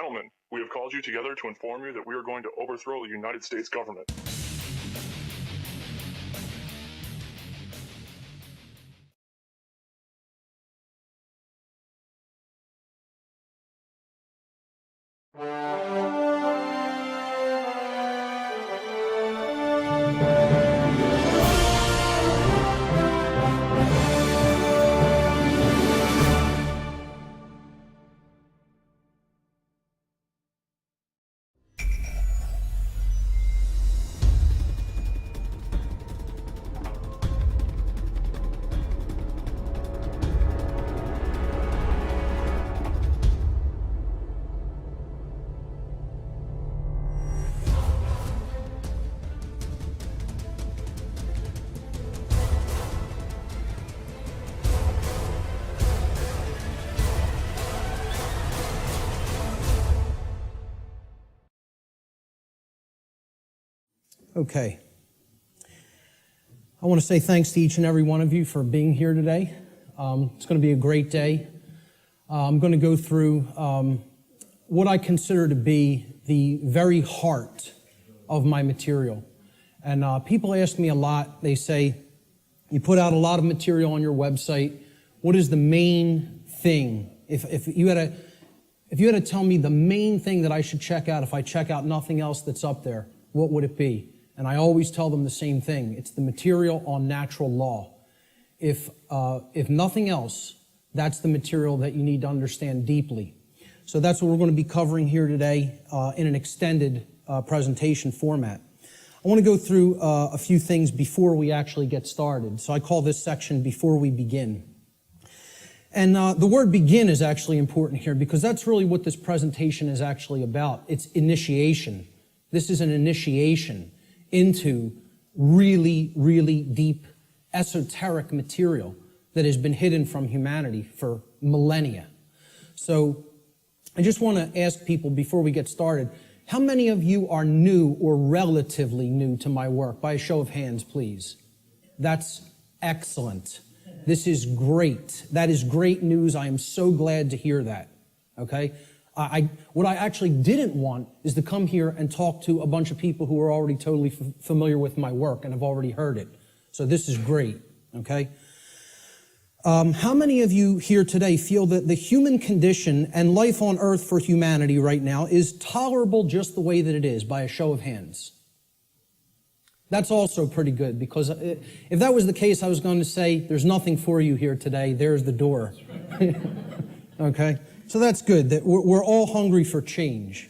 gentlemen, we have called you together to inform you that we are going to overthrow the United States government. Okay. I want to say thanks to each and every one of you for being here today. It's going to be a great day. I'm going to go through what I consider to be the very heart of my material. And people ask me a lot, they say, you put out a lot of material on your website. What is the main thing? If you had to tell me the main thing that I should check out if I check out nothing else that's up there, what would it be? And I always tell them the same thing. It's the material on natural law. If nothing else, that's the material that you need to understand deeply. So that's what we're going to be covering here today in an extended presentation format. I want to go through a few things before we actually get started. So I call this section Before We Begin. And the word begin is actually important here because that's really what this presentation is actually about. It's initiation. This is an initiation into really, really deep, esoteric material that has been hidden from humanity for millennia. So I just want to ask people before we get started, how many of you are new or relatively new to my work? By a show of hands, please. That's excellent. This is great. That is great news. I am so glad to hear that. Okay? What I actually didn't want is to come here and talk to a bunch of people who are already totally familiar with my work and have already heard it. So this is great, okay? How many of you here today feel that the human condition and life on earth for humanity right now is tolerable just the way that it is, by a show of hands? That's also pretty good, because if that was the case, I was going to say, there's nothing for you here today. There's the door. Okay? So that's good, that we're all hungry for change.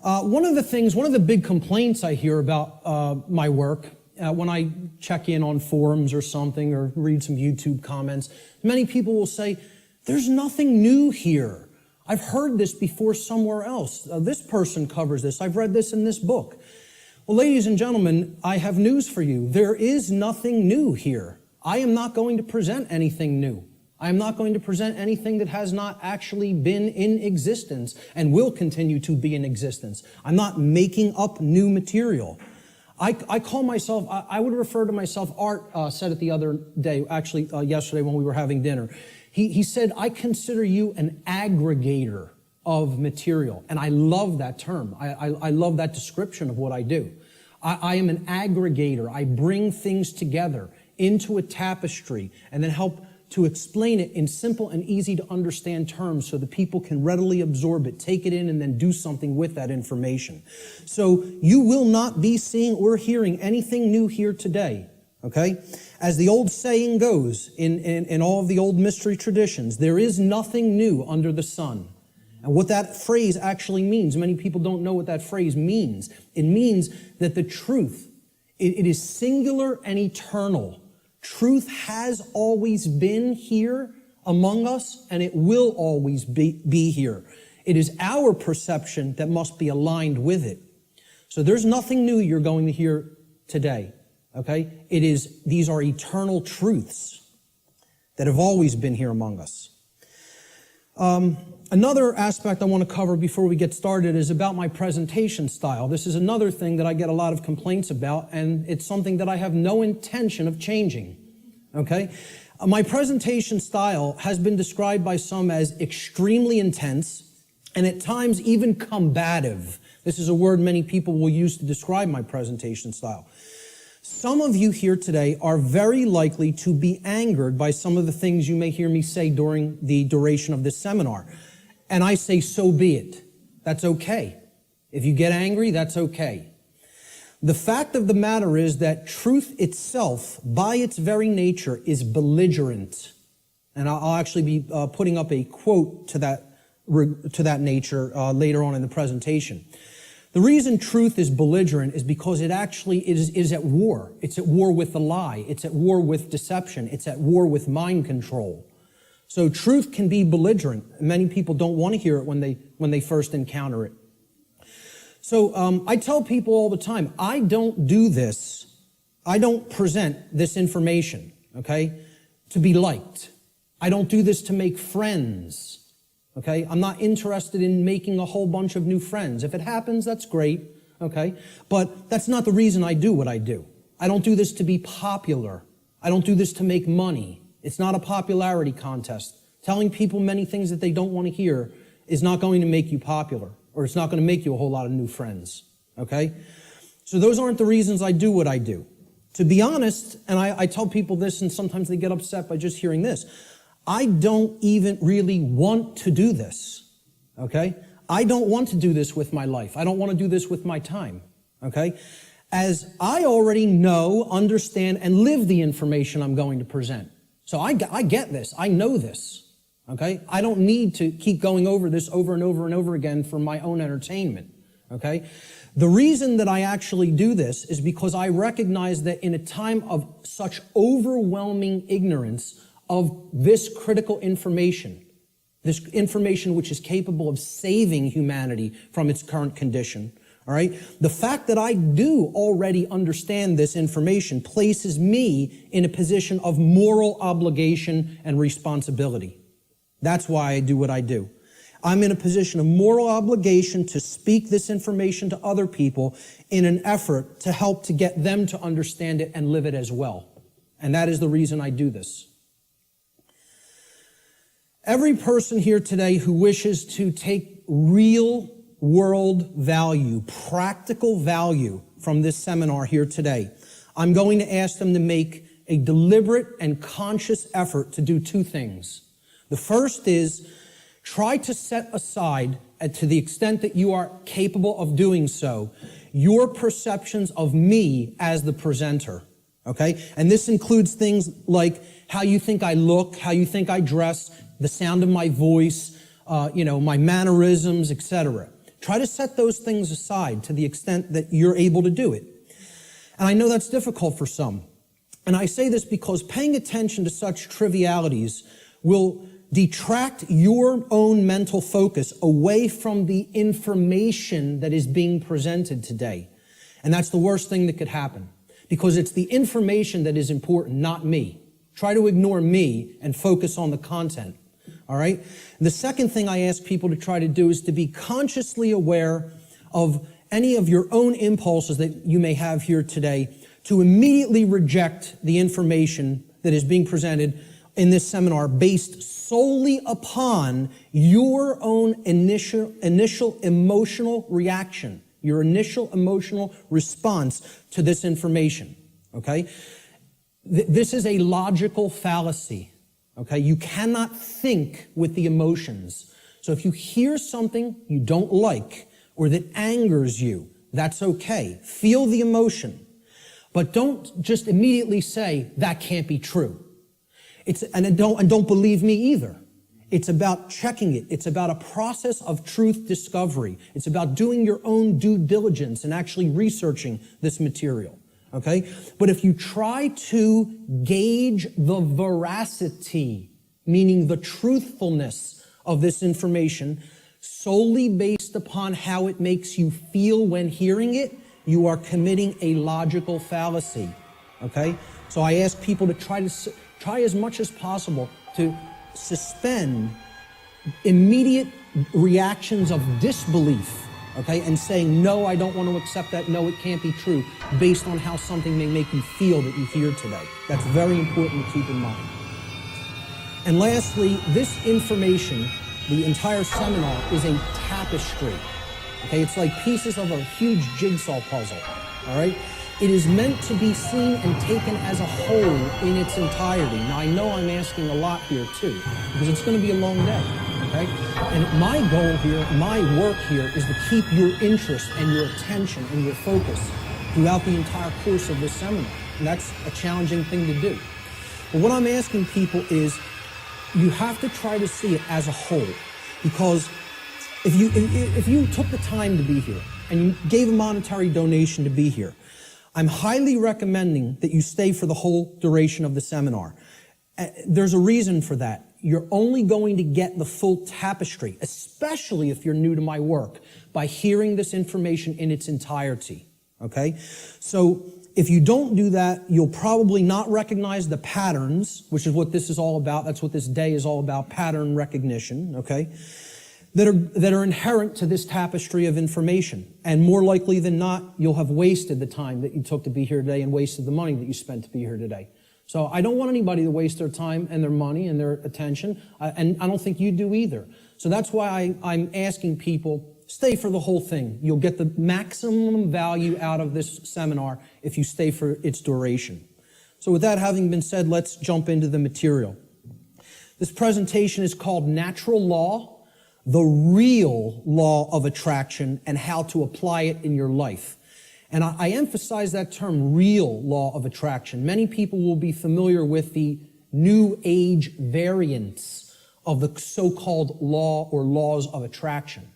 One of the big complaints I hear about my work, when I check in on forums or something, or read some YouTube comments, many people will say, there's nothing new here. I've heard this before somewhere else. This person covers this. I've read this in this book. Well, ladies and gentlemen, I have news for you. There is nothing new here. I am not going to present anything new. I am not going to present anything that has not actually been in existence and will continue to be in existence. I'm not making up new material. I call myself, I would refer to myself, Art said it the other day, actually yesterday when we were having dinner. He said, I consider you an aggregator of material. And I love that term. I love that description of what I do. I am an aggregator. I bring things together into a tapestry and then help to explain it in simple and easy to understand terms so that people can readily absorb it, take it in, and then do something with that information. So you will not be seeing or hearing anything new here today, okay? As the old saying goes in all of the old mystery traditions, there is nothing new under the sun. And what that phrase actually means, many people don't know what that phrase means. It means that the truth, it is singular and eternal. Truth has always been here among us, and it will always be here. It is our perception that must be aligned with it. So there's nothing new you're going to hear today, okay? These are eternal truths that have always been here among us. Another aspect I want to cover before we get started is about my presentation style. This is another thing that I get a lot of complaints about, and it's something that I have no intention of changing, okay? My presentation style has been described by some as extremely intense and at times even combative. This is a word many people will use to describe my presentation style. Some of you here today are very likely to be angered by some of the things you may hear me say during the duration of this seminar. And I say, so be it. That's okay. If you get angry, that's okay. The fact of the matter is that truth itself, by its very nature, is belligerent. And I'll actually be putting up a quote to that nature later on in the presentation. The reason truth is belligerent is because it actually is at war. It's at war with the lie. It's at war with deception. It's at war with mind control. So truth can be belligerent. Many people don't want to hear it when they first encounter it. So I tell people all the time, I don't do this. I don't present this information, okay, to be liked. I don't do this to make friends. Okay, I'm not interested in making a whole bunch of new friends. If it happens, that's great, okay? But that's not the reason I do what I do. I don't do this to be popular. I don't do this to make money. It's not a popularity contest. Telling people many things that they don't want to hear is not going to make you popular, or it's not going to make you a whole lot of new friends, okay? So those aren't the reasons I do what I do. To be honest, and I tell people this, and sometimes they get upset by just hearing this, I don't even really want to do this, okay? I don't want to do this with my life. I don't want to do this with my time, okay? As I already know, understand, and live the information I'm going to present. So I get this. I know this, okay? I don't need to keep going over this over and over and over again for my own entertainment, okay? The reason that I actually do this is because I recognize that in a time of such overwhelming ignorance of this critical information, this information which is capable of saving humanity from its current condition, all right? The fact that I do already understand this information places me in a position of moral obligation and responsibility. That's why I do what I do. I'm in a position of moral obligation to speak this information to other people in an effort to help to get them to understand it and live it as well. And that is the reason I do this. Every person here today who wishes to take real world value, practical value from this seminar here today, I'm going to ask them to make a deliberate and conscious effort to do two things. The first is try to set aside, to the extent that you are capable of doing so, your perceptions of me as the presenter, okay? And this includes things like how you think I look, how you think I dress, the sound of my voice, my mannerisms, etc. Try to set those things aside to the extent that you're able to do it. And I know that's difficult for some. And I say this because paying attention to such trivialities will detract your own mental focus away from the information that is being presented today. And that's the worst thing that could happen, because it's the information that is important, not me. Try to ignore me and focus on the content. All right? The second thing I ask people to try to do is to be consciously aware of any of your own impulses that you may have here today, to immediately reject the information that is being presented in this seminar based solely upon your own initial emotional reaction, your initial emotional response to this information, okay? This is a logical fallacy. Okay, you cannot think with the emotions. So if you hear something you don't like or that angers you, that's okay. Feel the emotion. But don't just immediately say, that can't be true. And don't believe me either. It's about checking it. It's about a process of truth discovery. It's about doing your own due diligence and actually researching this material. Okay? But if you try to gauge the veracity, meaning the truthfulness of this information, solely based upon how it makes you feel when hearing it, you are committing a logical fallacy. Okay? So I ask people to try as much as possible to suspend immediate reactions of disbelief, okay, and saying, no, I don't want to accept that, no, it can't be true, based on how something may make you feel that you hear today. That's very important to keep in mind. And lastly, this information the entire seminar is a tapestry. Okay, it's like pieces of a huge jigsaw puzzle. All right? It is meant to be seen and taken as a whole in its entirety. Now, I know I'm asking a lot here, too, because it's going to be a long day, okay? And my goal here, my work here, is to keep your interest and your attention and your focus throughout the entire course of this seminar. And that's a challenging thing to do. But what I'm asking people is, you have to try to see it as a whole, because if you took the time to be here and you gave a monetary donation to be here, I'm highly recommending that you stay for the whole duration of the seminar. There's a reason for that. You're only going to get the full tapestry, especially if you're new to my work, by hearing this information in its entirety, okay? So if you don't do that, you'll probably not recognize the patterns, which is what this is all about. That's what this day is all about, pattern recognition, okay? That are inherent to this tapestry of information. And more likely than not, you'll have wasted the time that you took to be here today and wasted the money that you spent to be here today. So I don't want anybody to waste their time and their money and their attention, and I don't think you do either. So that's why I'm asking people, stay for the whole thing. You'll get the maximum value out of this seminar if you stay for its duration. So with that having been said, let's jump into the material. This presentation is called Natural Law, the Real Law of Attraction, and How to Apply It in Your Life. And I emphasize that term, real law of attraction. Many people will be familiar with the New Age variants of the so-called law or laws of attraction.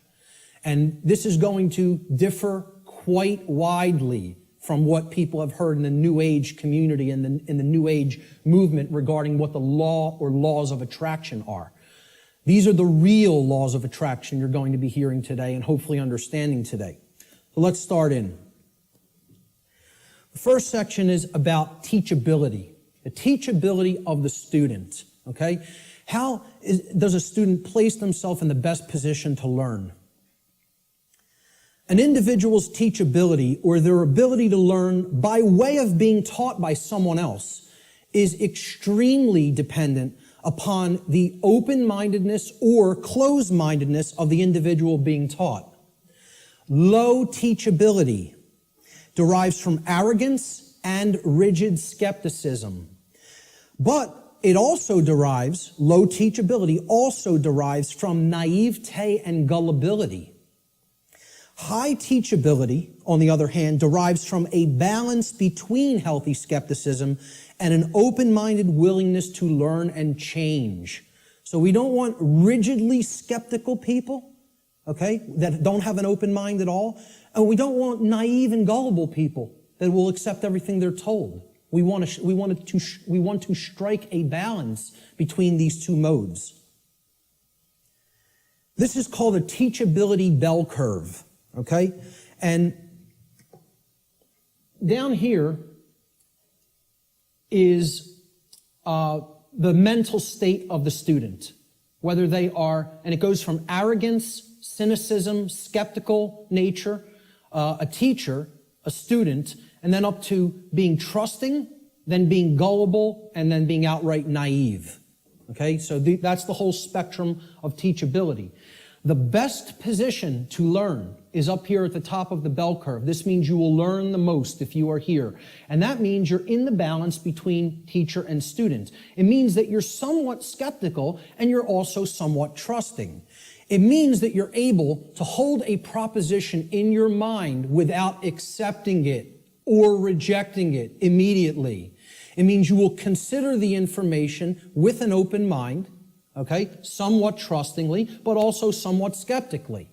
And this is going to differ quite widely from what people have heard in the New Age community and in the New Age movement regarding what the law or laws of attraction are. These are the real laws of attraction you're going to be hearing today and hopefully understanding today. So let's start in. The first section is about teachability, the teachability of the student, okay? How does a student place themselves in the best position to learn? An individual's teachability, or their ability to learn by way of being taught by someone else, is extremely dependent upon the open-mindedness or closed-mindedness of the individual being taught. Low teachability derives from arrogance and rigid skepticism. But it also derives, low teachability also derives from naivete and gullibility. High teachability, on the other hand, derives from a balance between healthy skepticism and an open-minded willingness to learn and change. So we don't want rigidly skeptical people, okay, that don't have an open mind at all. And we don't want naive and gullible people that will accept everything they're told. We want to strike a balance between these two modes. This is called a teachability bell curve, okay? And down here is the mental state of the student, whether they are, and it goes from arrogance, cynicism, skeptical nature, a teacher, a student, and then up to being trusting, then being gullible, and then being outright naive. Okay, so that's the whole spectrum of teachability. The best position to learn is up here at the top of the bell curve. This means you will learn the most if you are here. And that means you're in the balance between teacher and student. It means that you're somewhat skeptical and you're also somewhat trusting. It means that you're able to hold a proposition in your mind without accepting it or rejecting it immediately. It means you will consider the information with an open mind, okay, somewhat trustingly, but also somewhat skeptically.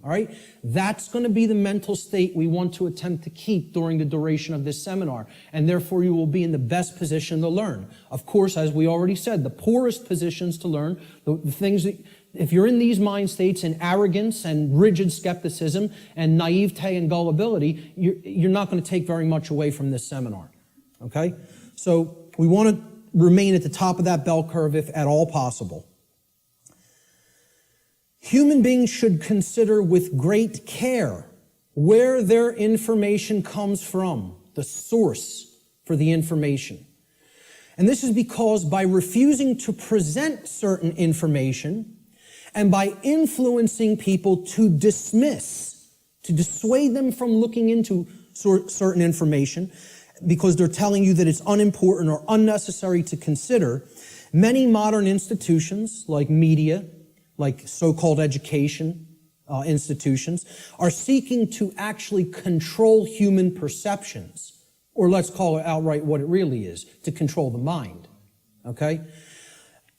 All right? That's going to be the mental state we want to attempt to keep during the duration of this seminar, and therefore you will be in the best position to learn. Of course, as we already said, the poorest positions to learn, the things that, if you're in these mind states in arrogance and rigid skepticism and naivete and gullibility, you're not going to take very much away from this seminar. Okay? So we want to remain at the top of that bell curve if at all possible. Human beings should consider with great care where their information comes from, the source for the information. And this is because by refusing to present certain information and by influencing people to dismiss, to dissuade them from looking into certain information because they're telling you that it's unimportant or unnecessary to consider, many modern institutions like media, like so-called education institutions, are seeking to actually control human perceptions, or let's call it outright what it really is, to control the mind, okay?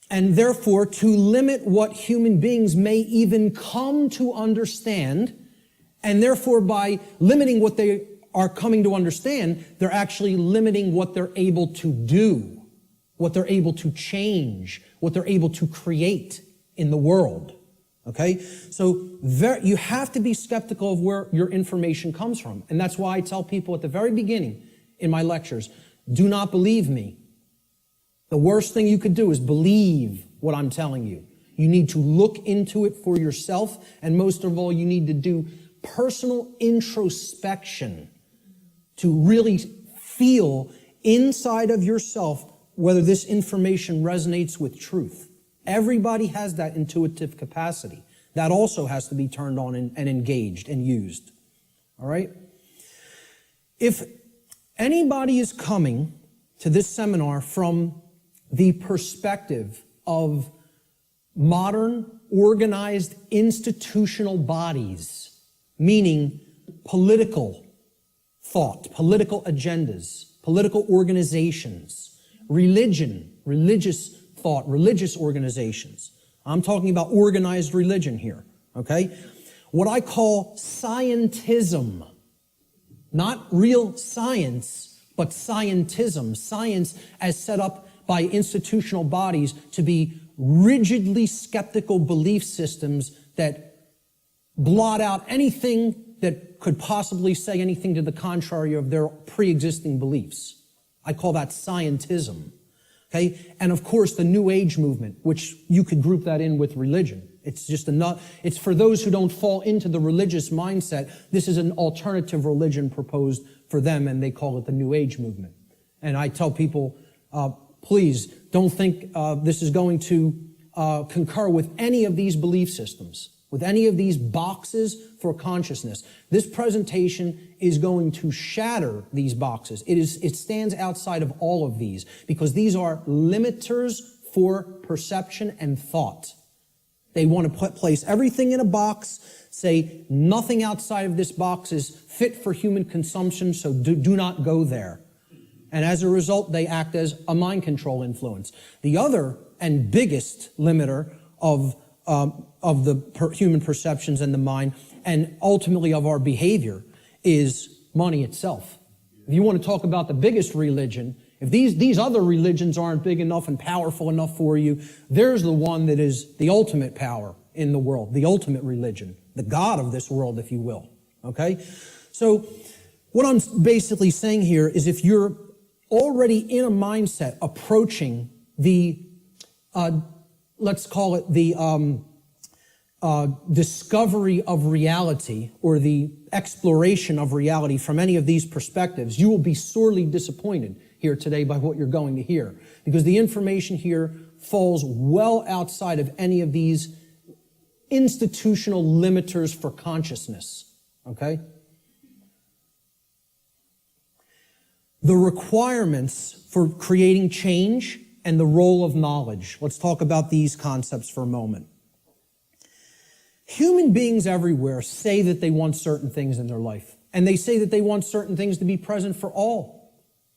And therefore, to limit what human beings may even come to understand, and therefore by limiting what they are coming to understand, they're actually limiting what they're able to do, what they're able to change, what they're able to create in the world. Okay? So you have to be skeptical of where your information comes from. And that's why I tell people at the very beginning in my lectures, do not believe me. The worst thing you could do is believe what I'm telling you. You need to look into it for yourself, and most of all, you need to do personal introspection to really feel inside of yourself whether this information resonates with truth. Everybody has that intuitive capacity. That also has to be turned on and engaged and used. All right? If anybody is coming to this seminar from the perspective of modern, organized, institutional bodies, meaning political thought, political agendas, political organizations, religion, religious thought, religious organizations. I'm talking about organized religion here, okay? What I call scientism, not real science, but scientism, science as set up by institutional bodies to be rigidly skeptical belief systems that blot out anything that could possibly say anything to the contrary of their pre-existing beliefs. I call that scientism. Okay? And of course, the New Age movement, which you could group that in with religion. It's just it's for those who don't fall into the religious mindset. This is an alternative religion proposed for them, and they call it the New Age movement. And I tell people, please don't think this is going to concur with any of these belief systems, with any of these boxes for consciousness. This presentation is going to shatter these boxes. It stands outside of all of these because these are limiters for perception and thought. They want to place everything in a box, say nothing outside of this box is fit for human consumption, so do not go there. And as a result, they act as a mind control influence. The other and biggest limiter of the human perceptions and the mind, and ultimately of our behavior, is money itself. If you want to talk about the biggest religion, if these other religions aren't big enough and powerful enough for you, there's the one that is the ultimate power in the world, the ultimate religion, the God of this world, if you will. Okay? So what I'm basically saying here is if you're already in a mindset approaching the, let's call it the discovery of reality or the exploration of reality from any of these perspectives, you will be sorely disappointed here today by what you're going to hear, because the information here falls well outside of any of these institutional limiters for consciousness, okay? The requirements for creating change and the role of knowledge. Let's talk about these concepts for a moment. Human beings everywhere say that they want certain things in their life, and they say that they want certain things to be present for all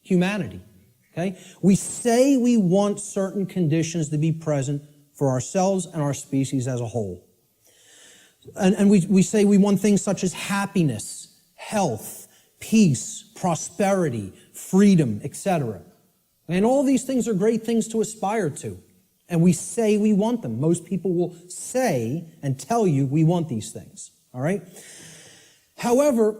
humanity, okay? We say we want certain conditions to be present for ourselves and our species as a whole. And we say we want things such as happiness, health, peace, prosperity, freedom, etc. And all these things are great things to aspire to. And we say we want them. Most people will say and tell you we want these things, all right? However,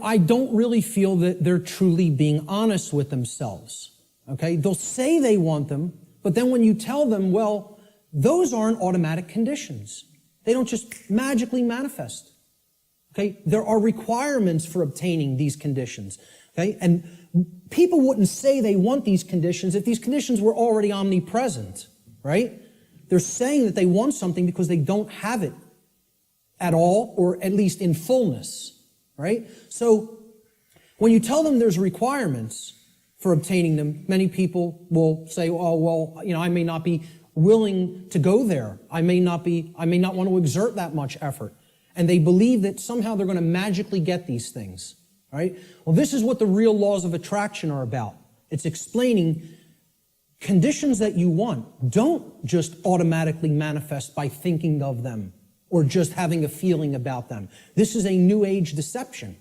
I don't really feel that they're truly being honest with themselves, okay? They'll say they want them, but then when you tell them, well, those aren't automatic conditions. They don't just magically manifest, okay? There are requirements for obtaining these conditions, okay? And people wouldn't say they want these conditions if these conditions were already omnipresent, right? They're saying that they want something because they don't have it at all, or at least in fullness, right? So when you tell them there's requirements for obtaining them, many people will say, oh, well, I may not be willing to go there. I may not want to exert that much effort. And they believe that somehow they're going to magically get these things, right? Well, this is what the real laws of attraction are about. It's explaining conditions that you want don't just automatically manifest by thinking of them or just having a feeling about them. This is a New Age deception.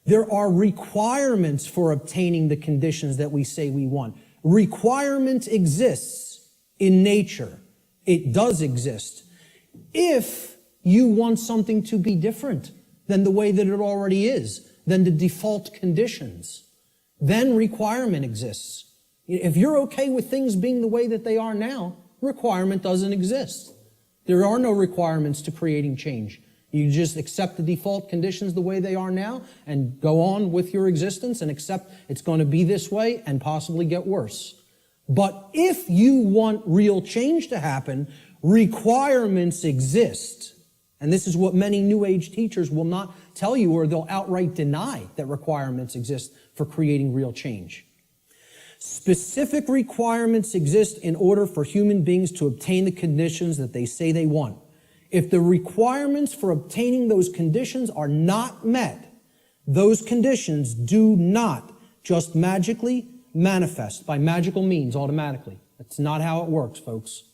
There are requirements for obtaining the conditions that we say we want. Requirement exists in nature. It does exist. If you want something to be different than the way that it already is, than the default conditions, then requirement exists. If you're okay with things being the way that they are now, requirement doesn't exist. There are no requirements to creating change. You just accept the default conditions the way they are now and go on with your existence and accept it's going to be this way and possibly get worse. But if you want real change to happen, requirements exist. And this is what many New Age teachers will not tell you, or they'll outright deny that requirements exist for creating real change. Specific requirements exist in order for human beings to obtain the conditions that they say they want. If the requirements for obtaining those conditions are not met, those conditions do not just magically manifest by magical means automatically. That's not how it works, folks.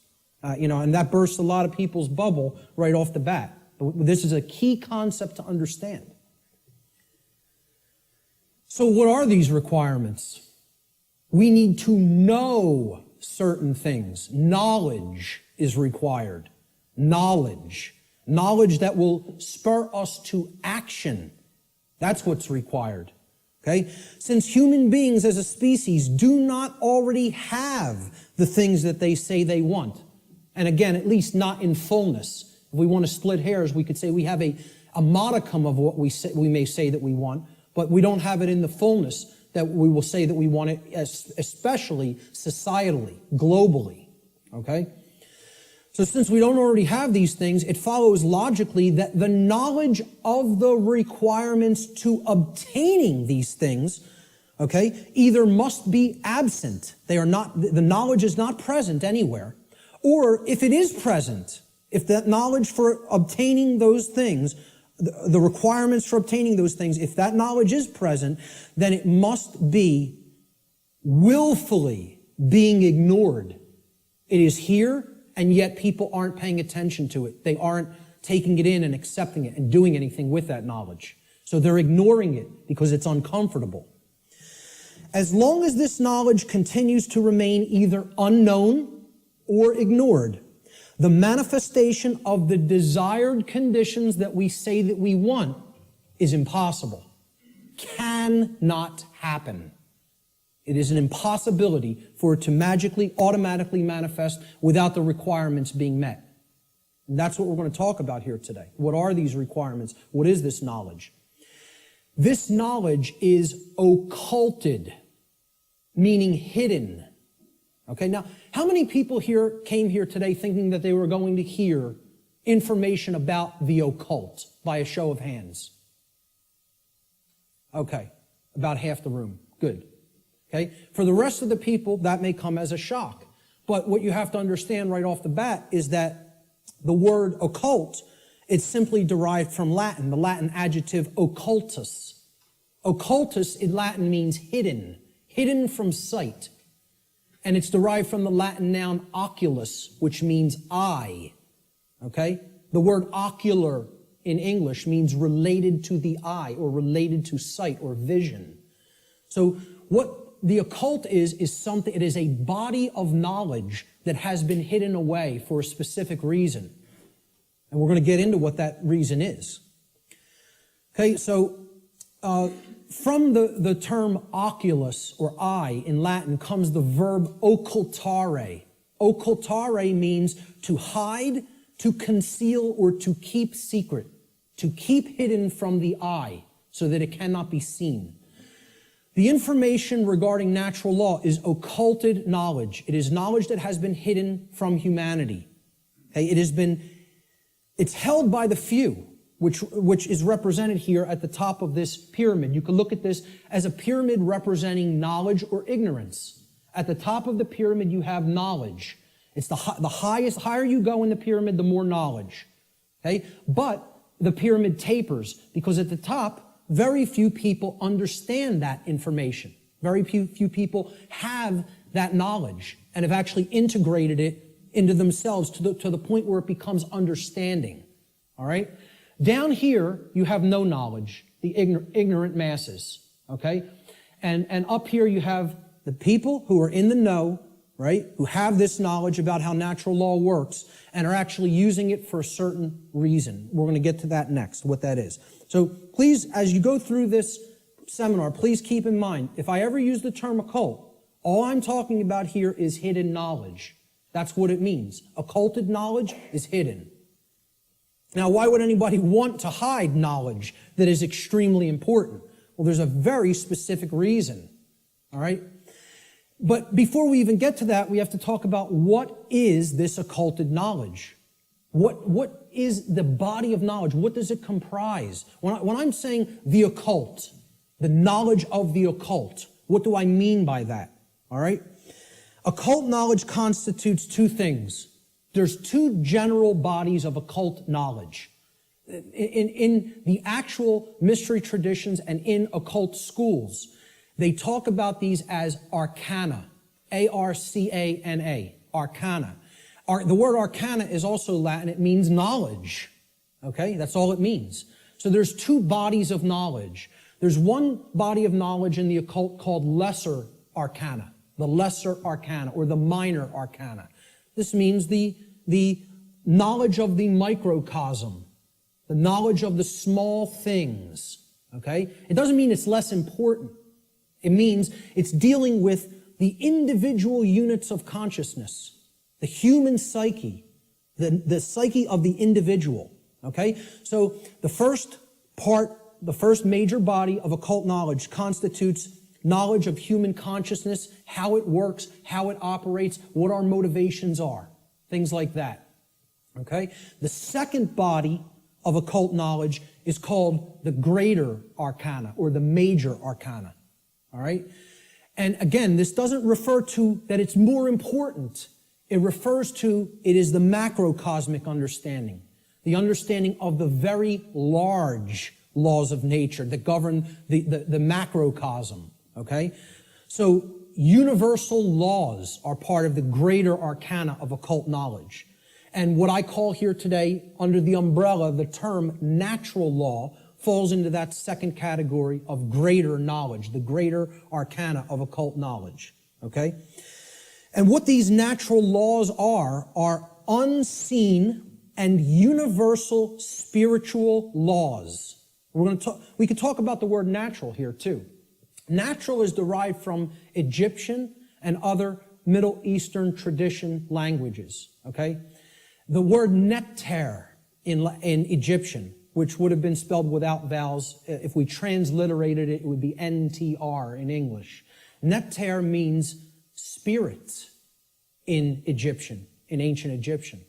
And that bursts a lot of people's bubble right off the bat. But this is a key concept to understand. So what are these requirements? We need to know certain things. Knowledge is required. Knowledge. Knowledge that will spur us to action. That's what's required. Okay? Since human beings as a species do not already have the things that they say they want, and again, at least not in fullness. If we want to split hairs, we could say we have a modicum of what we may say that we want, but we don't have it in the fullness that we will say that we want it, especially societally, globally, okay? So since we don't already have these things, it follows logically that the knowledge of the requirements to obtaining these things, okay, either must be absent. The knowledge is not present anywhere. Or if it is present, if that knowledge for obtaining those things, the requirements for obtaining those things, if that knowledge is present, then it must be willfully being ignored. It is here, and yet people aren't paying attention to it. They aren't taking it in and accepting it and doing anything with that knowledge. So they're ignoring it because it's uncomfortable. As long as this knowledge continues to remain either unknown or ignored, the manifestation of the desired conditions that we say that we want is impossible. Cannot happen. It is an impossibility for it to magically, automatically manifest without the requirements being met. And that's what we're going to talk about here today. What are these requirements? What is this knowledge? This knowledge is occulted, meaning hidden. Okay, now, how many people here came here today thinking that they were going to hear information about the occult by a show of hands? Okay, about half the room. Good. Okay, for the rest of the people, that may come as a shock. But what you have to understand right off the bat is that the word occult, it's simply derived from Latin, the Latin adjective occultus. Occultus in Latin means hidden, hidden from sight. And it's derived from the Latin noun oculus, which means eye. Okay? The word ocular in English means related to the eye or related to sight or vision. So what the occult is something, it is a body of knowledge that has been hidden away for a specific reason. And we're going to get into what that reason is. Okay, so from the term oculus or eye in Latin comes the verb occultare. Occultare means to hide, to conceal, or to keep secret. To keep hidden from the eye so that it cannot be seen. The information regarding natural law is occulted knowledge. It is knowledge that has been hidden from humanity. Okay? It's held by the few, which is represented here at the top of this pyramid. You can look at this as a pyramid representing knowledge or ignorance. At the top of the pyramid, you have knowledge. It's the higher you go in the pyramid, the more knowledge. Okay? But the pyramid tapers because at the top, very few people understand that information. Very few people have that knowledge and have actually integrated it into themselves to the point where it becomes understanding. All right? Down here, you have no knowledge, the ignorant masses. Okay? And up here, you have the people who are in the know, right, who have this knowledge about how natural law works and are actually using it for a certain reason. We're going to get to that next, what that is. So please, as you go through this seminar, please keep in mind, if I ever use the term occult, all I'm talking about here is hidden knowledge. That's what it means. Occulted knowledge is hidden. Now, why would anybody want to hide knowledge that is extremely important? Well, there's a very specific reason, all right? But before we even get to that, we have to talk about what is this occulted knowledge? What is the body of knowledge? What does it comprise? When I'm saying the occult, the knowledge of the occult, what do I mean by that? All right? Occult knowledge constitutes two things. There's two general bodies of occult knowledge. In the actual mystery traditions and in occult schools, they talk about these as arcana, A-R-C-A-N-A, arcana. The word arcana is also Latin. It means knowledge, okay? That's all it means. So there's two bodies of knowledge. There's one body of knowledge in the occult called lesser arcana, the lesser arcana or the minor arcana. This means the knowledge of the microcosm, the knowledge of the small things, okay? It doesn't mean it's less important. It means it's dealing with the individual units of consciousness, the human psyche, the psyche of the individual, okay? So the first major body of occult knowledge constitutes knowledge of human consciousness, how it works, how it operates, what our motivations are, things like that, okay? The second body of occult knowledge is called the greater arcana or the major arcana. All right? And again, this doesn't refer to that it's more important. It refers to it is the macrocosmic understanding, the understanding of the very large laws of nature that govern the macrocosm, okay? So universal laws are part of the greater arcana of occult knowledge. And what I call here today, under the umbrella, the term natural law, falls into that second category of greater knowledge, the greater arcana of occult knowledge, okay? And what these natural laws are unseen and universal spiritual laws. We could talk about the word natural here too. Natural is derived from Egyptian and other Middle Eastern tradition languages, okay? The word neter in Egyptian, which would have been spelled without vowels. If we transliterated it, it would be NTR in English. Neter means spirit in Egyptian, in ancient Egyptian.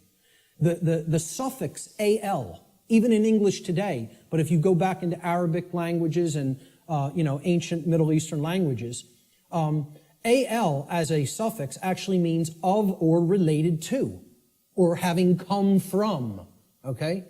The suffix al, even in English today, but if you go back into Arabic languages and ancient Middle Eastern languages, al as a suffix actually means of or related to, or having come from, okay?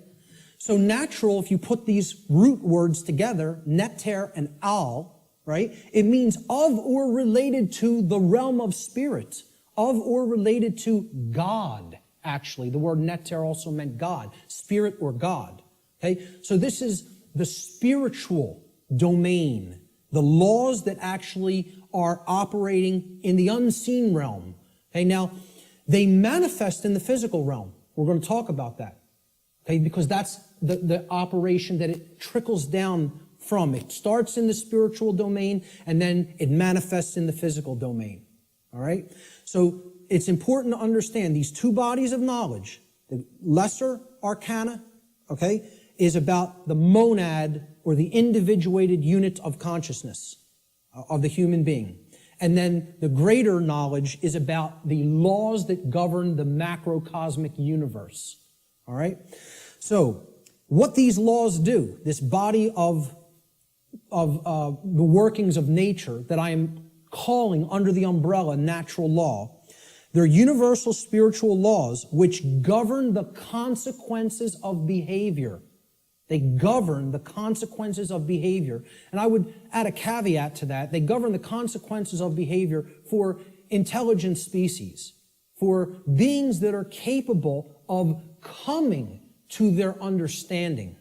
So natural, if you put these root words together, neter and al, right? It means of or related to the realm of spirit, of or related to God, actually. The word neter also meant God, spirit or God, okay? So this is the spiritual domain, the laws that actually are operating in the unseen realm, okay? Now, they manifest in the physical realm. We're going to talk about that. Okay, because that's the operation that it trickles down from. It starts in the spiritual domain and then it manifests in the physical domain. All right? So it's important to understand these two bodies of knowledge. The lesser arcana, okay, is about the monad or the individuated unit of consciousness. of the human being. And then the greater knowledge is about the laws that govern the macrocosmic universe. All right? So, what these laws do, this body of the workings of nature that I am calling under the umbrella natural law, they're universal spiritual laws which govern the consequences of behavior. They govern the consequences of behavior. And I would add a caveat to that. They govern the consequences of behavior for intelligent species, for beings that are capable of coming to their understanding.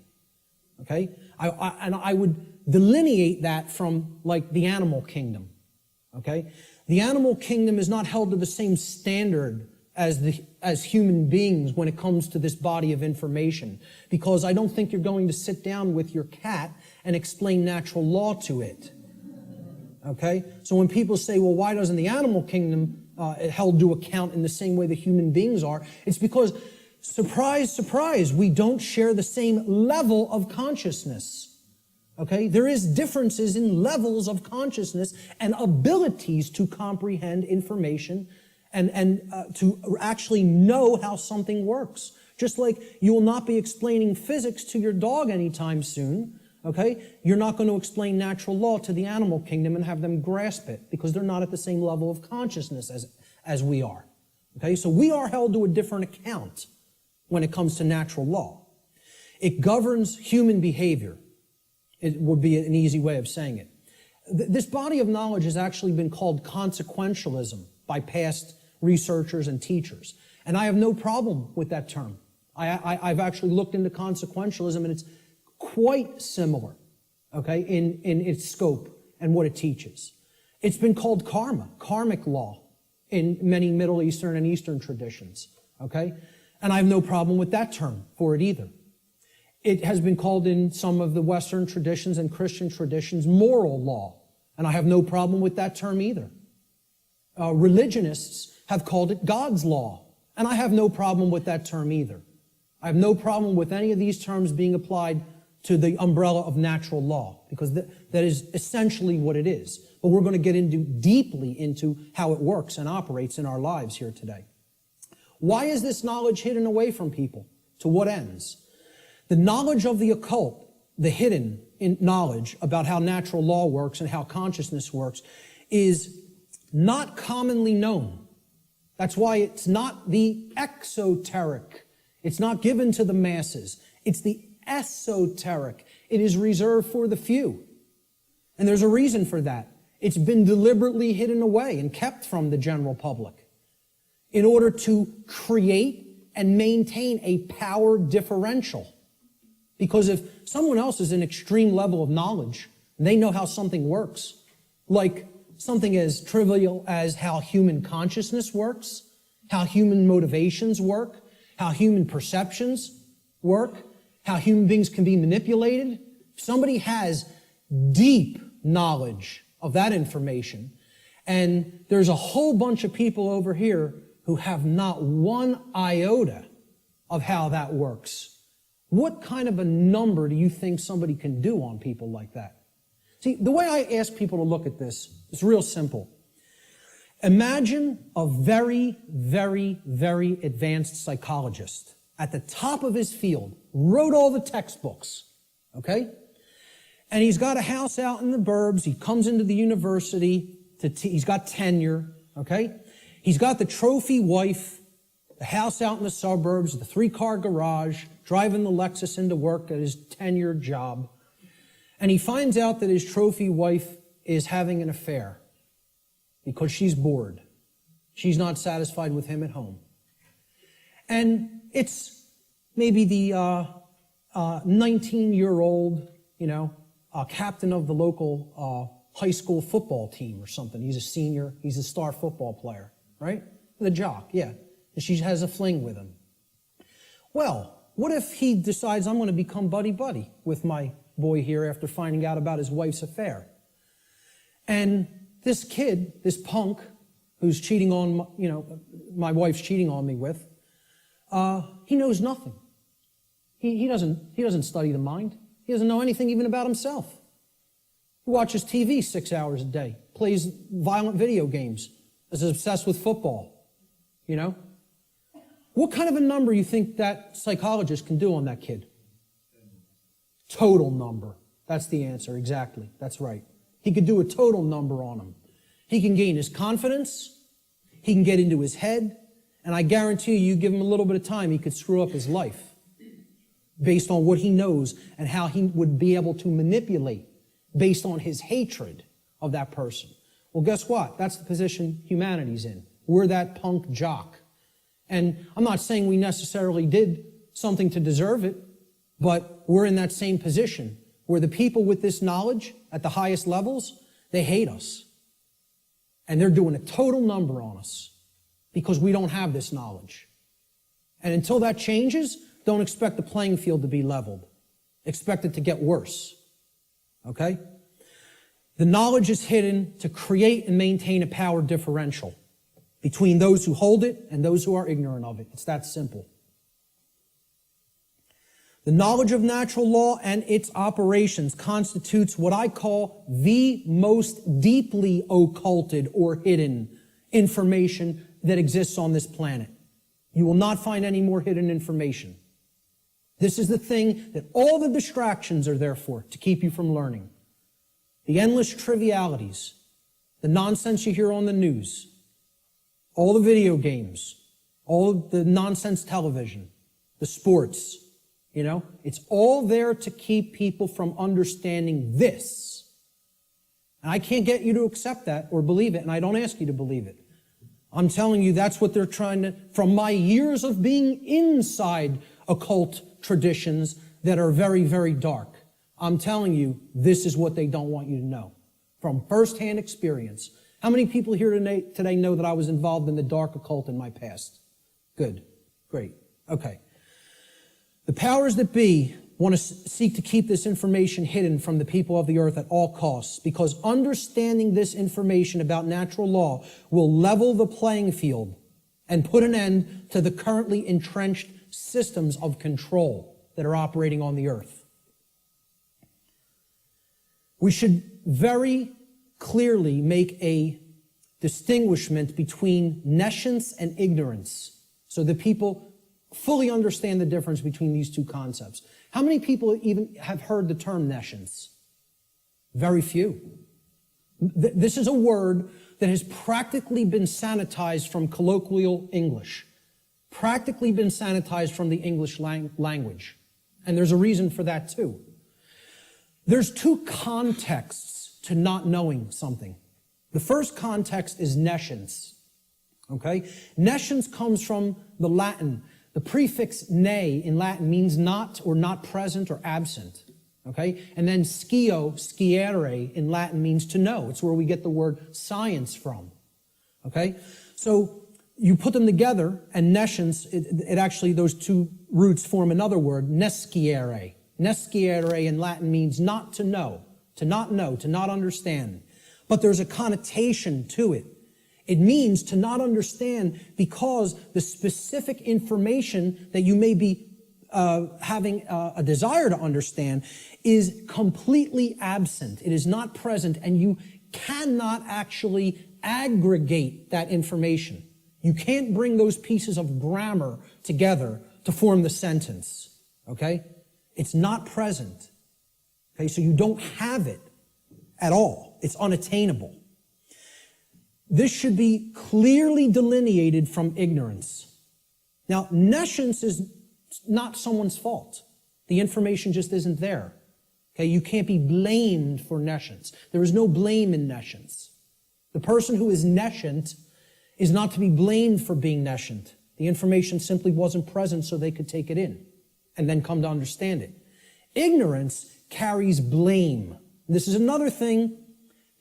Okay? And I would delineate that from, like, the animal kingdom. Okay? The animal kingdom is not held to the same standard as human beings when it comes to this body of information, because I don't think you're going to sit down with your cat and explain natural law to it. Okay? So when people say, well, why doesn't the animal kingdom held to account in the same way that human beings are? It's because, surprise, surprise, we don't share the same level of consciousness. Okay? There is differences in levels of consciousness and abilities to comprehend information and to actually know how something works. Just like you will not be explaining physics to your dog anytime soon, okay? You're not going to explain natural law to the animal kingdom and have them grasp it, because they're not at the same level of consciousness as we are. Okay? So we are held to a different account when it comes to natural law. It governs human behavior. It would be an easy way of saying it. This body of knowledge has actually been called consequentialism by past researchers and teachers. And I have no problem with that term. I've actually looked into consequentialism, and it's quite similar, okay, in its scope and what it teaches. It's been called karma, karmic law, in many Middle Eastern and Eastern traditions, okay? And I have no problem with that term for it either. It has been called in some of the Western traditions and Christian traditions moral law, and I have no problem with that term either. Religionists have called it God's law, and I have no problem with that term either. I have no problem with any of these terms being applied to the umbrella of natural law, because that is essentially what it is. But we're going to get deeply into how it works and operates in our lives here today. Why is this knowledge hidden away from people? To what ends? The knowledge of the occult, the hidden knowledge about how natural law works and how consciousness works, is not commonly known. That's why it's not the exoteric. It's not given to the masses. It's the esoteric. It is reserved for the few. And there's a reason for that. It's been deliberately hidden away and kept from the general public in order to create and maintain a power differential. Because if someone else is an extreme level of knowledge, and they know how something works, like something as trivial as how human consciousness works, how human motivations work, how human perceptions work, how human beings can be manipulated. If somebody has deep knowledge of that information, and there's a whole bunch of people over here who have not one iota of how that works, what kind of a number do you think somebody can do on people like that? See, the way I ask people to look at this is real simple. Imagine a very, very, very advanced psychologist at the top of his field, wrote all the textbooks, okay? And he's got a house out in the burbs. He comes into the university. He's got tenure, okay? He's got the trophy wife, the house out in the suburbs, the 3-car garage, driving the Lexus into work at his tenured job. And he finds out that his trophy wife is having an affair because she's bored. She's not satisfied with him at home. And it's maybe the 19-year-old, captain of the local high school football team or something. He's a senior. He's a star football player, right? The jock, yeah. And she has a fling with him. Well, what if he decides, I'm going to become buddy-buddy with my boy here after finding out about his wife's affair? And this kid, this punk, who's cheating on, my wife's cheating on me with, he knows nothing. He doesn't study the mind. He doesn't know anything even about himself. He watches TV 6 hours a day, plays violent video games, is obsessed with football, you know? What kind of a number you think that psychologist can do on that kid? Total number. That's the answer, exactly. That's right. He could do a total number on him. He can gain his confidence, he can get into his head, and I guarantee you give him a little bit of time, he could screw up his life based on what he knows and how he would be able to manipulate based on his hatred of that person. Well, guess what? That's the position humanity's in. We're that punk jock. And I'm not saying we necessarily did something to deserve it, but we're in that same position where the people with this knowledge at the highest levels, they hate us. And they're doing a total number on us because we don't have this knowledge. And until that changes, don't expect the playing field to be leveled. Expect it to get worse. Okay? The knowledge is hidden to create and maintain a power differential between those who hold it and those who are ignorant of it. It's that simple. The knowledge of natural law and its operations constitutes what I call the most deeply occulted or hidden information that exists on this planet. You will not find any more hidden information. This is the thing that all the distractions are there for, to keep you from learning. The endless trivialities, the nonsense you hear on the news, all the video games, all of the nonsense television, the sports, you know, it's all there to keep people from understanding this. And I can't get you to accept that or believe it, and I don't ask you to believe it. I'm telling you that's what they're trying to, from my years of being inside occult traditions that are very, very dark. I'm telling you, this is what they don't want you to know. From firsthand experience. How many people here today know that I was involved in the dark occult in my past? Good. Great. Okay. The powers that be want to seek to keep this information hidden from the people of the earth at all costs, because understanding this information about natural law will level the playing field and put an end to the currently entrenched systems of control that are operating on the earth. We should very clearly make a distinguishment between nescience and ignorance so that people fully understand the difference between these two concepts. How many people even have heard the term nescience? Very few. This is a word that has practically been sanitized from colloquial English, practically been sanitized from the English language. And there's a reason for that too. There's two contexts to not knowing something. The first context is nescience. Okay? Nescience comes from the Latin. The prefix ne in Latin means not or not present or absent. Okay? And then sciere in Latin means to know. It's where we get the word science from. Okay? So you put them together, and nescience, it actually, those two roots form another word, nesciere. Nesciere in Latin means not to know, to not understand. But there's a connotation to it. It means to not understand because the specific information that you may be having a desire to understand is completely absent. It is not present, and you cannot actually aggregate that information. You can't bring those pieces of grammar together to form the sentence, okay? It's not present, okay? So you don't have it at all. It's unattainable. This should be clearly delineated from ignorance. Now, nescience is not someone's fault. The information just isn't there. Okay, you can't be blamed for nescience. There is no blame in nescience. The person who is nescient is not to be blamed for being nescient. The information simply wasn't present so they could take it in and then come to understand it. Ignorance carries blame. This is another thing.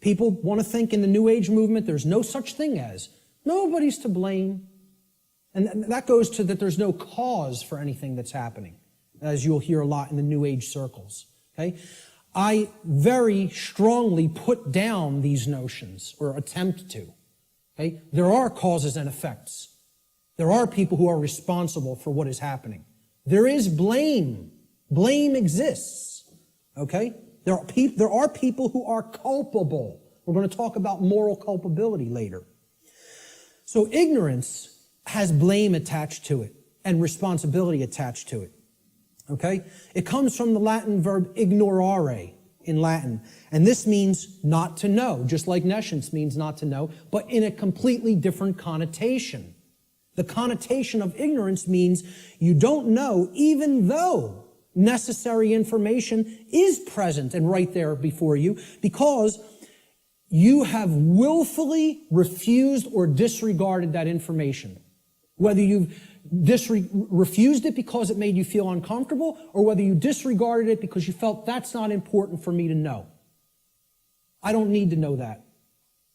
People want to think in the New Age movement there's no such thing as. Nobody's to blame. And that goes to that there's no cause for anything that's happening, as you'll hear a lot in the New Age circles. Okay? I very strongly put down these notions, or attempt to. Okay? There are causes and effects. There are people who are responsible for what is happening. There is blame. Blame exists. Okay? There are people who are culpable. We're going to talk about moral culpability later. So ignorance has blame attached to it and responsibility attached to it. Okay? It comes from the Latin verb ignorare in Latin. And this means not to know, just like nescience means not to know, but in a completely different connotation. The connotation of ignorance means you don't know even though necessary information is present and right there before you, because you have willfully refused or disregarded that information. Whether you've refused it because it made you feel uncomfortable, or whether you disregarded it because you felt that's not important for me to know. I don't need to know that.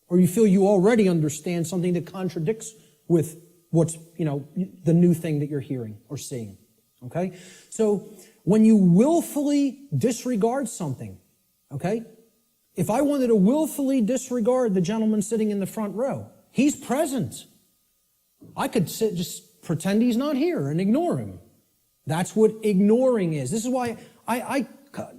Or you feel you already understand something that contradicts with what's, the new thing that you're hearing or seeing. Okay? So when you willfully disregard something, okay? If I wanted to willfully disregard the gentleman sitting in the front row, he's present. I could just pretend he's not here and ignore him. That's what ignoring is. This is why I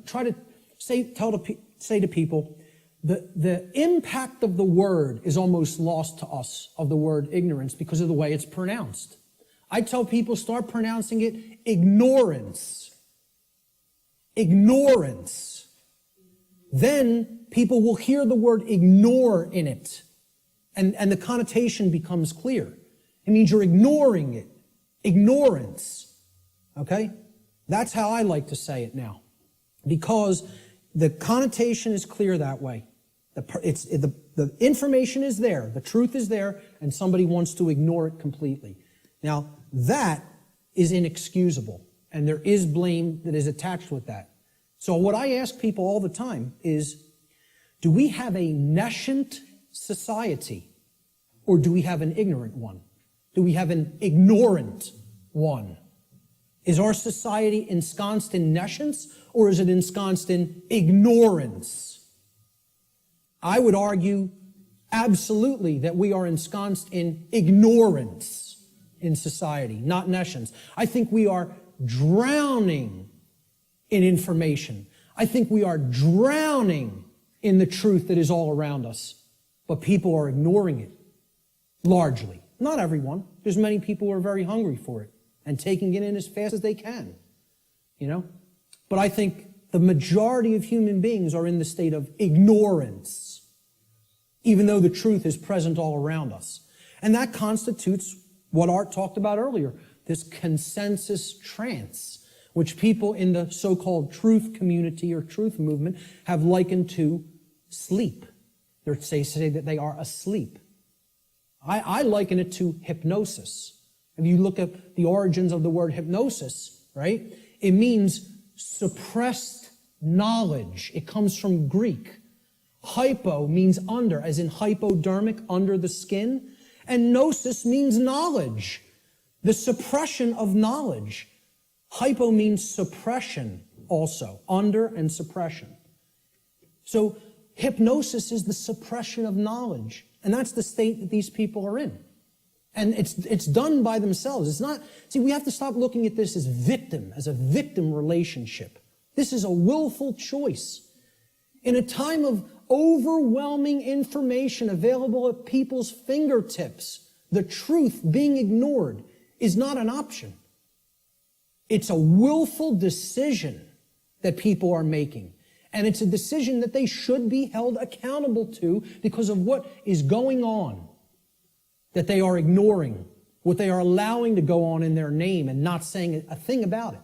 try to say to people, the impact of the word is almost lost to us, of the word ignorance, because of the way it's pronounced. I tell people, start pronouncing it ignorance. Ignorance. Then people will hear the word ignore in it, and the connotation becomes clear. It means you're ignoring it. Ignorance. Okay? That's how I like to say it now, because the connotation is clear that way. The information is there, the truth is there, and somebody wants to ignore it completely. Now, that is inexcusable, and there is blame that is attached with that. So what I ask people all the time is, do we have a nescient society, or do we have an ignorant one? Do we have an ignorant one? Is our society ensconced in nescience, or is it ensconced in ignorance? I would argue absolutely that we are ensconced in ignorance in society, not nescience. I think we are drowning in information. I think we are drowning in the truth that is all around us, but people are ignoring it, largely. Not everyone. There's many people who are very hungry for it and taking it in as fast as they can, But I think the majority of human beings are in the state of ignorance, even though the truth is present all around us. And that constitutes what Art talked about earlier, this consensus trance, which people in the so-called truth community or truth movement have likened to sleep. They say that they are asleep. I liken it to hypnosis. If you look at the origins of the word hypnosis, right, it means suppressed knowledge. It comes from Greek. Hypo means under, as in hypodermic, under the skin. And gnosis means knowledge, the suppression of knowledge. Hypo means suppression also, under and suppression. So hypnosis is the suppression of knowledge. And that's the state that these people are in. And it's done by themselves. It's not, we have to stop looking at this as a victim relationship. This is a willful choice. In a time of overwhelming information available at people's fingertips, the truth being ignored is not an option. It's a willful decision that people are making. And it's a decision that they should be held accountable to because of what is going on, that they are ignoring, what they are allowing to go on in their name and not saying a thing about it.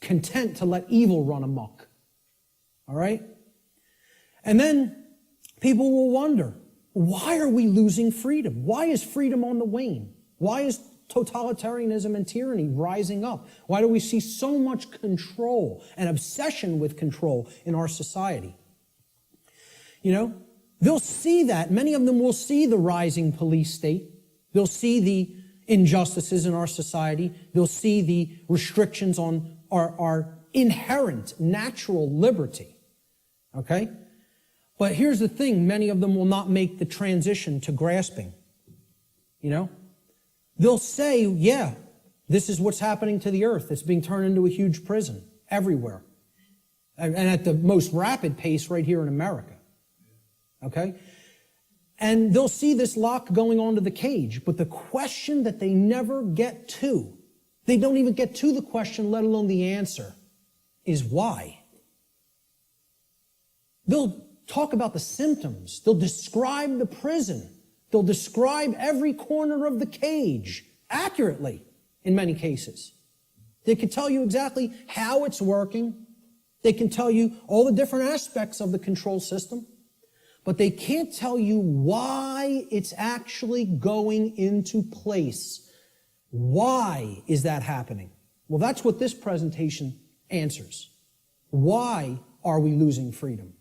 Content to let evil run amok. All right? And then people will wonder, why are we losing freedom? Why is freedom on the wane? Why is totalitarianism and tyranny rising up? Why do we see so much control and obsession with control in our society? They'll see that. Many of them will see the rising police state. They'll see the injustices in our society. They'll see the restrictions on our inherent natural liberty. Okay? But here's the thing. Many of them will not make the transition to grasping. They'll say, yeah, this is what's happening to the earth. It's being turned into a huge prison everywhere. and at the most rapid pace right here in America. Okay? And they'll see this lock going onto the cage, but the question that they never get to, they don't even get to the question, let alone the answer, is why. They'll talk about the symptoms. They'll describe the prison. They'll describe every corner of the cage accurately in many cases. They can tell you exactly how it's working. They can tell you all the different aspects of the control system. But they can't tell you why it's actually going into place. Why is that happening? Well, that's what this presentation answers. Why are we losing freedom?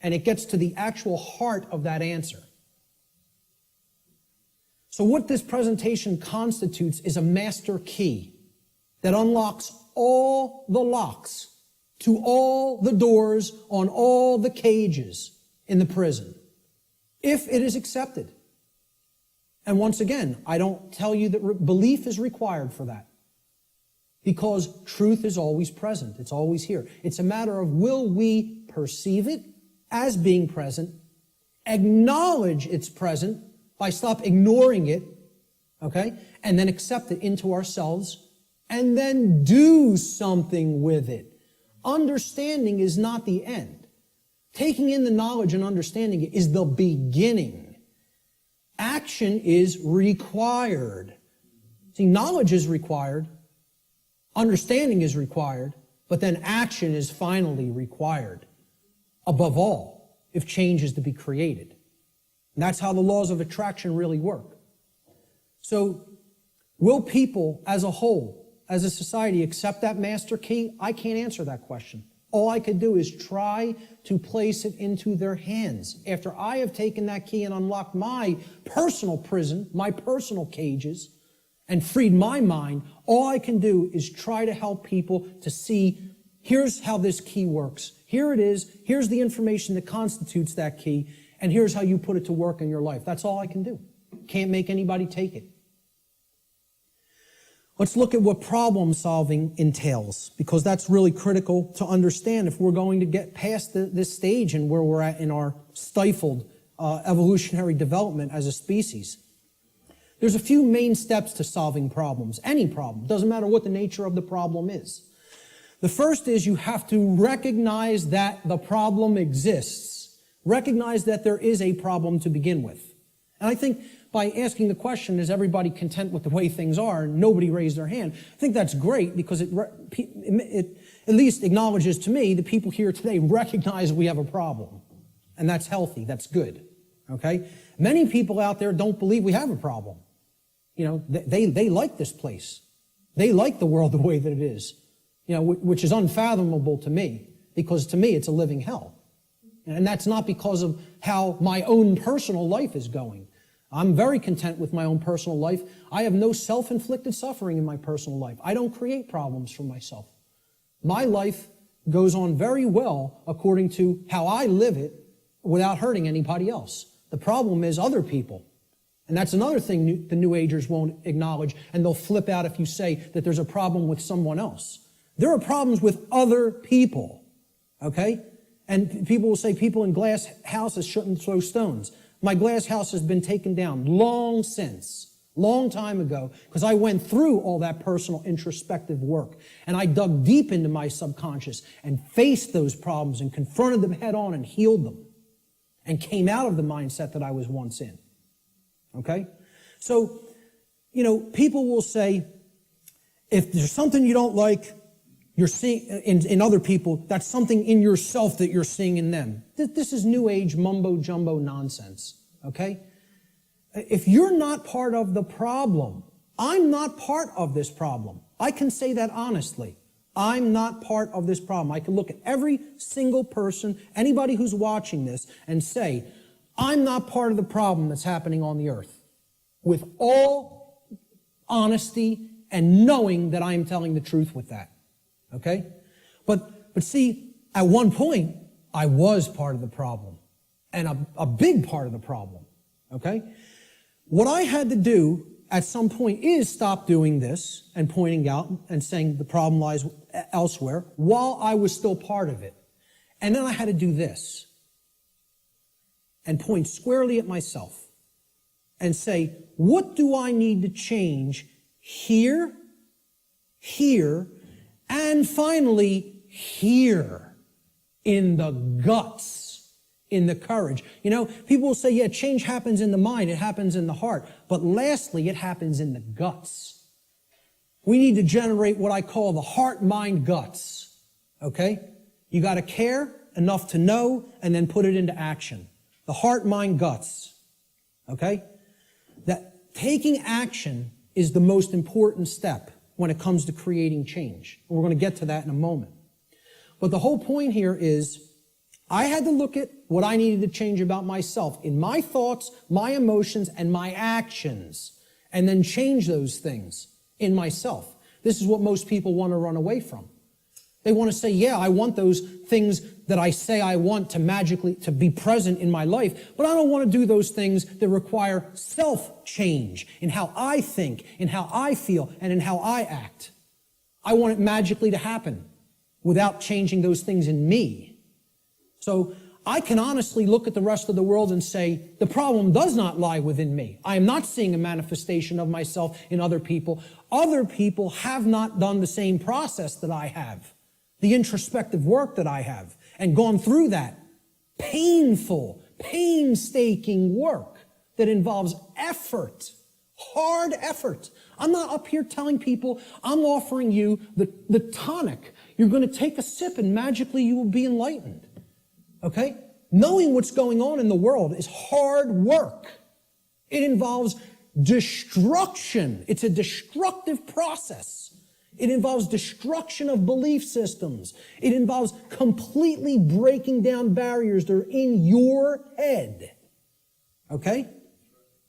And it gets to the actual heart of that answer. So what this presentation constitutes is a master key that unlocks all the locks to all the doors on all the cages in the prison, if it is accepted. And once again, I don't tell you that belief is required for that, because truth is always present. It's always here. It's a matter of, will we perceive it as being present, acknowledge it's present by stop ignoring it, okay, and then accept it into ourselves, and then do something with it. Understanding is not the end. Taking in the knowledge and understanding it is the beginning. Action is required. See, knowledge is required, understanding is required, but then action is finally required. Above all, if change is to be created. And that's how the laws of attraction really work. So, will people as a whole, as a society, accept that master key? I can't answer that question. All I could do is try to place it into their hands. After I have taken that key and unlocked my personal prison, my personal cages, and freed my mind, all I can do is try to help people to see, here's how this key works. Here it is. Here's the information that constitutes that key. And here's how you put it to work in your life. That's all I can do. Can't make anybody take it. Let's look at what problem solving entails, because that's really critical to understand if we're going to get past this stage and where we're at in our stifled evolutionary development as a species. There's a few main steps to solving problems, any problem. Doesn't matter what the nature of the problem is. The first is you have to recognize that the problem exists. Recognize that there is a problem to begin with. And I think by asking the question, is everybody content with the way things are, and nobody raised their hand, I think that's great, because it at least acknowledges to me that people here today recognize we have a problem. And that's healthy, that's good, okay? Many people out there don't believe we have a problem. You know, they like this place. They like the world the way that it is, you know, which is unfathomable to me, because to me it's a living hell. And that's not because of how my own personal life is going. I'm very content with my own personal life. I have no self-inflicted suffering in my personal life. I don't create problems for myself. My life goes on very well according to how I live it without hurting anybody else. The problem is other people. And that's another thing the New Agers won't acknowledge, and they'll flip out if you say that there's a problem with someone else. There are problems with other people, okay? And people will say people in glass houses shouldn't throw stones. My glass house has been taken down long since, long time ago, because I went through all that personal introspective work. And I dug deep into my subconscious and faced those problems and confronted them head on and healed them and came out of the mindset that I was once in. Okay? So, you know, people will say, if there's something you don't like, you're seeing in other people, that's something in yourself that you're seeing in them. This is New Age mumbo-jumbo nonsense, okay? If you're not part of the problem, I'm not part of this problem. I can say that honestly. I'm not part of this problem. I can look at every single person, anybody who's watching this, and say, I'm not part of the problem that's happening on the earth. With all honesty and knowing that I am telling the truth with that. Okay? But see, at one point, I was part of the problem. And a big part of the problem. Okay? What I had to do at some point is stop doing this and pointing out and saying the problem lies elsewhere while I was still part of it. And then I had to do this and point squarely at myself and say, what do I need to change here, here, and finally here, in the guts, in the courage. You know, people will say, yeah, change happens in the mind, it happens in the heart. But lastly, it happens in the guts. We need to generate what I call the heart, mind, guts. Okay? You got to care enough to know and then put it into action. The heart, mind, guts. Okay? That taking action is the most important step when it comes to creating change. And we're going to get to that in a moment. But the whole point here is I had to look at what I needed to change about myself in my thoughts, my emotions, and my actions, and then change those things in myself. This is what most people want to run away from. They want to say, yeah, I want those things that I say I want to magically to be present in my life, but I don't want to do those things that require self-change in how I think, in how I feel, and in how I act. I want it magically to happen without changing those things in me. So I can honestly look at the rest of the world and say, the problem does not lie within me. I am not seeing a manifestation of myself in other people. Other people have not done the same process that I have, the introspective work that I have, and gone through that painful, painstaking work that involves effort, hard effort. I'm not up here telling people, I'm offering you the tonic. You're going to take a sip and magically you will be enlightened. Okay? Knowing what's going on in the world is hard work. It involves destruction. It's a destructive process. It involves destruction of belief systems. It involves completely breaking down barriers that are in your head. Okay?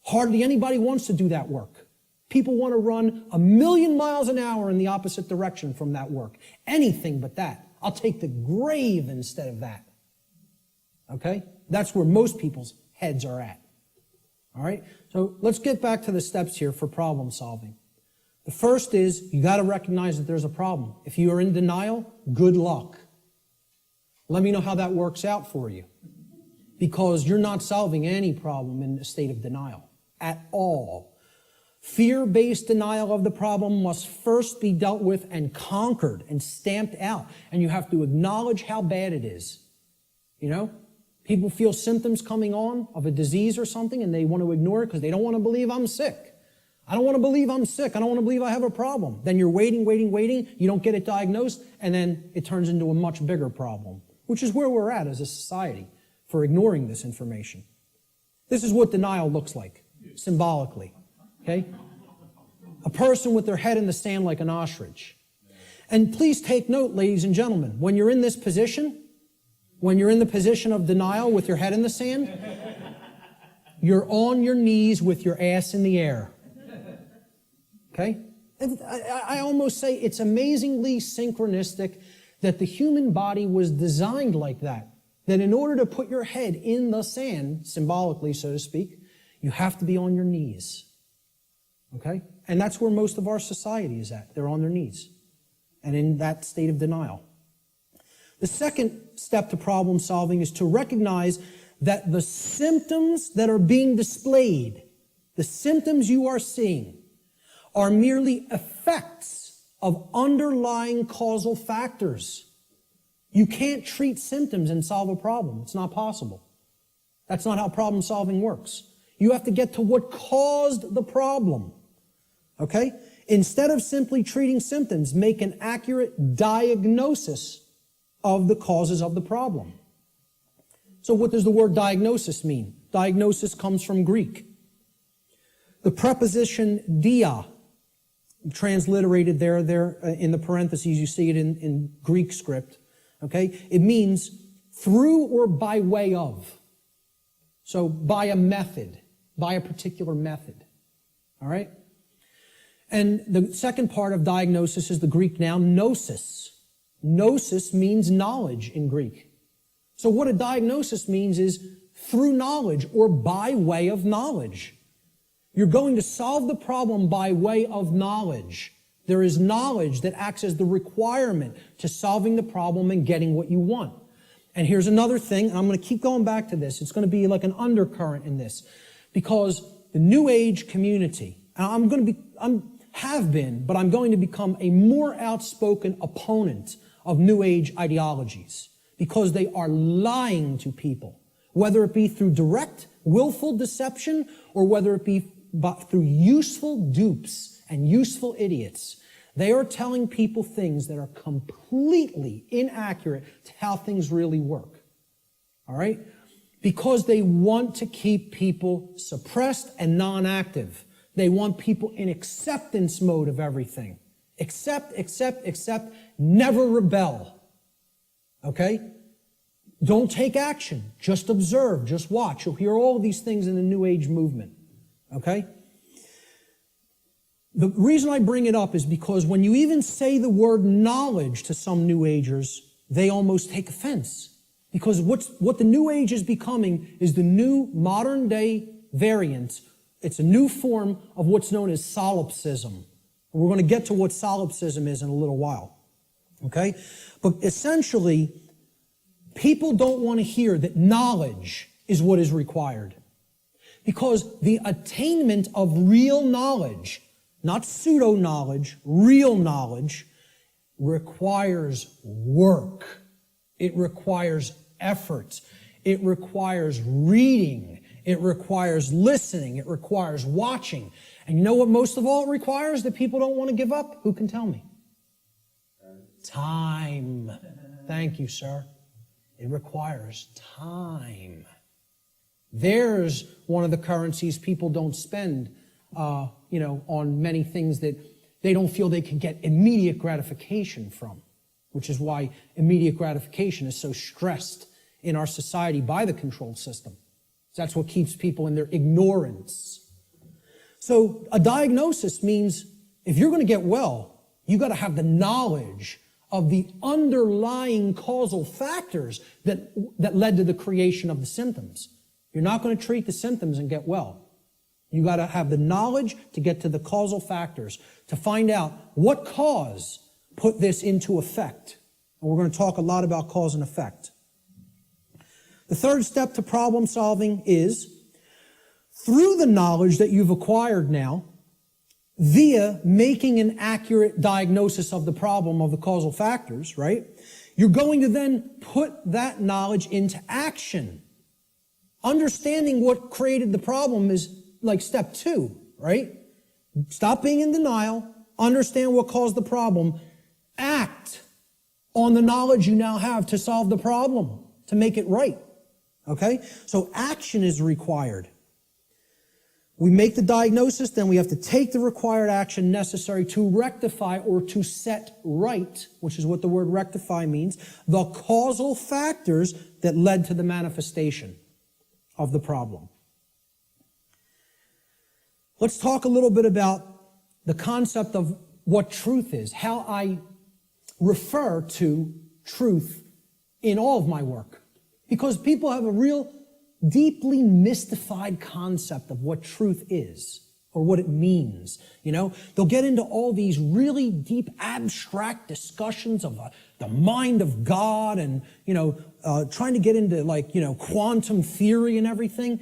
Hardly anybody wants to do that work. People want to run 1,000,000 miles an hour in the opposite direction from that work. Anything but that. I'll take the grave instead of that. Okay? That's where most people's heads are at. All right? So let's get back to the steps here for problem solving. The first is you got to recognize that there's a problem. If you are in denial, good luck. Let me know how that works out for you. Because you're not solving any problem in a state of denial at all. Fear-based denial of the problem must first be dealt with and conquered and stamped out. And you have to acknowledge how bad it is. You know? People feel symptoms coming on of a disease or something and they want to ignore it because they don't want to believe I'm sick. I don't want to believe I'm sick. I don't want to believe I have a problem. Then you're waiting. You don't get it diagnosed and then it turns into a much bigger problem, which is where we're at as a society for ignoring this information. This is what denial looks like, symbolically. Okay? A person with their head in the sand like an ostrich. And please take note, ladies and gentlemen, when you're in this position, when you're in the position of denial with your head in the sand, you're on your knees with your ass in the air. Okay? And I almost say it's amazingly synchronistic that the human body was designed like that. That in order to put your head in the sand, symbolically, so to speak, you have to be on your knees. Okay? And that's where most of our society is at. They're on their knees. And in that state of denial. The second step to problem solving is to recognize that the symptoms that are being displayed, the symptoms you are seeing, are merely effects of underlying causal factors. You can't treat symptoms and solve a problem. It's not possible. That's not how problem solving works. You have to get to what caused the problem. Okay? Instead of simply treating symptoms, make an accurate diagnosis of the causes of the problem. So what does the word diagnosis mean? Diagnosis comes from Greek. The preposition dia, transliterated there in the parentheses, you see it in Greek script. Okay? It means through or by way of. So by a method, by a particular method. All right? And the second part of diagnosis is the Greek noun gnosis. Gnosis means knowledge in Greek. So what a diagnosis means is through knowledge or by way of knowledge. You're going to solve the problem by way of knowledge. There is knowledge that acts as the requirement to solving the problem and getting what you want. And here's another thing, and I'm going to keep going back to this. It's going to be like an undercurrent in this, because the New Age community, and I'm going to become a more outspoken opponent of New Age ideologies, because they are lying to people, whether it be through direct, willful deception, or whether it be through useful dupes and useful idiots. They are telling people things that are completely inaccurate to how things really work. All right? Because they want to keep people suppressed and non-active. They want people in acceptance mode of everything. Accept, never rebel. Okay? Don't take action. Just observe, just watch. You'll hear all of these things in the New Age movement. Okay? The reason I bring it up is because when you even say the word knowledge to some New Agers, they almost take offense. Because what the New Age is becoming is the new modern day variant. It's a new form of what's known as solipsism. We're going to get to what solipsism is in a little while. Okay? But essentially, people don't want to hear that knowledge is what is required. Because the attainment of real knowledge, not pseudo-knowledge, real knowledge, requires work. It requires effort. It requires reading. It requires listening. It requires watching. And you know what most of all it requires that people don't want to give up? Who can tell me? Time. Thank you, sir. It requires time. There's one of the currencies people don't spend on many things that they don't feel they can get immediate gratification from, which is why immediate gratification is so stressed in our society by the control system. That's what keeps people in their ignorance. So a diagnosis means if you're going to get well, you got to have the knowledge of the underlying causal factors that led to the creation of the symptoms. You're not going to treat the symptoms and get well. You got to have the knowledge to get to the causal factors, to find out what cause put this into effect. And we're going to talk a lot about cause and effect. The third step to problem solving is, through the knowledge that you've acquired now, via making an accurate diagnosis of the problem of the causal factors, right? You're going to then put that knowledge into action. Understanding what created the problem is like step 2, right? Stop being in denial, understand what caused the problem, act on the knowledge you now have to solve the problem, to make it right. Okay? So action is required. We make the diagnosis, then we have to take the required action necessary to rectify or to set right, which is what the word rectify means, the causal factors that led to the manifestation of the problem. Let's talk a little bit about the concept of what truth is, how I refer to truth in all of my work. Because people have a real deeply mystified concept of what truth is or what it means. You know, they'll get into all these really deep abstract discussions of the mind of God and, trying to get into quantum theory and everything.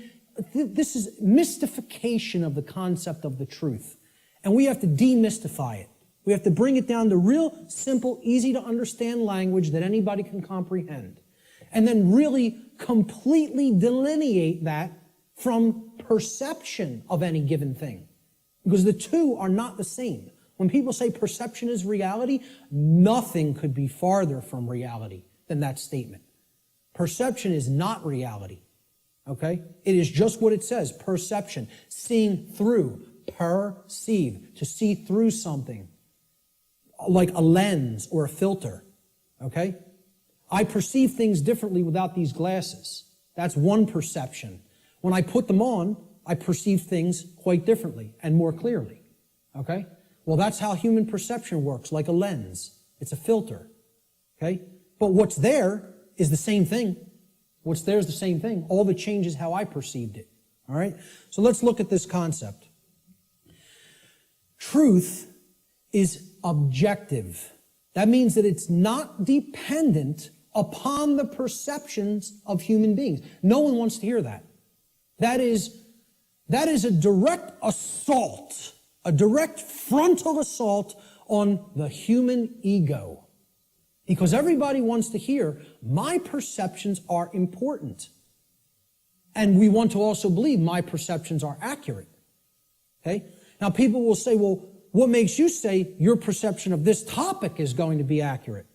This is mystification of the concept of the truth. And we have to demystify it. We have to bring it down to real simple, easy to understand language that anybody can comprehend. And then really completely delineate that from perception of any given thing. Because the two are not the same. When people say perception is reality, nothing could be farther from reality than that statement. Perception is not reality. Okay? It is just what it says, perception. Seeing through, perceive, to see through something. Like a lens or a filter. Okay? I perceive things differently without these glasses. That's one perception. When I put them on, I perceive things quite differently and more clearly. Okay? Well, that's how human perception works, like a lens. It's a filter. Okay? But what's there is the same thing. What's there is the same thing. All that changes how I perceived it. All right? So let's look at this concept. Truth is objective. That means that it's not dependent upon the perceptions of human beings. No one wants to hear that. That is a direct assault, a direct frontal assault on the human ego. Because everybody wants to hear, my perceptions are important. And we want to also believe my perceptions are accurate. Okay? Now people will say, well, what makes you say your perception of this topic is going to be accurate?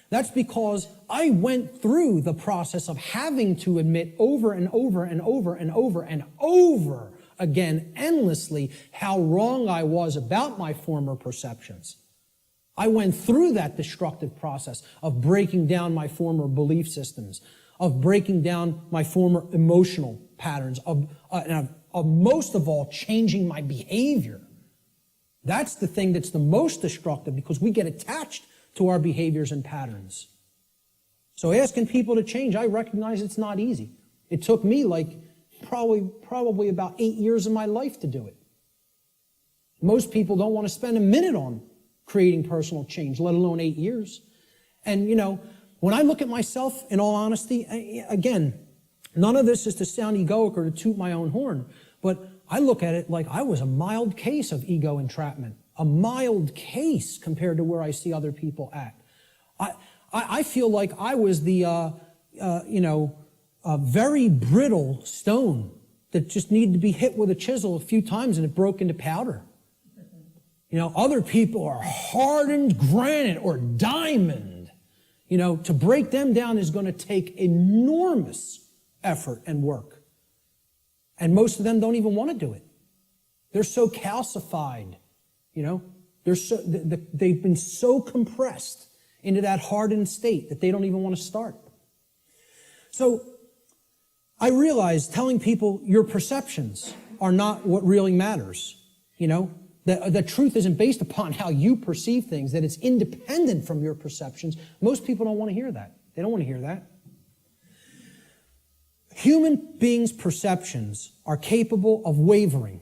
That's because I went through the process of having to admit over and over and over and over and over again, endlessly, how wrong I was about my former perceptions. I went through that destructive process of breaking down my former belief systems, of breaking down my former emotional patterns, of most of all, changing my behavior. That's the thing that's the most destructive, because we get attached to our behaviors and patterns. So asking people to change, I recognize it's not easy. It took me probably about 8 years of my life to do it. Most people don't want to spend a minute on creating personal change, let alone 8 years. And when I look at myself, in all honesty, again, none of this is to sound egoic or to toot my own horn, but I look at it like I was a mild case of ego entrapment, a mild case compared to where I see other people at. I feel like I was the, a very brittle stone that just needed to be hit with a chisel a few times and it broke into powder. Other people are hardened granite or diamond. To break them down is going to take enormous effort and work. And most of them don't even want to do it. They're so calcified, they've been so compressed into that hardened state that they don't even want to start. So I realize telling people your perceptions are not what really matters. The truth isn't based upon how you perceive things, that it's independent from your perceptions. Most people don't want to hear that. They don't want to hear that. Human beings' perceptions are capable of wavering.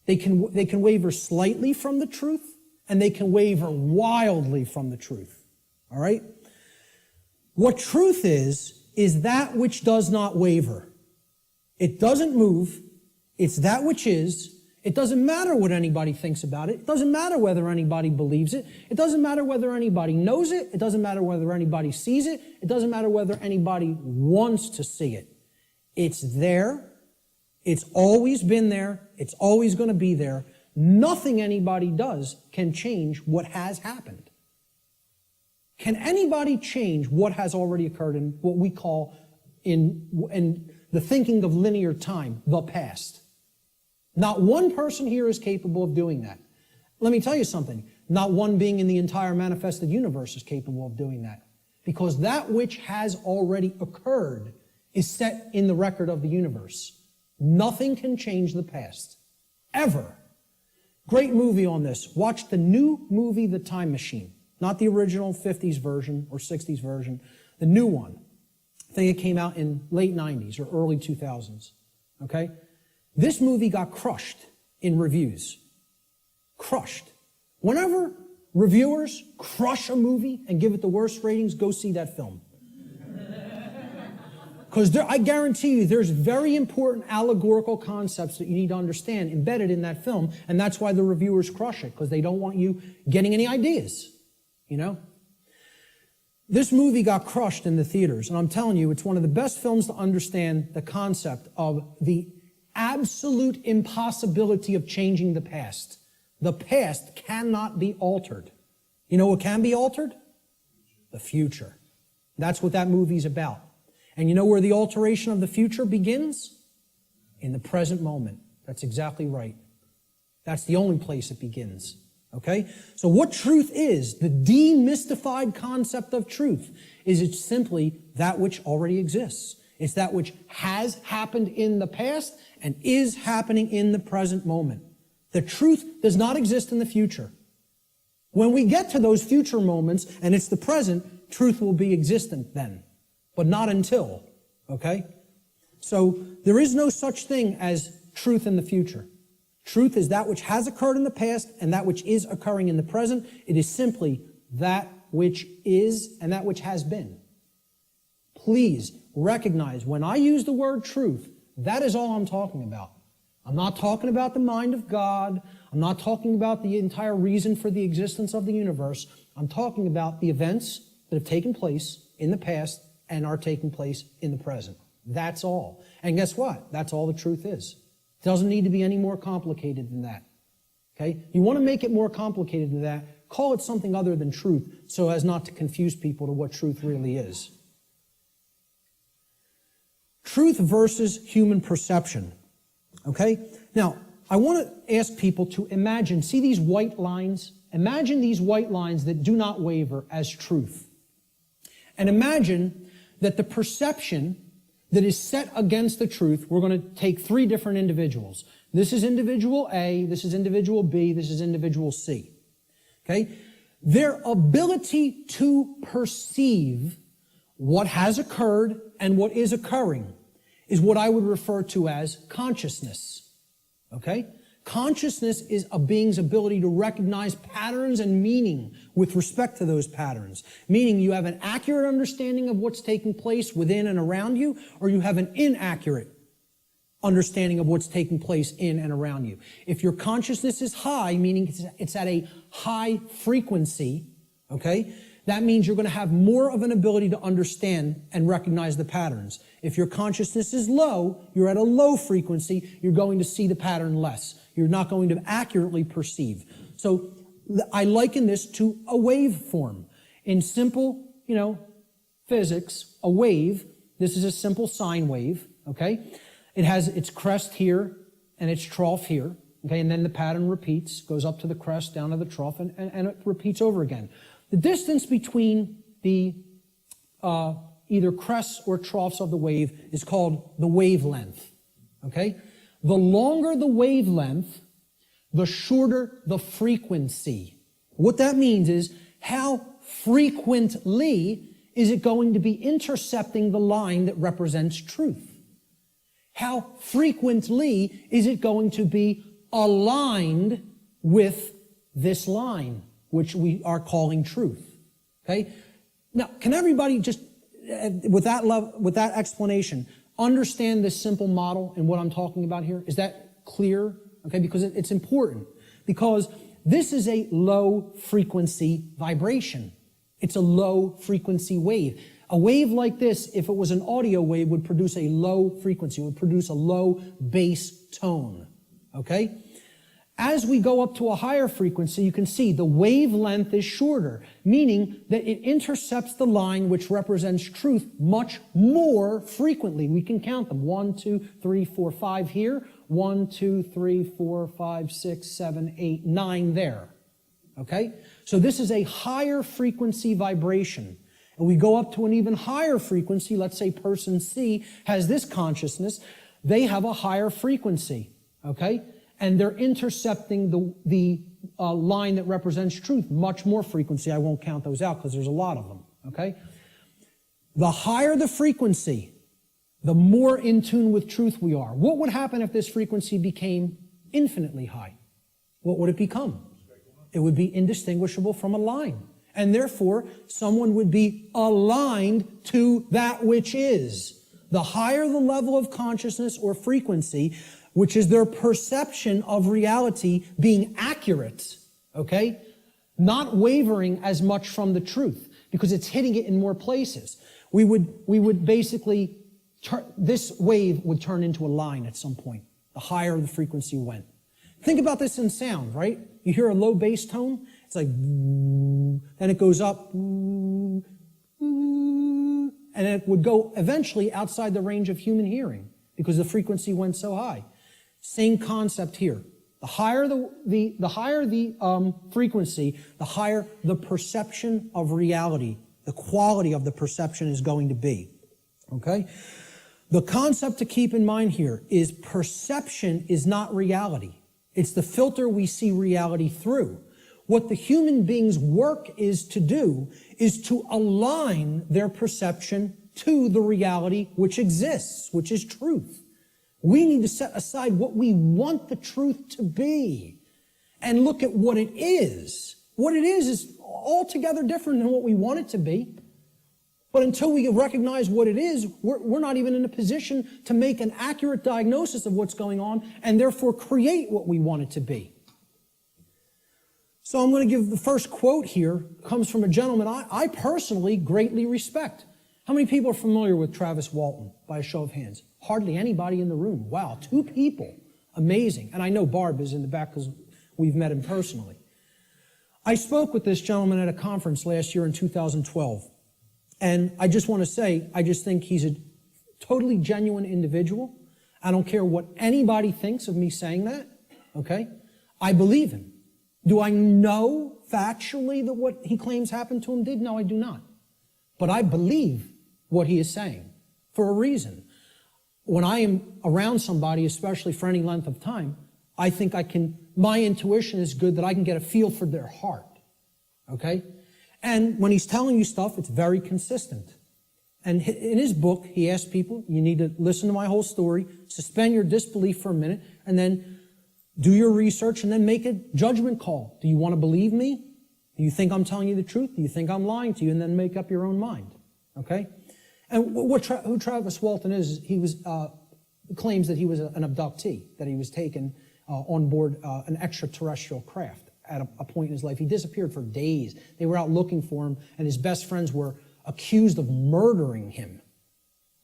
They can waver slightly from the truth, and they can waver wildly from the truth. All right? What truth is that which does not waver. It doesn't move. It's that which is. It doesn't matter what anybody thinks about it. It doesn't matter whether anybody believes it. It doesn't matter whether anybody knows it. It doesn't matter whether anybody sees it. It doesn't matter whether anybody wants to see it. It's there. It's always been there. It's always going to be there. Nothing anybody does can change what has happened. Can anybody change what has already occurred in what we call, in the thinking of linear time, the past? Not one person here is capable of doing that. Let me tell you something. Not one being in the entire manifested universe is capable of doing that. Because that which has already occurred is set in the record of the universe. Nothing can change the past. Ever. Great movie on this. Watch the new movie, The Time Machine. Not the original 50s version or 60s version. The new one. I think it came out in late 90s or early 2000s. Okay? This movie got crushed in reviews. Crushed. Whenever reviewers crush a movie and give it the worst ratings, go see that film. Because I guarantee you there's very important allegorical concepts that you need to understand embedded in that film, and that's why the reviewers crush it, because they don't want you getting any ideas, This movie got crushed in the theaters, and I'm telling you, it's one of the best films to understand the concept of the absolute impossibility of changing the past. The past cannot be altered. You know what can be altered? The future. That's what that movie's about. And you know where the alteration of the future begins? In the present moment. That's exactly right. That's the only place it begins. Okay? So what truth is, the demystified concept of truth, is it's simply that which already exists. It's that which has happened in the past and is happening in the present moment. The truth does not exist in the future. When we get to those future moments and it's the present, truth will be existent then, but not until, okay? So there is no such thing as truth in the future. Truth is that which has occurred in the past and that which is occurring in the present. It is simply that which is and that which has been. please recognize when I use the word truth, that is all I'm talking about. I'm not talking about the mind of God. I'm not talking about the entire reason for the existence of the universe. I'm talking about the events that have taken place in the past and are taking place in the present. That's all. And guess what? That's all the truth is. It doesn't need to be any more complicated than that. Okay? You want to make it more complicated than that, call it something other than truth so as not to confuse people to what truth really is. Truth versus human perception. Okay? Now, I want to ask people to imagine, see these white lines? Imagine these white lines that do not waver as truth. And imagine that the perception that is set against the truth, we're going to take three different individuals. This is individual A, this is individual B, this is individual C. Okay? Their ability to perceive what has occurred and what is occurring is what I would refer to as consciousness. Okay? Consciousness is a being's ability to recognize patterns and meaning with respect to those patterns. Meaning you have an accurate understanding of what's taking place within and around you, or you have an inaccurate understanding of what's taking place in and around you. If your consciousness is high, meaning it's at a high frequency, okay, that means you're going to have more of an ability to understand and recognize the patterns. If your consciousness is low, you're at a low frequency, you're going to see the pattern less. You're not going to accurately perceive. So I liken this to a waveform. In simple, physics, a wave, this is a simple sine wave, okay? It has its crest here and its trough here, okay? And then the pattern repeats, goes up to the crest, down to the trough, and it repeats over again. The distance between the either crests or troughs of the wave is called the wavelength, okay? The longer the wavelength, the shorter the frequency. What that means is how frequently is it going to be intercepting the line that represents truth? How frequently is it going to be aligned with this line, which we are calling truth? Okay? Now, can everybody just, with that explanation, understand this simple model and what I'm talking about here? Is that clear? Okay, because it's important. Because this is a low frequency vibration. It's a low frequency wave. A wave like this, if it was an audio wave, would produce a low frequency, would produce a low bass tone. Okay? As we go up to a higher frequency, you can see the wavelength is shorter, meaning that it intercepts the line which represents truth much more frequently. We can count them. 1, 2, 3, 4, 5 here. 1, 2, 3, 4, 5, 6, 7, 8, 9 there. Okay? So this is a higher frequency vibration. And we go up to an even higher frequency. Let's say person C has this consciousness. They have a higher frequency. Okay? And they're intercepting the line that represents truth, much more frequency. I won't count those out because there's a lot of them, okay? The higher the frequency, the more in tune with truth we are. What would happen if this frequency became infinitely high? What would it become? It would be indistinguishable from a line. And therefore, someone would be aligned to that which is. The higher the level of consciousness or frequency, which is their perception of reality being accurate, okay? Not wavering as much from the truth, because it's hitting it in more places. We would basically, this wave would turn into a line at some point, the higher the frequency went. Think about this in sound, right? You hear a low bass tone, it's like, then it goes up, and it would go eventually outside the range of human hearing, because the frequency went so high. Same concept here. The higher the frequency, the higher the perception of reality, the quality of the perception is going to be. Okay? The concept to keep in mind here is perception is not reality. It's the filter we see reality through. What the human being's work is to do is to align their perception to the reality which exists, which is truth. We need to set aside what we want the truth to be and look at what it is. What it is altogether different than what we want it to be. But until we recognize what it is, we're not even in a position to make an accurate diagnosis of what's going on and therefore create what we want it to be. So I'm going to give the first quote here, comes from a gentleman I personally greatly respect. How many people are familiar with Travis Walton, by a show of hands? Hardly anybody in the room. Wow, 2 people. Amazing. And I know Barb is in the back because we've met him personally. I spoke with this gentleman at a conference last year in 2012. And I just want to say, I just think he's a totally genuine individual. I don't care what anybody thinks of me saying that, okay? I believe him. Do I know factually that what he claims happened to him did? No, I do not. But I believe what he is saying for a reason. When I am around somebody, especially for any length of time, I think my intuition is good that I can get a feel for their heart, okay? And when he's telling you stuff, it's very consistent. And in his book, he asks people, you need to listen to my whole story, suspend your disbelief for a minute, and then do your research, and then make a judgment call. Do you want to believe me? Do you think I'm telling you the truth? Do you think I'm lying to you? And then make up your own mind, okay? And who Travis Walton is, he claims that he was an abductee, that he was taken on board an extraterrestrial craft at a point in his life. He disappeared for days. They were out looking for him, and his best friends were accused of murdering him.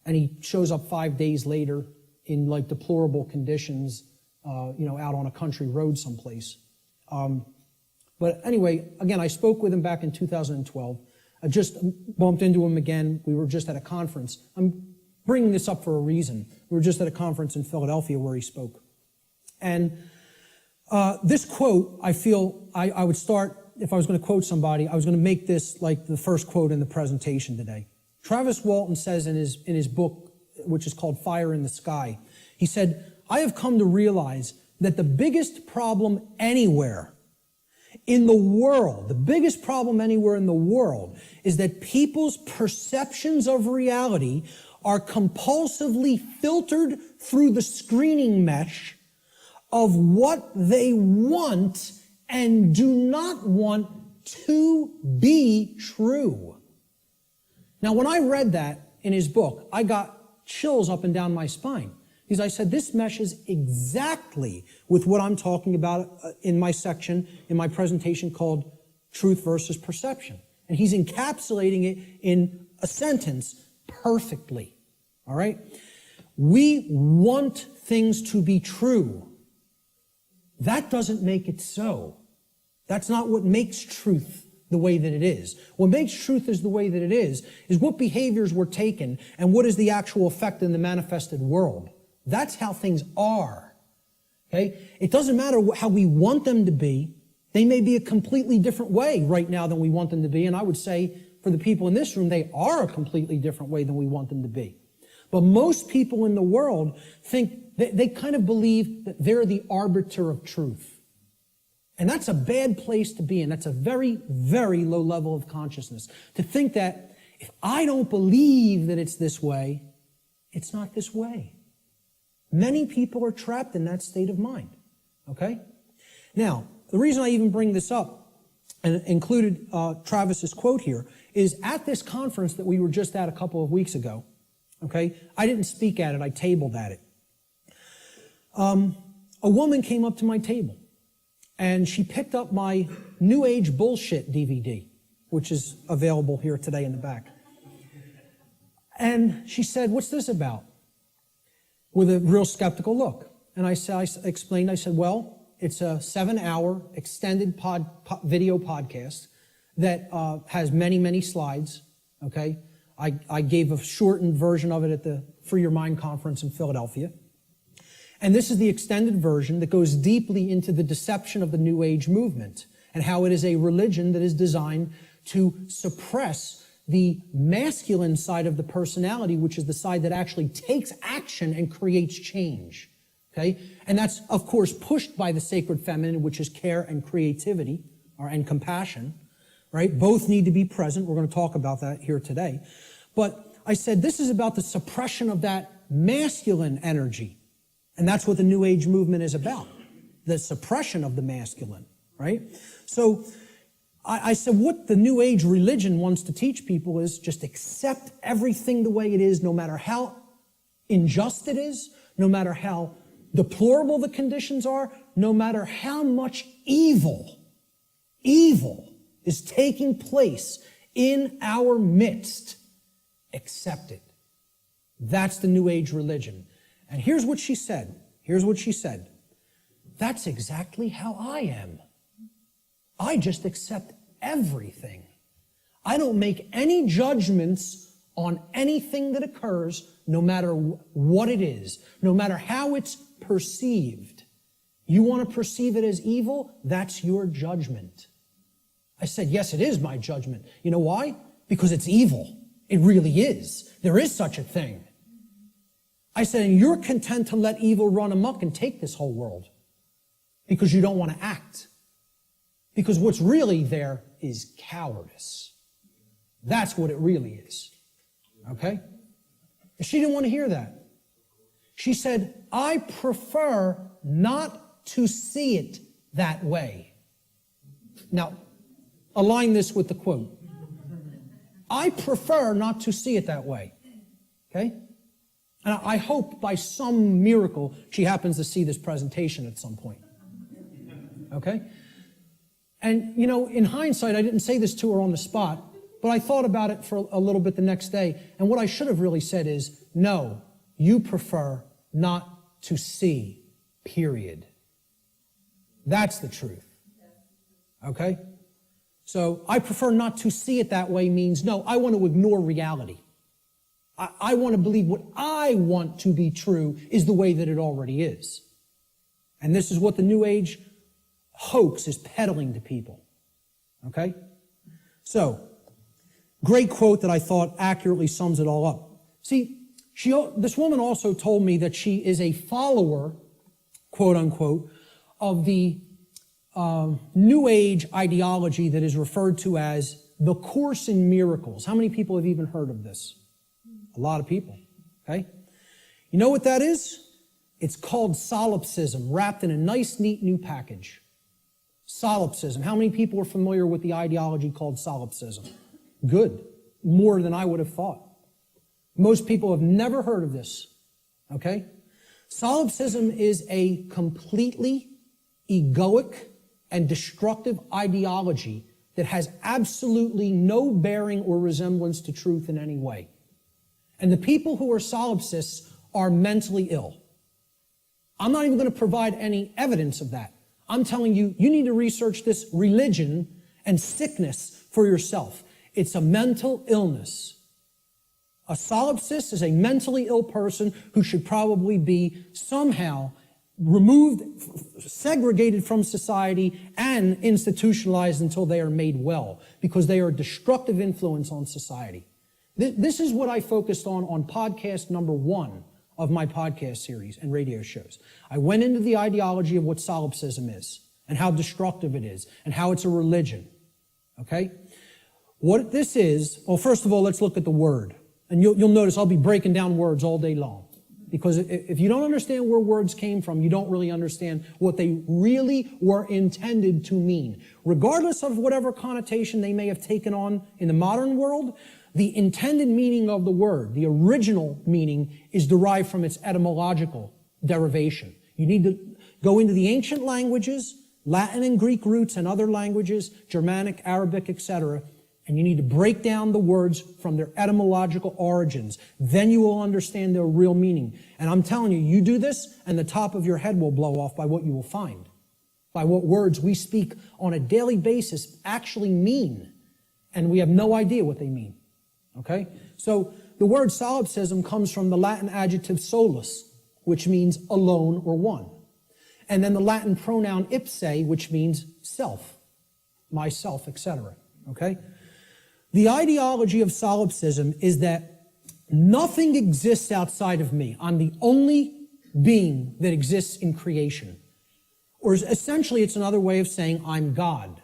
And he shows up 5 days later in like deplorable conditions, out on a country road someplace. But anyway, again, I spoke with him back in 2012. I just bumped into him again. We were just at a conference. I'm bringing this up for a reason. We were just at a conference in Philadelphia where he spoke. And this quote, I feel I would start, if I was going to quote somebody, I was going to make this like the first quote in the presentation today. Travis Walton says in his book, which is called Fire in the Sky, he said, I have come to realize that the biggest problem anywhere in the world, the biggest problem anywhere in the world is that people's perceptions of reality are compulsively filtered through the screening mesh of what they want and do not want to be true. Now, when I read that in his book, I got chills up and down my spine. Because I said, this meshes exactly with what I'm talking about in my section, in my presentation called Truth versus Perception. And he's encapsulating it in a sentence perfectly. All right? We want things to be true. That doesn't make it so. That's not what makes truth the way that it is. What makes truth is the way that it is what behaviors were taken and what is the actual effect in the manifested world. That's how things are, okay? It doesn't matter how we want them to be. They may be a completely different way right now than we want them to be, and I would say for the people in this room, they are a completely different way than we want them to be. But most people in the world think, they kind of believe that they're the arbiter of truth. And that's a bad place to be in. That's a very, very low level of consciousness. To think that if I don't believe that it's this way, it's not this way. Many people are trapped in that state of mind, okay? Now, the reason I even bring this up and included Travis's quote here is at this conference that we were just at a couple of weeks ago, okay? I didn't speak at it, I tabled at it. A woman came up to my table and she picked up my New Age Bullshit DVD, which is available here today in the back. And she said, what's this about? With a real skeptical look. And I explained, well, it's a 7-hour extended video podcast that has many, many slides, okay? I gave a shortened version of it at the Free Your Mind conference in Philadelphia. And this is the extended version that goes deeply into the deception of the New Age movement and how it is a religion that is designed to suppress the masculine side of the personality, which is the side that actually takes action and creates change, okay? And that's, of course, pushed by the sacred feminine, which is care and creativity, and compassion, right? Both need to be present. We're going to talk about that here today. But I said this is about the suppression of that masculine energy. And that's what the New Age movement is about, the suppression of the masculine, right? So I said, what the New Age religion wants to teach people is just accept everything the way it is, no matter how unjust it is, no matter how deplorable the conditions are, no matter how much evil is taking place in our midst. Accept it. That's the New Age religion. And here's what she said. That's exactly how I am. I just accept everything. I don't make any judgments on anything that occurs, no matter what it is, no matter how it's perceived. You want to perceive it as evil? That's your judgment. I said, yes, it is my judgment. You know why? Because it's evil. It really is. There is such a thing. I said, and you're content to let evil run amok and take this whole world because you don't want to act. Because what's really there is cowardice. That's what it really is. Okay? And she didn't want to hear that. She said, I prefer not to see it that way. Now, align this with the quote. I prefer not to see it that way. Okay? And I hope by some miracle she happens to see this presentation at some point. Okay? And, you know, in hindsight, I didn't say this to her on the spot, but I thought about it for a little bit the next day. And what I should have really said is, no, you prefer not to see, period. That's the truth. Okay? So I prefer not to see it that way means, no, I want to ignore reality. I want to believe what I want to be true is the way that it already is. And this is what the New Age hoax is peddling to people. Okay? So, great quote that I thought accurately sums it all up. See, this woman also told me that she is a follower, quote unquote, of the New Age ideology that is referred to as the Course in Miracles. How many people have even heard of this? A lot of people. Okay? You know what that is? It's called solipsism, wrapped in a nice, neat new package. Solipsism. How many people are familiar with the ideology called solipsism? Good. More than I would have thought. Most people have never heard of this. Okay? Solipsism is a completely egoic and destructive ideology that has absolutely no bearing or resemblance to truth in any way. And the people who are solipsists are mentally ill. I'm not even going to provide any evidence of that. I'm telling you, you need to research this religion and sickness for yourself. It's a mental illness. A solipsist is a mentally ill person who should probably be somehow removed, segregated from society, and institutionalized until they are made well, because they are a destructive influence on society. This is what I focused on podcast number 1 of my podcast series and radio shows. I went into the ideology of what solipsism is and how destructive it is and how it's a religion. Okay? What this is, well, first of all, let's look at the word. And you'll notice I'll be breaking down words all day long. Because if you don't understand where words came from, you don't really understand what they really were intended to mean. Regardless of whatever connotation they may have taken on in the modern world, the intended meaning of the word, the original meaning, is derived from its etymological derivation. You need to go into the ancient languages, Latin and Greek roots and other languages, Germanic, Arabic, etc., and you need to break down the words from their etymological origins. Then you will understand their real meaning. And I'm telling you, you do this, and the top of your head will blow off by what you will find, by what words we speak on a daily basis actually mean, and we have no idea what they mean. Okay? So the word solipsism comes from the Latin adjective solus, which means alone or one. And then the Latin pronoun ipse, which means self, myself, etc. Okay? The ideology of solipsism is that nothing exists outside of me. I'm the only being that exists in creation. Or essentially, it's another way of saying I'm God.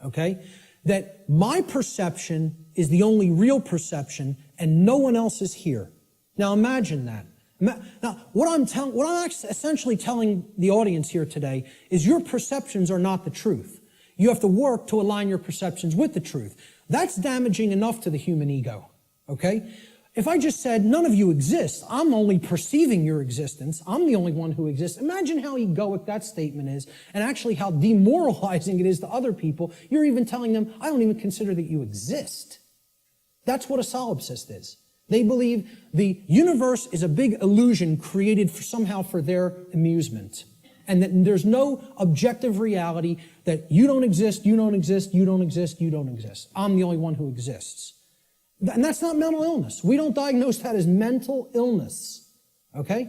Okay? That my perception is the only real perception and no one else is here. Now imagine that. Now, what I'm essentially telling the audience here today is your perceptions are not the truth. You have to work to align your perceptions with the truth. That's damaging enough to the human ego, okay? If I just said, none of you exist, I'm only perceiving your existence, I'm the only one who exists, imagine how egoic that statement is, and actually how demoralizing it is to other people. You're even telling them, I don't even consider that you exist. That's what a solipsist is. They believe the universe is a big illusion created somehow for their amusement, and that there's no objective reality, that you don't exist, you don't exist, you don't exist, you don't exist. I'm the only one who exists. And that's not mental illness. We don't diagnose that as mental illness, okay?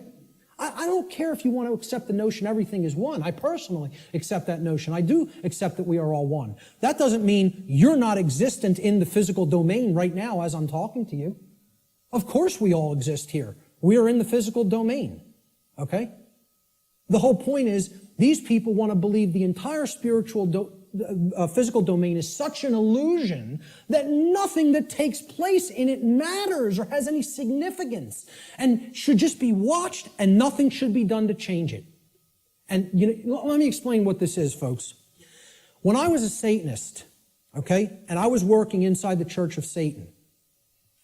I don't care if you want to accept the notion everything is one. I personally accept that notion. I do accept that we are all one. That doesn't mean you're not existent in the physical domain right now as I'm talking to you. Of course we all exist here. We are in the physical domain, okay? The whole point is these people want to believe the entire spiritual physical domain is such an illusion that nothing that takes place in it matters or has any significance and should just be watched, and nothing should be done to change it. And let me explain what this is, folks. When I was a Satanist, okay, and I was working inside the Church of Satan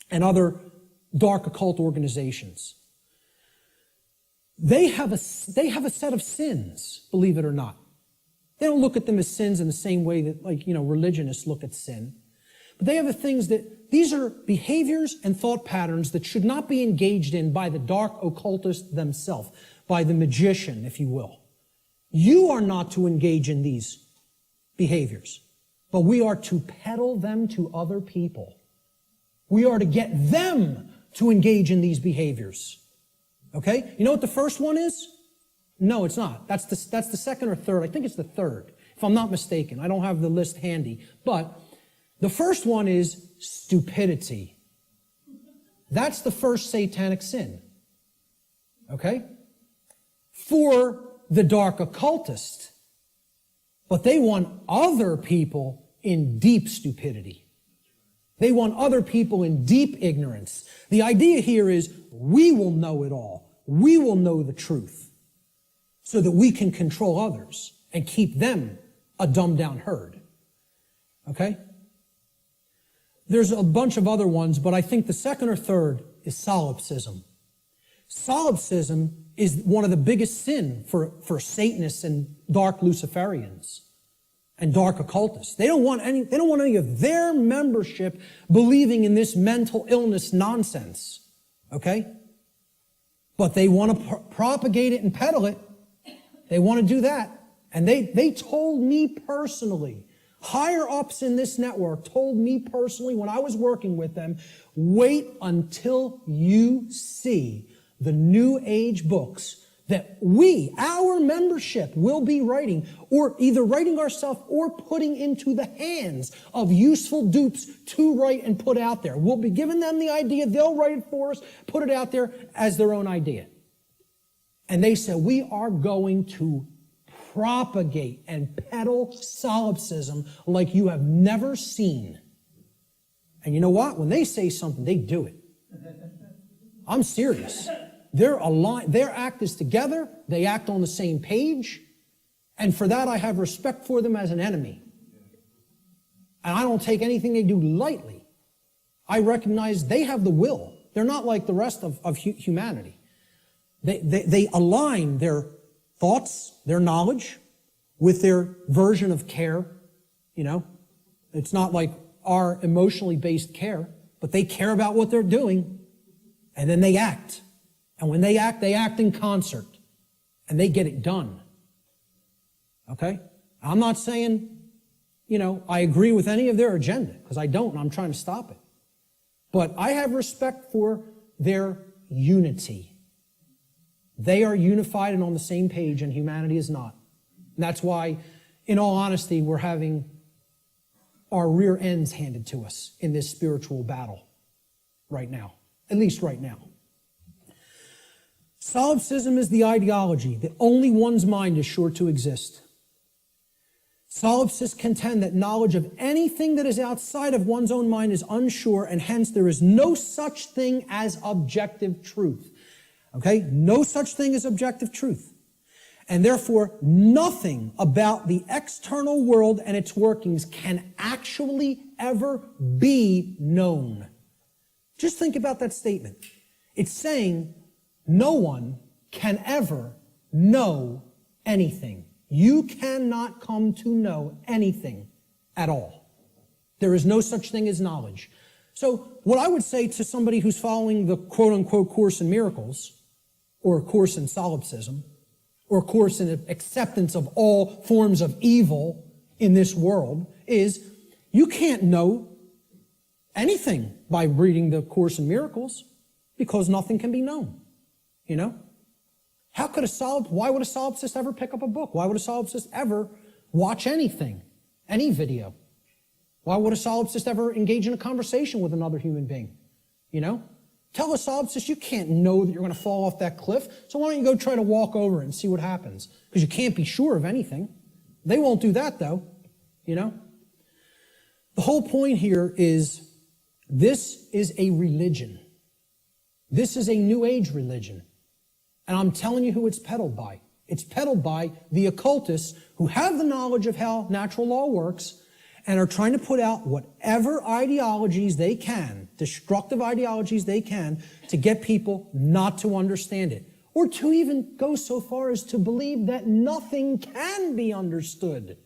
and other dark occult organizations, they have a set of sins, believe it or not. They don't look at them as sins in the same way that, religionists look at sin. But they have the things that, these are behaviors and thought patterns that should not be engaged in by the dark occultist themselves, by the magician, if you will. You are not to engage in these behaviors, but we are to peddle them to other people. We are to get them to engage in these behaviors. Okay? You know what the first one is? No, it's not. That's the second or third. I think it's the third, if I'm not mistaken. I don't have the list handy. But the first one is stupidity. That's the first satanic sin. Okay? For the dark occultist. But they want other people in deep stupidity. They want other people in deep ignorance. The idea here is we will know it all. We will know the truth, so that we can control others and keep them a dumbed-down herd. Okay? There's a bunch of other ones, but I think the second or third is solipsism. Solipsism is one of the biggest sin for Satanists and dark Luciferians and dark occultists. They don't want any of their membership believing in this mental illness nonsense. Okay? But they want to propagate it and peddle it. They want to do that. And they told me personally, higher ups in this network told me personally when I was working with them, wait until you see the New Age books that our membership, will be writing, or either writing ourselves or putting into the hands of useful dupes to write and put out there. We'll be giving them the idea, they'll write it for us, put it out there as their own idea. And they said, we are going to propagate and peddle solipsism like you have never seen. And you know what? When they say something, they do it. I'm serious. They're aligned. Their act is together. They act on the same page. And for that, I have respect for them as an enemy. And I don't take anything they do lightly. I recognize they have the will. They're not like the rest of humanity. They align their thoughts, their knowledge, with their version of care. It's not like our emotionally based care, but they care about what they're doing, and then they act. And when they act in concert, and they get it done. Okay? I'm not saying, I agree with any of their agenda, because I don't, and I'm trying to stop it. But I have respect for their unity. They are unified and on the same page, and humanity is not. And that's why, in all honesty, we're having our rear ends handed to us in this spiritual battle right now. At least right now. Solipsism is the ideology that only one's mind is sure to exist. Solipsists contend that knowledge of anything that is outside of one's own mind is unsure, and hence there is no such thing as objective truth. Okay? No such thing as objective truth. And therefore, nothing about the external world and its workings can actually ever be known. Just think about that statement. It's saying no one can ever know anything. You cannot come to know anything at all. There is no such thing as knowledge. So what I would say to somebody who's following the quote-unquote Course in Miracles, or a course in solipsism, or a course in acceptance of all forms of evil in this world, is you can't know anything by reading the Course in Miracles, because nothing can be known. You know? Why would a solipsist ever pick up a book? Why would a solipsist ever watch anything, any video? Why would a solipsist ever engage in a conversation with another human being? You know? Tell a solipsist you can't know that you're going to fall off that cliff, so why don't you go try to walk over it and see what happens? Because you can't be sure of anything. They won't do that, though. You know? The whole point here is this is a religion. This is a New Age religion. And I'm telling you who it's peddled by. It's peddled by the occultists who have the knowledge of how natural law works and are trying to put out whatever ideologies they can, destructive ideologies they can, to get people not to understand it. Or to even go so far as to believe that nothing can be understood.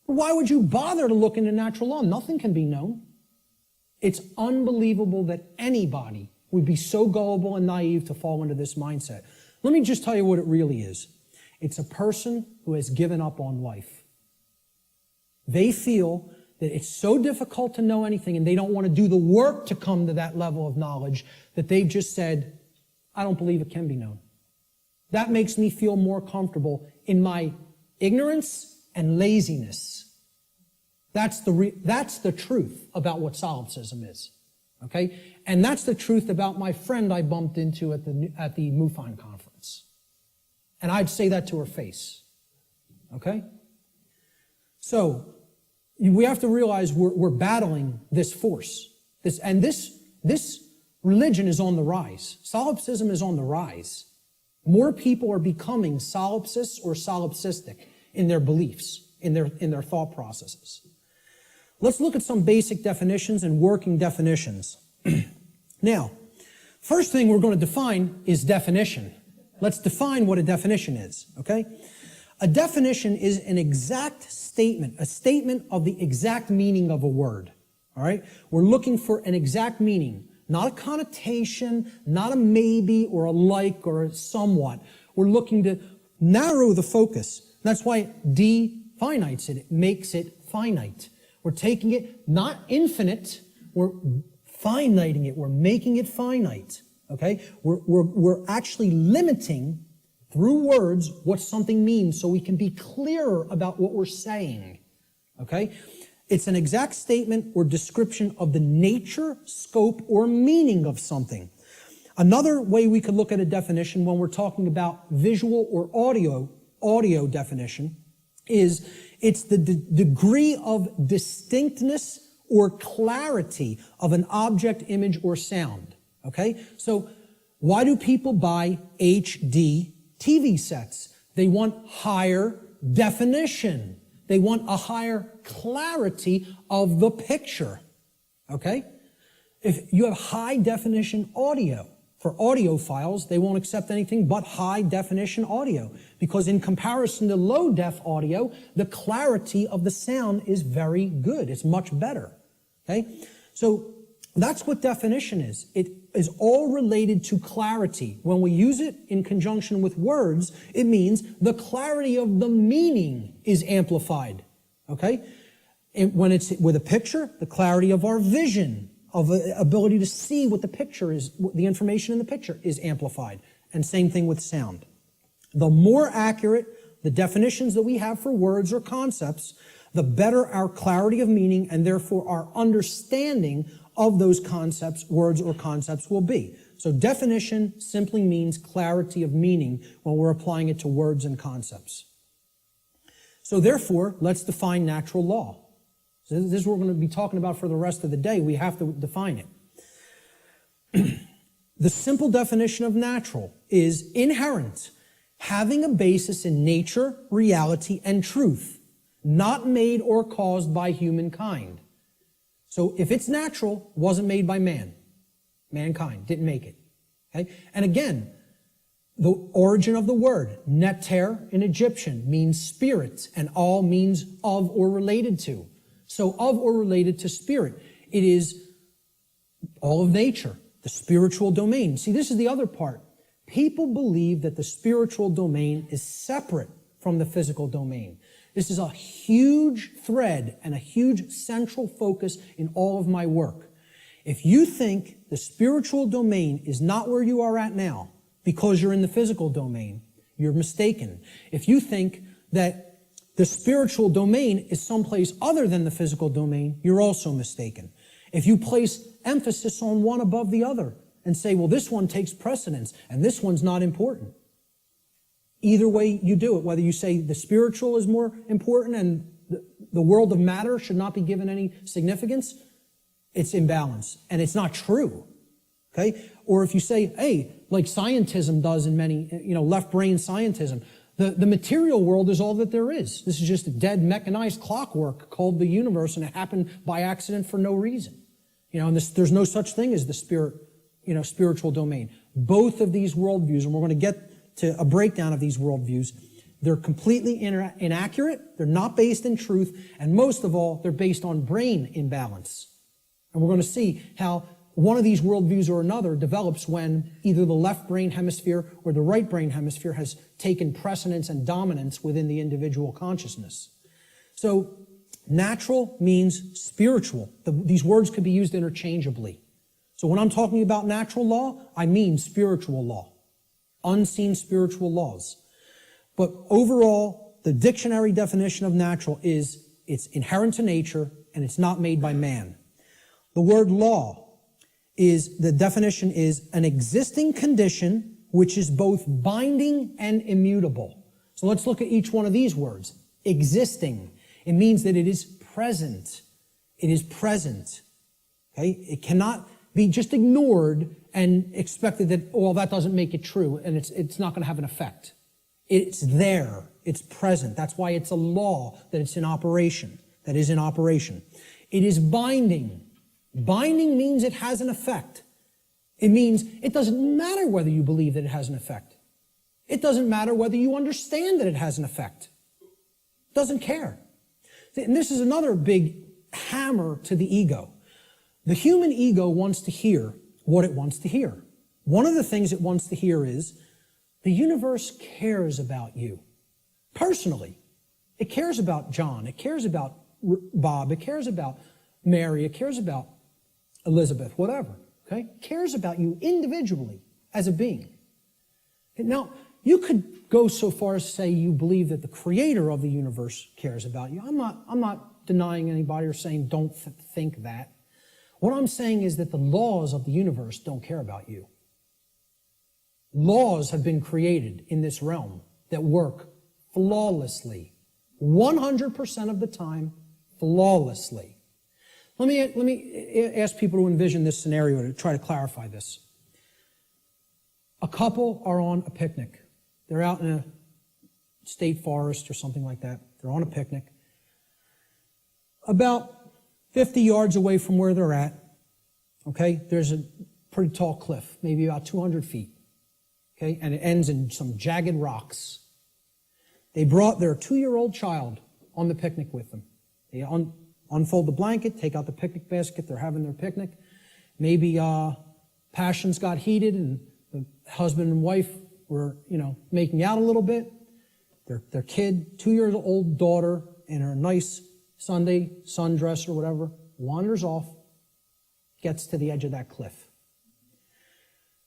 Why would you bother to look into natural law? Nothing can be known. It's unbelievable that anybody would be so gullible and naive to fall into this mindset. Let me just tell you what it really is. It's a person who has given up on life. They feel that it's so difficult to know anything and they don't want to do the work to come to that level of knowledge that they've just said, I don't believe it can be known. That makes me feel more comfortable in my ignorance and laziness. That's the truth about what solipsism is. Okay? And that's the truth about my friend I bumped into at the MUFON conference. And I'd say that to her face. Okay? So, we have to realize we're battling this force. This religion is on the rise. Solipsism is on the rise. More people are becoming solipsists or solipsistic in their beliefs, in their thought processes. Let's look at some basic definitions and working definitions. Now, first thing we're going to define is definition. Let's define what a definition is, okay? A definition is an exact statement, a statement of the exact meaning of a word, all right? We're looking for an exact meaning, not a connotation, not a maybe or a like or a somewhat. We're looking to narrow the focus. That's why it definites it. It makes it finite. We're taking it not infinite, we're finiting it, we're making it finite, okay? We're actually limiting through words what something means so we can be clearer about what we're saying, okay? It's an exact statement or description of the nature, scope, or meaning of something. Another way we could look at a definition when we're talking about visual or audio definition is it's the degree of distinctness or clarity of an object, image, or sound, okay? So why do people buy HD TV sets? They want higher definition. They want a higher clarity of the picture, okay? If you have high definition audio, for audiophiles, they won't accept anything but high definition audio because in comparison to low def audio, the clarity of the sound is very good. It's much better, okay? So that's what definition is. It is all related to clarity. When we use it in conjunction with words, it means the clarity of the meaning is amplified, okay? And when it's with a picture, the clarity of our vision, of ability to see what the picture is, the information in the picture is amplified. And same thing with sound. The more accurate the definitions that we have for words or concepts, the better our clarity of meaning and therefore our understanding of those concepts, words or concepts will be. So definition simply means clarity of meaning when we're applying it to words and concepts. So therefore, let's define natural law. So this is what we're going to be talking about for the rest of the day. We have to define it. The simple definition of natural is inherent, having a basis in nature, reality, and truth, not made or caused by humankind. So if it's natural, wasn't made by man. Mankind didn't make it. Okay? And again, the origin of the word, neter in Egyptian, means spirit, and all means of or related to. So of or related to spirit. It is all of nature, the spiritual domain. See, this is the other part. People believe that the spiritual domain is separate from the physical domain. This is a huge thread and a huge central focus in all of my work. If you think the spiritual domain is not where you are at now because you're in the physical domain, you're mistaken. If you think that the spiritual domain is someplace other than the physical domain, you're also mistaken. If you place emphasis on one above the other and say, well, this one takes precedence and this one's not important, either way you do it, whether you say the spiritual is more important and the world of matter should not be given any significance, it's imbalance, and it's not true, okay? Or if you say, hey, like scientism does in many, left brain scientism, the material world is all that there is. This is just a dead mechanized clockwork called the universe, and it happened by accident for no reason. And there's no such thing as the spiritual domain. Both of these worldviews, and we're going to get to a breakdown of these worldviews, they're completely inaccurate, they're not based in truth, and most of all, they're based on brain imbalance. And we're going to see how one of these worldviews or another develops when either the left brain hemisphere or the right brain hemisphere has taken precedence and dominance within the individual consciousness. So, natural means spiritual. These words could be used interchangeably. So when I'm talking about natural law, I mean spiritual law. Unseen spiritual laws. But overall, the dictionary definition of natural is it's inherent to nature and it's not made by man. The word law the definition is an existing condition which is both binding and immutable. So let's look at each one of these words. Existing. It means that it is present. It is present. Okay? It cannot be just ignored and expected that, well, that doesn't make it true, and it's not going to have an effect. It's there. It's present. That's why it's a law, that it's in operation, that is in operation. It is binding. Binding means it has an effect. It means it doesn't matter whether you believe that it has an effect. It doesn't matter whether you understand that it has an effect. It doesn't care. And this is another big hammer to the ego. The human ego wants to hear what it wants to hear. One of the things it wants to hear is the universe cares about you personally. It cares about John. It cares about Bob. It cares about Mary. It cares about Elizabeth, whatever. Okay? It cares about you individually as a being. Now, you could go so far as to say you believe that the creator of the universe cares about you. I'm not denying anybody or saying don't think that. What I'm saying is that the laws of the universe don't care about you. Laws have been created in this realm that work flawlessly, 100% of the time, flawlessly. Let me ask people to envision this scenario to try to clarify this. A couple are on a picnic. They're out in a state forest or something like that. They're on a picnic. About 50 yards away from where they're at, okay, there's a pretty tall cliff, maybe about 200 feet, okay, and it ends in some jagged rocks. They brought their 2-year-old child on the picnic with them. They unfold the blanket, take out the picnic basket, they're having their picnic. Maybe passions got heated and the husband and wife were, making out a little bit. Their kid, 2-year-old daughter, in her nice Sunday sundress or whatever, wanders off, gets to the edge of that cliff.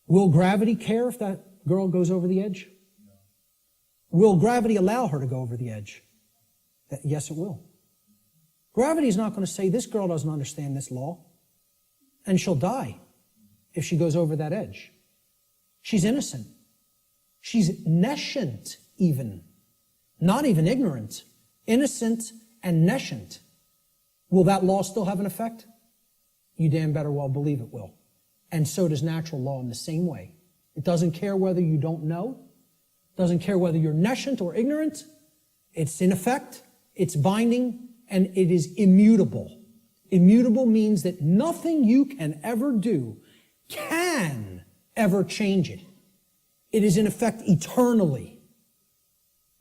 Will gravity care if that girl goes over the edge? No. Will gravity allow her to go over the edge? Yes, it will. Gravity is not going to say, this girl doesn't understand this law, and she'll die if she goes over that edge. She's innocent. She's nescient even. Not even ignorant. Innocent and nescient. Will that law still have an effect? You damn better well believe it will. And so does natural law in the same way. It doesn't care whether you don't know, Doesn't care whether you're nescient or ignorant. It's in effect, it's binding, and it is immutable. Immutable means that nothing you can ever do can ever change it. It is in effect eternally.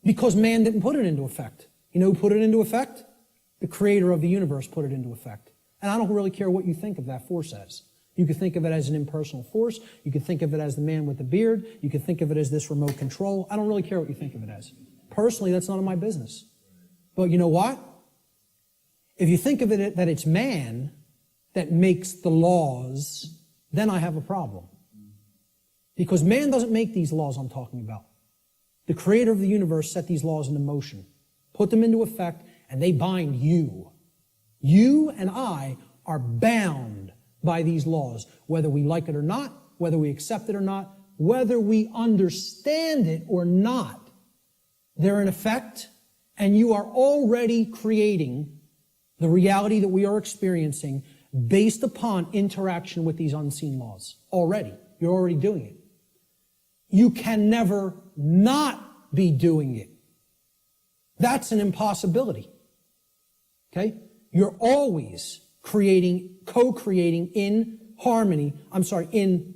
Because man didn't put it into effect. You know who put it into effect? The creator of the universe put it into effect. And I don't really care what you think of that force as. You could think of it as an impersonal force. You could think of it as the man with the beard. You could think of it as this remote control. I don't really care what you think of it as. Personally, that's none of my business. But you know what? If you think of it that it's man that makes the laws, then I have a problem. Because man doesn't make these laws I'm talking about. The creator of the universe set these laws into motion, put them into effect, and they bind you. You and I are bound by these laws, whether we like it or not, whether we accept it or not, whether we understand it or not. They're in effect, and you are already creating the reality that we are experiencing based upon interaction with these unseen laws. Already. You're already doing it. You can never not be doing it. That's an impossibility. Okay? You're always creating, co-creating in harmony, in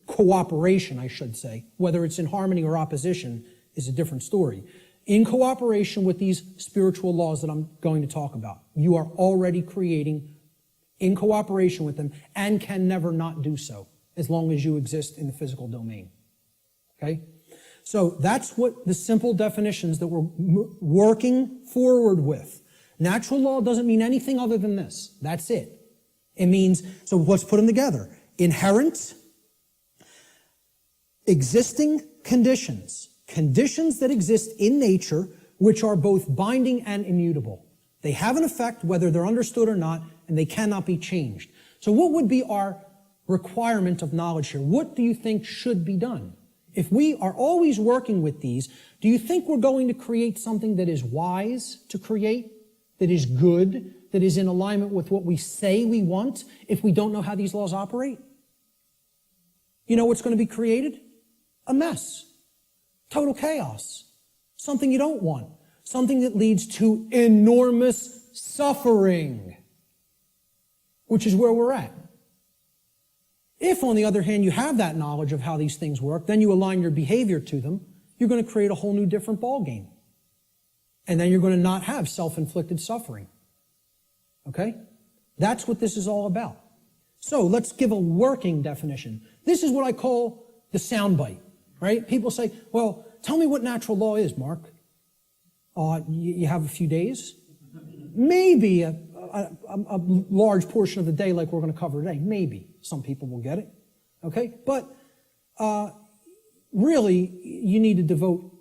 cooperation, I should say. Whether it's in harmony or opposition is a different story. In cooperation with these spiritual laws that I'm going to talk about, you are already creating in cooperation with them and can never not do so as long as you exist in the physical domain. Okay? So that's what the simple definitions that we're working forward with. Natural law doesn't mean anything other than this. That's it. It means, so let's put them together. Inherent, existing conditions. Conditions that exist in nature, which are both binding and immutable. They have an effect whether they're understood or not, and they cannot be changed. So what would be our requirement of knowledge here? What do you think should be done? If we are always working with these, do you think we're going to create something that is wise to create, that is good, that is in alignment with what we say we want, if we don't know how these laws operate? You know what's going to be created? A mess. Total chaos. Something you don't want. Something that leads to enormous suffering, which is where we're at. If, on the other hand, you have that knowledge of how these things work, then you align your behavior to them, you're going to create a whole new different ballgame. And then you're going to not have self-inflicted suffering. Okay? That's what this is all about. So let's give a working definition. This is what I call the soundbite, right? People say, well, tell me what natural law is, Mark. You have a few days? Maybe a large portion of the day like we're going to cover today. Maybe. Some people will get it. Okay? But really, you need to devote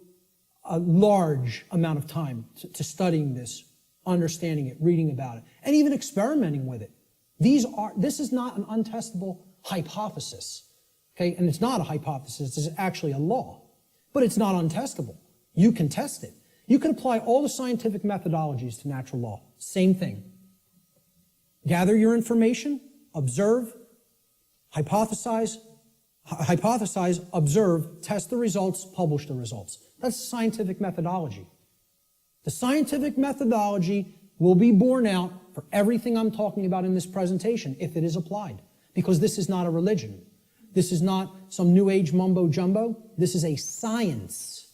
a large amount of time to studying this, understanding it, reading about it, and even experimenting with it. This is not an untestable hypothesis. Okay? And it's not a hypothesis. It's actually a law. But it's not untestable. You can test it. You can apply all the scientific methodologies to natural law. Same thing. Gather your information, observe, hypothesize, observe, test the results, publish the results. That's scientific methodology. The scientific methodology will be borne out for everything I'm talking about in this presentation if it is applied. Because this is not a religion. This is not some new age mumbo jumbo. This is a science.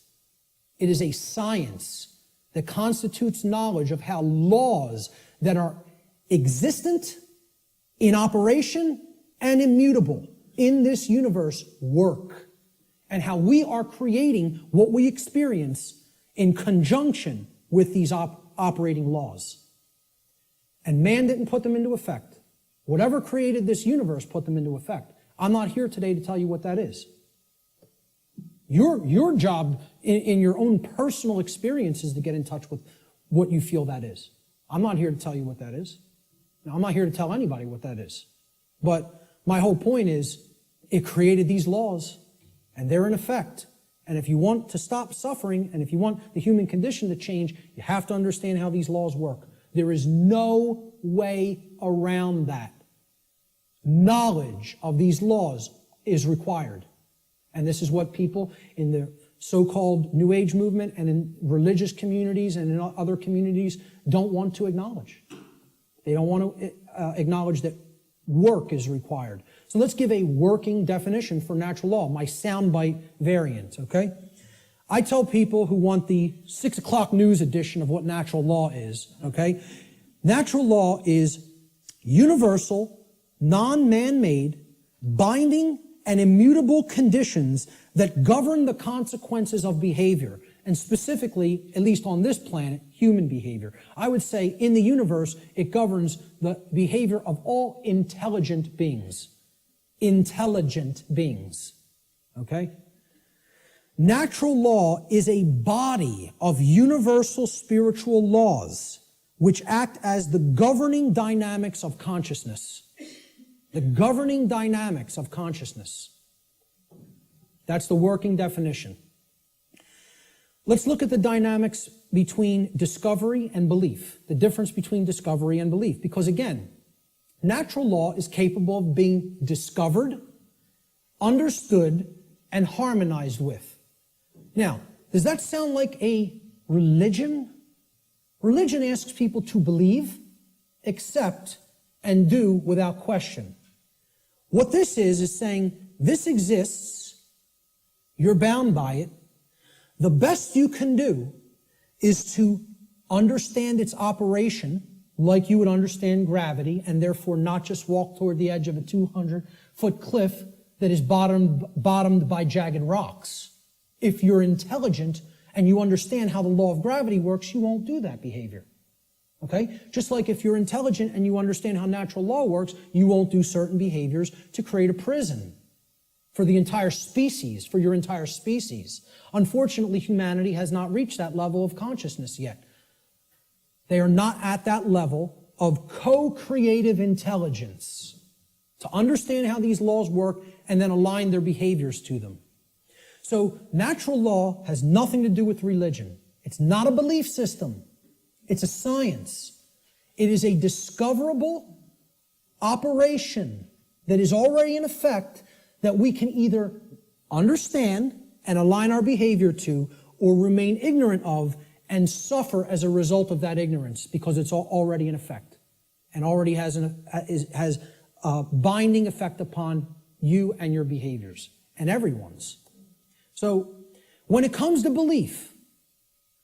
It is a science that constitutes knowledge of how laws that are existent, in operation, and immutable in this universe work, and how we are creating what we experience in conjunction with these operating laws. And man didn't put them into effect. Whatever created this universe put them into effect. I'm not here today to tell you what that is. Your job in your own personal experience is to get in touch with what you feel that is. I'm not here to tell you what that is. Now, I'm not here to tell anybody what that is. But my whole point is, it created these laws, and they're in effect. And if you want to stop suffering, and if you want the human condition to change, you have to understand how these laws work. There is no way around that. Knowledge of these laws is required. And this is what people in the so-called New Age movement and in religious communities and in other communities don't want to acknowledge. They don't want to acknowledge that work is required. So let's give a working definition for natural law, my soundbite variant, okay? I tell people who want the 6 o'clock news edition of what natural law is, okay? Natural law is universal, non-man-made, binding, and immutable conditions that govern the consequences of behavior, and specifically, at least on this planet, human behavior. I would say in the universe, it governs the behavior of all intelligent beings. Intelligent beings, okay? Natural law is a body of universal spiritual laws which act as the governing dynamics of consciousness. The governing dynamics of consciousness. That's the working definition. Let's look at the dynamics between discovery and belief, the difference between discovery and belief, because again, natural law is capable of being discovered, understood, and harmonized with. Now, does that sound like a religion? Religion asks people to believe, accept, and do without question. What this is saying, this exists, you're bound by it. The best you can do is to understand its operation like you would understand gravity, and therefore not just walk toward the edge of a 200-foot cliff that is bottomed by jagged rocks. If you're intelligent and you understand how the law of gravity works, you won't do that behavior. Okay? Just like if you're intelligent and you understand how natural law works, you won't do certain behaviors to create a prison for the entire species, for your entire species. Unfortunately, humanity has not reached that level of consciousness yet. They are not at that level of co-creative intelligence to understand how these laws work and then align their behaviors to them. So natural law has nothing to do with religion. It's not a belief system. It's a science. It is a discoverable operation that is already in effect that we can either understand and align our behavior to or remain ignorant of and suffer as a result of that ignorance because it's already in effect and already has a binding effect upon you and your behaviors and everyone's. So when it comes to belief,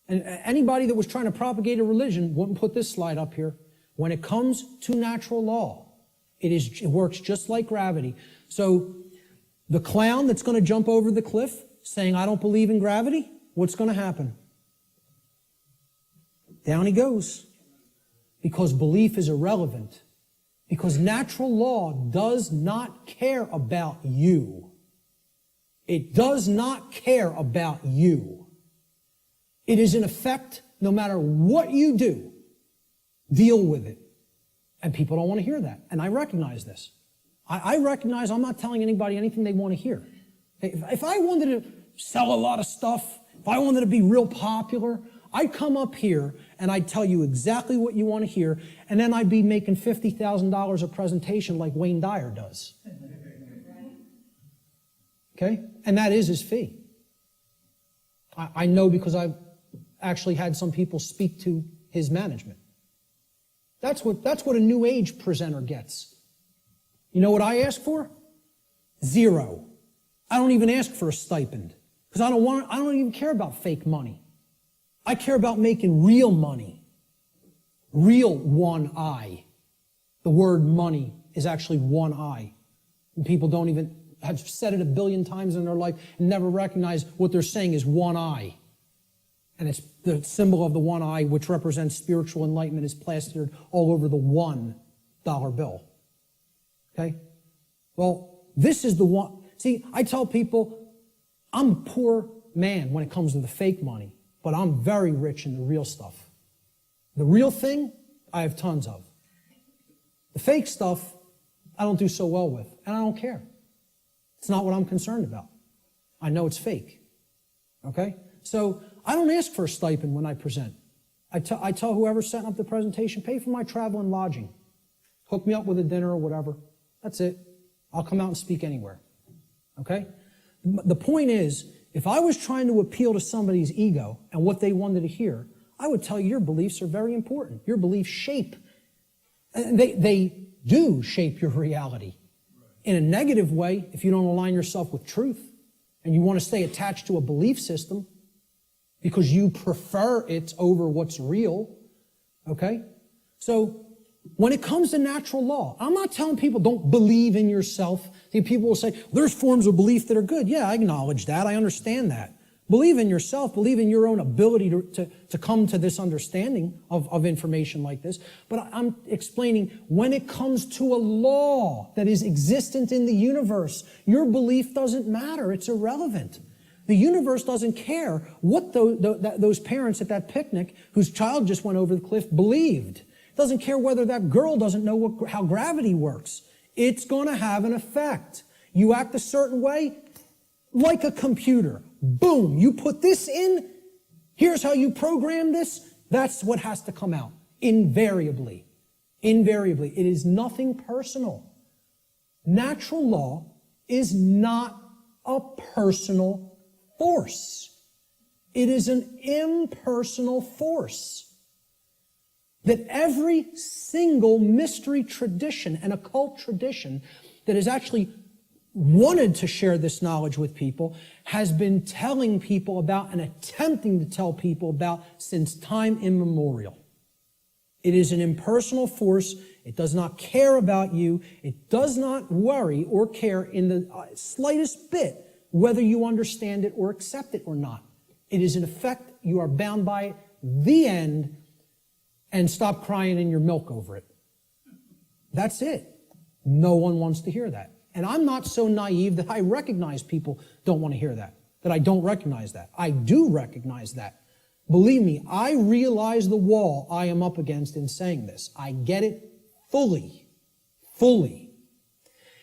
and anybody that was trying to propagate a religion wouldn't put this slide up here. When it comes to natural law, it works just like gravity. So the clown that's going to jump over the cliff saying, I don't believe in gravity, what's going to happen? Down he goes. Because belief is irrelevant. Because natural law does not care about you. It does not care about you. It is in effect, no matter what you do, deal with it. And people don't want to hear that. And I recognize this. I recognize I'm not telling anybody anything they want to hear. If I wanted to sell a lot of stuff, if I wanted to be real popular, I'd come up here and I'd tell you exactly what you want to hear, and then I'd be making $50,000 a presentation like Wayne Dyer does. Okay? And that is his fee. I know because I've actually had some people speak to his management. That's what a New Age presenter gets. You know what I ask for? 0. I don't even ask for a stipend because I don't even care about fake money. I care about making real money. Real one I. The word money is actually one I. And people don't even have said it a billion times in their life and never recognize what they're saying is one eye. And it's the symbol of the one eye, which represents spiritual enlightenment, is plastered all over the $1 bill. Okay? Well, this is the one. See, I tell people, I'm a poor man when it comes to the fake money, but I'm very rich in the real stuff. The real thing, I have tons of. The fake stuff, I don't do so well with, and I don't care. It's not what I'm concerned about. I know it's fake. Okay? So I don't ask for a stipend when I present. I tell whoever's setting up the presentation, pay for my travel and lodging. Hook me up with a dinner or whatever. That's it. I'll come out and speak anywhere. Okay? The point is if I was trying to appeal to somebody's ego and what they wanted to hear, I would tell you your beliefs are very important. Your beliefs shape, and they do shape your reality. In a negative way, if you don't align yourself with truth and you want to stay attached to a belief system because you prefer it over what's real, okay? So when it comes to natural law, I'm not telling people don't believe in yourself. See, people will say, there's forms of belief that are good. Yeah, I acknowledge that. I understand that. Believe in yourself. Believe in your own ability to come to this understanding of information like this. But I'm explaining when it comes to a law that is existent in the universe, your belief doesn't matter. It's irrelevant. The universe doesn't care what those parents at that picnic whose child just went over the cliff believed. It doesn't care whether that girl doesn't know how gravity works. It's going to have an effect. You act a certain way, like a computer. Boom, you put this in, here's how you program this, that's what has to come out. Invariably. Invariably. It is nothing personal. Natural law is not a personal force. It is an impersonal force. That every single mystery tradition and occult tradition that is actually wanted to share this knowledge with people has been telling people about and attempting to tell people about since time immemorial. It is an impersonal force. It does not care about you. It does not worry or care in the slightest bit whether you understand it or accept it or not. It is in effect, you are bound by it, the end, and stop crying in your milk over it. That's it. No one wants to hear that. And I'm not so naive that I recognize people don't want to hear that I don't recognize that. I do recognize that. Believe me, I realize the wall I am up against in saying this. I get it fully. Fully.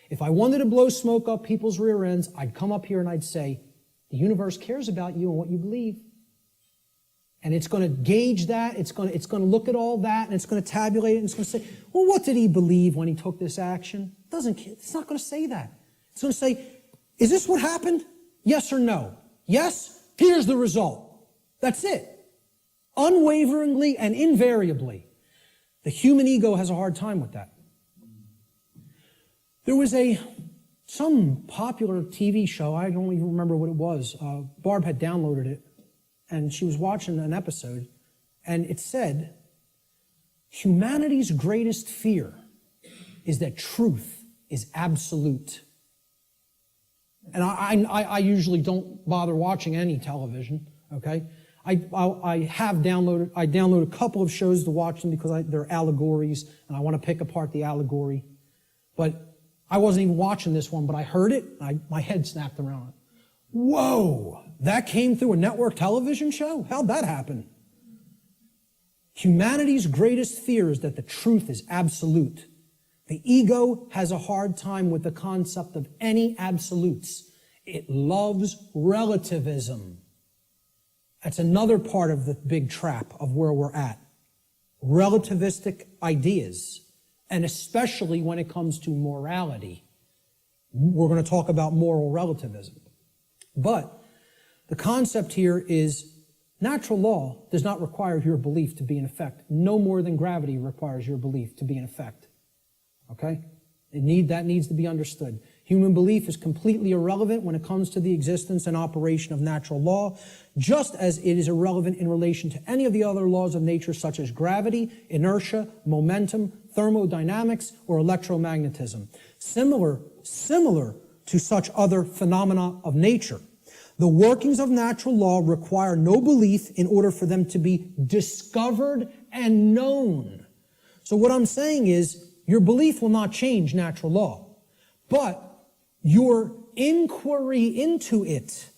If I wanted to blow smoke up people's rear ends, I'd come up here and I'd say, the universe cares about you and what you believe. And it's going to gauge that, it's going to look at all that, and it's going to tabulate it, and it's going to say, well, what did he believe when he took this action? It's not going to say that. It's going to say, is this what happened? Yes or no? Yes? Here's the result. That's it. Unwaveringly and invariably. The human ego has a hard time with that. There was some popular TV show, I don't even remember what it was. Barb had downloaded it, and she was watching an episode, and it said, humanity's greatest fear is that truth is absolute. And I usually don't bother watching any television, okay? I download a couple of shows to watch them because they're allegories, and I want to pick apart the allegory. But I wasn't even watching this one, but I heard it, and my head snapped around. Whoa, that came through a network television show? How'd that happen? Humanity's greatest fear is that the truth is absolute. The ego has a hard time with the concept of any absolutes. It loves relativism. That's another part of the big trap of where we're at. Relativistic ideas, and especially when it comes to morality. We're going to talk about moral relativism. But the concept here is natural law does not require your belief to be in effect, no more than gravity requires your belief to be in effect. Okay? That needs to be understood. Human belief is completely irrelevant when it comes to the existence and operation of natural law, just as it is irrelevant in relation to any of the other laws of nature such as gravity, inertia, momentum, thermodynamics, or electromagnetism. Similar to such other phenomena of nature. The workings of natural law require no belief in order for them to be discovered and known. So what I'm saying is, your belief will not change natural law, but your inquiry into it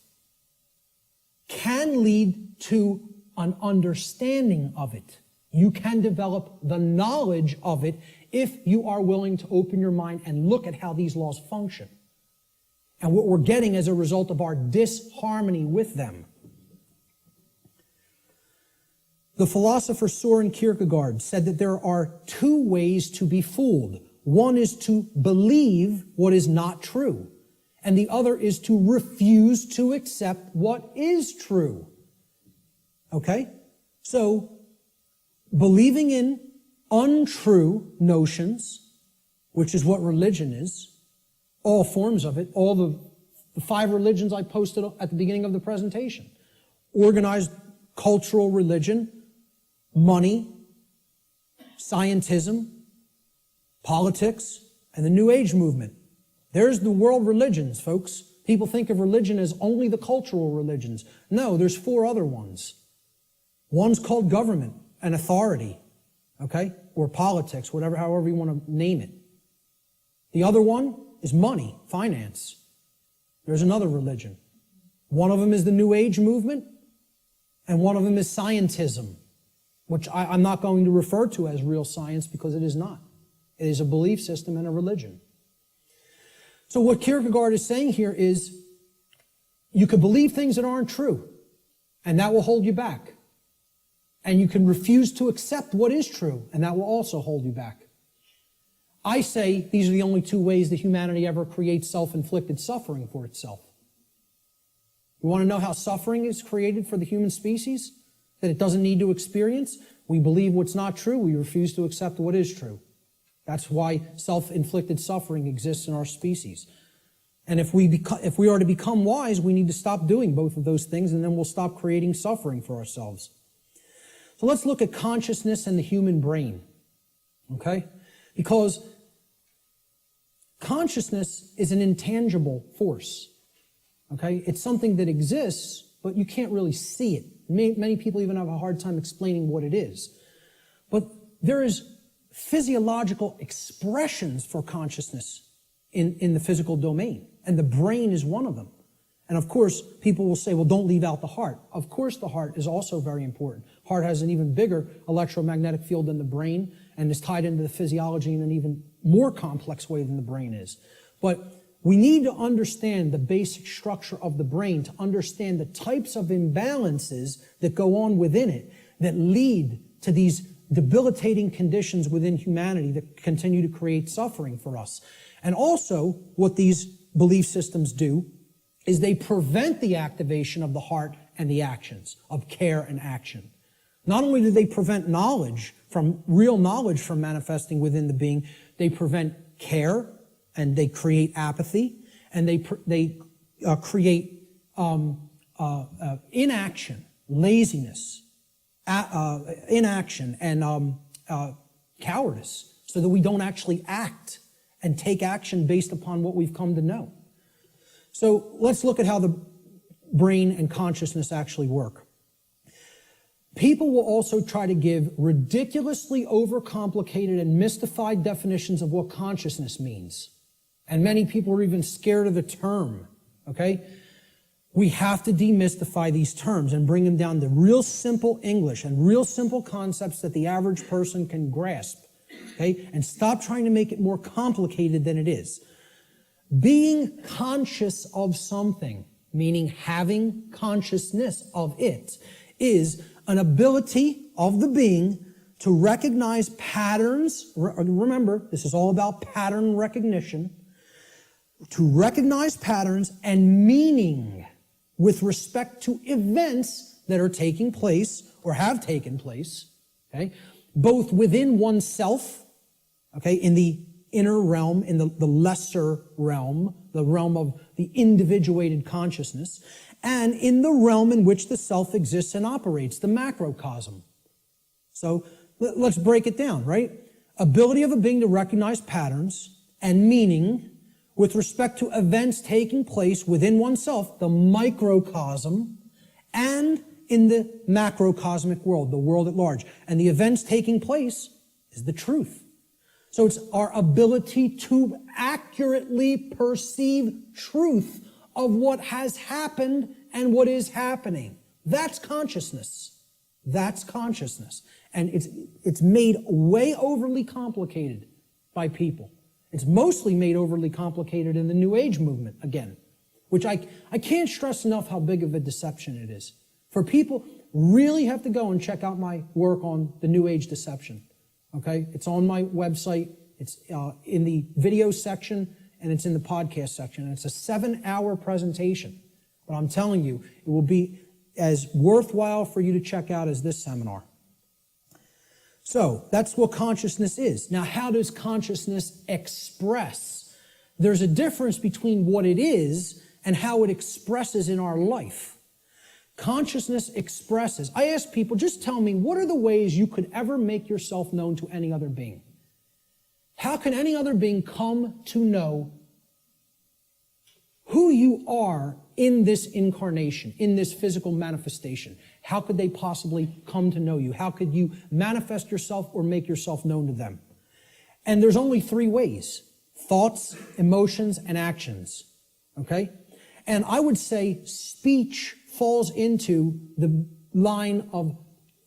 can lead to an understanding of it. You can develop the knowledge of it if you are willing to open your mind and look at how these laws function and what we're getting as a result of our disharmony with them. The philosopher Soren Kierkegaard said that there are two ways to be fooled. One is to believe what is not true, and the other is to refuse to accept what is true. Okay? So, believing in untrue notions, which is what religion is, all forms of it, all the 5 religions I posted at the beginning of the presentation. Organized cultural religion, money, scientism, politics, and the New Age movement. There's the world religions, folks. People think of religion as only the cultural religions. No, there's 4 other ones. One's called government and authority, okay? Or politics, however you want to name it. The other one is money, finance. There's another religion. One of them is the New Age movement, and one of them is scientism, which I'm not going to refer to as real science because it is not. It is a belief system and a religion. So what Kierkegaard is saying here is you could believe things that aren't true, and that will hold you back. And you can refuse to accept what is true, and that will also hold you back. I say these are the only 2 ways that humanity ever creates self-inflicted suffering for itself. You want to know how suffering is created for the human species? That it doesn't need to experience? We believe what's not true. We refuse to accept what is true. That's why self-inflicted suffering exists in our species. And if we are to become wise, we need to stop doing both of those things, and then we'll stop creating suffering for ourselves. So let's look at consciousness and the human brain. Okay? Because consciousness is an intangible force. Okay? It's something that exists, but you can't really see it. Many people even have a hard time explaining what it is. But there is physiological expressions for consciousness in the physical domain, and the brain is one of them. And of course, people will say, well, don't leave out the heart. Of course, the heart is also very important. Heart has an even bigger electromagnetic field than the brain and is tied into the physiology in an even more complex way than the brain is. But we need to understand the basic structure of the brain to understand the types of imbalances that go on within it that lead to these debilitating conditions within humanity that continue to create suffering for us. And also, what these belief systems do is they prevent the activation of the heart and the actions, of care and action. Not only do they prevent real knowledge from manifesting within the being, they prevent care, and they create apathy, and they create inaction, laziness, inaction, and cowardice, so that we don't actually act and take action based upon what we've come to know. So let's look at how the brain and consciousness actually work. People will also try to give ridiculously overcomplicated and mystified definitions of what consciousness means. And many people are even scared of the term, okay? We have to demystify these terms and bring them down to real simple English and real simple concepts that the average person can grasp, okay? And stop trying to make it more complicated than it is. Being conscious of something, meaning having consciousness of it, is an ability of the being to recognize patterns. Remember, this is all about pattern recognition. To recognize patterns and meaning with respect to events that are taking place or have taken place, okay, both within oneself, okay, in the inner realm, in the lesser realm, the realm of the individuated consciousness, and in the realm in which the self exists and operates, the macrocosm. So let's break it down, right? Ability of a being to recognize patterns and meaning with respect to events taking place within oneself, the microcosm, and in the macrocosmic world, the world at large. And the events taking place is the truth. So it's our ability to accurately perceive truth of what has happened and what is happening. That's consciousness. That's consciousness. And it's made way overly complicated by people. It's mostly made overly complicated in the New Age movement, again, which I can't stress enough how big of a deception it is. For people, really have to go and check out my work on the New Age deception. Okay? It's on my website. It's in the video section and it's in the podcast section. And it's a 7-hour presentation. But I'm telling you, it will be as worthwhile for you to check out as this seminar. So that's what consciousness is. Now, how does consciousness express? There's a difference between what it is and how it expresses in our life. Consciousness expresses. I ask people, just tell me, what are the ways you could ever make yourself known to any other being? How can any other being come to know who you are in this incarnation, in this physical manifestation? How could they possibly come to know you? How could you manifest yourself or make yourself known to them? And there's only 3 ways: thoughts, emotions, and actions. Okay? And I would say speech falls into the line of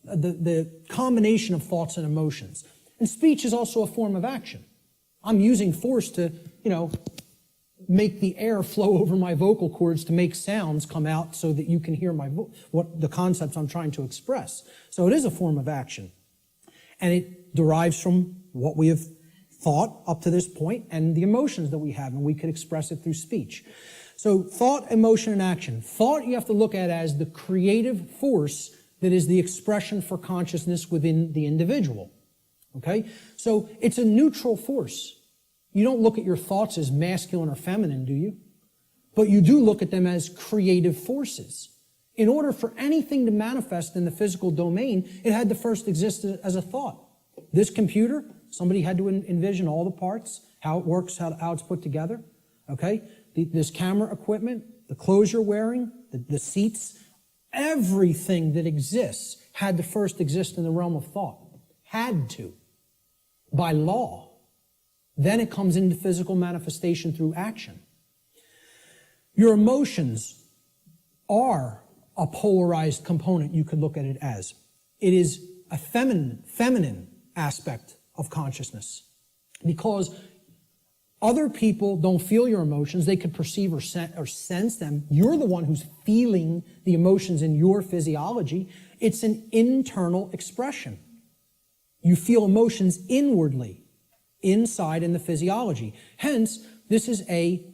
the combination of thoughts and emotions. And speech is also a form of action. I'm using force to, make the air flow over my vocal cords to make sounds come out so that you can hear what the concepts I'm trying to express. So it is a form of action. And it derives from what we have thought up to this point and the emotions that we have, and we could express it through speech. So thought, emotion, and action. Thought you have to look at as the creative force that is the expression for consciousness within the individual. Okay? So it's a neutral force. You don't look at your thoughts as masculine or feminine, do you? But you do look at them as creative forces. In order for anything to manifest in the physical domain, it had to first exist as a thought. This computer, somebody had to envision all the parts, how it works, how it's put together. Okay? This camera equipment, the clothes you're wearing, the seats, everything that exists had to first exist in the realm of thought. Had to. By law. Then it comes into physical manifestation through action. Your emotions are a polarized component, you could look at it as. It is a feminine aspect of consciousness. Because other people don't feel your emotions. They could perceive or sense them. You're the one who's feeling the emotions in your physiology. It's an internal expression. You feel emotions inwardly, inside in the physiology. Hence, this is a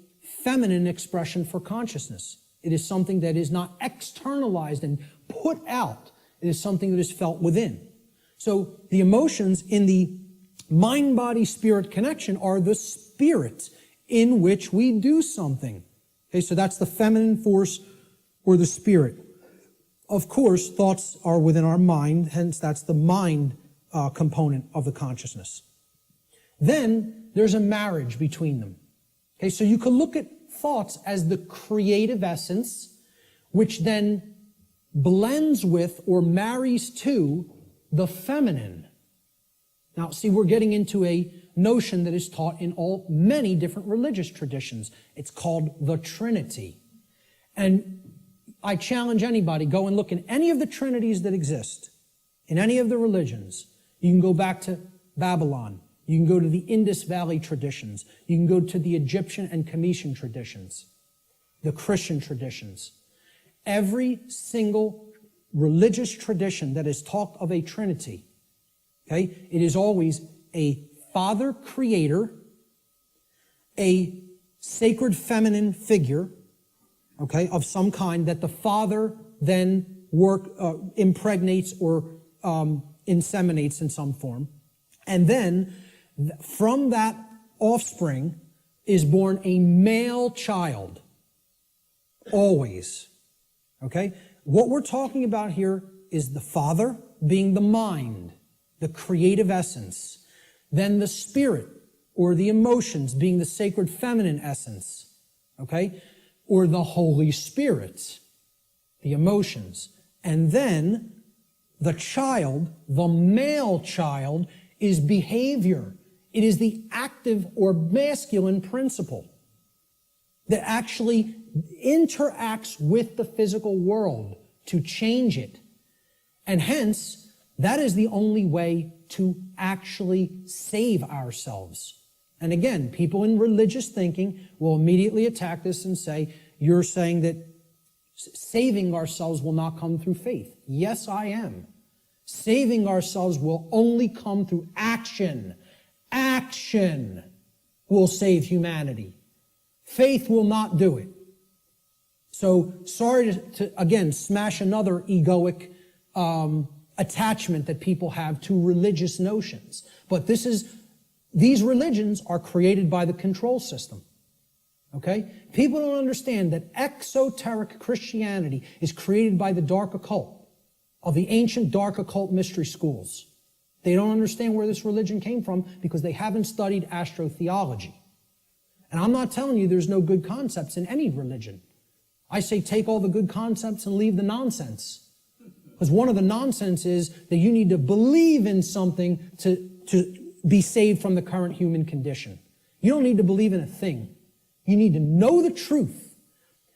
feminine expression for consciousness. It is something that is not externalized and put out. It is something that is felt within. So the emotions in the mind-body-spirit connection are the spirit in which we do something. Okay, so that's the feminine force or the spirit. Of course, thoughts are within our mind, hence that's the mind component of the consciousness. Then there's a marriage between them. Okay, so you can look at thoughts as the creative essence, which then blends with or marries to the feminine. Now, see, we're getting into a notion that is taught in many different religious traditions. It's called the Trinity. And I challenge anybody, go and look in any of the trinities that exist, in any of the religions. You can go back to Babylon. You can go to the Indus Valley traditions. You can go to the Egyptian and Cometian traditions, the Christian traditions. Every single religious tradition that has talked of a Trinity, okay, it is always a Father Creator, a sacred feminine figure, okay, of some kind that the Father then impregnates or inseminates in some form. And then from that offspring is born a male child. Always. Okay? What we're talking about here is the Father being the mind, the creative essence. Then the spirit or the emotions being the sacred feminine essence. Okay? Or the Holy Spirit, the emotions. And then the child, the male child, is behavior. It is the active or masculine principle that actually interacts with the physical world to change it. And hence, that is the only way to actually save ourselves. And again, people in religious thinking will immediately attack this and say, you're saying that saving ourselves will not come through faith. Yes, I am. Saving ourselves will only come through action. Action will save humanity. Faith will not do it. So sorry to again, smash another egoic attachment that people have to religious notions. But these religions are created by the control system. Okay? People don't understand that exoteric Christianity is created by the dark occult, of the ancient dark occult mystery schools. They don't understand where this religion came from because they haven't studied astrotheology. And I'm not telling you there's no good concepts in any religion. I say take all the good concepts and leave the nonsense. Because one of the nonsense is that you need to believe in something to be saved from the current human condition. You don't need to believe in a thing. You need to know the truth.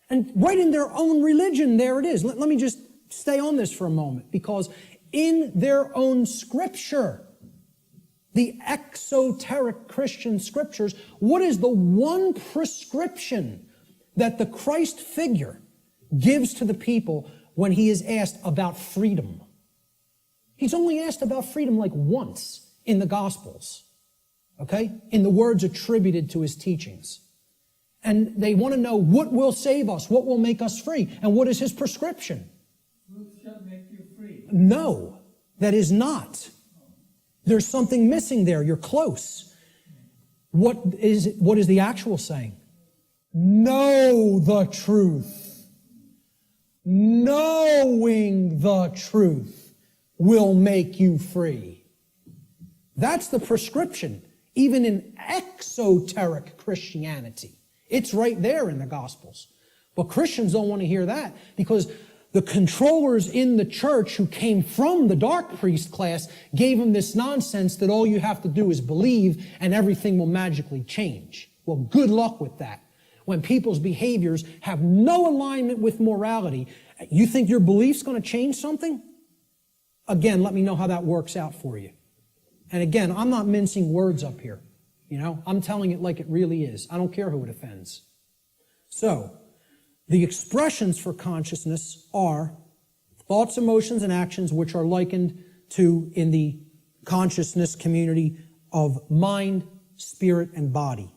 And right in their own religion, there it is. Let me just stay on this for a moment, because in their own scripture, the exoteric Christian scriptures, what is the one prescription that the Christ figure gives to the people when he is asked about freedom? He's only asked about freedom like once in the Gospels, okay? In the words attributed to his teachings. And they want to know what will save us, what will make us free, and what is his prescription? Truth shall make you free. No, that is not. There's something missing there. You're close. What is the actual saying? Know the truth. Knowing the truth will make you free. That's the prescription, even in exoteric Christianity. It's right there in the Gospels. But Christians don't want to hear that because the controllers in the church who came from the dark priest class gave them this nonsense that all you have to do is believe and everything will magically change. Well, good luck with that. When people's behaviors have no alignment with morality, you think your belief's going to change something? Again, let me know how that works out for you. And again, I'm not mincing words up here. You know, I'm telling it like it really is. I don't care who it offends. So, the expressions for consciousness are thoughts, emotions, and actions which are likened to, in the consciousness community, of mind, spirit, and body.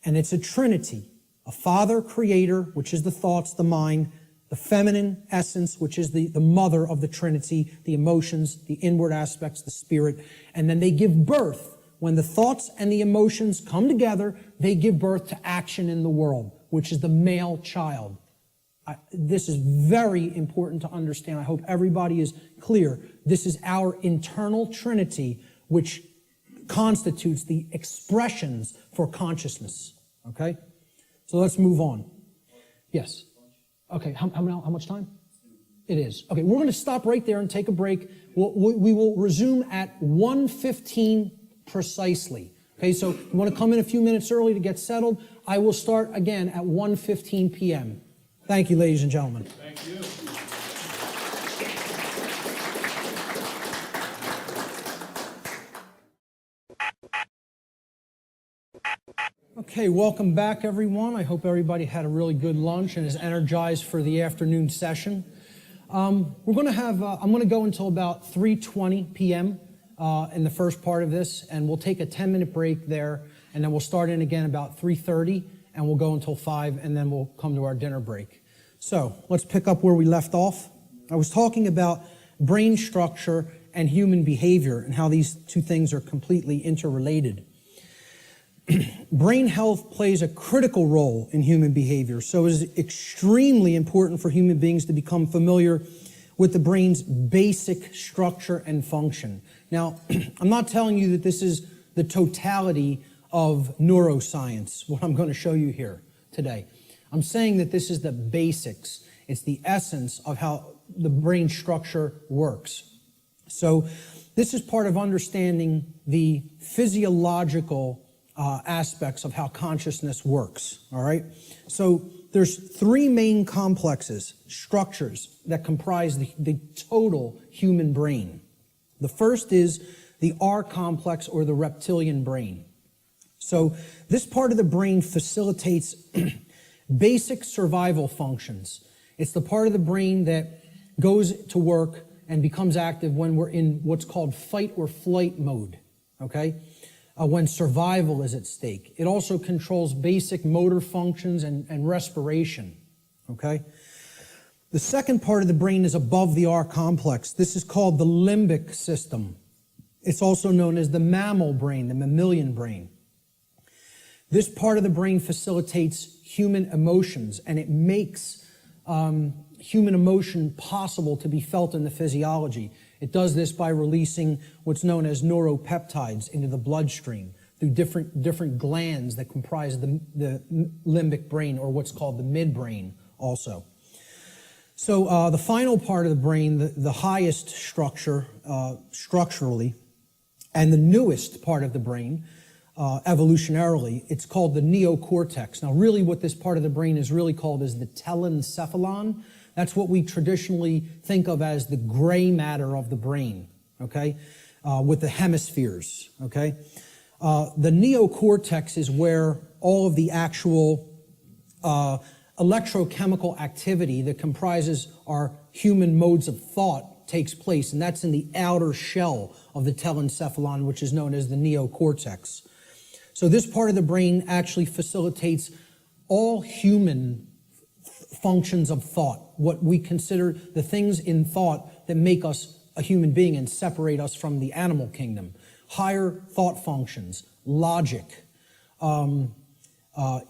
And it's a trinity. A father creator, which is the thoughts, the mind, the feminine essence, which is the mother of the trinity, the emotions, the inward aspects, the spirit. And then they give birth. When the thoughts and the emotions come together, they give birth to action in the world, which is the male child. This is very important to understand. I hope everybody is clear. This is our internal trinity, which constitutes the expressions for consciousness. Okay? So let's move on. Yes? Okay, how much time? It is. Okay, we're going to stop right there and take a break. We will resume at 1:15 precisely. Okay, so you want to come in a few minutes early to get settled. I will start again at 1:15 p.m. Thank you, ladies and gentlemen. Thank you. Okay, welcome back, everyone. I hope everybody had a really good lunch and is energized for the afternoon session. We're going to have, I'm going to go until about 3:20 p.m. In the first part of this, and we'll take a 10-minute break there, and then we'll start in again about 3:30, and we'll go until 5, and then we'll come to our dinner break. So let's pick up where we left off. I was talking about brain structure and human behavior and how these two things are completely interrelated. Brain health plays a critical role in human behavior, so it is extremely important for human beings to become familiar with the brain's basic structure and function. Now, I'm not telling you that this is the totality of neuroscience, what I'm going to show you here today. I'm saying that this is the basics. It's the essence of how the brain structure works. So this is part of understanding the physiological aspects of how consciousness works, all right? So there's three main complexes, structures, that comprise the total human brain. The first is the R complex, or the reptilian brain. So this part of the brain facilitates basic survival functions. It's the part of the brain that goes to work and becomes active when we're in what's called fight or flight mode, okay? when survival is at stake. It also controls basic motor functions and respiration, okay? The second part of the brain is above the R complex. This is called the limbic system. It's also known as the mammal brain, the mammalian brain. This part of the brain facilitates human emotions, and it makes human emotion possible to be felt in the physiology. It does this by releasing what's known as neuropeptides into the bloodstream through different glands that comprise the limbic brain, or what's called the midbrain also. So the final part of the brain, the highest structure structurally, and the newest part of the brain, evolutionarily, it's called the neocortex. Now, really what this part of the brain is really called is the telencephalon. That's what we traditionally think of as the gray matter of the brain, okay, with the hemispheres, okay? The neocortex is where all of the actual electrochemical activity that comprises our human modes of thought takes place, and that's in the outer shell of the telencephalon, which is known as the neocortex. So this part of the brain actually facilitates all human functions of thought, what we consider the things in thought that make us a human being and separate us from the animal kingdom. Higher thought functions, logic,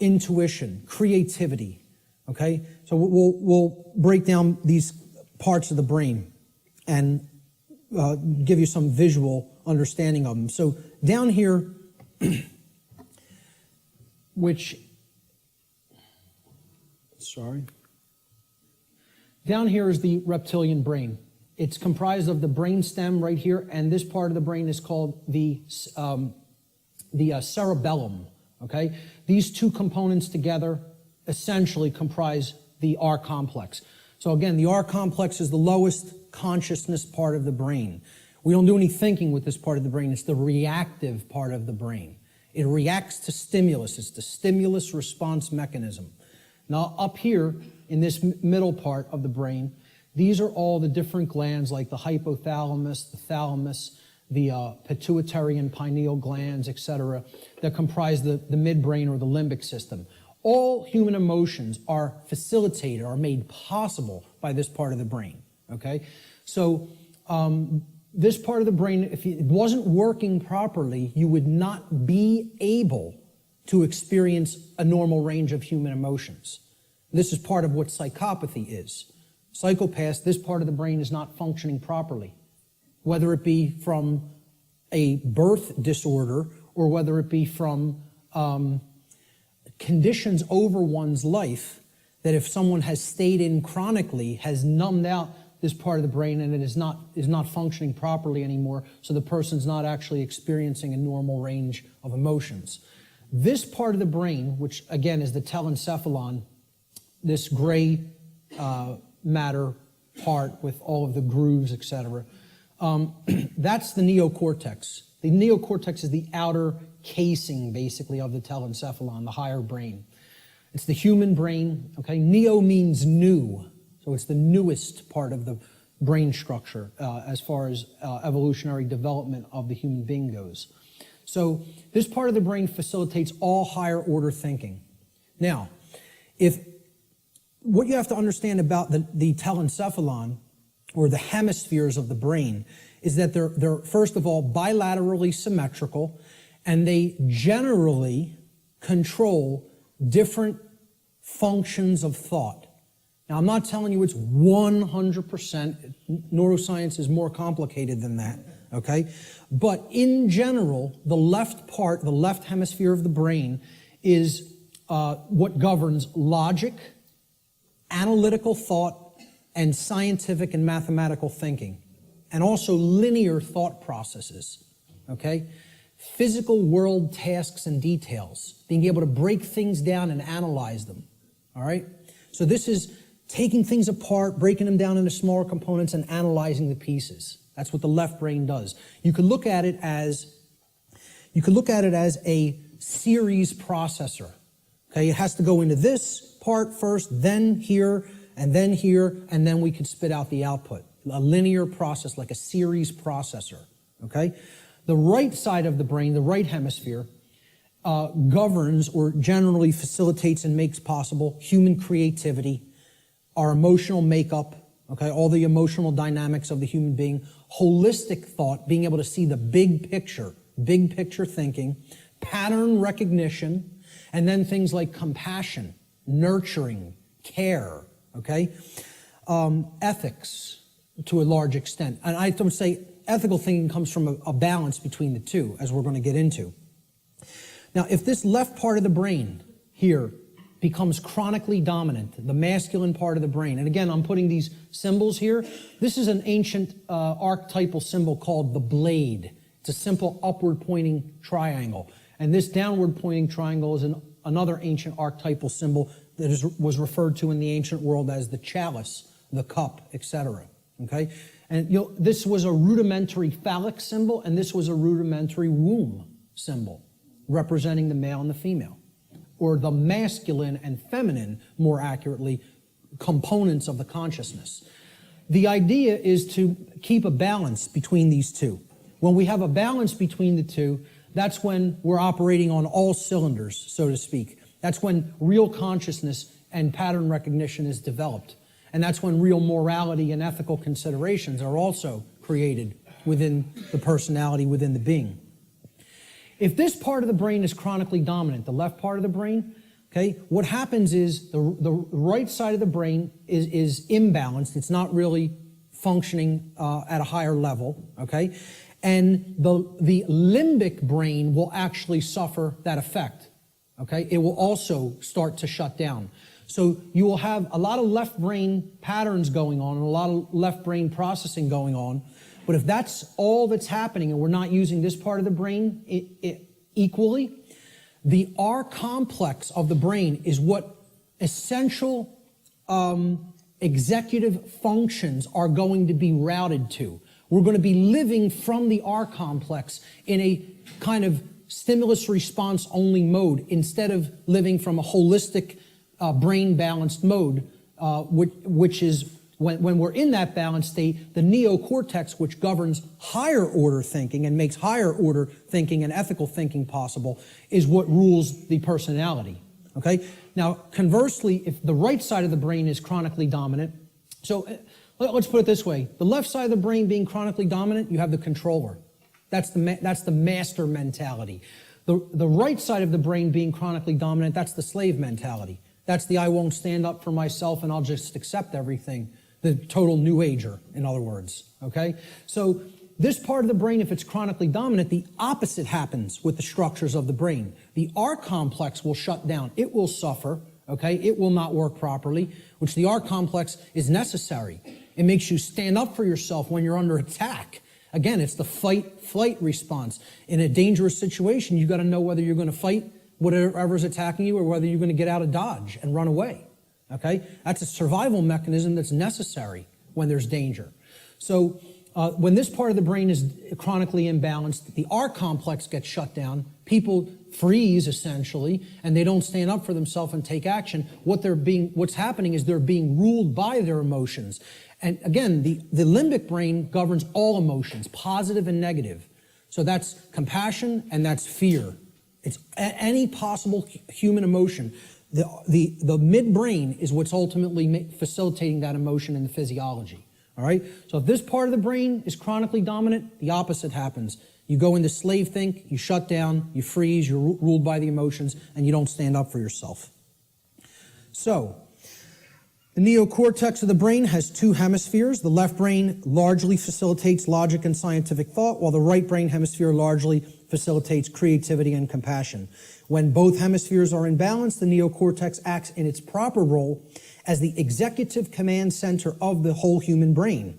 intuition, creativity, okay? So we'll break down these parts of the brain and give you some visual understanding of them. So down here, down here is the reptilian brain. It's comprised of the brain stem right here, and this part of the brain is called the cerebellum, okay? These two components together essentially comprise the R complex. So again, the R complex is the lowest consciousness part of the brain. We don't do any thinking with this part of the brain. It's the reactive part of the brain. It reacts to stimulus. It's the stimulus response mechanism. Now, up here in this middle part of the brain, these are all the different glands like the hypothalamus, the thalamus, the pituitary and pineal glands, etc., that comprise the midbrain or the limbic system. All human emotions are facilitated, are made possible by this part of the brain, okay? So this part of the brain, if it wasn't working properly, you would not be able to experience a normal range of human emotions. This is part of what psychopathy is. Psychopaths, this part of the brain is not functioning properly, whether it be from a birth disorder or whether it be from conditions over one's life that if someone has stayed in chronically has numbed out this part of the brain and it is not functioning properly anymore, so the person's not actually experiencing a normal range of emotions. This part of the brain, which again is the telencephalon, this gray matter part with all of the grooves, etc., that's the neocortex. The neocortex is the outer casing, basically, of the telencephalon, the higher brain. It's the human brain, okay? Neo means new, so it's the newest part of the brain structure as far as evolutionary development of the human being goes. So this part of the brain facilitates all higher order thinking. Now, what you have to understand about the telencephalon, or the hemispheres of the brain, is that they're first of all bilaterally symmetrical, and they generally control different functions of thought. Now, I'm not telling you it's 100%. Neuroscience is more complicated than that, okay? But in general, the left hemisphere of the brain is what governs logic, analytical thought, and scientific and mathematical thinking, and also linear thought processes, okay? Physical world tasks and details, being able to break things down and analyze them, all right? So this is taking things apart, breaking them down into smaller components and analyzing the pieces. That's what the left brain does. You could look at it as a series processor, okay? It has to go into this part first, then here, and then we could spit out the output. A linear process, like a series processor, okay? The right side of the brain, the right hemisphere, governs or generally facilitates and makes possible human creativity, our emotional makeup, okay, all the emotional dynamics of the human being, holistic thought, being able to see the big picture thinking, pattern recognition, and then things like compassion, nurturing, care, okay, ethics to a large extent. And I would say ethical thinking comes from a balance between the two, as we're going to get into. Now, if this left part of the brain here becomes chronically dominant, the masculine part of the brain, and again, I'm putting these symbols here. This is an ancient archetypal symbol called the blade. It's a simple upward pointing triangle. And this downward pointing triangle is another ancient archetypal symbol that was referred to in the ancient world as the chalice, the cup, etc. Okay? And this was a rudimentary phallic symbol, and this was a rudimentary womb symbol, representing the male and the female, or the masculine and feminine, more accurately, components of the consciousness. The idea is to keep a balance between these two. When we have a balance between the two, that's when we're operating on all cylinders, so to speak. That's when real consciousness and pattern recognition is developed. And that's when real morality and ethical considerations are also created within the personality, within the being. If this part of the brain is chronically dominant, the left part of the brain, okay, what happens is the right side of the brain is imbalanced. It's not really functioning at a higher level, okay? And the limbic brain will actually suffer that effect, okay? It will also start to shut down. So you will have a lot of left brain patterns going on and a lot of left brain processing going on. But if that's all that's happening and we're not using this part of the brain equally, the R complex of the brain is what essential executive functions are going to be routed to. We're going to be living from the R complex in a kind of stimulus response only mode instead of living from a holistic brain balanced mode, which is when we're in that balanced state, the neocortex, which governs higher order thinking and makes higher order thinking and ethical thinking possible, is what rules the personality. Okay? Now, conversely, if the right side of the brain is chronically dominant, so let's put it this way. The left side of the brain being chronically dominant, you have the controller. That's the master mentality. The right side of the brain being chronically dominant, that's the slave mentality. That's the I won't stand up for myself and I'll just accept everything. The total new ager, in other words, okay? So this part of the brain, if it's chronically dominant, the opposite happens with the structures of the brain. The R complex will shut down. It will suffer, okay? It will not work properly, which the R complex is necessary. It makes you stand up for yourself when you're under attack. Again, it's the fight-flight response. In a dangerous situation, you've got to know whether you're going to fight whatever's attacking you or whether you're going to get out of dodge and run away. Okay? That's a survival mechanism that's necessary when there's danger. So when this part of the brain is chronically imbalanced, the R complex gets shut down, people freeze essentially, and they don't stand up for themselves and take action. What's happening is they're being ruled by their emotions. And again, the limbic brain governs all emotions, positive and negative. So that's compassion and that's fear. It's any possible human emotion. The midbrain is what's ultimately facilitating that emotion in the physiology. All right? So if this part of the brain is chronically dominant, the opposite happens. You go into slave think, you shut down, you freeze, you're ruled by the emotions, and you don't stand up for yourself. So, the neocortex of the brain has two hemispheres. The left brain largely facilitates logic and scientific thought, while the right brain hemisphere largely facilitates creativity and compassion. When both hemispheres are in balance, the neocortex acts in its proper role as the executive command center of the whole human brain.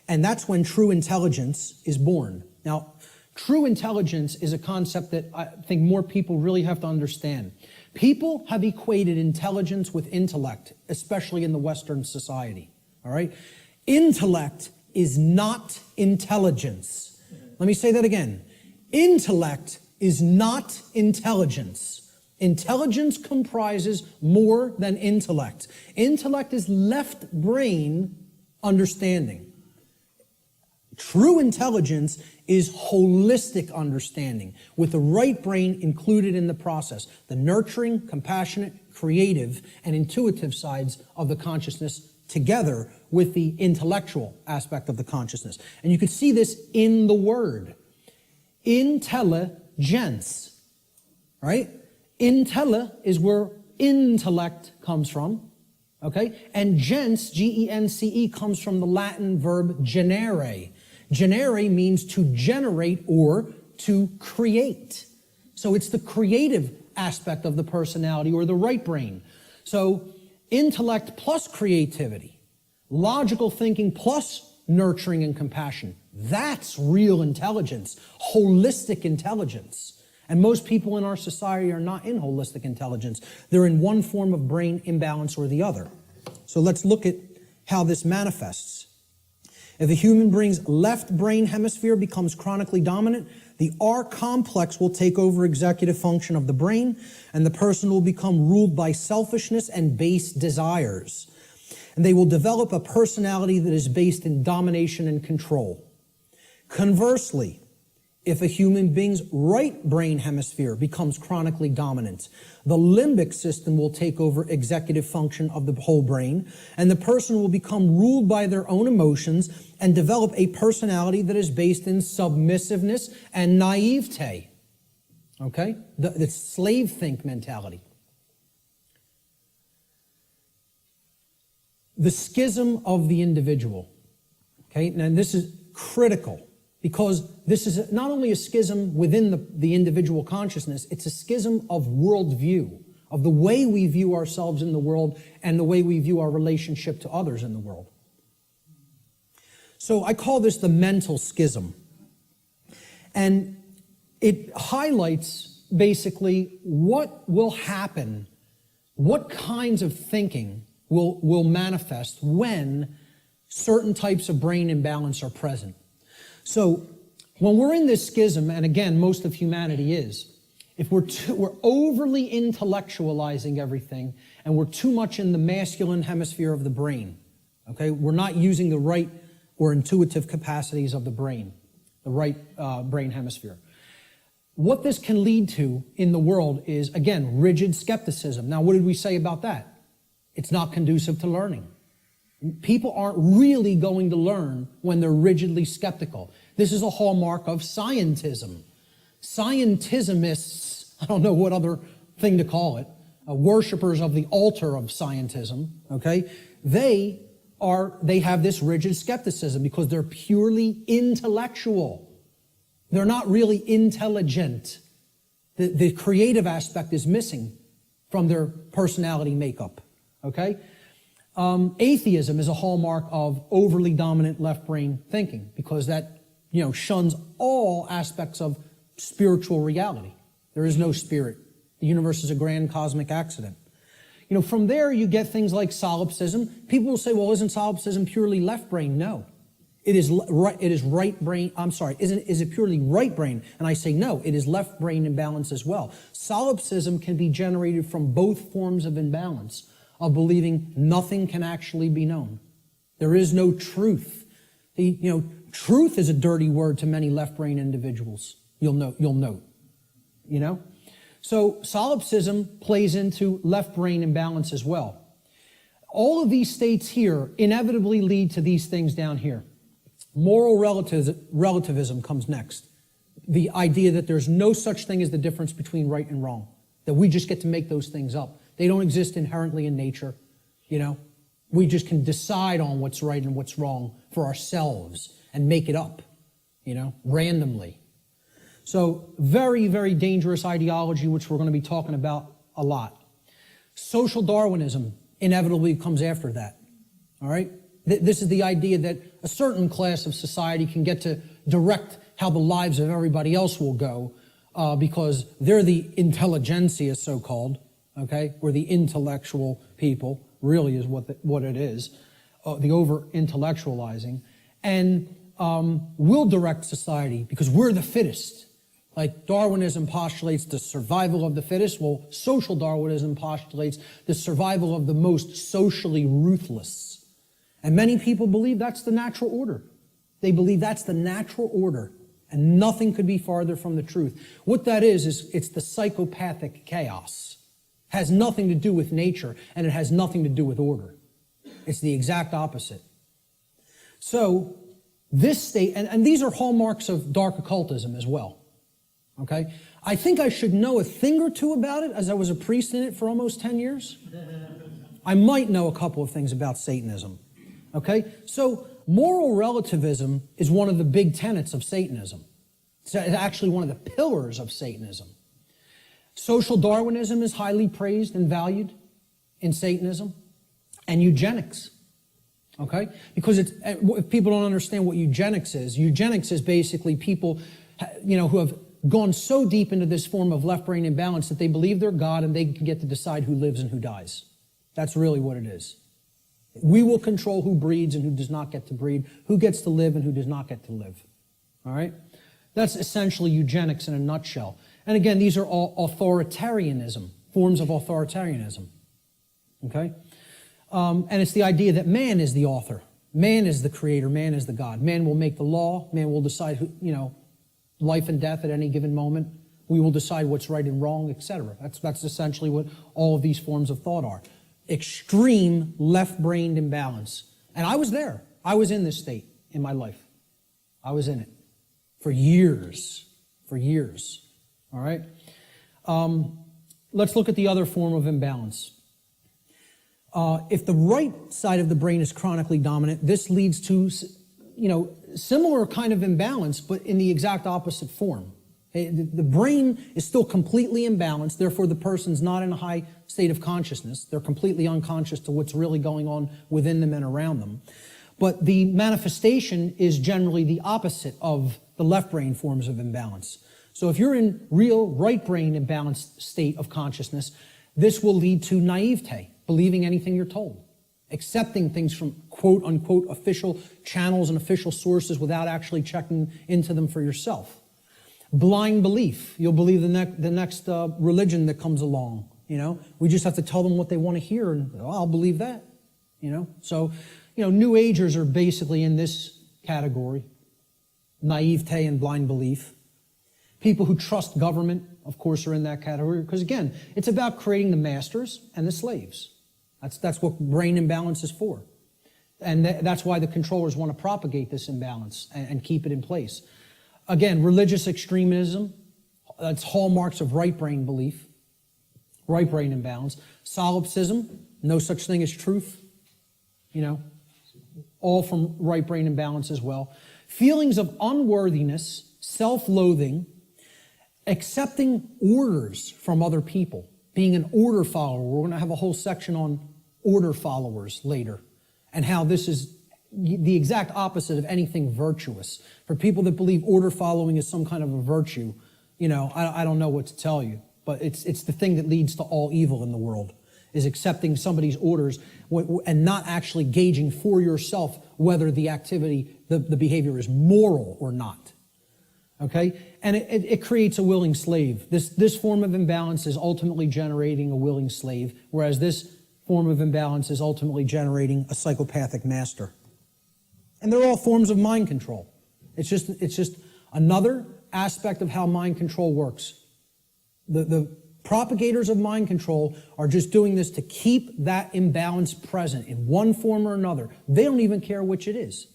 And that's when true intelligence is born. Now, true intelligence is a concept that I think more people really have to understand. People have equated intelligence with intellect, especially in the Western society. All right? Intellect is not intelligence. Let me say that again. Intellect is not intelligence. Intelligence comprises more than intellect. Intellect is left brain understanding. True intelligence is holistic understanding, with the right brain included in the process, the nurturing, compassionate, creative, and intuitive sides of the consciousness together with the intellectual aspect of the consciousness. And you can see this in the word. Intelligence, right? Intelle is where intellect comes from, okay? And gens, G-E-N-C-E, comes from the Latin verb generare. Generare means to generate or to create. So it's the creative aspect of the personality, or the right brain. So intellect plus creativity, logical thinking plus nurturing and compassion. That's real intelligence, holistic intelligence. And most people in our society are not in holistic intelligence. They're in one form of brain imbalance or the other. So let's look at how this manifests. If a human being's left brain hemisphere becomes chronically dominant, the R complex will take over executive function of the brain, and the person will become ruled by selfishness and base desires. And they will develop a personality that is based in domination and control. Conversely, if a human being's right brain hemisphere becomes chronically dominant, the limbic system will take over executive function of the whole brain, and the person will become ruled by their own emotions and develop a personality that is based in submissiveness and naivete. Okay? The slave think mentality. The schism of the individual. Okay? Now this is critical, because this is not only a schism within the individual consciousness, it's a schism of worldview, of the way we view ourselves in the world and the way we view our relationship to others in the world. So I call this the mental schism. And it highlights basically what will happen, what kinds of thinking will manifest when certain types of brain imbalance are present. So when we're in this schism, and again, most of humanity is, if we're overly intellectualizing everything and we're too much in the masculine hemisphere of the brain, okay, we're not using the right or intuitive capacities of the brain, the right brain hemisphere. What this can lead to in the world is, again, rigid skepticism. Now, what did we say about that? It's not conducive to learning. People aren't really going to learn when they're rigidly skeptical. This is a hallmark of scientism. Scientismists, I don't know what other thing to call it, worshipers of the altar of scientism, okay, they have this rigid skepticism because they're purely intellectual. They're not really intelligent. The creative aspect is missing from their personality makeup, okay? Atheism is a hallmark of overly dominant left brain thinking, because that, shuns all aspects of spiritual reality. There is no spirit. The universe is a grand cosmic accident. From there you get things like solipsism. People will say, well, isn't solipsism purely left brain? No. It is right brain. I'm sorry. Is it purely right brain? And I say no, it is left brain imbalance as well. Solipsism can be generated from both forms of imbalance, of believing nothing can actually be known. There is no truth. Truth is a dirty word to many left brain individuals. You'll note. So solipsism plays into left brain imbalance as well. All of these states here inevitably lead to these things down here. Moral relativism comes next. The idea that there's no such thing as the difference between right and wrong, that we just get to make those things up. They don't exist inherently in nature, We just can decide on what's right and what's wrong for ourselves and make it up, randomly. So very, very dangerous ideology, which we're going to be talking about a lot. Social Darwinism inevitably comes after that, all right? This is the idea that a certain class of society can get to direct how the lives of everybody else will go because they're the intelligentsia, so-called, okay? Or the intellectual people, really is what it is, the over-intellectualizing. And we'll direct society because we're the fittest. Like Darwinism postulates the survival of the fittest, well, social Darwinism postulates the survival of the most socially ruthless. And many people believe that's the natural order. They believe that's the natural order, and nothing could be farther from the truth. What that is it's the psychopathic chaos. It has nothing to do with nature, and it has nothing to do with order. It's the exact opposite. So, this state, and these are hallmarks of dark occultism as well. Okay? I think I should know a thing or two about it, as I was a priest in it for almost 10 years. I might know a couple of things about Satanism. Okay? So, moral relativism is one of the big tenets of Satanism. It's actually one of the pillars of Satanism. Social Darwinism is highly praised and valued in Satanism. And eugenics. Okay? Because if people don't understand what eugenics is basically people, who have gone so deep into this form of left-brain imbalance that they believe they're God and they can get to decide who lives and who dies. That's really what it is. We will control who breeds and who does not get to breed, who gets to live and who does not get to live. All right? That's essentially eugenics in a nutshell. And again, these are all authoritarianism, forms of authoritarianism. Okay? And it's the idea that man is the author. Man is the creator. Man is the God. Man will make the law. Man will decide who, life and death at any given moment. We will decide what's right and wrong, etc. That's essentially what all of these forms of thought are. Extreme left-brained imbalance. And I was there. I was in this state in my life. I was in it for years. For years. All right? Let's look at the other form of imbalance. If the right side of the brain is chronically dominant, this leads to, similar kind of imbalance, but in the exact opposite form. The brain is still completely imbalanced, therefore the person's not in a high state of consciousness. They're completely unconscious to what's really going on within them and around them. But the manifestation is generally the opposite of the left brain forms of imbalance. So if you're in real right brain imbalanced state of consciousness, this will lead to naivete, believing anything you're told, accepting things from quote-unquote official channels and official sources without actually checking into them for yourself. Blind belief. You'll believe the next religion that comes along. We just have to tell them what they want to hear, and I'll believe that. So, New Agers are basically in this category. Naivete and blind belief. People who trust government, of course, are in that category, because again, it's about creating the masters and the slaves. That's what brain imbalance is for. And that's why the controllers want to propagate this imbalance and keep it in place. Again, religious extremism, that's hallmarks of right brain belief, right brain imbalance. Solipsism, no such thing as truth, all from right brain imbalance as well. Feelings of unworthiness, self-loathing, accepting orders from other people, being an order follower. We're going to have a whole section on order followers later, and how this is the exact opposite of anything virtuous. For people that believe order following is some kind of a virtue, I don't know what to tell you, but it's the thing that leads to all evil in the world, is accepting somebody's orders and not actually gauging for yourself whether the activity, the behavior is moral or not. Okay? And it creates a willing slave. This form of imbalance is ultimately generating a willing slave, whereas this form of imbalance is ultimately generating a psychopathic master. And they're all forms of mind control. It's just another aspect of how mind control works. The propagators of mind control are just doing this to keep that imbalance present in one form or another. They don't even care which it is.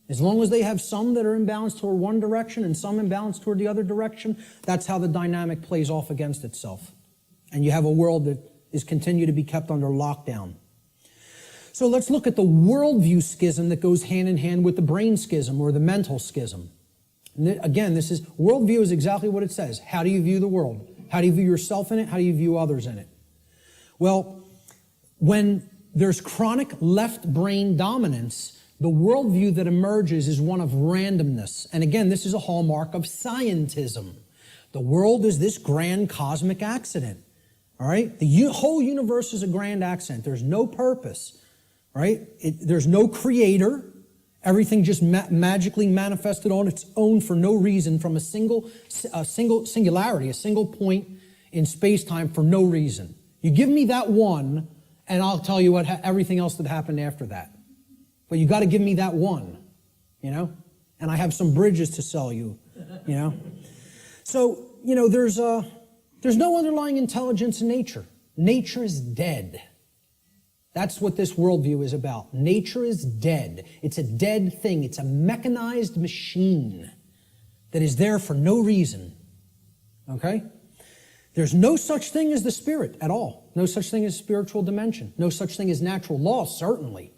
As long as they have some that are imbalanced toward one direction and some imbalanced toward the other direction, that's how the dynamic plays off against itself. And you have a world that is continued to be kept under lockdown. So let's look at the worldview schism that goes hand in hand with the brain schism or the mental schism. And again, worldview is exactly what it says. How do you view the world? How do you view yourself in it? How do you view others in it? Well, when there's chronic left brain dominance, the worldview that emerges is one of randomness. And again, this is a hallmark of scientism. The world is this grand cosmic accident. All right? The whole universe is a grand accident. There's no purpose. Right? There's no creator. Everything just magically manifested on its own for no reason from a single singularity, a single point in space-time for no reason. You give me that one, and I'll tell you everything else that happened after that. But you got to give me that one, and I have some bridges to sell you, you know. So, you know, there's no underlying intelligence in nature. Nature is dead. That's what this worldview is about. Nature is dead. It's a dead thing. It's a mechanized machine that is there for no reason. Okay? There's no such thing as the spirit at all. No such thing as spiritual dimension. No such thing as natural law, certainly.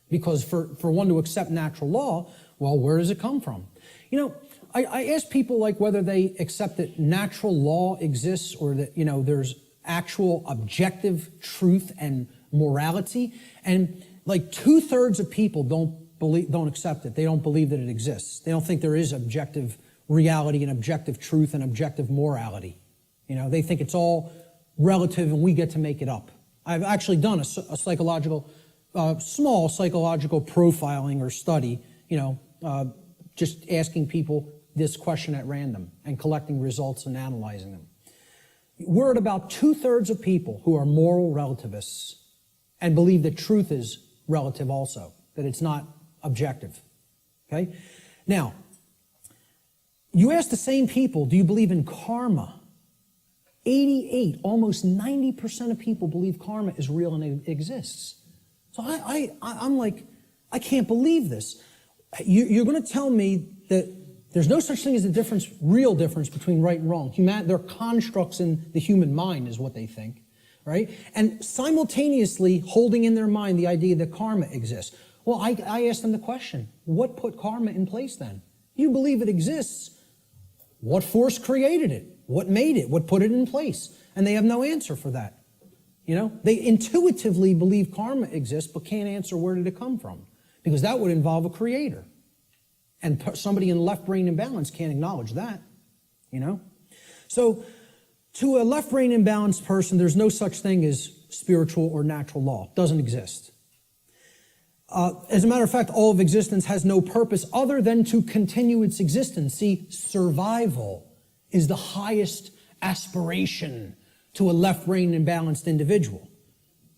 Because for one to accept natural law, well, where does it come from? You know, I ask people like whether they accept that natural law exists or that, you know, there's actual objective truth and morality. And like 2/3 of people don't accept it. They don't believe that it exists. They don't think there is objective reality and objective truth and objective morality. You know, they think it's all relative and we get to make it up. I've actually done a psychological, small psychological profiling or study, you know, just asking people this question at random and collecting results and analyzing them. We're at about 2/3 of people who are moral relativists and believe that truth is relative also, that it's not objective. Okay? Now, you ask the same people, do you believe in karma? 88, almost 90% of people believe karma is real and it exists. So I'm like, I can't believe this. You're going to tell me that there's no such thing as a real difference between right and wrong. They're constructs in the human mind is what they think, right? And simultaneously holding in their mind the idea that karma exists. Well, I asked them the question, what put karma in place then? You believe it exists. What force created it? What made it? What put it in place? And they have no answer for that. You know, they intuitively believe karma exists, but can't answer where did it come from, because that would involve a creator. And somebody in left brain imbalance can't acknowledge that, you know? So to a left brain imbalanced person, there's no such thing as spiritual or natural law. It doesn't exist. As a matter of fact, all of existence has no purpose other than to continue its existence. See, survival is the highest aspiration to a left brain imbalanced individual.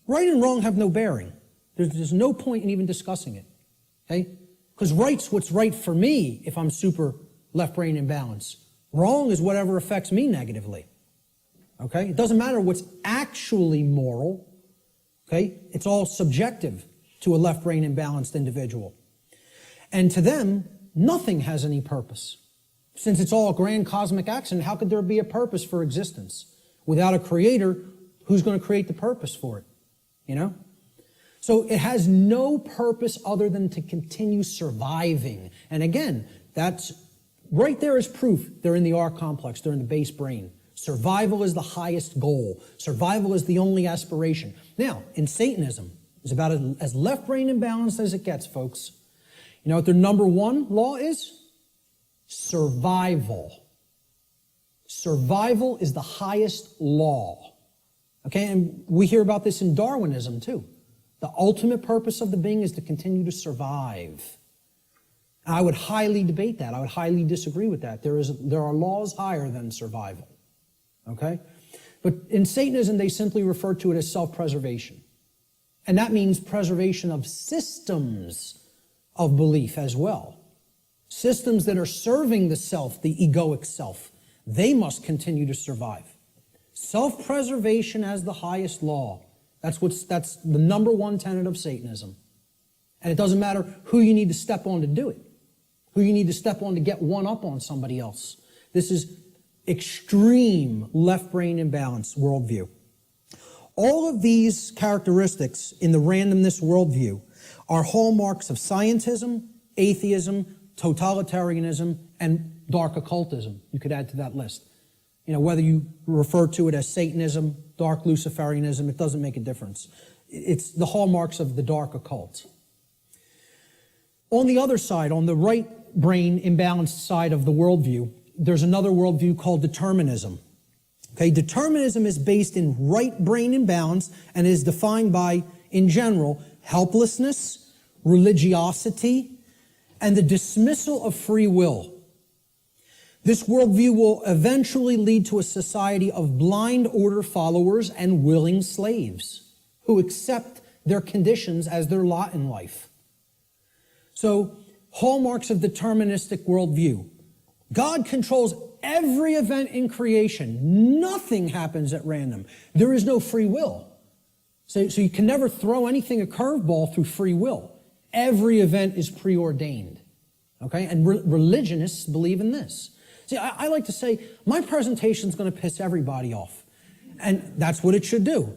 Right and wrong have no bearing. There's no point in even discussing it, okay? Because right's what's right for me if I'm super left brain imbalanced. Wrong is whatever affects me negatively. Okay? It doesn't matter what's actually moral. Okay? It's all subjective to a left brain imbalanced individual. And to them, nothing has any purpose. Since it's all a grand cosmic accident, how could there be a purpose for existence? Without a creator, who's going to create the purpose for it? You know? So it has no purpose other than to continue surviving. And again, that's right there is proof they're in the R complex, they're in the base brain. Survival is the highest goal. Survival is the only aspiration. Now, in Satanism, it's about as left brain imbalanced as it gets, folks. You know what their number one law is? Survival. Survival is the highest law. Okay, and we hear about this in Darwinism too. The ultimate purpose of the being is to continue to survive. I would highly debate that. I would highly disagree with that. There are laws higher than survival. Okay? But in Satanism, they simply refer to it as self-preservation. And that means preservation of systems of belief as well. Systems that are serving the self, the egoic self. They must continue to survive. Self-preservation as the highest law. That's the number one tenet of Satanism. And it doesn't matter who you need to step on to do it, who you need to step on to get one up on somebody else. This is extreme left brain imbalance worldview. All of these characteristics in the randomness worldview are hallmarks of scientism, atheism, totalitarianism, and dark occultism. You could add to that list. You know, whether you refer to it as Satanism, dark Luciferianism, it doesn't make a difference. It's the hallmarks of the dark occult. On the other side, on the right brain imbalanced side of the worldview, there's another worldview called determinism. Okay, determinism is based in right brain imbalance and is defined by, in general, helplessness, religiosity, and the dismissal of free will. This worldview will eventually lead to a society of blind order followers and willing slaves who accept their conditions as their lot in life. So hallmarks of deterministic worldview. God controls every event in creation. Nothing happens at random. There is no free will. So you can never throw anything a curveball through free will. Every event is preordained. Okay? And religionists believe in this. See, I like to say, my presentation is going to piss everybody off. And that's what it should do.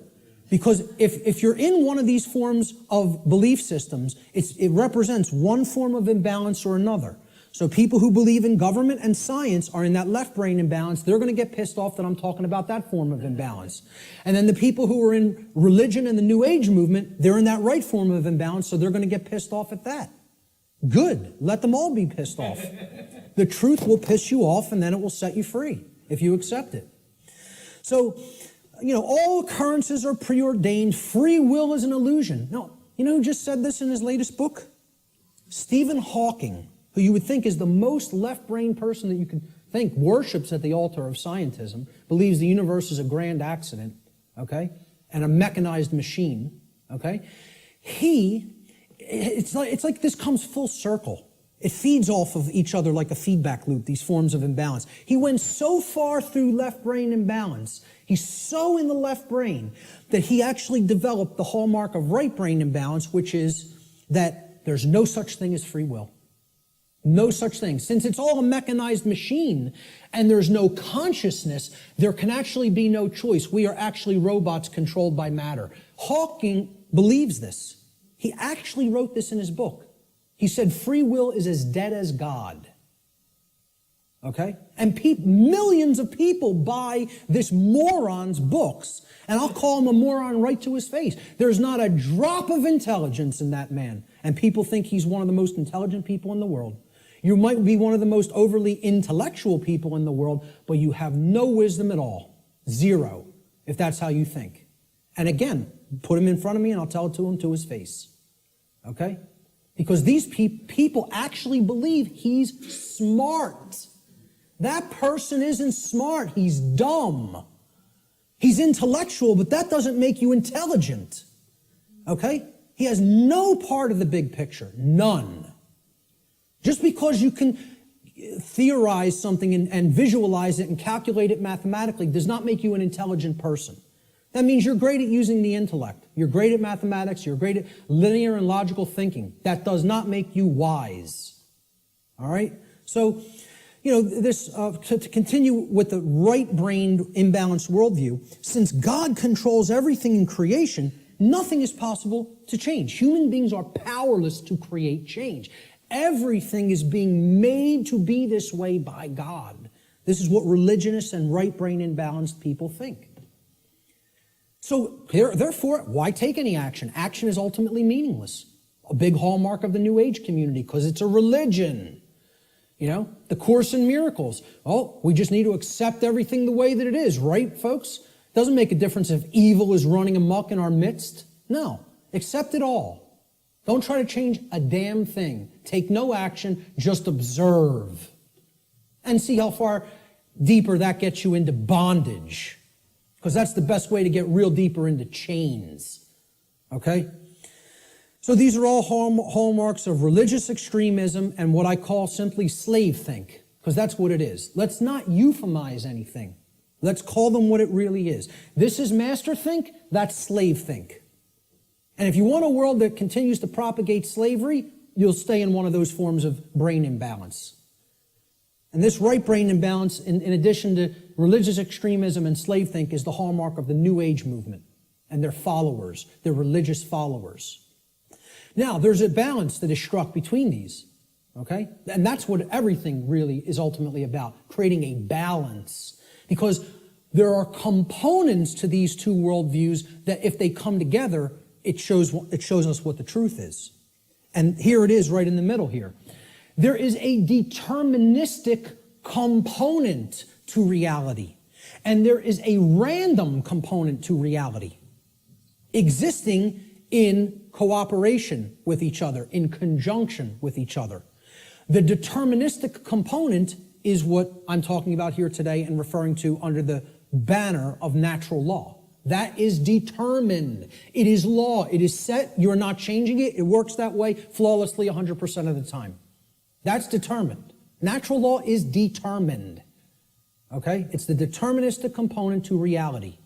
Because if you're in one of these forms of belief systems, it represents one form of imbalance or another. So people who believe in government and science are in that left brain imbalance. They're going to get pissed off that I'm talking about that form of imbalance. And then the people who are in religion and the New Age movement, they're in that right form of imbalance, so they're going to get pissed off at that. Good. Let them all be pissed off. The truth will piss you off, and then it will set you free if you accept it. So, all occurrences are preordained. Free will is an illusion. No, you know who just said this in his latest book? Stephen Hawking, who you would think is the most left-brain person that you could think, worships at the altar of scientism, believes the universe is a grand accident, okay, and a mechanized machine, okay? It's like this comes full circle. It feeds off of each other like a feedback loop, these forms of imbalance. He went so far through left brain imbalance, he's so in the left brain, that he actually developed the hallmark of right brain imbalance, which is that there's no such thing as free will. No such thing. Since it's all a mechanized machine and there's no consciousness, there can actually be no choice. We are actually robots controlled by matter. Hawking believes this. He actually wrote this in his book. He said free will is as dead as God. Okay? And millions of people buy this moron's books, and I'll call him a moron right to his face. There's not a drop of intelligence in that man, and people think he's one of the most intelligent people in the world. You might be one of the most overly intellectual people in the world, but you have no wisdom at all. Zero, if that's how you think. And again, put him in front of me and I'll tell it to him to his face. Okay? Because these people actually believe he's smart. That person isn't smart. He's dumb. He's intellectual, but that doesn't make you intelligent. Okay? He has no part of the big picture. None. Just because you can theorize something and visualize it and calculate it mathematically does not make you an intelligent person. That means you're great at using the intellect. You're great at mathematics. You're great at linear and logical thinking. That does not make you wise. All right? So, to continue with the right-brained imbalanced worldview, since God controls everything in creation, nothing is possible to change. Human beings are powerless to create change. Everything is being made to be this way by God. This is what religionists and right-brain imbalanced people think. So, therefore, why take any action? Action is ultimately meaningless. A big hallmark of the New Age community, because it's a religion. The Course in Miracles. Oh, we just need to accept everything the way that it is, right, folks? Doesn't make a difference if evil is running amok in our midst. No, accept it all. Don't try to change a damn thing. Take no action, just observe. And see how far deeper that gets you into bondage. Because that's the best way to get real deeper into chains. Okay? So these are all hallmarks of religious extremism and what I call simply slave think. Because that's what it is. Let's not euphemize anything. Let's call them what it really is. This is master think, that's slave think. And if you want a world that continues to propagate slavery, you'll stay in one of those forms of brain imbalance. And this right brain imbalance, in addition to religious extremism and slave think, is the hallmark of the New Age movement and their followers, their religious followers. Now, there's a balance that is struck between these, okay? And that's what everything really is ultimately about, creating a balance. Because there are components to these two worldviews that if they come together, it shows us what the truth is. And here it is right in the middle here. There is a deterministic component to reality. And there is a random component to reality, existing in cooperation with each other, in conjunction with each other. The deterministic component is what I'm talking about here today and referring to under the banner of natural law. That is determined. It is law. It is set. You're not changing it. It works that way flawlessly 100% of the time. That's determined. Natural law is determined. Okay? It's the deterministic component to reality.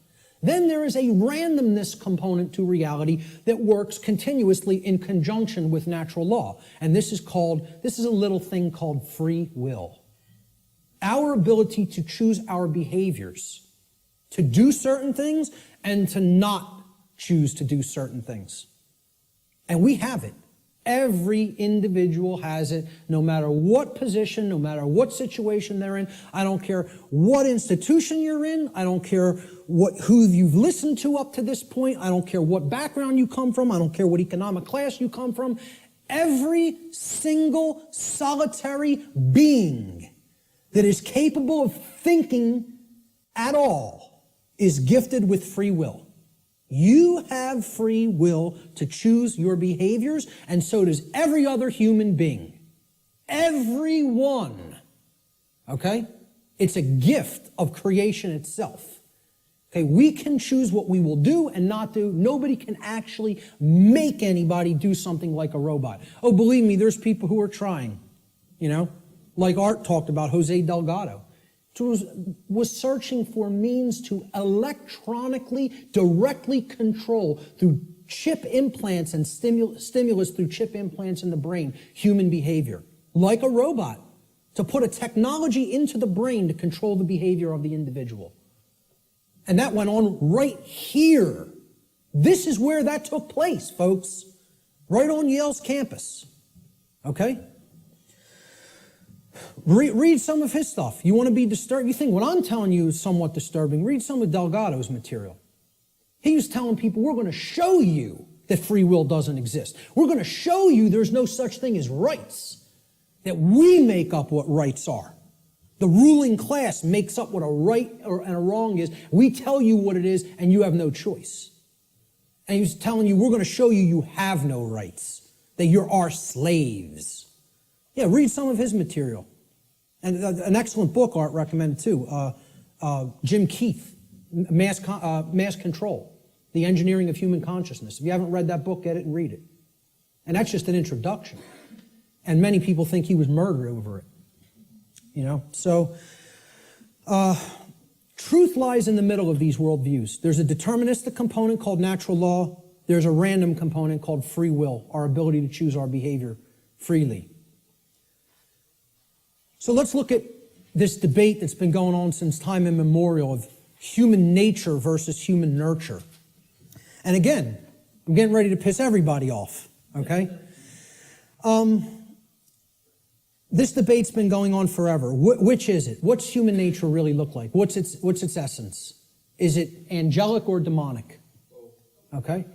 Then there is a randomness component to reality that works continuously in conjunction with natural law. And this is a little thing called free will. Our ability to choose our behaviors, to do certain things and to not choose to do certain things. And we have it. Every individual has it, no matter what position, no matter what situation they're in. I don't care what institution you're in. I don't care who you've listened to up to this point. I don't care what background you come from. I don't care what economic class you come from. Every single solitary being that is capable of thinking at all is gifted with free will. You have free will to choose your behaviors, and so does every other human being. Everyone. Okay? It's a gift of creation itself. Okay, we can choose what we will do and not do. Nobody can actually make anybody do something like a robot. Oh, believe me, there's people who are trying. Like Art talked about, Jose Delgado. Was searching for means to electronically, directly control through chip implants and stimulus through chip implants in the brain, human behavior, like a robot, to put a technology into the brain to control the behavior of the individual. And that went on right here. This is where that took place, folks, right on Yale's campus. Okay? Read some of his stuff. You want to be disturbed? You think what I'm telling you is somewhat disturbing. Read some of Delgado's material. He was telling people, we're going to show you that free will doesn't exist. We're going to show you there's no such thing as rights, that we make up what rights are. The ruling class makes up what a right and a wrong is. We tell you what it is, and you have no choice. And he was telling you, we're going to show you you have no rights, that you're our slaves. Yeah, read some of his material. And an excellent book Art recommended too, Jim Keith, Mass Control, The Engineering of Human Consciousness. If you haven't read that book, get it and read it. And that's just an introduction. And many people think he was murdered over it. So truth lies in the middle of these worldviews. There's a deterministic component called natural law. There's a random component called free will, our ability to choose our behavior freely. So let's look at this debate that's been going on since time immemorial of human nature versus human nurture. And again, I'm getting ready to piss everybody off, okay? This debate's been going on forever. Which is it? What's human nature really look like? What's its essence? Is it angelic or demonic? Okay?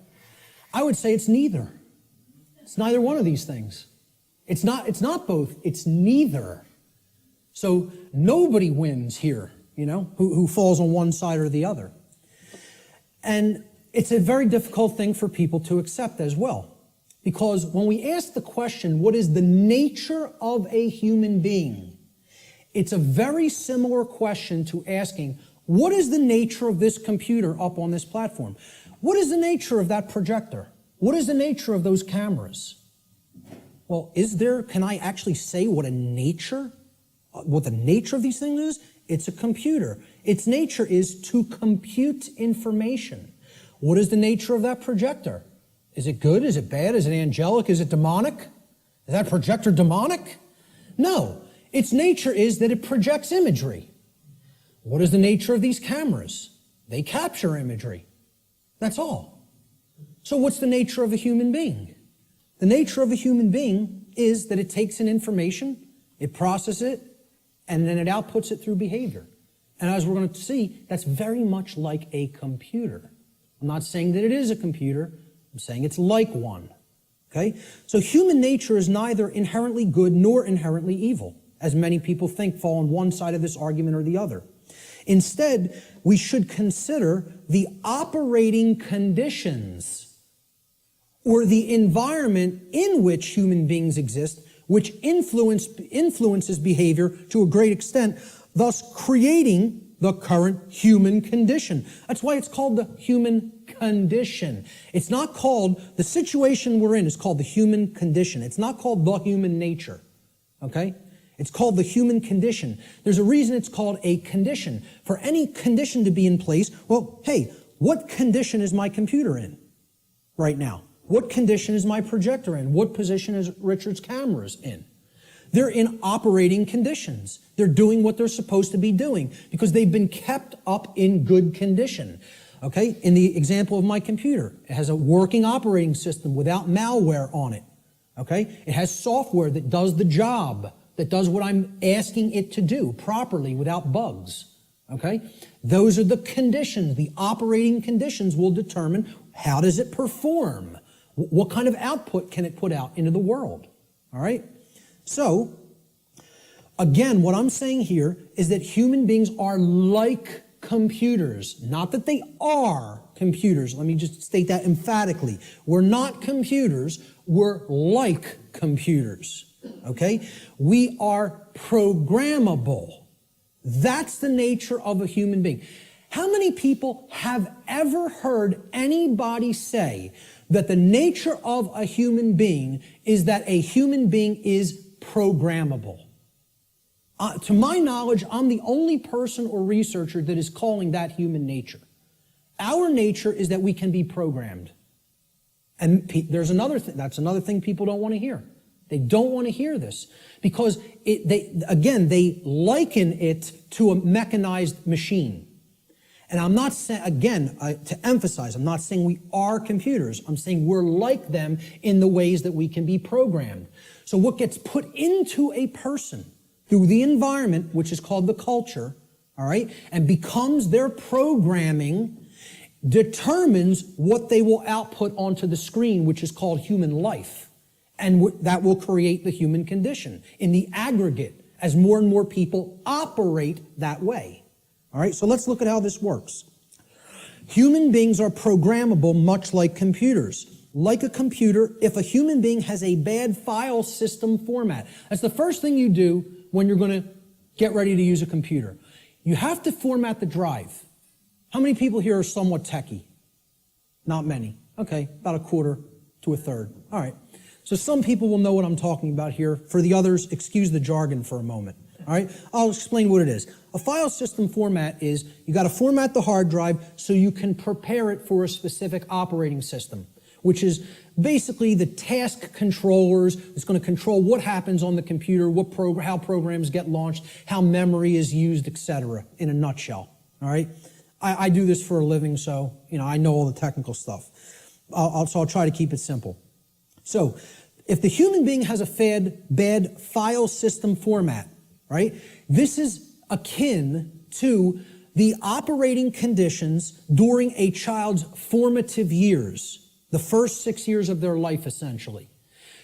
I would say it's neither. It's neither one of these things. It's not both. It's neither. So nobody wins here, who falls on one side or the other. And it's a very difficult thing for people to accept as well. Because when we ask the question, what is the nature of a human being? It's a very similar question to asking, what is the nature of this computer up on this platform? What is the nature of that projector? What is the nature of those cameras? Well, can I actually say what the nature of these things is? It's a computer. Its nature is to compute information. What is the nature of that projector? Is it good? Is it bad? Is it angelic? Is it demonic? Is that projector demonic? No. Its nature is that it projects imagery. What is the nature of these cameras? They capture imagery. That's all. So what's the nature of a human being? The nature of a human being is that it takes in information, it processes it, and then it outputs it through behavior. And as we're going to see, that's very much like a computer. I'm not saying that it is a computer. I'm saying it's like one. Okay? So human nature is neither inherently good nor inherently evil, as many people think fall on one side of this argument or the other. Instead, we should consider the operating conditions or the environment in which human beings exist, which influences behavior to a great extent, thus creating the current human condition. That's why it's called the human condition. It's not called, the situation we're in is called the human condition. It's not called the human nature. okay? It's called the human condition. There's a reason it's called a condition. For any condition to be in place, well, hey, what condition is my computer in right now? What condition is my projector in? What position is Richard's cameras in? They're in operating conditions. They're doing what they're supposed to be doing because they've been kept up in good condition. Okay, in the example of my computer, it has a working operating system without malware on it. Okay, it has software that does the job, that does what I'm asking it to do properly without bugs. Okay, those are the conditions. The operating conditions will determine how does it perform, what kind of output can it put out into the world. All right, so again, what I'm saying here is that human beings are like computers. Not that they are computers. Let me just state that emphatically. We're not computers. We're like computers. Okay? We are programmable. That's the nature of a human being. How many people have ever heard anybody say that the nature of a human being is that a human being is programmable? To my knowledge, I'm the only person or researcher that is calling that human nature. Our nature is that we can be programmed. And there's another thing, that's another thing people don't want to hear. They don't want to hear this because they liken it to a mechanized machine. And I'm not saying, again, to emphasize, I'm not saying we are computers. I'm saying we're like them in the ways that we can be programmed. So what gets put into a person through the environment, which is called the culture, all right, and becomes their programming, determines what they will output onto the screen, which is called human life. And that will create the human condition in the aggregate as more and more people operate that way. All right, so let's look at how this works. Human beings are programmable much like computers. Like a computer, if a human being has a bad file system format, that's the first thing you do when you're going to get ready to use a computer. You have to format the drive. How many people here are somewhat techie? Not many. Okay, about a quarter to a third. All right. So some people will know what I'm talking about here. For the others, excuse the jargon for a moment. All right, I'll explain what it is. A file system format is you got to format the hard drive so you can prepare it for a specific operating system, which is basically the task controllers. It's going to control what happens on the computer, how programs get launched, how memory is used, etc. in a nutshell. All right, I do this for a living, so I know all the technical stuff. So I'll try to keep it simple. So if the human being has a bad file system format, right, this is akin to the operating conditions during a child's formative years, the first 6 years of their life, essentially.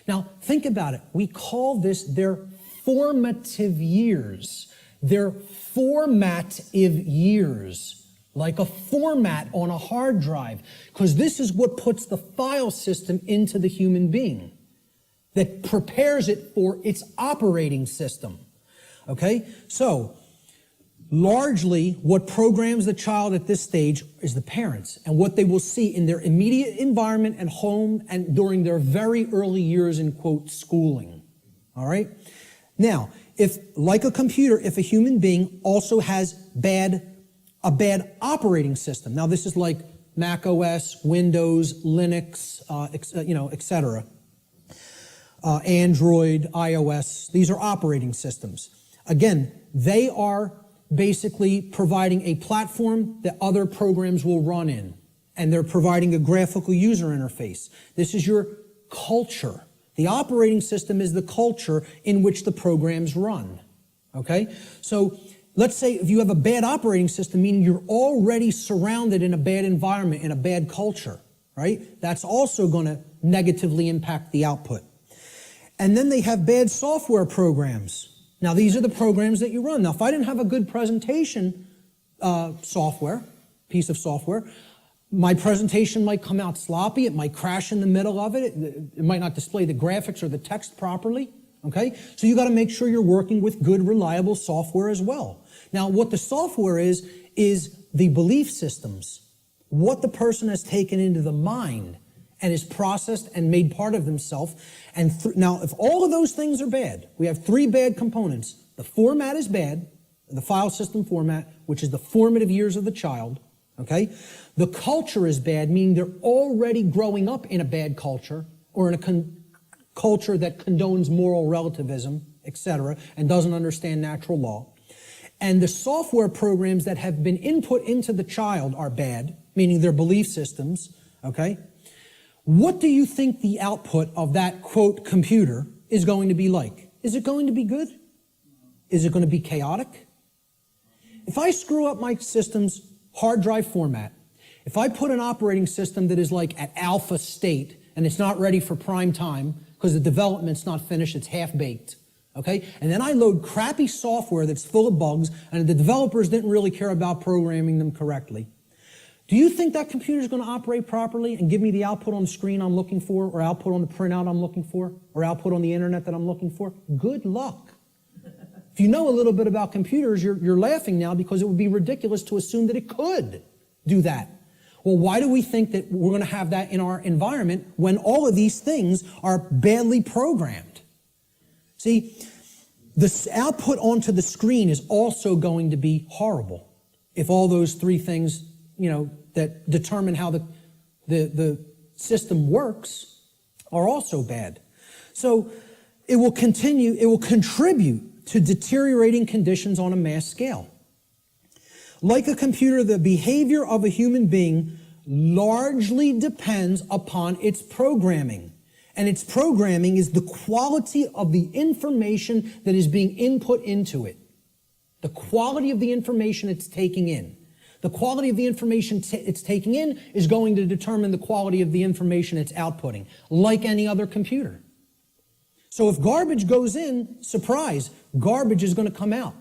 Now, think about it. We call this their formative years. Their formative years, like a format on a hard drive, because this is what puts the file system into the human being, that prepares it for its operating system. Okay? So, largely, what programs the child at this stage is the parents and what they will see in their immediate environment and home and during their very early years in, quote, schooling. All right? Now, if, like a computer, if a human being also has a bad operating system, now this is like Mac OS, Windows, Linux, etc., Android, iOS, these are operating systems. Again, they are basically providing a platform that other programs will run in, and they're providing a graphical user interface. This is your culture. The operating system is the culture in which the programs run, okay? So let's say if you have a bad operating system, meaning you're already surrounded in a bad environment, in a bad culture, right? That's also going to negatively impact the output. And then they have bad software programs. Now, these are the programs that you run. Now, if I didn't have a good presentation piece of software, my presentation might come out sloppy. It might crash in the middle of it. It might not display the graphics or the text properly. Okay? So you got to make sure you're working with good, reliable software as well. Now, what the software is the belief systems, what the person has taken into the mind, and is processed and made part of themselves. And now, if all of those things are bad, we have three bad components. The format is bad, the file system format, which is the formative years of the child, okay? The culture is bad, meaning they're already growing up in a bad culture or in a culture that condones moral relativism, etc., and doesn't understand natural law. And the software programs that have been input into the child are bad, meaning their belief systems, okay? What do you think the output of that, quote, computer is going to be like? Is it going to be good? Is it going to be chaotic? If I screw up my system's hard drive format, if I put an operating system that is like at alpha state and it's not ready for prime time because the development's not finished, it's half-baked, okay? And then I load crappy software that's full of bugs and the developers didn't really care about programming them correctly. Do you think that computer is going to operate properly and give me the output on the screen I'm looking for, or output on the printout I'm looking for, or output on the internet that I'm looking for? Good luck. If you know a little bit about computers, you're laughing now because it would be ridiculous to assume that it could do that. Well, why do we think that we're going to have that in our environment when all of these things are badly programmed? See, the output onto the screen is also going to be horrible if all those three things, that determine how the system works are also bad. So it will contribute to deteriorating conditions on a mass scale. Like a computer, the behavior of a human being largely depends upon its programming. And its programming is the quality of the information that is being input into it. The quality of the information it's taking in. The quality of the information it's taking in is going to determine the quality of the information it's outputting, like any other computer. So if garbage goes in, surprise, garbage is going to come out.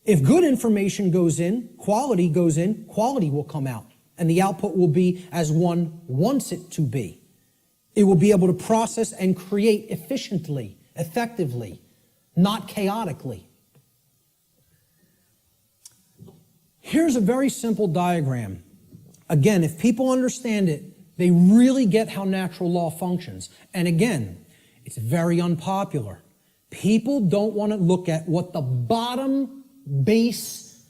If good information goes in, quality will come out. And the output will be as one wants it to be. It will be able to process and create efficiently, effectively, not chaotically. Here's a very simple diagram. Again, if people understand it, they really get how natural law functions. And again, it's very unpopular. People don't want to look at what the bottom base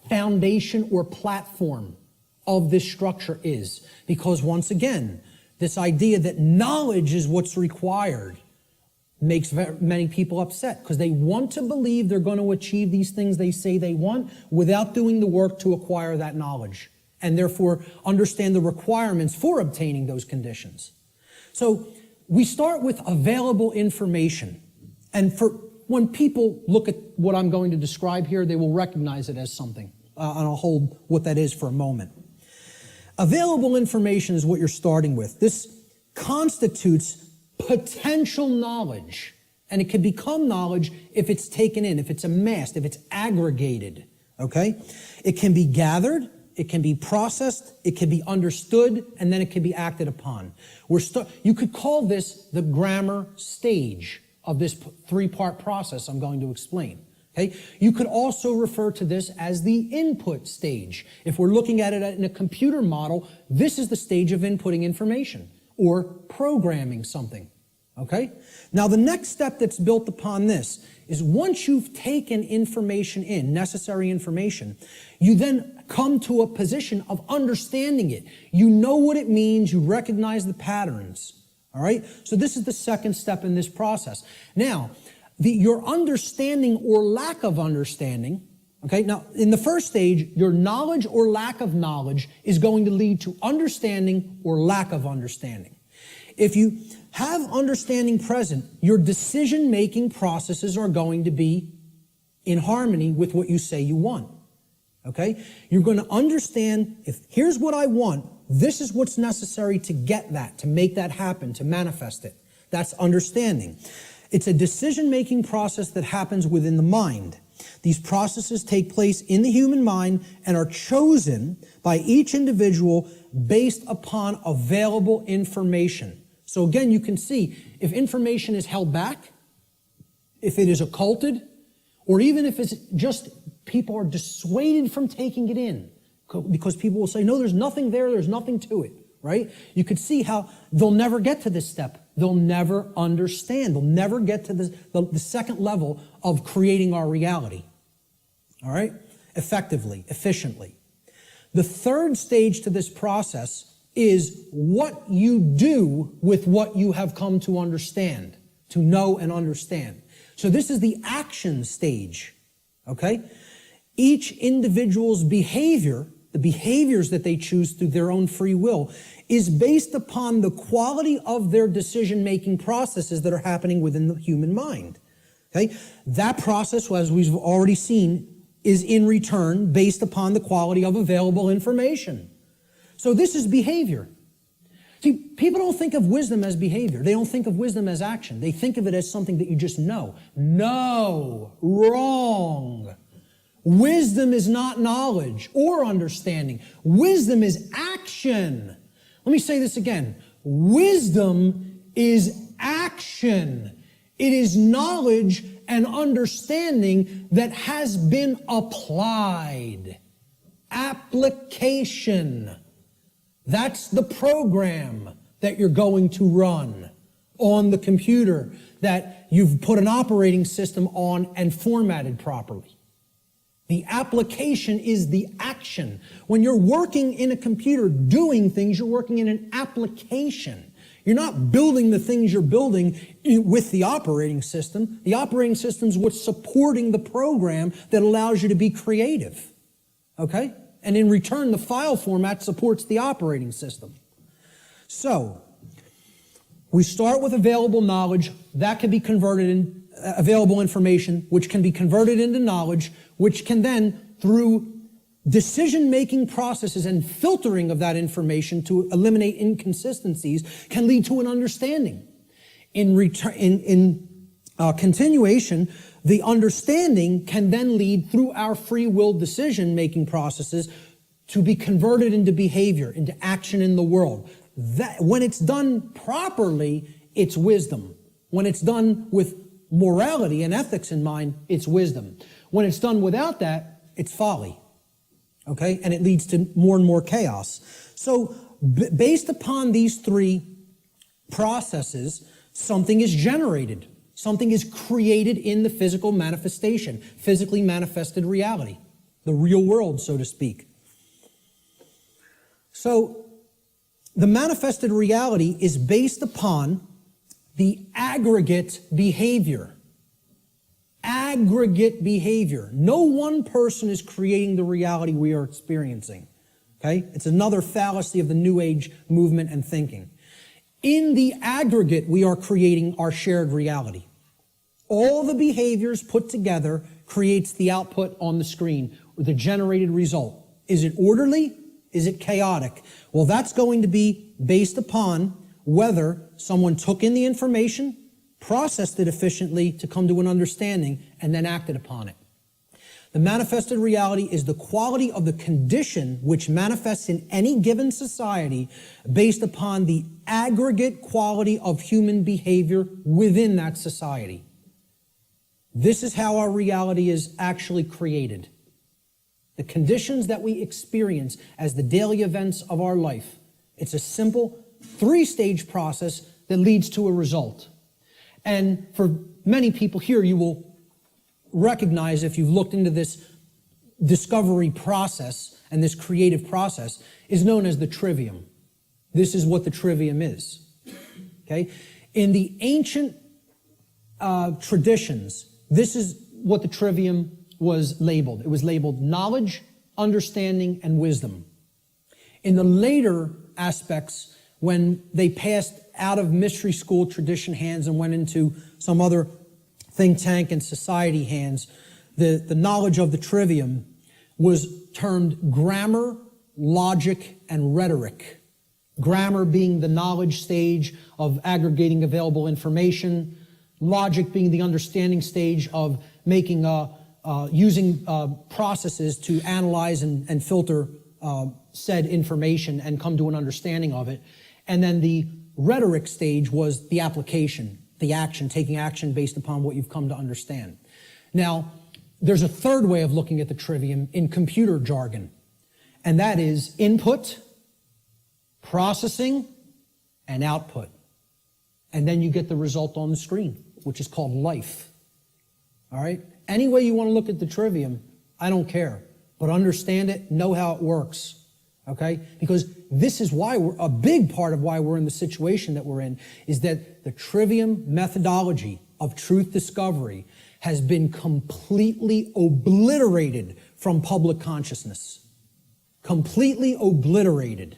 foundation or platform of this structure is. Because once again, this idea that knowledge is what's required makes many people upset because they want to believe they're going to achieve these things they say they want without doing the work to acquire that knowledge and therefore understand the requirements for obtaining those conditions. So we start with available information. And when people look at what I'm going to describe here, they will recognize it as something. And I'll hold what that is for a moment. Available information is what you're starting with. This constitutes potential knowledge, and it can become knowledge if it's taken in, if it's amassed, if it's aggregated, okay? It can be gathered, it can be processed, it can be understood, and then it can be acted upon. You could call this the grammar stage of this three-part process I'm going to explain. Okay? You could also refer to this as the input stage. If we're looking at it in a computer model, this is the stage of inputting information or programming something. Okay? Now the next step that's built upon this is once you've taken information in, necessary information, you then come to a position of understanding it. You know what it means, you recognize the patterns. All right? So this is the second step in this process. Now, your understanding or lack of understanding, okay? Now, in the first stage, your knowledge or lack of knowledge is going to lead to understanding or lack of understanding. If you have understanding present, your decision-making processes are going to be in harmony with what you say you want, okay? You're going to understand, here's what I want, this is what's necessary to get that, to make that happen, to manifest it. That's understanding. It's a decision-making process that happens within the mind. These processes take place in the human mind and are chosen by each individual based upon available information. So again, you can see if information is held back, if it is occulted, or even if it's just people are dissuaded from taking it in because people will say, no, there's nothing there, there's nothing to it, right? You could see how they'll never get to this step. They'll never understand. They'll never get to the second level of creating our reality, all right? Effectively, efficiently. The third stage to this process is what you do with what you have come to understand, to know and understand. So this is the action stage, okay? Each individual's behavior, the behaviors that they choose through their own free will, is based upon the quality of their decision-making processes that are happening within the human mind, okay? That process, as we've already seen, is in return based upon the quality of available information. So this is behavior. See, people don't think of wisdom as behavior. They don't think of wisdom as action. They think of it as something that you just know. No, wrong. Wisdom is not knowledge or understanding. Wisdom is action. Let me say this again. Wisdom is action. It is knowledge and understanding that has been applied. Application. That's the program that you're going to run on the computer that you've put an operating system on and formatted properly. The application is the action. When you're working in a computer doing things, you're working in an application. You're not building the things you're building with the operating system. The operating system is what's supporting the program that allows you to be creative. Okay? And in return, the file format supports the operating system. So, we start with available knowledge. That can be converted in available information, which can be converted into knowledge, which can then, through decision-making processes and filtering of that information to eliminate inconsistencies, can lead to an understanding. In continuation, the understanding can then lead through our free will decision-making processes to be converted into behavior, into action in the world. That, when it's done properly, it's wisdom. When it's done with morality and ethics in mind, it's wisdom. When it's done without that, it's folly. Okay? And it leads to more and more chaos. So, based upon these three processes, something is generated. Something is created in the physical manifestation, physically manifested reality, the real world, so to speak. So, the manifested reality is based upon the aggregate behavior. Aggregate behavior. No one person is creating the reality we are experiencing. Okay? It's another fallacy of the New Age movement and thinking. In the aggregate, we are creating our shared reality. All the behaviors put together creates the output on the screen, or the generated result. Is it orderly? Is it chaotic? Well, that's going to be based upon whether someone took in the information, processed it efficiently to come to an understanding, and then acted upon it. The manifested reality is the quality of the condition which manifests in any given society based upon the aggregate quality of human behavior within that society. This is how our reality is actually created. The conditions that we experience as the daily events of our life. It's a simple three-stage process that leads to a result. And for many people here, you will recognize, if you've looked into this discovery process and this creative process, is known as the trivium. This is what the trivium is. Okay? In the ancient traditions, this is what the trivium was labeled. It was labeled knowledge, understanding, and wisdom. In the later aspects, when they passed out of mystery school tradition hands and went into some other think tank and society hands, the knowledge of the trivium was termed grammar, logic, and rhetoric. Grammar being the knowledge stage of aggregating available information, logic being the understanding stage of making using processes to analyze and filter said information and come to an understanding of it. And then the rhetoric stage was the application, the action, taking action based upon what you've come to understand. Now, there's a third way of looking at the trivium in computer jargon, and that is input, processing, and output. And then you get the result on the screen, which is called life. All right? Any way you want to look at the trivium, I don't care. But understand it, know how it works. Okay? Because this is why a big part of why we're in the situation that we're in is that the trivium methodology of truth discovery has been completely obliterated from public consciousness. Completely obliterated.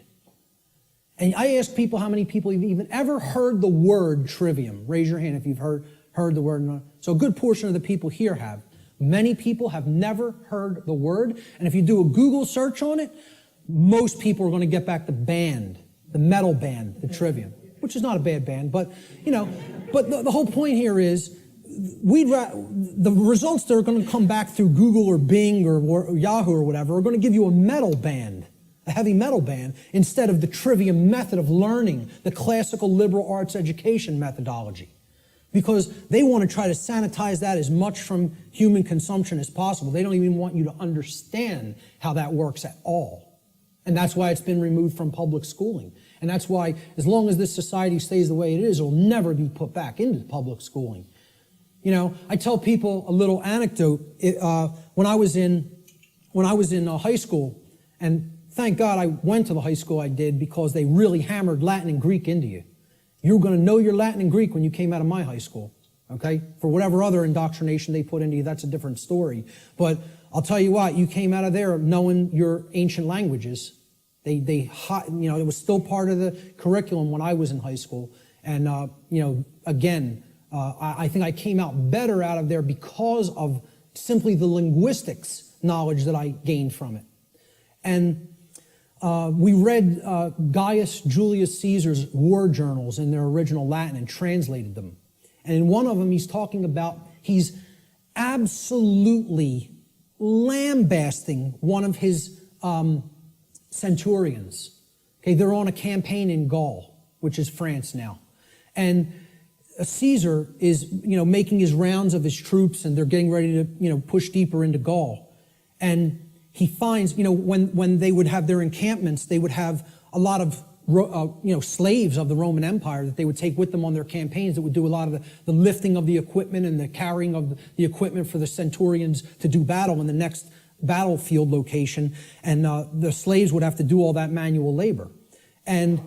And I ask people how many people have even ever heard the word trivium. Raise your hand if you've heard the word. So a good portion of the people here have. Many people have never heard the word. And if you do a Google search on it, most people are going to get back the band, the metal band, the trivium, which is not a bad band. But, but the whole point here is the results that are going to come back through Google or Bing or Yahoo or whatever are going to give you a metal band, a heavy metal band, instead of the trivium method of learning, the classical liberal arts education methodology. Because they want to try to sanitize that as much from human consumption as possible. They don't even want you to understand how that works at all. And that's why it's been removed from public schooling. And that's why, as long as this society stays the way it is, it'll never be put back into public schooling. I tell people a little anecdote. When I was in high school, and thank God I went to the high school I did because they really hammered Latin and Greek into you. You were going to know your Latin and Greek when you came out of my high school, okay? For whatever other indoctrination they put into you, that's a different story. But I'll tell you what, you came out of there knowing your ancient languages. It was still part of the curriculum when I was in high school. And, again, I think I came out better out of there because of simply the linguistics knowledge that I gained from it. And we read Gaius Julius Caesar's war journals in their original Latin and translated them. And in one of them, he's absolutely lambasting one of his centurions. Okay, they're on a campaign in Gaul, which is France now. And Caesar is, making his rounds of his troops, and they're getting ready to, push deeper into Gaul. And he finds, when they would have their encampments, they would have a lot of, slaves of the Roman Empire that they would take with them on their campaigns that would do a lot of the lifting of the equipment and the carrying of the equipment for the centurions to do battle in the next battlefield location. And the slaves would have to do all that manual labor. And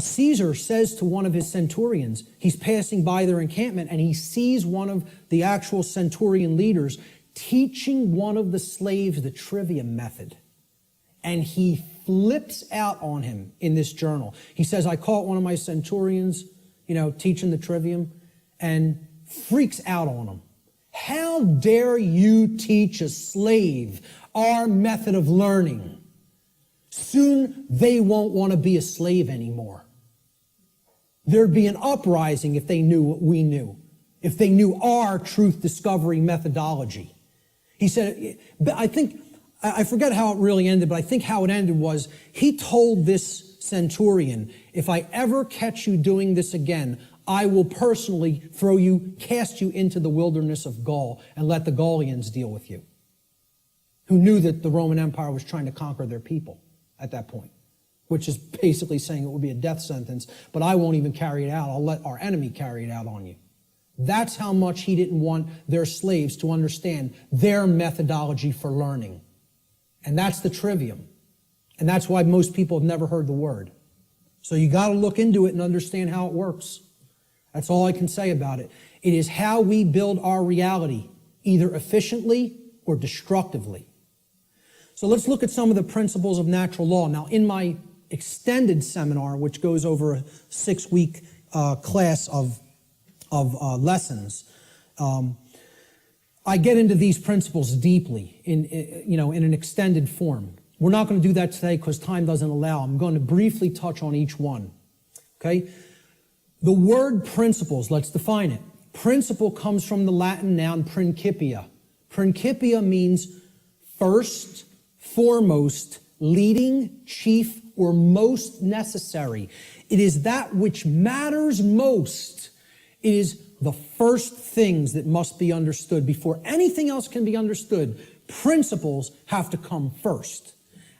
Caesar says to one of his centurions, he's passing by their encampment, and he sees one of the actual centurion leaders teaching one of the slaves the trivium method. And he flips out on him in this journal. He says, I caught one of my centurions, teaching the trivium, and freaks out on him. How dare you teach a slave our method of learning? Soon they won't want to be a slave anymore. There'd be an uprising if they knew what we knew, if they knew our truth discovery methodology. He said, I forget how it really ended, but I think how it ended was he told this centurion, if I ever catch you doing this again, I will personally cast you into the wilderness of Gaul and let the Gaulians deal with you, who knew that the Roman Empire was trying to conquer their people at that point, which is basically saying it would be a death sentence, but I won't even carry it out. I'll let our enemy carry it out on you. That's how much he didn't want their slaves to understand their methodology for learning. And that's the trivium. And that's why most people have never heard the word. So you got to look into it and understand how it works. That's all I can say about it. It is how we build our reality, either efficiently or destructively. So let's look at some of the principles of natural law. Now, in my extended seminar, which goes over a 6-week class of lessons, I get into these principles deeply in an extended form. We're not going to do that today because time doesn't allow. I'm going to briefly touch on each one. Okay? The word principles, let's define it. Principle comes from the Latin noun principia. Principia means first, foremost, leading, chief, or most necessary. It is that which matters most. It is the first things that must be understood before anything else can be understood. Principles have to come first.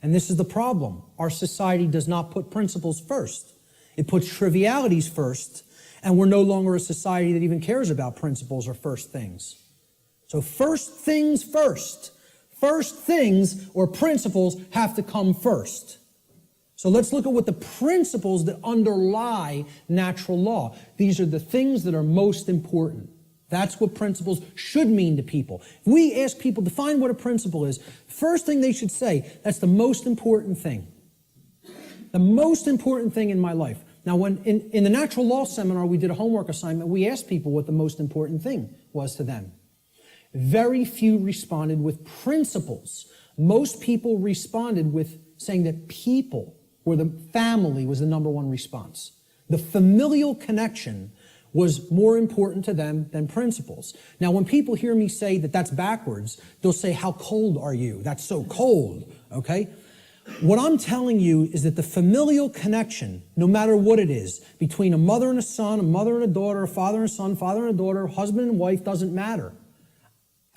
And this is the problem. Our society does not put principles first. It puts trivialities first, and we're no longer a society that even cares about principles or first things. So first things first. First things or principles have to come first. So let's look at what the principles that underlie natural law. These are the things that are most important. That's what principles should mean to people. If we ask people to define what a principle is, first thing they should say, that's the most important thing. The most important thing in my life. Now, when in the natural law seminar, we did a homework assignment. We asked people what the most important thing was to them. Very few responded with principles. Most people responded with saying that people or the family was the number one response. The familial connection was more important to them than principles. Now, when people hear me say that that's backwards, they'll say, how cold are you? That's so cold, okay? What I'm telling you is that the familial connection, no matter what it is, between a mother and a son, a mother and a daughter, a father and a son, father and a daughter, husband and wife, doesn't matter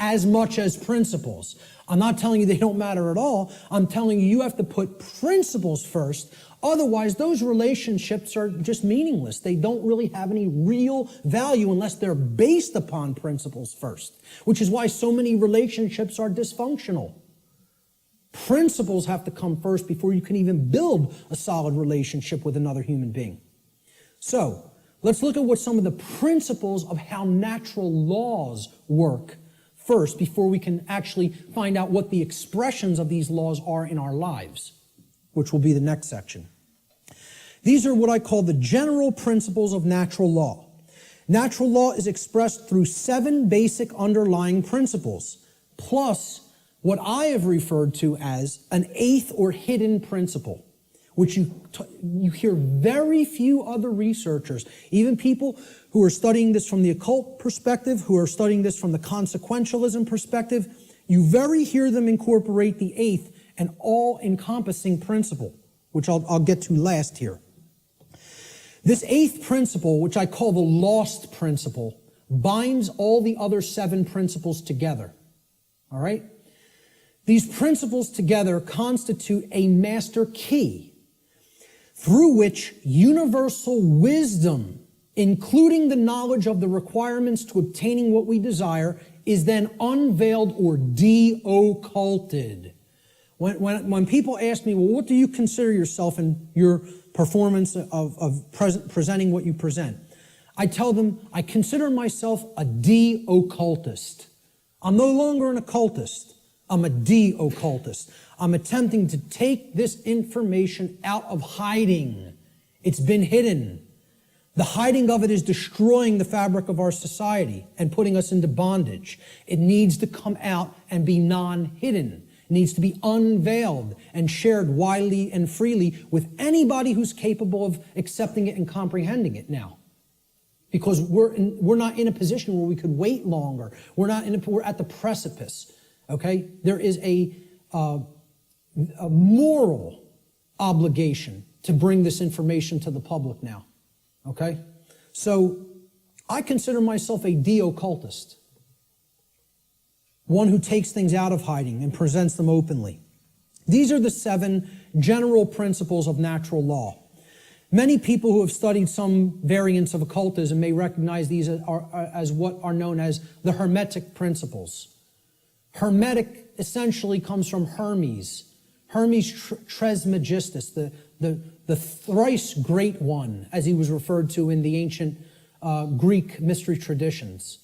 as much as principles. I'm not telling you they don't matter at all. I'm telling you you have to put principles first. Otherwise, those relationships are just meaningless. They don't really have any real value unless they're based upon principles first, which is why so many relationships are dysfunctional. Principles have to come first before you can even build a solid relationship with another human being. So, let's look at what some of the principles of how natural laws work first before we can actually find out what the expressions of these laws are in our lives, which will be the next section. These are what I call the general principles of natural law. Natural law is expressed through 7 basic underlying principles, plus what I have referred to as an 8th or hidden principle, which you hear very few other researchers, even people who are studying this from the occult perspective, who are studying this from the consequentialism perspective, you very hear them incorporate the 8th and all-encompassing principle, which I'll get to last here. This 8th principle, which I call the lost principle, binds all the other 7 principles together. All right? These principles together constitute a master key through which universal wisdom, including the knowledge of the requirements to obtaining what we desire, is then unveiled or de-occulted. When people ask me, well, what do you consider yourself in your performance of presenting what you present? I tell them, I consider myself a de-occultist. I'm no longer an occultist. I'm a de-occultist. I'm attempting to take this information out of hiding. It's been hidden. The hiding of it is destroying the fabric of our society and putting us into bondage. It needs to come out and be non-hidden. It needs to be unveiled and shared widely and freely with anybody who's capable of accepting it and comprehending it now. Because we're not in a position where we could wait longer. We're at the precipice. Okay? There is a moral obligation to bring this information to the public now. Okay? So, I consider myself a de-occultist. One who takes things out of hiding and presents them openly. These are the 7 general principles of natural law. Many people who have studied some variants of occultism may recognize these as what are known as the Hermetic principles. Hermetic essentially comes from Hermes. Hermes Trismegistus, the thrice great one, as he was referred to in the ancient Greek mystery traditions.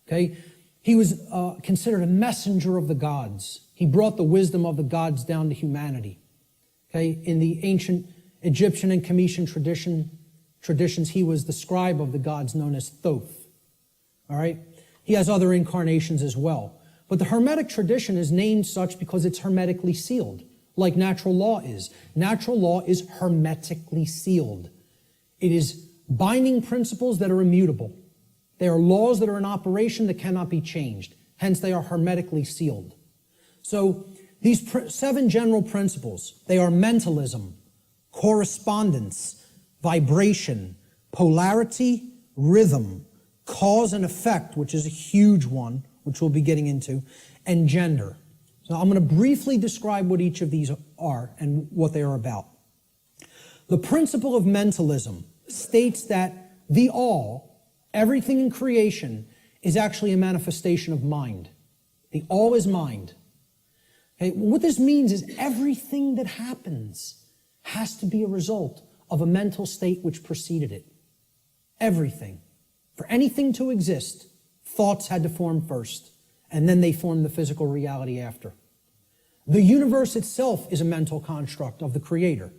Okay? He was considered a messenger of the gods. He brought the wisdom of the gods down to humanity. Okay? In the ancient Egyptian and Cometian traditions, he was the scribe of the gods known as Thoth. All right? He has other incarnations as well. But the Hermetic tradition is named such because it's hermetically sealed, like natural law is. Natural law is hermetically sealed. It is binding principles that are immutable. They are laws that are in operation that cannot be changed. Hence, they are hermetically sealed. So, these 7 general principles, they are mentalism, correspondence, vibration, polarity, rhythm, cause and effect, which is a huge one, which we'll be getting into, and gender. So I'm going to briefly describe what each of these are and what they are about. The principle of mentalism states that the all, everything in creation, is actually a manifestation of mind. The all is mind. Okay? What this means is everything that happens has to be a result of a mental state which preceded it. Everything. For anything to exist, thoughts had to form first, and then they formed the physical reality after. The universe itself is a mental construct of the Creator.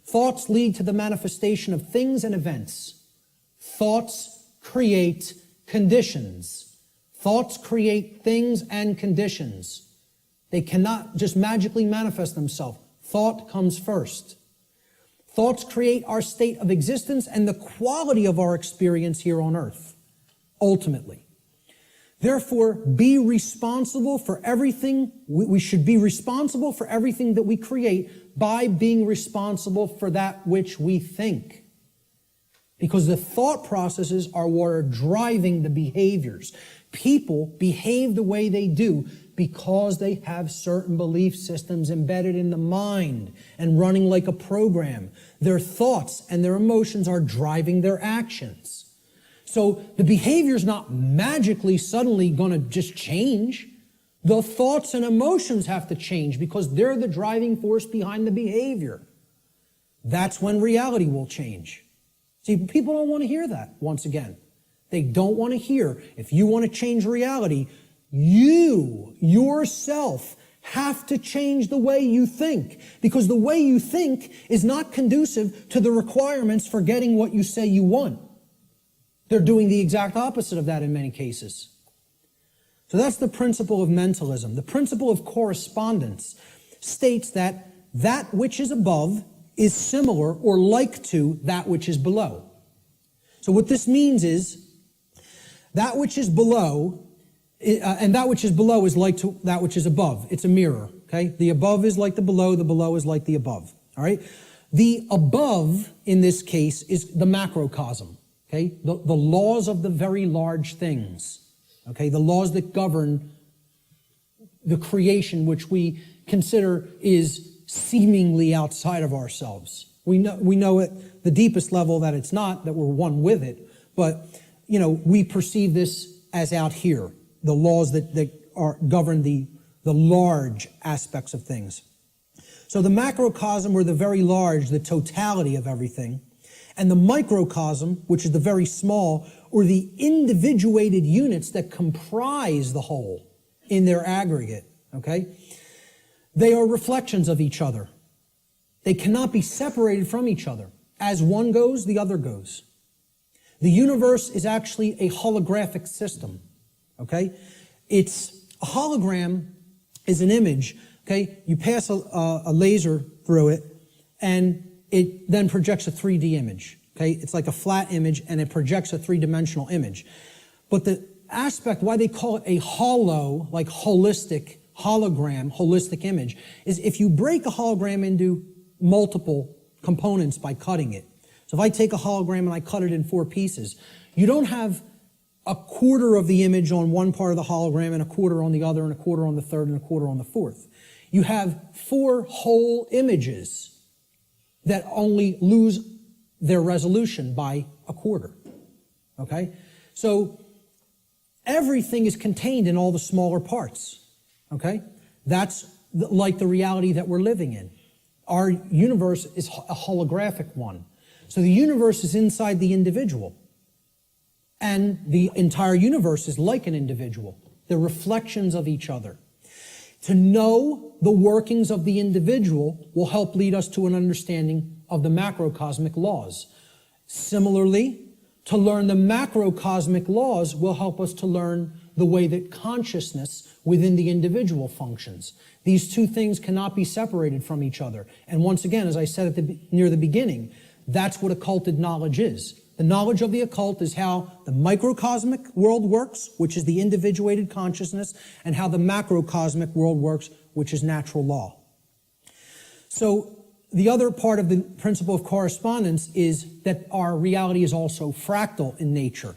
Thoughts lead to the manifestation of things and events. Thoughts create conditions. Thoughts create things and conditions. They cannot just magically manifest themselves. Thought comes first. Thoughts create our state of existence and the quality of our experience here on earth, ultimately. Therefore, be responsible for everything. We should be responsible for everything that we create by being responsible for that which we think. Because the thought processes are what are driving the behaviors. People behave the way they do because they have certain belief systems embedded in the mind and running like a program. Their thoughts and their emotions are driving their actions. So the behavior is not magically suddenly going to just change. The thoughts and emotions have to change because they're the driving force behind the behavior. That's when reality will change. See, people don't want to hear that, once again. They don't want to hear, if you want to change reality, you, yourself, have to change the way you think. Because the way you think is not conducive to the requirements for getting what you say you want. They're doing the exact opposite of that in many cases. So that's the principle of mentalism. The principle of correspondence states that that which is above is similar or like to that which is below. So what this means is that which is below, and that which is below is like to that which is above. It's a mirror, okay? The above is like the below is like the above, all right? The above, in this case, is the macrocosm, okay? The laws of the very large things, okay? The laws that govern the creation which we consider is seemingly outside of ourselves. We know at the deepest level that it's not, that we're one with it, but, you know, we perceive this as out here, the laws that govern the large aspects of things. So the macrocosm, or the very large, the totality of everything, and the microcosm, which is the very small, or the individuated units that comprise the whole in their aggregate, okay? They are reflections of each other. They cannot be separated from each other. As one goes, the other goes. The universe is actually a holographic system, okay? It's a hologram is an image, okay? You pass a laser through it, and it then projects a 3D image, okay? It's like a flat image, and it projects a three-dimensional image. But the aspect, why they call it a holo, like holistic, hologram, holistic image, is if you break a hologram into multiple components by cutting it. So if I take a hologram and I cut it in 4 pieces, you don't have a quarter of the image on one part of the hologram and a quarter on the other and a quarter on the third and a quarter on the fourth. You have 4 whole images that only lose their resolution by a quarter. Okay? So everything is contained in all the smaller parts. Okay? That's like the reality that we're living in. Our universe is a holographic one. So the universe is inside the individual. And the entire universe is like an individual. They're reflections of each other. To know the workings of the individual will help lead us to an understanding of the macrocosmic laws. Similarly, to learn the macrocosmic laws will help us to learn the way that consciousness within the individual functions. These two things cannot be separated from each other. And once again, as I said near the beginning, that's what occulted knowledge is. The knowledge of the occult is how the microcosmic world works, which is the individuated consciousness, and how the macrocosmic world works, which is natural law. So the other part of the principle of correspondence is that our reality is also fractal in nature.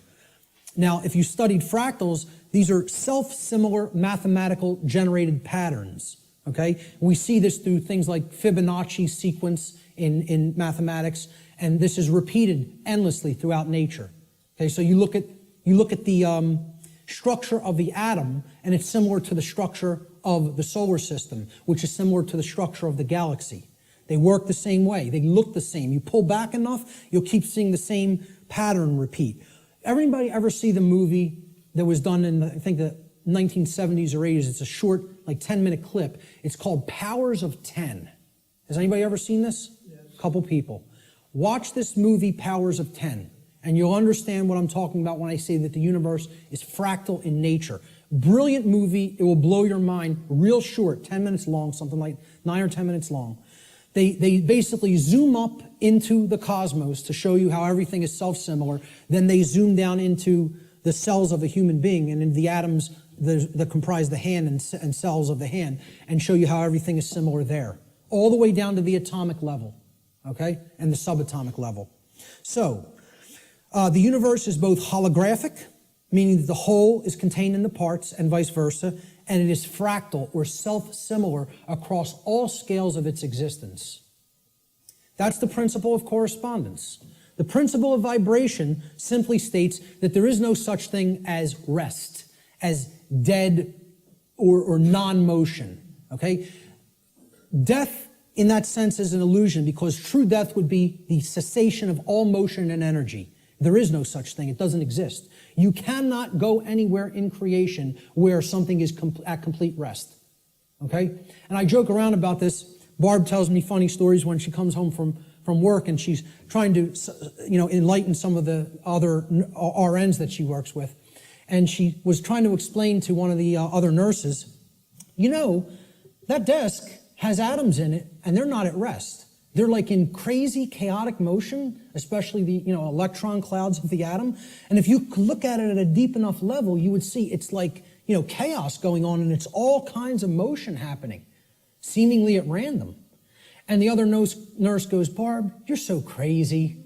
Now, if you studied fractals, these are self-similar mathematical generated patterns. okay? We see this through things like Fibonacci sequence in mathematics, and this is repeated endlessly throughout nature. Okay, so you look at the structure of the atom, and it's similar to the structure of the solar system, which is similar to the structure of the galaxy. They work the same way. They look the same. You pull back enough, you'll keep seeing the same pattern repeat. Everybody ever see the movie that was done in, I think, the 1970s or 80s? It's a short, like 10-minute clip. It's called Powers of 10. Has anybody ever seen this? Yes. A couple people. Watch this movie, Powers of 10, and you'll understand what I'm talking about when I say that the universe is fractal in nature. Brilliant movie. It will blow your mind. Real short, 10 minutes long, something like 9 or 10 minutes long. They basically zoom up into the cosmos to show you how everything is self-similar. Then they zoom down into the cells of a human being and in the atoms that comprise the hand and cells of the hand, and show you how everything is similar there, all the way down to the atomic level, okay, and the subatomic level. So the universe is both holographic, meaning that the whole is contained in the parts, and vice versa, and it is fractal or self-similar across all scales of its existence. That's the principle of correspondence. The principle of vibration simply states that there is no such thing as rest, as dead or non-motion, okay? Death, in that sense, is an illusion, because true death would be the cessation of all motion and energy. There is no such thing. It doesn't exist. You cannot go anywhere in creation where something is at complete rest, okay? And I joke around about this. Barb tells me funny stories when she comes home from work, and she's trying to, enlighten some of the other RNs that she works with. And she was trying to explain to one of the other nurses, that desk has atoms in it, and they're not at rest. They're like in crazy, chaotic motion, especially the electron clouds of the atom. And if you look at it at a deep enough level, you would see it's like chaos going on, and it's all kinds of motion happening, seemingly at random. And the other nurse goes, "Barb, you're so crazy."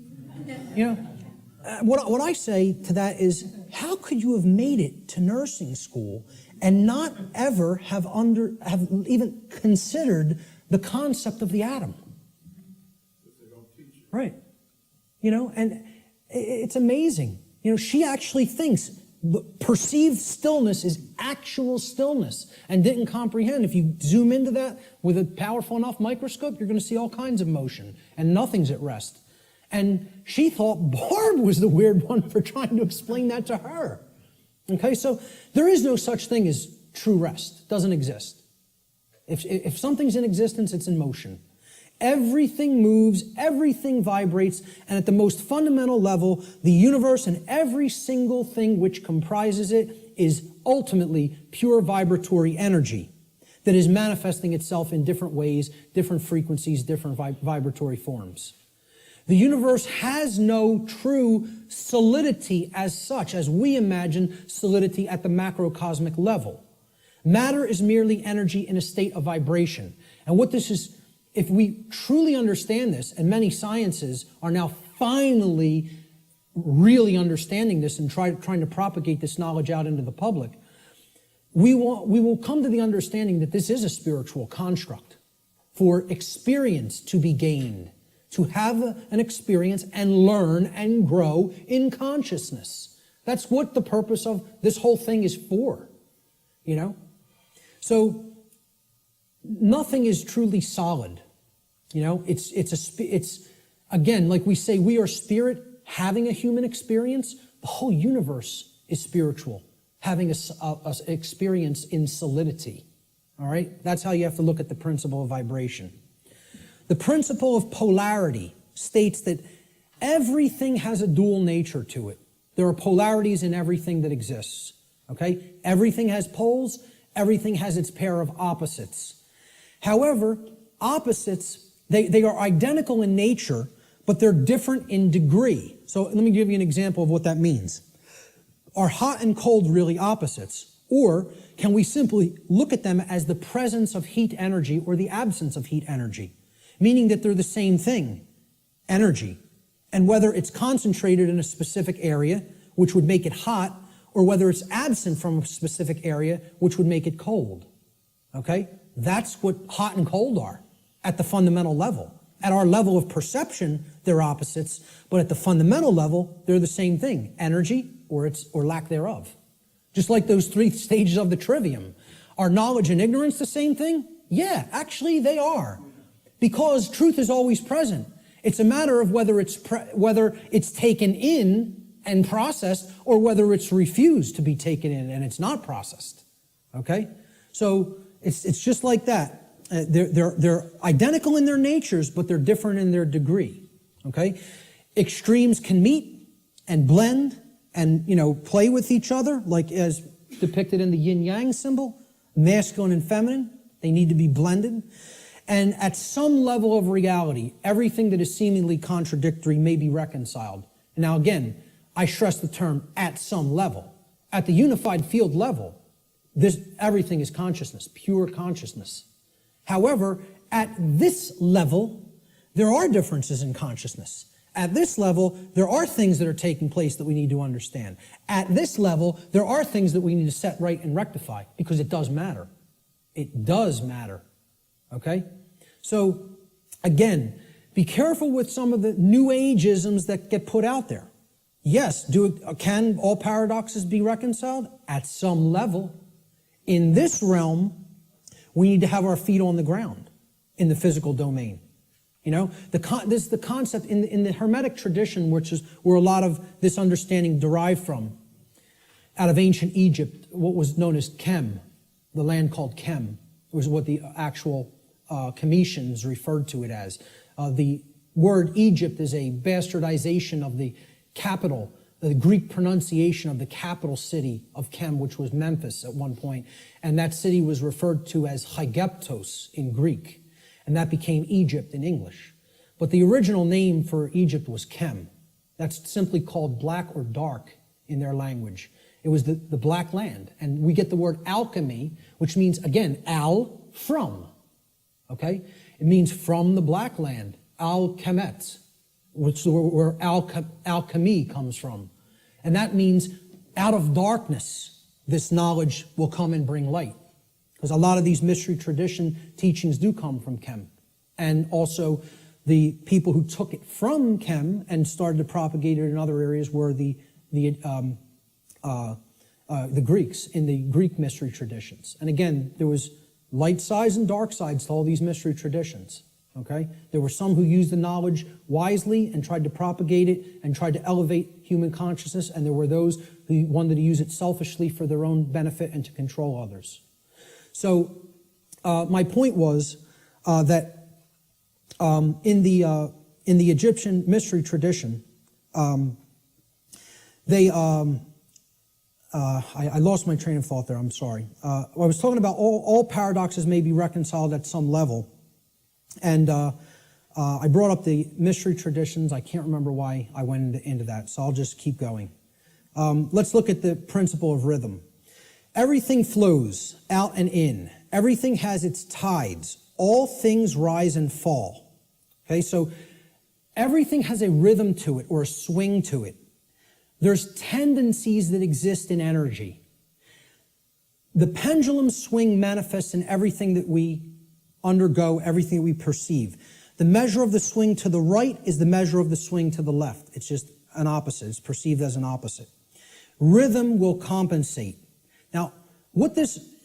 What I say to that is, how could you have made it to nursing school and not ever have even considered the concept of the atom? Right. And it's amazing. She actually thinks perceived stillness is actual stillness, and didn't comprehend. If you zoom into that with a powerful enough microscope, you're going to see all kinds of motion, and nothing's at rest. And she thought Barb was the weird one for trying to explain that to her. Okay, so there is no such thing as true rest. It doesn't exist. If something's in existence, it's in motion. Everything moves, everything vibrates, and at the most fundamental level, the universe and every single thing which comprises it is ultimately pure vibratory energy that is manifesting itself in different ways, different frequencies, different vibratory forms. The universe has no true solidity as such, as we imagine solidity at the macrocosmic level. Matter is merely energy in a state of vibration. And what this is, if we truly understand this, and many sciences are now finally really understanding this and trying to propagate this knowledge out into the public, we will come to the understanding that this is a spiritual construct for experience to be gained, to have an experience and learn and grow in consciousness. That's what the purpose of this whole thing is for, So nothing is truly solid. It's again, like we say, we are spirit having a human experience. The whole universe is spiritual, having a experience in solidity. All right? That's how you have to look at the principle of vibration. The principle of polarity states that everything has a dual nature to it. There are polarities in everything that exists. Okay? Everything has poles. Everything has its pair of opposites. However, opposites, they are identical in nature, but they're different in degree. So let me give you an example of what that means. Are hot and cold really opposites? Or can we simply look at them as the presence of heat energy or the absence of heat energy? Meaning that they're the same thing, energy. And whether it's concentrated in a specific area, which would make it hot, or whether it's absent from a specific area, which would make it cold. Okay? that's what hot and cold are at the fundamental level. At our level of perception, they're opposites, but at the fundamental level, they're the same thing, energy or lack thereof. Just like those 3 stages of the trivium. Are knowledge and ignorance the same thing? Yeah, actually they are. Because truth is always present. It's a matter of whether it's taken in and processed or whether it's refused to be taken in and it's not processed. Okay? So it's just like that. They're identical in their natures, but they're different in their degree. Okay? Extremes can meet and blend and, play with each other, like as depicted in the yin-yang symbol, masculine and feminine. They need to be blended. And at some level of reality, everything that is seemingly contradictory may be reconciled. Now again, I stress the term at some level. At the unified field level, everything is consciousness, pure consciousness. However, at this level, there are differences in consciousness. At this level, there are things that are taking place that we need to understand. At this level, there are things that we need to set right and rectify because it does matter. It does matter. Okay? So, again, be careful with some of the New Age-isms that get put out there. Yes, can all paradoxes be reconciled? At some level. In this realm, we need to have our feet on the ground in the physical domain. This is the concept in the Hermetic tradition, which is where a lot of this understanding derived from. Out of ancient Egypt, what was known as Kem, the land called Kem, was what the actual Cometians referred to it as. The word Egypt is a bastardization of the capital, the Greek pronunciation of the capital city of Kem, which was Memphis at one point. And that city was referred to as Hygeptos in Greek. And that became Egypt in English. But the original name for Egypt was Kem. That's simply called black or dark in their language. It was the black land. And we get the word alchemy, which means, again, from. Okay? It means from the black land. Al-Kemet, which is where alchemy comes from. And that means out of darkness, this knowledge will come and bring light. Because a lot of these mystery tradition teachings do come from Kem. And also the people who took it from Kem and started to propagate it in other areas were the Greeks in the Greek mystery traditions. And again, there was light sides and dark sides to all these mystery traditions. Okay? There were some who used the knowledge wisely and tried to propagate it and tried to elevate human consciousness, and there were those who wanted to use it selfishly for their own benefit and to control others. So my point was that in the Egyptian mystery tradition, I lost my train of thought there. I'm sorry. I was talking about all paradoxes may be reconciled at some level, and I brought up the mystery traditions. I can't remember why I went into that, so I'll just keep going. Let's look at the principle of rhythm. Everything flows out and in. Everything has its tides. All things rise and fall. Okay, so everything has a rhythm to it or a swing to it. There's tendencies that exist in energy. The pendulum swing manifests in everything that we undergo, everything that we perceive. The measure of the swing to the right is the measure of the swing to the left. It's just an opposite. It's perceived as an opposite. Rhythm will compensate. Now,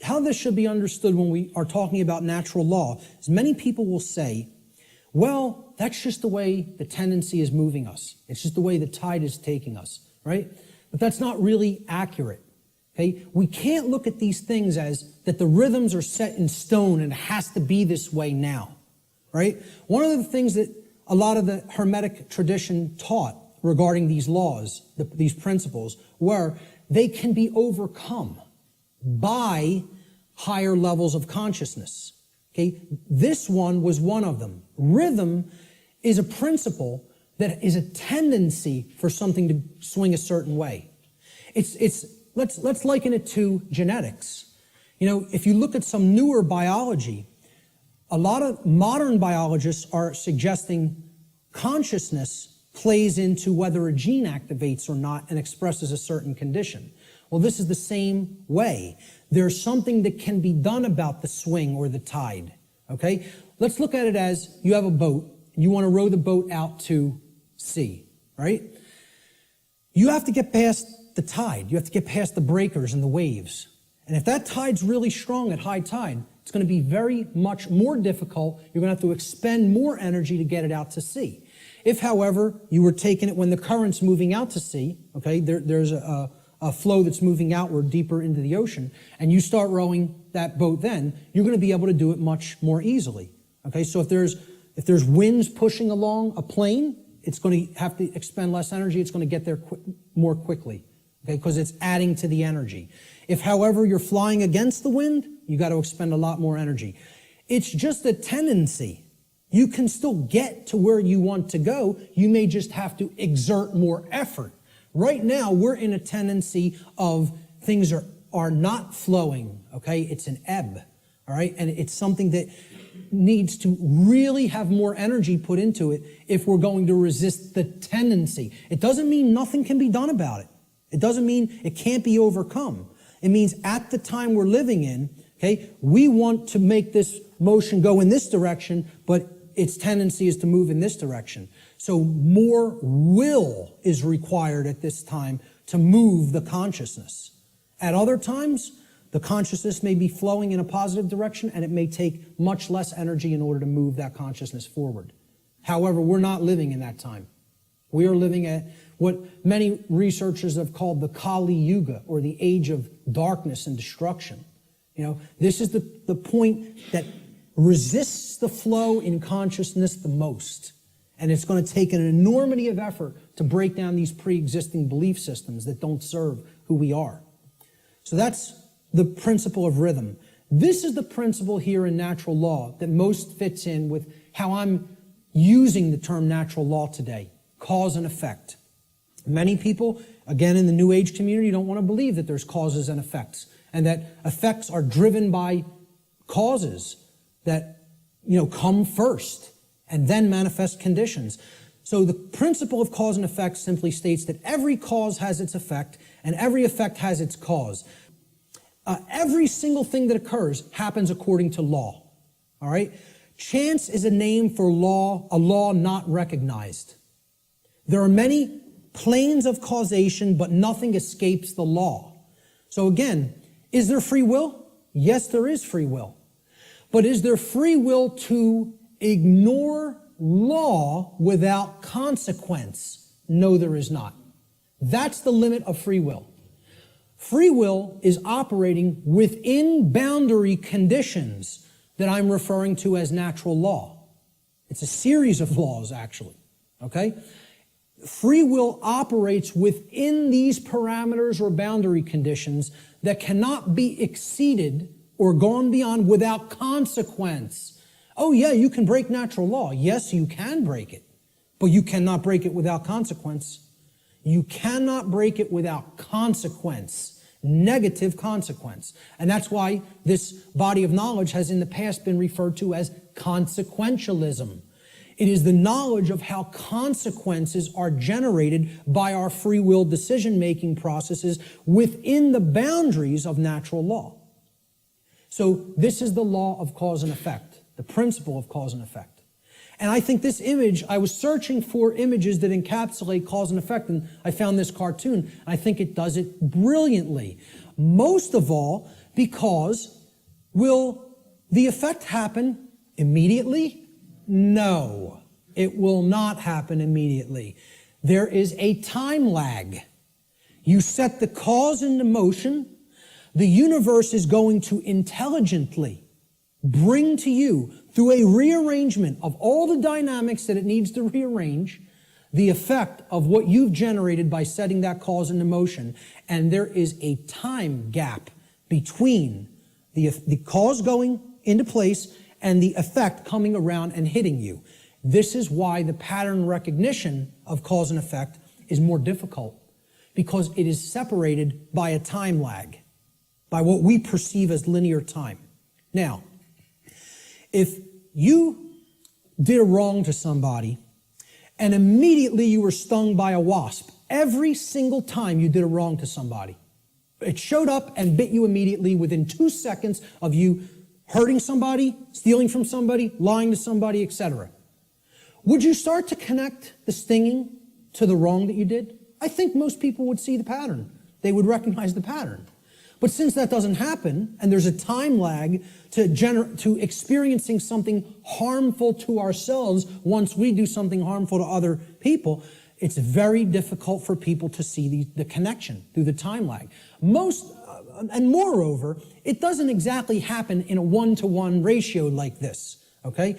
how this should be understood when we are talking about natural law is many people will say, well, that's just the way the tendency is moving us. It's just the way the tide is taking us, right? But that's not really accurate, okay? We can't look at these things as that the rhythms are set in stone and it has to be this way now, right? One of the things that a lot of the Hermetic tradition taught regarding these laws, these principles, were they can be overcome by higher levels of consciousness. Okay? This one was one of them. Rhythm is a principle that is a tendency for something to swing a certain way. Let's liken it to genetics. If you look at some newer biology, a lot of modern biologists are suggesting consciousness plays into whether a gene activates or not and expresses a certain condition. Well, this is the same way. There's something that can be done about the swing or the tide, okay? Let's look at it as you have a boat, and you want to row the boat out to sea, right? You have to get past the tide. You have to get past the breakers and the waves. And if that tide's really strong at high tide, it's going to be very much more difficult. You're going to have to expend more energy to get it out to sea. If, however, you were taking it when the current's moving out to sea, okay, there's a flow that's moving outward deeper into the ocean, and you start rowing that boat then, you're going to be able to do it much more easily. Okay, so if there's winds pushing along a plane, it's going to have to expend less energy. It's going to get there more quickly, okay, because it's adding to the energy. If, however, you're flying against the wind, you got to expend a lot more energy. It's just a tendency. You can still get to where you want to go. You may just have to exert more effort. Right now, we're in a tendency of things are not flowing, okay? It's an ebb, all right? And it's something that needs to really have more energy put into it if we're going to resist the tendency. It doesn't mean nothing can be done about it. It doesn't mean it can't be overcome. It means at the time we're living in, okay, we want to make this motion go in this direction, but its tendency is to move in this direction. So more will is required at this time to move the consciousness. At other times, the consciousness may be flowing in a positive direction, and it may take much less energy in order to move that consciousness forward. However, we're not living in that time. We are living at what many researchers have called the Kali Yuga, or the age of darkness and destruction. You know, this is the point that resists the flow in consciousness the most. And it's going to take an enormity of effort to break down these pre-existing belief systems that don't serve who we are. So that's the principle of rhythm. This is the principle here in natural law that most fits in with how I'm using the term natural law today, cause and effect. Many people, again in the New Age community, don't want to believe that there's causes and effects, and that effects are driven by causes that, you know, come first and then manifest conditions. So the principle of cause and effect simply states that every cause has its effect and every effect has its cause. Every single thing that occurs happens according to law. All right? Chance is a name for law, a law not recognized. There are many planes of causation, but nothing escapes the law. So again, is there free will? Yes, there is free will. But is there free will to ignore law without consequence? No, there is not. That's the limit of free will. Free will is operating within boundary conditions that I'm referring to as natural law. It's a series of laws, actually, okay? Free will operates within these parameters or boundary conditions that cannot be exceeded or gone beyond without consequence. Oh yeah, you can break natural law. Yes, you can break it, but you cannot break it without consequence. You cannot break it without consequence, negative consequence. And that's why this body of knowledge has in the past been referred to as consequentialism. It is the knowledge of how consequences are generated by our free will decision-making processes within the boundaries of natural law. So this is the law of cause and effect, the principle of cause and effect. And I think this image, I was searching for images that encapsulate cause and effect, and I found this cartoon, and I think it does it brilliantly. Most of all, because will the effect happen immediately? No, it will not happen immediately. There is a time lag. You set the cause into motion. The universe is going to intelligently bring to you, through a rearrangement of all the dynamics that it needs to rearrange, the effect of what you've generated by setting that cause into motion. And there is a time gap between the cause going into place and the effect coming around and hitting you. This is why the pattern recognition of cause and effect is more difficult, because it is separated by a time lag, by what we perceive as linear time. Now, if you did a wrong to somebody and immediately you were stung by a wasp, every single time you did a wrong to somebody, It showed up and bit you immediately within 2 seconds of you hurting somebody, stealing from somebody, lying to somebody, etc. Would you start to connect the stinging to the wrong that you did? I think most people would see the pattern. They would recognize the pattern. But since that doesn't happen, and there's a time lag to experiencing something harmful to ourselves once we do something harmful to other people, it's very difficult for people to see the connection through the time lag. And moreover, it doesn't exactly happen in a one-to-one ratio like this, okay?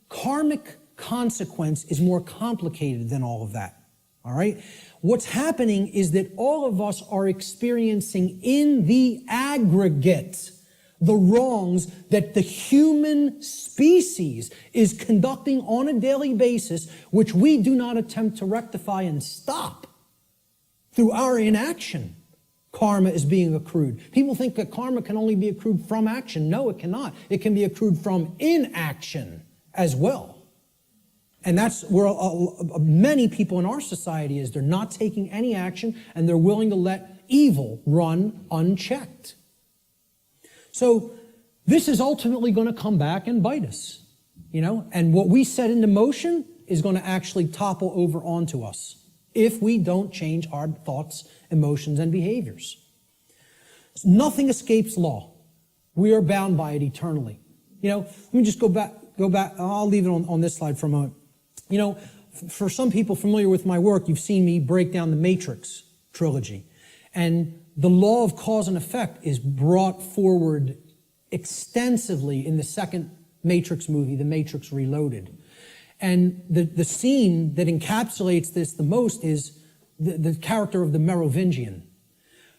Karmic consequence is more complicated than all of that, all right? What's happening is that all of us are experiencing in the aggregate the wrongs that the human species is conducting on a daily basis, which we do not attempt to rectify and stop through our inaction. Karma is being accrued. People think that karma can only be accrued from action. No, it cannot. It can be accrued from inaction as well. And that's where many people in our society is. They're not taking any action, and they're willing to let evil run unchecked. So this is ultimately going to come back and bite us, and what we set into motion is going to actually topple over onto us if we don't change our thoughts, emotions, and behaviors. Nothing escapes law. We are bound by it eternally. Let me just go back. I'll leave it on this slide for a moment. For some people familiar with my work, you've seen me break down the Matrix trilogy. And the law of cause and effect is brought forward extensively in the second Matrix movie, The Matrix Reloaded. And the scene that encapsulates this the most is the character of the Merovingian,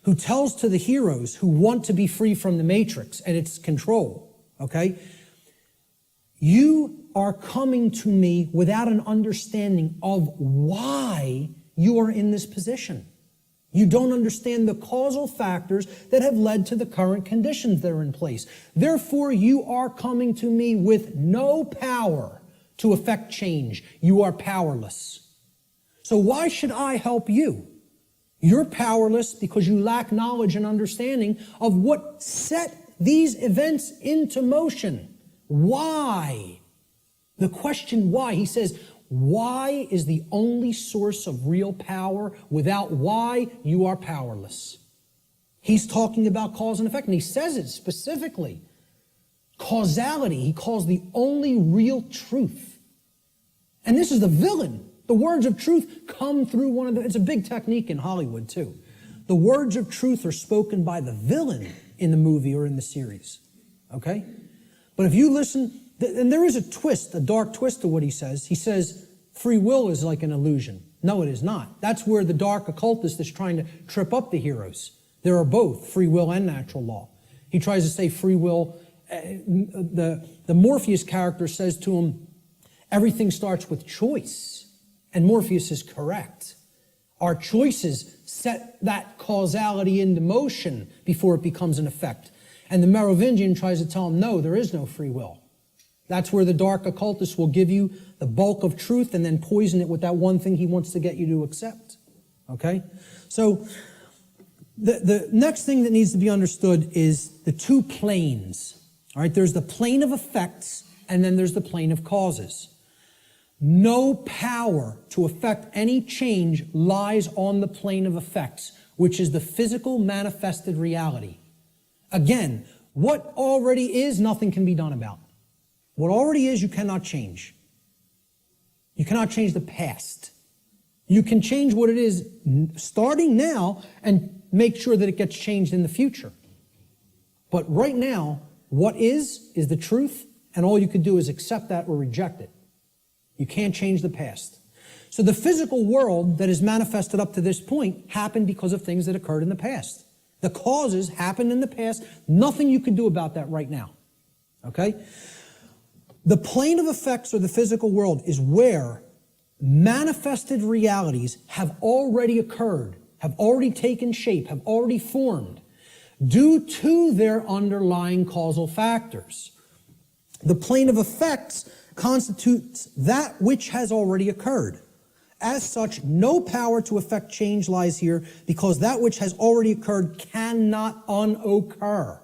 who tells to the heroes who want to be free from the Matrix and its control, okay? You are coming to me without an understanding of why you are in this position. You don't understand the causal factors that have led to the current conditions that are in place. Therefore, you are coming to me with no power to effect change. You are powerless. So why should I help you? You're powerless because you lack knowledge and understanding of what set these events into motion. Why? The question why, he says, why is the only source of real power. Without why, you are powerless. He's talking about cause and effect, and he says it specifically. Causality, he calls the only real truth. And this is the villain. The words of truth come through it's a big technique in Hollywood too. The words of truth are spoken by the villain in the movie or in the series, okay? But if you listen, and there is a twist, a dark twist to what he says. He says free will is like an illusion. No, it is not. That's where the dark occultist is trying to trip up the heroes. There are both free will and natural law. He tries to say free will. The Morpheus character says to him, everything starts with choice. And Morpheus is correct. Our choices set that causality into motion before it becomes an effect. And the Merovingian tries to tell him, no, there is no free will. That's where the dark occultist will give you the bulk of truth and then poison it with that one thing he wants to get you to accept. Okay? So the next thing that needs to be understood is the two planes. All right? There's the plane of effects and then there's the plane of causes. No power to affect any change lies on the plane of effects, which is the physical manifested reality. Again, what already is, nothing can be done about. What already is, you cannot change. You cannot change the past. You can change what it is starting now and make sure that it gets changed in the future. But right now, what is the truth, and all you can do is accept that or reject it. You can't change the past. So the physical world that is manifested up to this point happened because of things that occurred in the past. The causes happened in the past. Nothing you can do about that right now. Okay? The plane of effects or the physical world is where manifested realities have already occurred, have already taken shape, have already formed due to their underlying causal factors. The plane of effects constitutes that which has already occurred. As such, no power to effect change lies here, because that which has already occurred cannot unoccur.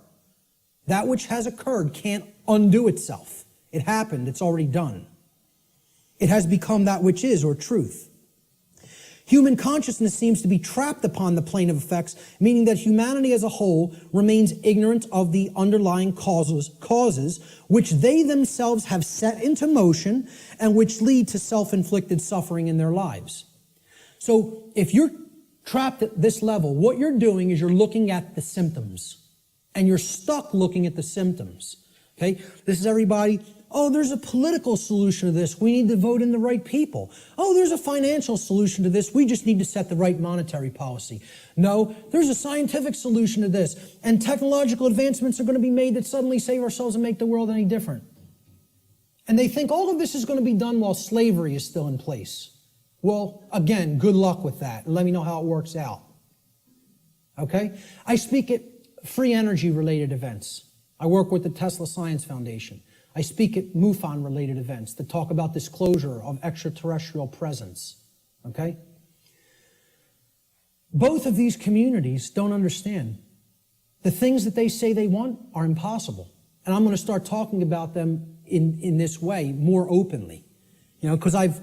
That which has occurred can't undo itself. It happened, it's already done. It has become that which is, or truth. Human consciousness seems to be trapped upon the plane of effects, meaning that humanity as a whole remains ignorant of the underlying causes which they themselves have set into motion and which lead to self-inflicted suffering in their lives. So if you're trapped at this level, what you're doing is you're looking at the symptoms, and you're stuck looking at the symptoms. Okay? This is everybody. Oh, there's a political solution to this. We need to vote in the right people. Oh, there's a financial solution to this. We just need to set the right monetary policy. No, there's a scientific solution to this. And technological advancements are going to be made that suddenly save ourselves and make the world any different. And they think all of this is going to be done while slavery is still in place. Well, again, good luck with that. And let me know how it works out. Okay? I speak at free energy related events. I work with the Tesla Science Foundation. I speak at MUFON-related events that talk about disclosure of extraterrestrial presence, okay? Both of these communities don't understand. The things that they say they want are impossible. And I'm going to start talking about them in this way more openly, you know, because I've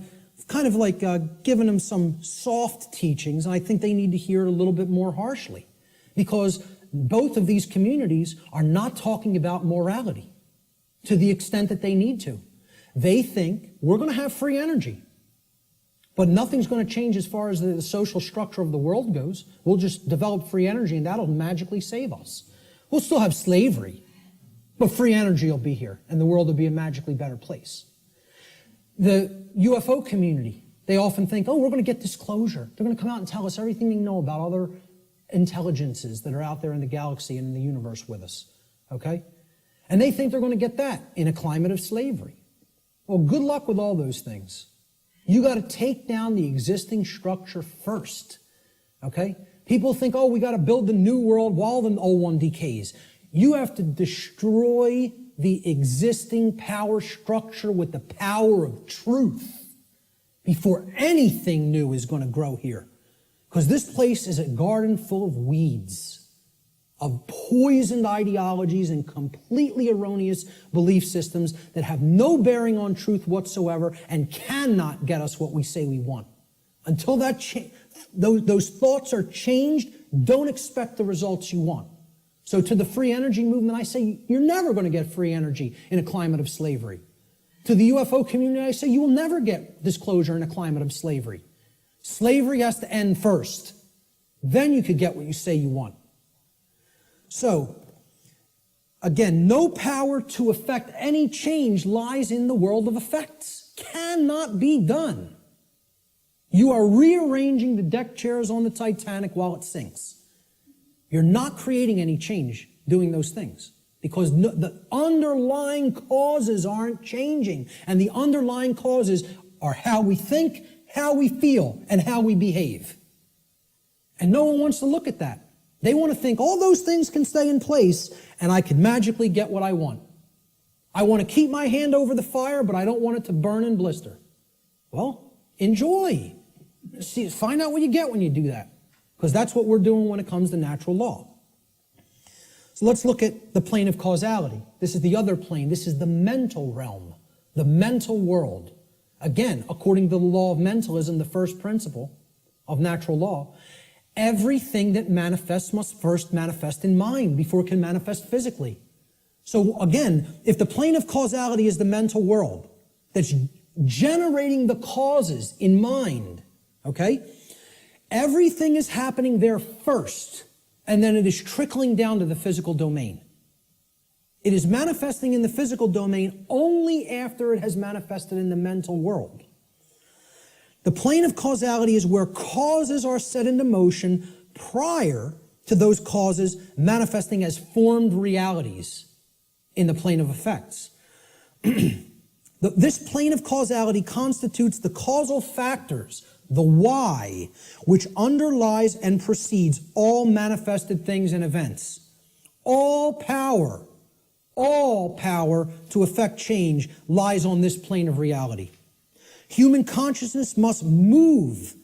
kind of like given them some soft teachings, and I think they need to hear it a little bit more harshly, because both of these communities are not talking about morality to the extent that they need to. They think we're going to have free energy, but nothing's going to change as far as the social structure of the world goes. We'll just develop free energy and that'll magically save us. We'll still have slavery, but free energy will be here and the world will be a magically better place. The UFO community, they often think, oh, we're going to get disclosure. They're going to come out and tell us everything they know about other intelligences that are out there in the galaxy and in the universe with us, okay? And they think they're going to get that in a climate of slavery. Well, good luck with all those things. You got to take down the existing structure first, okay? People think, oh, we got to build the new world while the old one decays. You have to destroy the existing power structure with the power of truth before anything new is going to grow here. Because this place is a garden full of weeds, of poisoned ideologies and completely erroneous belief systems that have no bearing on truth whatsoever and cannot get us what we say we want. Until those thoughts are changed, don't expect the results you want. So to the free energy movement, I say you're never going to get free energy in a climate of slavery. To the UFO community, I say you will never get disclosure in a climate of slavery. Slavery has to end first. Then you could get what you say you want. So, again, no power to effect any change lies in the world of effects. Cannot be done. You are rearranging the deck chairs on the Titanic while it sinks. You're not creating any change doing those things because the underlying causes aren't changing. And the underlying causes are how we think, how we feel, and how we behave. And no one wants to look at that. They want to think all those things can stay in place and I can magically get what I want. I want to keep my hand over the fire, but I don't want it to burn and blister. Well, enjoy. See, find out what you get when you do that, because that's what we're doing when it comes to natural law. So let's look at the plane of causality. This is the other plane. This is the mental realm, the mental world. Again, according to the law of mentalism, the first principle of natural law, everything that manifests must first manifest in mind before it can manifest physically. So again, if the plane of causality is the mental world that's generating the causes in mind, okay, everything is happening there first, and then it is trickling down to the physical domain. It is manifesting in the physical domain only after it has manifested in the mental world. The plane of causality is where causes are set into motion prior to those causes manifesting as formed realities in the plane of effects. This plane of causality constitutes the causal factors, the why, which underlies and precedes all manifested things and events. All power to effect change lies on this plane of reality. Human consciousness must move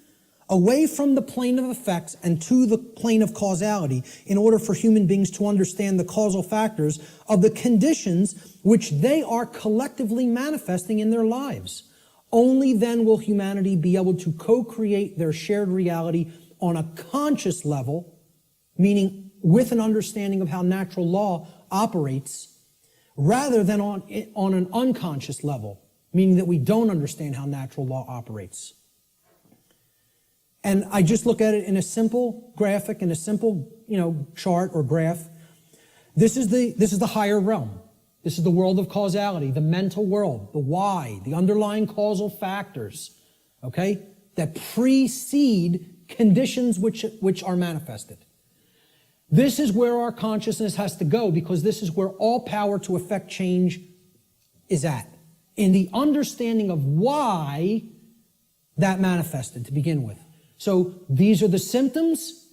away from the plane of effects and to the plane of causality in order for human beings to understand the causal factors of the conditions which they are collectively manifesting in their lives. Only then will humanity be able to co-create their shared reality on a conscious level, meaning with an understanding of how natural law operates, rather than on an unconscious level, meaning that we don't understand how natural law operates. And I just look at it in a simple graphic, in a simple, chart or graph. This is the higher realm. This is the world of causality, the mental world, the why, the underlying causal factors, okay, that precede conditions which are manifested. This is where our consciousness has to go, because this is where all power to affect change is at, in the understanding of why that manifested to begin with. So these are the symptoms.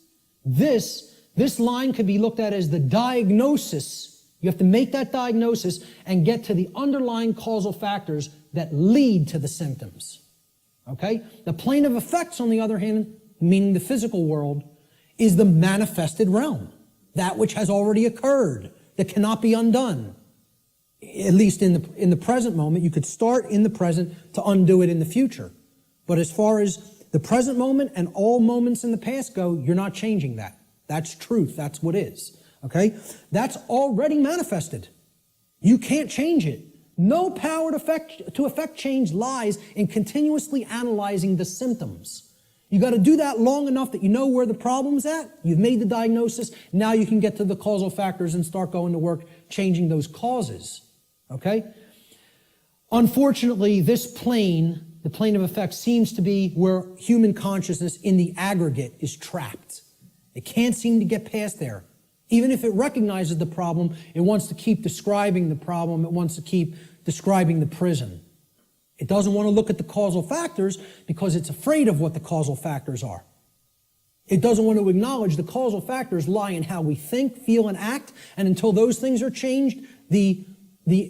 This line could be looked at as the diagnosis. You have to make that diagnosis and get to the underlying causal factors that lead to the symptoms. Okay? The plane of effects, on the other hand, meaning the physical world, is the manifested realm, that which has already occurred, that cannot be undone. At least in the present moment. You could start in the present to undo it in the future. But as far as the present moment and all moments in the past go, you're not changing that. That's truth. That's what is. Okay? That's already manifested. You can't change it. No power to affect change lies in continuously analyzing the symptoms. You got to do that long enough that you know where the problem's at. You've made the diagnosis. Now you can get to the causal factors and start going to work changing those causes. Okay? Unfortunately, this plane, the plane of effects, seems to be where human consciousness in the aggregate is trapped. It can't seem to get past there. Even if it recognizes the problem, it wants to keep describing the problem. It wants to keep describing the prison. It doesn't want to look at the causal factors because it's afraid of what the causal factors are. It doesn't want to acknowledge the causal factors lie in how we think, feel, and act, and until those things are changed, the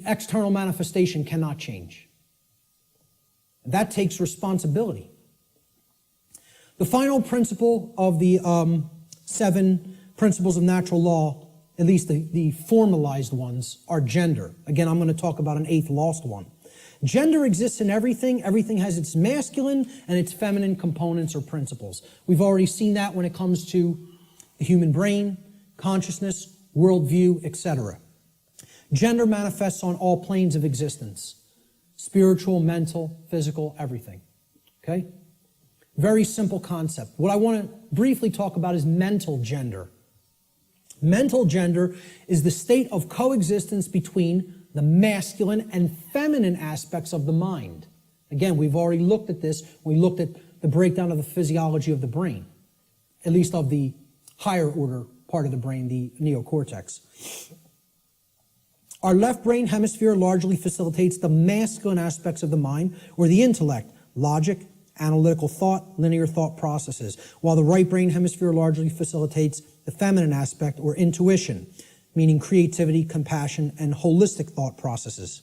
external manifestation cannot change. That takes responsibility. The final principle of the 7 principles of natural law, at least the formalized ones, are gender. Again, I'm going to talk about an 8th lost one. Gender exists in everything. Everything has its masculine and its feminine components or principles. We've already seen that when it comes to the human brain, consciousness, worldview, etc. Gender manifests on all planes of existence. Spiritual, mental, physical, everything. Okay? Very simple concept. What I want to briefly talk about is mental gender. Mental gender is the state of coexistence between the masculine and feminine aspects of the mind. Again, we've already looked at this. We looked at the breakdown of the physiology of the brain, at least of the higher order part of the brain, the neocortex. Our left brain hemisphere largely facilitates the masculine aspects of the mind, or the intellect, logic, analytical thought, linear thought processes, while the right brain hemisphere largely facilitates the feminine aspect, or intuition, meaning creativity, compassion, and holistic thought processes.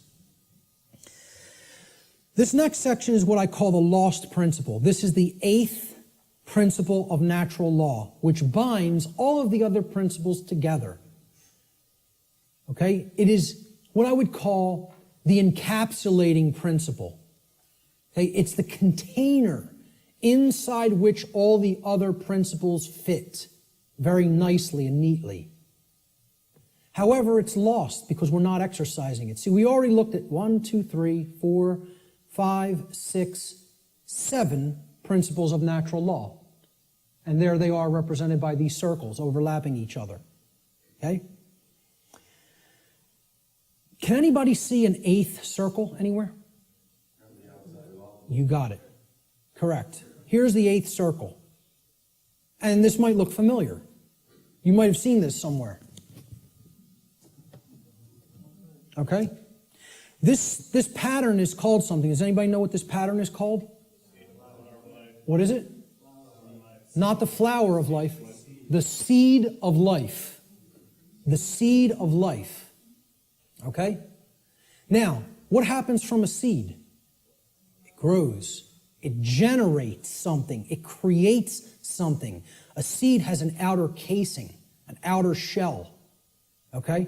This next section is what I call the lost principle. This is the 8th principle of natural law, which binds all of the other principles together. Okay? It is what I would call the encapsulating principle. Okay? It's the container inside which all the other principles fit very nicely and neatly. However, it's lost because we're not exercising it. See, we already looked at 1, 2, 3, 4, 5, 6, 7 principles of natural law. And there they are represented by these circles overlapping each other. Okay? Can anybody see an 8th circle anywhere? You got it. Correct. Here's the 8th circle. And this might look familiar. You might have seen this somewhere. Okay? This pattern is called something. Does anybody know what this pattern is called? What is it? Not the flower of life. The seed of life. The seed of life. Okay? Now, what happens from a seed? It grows. It generates something. It creates something. A seed has an outer casing, an outer shell, okay?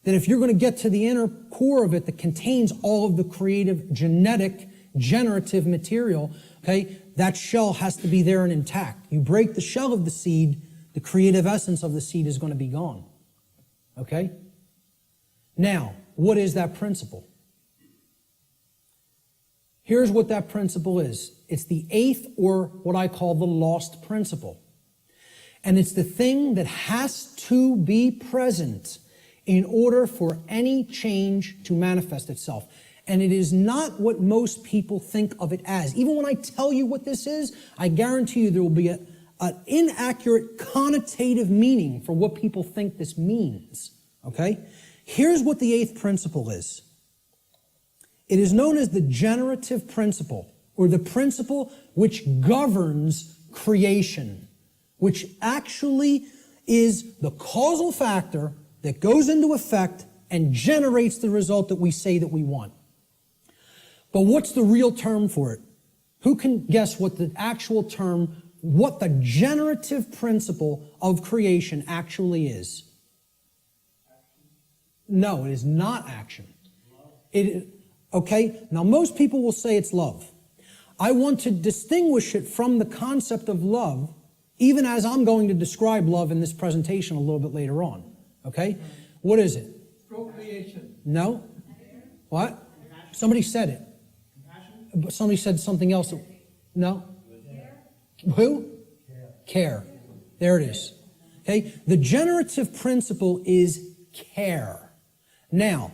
That if you're going to get to the inner core of it that contains all of the creative, generative material, okay, that shell has to be there and intact. You break the shell of the seed, the creative essence of the seed is going to be gone, okay? Now, what is that principle? Here's what that principle is. It's the eighth, or what I call the lost principle. And it's the thing that has to be present in order for any change to manifest itself. And it is not what most people think of it as. Even when I tell you what this is, I guarantee you there will be an inaccurate connotative meaning for what people think this means. Okay? Here's what the eighth principle is. It is known as the generative principle, or the principle which governs creation, which actually is the causal factor that goes into effect and generates the result that we say that we want. But what's the real term for it? Who can guess what the actual term, what the generative principle of creation actually is? No, it is not action. Okay, now most people will say it's love. I want to distinguish it from the concept of love, even as I'm going to describe love in this presentation a little bit later on. Okay? What is it? Procreation. No? What? Somebody said it. But somebody said something else. No? Who? Care. There it is. Okay? The generative principle is care. Now,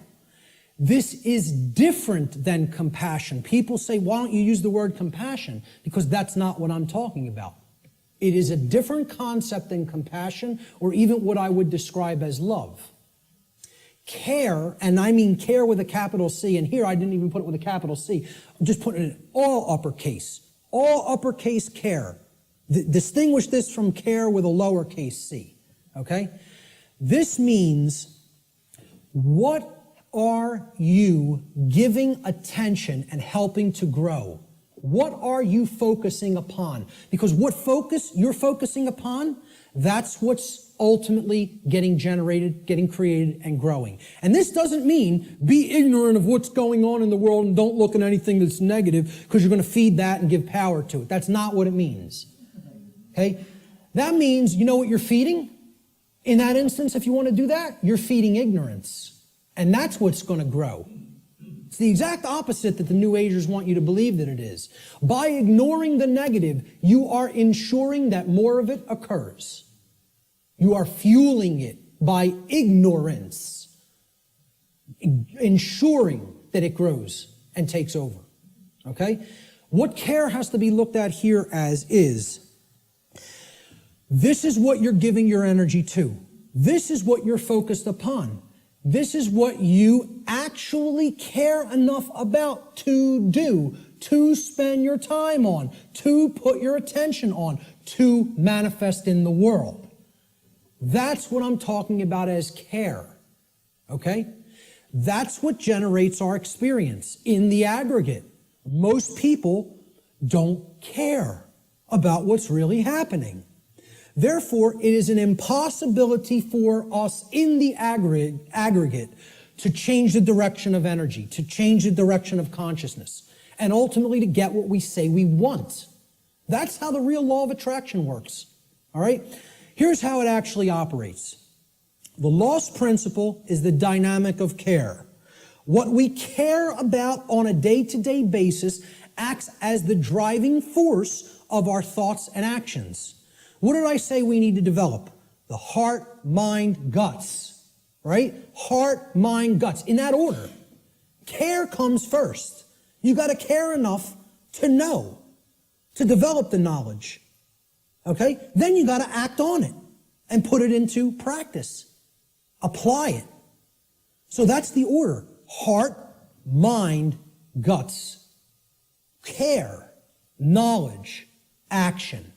this is different than compassion. People say, why don't you use the word compassion? Because that's not what I'm talking about. It is a different concept than compassion, or even what I would describe as love. Care, and I mean care with a capital C, and here I didn't even put it with a capital C. I'm just putting it in all uppercase care. Distinguish this from care with a lowercase c, okay? This means, what are you giving attention and helping to grow? What are you focusing upon? Because what focus you're focusing upon, that's what's ultimately getting generated, getting created, and growing. And this doesn't mean be ignorant of what's going on in the world and don't look at anything that's negative because you're going to feed that and give power to it. That's not what it means. Okay? That means, you know what you're feeding? In that instance, if you want to do that, you're feeding ignorance. And that's what's going to grow. It's the exact opposite that the New Agers want you to believe that it is. By ignoring the negative, you are ensuring that more of it occurs. You are fueling it by ignorance, ensuring that it grows and takes over. Okay? What care has to be looked at here as is, this is what you're giving your energy to. This is what you're focused upon. This is what you actually care enough about to do, to spend your time on, to put your attention on, to manifest in the world. That's what I'm talking about as care, okay? That's what generates our experience in the aggregate. Most people don't care about what's really happening. Therefore, it is an impossibility for us in the aggregate to change the direction of energy, to change the direction of consciousness, and ultimately to get what we say we want. That's how the real law of attraction works. All right? Here's how it actually operates. The lost principle is the dynamic of care. What we care about on a day-to-day basis acts as the driving force of our thoughts and actions. What did I say we need to develop? The heart, mind, guts, right? Heart, mind, guts, in that order. Care comes first. You got to care enough to know, to develop the knowledge, okay? Then you got to act on it and put it into practice. Apply it. So that's the order. Heart, mind, guts. Care, knowledge, action.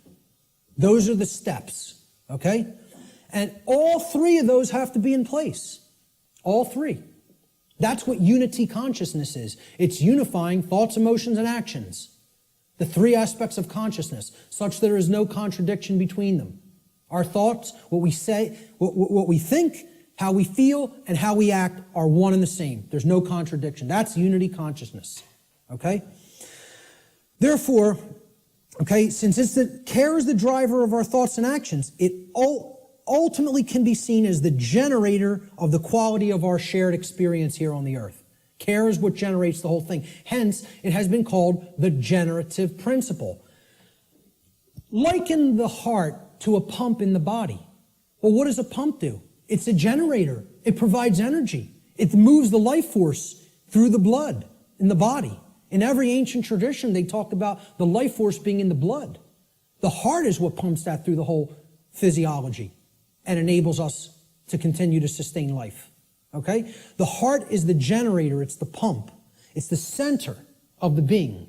Those are the steps, okay? And all three of those have to be in place. All three, That's what unity consciousness is. It's unifying thoughts, emotions, and actions. The three aspects of consciousness, such that there is no contradiction between them. Our thoughts, what we say, what we think, how we feel, and how we act are one and the same. There's no contradiction. That's unity consciousness. Okay? Therefore, okay, since care is the driver of our thoughts and actions, it ultimately can be seen as the generator of the quality of our shared experience here on the earth. Care is what generates the whole thing. Hence, it has been called the generative principle. Liken the heart to a pump in the body. Well, what does a pump do? It's a generator. It provides energy. It moves the life force through the blood in the body. In every ancient tradition, they talked about the life force being in the blood. The heart is what pumps that through the whole physiology and enables us to continue to sustain life. Okay? The heart is the generator. It's the pump. It's the center of the being.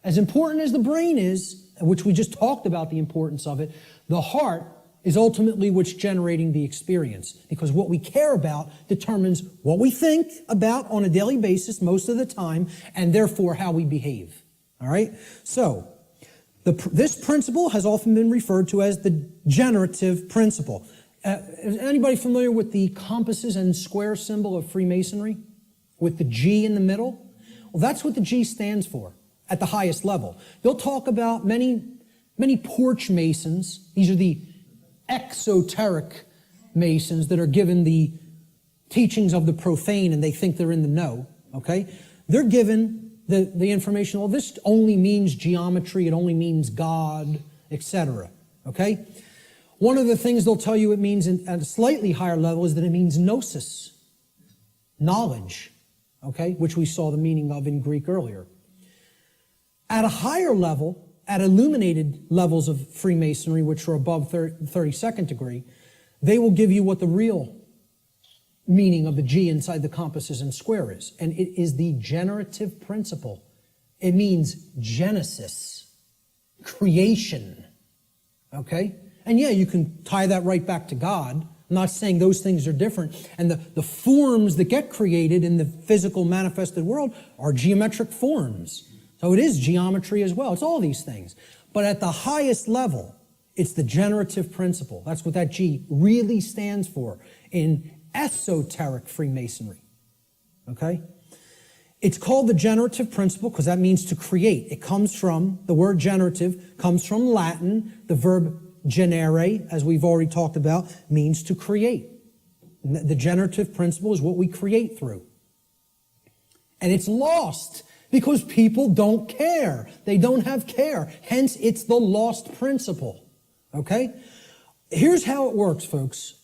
As important as the brain is, which we just talked about the importance of it, the heart is ultimately what's generating the experience. Because what we care about determines what we think about on a daily basis most of the time, and therefore how we behave. All right? So, this principle has often been referred to as the generative principle. Is anybody familiar with the compasses and square symbol of Freemasonry? With the G in the middle? Well, that's what the G stands for at the highest level. They'll talk about many porch masons. These are the exoteric masons that are given the teachings of the profane and they think they're in the know. Okay? They're given the information, well, this only means geometry, it only means God, etc. Okay? One of the things they'll tell you it means at a slightly higher level is that it means gnosis, knowledge, okay, which we saw the meaning of in Greek earlier. At a higher level, at illuminated levels of Freemasonry, which are above 32nd degree, they will give you what the real meaning of the G inside the compasses and square is. And it is the generative principle. It means genesis, creation, okay? And yeah, you can tie that right back to God. I'm not saying those things are different. And the forms that get created in the physical manifested world are geometric forms. So it is geometry as well. It's all these things. But at the highest level, it's the generative principle. That's what that G really stands for in esoteric Freemasonry. Okay? It's called the generative principle because that means to create. It comes from, the word generative comes from Latin. The verb generare, as we've already talked about, means to create. The generative principle is what we create through. And it's lost because people don't care. They don't have care. Hence, it's the lost principle. Okay? Here's how it works, folks.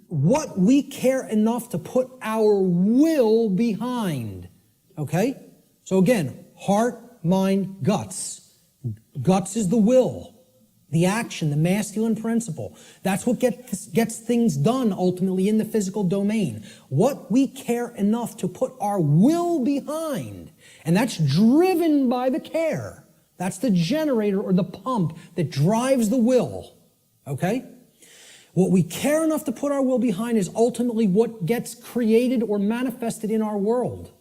What we care enough to put our will behind. Okay? So again, heart, mind, guts. Guts is the will. The action, the masculine principle. That's what gets things done ultimately in the physical domain. What we care enough to put our will behind. And that's driven by the care. That's the generator or the pump that drives the will. Okay? What we care enough to put our will behind is ultimately what gets created or manifested in our world.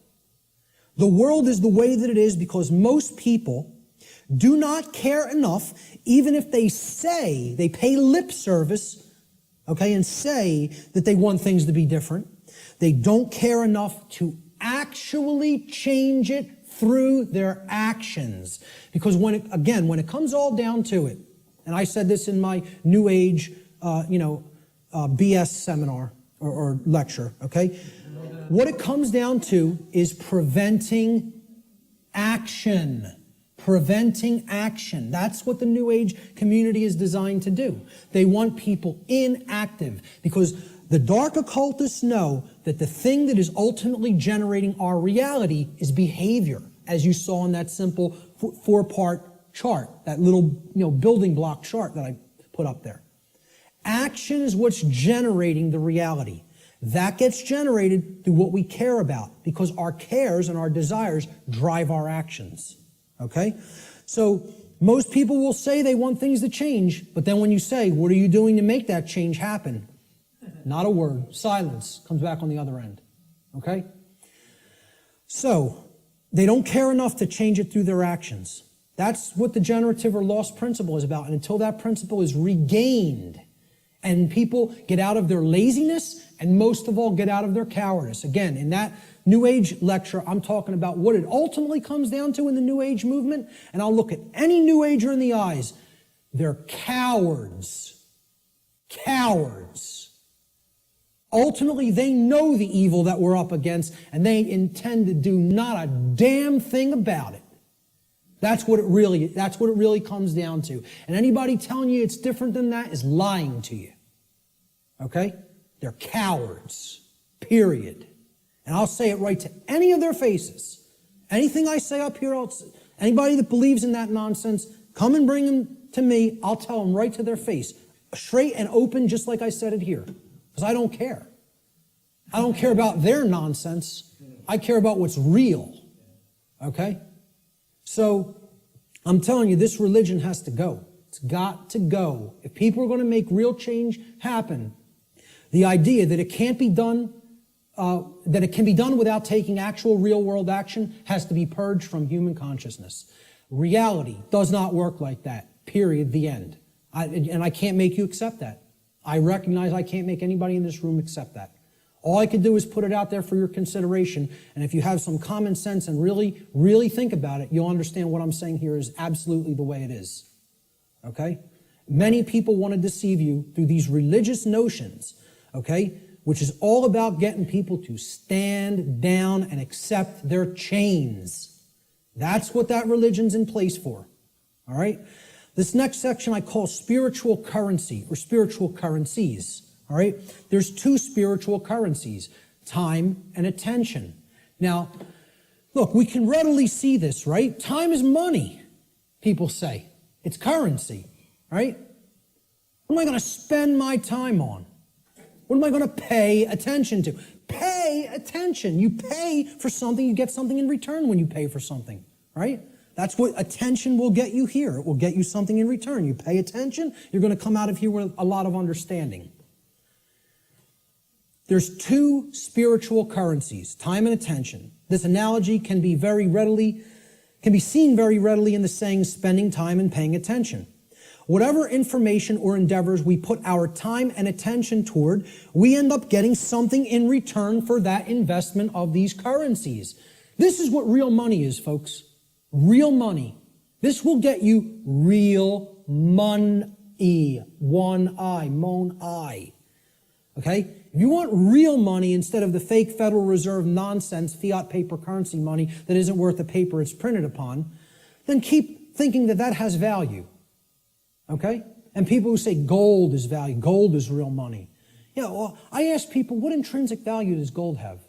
The world is the way that it is because most people do not care enough, even if they say, they pay lip service, okay, and say that they want things to be different. They don't care enough to actually change it through their actions. Because when it comes all down to it, and I said this in my New Age, BS seminar or lecture, okay? What it comes down to is preventing action. Preventing action. That's what the New Age community is designed to do. They want people inactive because the dark occultists know that the thing that is ultimately generating our reality is behavior, as you saw in that simple four-part chart, that little building block chart that I put up there. Action is what's generating the reality. That gets generated through what we care about because our cares and our desires drive our actions. Okay? So most people will say they want things to change, but then when you say, what are you doing to make that change happen? Not a word. Silence comes back on the other end. Okay? So, they don't care enough to change it through their actions. That's what the generative or lost principle is about. And until that principle is regained, and people get out of their laziness, and most of all, get out of their cowardice. Again, in that New Age lecture, I'm talking about what it ultimately comes down to in the New Age movement, and I'll look at any New Ager in the eyes. They're cowards. Cowards. Ultimately, they know the evil that we're up against, and they intend to do not a damn thing about it. That's what it really comes down to. And anybody telling you it's different than that is lying to you. Okay? They're cowards. Period. And I'll say it right to any of their faces. Anything I say up here, anybody that believes in that nonsense, come and bring them to me. I'll tell them right to their face. Straight and open, just like I said it here. Because I don't care. I don't care about their nonsense. I care about what's real. Okay? So, I'm telling you, this religion has to go. It's got to go. If people are going to make real change happen, the idea that it can't be done, that it can be done without taking actual real-world action has to be purged from human consciousness. Reality does not work like that. Period. The end. And I can't make you accept that. I recognize I can't make anybody in this room accept that. All I could do is put it out there for your consideration, and if you have some common sense and really, really think about it, you'll understand what I'm saying here is absolutely the way it is. Okay? Many people want to deceive you through these religious notions, okay, which is all about getting people to stand down and accept their chains. That's what that religion's in place for. All right? This next section I call spiritual currency or spiritual currencies. All right? There's two spiritual currencies, time and attention. Now, look, we can readily see this, right? Time is money, people say. It's currency, right? What am I going to spend my time on? What am I going to pay attention to? Pay attention. You pay for something, you get something in return when you pay for something, right? That's what attention will get you here. It will get you something in return. You pay attention, you're going to come out of here with a lot of understanding. There's two spiritual currencies, time and attention. This analogy can be seen very readily in the saying, spending time and paying attention. Whatever information or endeavors we put our time and attention toward, we end up getting something in return for that investment of these currencies. This is what real money is, folks. Real money. This will get you real money. One I, mon I. Okay? If you want real money instead of the fake Federal Reserve nonsense, fiat paper currency money that isn't worth the paper it's printed upon, then keep thinking that that has value. Okay? And people who say gold is value, gold is real money. You know, well, I ask people, what intrinsic value does gold have?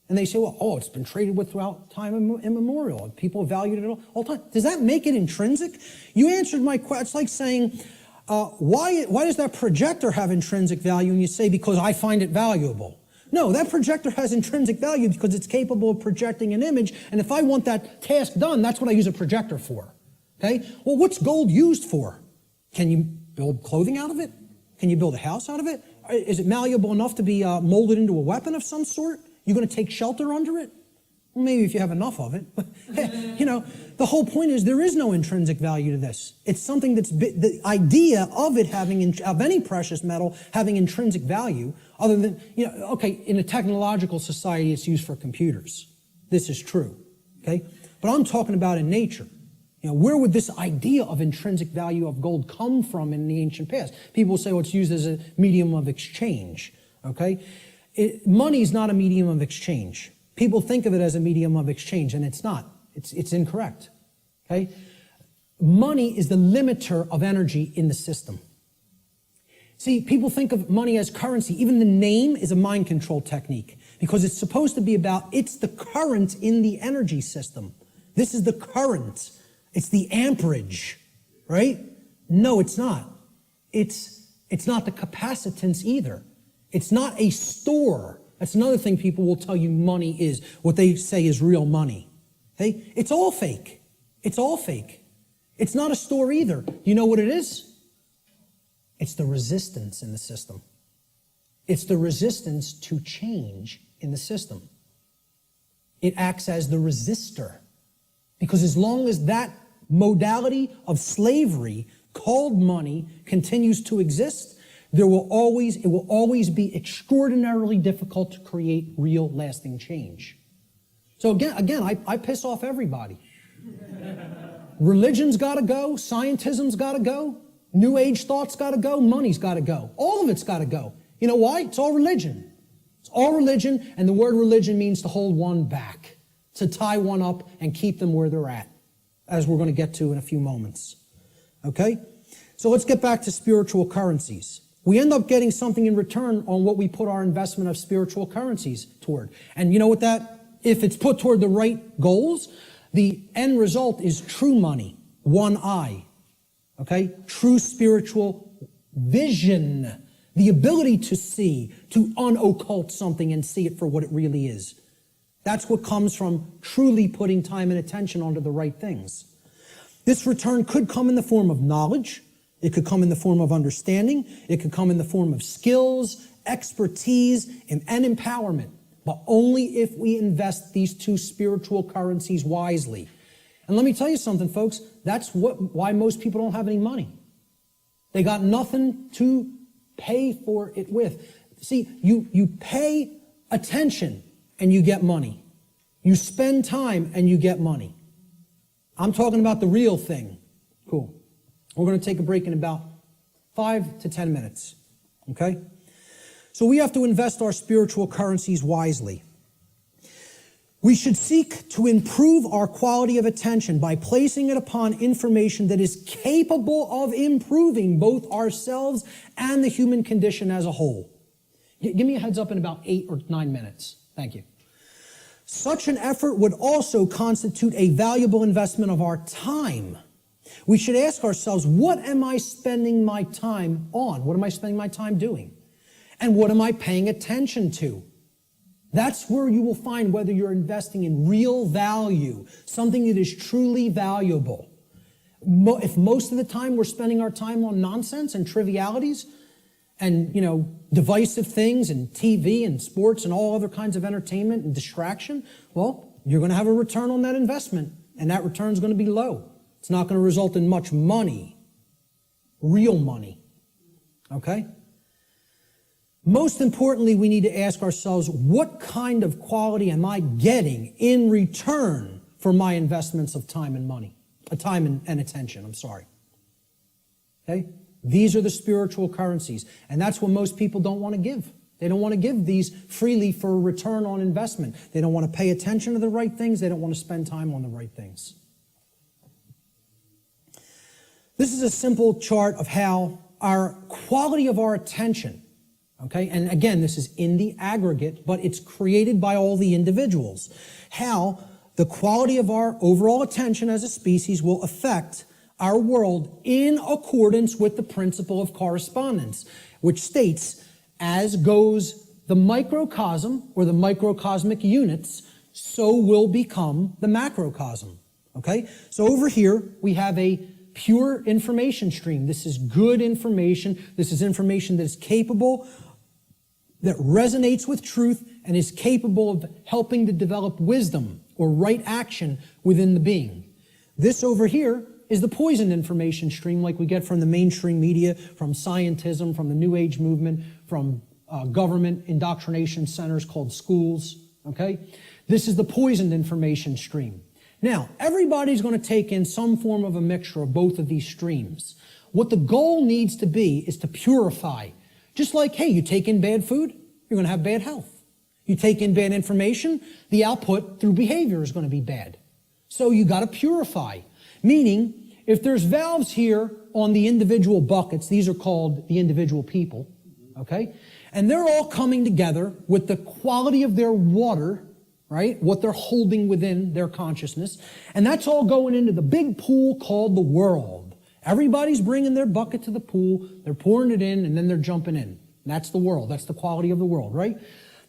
And they say, well, it's been traded with throughout time immemorial. People valued it all the time. Does that make it intrinsic? You answered my question. It's like saying, why does that projector have intrinsic value? And you say, because I find it valuable. No, that projector has intrinsic value because it's capable of projecting an image, and if I want that task done, that's what I use a projector for. Okay? Well, what's gold used for? Can you build clothing out of it? Can you build a house out of it? Is it malleable enough to be molded into a weapon of some sort? You're going to take shelter under it? Well, maybe if you have enough of it. But, you know, the whole point is there is no intrinsic value to this. It's something that's, the idea of it having, of any precious metal having intrinsic value, other than, you know, okay, in a technological society it's used for computers. This is true, okay? But I'm talking about in nature. You know, where would this idea of intrinsic value of gold come from in the ancient past? People will say, well, it's used as a medium of exchange, okay? Money is not a medium of exchange. People think of it as a medium of exchange, and it's not. It's incorrect, okay? Money is the limiter of energy in the system. See, people think of money as currency. Even the name is a mind control technique because it's supposed to be about, it's the current in the energy system. This is the current. It's the amperage, right? No, it's not. It's not the capacitance either. It's not a store. That's another thing people will tell you money is, what they say is real money. Okay? It's all fake. It's all fake. It's not a store either. You know what it is? It's the resistance in the system. It's the resistance to change in the system. It acts as the resistor. Because as long as that modality of slavery called money continues to exist, it will always be extraordinarily difficult to create real lasting change. So again, I piss off everybody. Religion's got to go, scientism's got to go, New Age thought's got to go, money's got to go. All of it's got to go. You know why? It's all religion. It's all religion, and the word religion means to hold one back, to tie one up and keep them where they're at, as we're going to get to in a few moments. Okay? So let's get back to spiritual currencies. We end up getting something in return on what we put our investment of spiritual currencies toward. And you know what if it's put toward the right goals, the end result is true money, one eye. Okay? True spiritual vision. The ability to see, to unoccult something and see it for what it really is. That's what comes from truly putting time and attention onto the right things. This return could come in the form of knowledge. It could come in the form of understanding. It could come in the form of skills, expertise, and empowerment. But only if we invest these two spiritual currencies wisely. And let me tell you something, folks. That's why most people don't have any money. They got nothing to pay for it with. See, you pay attention and you get money. You spend time and you get money. I'm talking about the real thing. Cool. We're going to take a break in about 5 to 10 minutes. Okay? So we have to invest our spiritual currencies wisely. We should seek to improve our quality of attention by placing it upon information that is capable of improving both ourselves and the human condition as a whole. Give me a heads up in about 8 or 9 minutes. Thank you. Such an effort would also constitute a valuable investment of our time. We should ask ourselves, what am I spending my time on? What am I spending my time doing? And what am I paying attention to? That's where you will find whether you're investing in real value, something that is truly valuable. If most of the time we're spending our time on nonsense and trivialities and, divisive things and TV and sports and all other kinds of entertainment and distraction, well, you're going to have a return on that investment, and that return is going to be low. It's not going to result in much money, real money. Okay? Most importantly, we need to ask ourselves, what kind of quality am I getting in return for my investments of time and money? Time and attention, I'm sorry. Okay? These are the spiritual currencies. And that's what most people don't want to give. They don't want to give these freely for a return on investment. They don't want to pay attention to the right things. They don't want to spend time on the right things. This is a simple chart of how our quality of our attention, okay, and again, this is in the aggregate, but it's created by all the individuals, how the quality of our overall attention as a species will affect our world in accordance with the principle of correspondence, which states, as goes the microcosm or the microcosmic units, so will become the macrocosm. Okay? So over here, we have a pure information stream. This is good information. This is information that is capable, that resonates with truth, and is capable of helping to develop wisdom or right action within the being. This over here is the poisoned information stream like we get from the mainstream media, from scientism, from the New Age movement, from government indoctrination centers called schools, okay? This is the poisoned information stream. Now, everybody's going to take in some form of a mixture of both of these streams. What the goal needs to be is to purify. Just like, hey, you take in bad food, you're going to have bad health. You take in bad information, the output through behavior is going to be bad. So you got to purify. Meaning, if there's valves here on the individual buckets, these are called the individual people, okay? And they're all coming together with the quality of their water, right? What they're holding within their consciousness. And that's all going into the big pool called the world. Everybody's bringing their bucket to the pool, they're pouring it in, and then they're jumping in. That's the world. That's the quality of the world, right?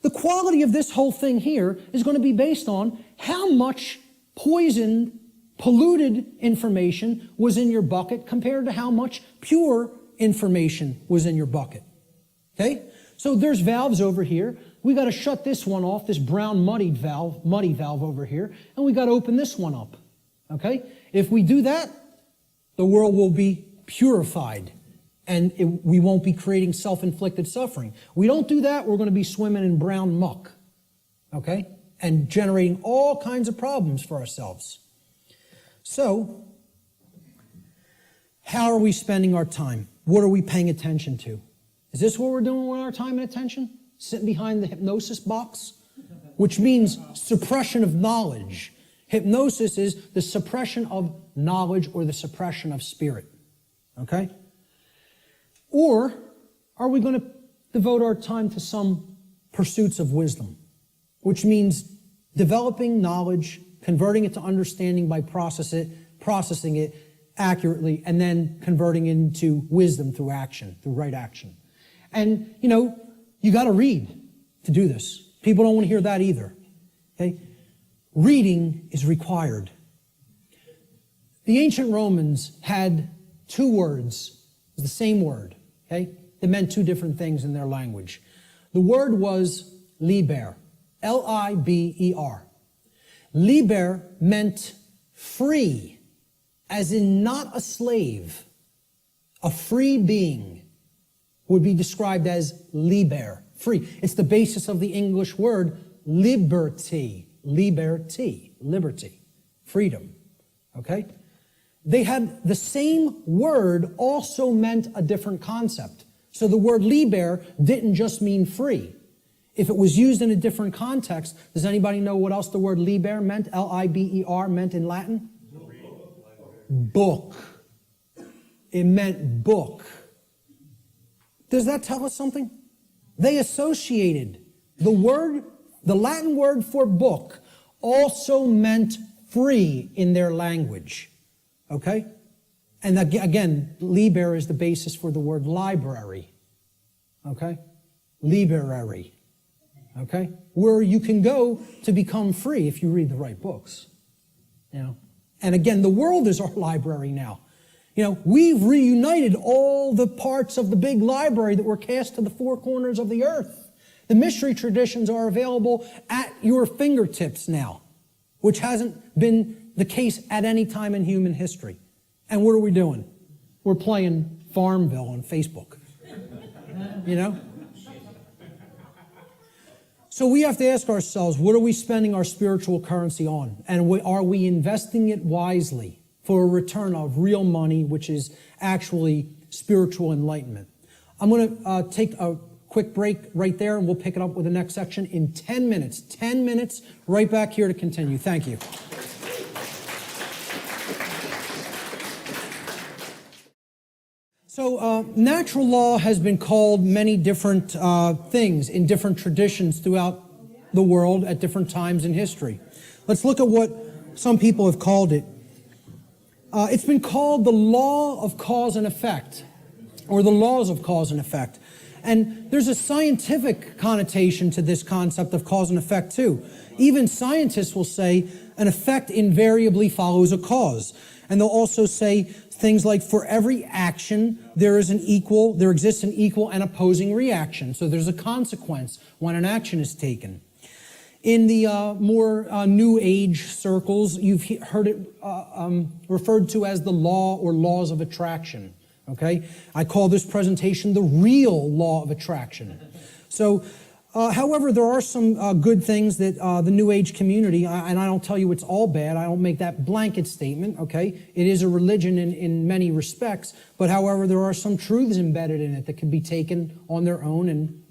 The quality of this whole thing here is going to be based on how much poisoned, polluted information was in your bucket compared to how much pure information was in your bucket. Okay? So there's valves over here we got to shut this one off, this brown muddy valve over here, and we got to open this one up. Okay? If we do that, the world will be purified, and we won't be creating self-inflicted suffering. We don't do that, we're going to be swimming in brown muck. Okay? And generating all kinds of problems for ourselves. So, how are we spending our time? What are we paying attention to? Is this what we're doing with our time and attention? Sitting behind the hypnosis box? Which means suppression of knowledge. Hypnosis is the suppression of knowledge or the suppression of spirit. Okay? Or are we going to devote our time to some pursuits of wisdom? Which means developing knowledge, converting it to understanding by processing it accurately, and then converting into wisdom through action, through right action. And, you got to read to do this. People don't want to hear that either. Okay? Reading is required. The ancient Romans had two words, the same word, okay? They meant two different things in their language. The word was liber, L-I-B-E-R. Liber meant free, as in not a slave. A free being would be described as liber, free. It's the basis of the English word liberty, liberty, freedom, okay? They had the same word also meant a different concept. So the word liber didn't just mean free. If it was used in a different context, does anybody know what else the word liber meant, L-I-B-E-R, meant in Latin? Book. It meant book. Does that tell us something? They associated the Latin word for book also meant free in their language. Okay? And again, liber is the basis for the word library. Okay? Library. Okay? Where you can go to become free if you read the right books. And again, the world is our library now. We've reunited all the parts of the big library that were cast to the four corners of the earth. The mystery traditions are available at your fingertips now, which hasn't been the case at any time in human history. And what are we doing? We're playing Farmville on Facebook. So we have to ask ourselves, what are we spending our spiritual currency on? And are we investing it wisely for a return of real money, which is actually spiritual enlightenment? I'm going to take a quick break right there, and we'll pick it up with the next section in 10 minutes. 10 minutes, right back here to continue. Thank you. So natural law has been called many different things in different traditions throughout the world at different times in history. Let's look at what some people have called it. It's been called the law of cause and effect, or the laws of cause and effect. And there's a scientific connotation to this concept of cause and effect too. Even scientists will say an effect invariably follows a cause. And they'll also say things like, for every action, there exists an equal and opposing reaction. So there's a consequence when an action is taken. In the more New Age circles, you've heard it referred to as the law or laws of attraction. Okay? I call this presentation the real law of attraction. So, however, there are some good things that the New Age community, and I don't tell you it's all bad, I don't make that blanket statement, okay? It is a religion in many respects, but however, there are some truths embedded in it that can be taken on their own and,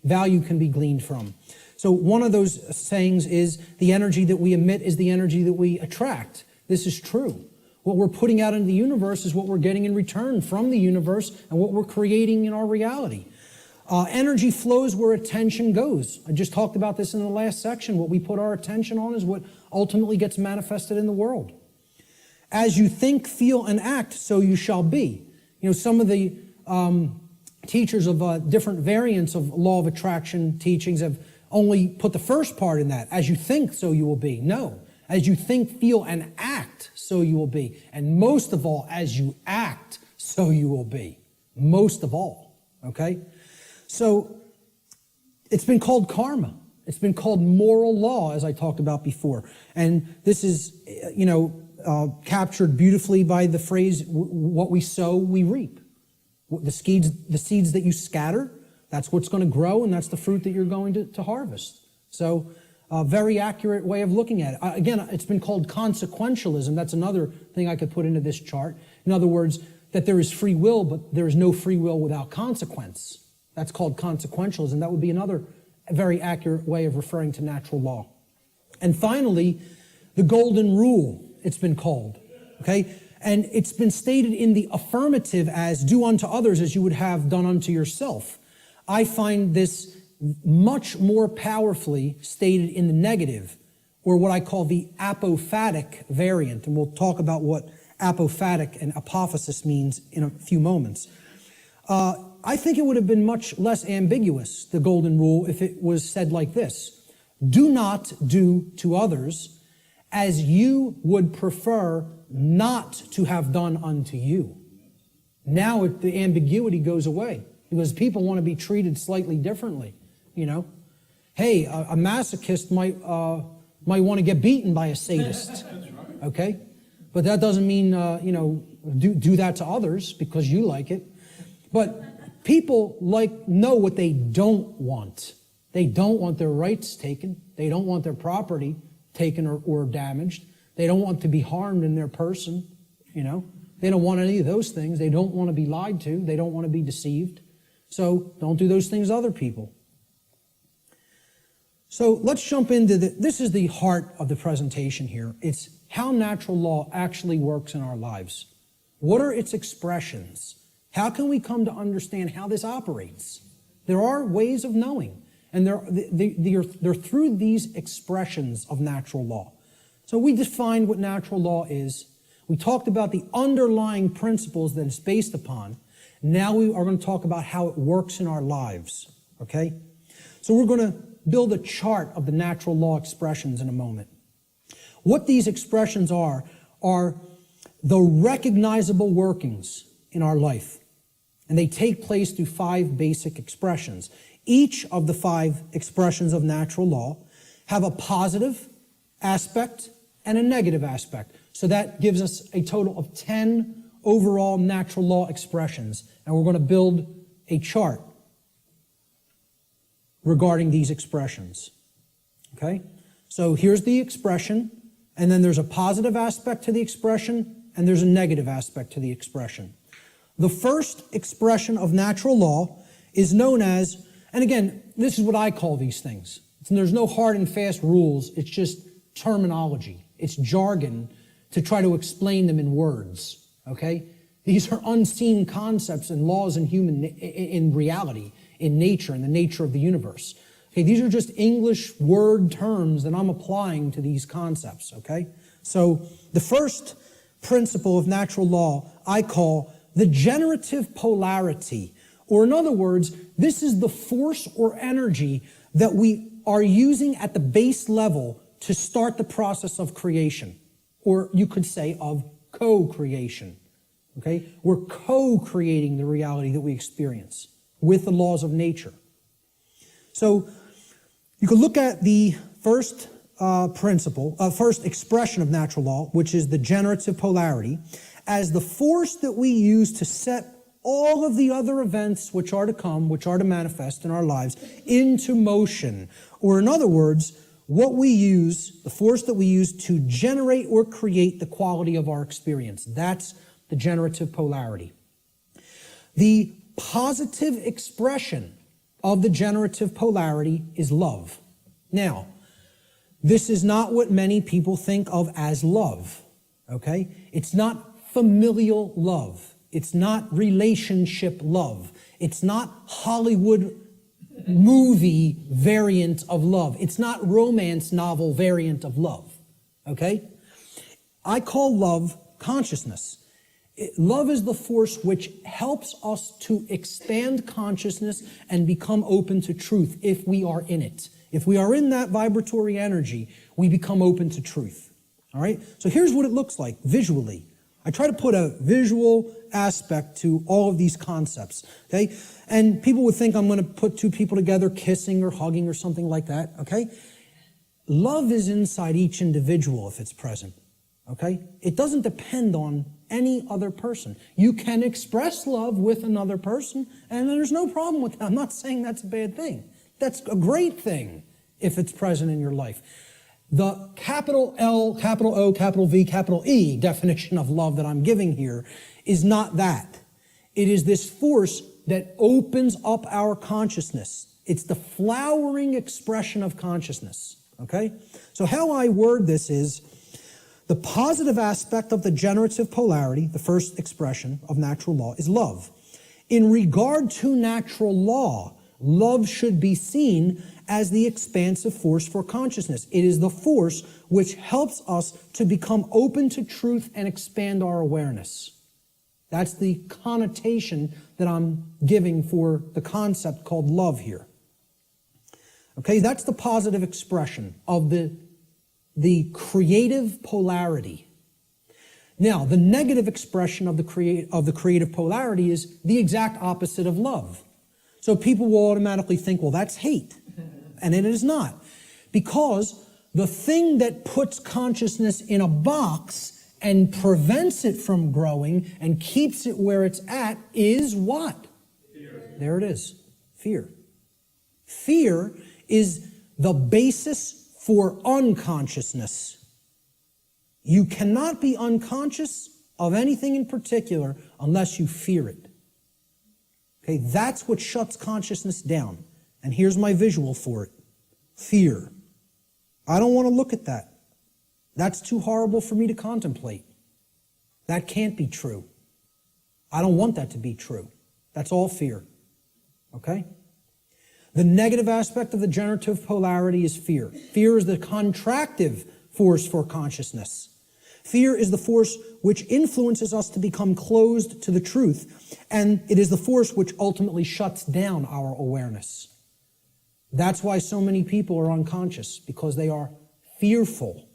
value can be gleaned from. So one of those sayings is, the energy that we emit is the energy that we attract. This is true. What we're putting out into the universe is what we're getting in return from the universe and what we're creating in our reality. Energy flows where attention goes. I just talked about this in the last section. What we put our attention on is what ultimately gets manifested in the world. As you think, feel, and act, so you shall be. Some of the teachers of different variants of law of attraction teachings have only put the first part in that. As you think, so you will be. No. As you think, feel, and act, so you will be. And most of all, as you act, so you will be. Most of all. Okay? So, It's been called karma. It's been called moral law, as I talked about before. And this is, captured beautifully by the phrase, what we sow, we reap. The seeds that you scatter, that's what's going to grow, and that's the fruit that you're going to harvest. So, a very accurate way of looking at it. Again, it's been called consequentialism. That's another thing I could put into this chart. In other words, that there is free will, but there is no free will without consequence. That's called consequentialism. That would be another very accurate way of referring to natural law. And finally, the golden rule, it's been called. Okay? And it's been stated in the affirmative as do unto others as you would have done unto yourself. I find this much more powerfully stated in the negative, or what I call the apophatic variant. And we'll talk about what apophatic and apophasis means in a few moments. I think it would have been much less ambiguous, the golden rule, if it was said like this. Do not do to others as you would prefer not to have done unto you. Now the ambiguity goes away because people want to be treated slightly differently. Hey, a masochist might want to get beaten by a sadist. Okay? But that doesn't mean, do that to others because you like it. But people know what they don't want. They don't want their rights taken. They don't want their property taken or damaged. They don't want to be harmed in their person. They don't want any of those things. They don't want to be lied to. They don't want to be deceived. So don't do those things to other people. So let's jump into this is the heart of the presentation here. It's how natural law actually works in our lives. What are its expressions? How can we come to understand how this operates? There are ways of knowing, and they're through these expressions of natural law. So we defined what natural law is. We talked about the underlying principles that it's based upon. Now we are going to talk about how it works in our lives, okay? So we're going to build a chart of the natural law expressions in a moment. What these expressions are the recognizable workings in our life. And they take place through 5 basic expressions. Each of the 5 expressions of natural law have a positive aspect and a negative aspect. So that gives us a total of 10 overall natural law expressions. And we're going to build a chart regarding these expressions. Okay? So here's the expression, and then there's a positive aspect to the expression, and there's a negative aspect to the expression. The first expression of natural law is known as, and again, this is what I call these things. There's no hard and fast rules. It's just terminology. It's jargon to try to explain them in words. Okay? These are unseen concepts and laws in reality, in nature, in the nature of the universe. Okay, these are just English word terms that I'm applying to these concepts. Okay? So the first principle of natural law I call the generative polarity. Or in other words, this is the force or energy that we are using at the base level to start the process of creation. Or you could say of co-creation. Okay? We're co-creating the reality that we experience with the laws of nature. So you could look at the first first expression of natural law, which is the generative polarity, as the force that we use to set all of the other events which are to come, which are to manifest in our lives, into motion. Or in other words, what we use, the force that we use to generate or create the quality of our experience. That's the generative polarity. The positive expression of the generative polarity is love. Now, this is not what many people think of as love, okay? It's not familial love. It's not relationship love. It's not Hollywood movie variant of love. It's not romance novel variant of love, okay? I call love consciousness. Love is the force which helps us to expand consciousness and become open to truth if we are in it. If we are in that vibratory energy, we become open to truth. All right? So here's what it looks like visually. I try to put a visual aspect to all of these concepts, okay? And people would think I'm going to put two people together kissing or hugging or something like that, okay? Love is inside each individual if it's present, okay? It doesn't depend on any other person. You can express love with another person, and there's no problem with that. I'm not saying that's a bad thing. That's a great thing if it's present in your life. The capital L, capital O, capital V, capital E definition of love that I'm giving here is not that. It is this force that opens up our consciousness. It's the flowering expression of consciousness, okay? So how I word this is, the positive aspect of the generative polarity, the first expression of natural law, is love. In regard to natural law, love should be seen as the expansive force for consciousness. It is the force which helps us to become open to truth and expand our awareness. That's the connotation that I'm giving for the concept called love here. Okay, that's the positive expression of the creative polarity. Now, the negative expression of the creative polarity is the exact opposite of love. So people will automatically think, well, that's hate. And it is not. Because the thing that puts consciousness in a box and prevents it from growing and keeps it where it's at is what? Fear. There it is. Fear. Fear is the basis for unconsciousness. You cannot be unconscious of anything in particular unless you fear it. Okay, that's what shuts consciousness down. And here's my visual for it. Fear. I don't want to look at that. That's too horrible for me to contemplate. That can't be true. I don't want that to be true. That's all fear. Okay? The negative aspect of the generative polarity is fear. Fear is the contractive force for consciousness. Fear is the force which influences us to become closed to the truth, and it is the force which ultimately shuts down our awareness. That's why so many people are unconscious, because they are fearful.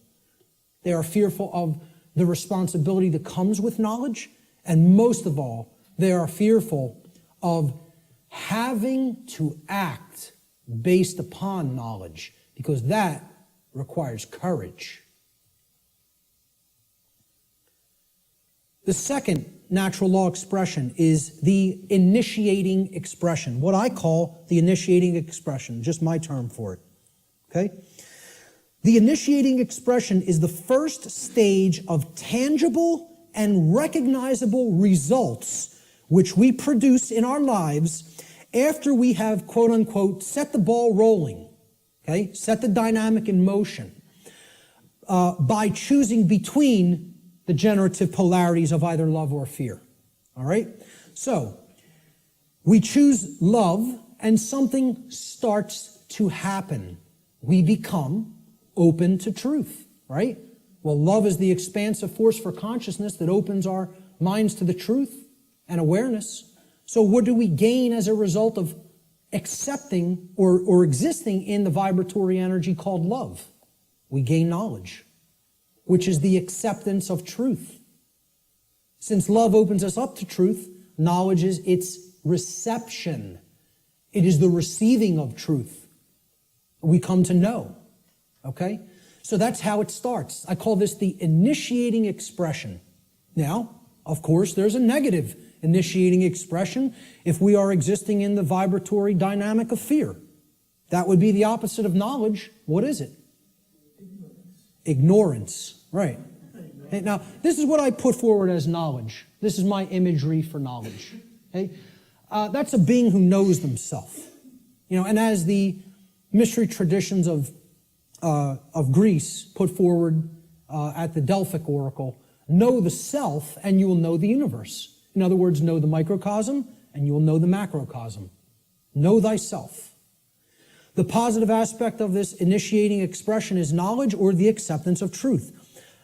They are fearful of the responsibility that comes with knowledge, and most of all, they are fearful of having to act based upon knowledge, because that requires courage. The second natural law expression is the initiating expression, what I call the initiating expression, just my term for it. Okay? The initiating expression is the first stage of tangible and recognizable results which we produce in our lives after we have, quote unquote, set the ball rolling, okay? Set the dynamic in motion by choosing between the generative polarities of either love or fear. All right? So, we choose love and something starts to happen. We become open to truth, right? Well, love is the expansive force for consciousness that opens our minds to the truth and awareness. So what do we gain as a result of accepting or existing in the vibratory energy called love? We gain knowledge, which is the acceptance of truth. Since love opens us up to truth, knowledge is its reception. It is the receiving of truth. We come to know, okay? So that's how it starts. I call this the initiating expression. Now, of course, there's a negative initiating expression if we are existing in the vibratory dynamic of fear. That would be the opposite of knowledge. What is it? Ignorance. Right. Okay, now, this is what I put forward as knowledge. This is my imagery for knowledge. Okay? That's a being who knows themselves. You know, and as the mystery traditions of Greece put forward at the Delphic oracle, know the self and you will know the universe. In other words, know the microcosm and you will know the macrocosm. Know thyself. The positive aspect of this initiating expression is knowledge or the acceptance of truth.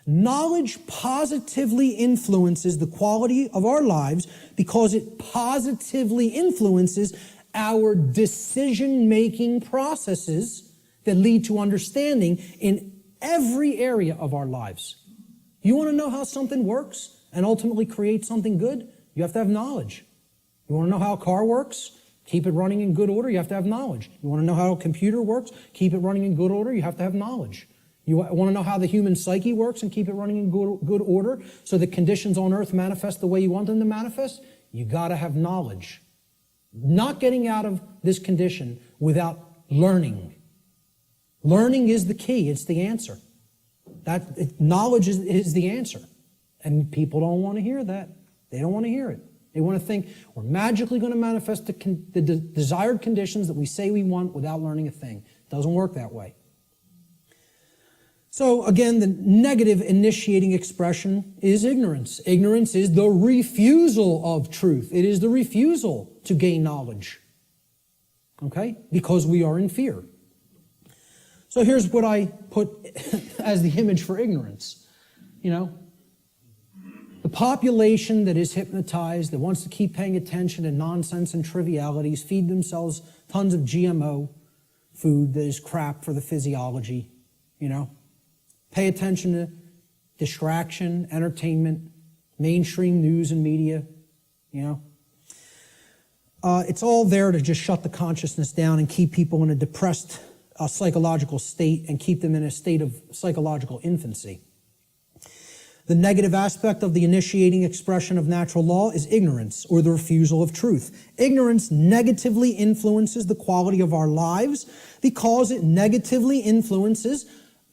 Knowledge positively influences the quality of our lives because it positively influences our decision-making processes that lead to understanding in every area of our lives. You want to know how something works and ultimately create something good, you have to have knowledge. You want to know how a car works? Keep it running in good order, you have to have knowledge. You want to know how a computer works? Keep it running in good order, you have to have knowledge. You want to know how the human psyche works and keep it running in good order so that conditions on earth manifest the way you want them to manifest? You got to have knowledge. Not getting out of this condition without learning. Learning is the key, it's the answer. Knowledge is the answer. And people don't want to hear that. They don't want to hear it. They want to think we're magically going to manifest the desired conditions that we say we want without learning a thing. It doesn't work that way. So again, the negative initiating expression is ignorance. Ignorance is the refusal of truth. It is the refusal to gain knowledge. Okay? Because we are in fear. So here's what I put as the image for ignorance. You know, the population that is hypnotized, that wants to keep paying attention to nonsense and trivialities, feed themselves tons of GMO food that is crap for the physiology, you know. Pay attention to distraction, entertainment, mainstream news and media, you know. It's all there to just shut the consciousness down and keep people in a depressed psychological state and keep them in a state of psychological infancy. The negative aspect of the initiating expression of natural law is ignorance, or the refusal of truth. Ignorance negatively influences the quality of our lives because it negatively influences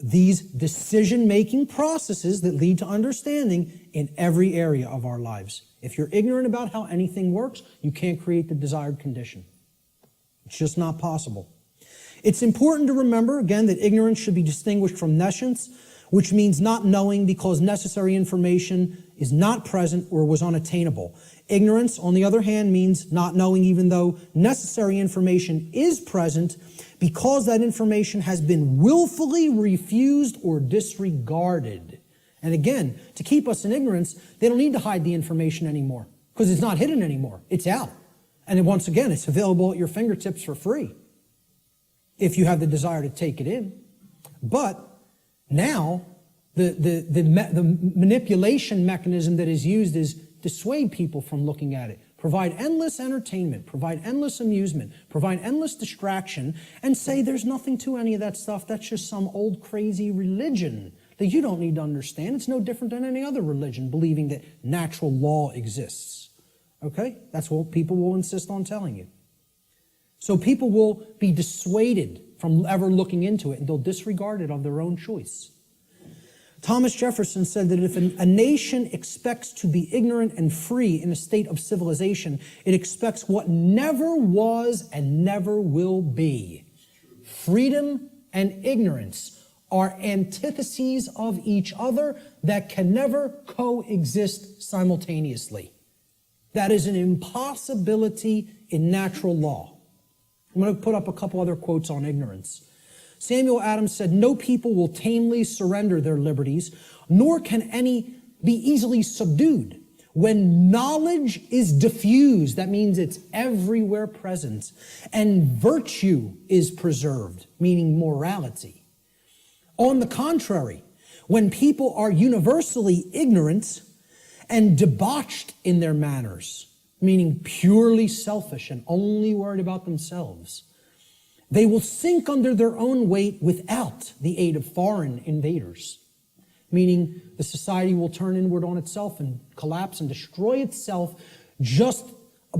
these decision-making processes that lead to understanding in every area of our lives. If you're ignorant about how anything works, you can't create the desired condition. It's just not possible. It's important to remember, again, that ignorance should be distinguished from nescience, which means not knowing because necessary information is not present or was unattainable. Ignorance, on the other hand, means not knowing even though necessary information is present because that information has been willfully refused or disregarded. And again, to keep us in ignorance, they don't need to hide the information anymore because it's not hidden anymore. It's out. And then once again, it's available at your fingertips for free if you have the desire to take it in. But now, the manipulation mechanism that is used is dissuade people from looking at it. Provide endless entertainment, provide endless amusement, provide endless distraction, and say there's nothing to any of that stuff. That's just some old crazy religion that you don't need to understand. It's no different than any other religion, believing that natural law exists. Okay? That's what people will insist on telling you. So people will be dissuaded from ever looking into it, and they'll disregard it of their own choice. Thomas Jefferson said that if a nation expects to be ignorant and free in a state of civilization, it expects what never was and never will be. Freedom and ignorance are antitheses of each other that can never coexist simultaneously. That is an impossibility in natural law. I'm going to put up a couple other quotes on ignorance. Samuel Adams said, "No people will tamely surrender their liberties, nor can any be easily subdued. When knowledge is diffused," that means it's everywhere present, "and virtue is preserved," meaning morality. On the contrary, when people are universally ignorant and debauched in their manners, meaning purely selfish and only worried about themselves, they will sink under their own weight without the aid of foreign invaders, meaning the society will turn inward on itself and collapse and destroy itself just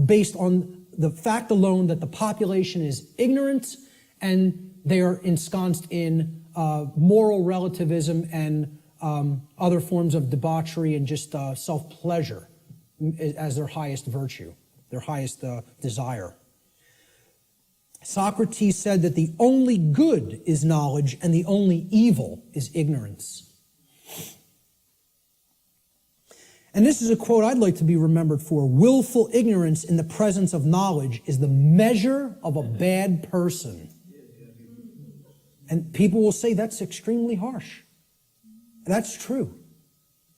based on the fact alone that the population is ignorant and they are ensconced in moral relativism and other forms of debauchery and just self-pleasure as their highest virtue, their highest desire. Socrates said that the only good is knowledge and the only evil is ignorance. And this is a quote I'd like to be remembered for. "Willful ignorance in the presence of knowledge is the measure of a bad person." And people will say that's extremely harsh. That's true.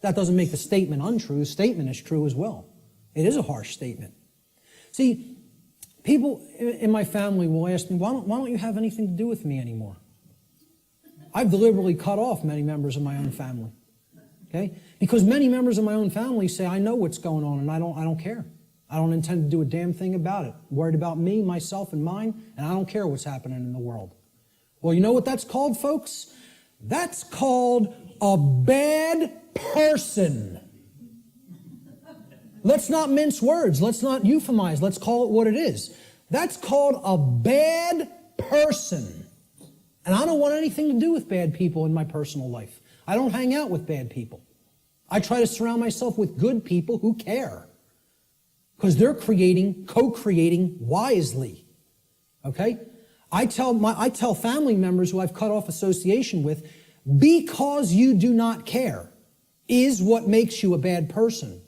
That doesn't make the statement untrue. The statement is true as well. It is a harsh statement. See, people in my family will ask me, why don't you have anything to do with me anymore? I've deliberately cut off many members of my own family. Okay? Because many members of my own family say, I know what's going on and I don't care. I don't intend to do a damn thing about it. I'm worried about me, myself, and mine, and I don't care what's happening in the world. Well, you know what that's called, folks? That's called a bad person. Let's not mince words. Let's not euphemize. Let's call it what it is. That's called a bad person. And I don't want anything to do with bad people in my personal life. I don't hang out with bad people. I try to surround myself with good people who care. Because they're co-creating wisely. Okay? I tell family members who I've cut off association with, because you do not care is what makes you a bad person.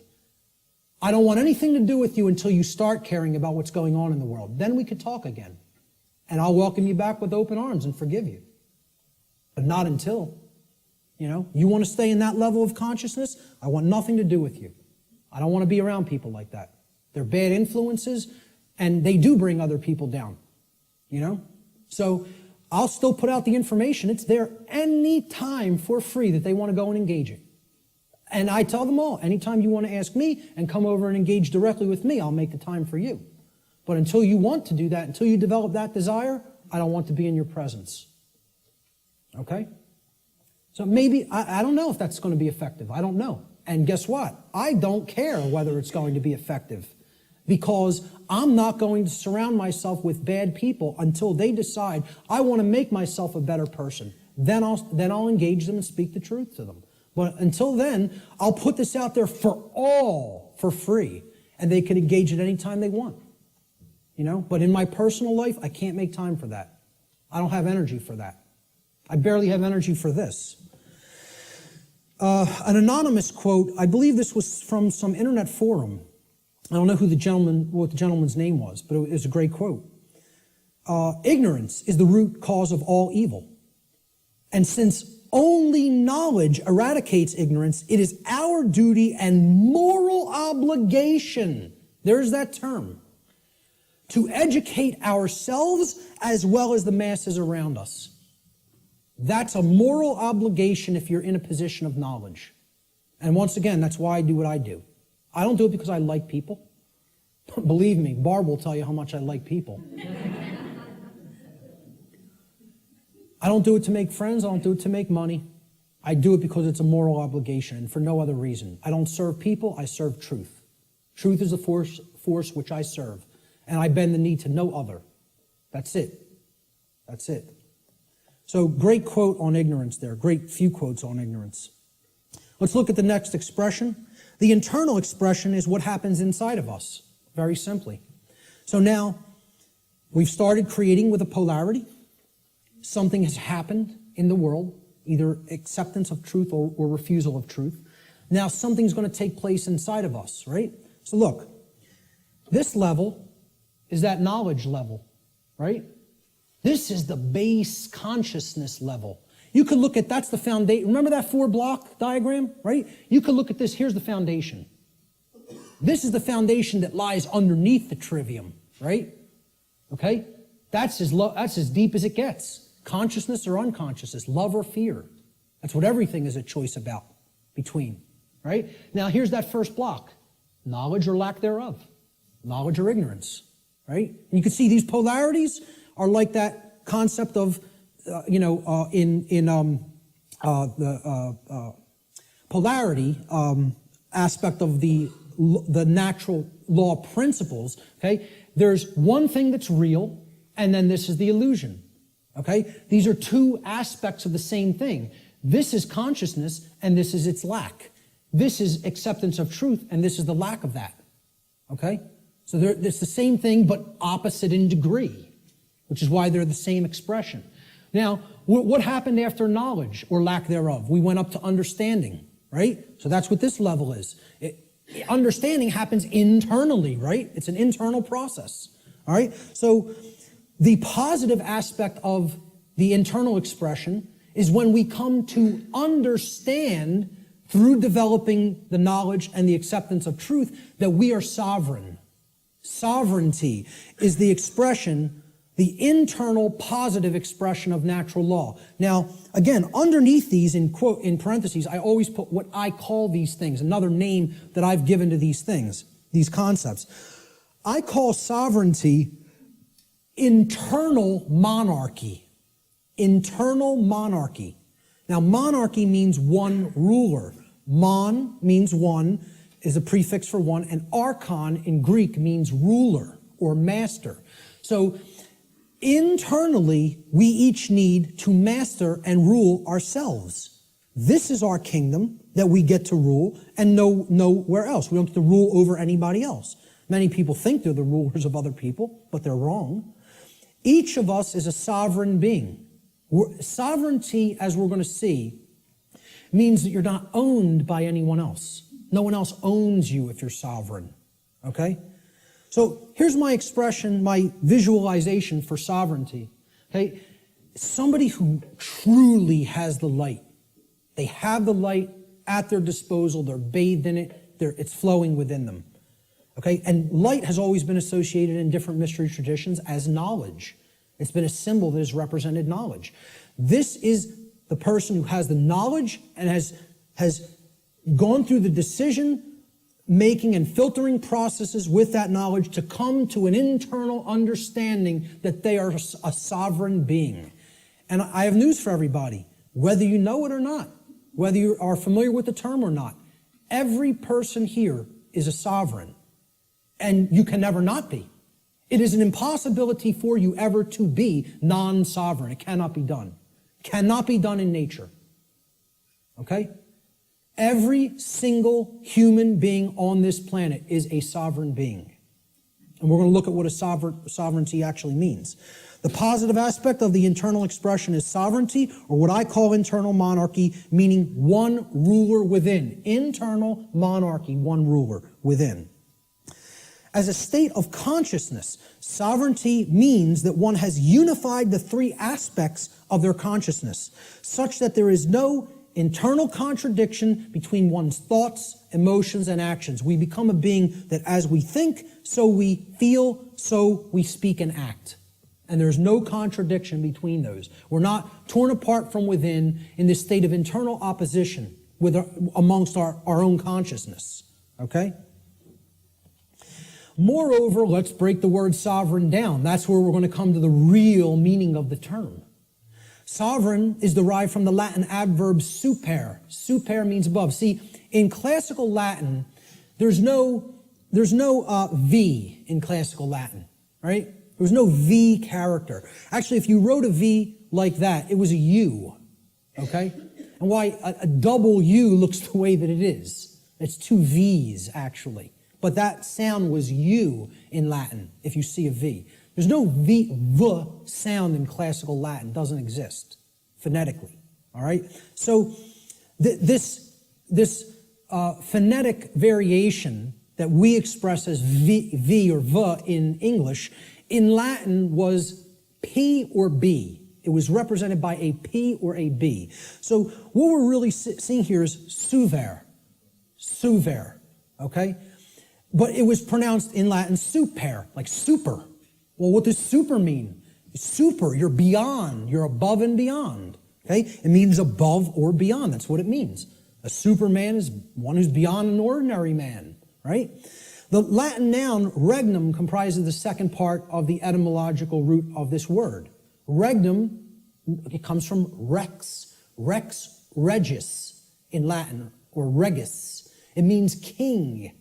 I don't want anything to do with you until you start caring about what's going on in the world. Then we could talk again. And I'll welcome you back with open arms and forgive you. But not until. You want to stay in that level of consciousness? I want nothing to do with you. I don't want to be around people like that. They're bad influences, and they do bring other people down. So I'll still put out the information. It's there any time for free that they want to go and engage it. And I tell them all, anytime you want to ask me and come over and engage directly with me, I'll make the time for you. But until you want to do that, until you develop that desire, I don't want to be in your presence. Okay? So maybe, I don't know if that's going to be effective. I don't know. And guess what? I don't care whether it's going to be effective, because I'm not going to surround myself with bad people until they decide I want to make myself a better person. Then I'll engage them and speak the truth to them. But until then, I'll put this out there for all for free, and they can engage it any time they want. But in my personal life, I can't make time for that. I don't have energy for that. I barely have energy for this. An anonymous quote, I believe this was from some internet forum. I don't know what the gentleman's name was, but it was a great quote. Ignorance is the root cause of all evil. And since only knowledge eradicates ignorance, it is our duty and moral obligation, there's that term, to educate ourselves as well as the masses around us. That's a moral obligation if you're in a position of knowledge. And once again, that's why I do what I do. I don't do it because I like people. Believe me, Barb will tell you how much I like people. I don't do it to make friends. I don't do it to make money. I do it because it's a moral obligation and for no other reason. I don't serve people. I serve truth. Truth is the force which I serve. And I bend the knee to no other. That's it. That's it. So great quote on ignorance there. Great few quotes on ignorance. Let's look at the next expression. The internal expression is what happens inside of us, very simply. So now, we've started creating with a polarity. Something has happened in the world, either acceptance of truth or refusal of truth. Now something's going to take place inside of us, right? So look, this level is that knowledge level, right? This is the base consciousness level. You could look at, that's the foundation. Remember that 4-block diagram, right? You could look at this, here's the foundation. This is the foundation that lies underneath the trivium, right? Okay? That's as deep as it gets. Consciousness or unconsciousness, love or fear. That's what everything is a choice about, between, right? Now here's that first block. Knowledge or lack thereof. Knowledge or ignorance, right? And you can see these polarities are like that concept of, the polarity aspect of the natural law principles, okay? There's one thing that's real, and then this is the illusion, okay? These are two aspects of the same thing. This is consciousness, and this is its lack. This is acceptance of truth, and this is the lack of that, okay? So it's the same thing, but opposite in degree, which is why they're the same expression. Now, what happened after knowledge or lack thereof? We went up to understanding, right? So that's what this level is. Understanding happens internally, right? It's an internal process, all right? So the positive aspect of the internal expression is when we come to understand through developing the knowledge and the acceptance of truth that we are sovereign. Sovereignty is the expression, the internal positive expression of natural law. Now, again, underneath these, in parentheses, I always put what I call these things, another name that I've given to these things, these concepts. I call sovereignty internal monarchy. Internal monarchy. Now, monarchy means one ruler. Mon means one, is a prefix for one, and archon in Greek means ruler or master. So, internally, we each need to master and rule ourselves. This is our kingdom that we get to rule and nowhere else. We don't get to rule over anybody else. Many people think they're the rulers of other people, but they're wrong. Each of us is a sovereign being. Sovereignty, as we're going to see, means that you're not owned by anyone else. No one else owns you if you're sovereign. Okay? So here's my expression, my visualization for sovereignty. Okay? Somebody who truly has the light. They have the light at their disposal. They're bathed in it. It's flowing within them. Okay? And light has always been associated in different mystery traditions as knowledge. It's been a symbol that has represented knowledge. This is the person who has the knowledge and has gone through the decision-making and filtering processes with that knowledge to come to an internal understanding that they are a sovereign being. And I have news for everybody. Whether you know it or not, whether you are familiar with the term or not, every person here is a sovereign. And you can never not be. It is an impossibility for you ever to be non-sovereign. It cannot be done. Cannot be done in nature. Okay? Every single human being on this planet is a sovereign being. And we're going to look at what a sovereignty actually means. The positive aspect of the internal expression is sovereignty, or what I call internal monarchy, meaning one ruler within. Internal monarchy, one ruler within. As a state of consciousness, sovereignty means that one has unified the three aspects of their consciousness, such that there is no internal contradiction between one's thoughts, emotions, and actions. We become a being that as we think, so we feel, so we speak and act. And there's no contradiction between those. We're not torn apart from within in this state of internal opposition amongst our own consciousness. Okay? Moreover, let's break the word sovereign down. That's where we're going to come to the real meaning of the term. Sovereign is derived from the Latin adverb super. Super means above. See, in classical Latin, there's no V in classical Latin, right? There was no V character. Actually, if you wrote a V like that, it was a U, okay? And why a double U looks the way that it is. It's two V's, actually. But that sound was U in Latin, if you see a V. There's no V sound in classical Latin. It doesn't exist phonetically, all right? So this phonetic variation that we express as V or V in English, in Latin was P or B. It was represented by a P or a B. So what we're really seeing here is suver, okay? But it was pronounced in Latin super, like super. Well, what does super mean? Super, you're beyond, you're above and beyond. Okay? It means above or beyond. That's what it means. A superman is one who's beyond an ordinary man, right? The Latin noun regnum comprises the second part of the etymological root of this word. Regnum, it comes from rex regis in Latin, or regis. It means king.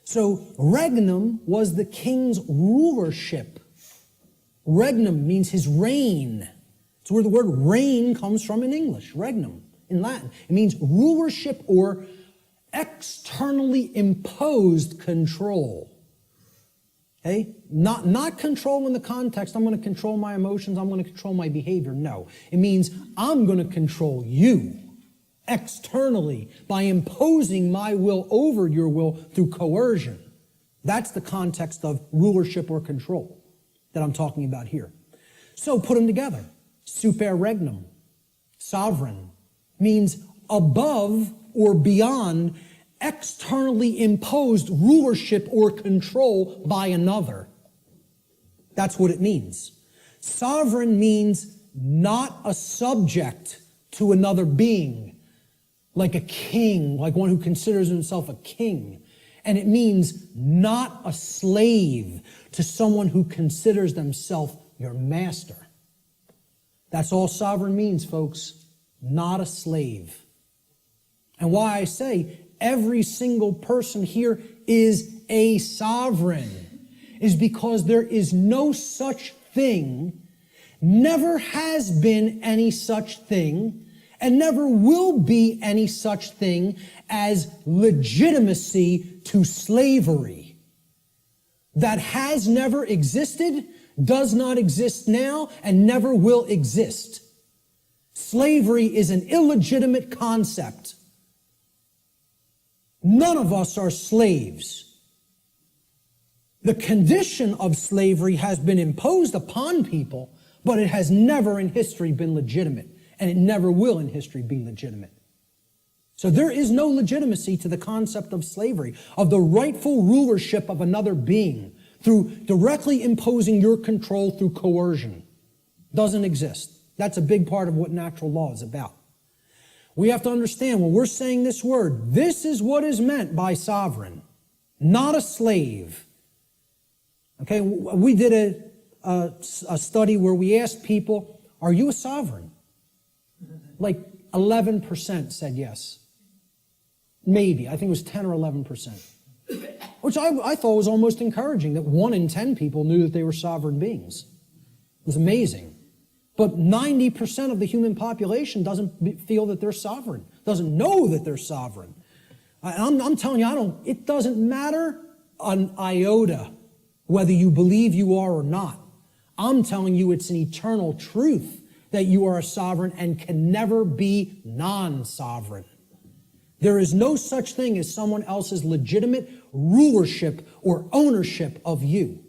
So regnum was the king's rulership. Regnum means his reign. It's where the word reign comes from in English, regnum, in Latin. It means rulership or externally imposed control. Okay? Not control in the context, I'm going to control my emotions, I'm going to control my behavior. No. It means I'm going to control you externally by imposing my will over your will through coercion. That's the context of rulership or control that I'm talking about here. So put them together. Super regnum, sovereign, means above or beyond externally imposed rulership or control by another. That's what it means. Sovereign means not a subject to another being, like a king, like one who considers himself a king. And it means not a slave to someone who considers themselves your master. That's all sovereign means, folks. Not a slave. And why I say every single person here is a sovereign is because there is no such thing, never has been any such thing, and never will be any such thing as legitimacy to slavery. That has never existed, does not exist now, and never will exist. Slavery is an illegitimate concept. None of us are slaves. The condition of slavery has been imposed upon people, but it has never in history been legitimate, and it never will in history be legitimate. So there is no legitimacy to the concept of slavery, of the rightful rulership of another being through directly imposing your control through coercion. Doesn't exist. That's a big part of what natural law is about. We have to understand when we're saying this word, this is what is meant by sovereign, not a slave. Okay, we did a study where we asked people, are you a sovereign? Like 11% said yes. Maybe, I think it was 10 or 11%. Which I thought was almost encouraging, that 1 in 10 people knew that they were sovereign beings. It was amazing. But 90% of the human population doesn't feel that they're sovereign, doesn't know that they're sovereign. I'm telling you, it doesn't matter an iota whether you believe you are or not. I'm telling you it's an eternal truth that you are a sovereign and can never be non-sovereign. There is no such thing as someone else's legitimate rulership or ownership of you.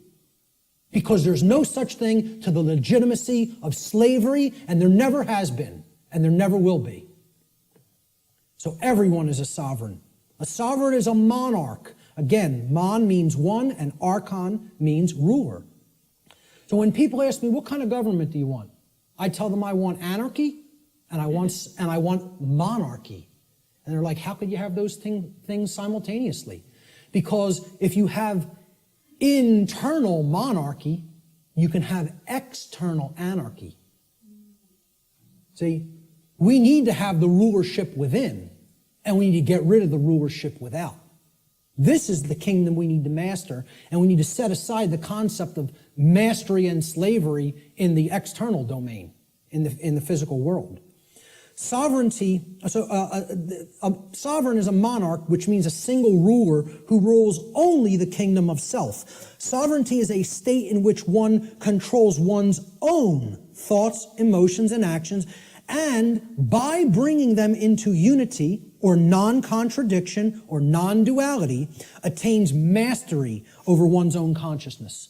Because there's no such thing to the legitimacy of slavery, and there never has been, and there never will be. So everyone is a sovereign. A sovereign is a monarch. Again, mon means one, and archon means ruler. So when people ask me, what kind of government do you want? I tell them I want anarchy, and I want monarchy. And they're like, how could you have those things simultaneously? Because if you have internal monarchy, you can have external anarchy. See, we need to have the rulership within, and we need to get rid of the rulership without. This is the kingdom we need to master, and we need to set aside the concept of mastery and slavery in the external domain, in the physical world. Sovereignty, a sovereign is a monarch, which means a single ruler who rules only the kingdom of self. Sovereignty is a state in which one controls one's own thoughts, emotions, and actions, and by bringing them into unity or non-contradiction or non-duality, attains mastery over one's own consciousness.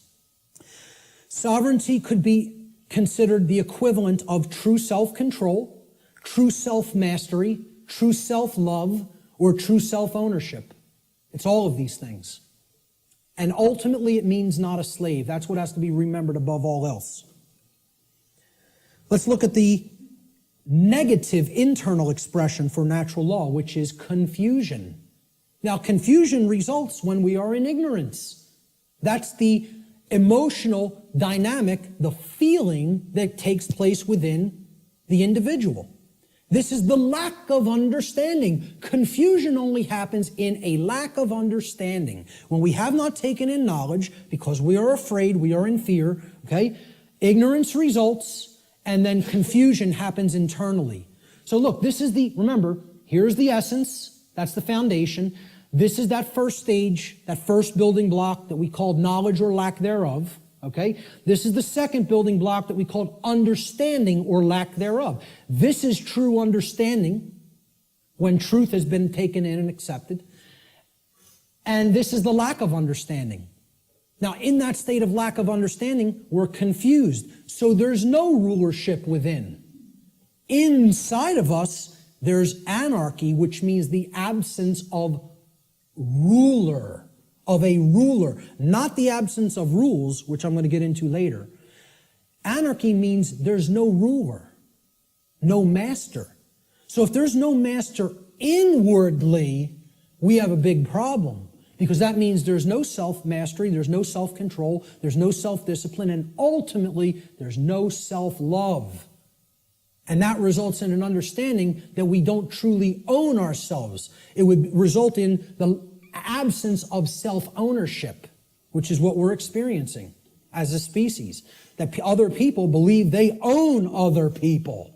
Sovereignty could be considered the equivalent of true self-control, true self-mastery, true self-love, or true self-ownership. It's all of these things. And ultimately, it means not a slave. That's what has to be remembered above all else. Let's look at the negative internal expression for natural law, which is confusion. Now, confusion results when we are in ignorance. That's the emotional dynamic, the feeling that takes place within the individual. This is the lack of understanding. Confusion only happens in a lack of understanding. When we have not taken in knowledge, because we are afraid, we are in fear, okay? Ignorance results, and then confusion happens internally. So look, remember, here's the essence, that's the foundation. This is that first stage, that first building block that we called knowledge or lack thereof. Okay? This is the second building block that we called understanding or lack thereof. This is true understanding when truth has been taken in and accepted. And this is the lack of understanding. Now, in that state of lack of understanding, we're confused. So there's no rulership within. Inside of us, there's anarchy, which means the absence of ruler. Of a ruler, not the absence of rules, which I'm going to get into later. Anarchy means there's no ruler, no master. So if there's no master inwardly, we have a big problem, because that means there's no self-mastery, there's no self-control, there's no self-discipline, and ultimately, there's no self-love. And that results in an understanding that we don't truly own ourselves. It would result in the absence of self-ownership, which is what we're experiencing as a species. That other people believe they own other people.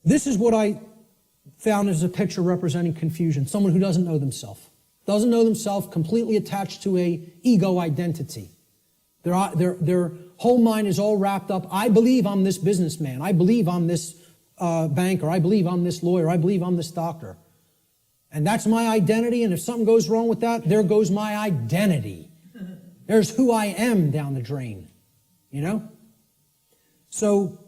This is what I found as a picture representing confusion. Someone who doesn't know themselves. Doesn't know themselves, completely attached to a ego identity. Their whole mind is all wrapped up. I believe I'm this businessman. I believe I'm this banker. I believe I'm this lawyer. I believe I'm this doctor. And that's my identity, and if something goes wrong with that, there goes my identity. There's who I am down the drain, you know? So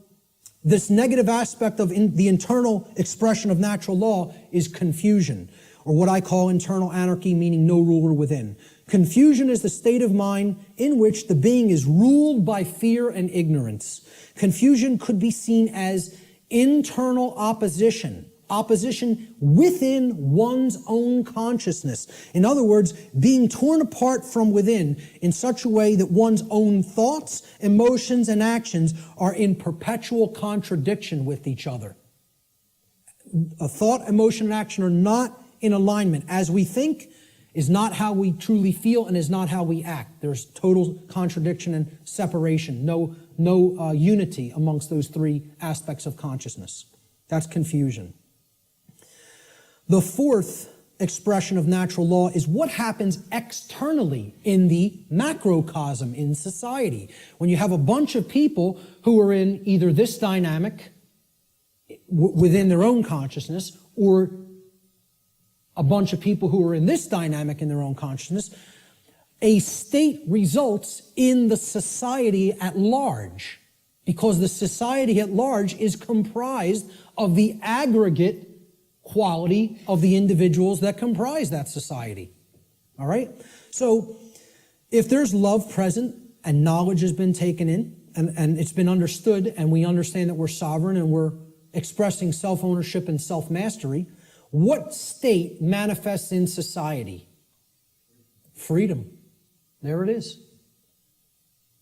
this negative aspect of the internal expression of natural law is confusion, or what I call internal anarchy, meaning no ruler within. Confusion is the state of mind in which the being is ruled by fear and ignorance. Confusion could be seen as internal opposition within one's own consciousness. In other words, being torn apart from within in such a way that one's own thoughts, emotions, and actions are in perpetual contradiction with each other. A thought, emotion, and action are not in alignment. As we think is not how we truly feel and is not how we act. There's total contradiction and separation. No unity amongst those three aspects of consciousness. That's confusion. The fourth expression of natural law is what happens externally in the macrocosm in society. When you have a bunch of people who are in either this dynamic within their own consciousness, or a bunch of people who are in this dynamic in their own consciousness, a state results in the society at large, because the society at large is comprised of the aggregate quality of the individuals that comprise that society. All right? So if there's love present and knowledge has been taken in and it's been understood and we understand that we're sovereign and we're expressing self-ownership and self-mastery, what state manifests in society? Freedom. There it is.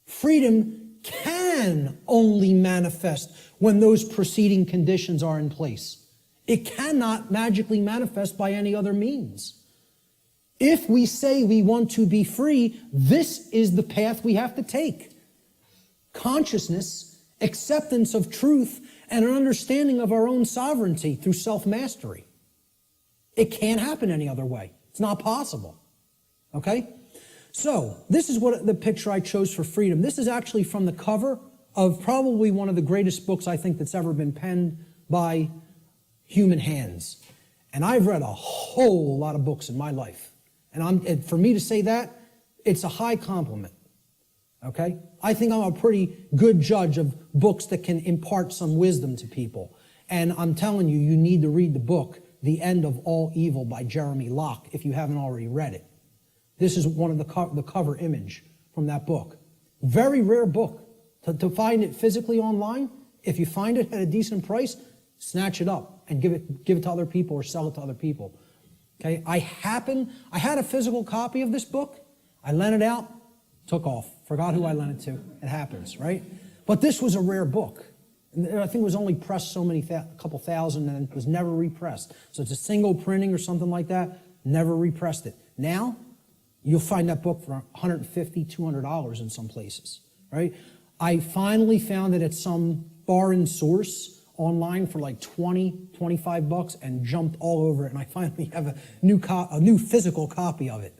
Freedom can only manifest when those preceding conditions are in place. It cannot magically manifest by any other means. If we say we want to be free, this is the path we have to take. Consciousness, acceptance of truth, and an understanding of our own sovereignty through self-mastery. It can't happen any other way. It's not possible. Okay? So, this is what the picture I chose for freedom. This is actually from the cover of probably one of the greatest books I think that's ever been penned by human hands. And I've read a whole lot of books in my life. And for me to say that, it's a high compliment. Okay? I think I'm a pretty good judge of books that can impart some wisdom to people. And I'm telling you, you need to read the book, The End of All Evil by Jeremy Locke, if you haven't already read it. This is one of the cover image from that book. Very rare book. To find it physically online, if you find it at a decent price, snatch it up and give it to other people or sell it to other people. Okay? I had a physical copy of this book. I lent it out, took off. Forgot who I lent it to. It happens, right? But this was a rare book. I think it was only pressed a couple thousand, and it was never repressed. So it's a single printing or something like that. Never repressed it. Now, you'll find that book for $150, $200 in some places, right? I finally found it at some foreign source online for like 20, 25 bucks and jumped all over it, and I finally have a new physical copy of it.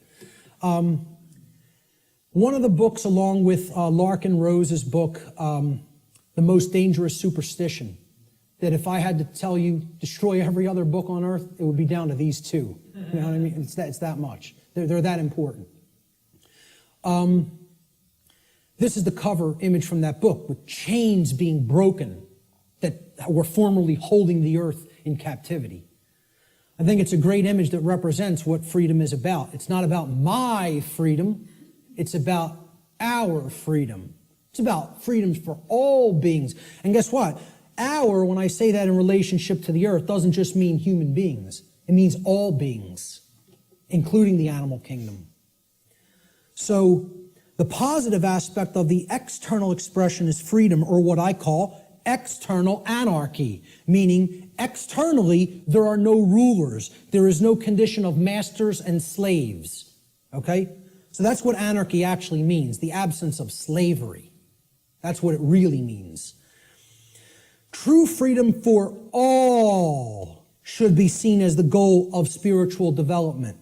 One of the books, along with Larkin Rose's book, The Most Dangerous Superstition, that if I had to tell you, destroy every other book on earth, it would be down to these two. You know what I mean? It's that much. They're that important. This is the cover image from that book, with chains being broken that were formerly holding the earth in captivity. I think it's a great image that represents what freedom is about. It's not about my freedom. It's about our freedom. It's about freedoms for all beings. And guess what? Our, when I say that in relationship to the earth, doesn't just mean human beings. It means all beings, including the animal kingdom. So the positive aspect of the external expression is freedom, or what I call external anarchy, meaning externally there are no rulers. There is no condition of masters and slaves. Okay? So that's what anarchy actually means, the absence of slavery. That's what it really means. True freedom for all should be seen as the goal of spiritual development.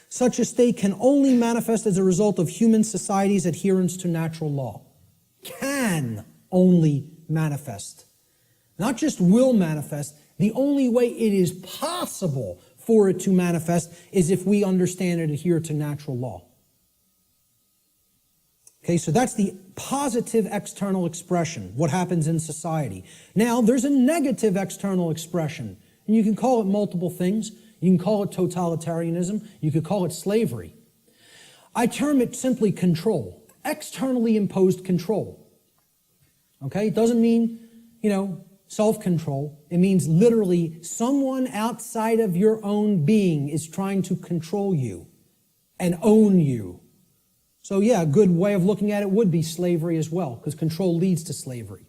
Such a state can only manifest as a result of human society's adherence to natural law. Can only manifest. Not just will manifest. The only way it is possible for it to manifest is if we understand and adhere to natural law. Okay, so that's the positive external expression, what happens in society. Now, there's a negative external expression, and you can call it multiple things. You can call it totalitarianism. You could call it slavery. I term it simply control, externally imposed control. Okay, it doesn't mean, self-control. It means literally someone outside of your own being is trying to control you and own you. So yeah, a good way of looking at it would be slavery as well, because control leads to slavery.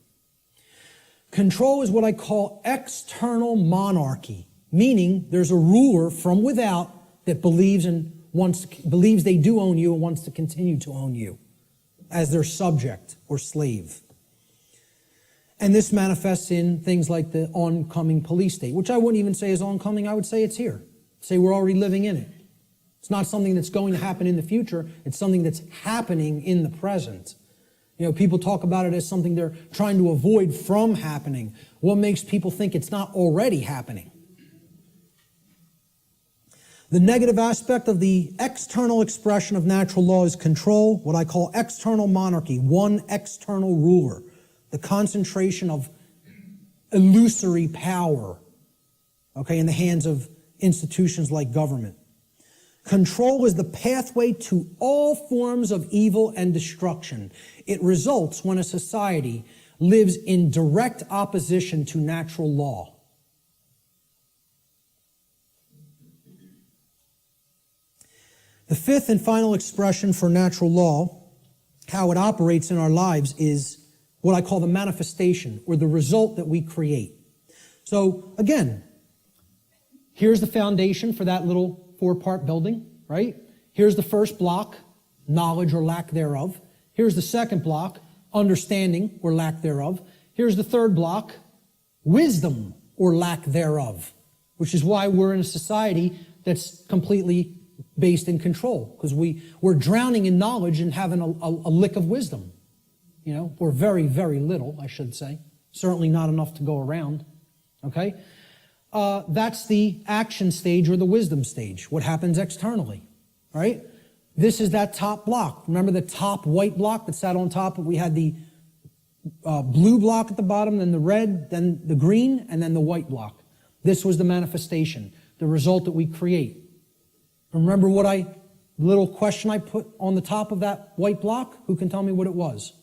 Control is what I call external monarchy, meaning there's a ruler from without that believes they do own you and wants to continue to own you as their subject or slave. And this manifests in things like the oncoming police state, which I wouldn't even say is oncoming, I would say it's here. Say we're already living in it. It's not something that's going to happen in the future, it's something that's happening in the present. People talk about it as something they're trying to avoid from happening. What makes people think it's not already happening? The negative aspect of the external expression of natural law is control, what I call external monarchy, one external ruler, the concentration of illusory power, in the hands of institutions like government. Control is the pathway to all forms of evil and destruction. It results when a society lives in direct opposition to natural law. The fifth and final expression for natural law, how it operates in our lives, is what I call the manifestation, or the result that we create. So again, here's the foundation for that little 4-part building, right? Here's the first block, knowledge or lack thereof. Here's the second block, understanding or lack thereof. Here's the third block, wisdom or lack thereof, which is why we're in a society that's completely based in control, because we're drowning in knowledge and having a lick of wisdom, or very, very little, I should say. Certainly not enough to go around, okay? That's the action stage or the wisdom stage, what happens externally, right? This is that top block. Remember the top white block that sat on top? We had the blue block at the bottom, then the red, then the green, and then the white block. This was the manifestation, the result that we create. Remember the little question I put on the top of that white block? Who can tell me what it was?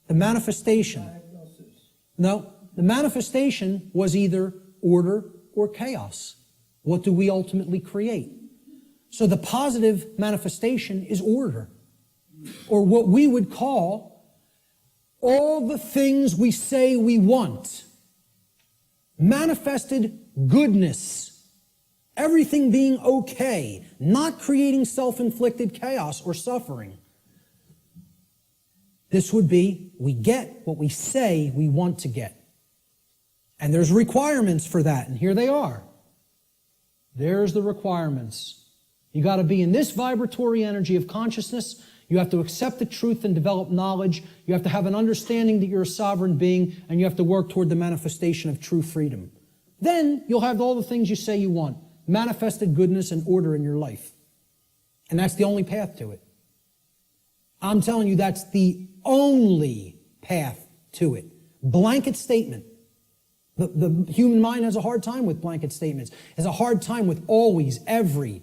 The manifestation. No, the manifestation was either order or chaos. What do we ultimately create? So the positive manifestation is order, or what we would call all the things we say we want. Manifested goodness. Everything being okay, not creating self-inflicted chaos or suffering. This would be, we get what we say we want to get. And there's requirements for that, and here they are. There's the requirements. You got to be in this vibratory energy of consciousness. You have to accept the truth and develop knowledge. You have to have an understanding that you're a sovereign being, and you have to work toward the manifestation of true freedom. Then you'll have all the things you say you want. Manifested goodness and order in your life. And that's the only path to it. I'm telling you, that's the only path to it. Blanket statement. The human mind has a hard time with blanket statements. Has a hard time with always, every,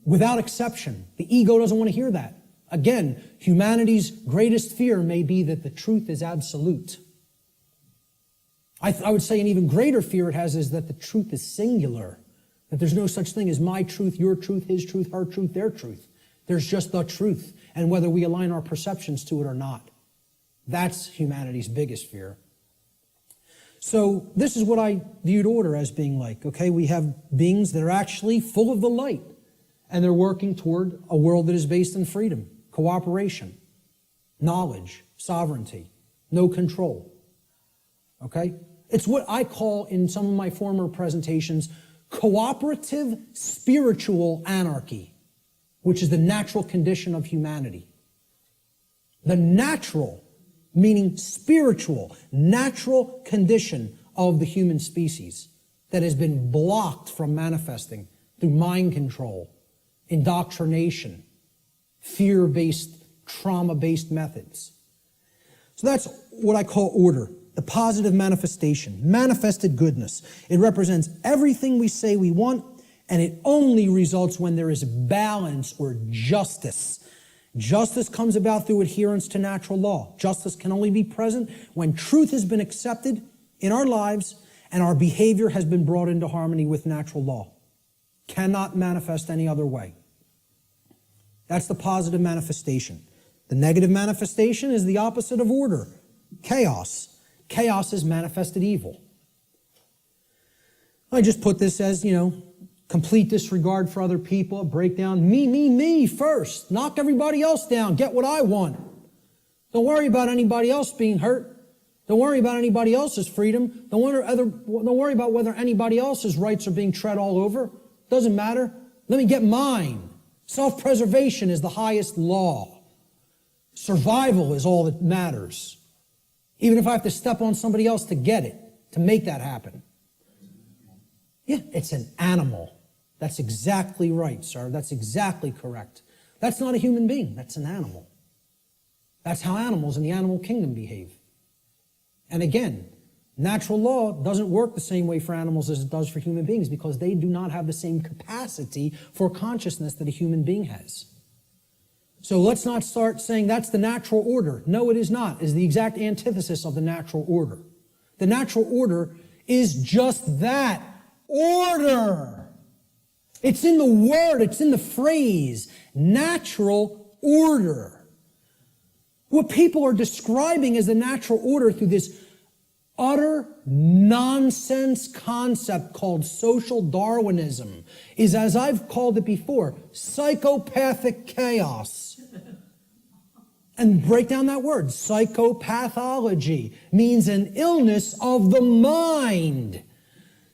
without exception. The ego doesn't want to hear that. Again, humanity's greatest fear may be that the truth is absolute. I would say an even greater fear it has is that the truth is singular, that there's no such thing as my truth, your truth, his truth, her truth, their truth. There's just the truth, and whether we align our perceptions to it or not. That's humanity's biggest fear. So this is what I viewed order as being like. Okay, we have beings that are actually full of the light, and they're working toward a world that is based in freedom, cooperation, knowledge, sovereignty, no control. Okay? It's what I call in some of my former presentations cooperative spiritual anarchy, which is the natural condition of humanity. The natural, meaning spiritual, natural condition of the human species that has been blocked from manifesting through mind control, indoctrination, fear-based, trauma-based methods. So that's what I call order, the positive manifestation, manifested goodness. It represents everything we say we want, and it only results when there is balance or justice. Justice comes about through adherence to natural law. Justice can only be present when truth has been accepted in our lives and our behavior has been brought into harmony with natural law. Cannot manifest any other way. That's the positive manifestation. The negative manifestation is the opposite of order, chaos. Chaos is manifested evil. I just put this as, complete disregard for other people, breakdown, me first. Knock everybody else down, get what I want. Don't worry about anybody else being hurt. Don't worry about anybody else's freedom. Don't worry about whether anybody else's rights are being tread all over. Doesn't matter. Let me get mine. Self-preservation is the highest law. Survival is all that matters. Even if I have to step on somebody else to get it, to make that happen. Yeah, it's an animal. That's exactly right, sir. That's exactly correct. That's not a human being. That's an animal. That's how animals in the animal kingdom behave. And again, natural law doesn't work the same way for animals as it does for human beings because they do not have the same capacity for consciousness that a human being has. So let's not start saying that's the natural order. No, it is not. It is the exact antithesis of the natural order. The natural order is just that. Order. It's in the word. It's in the phrase. Natural order. What people are describing as the natural order through this utter nonsense concept called social Darwinism is, as I've called it before, psychopathic chaos. And break down that word. Psychopathology means an illness of the mind.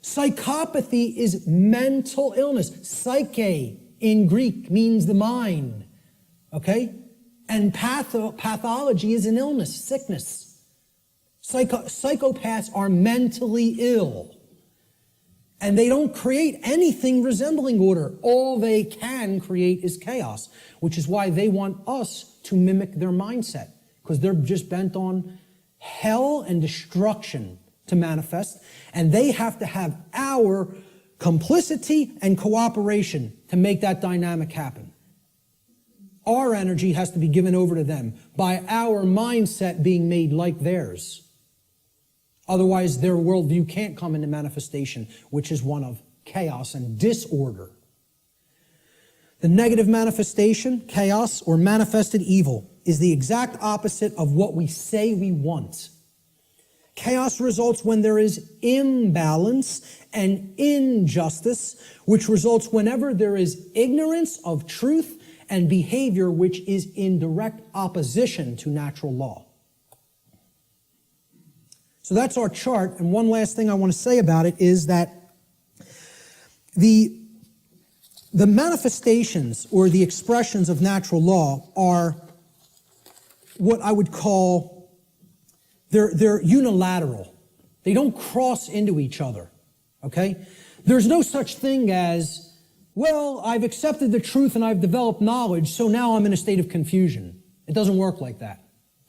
Psychopathy is mental illness. Psyche in Greek means the mind. Okay? And pathology is an illness, sickness. Psychopaths are mentally ill. And they don't create anything resembling order. All they can create is chaos, which is why they want us to mimic their mindset, because they're just bent on hell and destruction to manifest, and they have to have our complicity and cooperation to make that dynamic happen. Our energy has to be given over to them by our mindset being made like theirs. Otherwise, their worldview can't come into manifestation, which is one of chaos and disorder. The negative manifestation, chaos, or manifested evil, is the exact opposite of what we say we want. Chaos results when there is imbalance and injustice, which results whenever there is ignorance of truth and behavior which is in direct opposition to natural law. So that's our chart, and one last thing I want to say about it is that the manifestations or the expressions of natural law are what I would call, they're unilateral. They don't cross into each other, okay? There's no such thing as, well, I've accepted the truth and I've developed knowledge, so now I'm in a state of confusion. It doesn't work like that.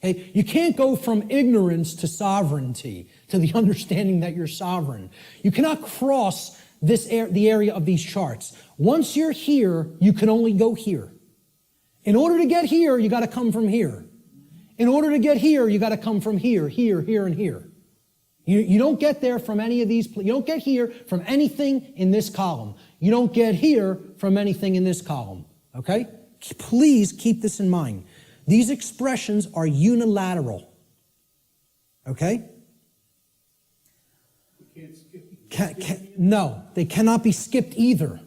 Okay? You can't go from ignorance to sovereignty, to the understanding that you're sovereign. You cannot cross the area of these charts. Once you're here, you can only go here. In order to get here, you got to come from here. In order to get here, you got to come from here, here, here, and here. You don't get there from any of these. You don't get here from anything in this column. You don't get here from anything in this column. Okay? Please keep this in mind. These expressions are unilateral. Okay? No, they cannot be skipped either.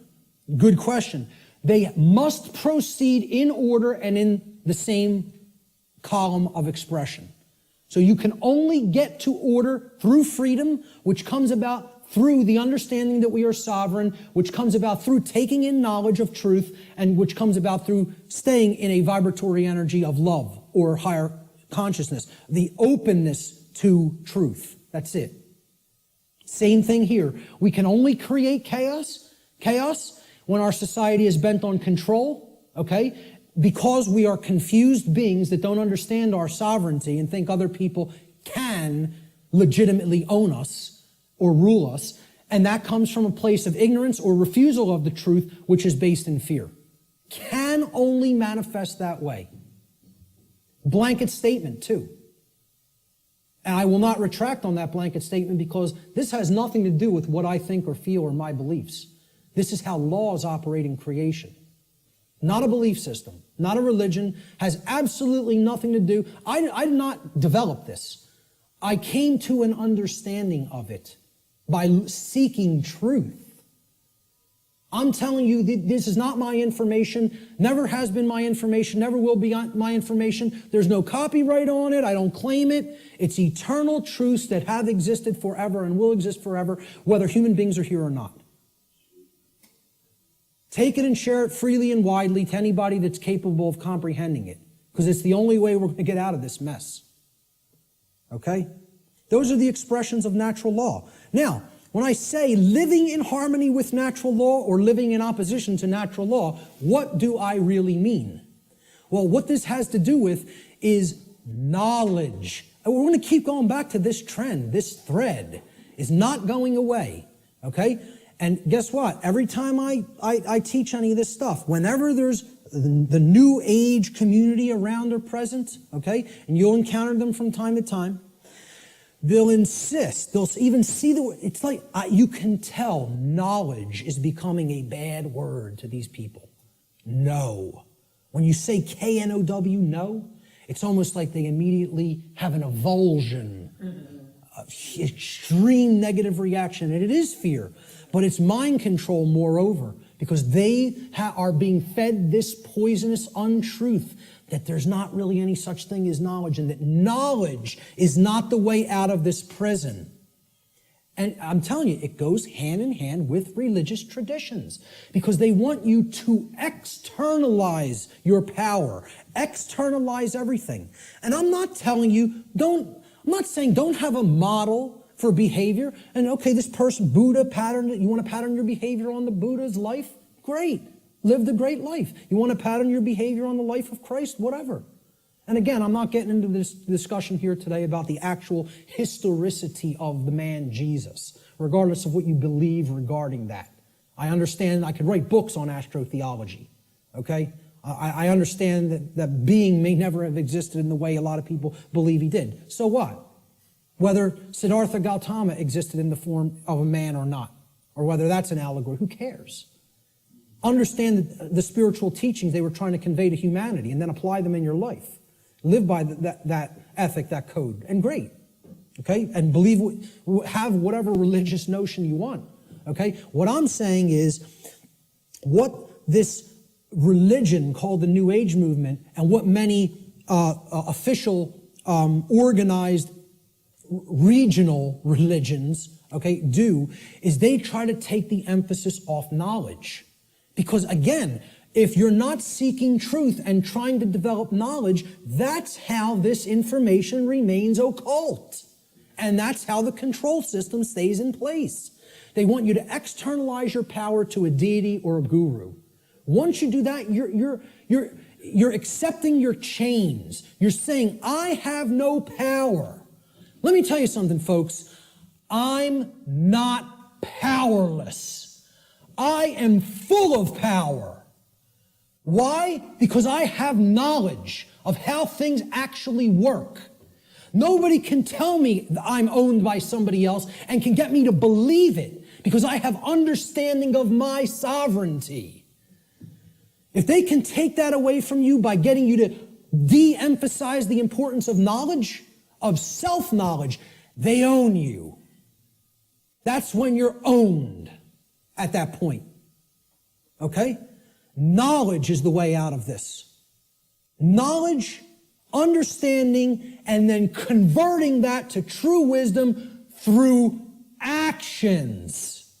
Good question. They must proceed in order and in the same column of expression. So you can only get to order through freedom, which comes about through the understanding that we are sovereign, which comes about through taking in knowledge of truth, and which comes about through staying in a vibratory energy of love or higher consciousness. The openness to truth. That's it. Same thing here. We can only create chaos when our society is bent on control, okay? Because we are confused beings that don't understand our sovereignty and think other people can legitimately own us or rule us. And that comes from a place of ignorance or refusal of the truth, which is based in fear. Can only manifest that way. Blanket statement, too. And I will not retract on that blanket statement because this has nothing to do with what I think or feel or my beliefs. This is how laws operate in creation. Not a belief system, not a religion, has absolutely nothing to do. I did not develop this. I came to an understanding of it by seeking truth. I'm telling you, this is not my information, never has been my information, never will be my information. There's no copyright on it. I don't claim it. It's eternal truths that have existed forever and will exist forever, whether human beings are here or not. Take it and share it freely and widely to anybody that's capable of comprehending it, because it's the only way we're going to get out of this mess. Okay? Those are the expressions of natural law. Now, when I say living in harmony with natural law or living in opposition to natural law, what do I really mean? Well, what this has to do with is knowledge. And we're going to keep going back to this trend. This thread is not going away. Okay? And guess what? Every time I teach any of this stuff, whenever there's the new age community around or present, okay, and you'll encounter them from time to time, they'll insist, they'll even see it's like, you can tell knowledge is becoming a bad word to these people. No. When you say K-N-O-W, no, it's almost like they immediately have an avulsion, extreme negative reaction, and it is fear. But it's mind control, moreover, because they are being fed this poisonous untruth that there's not really any such thing as knowledge, and that knowledge is not the way out of this prison. And I'm telling you, it goes hand in hand with religious traditions, because they want you to externalize your power, externalize everything. And I'm not telling you, I'm not saying don't have a model for behavior, and okay, this person, Buddha patterned it. You want to pattern your behavior on the Buddha's life? Great. Live the great life. You want to pattern your behavior on the life of Christ? Whatever. And again, I'm not getting into this discussion here today about the actual historicity of the man Jesus, regardless of what you believe regarding that. I understand I could write books on astrotheology, okay? I understand that being may never have existed in the way a lot of people believe he did. So what? Whether Siddhartha Gautama existed in the form of a man or not, or whether that's an allegory, who cares? Understand the spiritual teachings they were trying to convey to humanity and then apply them in your life. Live by that ethic, that code, and great, okay? And have whatever religious notion you want, okay? What I'm saying is what this religion called the New Age movement and what many official organized regional religions, okay, do is they try to take the emphasis off knowledge. Because again, if you're not seeking truth and trying to develop knowledge, that's how this information remains occult. And that's how the control system stays in place. They want you to externalize your power to a deity or a guru. Once you do that, you're accepting your chains. You're saying, I have no power. Let me tell you something, folks. I'm not powerless. I am full of power. Why? Because I have knowledge of how things actually work. Nobody can tell me that I'm owned by somebody else and can get me to believe it because I have understanding of my sovereignty. If they can take that away from you by getting you to de-emphasize the importance of knowledge, of self-knowledge, they own you. That's when you're owned at that point. Okay? Knowledge is the way out of this. Knowledge, understanding, and then converting that to true wisdom through actions.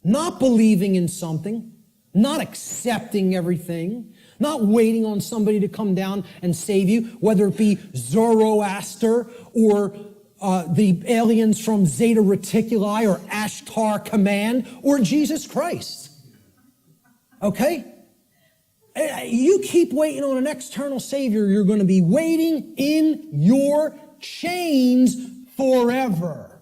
Not believing in something, not accepting everything, not waiting on somebody to come down and save you, whether it be Zoroaster or the aliens from Zeta Reticuli or Ashtar Command or Jesus Christ. Okay? You keep waiting on an external Savior, you're going to be waiting in your chains forever.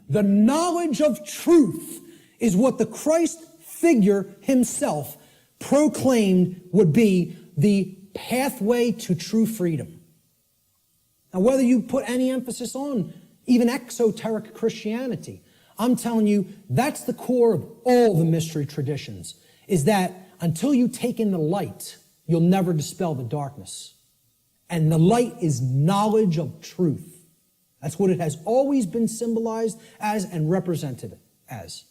The knowledge of truth is what the Christ figure himself proclaimed would be the pathway to true freedom. Now, whether you put any emphasis on even exoteric Christianity, I'm telling you, that's the core of all the mystery traditions, is that until you take in the light, you'll never dispel the darkness. And the light is knowledge of truth. That's what it has always been symbolized as and represented as.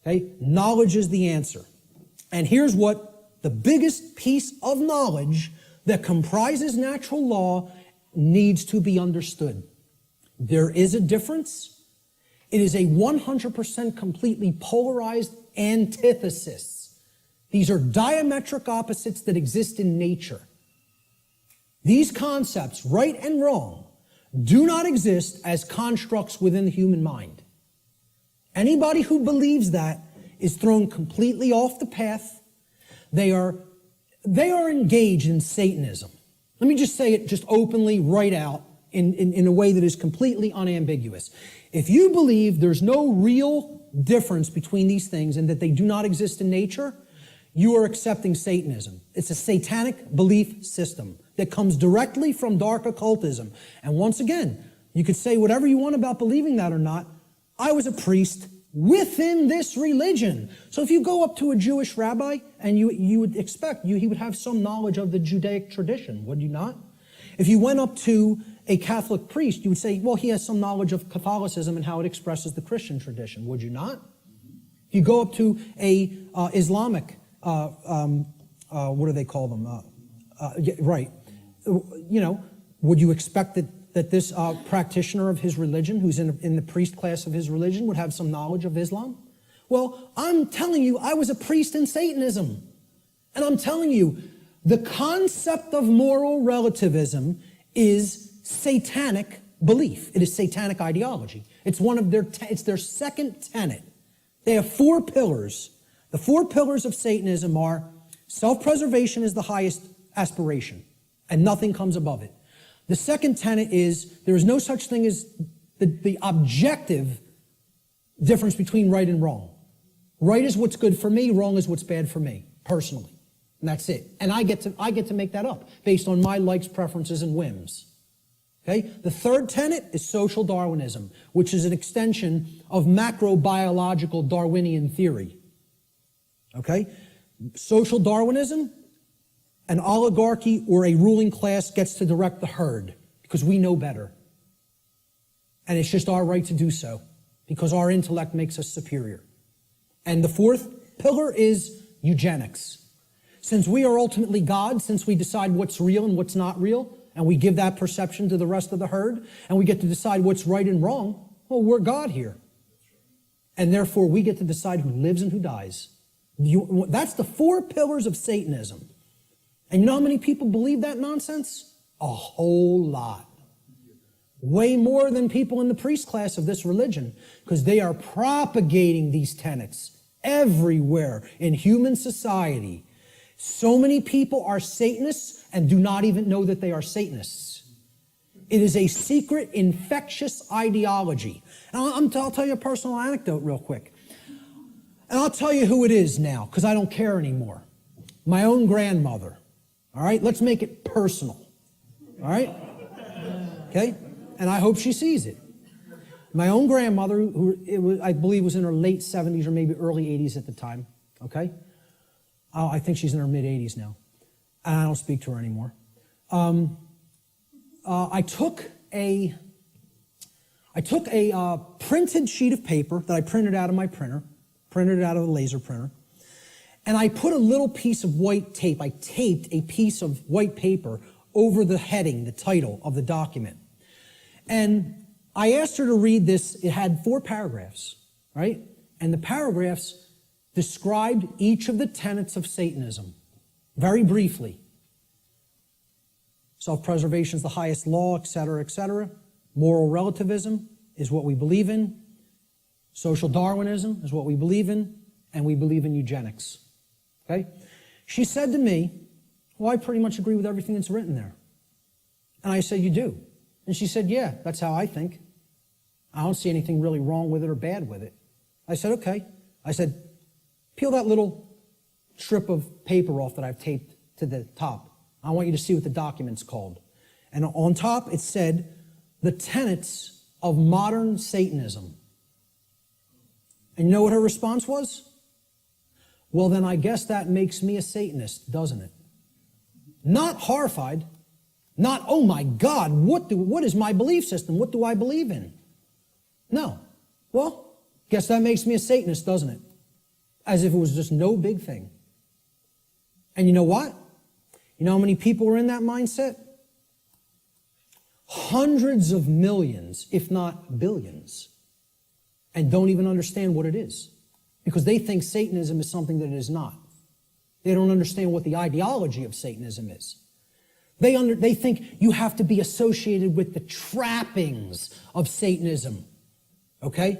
Okay? Knowledge is the answer. And here's what the biggest piece of knowledge that comprises natural law needs to be understood. There is a difference. It is a 100% completely polarized antithesis. These are diametric opposites that exist in nature. These concepts, right and wrong, do not exist as constructs within the human mind. Anybody who believes that is thrown completely off the path. They are engaged in Satanism. Let me just say it just openly, right out, in a way that is completely unambiguous. If you believe there's no real difference between these things and that they do not exist in nature, you are accepting Satanism. It's a satanic belief system that comes directly from dark occultism. And once again, you could say whatever you want about believing that or not. I was a priest within this religion. So if you go up to a Jewish rabbi, and you would expect he would have some knowledge of the Judaic tradition, would you not? If you went up to a Catholic priest, you would say, well, he has some knowledge of Catholicism and how it expresses the Christian tradition, would you not? If you go up to a Islamic, what do they call them? Right. You know, would you expect that this practitioner of his religion, who's in the priest class of his religion, would have some knowledge of Islam? Well, I'm telling you, I was a priest in Satanism. And I'm telling you, the concept of moral relativism is satanic belief. It is satanic ideology. It's one of it's their second tenet. They have 4 pillars. The 4 pillars of Satanism are self-preservation is the highest aspiration, and nothing comes above it. The second tenet is there is no such thing as the objective difference between right and wrong. Right is what's good for me, wrong is what's bad for me, personally. And that's it. And I get to make that up based on my likes, preferences, and whims. Okay? The third tenet is social Darwinism, which is an extension of macrobiological Darwinian theory. Okay? Social Darwinism, an oligarchy or a ruling class gets to direct the herd because we know better. And it's just our right to do so because our intellect makes us superior. And the fourth pillar is eugenics. Since we are ultimately God, since we decide what's real and what's not real, and we give that perception to the rest of the herd, and we get to decide what's right and wrong, well, we're God here. And therefore, we get to decide who lives and who dies. That's the 4 pillars of Satanism. And you know how many people believe that nonsense? A whole lot. Way more than people in the priest class of this religion, because they are propagating these tenets everywhere in human society. So many people are Satanists and do not even know that they are Satanists. It is a secret, infectious ideology. And I'll tell you a personal anecdote real quick. And I'll tell you who it is now, because I don't care anymore. my own grandmother. All right? Let's make it personal. All right? Okay? And I hope she sees it. My own grandmother, I believe was in her late 70s or maybe early 80s at the time. Okay? I think she's in her mid-80s now. And I don't speak to her anymore. I took a printed sheet of paper that I printed out of my printer, printed it out of a laser printer, and I put a little piece of white tape. I taped a piece of white paper over the heading, the title of the document. And I asked her to read this. It had 4 paragraphs, right? And the paragraphs described each of the tenets of Satanism, very briefly. Self-preservation is the highest law, etc., etc. Moral relativism is what we believe in. Social Darwinism is what we believe in. And we believe in eugenics. Okay? She said to me, well, I pretty much agree with everything that's written there. And I said, you do? And she said, yeah, that's how I think. I don't see anything really wrong with it or bad with it. I said, okay. I said, peel that little strip of paper off that I've taped to the top. I want you to see what the document's called. And on top, it said, the tenets of modern Satanism. And you know what her response was? Well, then I guess that makes me a Satanist, doesn't it? Not horrified. Not, oh my God, what is my belief system? What do I believe in? No. Well, guess that makes me a Satanist, doesn't it? As if it was just no big thing. And you know what? You know how many people are in that mindset? Hundreds of millions, if not billions, and don't even understand what it is. Because they think Satanism is something that it is not. They don't understand what the ideology of Satanism is. They think you have to be associated with the trappings of Satanism, okay?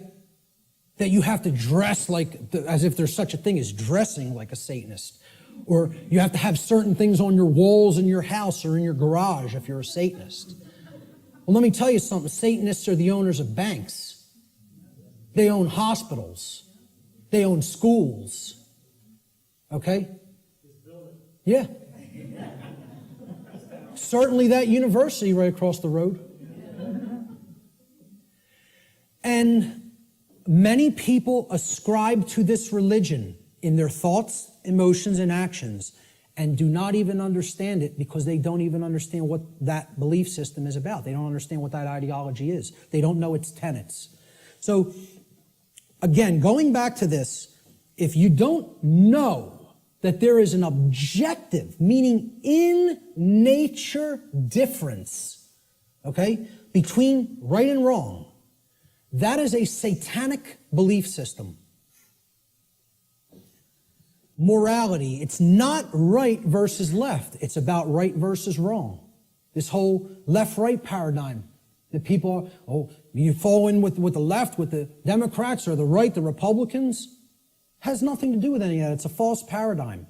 That you have to dress as if there's such a thing as dressing like a Satanist. Or you have to have certain things on your walls in your house or in your garage if you're a Satanist. Well, let me tell you something. Satanists are the owners of banks. They own hospitals. They own schools. Okay? Yeah. Certainly that university right across the road. And many people ascribe to this religion in their thoughts, emotions, and actions, and do not even understand it because they don't even understand what that belief system is about. They don't understand what that ideology is. They don't know its tenets. So, again, going back to this, if you don't know that there is an objective, meaning in nature difference, okay, between right and wrong, that is a satanic belief system. Morality, it's not right versus left. It's about right versus wrong. This whole left-right paradigm that people are, you fall in with the left, with the Democrats, or the right, the Republicans, has nothing to do with any of that. It's a false paradigm.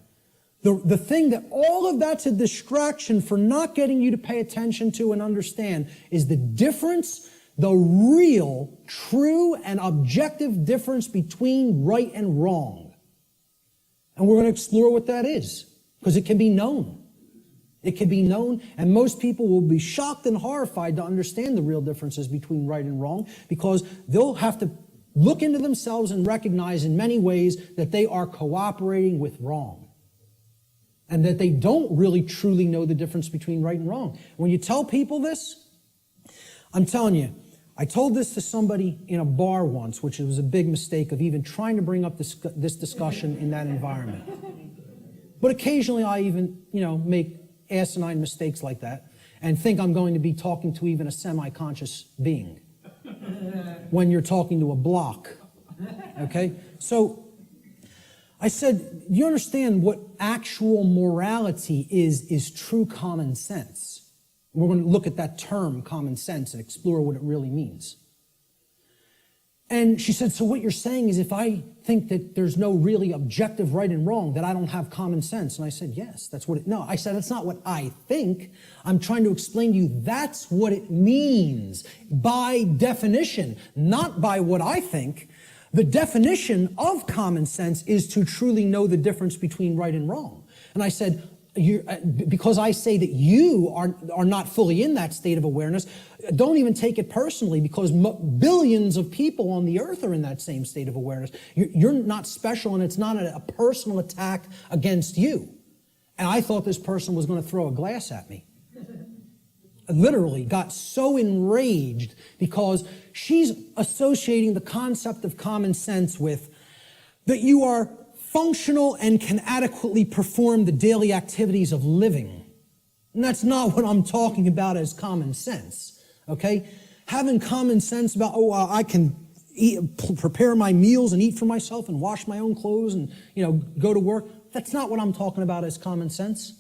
The thing that all of that's a distraction for not getting you to pay attention to and understand is the difference, the real, true, and objective difference between right and wrong. And we're going to explore what that is, because it can be known. It can be known, and most people will be shocked and horrified to understand the real differences between right and wrong, because they'll have to look into themselves and recognize in many ways that they are cooperating with wrong, and that they don't really truly know the difference between right and wrong. When you tell people this, I'm telling you, I told this to somebody in a bar once, which was a big mistake of even trying to bring up this discussion in that environment. But occasionally I even, make asinine mistakes like that and think I'm going to be talking to even a semi-conscious being when you're talking to a block, okay? So I said, you understand what actual morality is true common sense. We're going to look at that term, common sense, and explore what it really means. And she said, so what you're saying is if I think that there's no really objective right and wrong, that I don't have common sense. And I said, yes, that's what it, no, I said, that's not what I think. I'm trying to explain to you that's what it means by definition, not by what I think. The definition of common sense is to truly know the difference between right and wrong. And I said, because I say that you are not fully in that state of awareness, don't even take it personally, because billions of people on the earth are in that same state of awareness. You're not special, and it's not a personal attack against you. And I thought this person was going to throw a glass at me. Literally got so enraged because she's associating the concept of common sense with that you are functional and can adequately perform the daily activities of living. And that's not what I'm talking about as common sense, okay? Having common sense about, I can prepare my meals and eat for myself and wash my own clothes and, go to work. That's not what I'm talking about as common sense.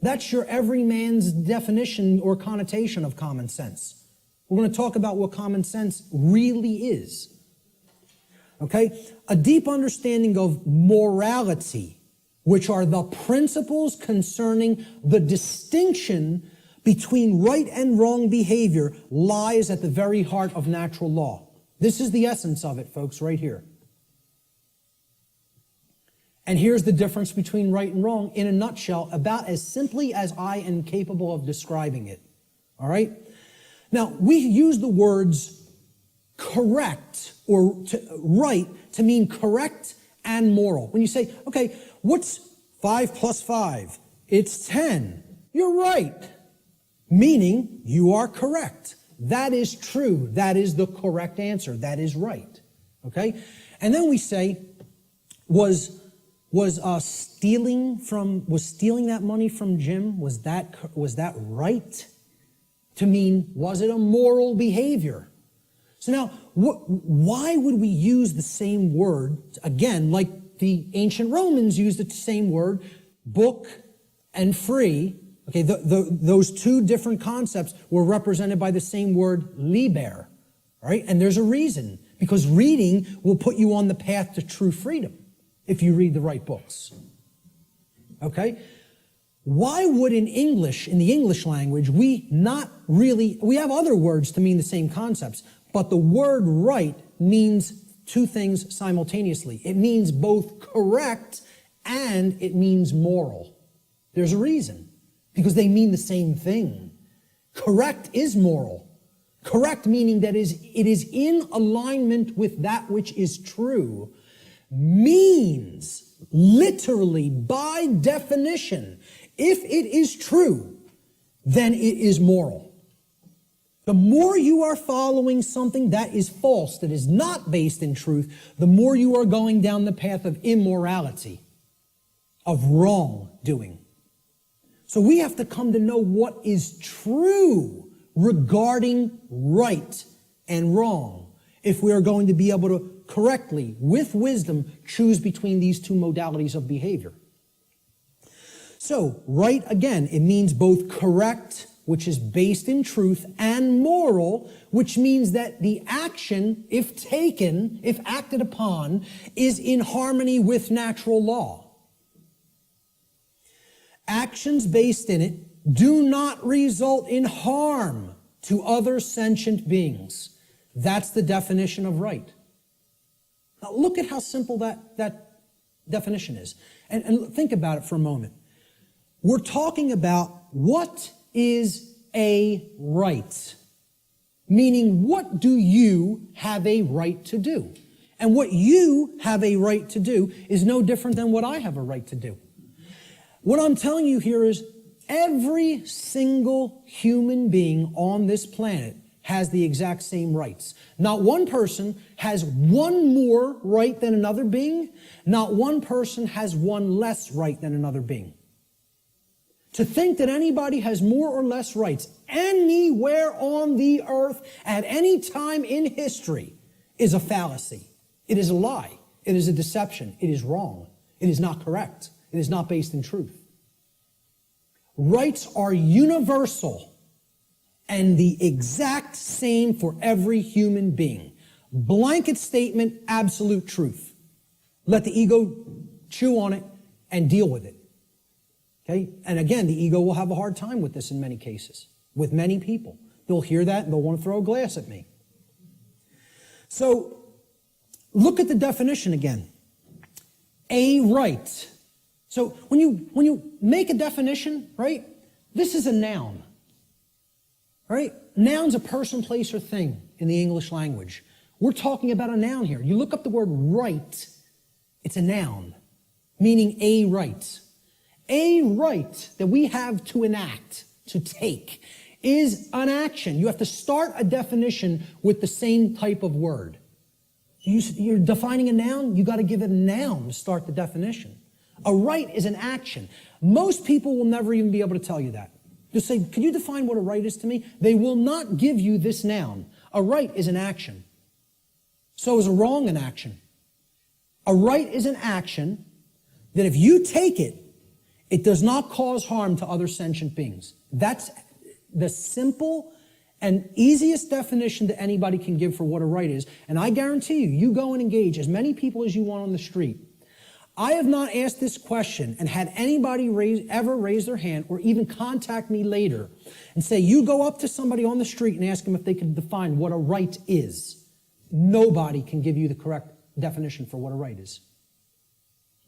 That's your everyman's definition or connotation of common sense. We're going to talk about what common sense really is. Okay? A deep understanding of morality, which are the principles concerning the distinction between right and wrong behavior, lies at the very heart of natural law. This is the essence of it, folks, right here. And here's the difference between right and wrong in a nutshell, about as simply as I am capable of describing it. All right? Now, we use the words correct or right to mean correct and moral. When you say, okay, what's 5 plus 5? It's 10. You're right. Meaning you are correct. That is true. That is the correct answer. That is right. Okay? And then we say, was stealing that money from Jim, was that right? To mean, was it a moral behavior? So now, why would we use the same word, again, like the ancient Romans used the same word, book and free? Okay, those two different concepts were represented by the same word, liber, right? And there's a reason, because reading will put you on the path to true freedom if you read the right books. Okay? Why would in the English language, we have other words to mean the same concepts, but the word right means two things simultaneously. It means both correct and it means moral. There's a reason, because they mean the same thing. Correct is moral. Correct meaning that it is in alignment with that which is true, means literally by definition, if it is true, then it is moral. The more you are following something that is false, that is not based in truth, the more you are going down the path of immorality, of wrongdoing. So we have to come to know what is true regarding right and wrong if we are going to be able to correctly, with wisdom, choose between these two modalities of behavior. So, right, again, it means both correct, which is based in truth, and moral, which means that the action, if taken, if acted upon, is in harmony with natural law. Actions based in it do not result in harm to other sentient beings. That's the definition of right. Now look at how simple that definition is. And think about it for a moment. We're talking about what is a right. Meaning, what do you have a right to do? And what you have a right to do is no different than what I have a right to do. What I'm telling you here is every single human being on this planet has the exact same rights. Not one person has one more right than another being. Not one person has one less right than another being. To think that anybody has more or less rights anywhere on the earth at any time in history is a fallacy. It is a lie. It is a deception. It is wrong. It is not correct. It is not based in truth. Rights are universal and the exact same for every human being. Blanket statement, absolute truth. Let the ego chew on it and deal with it. Okay? And again, the ego will have a hard time with this in many cases, with many people. They'll hear that and they'll want to throw a glass at me. So, look at the definition again. A right. So when you make a definition, right, this is a noun, right? Noun's a person, place, or thing in the English language. We're talking about a noun here. You look up the word right, it's a noun, meaning a right. A right that we have to enact, to take, is an action. You have to start a definition with the same type of word. You're defining a noun, you got to give it a noun to start the definition. A right is an action. Most people will never even be able to tell you that. Just say, can you define what a right is to me? They will not give you this noun. A right is an action. So is a wrong an action. A right is an action that if you take it, it does not cause harm to other sentient beings. That's the simple and easiest definition that anybody can give for what a right is. And I guarantee you, you go and engage as many people as you want on the street. I have not asked this question and had anybody ever raise their hand or even contact me later and say, you go up to somebody on the street and ask them if they can define what a right is. Nobody can give you the correct definition for what a right is.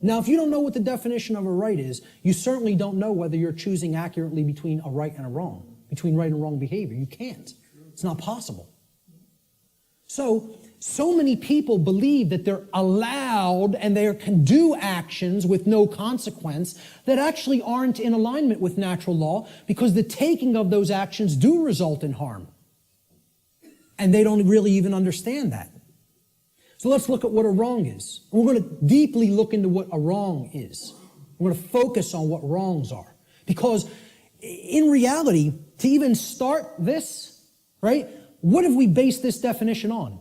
Now, if you don't know what the definition of a right is, you certainly don't know whether you're choosing accurately between a right and a wrong, between right and wrong behavior. You can't. It's not possible. So many people believe that they're allowed and they can do actions with no consequence that actually aren't in alignment with natural law because the taking of those actions do result in harm. And they don't really even understand that. So let's look at what a wrong is. And we're going to deeply look into what a wrong is. We're going to focus on what wrongs are. Because in reality, to even start this, right, what have we based this definition on?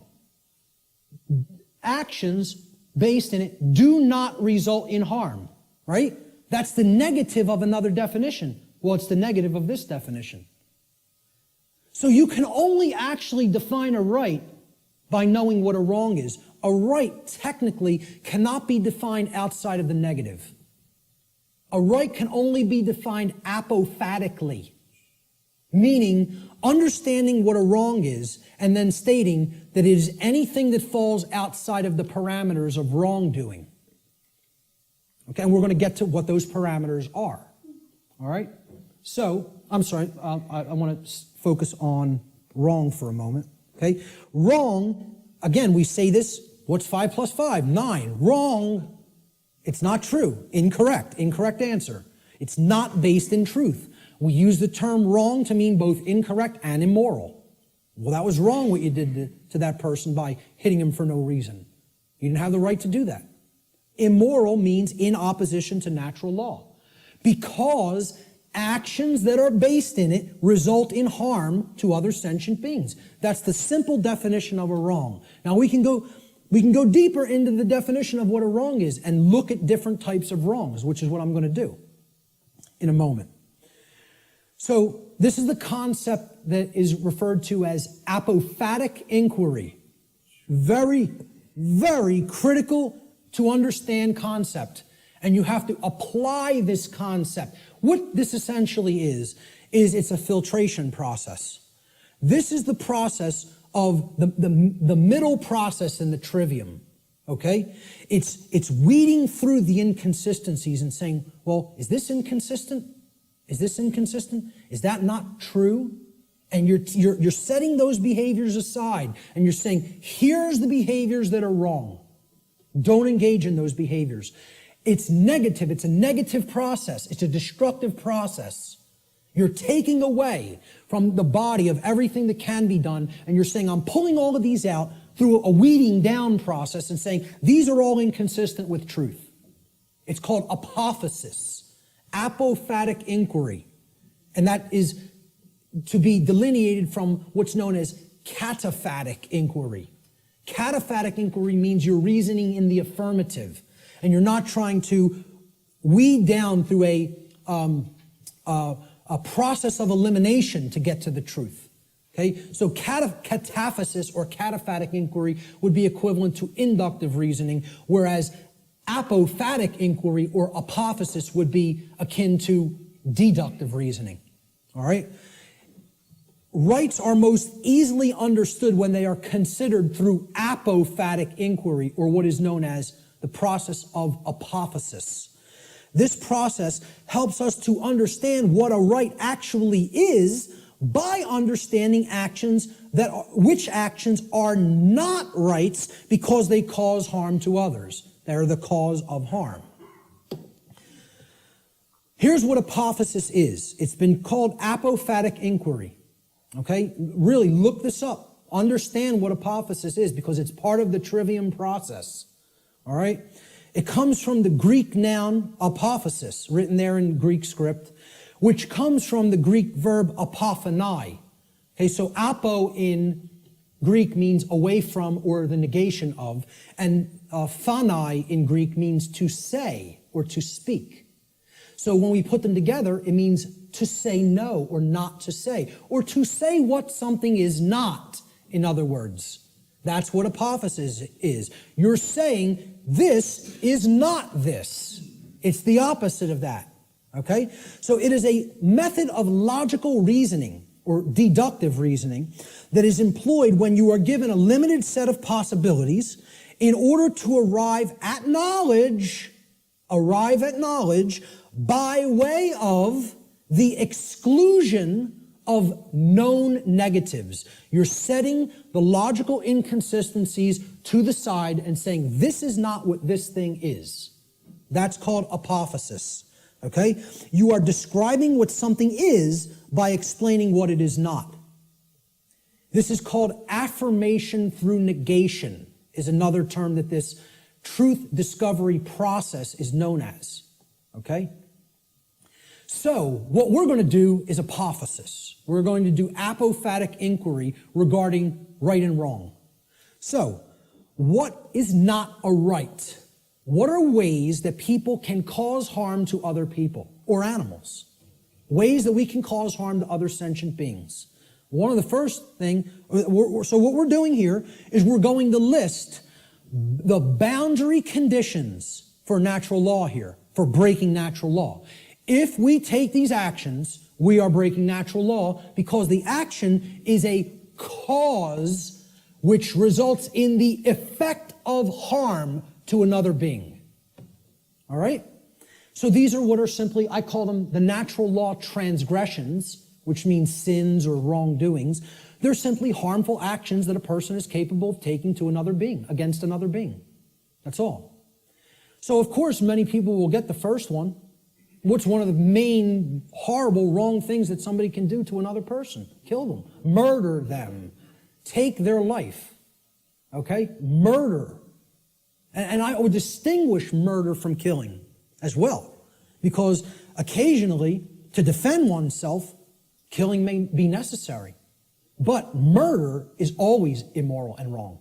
Actions based in it do not result in harm, right? That's the negative of another definition. Well, it's the negative of this definition. So you can only actually define a right by knowing what a wrong is. A right technically cannot be defined outside of the negative. A right can only be defined apophatically, meaning understanding what a wrong is and then stating that it is anything that falls outside of the parameters of wrongdoing. Okay, and we're going to get to what those parameters are. All right? So, I'm sorry, I want to focus on wrong for a moment. Okay? Wrong, again, we say this, what's 5 plus 5? 9. Wrong, it's not true. Incorrect. Incorrect answer. It's not based in truth. We use the term wrong to mean both incorrect and immoral. Well, that was wrong what you did to that person by hitting him for no reason. You didn't have the right to do that. Immoral means in opposition to natural law. Because actions that are based in it result in harm to other sentient beings. That's the simple definition of a wrong. Now we can go deeper into the definition of what a wrong is and look at different types of wrongs, which is what I'm going to do in a moment. So this is the concept that is referred to as apophatic inquiry. Very, very critical to understand concept. And you have to apply this concept. What this essentially is it's a filtration process. This is the process of the middle process in the trivium. Okay? It's weeding through the inconsistencies and saying, well, is this inconsistent? Is this inconsistent? Is that not true? And you're setting those behaviors aside and you're saying, here's the behaviors that are wrong. Don't engage in those behaviors. It's negative. It's a negative process. It's a destructive process. You're taking away from the body of everything that can be done, and you're saying, I'm pulling all of these out through a weeding down process and saying, these are all inconsistent with truth. It's called apophasis, apophatic inquiry. And that is to be delineated from what's known as cataphatic inquiry. Cataphatic inquiry means you're reasoning in the affirmative, and you're not trying to weed down through a process of elimination to get to the truth. Okay, so cataphasis or cataphatic inquiry would be equivalent to inductive reasoning, whereas apophatic inquiry or apophasis would be akin to deductive reasoning. All right? Rights are most easily understood when they are considered through apophatic inquiry, or what is known as the process of apophasis. This process helps us to understand what a right actually is by understanding which actions are not rights because they cause harm to others. They're the cause of harm. Here's what apophasis is. It's been called apophatic inquiry. Okay? Really, look this up. Understand what apophasis is because it's part of the trivium process. All right? It comes from the Greek noun apophasis, written there in Greek script, which comes from the Greek verb apophanai. Okay, so apo in Greek means away from or the negation of, and phanai in Greek means to say or to speak. So when we put them together, it means to say no or not to say, or to say what something is not, in other words. That's what apophasis is. You're saying this is not this. It's the opposite of that. Okay? So it is a method of logical reasoning or deductive reasoning that is employed when you are given a limited set of possibilities in order to arrive at knowledge by way of the exclusion of known negatives. You're setting the logical inconsistencies to the side and saying, this is not what this thing is. That's called apophasis. Okay? You are describing what something is by explaining what it is not. This is called affirmation through negation, is another term that this truth discovery process is known as. Okay? So, what we're going to do is apophasis. We're going to do apophatic inquiry regarding right and wrong. So, what is not a right? What are ways that people can cause harm to other people or animals? Ways that we can cause harm to other sentient beings. One of the first thing, so what we're doing here is we're going to list the boundary conditions for natural law here, for breaking natural law. If we take these actions, we are breaking natural law because the action is a cause which results in the effect of harm to another being. All right? So these are what are simply, I call them the natural law transgressions, which means sins or wrongdoings. They're simply harmful actions that a person is capable of taking to another being, against another being. That's all. So of course, many people will get the first one. What's one of the main horrible wrong things that somebody can do to another person? Kill them. Murder them. Take their life. Okay? Murder. And I would distinguish murder from killing as well. Because occasionally, to defend oneself, killing may be necessary. But murder is always immoral and wrong.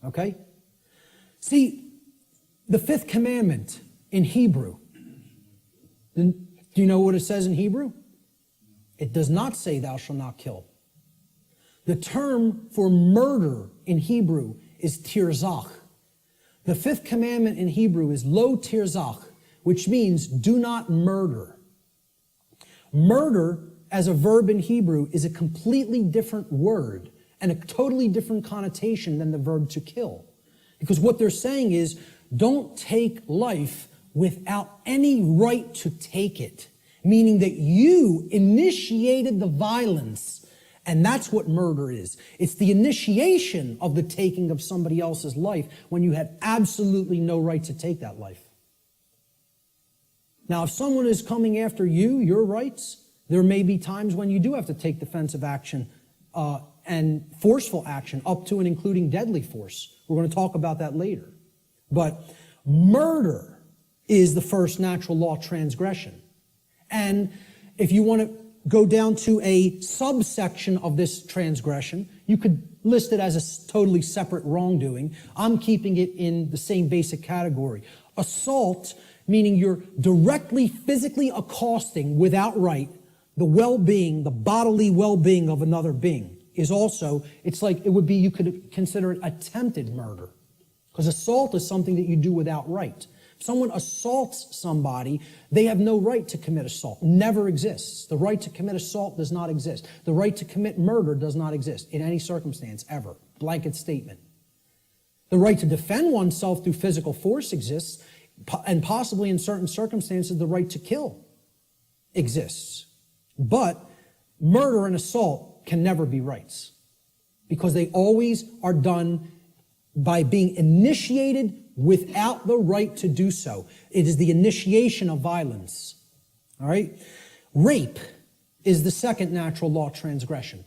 Okay? See, the fifth commandment in Hebrew, do you know what it says in Hebrew? It does not say thou shalt not kill. The term for murder in Hebrew is tirzach. The fifth commandment in Hebrew is lo tirzach, which means do not murder. Murder as a verb in Hebrew is a completely different word and a totally different connotation than the verb to kill. Because what they're saying is don't take life without any right to take it, meaning that you initiated the violence, and that's what murder is. It's the initiation of the taking of somebody else's life when you had absolutely no right to take that life. Now, if someone is coming after you, your rights, there may be times when you do have to take defensive action and forceful action, up to and including deadly force. We're going to talk about that later. But murder is the first natural law transgression. And if you want to go down to a subsection of this transgression, you could list it as a totally separate wrongdoing. I'm keeping it in the same basic category. Assault, meaning you're directly physically accosting without right the well-being, the bodily well-being of another being, is also, it's like, it would be, you could consider it attempted murder. Because assault is something that you do without right. If someone assaults somebody, they have no right to commit assault. Never exists. The right to commit assault does not exist. The right to commit murder does not exist in any circumstance, ever. Blanket statement. The right to defend oneself through physical force exists. and possibly in certain circumstances, the right to kill exists. But murder and assault can never be rights, because they always are done by being initiated without the right to do so. It is the initiation of violence. All right? Rape is the second natural law transgression.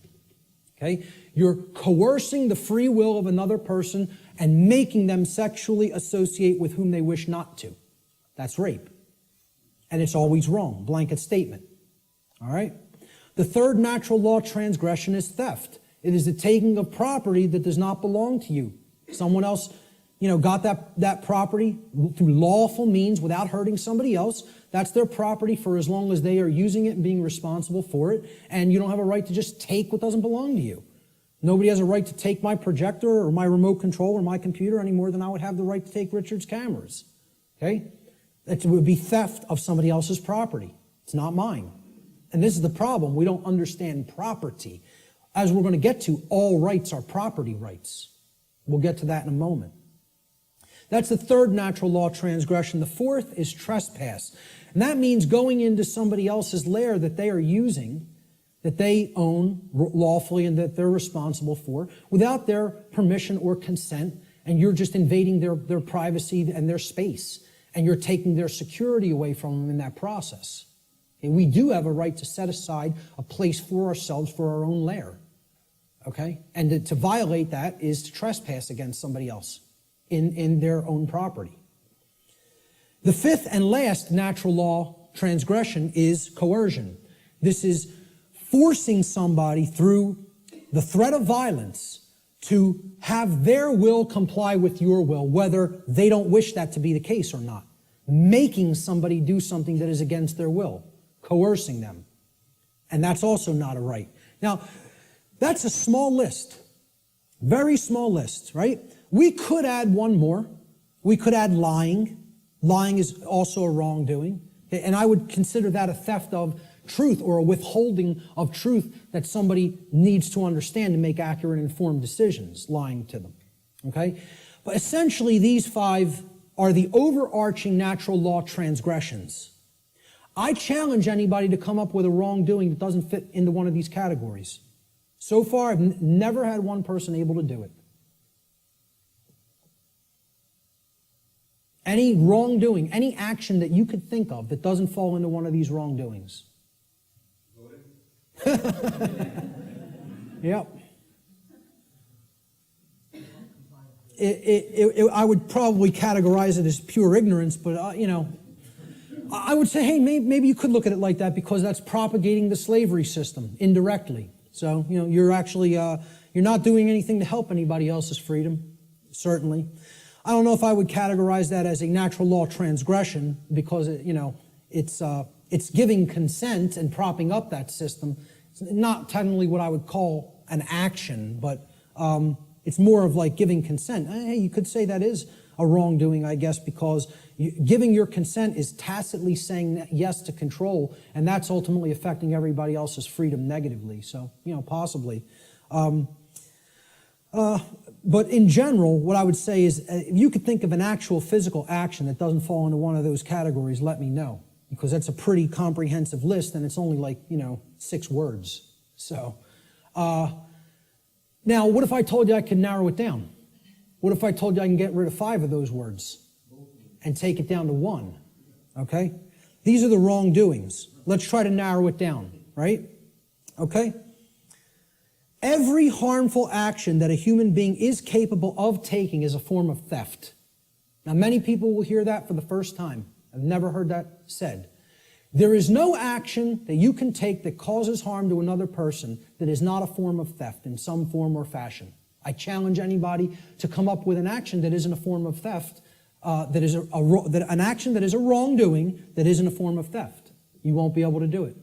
Okay? You're coercing the free will of another person and making them sexually associate with whom they wish not to. That's rape. And it's always wrong. Blanket statement. All right? The third natural law transgression is theft. It is the taking of property that does not belong to you. Someone else, got that property through lawful means without hurting somebody else. That's their property for as long as they are using it and being responsible for it. And you don't have a right to just take what doesn't belong to you. Nobody has a right to take my projector or my remote control or my computer any more than I would have the right to take Richard's cameras. Okay? It would be theft of somebody else's property. It's not mine. And this is the problem. We don't understand property. As we're going to get to, all rights are property rights. We'll get to that in a moment. That's the third natural law transgression. The fourth is trespass. And that means going into somebody else's lair that they are using, that they own lawfully and that they're responsible for, without their permission or consent, and you're just invading their privacy and their space, and you're taking their security away from them in that process. And we do have a right to set aside a place for ourselves for our own lair. Okay? And to violate that is to trespass against somebody else in their own property. The fifth and last natural law transgression is coercion. This is forcing somebody through the threat of violence to have their will comply with your will, whether they don't wish that to be the case or not. Making somebody do something that is against their will. Coercing them. And that's also not a right. Now, that's a small list. Very small list, right? We could add one more. We could add lying. Lying is also a wrongdoing. And I would consider that a theft of truth or a withholding of truth that somebody needs to understand to make accurate and informed decisions, lying to them. Okay? But essentially, these five are the overarching natural law transgressions. I challenge anybody to come up with a wrongdoing that doesn't fit into one of these categories. So far, I've never had one person able to do it. Any wrongdoing, any action that you could think of that doesn't fall into one of these wrongdoings. Yep. I would probably categorize it as pure ignorance, but, I would say, hey, maybe you could look at it like that because that's propagating the slavery system indirectly. So, you're actually, you're not doing anything to help anybody else's freedom, certainly. I don't know if I would categorize that as a natural law transgression because, it's giving consent and propping up that system. It's not technically what I would call an action, but it's more of like giving consent. Hey, you could say that is a wrongdoing, I guess, because giving your consent is tacitly saying yes to control, and that's ultimately affecting everybody else's freedom negatively. So, possibly. But in general, what I would say is if you could think of an actual physical action that doesn't fall into one of those categories, let me know. Because that's a pretty comprehensive list, and it's only like, 6 words. So, now, what if I told you I could narrow it down? What if I told you I can get rid of 5 of those words and take it down to 1? Okay? These are the wrongdoings. Let's try to narrow it down, right? Okay? Every harmful action that a human being is capable of taking is a form of theft. Now, many people will hear that for the first time. I've never heard that said. There is no action that you can take that causes harm to another person that is not a form of theft in some form or fashion. I challenge anybody to come up with an action that isn't a form of theft, that is an action that is a wrongdoing that isn't a form of theft. You won't be able to do it.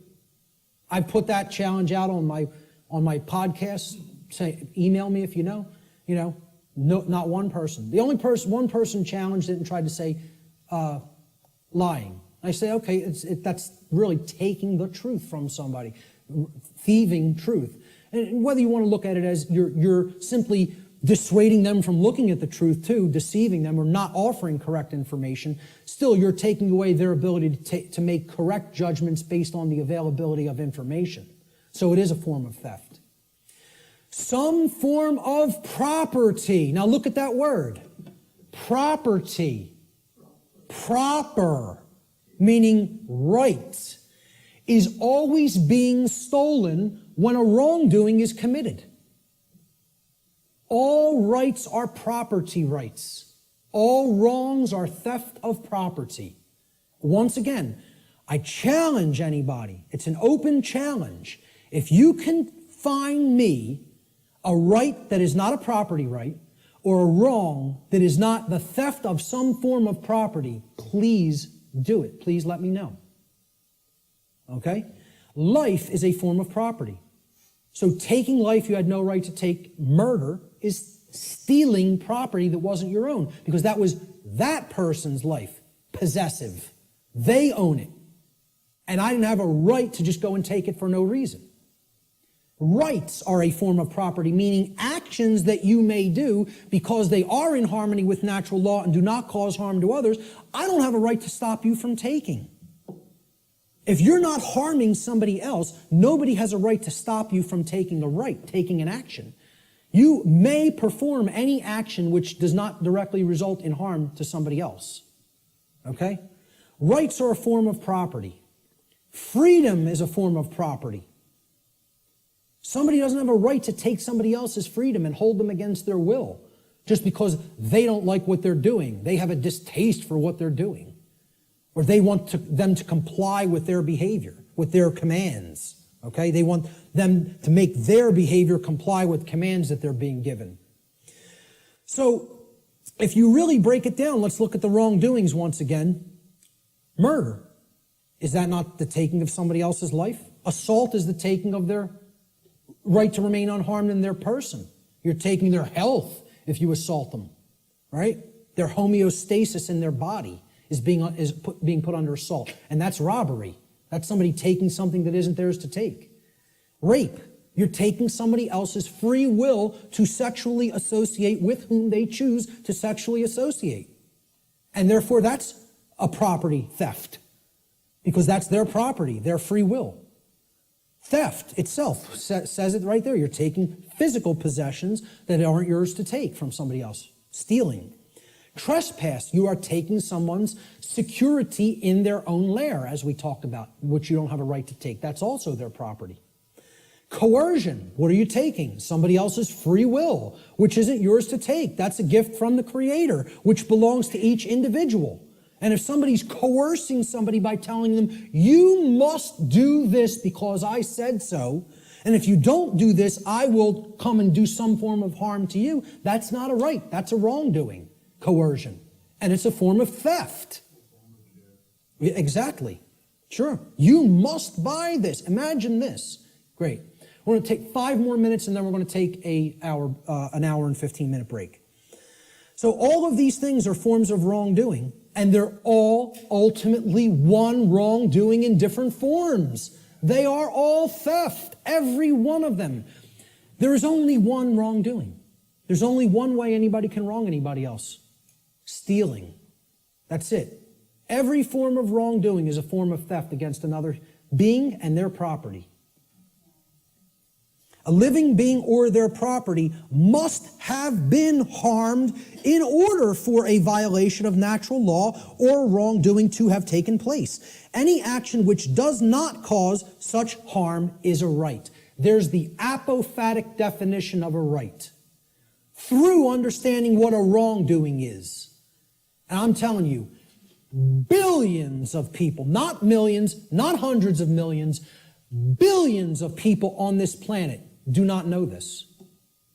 I've put that challenge out on my podcast. Say, email me if you know. No, not one person. The only one person challenged it and tried to say lying. I say, okay, that's really taking the truth from somebody, thieving truth. And whether you want to look at it as you're simply dissuading them from looking at the truth too, deceiving them, or not offering correct information, still you're taking away their ability to make correct judgments based on the availability of information. So it is a form of theft. Some form of property. Now look at that word. Property. Proper, meaning right, is always being stolen when a wrongdoing is committed. All rights are property rights. All wrongs are theft of property. Once again, I challenge anybody. It's an open challenge. If you can find me a right that is not a property right, or a wrong that is not the theft of some form of property, please do it. Please let me know. Okay? Life is a form of property. So taking life you had no right to take, murder, is stealing property that wasn't your own, because that was that person's life, possessive. They own it. And I didn't have a right to just go and take it for no reason. Rights are a form of property, meaning actions that you may do because they are in harmony with natural law and do not cause harm to others. I don't have a right to stop you from taking. If you're not harming somebody else, nobody has a right to stop you from taking a right, taking an action. You may perform any action which does not directly result in harm to somebody else. Okay? Rights are a form of property. Freedom is a form of property. Somebody doesn't have a right to take somebody else's freedom and hold them against their will just because they don't like what they're doing. They have a distaste for what they're doing. Or they want them to comply with their behavior, with their commands. Okay? They want them to make their behavior comply with commands that they're being given. So, if you really break it down, let's look at the wrongdoings once again. Murder. Is that not the taking of somebody else's life? Assault is the taking of their right to remain unharmed in their person. You're taking their health if you assault them, right? Their homeostasis in their body is being put under assault. And that's robbery. That's somebody taking something that isn't theirs to take. Rape. You're taking somebody else's free will to sexually associate with whom they choose to sexually associate. And therefore that's a property theft, because that's their property, their free will. Theft itself says it right there. You're taking physical possessions that aren't yours to take from somebody else. Stealing. Trespass. You are taking someone's security in their own lair, as we talked about, which you don't have a right to take. That's also their property. Coercion. What are you taking? Somebody else's free will, which isn't yours to take. That's a gift from the Creator, which belongs to each individual. And if somebody's coercing somebody by telling them, you must do this because I said so, and if you don't do this, I will come and do some form of harm to you, that's not a right. That's a wrongdoing, coercion. And it's a form of theft. Exactly. Sure. You must buy this. Imagine this. Great. We're going to take 5 more minutes, and then we're going to take an hour and 15-minute break. So all of these things are forms of wrongdoing, and they're all ultimately one wrongdoing in different forms. They are all theft, every one of them. There is only one wrongdoing. There's only one way anybody can wrong anybody else. Stealing. That's it. Every form of wrongdoing is a form of theft against another being and their property. A living being or their property must have been harmed in order for a violation of natural law or wrongdoing to have taken place. Any action which does not cause such harm is a right. There's the apophatic definition of a right. Through understanding what a wrongdoing is. And I'm telling you, billions of people, not millions, not hundreds of millions, billions of people on this planet do not know this.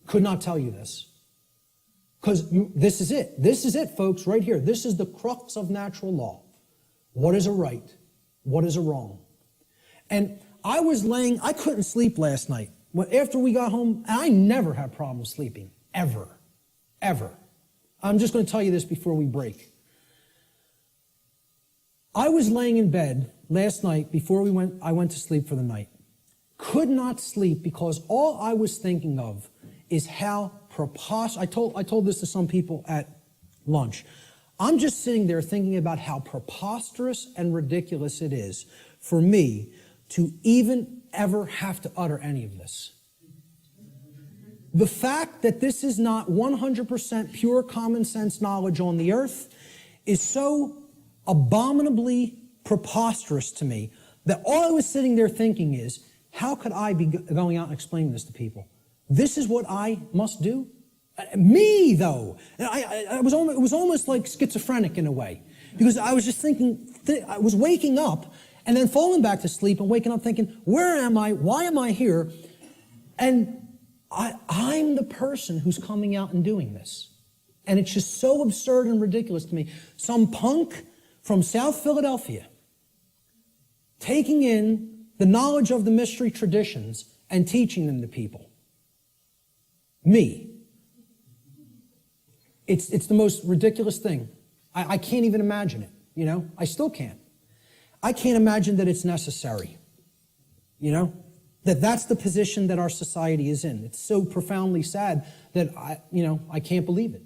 Could not tell you this. Because this is it. This is it, folks, right here. This is the crux of natural law. What is a right? What is a wrong? And I couldn't sleep last night. After we got home, I never have problems sleeping. Ever. Ever. I'm just going to tell you this before we break. I was laying in bed last night before I went to sleep for the night. Could not sleep because all I was thinking of is how preposterous. I told this to some people at lunch. I'm just sitting there thinking about how preposterous and ridiculous it is for me to even ever have to utter any of this. The fact that this is not 100% pure common sense knowledge on the earth is so abominably preposterous to me that all I was sitting there thinking is, how could I be going out and explaining this to people? This is what I must do? Me, though. And it was almost like schizophrenic in a way, because I was just thinking, I was waking up and then falling back to sleep and waking up thinking, where am I? Why am I here? And I'm the person who's coming out and doing this. And it's just so absurd and ridiculous to me. Some punk from South Philadelphia taking in the knowledge of the mystery traditions and teaching them to people. Me. It's the most ridiculous thing. I can't even imagine it, you know? I still can't. I can't imagine that it's necessary, you know? That's the position that our society is in. It's so profoundly sad that I can't believe it.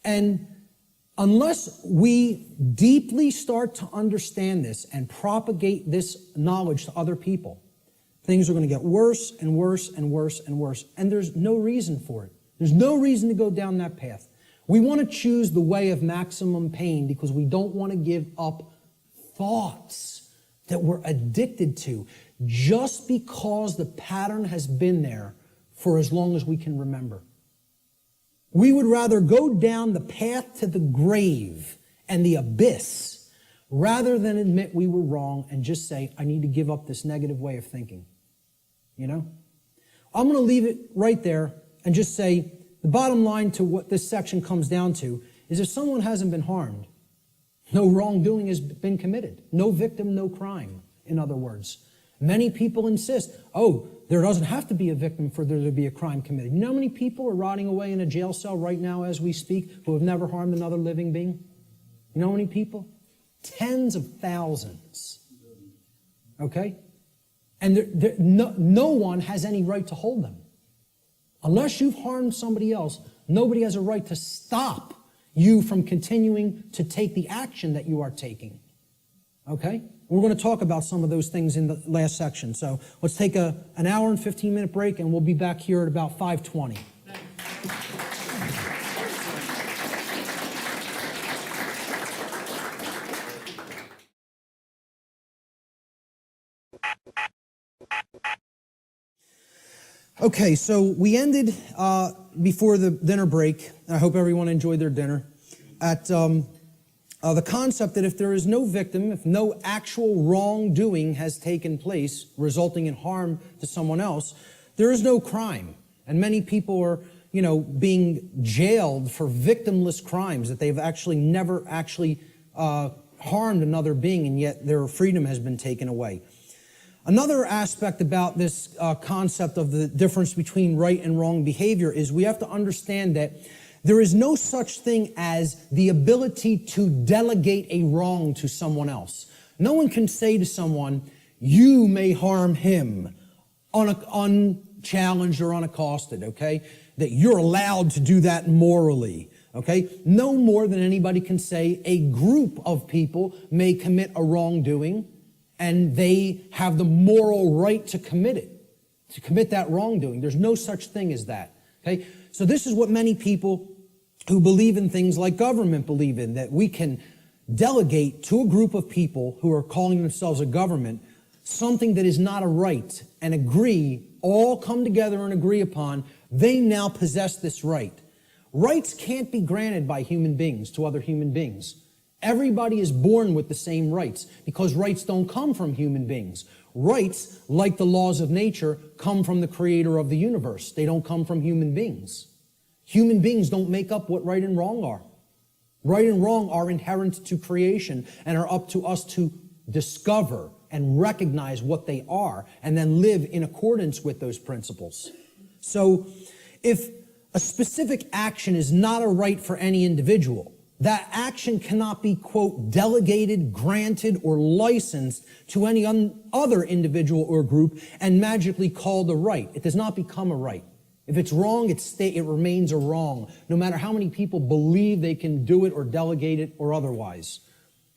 And unless we deeply start to understand this and propagate this knowledge to other people, things are going to get worse and worse and worse and worse. And there's no reason for it. There's no reason to go down that path. We want to choose the way of maximum pain because we don't want to give up thoughts that we're addicted to just because the pattern has been there for as long as we can remember. We would rather go down the path to the grave and the abyss rather than admit we were wrong and just say, I need to give up this negative way of thinking. You know? I'm going to leave it right there and just say the bottom line to what this section comes down to is if someone hasn't been harmed, no wrongdoing has been committed. No victim, no crime, in other words. Many people insist, there doesn't have to be a victim for there to be a crime committed. You know how many people are rotting away in a jail cell right now as we speak who have never harmed another living being? You know how many people? Tens of thousands. Okay? And no one has any right to hold them. Unless you've harmed somebody else, nobody has a right to stop you from continuing to take the action that you are taking. Okay? We're going to talk about some of those things in the last section. So let's take an hour and 15-minute break, and we'll be back here at about 5:20. Okay, so we ended before the dinner break. I hope everyone enjoyed their dinner. At the concept that if there is no victim, if no actual wrongdoing has taken place resulting in harm to someone else, there is no crime. And many people are, being jailed for victimless crimes that they've actually never actually harmed another being, and yet their freedom has been taken away. Another aspect about this concept of the difference between right and wrong behavior is we have to understand that there is no such thing as the ability to delegate a wrong to someone else. No one can say to someone, you may harm him, unchallenged or unaccosted, okay? That you're allowed to do that morally, okay? No more than anybody can say a group of people may commit a wrongdoing and they have the moral right to commit it, to commit that wrongdoing. There's no such thing as that, okay? So this is what many people who believe in things like government believe in, that we can delegate to a group of people who are calling themselves a government something that is not a right and all come together and agree upon, they now possess this right. Rights can't be granted by human beings to other human beings. Everybody is born with the same rights because rights don't come from human beings. Rights, like the laws of nature, come from the creator of the universe. They don't come from human beings. Human beings don't make up what right and wrong are. Right and wrong are inherent to creation and are up to us to discover and recognize what they are and then live in accordance with those principles. So if a specific action is not a right for any individual, that action cannot be, quote, delegated, granted, or licensed to any other individual or group and magically called a right. It does not become a right. If it's wrong, it remains a wrong, no matter how many people believe they can do it or delegate it or otherwise.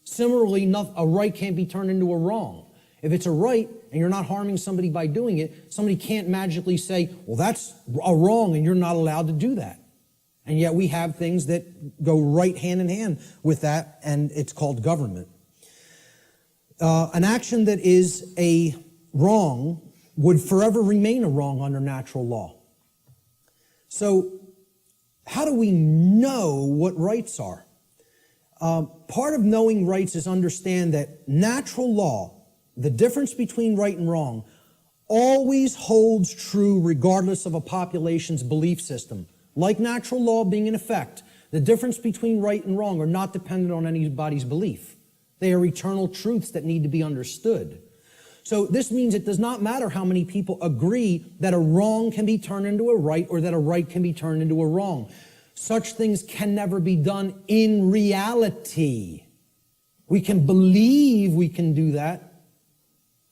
Similarly, a right can't be turned into a wrong. If it's a right and you're not harming somebody by doing it, somebody can't magically say, well, that's a wrong and you're not allowed to do that. And yet we have things that go right hand in hand with that, and it's called government. An action that is a wrong would forever remain a wrong under natural law. So how do we know what rights are? Part of knowing rights is understand that natural law, the difference between right and wrong, always holds true regardless of a population's belief system. Like natural law being in effect, the difference between right and wrong are not dependent on anybody's belief. They are eternal truths that need to be understood. So this means it does not matter how many people agree that a wrong can be turned into a right or that a right can be turned into a wrong. Such things can never be done in reality. We can believe we can do that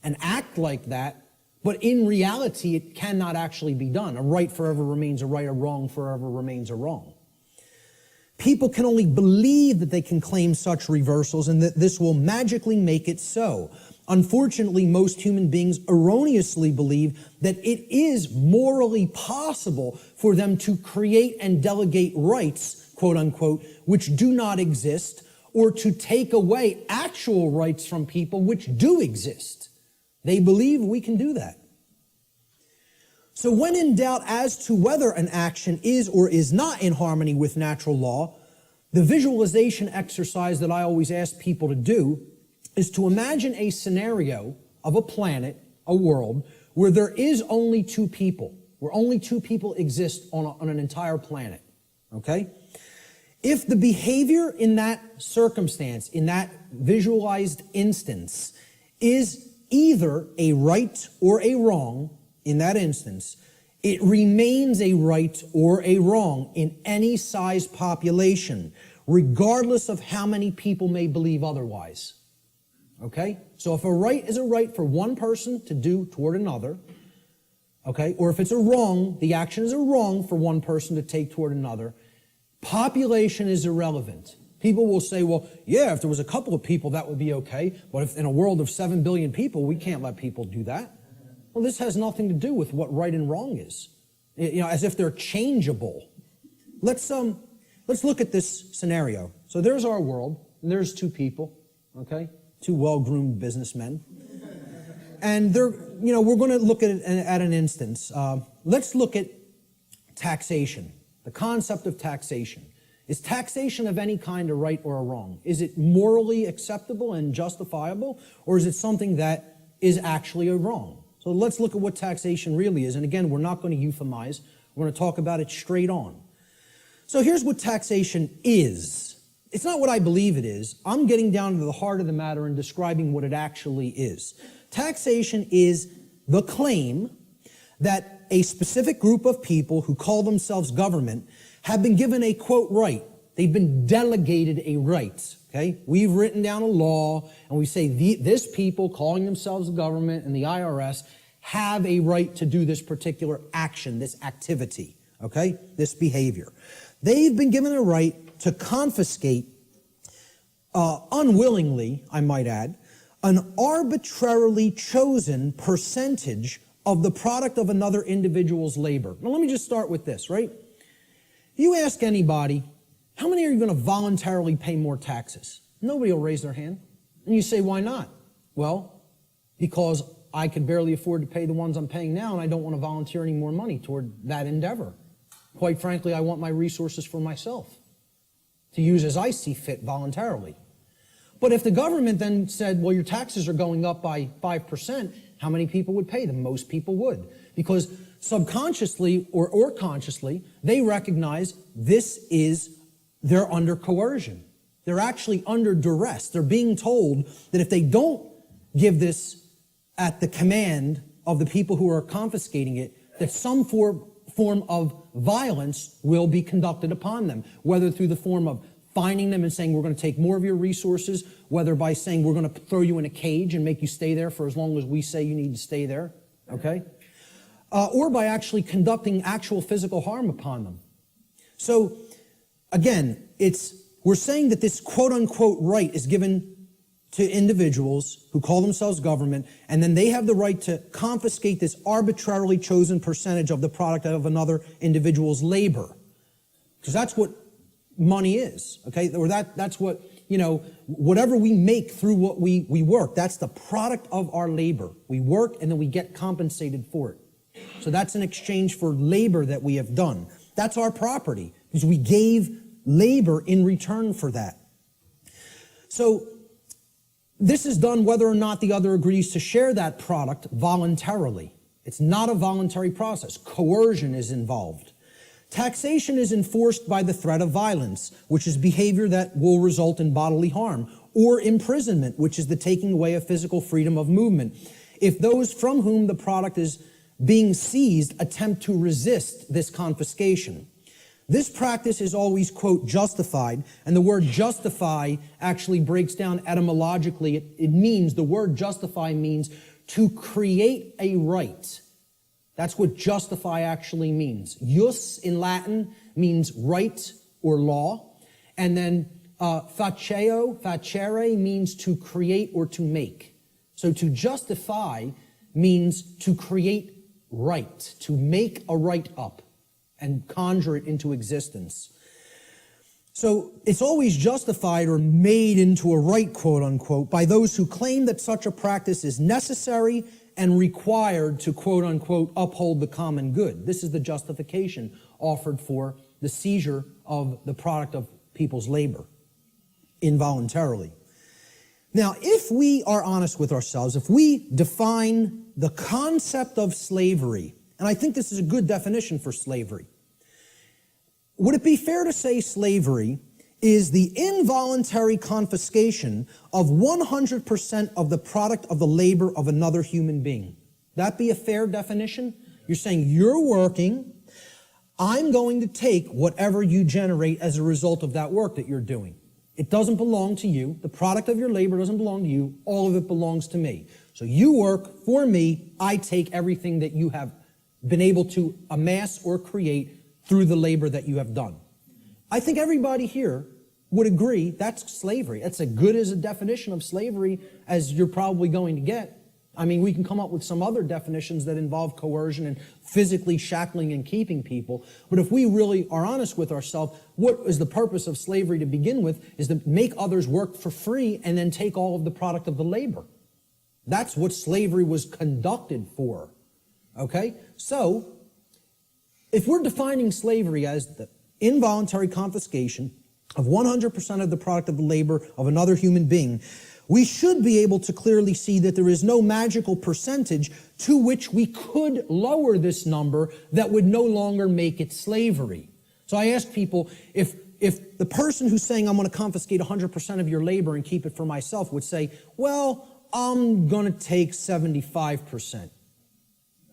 and act like that, but in reality, it cannot actually be done. A right forever remains a right, a wrong forever remains a wrong. People can only believe that they can claim such reversals and that this will magically make it so. Unfortunately, most human beings erroneously believe that it is morally possible for them to create and delegate rights, quote unquote, which do not exist, or to take away actual rights from people which do exist. They believe we can do that. So when in doubt as to whether an action is or is not in harmony with natural law, the visualization exercise that I always ask people to do is to imagine a scenario of a planet, a world, where there is only two people, where only two people exist on an entire planet, okay? If the behavior in that circumstance, in that visualized instance, is either a right or a wrong in that instance, it remains a right or a wrong in any size population, regardless of how many people may believe otherwise. Okay? So if a right is a right for one person to do toward another, okay, or if it's a wrong, the action is a wrong for one person to take toward another, population is irrelevant. People will say, well, yeah, if there was a couple of people, that would be okay. But if in a world of 7 billion people, we can't let people do that. Well, this has nothing to do with what right and wrong is. You know, as if they're changeable. Let's look at this scenario. So there's our world, and there's two people, okay? Two well-groomed businessmen. And they're, you know, we're going to look at it at an instance. Let's look at taxation, the concept of taxation. Is taxation of any kind a right or a wrong? Is it morally acceptable and justifiable, or is it something that is actually a wrong? So let's look at what taxation really is. And again, we're not going to euphemize. We're going to talk about it straight on. So here's what taxation is. It's not what I believe it is. I'm getting down to the heart of the matter and describing what it actually is. Taxation is the claim that a specific group of people who call themselves government have been given a, quote, right. They've been delegated a right, okay? We've written down a law, and we say this people calling themselves the government and the IRS have a right to do this particular action, this activity, okay? This behavior. They've been given a right to confiscate, unwillingly, I might add, an arbitrarily chosen percentage of the product of another individual's labor. Now, let me just start with this, right? You ask anybody, how many are you going to voluntarily pay more taxes? Nobody will raise their hand. And you say, why not? Well, because I could barely afford to pay the ones I'm paying now, and I don't want to volunteer any more money toward that endeavor. Quite frankly, I want my resources for myself to use as I see fit voluntarily. But if the government then said, well, your taxes are going up by 5%, how many people would pay them? Most people would. Because subconsciously or consciously, they recognize they're under coercion. They're actually under duress. They're being told that if they don't give this at the command of the people who are confiscating it, that some form of violence will be conducted upon them, whether through the form of fining them and saying, we're going to take more of your resources, whether by saying, we're going to throw you in a cage and make you stay there for as long as we say you need to stay there, okay? or by actually conducting actual physical harm upon them. So, again, we're saying that this quote-unquote right is given to individuals who call themselves government, and then they have the right to confiscate this arbitrarily chosen percentage of the product of another individual's labor. Because that's what money is, okay? Or that's what, whatever we make through what we work, that's the product of our labor. We work and then we get compensated for it. So that's an exchange for labor that we have done. That's our property, because we gave labor in return for that. So this is done whether or not the other agrees to share that product voluntarily. It's not a voluntary process. Coercion is involved. Taxation is enforced by the threat of violence, which is behavior that will result in bodily harm, or imprisonment, which is the taking away of physical freedom of movement, if those from whom the product is being seized attempt to resist this confiscation. This practice is always, quote, justified, and the word justify actually breaks down etymologically. The word justify means to create a right. That's what justify actually means. Jus in Latin means right or law, and then facere means to create or to make. So to justify means to create right, to make a right up and conjure it into existence. So it's always justified or made into a right, quote unquote, by those who claim that such a practice is necessary and required to, quote unquote, uphold the common good. This is the justification offered for the seizure of the product of people's labor involuntarily. Now, if we are honest with ourselves, if we define the concept of slavery, and I think this is a good definition for slavery, would it be fair to say slavery is the involuntary confiscation of 100% of the product of the labor of another human being? That be a fair definition? You're saying you're working, I'm going to take whatever you generate as a result of that work that you're doing. It doesn't belong to you. The product of your labor doesn't belong to you. All of it belongs to me. So you work for me. I take everything that you have been able to amass or create through the labor that you have done. I think everybody here would agree that's slavery. That's as good as a definition of slavery as you're probably going to get. I mean, we can come up with some other definitions that involve coercion and physically shackling and keeping people. But if we really are honest with ourselves, what is the purpose of slavery to begin with is to make others work for free and then take all of the product of the labor. That's what slavery was conducted for. Okay? So, if we're defining slavery as the involuntary confiscation of 100% of the product of the labor of another human being, we should be able to clearly see that there is no magical percentage to which we could lower this number that would no longer make it slavery. So I ask people, if the person who's saying I'm going to confiscate 100% of your labor and keep it for myself would say, well, I'm going to take 75%.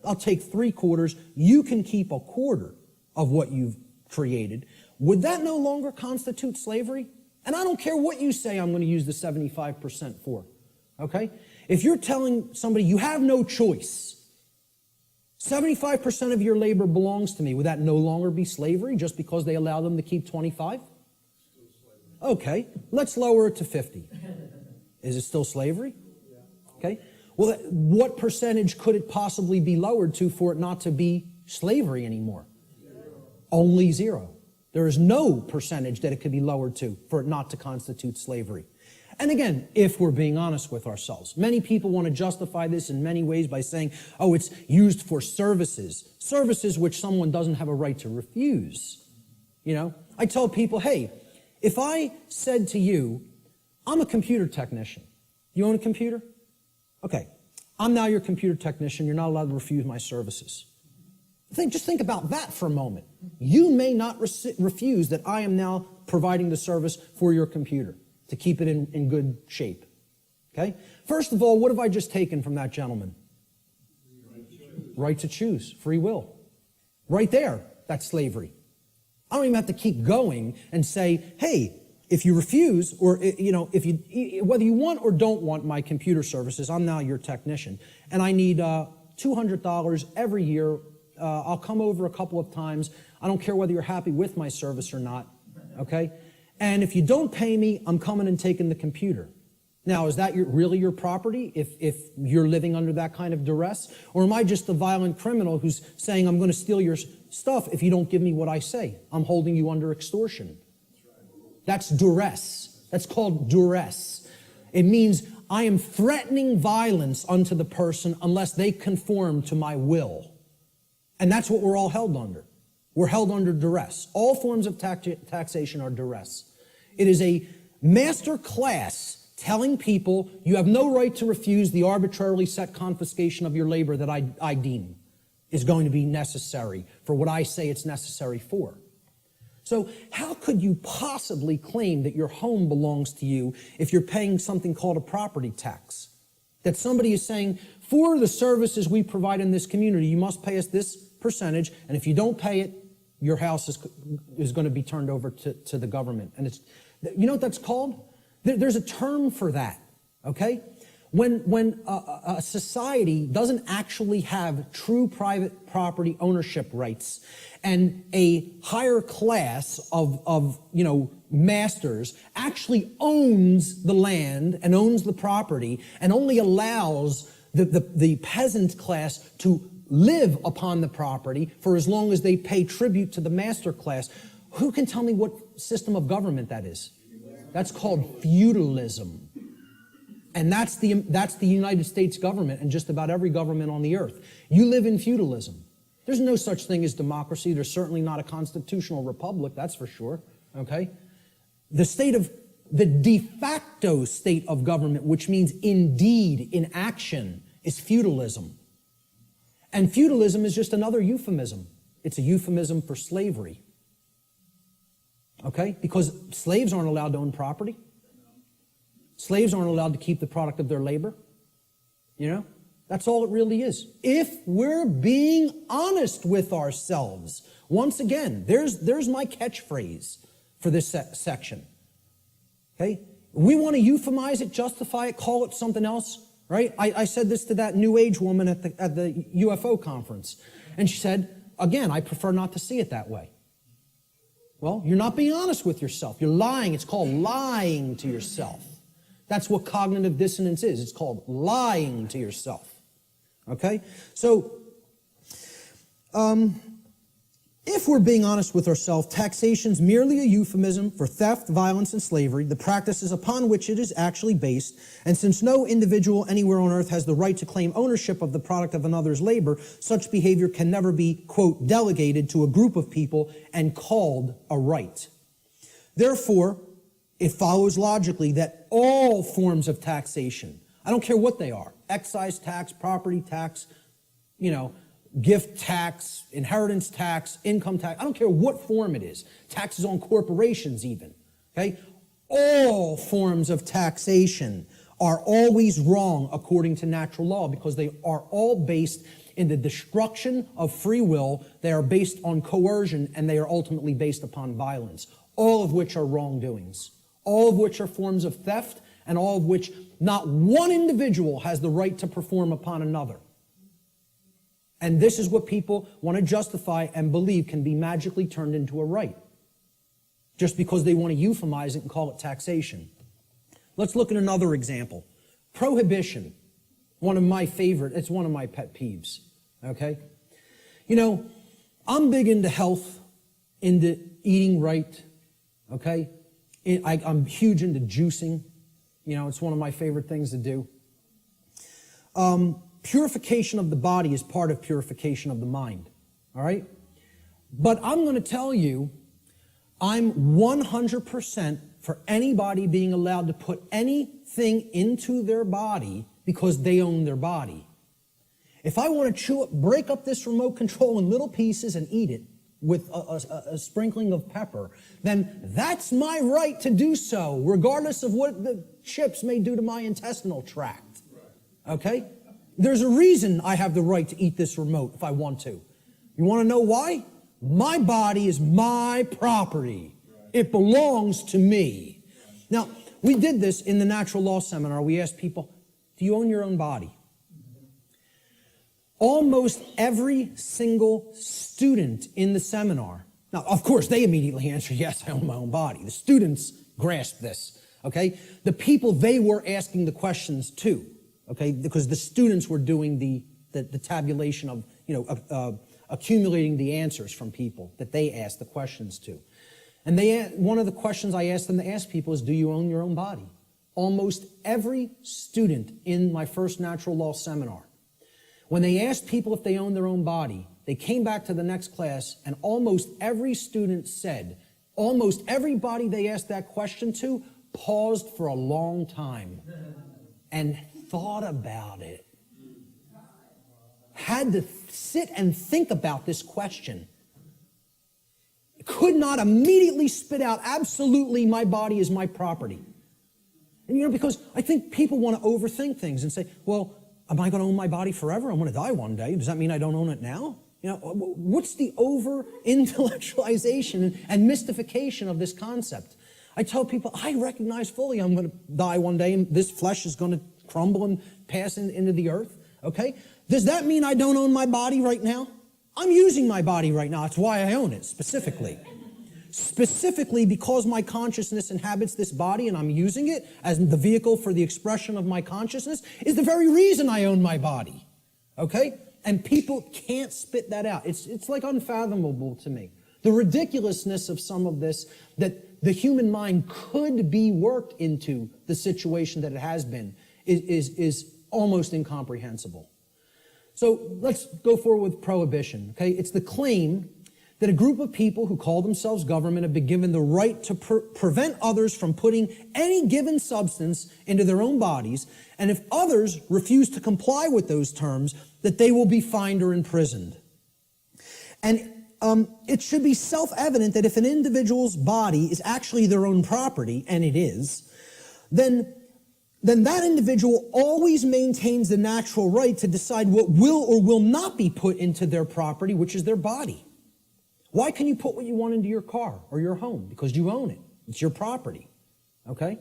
I'll take 3/4. You can keep 1/4 of what you've created. Would that no longer constitute slavery? And I don't care what you say I'm going to use the 75% for, okay? If you're telling somebody you have no choice, 75% of your labor belongs to me, would that no longer be slavery just because they allow them to keep 25? Okay, let's lower it to 50. Is it still slavery? Okay, well, what percentage could it possibly be lowered to for it not to be slavery anymore? Only 0. There is no percentage that it could be lowered to for it not to constitute slavery. And again, if we're being honest with ourselves, many people want to justify this in many ways by saying, oh, it's used for services which someone doesn't have a right to refuse. You know, I tell people, hey, if I said to you, I'm a computer technician. You own a computer? Okay, I'm now your computer technician. You're not allowed to refuse my services. Just think about that for a moment. You may not refuse that I am now providing the service for your computer to keep it in good shape. Okay? First of all, what have I just taken from that gentleman? Right to choose. Free will. Right there, that's slavery. I don't even have to keep going and say, hey, if you refuse, or if you, whether you want or don't want my computer services, I'm now your technician, and I need $200 every year. I'll come over a couple of times. I don't care whether you're happy with my service or not, okay? And if you don't pay me, I'm coming and taking the computer. Now, is that really your property if you're living under that kind of duress? Or am I just a violent criminal who's saying I'm going to steal your stuff if you don't give me what I say? I'm holding you under extortion. That's duress. That's called duress. It means I am threatening violence unto the person unless they conform to my will. And that's what we're all held under. We're held under duress. All forms of taxation are duress. It is a master class telling people you have no right to refuse the arbitrarily set confiscation of your labor that I deem is going to be necessary for what I say it's necessary for. So how could you possibly claim that your home belongs to you if you're paying something called a property tax? That somebody is saying, for the services we provide in this community, you must pay us this percentage, and if you don't pay it, your house is going to be turned over to the government. And it's, you know what that's called? There's a term for that, okay? When a society doesn't actually have true private property ownership rights and a higher class of masters actually owns the land and owns the property and only allows the peasant class to live upon the property for as long as they pay tribute to the master class, who can tell me what system of government that is? That's called feudalism. And that's the United States government and just about every government on the earth. You live in feudalism. There's no such thing as democracy. There's certainly not a constitutional republic, that's for sure, okay? The de facto state of government, which means indeed, in action, is feudalism. And feudalism is just another euphemism. It's a euphemism for slavery. Okay? Because slaves aren't allowed to own property. Slaves aren't allowed to keep the product of their labor. You know? That's all it really is. If we're being honest with ourselves. Once again, there's my catchphrase for this section. Okay? We want to euphemize it, justify it, call it something else. Right? I said this to that New Age woman at the UFO conference. And she said, again, I prefer not to see it that way. Well, you're not being honest with yourself. You're lying. It's called lying to yourself. That's what cognitive dissonance is. It's called lying to yourself. Okay? So, if we're being honest with ourselves, taxation's merely a euphemism for theft, violence, and slavery, the practices upon which it is actually based, and since no individual anywhere on earth has the right to claim ownership of the product of another's labor, such behavior can never be, quote, delegated to a group of people and called a right. Therefore, it follows logically that all forms of taxation, I don't care what they are, excise tax, property tax, gift tax, inheritance tax, income tax, I don't care what form it is, taxes on corporations even, okay? All forms of taxation are always wrong according to natural law because they are all based in the destruction of free will, they are based on coercion, and they are ultimately based upon violence, all of which are wrongdoings, all of which are forms of theft, and all of which not one individual has the right to perform upon another. And this is what people want to justify and believe can be magically turned into a right, just because they want to euphemize it and call it taxation. Let's look at another example. Prohibition, one of my favorite, it's one of my pet peeves, okay? I'm big into health, into eating right, okay? I'm huge into juicing. It's one of my favorite things to do. Purification of the body is part of purification of the mind, all right? But I'm going to tell you, I'm 100% for anybody being allowed to put anything into their body because they own their body. If I want to break up this remote control in little pieces and eat it with a sprinkling of pepper, then that's my right to do so, regardless of what the chips may do to my intestinal tract, okay? There's a reason I have the right to eat this remote if I want to. You want to know why? My body is my property. It belongs to me. Now, we did this in the natural law seminar. We asked people, do you own your own body? almost every single student in the seminar, now, of course, they immediately answer, yes, I own my own body. The students grasp this, okay? The people they were asking the questions to, okay, because the students were doing the tabulation of, accumulating the answers from people that they asked the questions to. And one of the questions I asked them to ask people is, do you own your own body? Almost every student in my first natural law seminar, when they asked people if they own their own body, they came back to the next class and almost every student said, almost everybody they asked that question to paused for a long time and thought about it. Had to sit and think about this question. Could not immediately spit out, absolutely, my body is my property. And because I think people want to overthink things and say, well, am I going to own my body forever? I'm going to die one day. Does that mean I don't own it now? What's the over-intellectualization and mystification of this concept? I tell people, I recognize fully I'm going to die one day and this flesh is going to crumble and pass into the earth, okay? Does that mean I don't own my body right now? I'm using my body right now. That's why I own it, specifically. Specifically because my consciousness inhabits this body and I'm using it as the vehicle for the expression of my consciousness is the very reason I own my body, okay? And people can't spit that out. It's like unfathomable to me. The ridiculousness of some of this, that the human mind could be worked into the situation that it has been, is almost incomprehensible. So let's go forward with prohibition, okay? It's the claim that a group of people who call themselves government have been given the right to prevent others from putting any given substance into their own bodies, and if others refuse to comply with those terms, that they will be fined or imprisoned. And it should be self-evident that if an individual's body is actually their own property, and it is, then that individual always maintains the natural right to decide what will or will not be put into their property, which is their body. Why can you put what you want into your car or your home? Because you own it. It's your property, okay?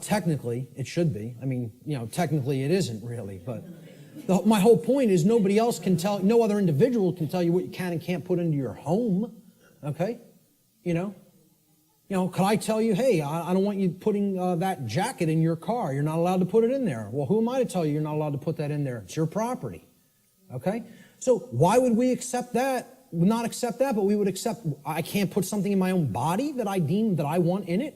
Technically, it should be. I mean, technically it isn't really, but my whole point is nobody else can tell, no other individual can tell you what you can and can't put into your home, okay? Could I tell you, hey, I don't want you putting that jacket in your car. You're not allowed to put it in there. Well, who am I to tell you you're not allowed to put that in there? It's your property, okay? So why would we accept that? Not accept that, but we would accept I can't put something in my own body that I deem that I want in it,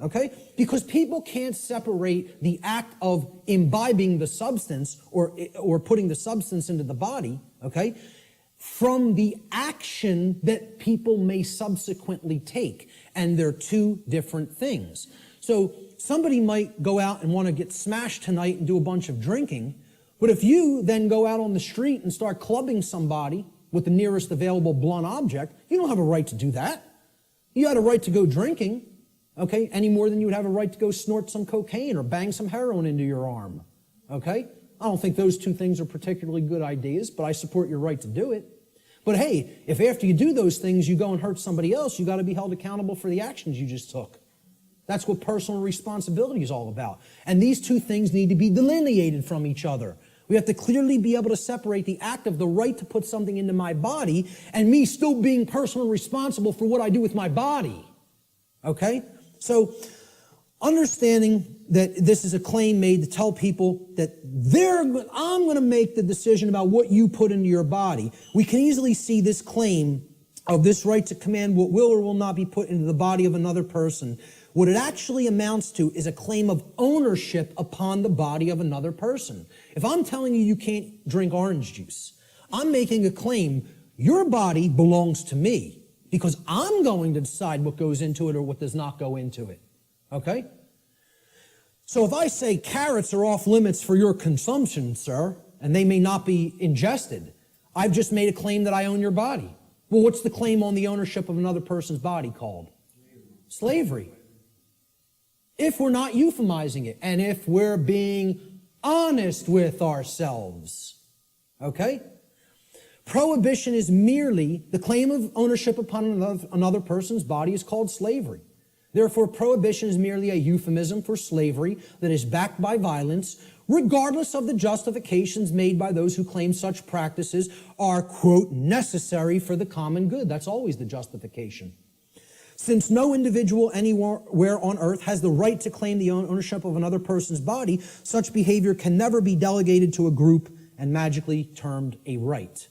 okay? Because people can't separate the act of imbibing the substance or putting the substance into the body, okay, from the action that people may subsequently take. And they're two different things. So somebody might go out and want to get smashed tonight and do a bunch of drinking, but if you then go out on the street and start clubbing somebody with the nearest available blunt object, you don't have a right to do that. You had a right to go drinking, okay, any more than you would have a right to go snort some cocaine or bang some heroin into your arm, okay? I don't think those two things are particularly good ideas, but I support your right to do it. But hey, if after you do those things you go and hurt somebody else, you got to be held accountable for the actions you just took. That's what personal responsibility is all about. And these two things need to be delineated from each other. We have to clearly be able to separate the act of the right to put something into my body and me still being personally responsible for what I do with my body. Okay? So, understanding that this is a claim made to tell people that I'm going to make the decision about what you put into your body, we can easily see this claim of this right to command what will or will not be put into the body of another person. What it actually amounts to is a claim of ownership upon the body of another person. If I'm telling you you can't drink orange juice, I'm making a claim, your body belongs to me because I'm going to decide what goes into it or what does not go into it. Okay? So if I say carrots are off limits for your consumption, sir, and they may not be ingested, I've just made a claim that I own your body. Well, what's the claim on the ownership of another person's body called? Slavery. If we're not euphemizing it, and if we're being honest with ourselves, okay? Prohibition is merely the claim of ownership upon another person's body is called slavery. Therefore, prohibition is merely a euphemism for slavery that is backed by violence, regardless of the justifications made by those who claim such practices are, quote, necessary for the common good. That's always the justification. Since no individual anywhere on earth has the right to claim the ownership of another person's body, such behavior can never be delegated to a group and magically termed a right.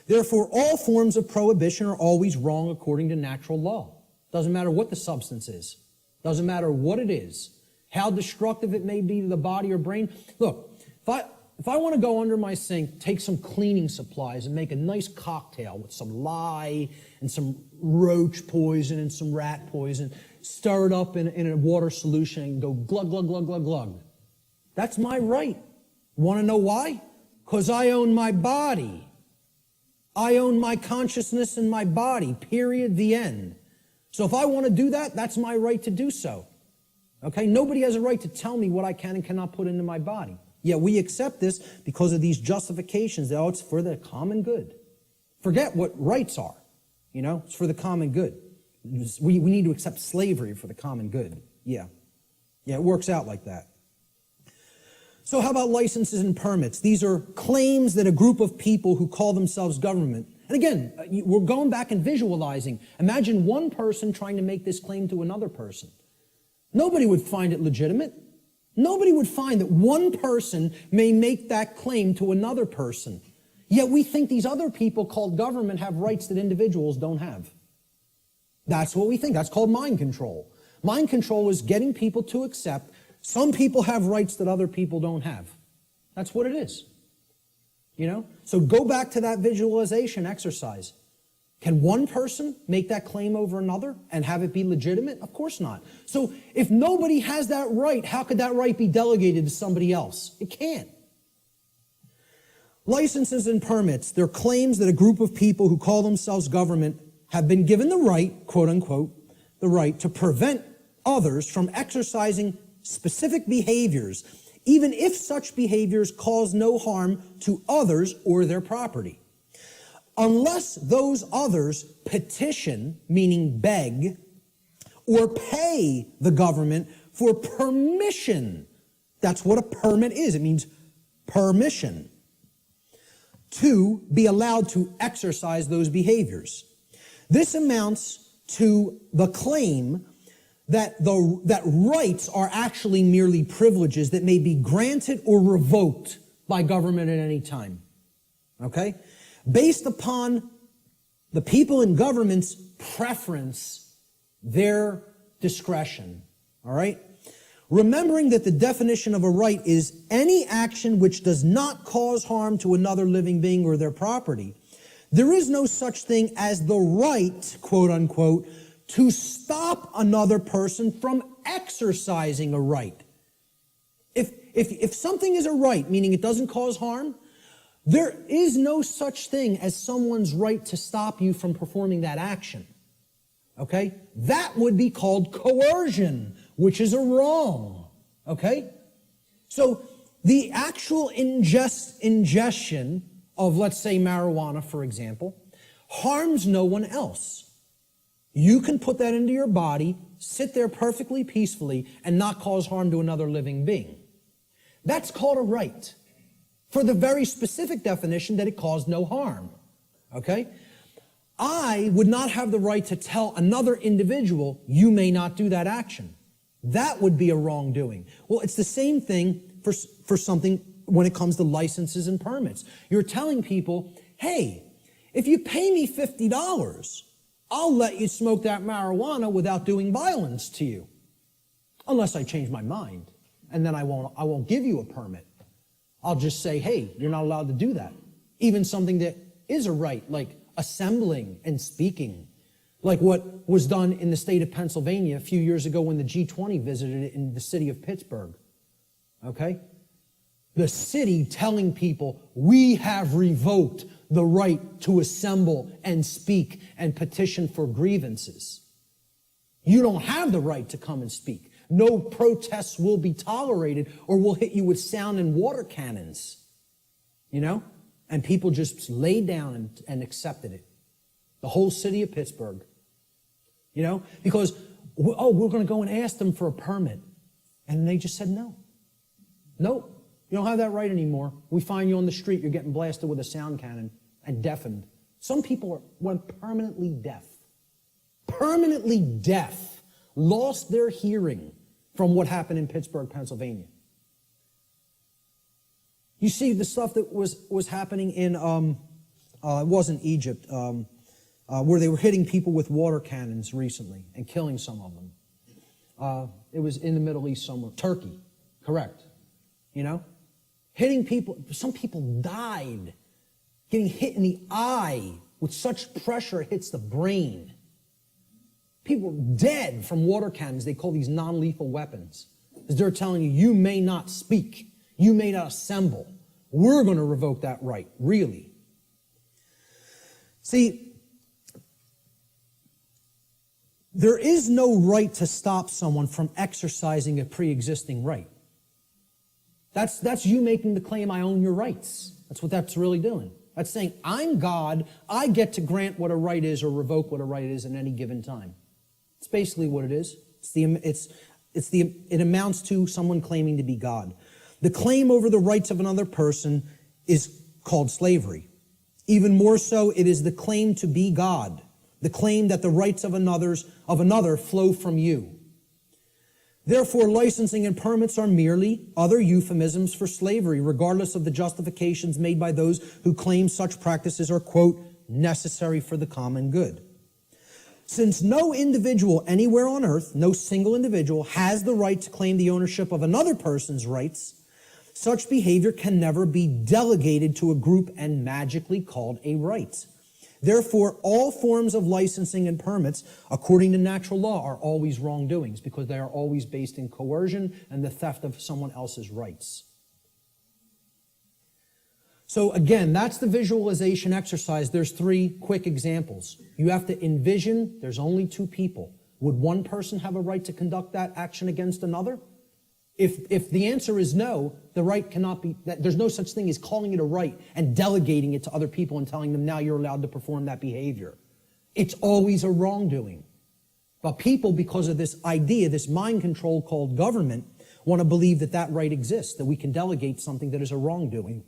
Therefore, all forms of prohibition are always wrong according to natural law. Doesn't matter what the substance is. Doesn't matter what it is. How destructive it may be to the body or brain. Look, if I want to go under my sink, take some cleaning supplies and make a nice cocktail with some lye and some roach poison and some rat poison, stir it up in a water solution and go glug, glug, glug, glug, glug. That's my right. Want to know why? Because I own my body. I own my consciousness and my body, period, the end. So if I want to do that, that's my right to do so. Okay? Nobody has a right to tell me what I can and cannot put into my body. Yet we accept this because of these justifications that, oh, it's for the common good. Forget what rights are. You know, it's for the common good. We need to accept slavery for the common good. Yeah, it works out like that. So how about licenses and permits? These are claims that a group of people who call themselves government, and again, we're going back and visualizing. Imagine one person trying to make this claim to another person. Nobody would find it legitimate. Nobody would find that one person may make that claim to another person. Yet we think these other people called government have rights that individuals don't have. That's what we think. That's called mind control. Mind control is getting people to accept some people have rights that other people don't have. That's what it is. You know? So go back to that visualization exercise. Can one person make that claim over another and have it be legitimate? Of course not. So if nobody has that right, how could that right be delegated to somebody else? It can't. Licenses and permits, they're claims that a group of people who call themselves government have been given the right, quote unquote, the right to prevent others from exercising specific behaviors, even if such behaviors cause no harm to others or their property, unless those others petition, meaning beg, or pay the government for permission. That's what a permit is. It means permission to be allowed to exercise those behaviors. This amounts to the claim that rights are actually merely privileges that may be granted or revoked by government at any time. Okay? Based upon the people in government's preference, their discretion. All right? Remembering that the definition of a right is any action which does not cause harm to another living being or their property, there is no such thing as the right, quote unquote, to stop another person from exercising a right. If something is a right, meaning it doesn't cause harm, there is no such thing as someone's right to stop you from performing that action. Okay? That would be called coercion, which is a wrong. Okay? So the actual ingestion of, let's say, marijuana, for example, harms no one else. You can put that into your body, sit there perfectly peacefully, and not cause harm to another living being. That's called a right, for the very specific definition that it caused no harm. Okay? I would not have the right to tell another individual, you may not do that action. That would be a wrongdoing. Well, it's the same thing for something when it comes to licenses and permits. You're telling people, hey, if you pay me $50, I'll let you smoke that marijuana without doing violence to you. Unless I change my mind. And then I won't give you a permit. I'll just say, hey, you're not allowed to do that. Even something that is a right, like assembling and speaking. Like what was done in the state of Pennsylvania a few years ago when the G20 visited it in the city of Pittsburgh. Okay? The city telling people, we have revoked the right to assemble and speak and petition for grievances. You don't have the right to come and speak. No protests will be tolerated or we'll hit you with sound and water cannons. You know? And people just laid down and accepted it. The whole city of Pittsburgh. You know? Because, we're going to go and ask them for a permit. And they just said no. No. You don't have that right anymore. We find you on the street, you're getting blasted with a sound cannon and deafened. Some people went permanently deaf. Permanently deaf. Lost their hearing from what happened in Pittsburgh, Pennsylvania. You see the stuff that was happening in, it wasn't Egypt, where they were hitting people with water cannons recently and killing some of them. It was in the Middle East somewhere. Turkey, correct. You know? Hitting people, some people died getting hit in the eye with such pressure it hits the brain. People dead from water cannons. They call these non-lethal weapons. Because they're telling you, you may not speak. You may not assemble. We're going to revoke that right, really. See, there is no right to stop someone from exercising a pre-existing right. That's you making the claim, I own your rights. That's what that's really doing. That's saying, I'm God, I get to grant what a right is or revoke what a right is at any given time. It's basically what it is. It amounts to someone claiming to be God. The claim over the rights of another person is called slavery. Even more so, it is the claim to be God, the claim that the rights of another flow from you. Therefore, licensing and permits are merely other euphemisms for slavery, regardless of the justifications made by those who claim such practices are, quote, necessary for the common good. Since no individual anywhere on earth, no single individual, has the right to claim the ownership of another person's rights, such behavior can never be delegated to a group and magically called a right. Therefore, all forms of licensing and permits, according to natural law, are always wrongdoings because they are always based in coercion and the theft of someone else's rights. So again, that's the visualization exercise. There's 3 quick examples. You have to envision there's only 2 people. Would one person have a right to conduct that action against another? If the answer is no, the right cannot be, there's no such thing as calling it a right and delegating it to other people and telling them now you're allowed to perform that behavior. It's always a wrongdoing. But people, because of this idea, this mind control called government, want to believe that that right exists, that we can delegate something that is a wrongdoing.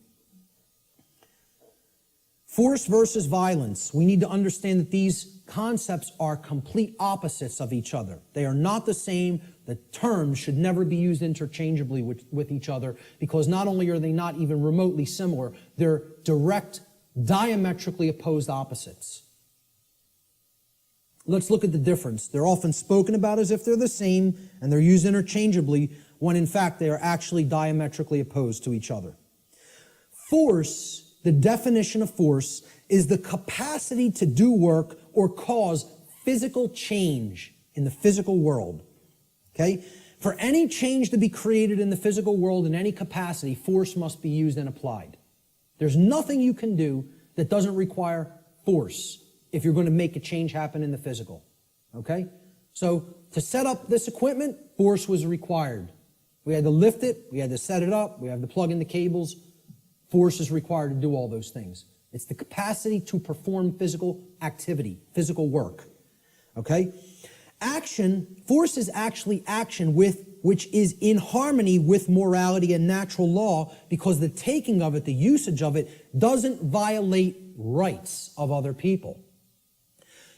Force versus violence. We need to understand that these concepts are complete opposites of each other. They are not the same. The terms should never be used interchangeably with each other because not only are they not even remotely similar, they're direct, diametrically opposed opposites. Let's look at the difference. They're often spoken about as if they're the same and they're used interchangeably when in fact they are actually diametrically opposed to each other. Force, the definition of force, is the capacity to do work or cause physical change in the physical world. Okay? For any change to be created in the physical world in any capacity, force must be used and applied. There's nothing you can do that doesn't require force if you're going to make a change happen in the physical. Okay? So to set up this equipment, force was required. We had to lift it, we had to set it up, we had to plug in the cables. Force is required to do all those things. It's the capacity to perform physical activity, physical work. Okay? Action, force is actually action which is in harmony with morality and natural law because the taking of it, the usage of it, doesn't violate rights of other people.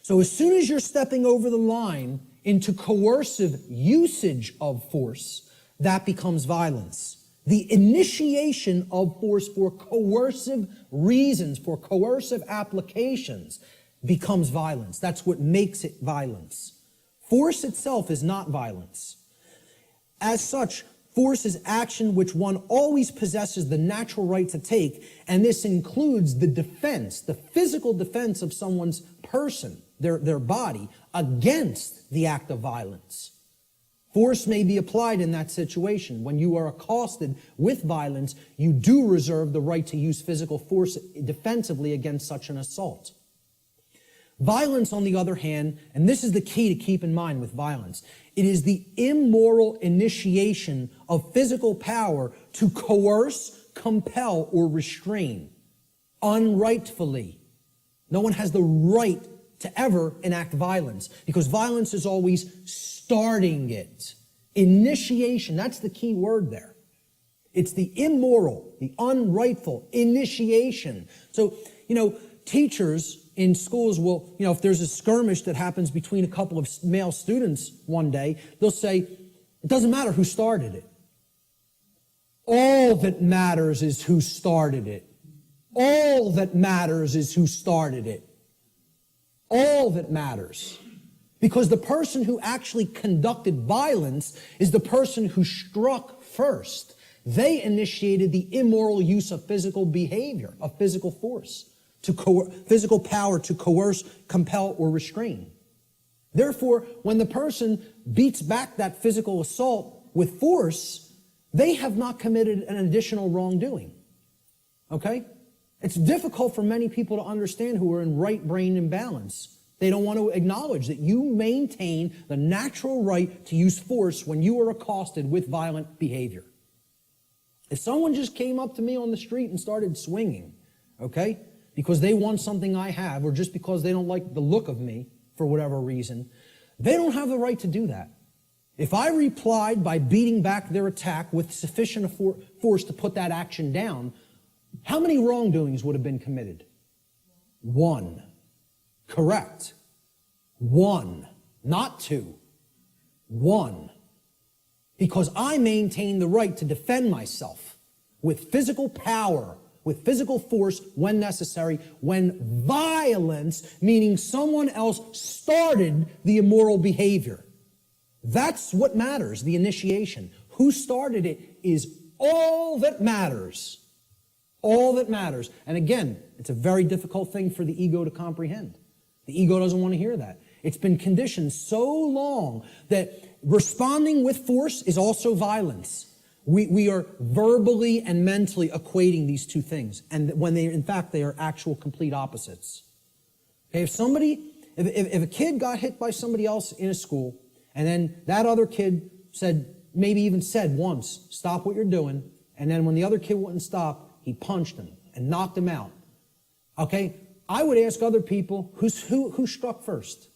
So as soon as you're stepping over the line into coercive usage of force, that becomes violence. The initiation of force for coercive reasons, for coercive applications, becomes violence. That's what makes it violence. Force itself is not violence. As such, force is action which one always possesses the natural right to take, and this includes the defense, the physical defense of someone's person, their body, against the act of violence. Force may be applied in that situation. When you are accosted with violence, you do reserve the right to use physical force defensively against such an assault. Violence, on the other hand, and this is the key to keep in mind with violence, it is the immoral initiation of physical power to coerce, compel, or restrain unrightfully. No one has the right to ever enact violence because violence is always starting it. Initiation, that's the key word there. It's the immoral, the unrightful initiation. So, teachers in schools will, if there's a skirmish that happens between a couple of male students one day, they'll say, it doesn't matter who started it. All that matters is who started it. All that matters is who started it. All that matters. Because the person who actually conducted violence is the person who struck first. They initiated the immoral use of physical behavior, of physical force, physical power to coerce, compel, or restrain. Therefore, when the person beats back that physical assault with force, they have not committed an additional wrongdoing. Okay? It's difficult for many people to understand who are in right brain imbalance. They don't want to acknowledge that you maintain the natural right to use force when you are accosted with violent behavior. If someone just came up to me on the street and started swinging, okay, because they want something I have, or just because they don't like the look of me for whatever reason, they don't have the right to do that. If I replied by beating back their attack with sufficient force to put that action down, how many wrongdoings would have been committed? One. Correct. One. Not two. One. Because I maintain the right to defend myself with physical power, with physical force when necessary, when violence, meaning someone else started the immoral behavior. That's what matters, the initiation. Who started it is all that matters. All that matters. And again, it's a very difficult thing for the ego to comprehend. The ego doesn't want to hear that. It's been conditioned so long that responding with force is also violence. We are verbally and mentally equating these two things, and when in fact they are actual complete opposites. Okay, if a kid got hit by somebody else in a school, and then that other kid maybe even said once, stop what you're doing, and then when the other kid wouldn't stop, he punched him and knocked him out. Okay, I would ask other people, who struck first?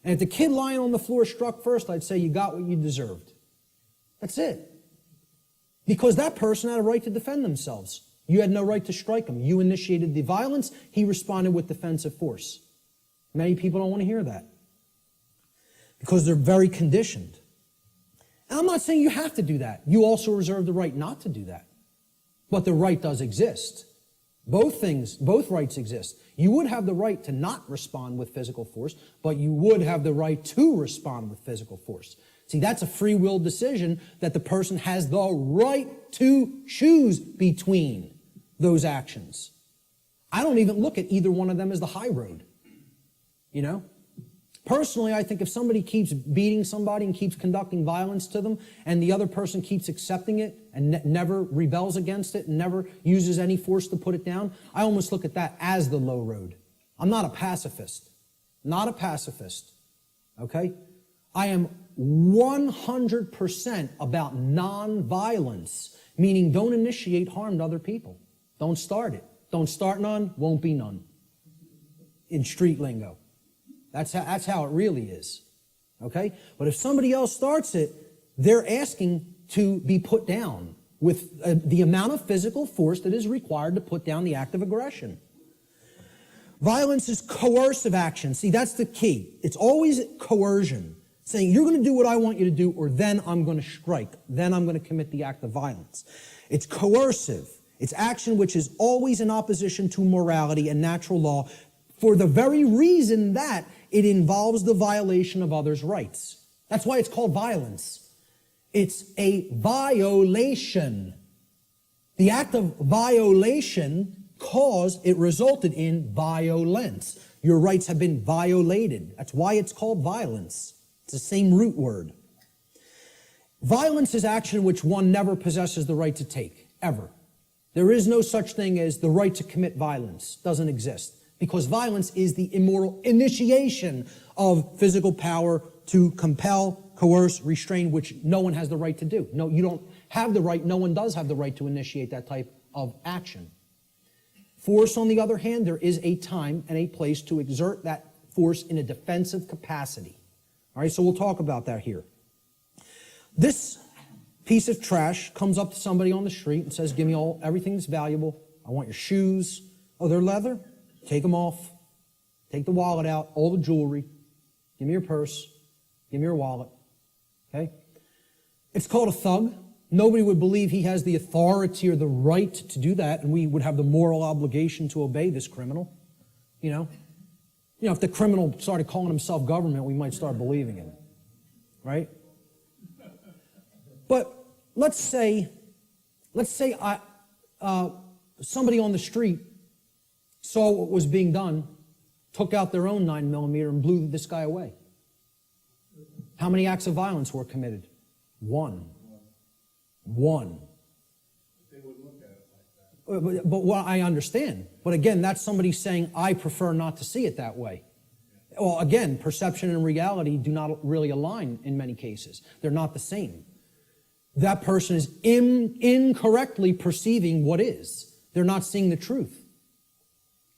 And if the kid lying on the floor struck first, I'd say you got what you deserved. That's it. Because that person had a right to defend themselves. You had no right to strike him. You initiated the violence. He responded with defensive force. Many people don't want to hear that because they're very conditioned. And I'm not saying you have to do that. You also reserve the right not to do that. But the right does exist. Both rights exist. You would have the right to not respond with physical force, but you would have the right to respond with physical force. See, that's a free will decision that the person has the right to choose between those actions. I don't even look at either one of them as the high road. Personally, I think if somebody keeps beating somebody and keeps conducting violence to them, and the other person keeps accepting it and never rebels against it and never uses any force to put it down, I almost look at that as the low road. I'm not a pacifist. Not a pacifist. Okay? I am 100% about non-violence, meaning don't initiate harm to other people. Don't start it. Don't start none, won't be none. In street lingo. That's how it really is. Okay? But if somebody else starts it, they're asking to be put down with the amount of physical force that is required to put down the act of aggression. Violence is coercive action. See, that's the key. It's always coercion. Saying, you're going to do what I want you to do, or then I'm going to strike. Then I'm going to commit the act of violence. It's coercive. It's action which is always in opposition to morality and natural law for the very reason that it involves the violation of others' rights. That's why it's called violence. It's a violation. The act of violation resulted in violence. Your rights have been violated. That's why it's called violence. It's the same root word. Violence is action which one never possesses the right to take, ever. There is no such thing as the right to commit violence. Doesn't exist. Because violence is the immoral initiation of physical power to compel, coerce, restrain, which no one has the right to do. No, you don't have the right, no one does have the right to initiate that type of action. Force, on the other hand, there is a time and a place to exert that force in a defensive capacity. All right, so we'll talk about that here. This piece of trash comes up to somebody on the street and says, give me everything that's valuable. I want your shoes. Oh, they're leather? Take them off. Take the wallet out, all the jewelry. Give me your purse. Give me your wallet. Okay? It's called a thug. Nobody would believe he has the authority or the right to do that, and we would have the moral obligation to obey this criminal. You know, if the criminal started calling himself government, we might start believing him. Right? But let's say somebody on the street saw what was being done, took out their own 9mm and blew this guy away. How many acts of violence were committed? One. They wouldn't look at it like that. But what I understand. But again, that's somebody saying, I prefer not to see it that way. Well, again, perception and reality do not really align in many cases. They're not the same. That person is incorrectly perceiving what is. They're not seeing the truth.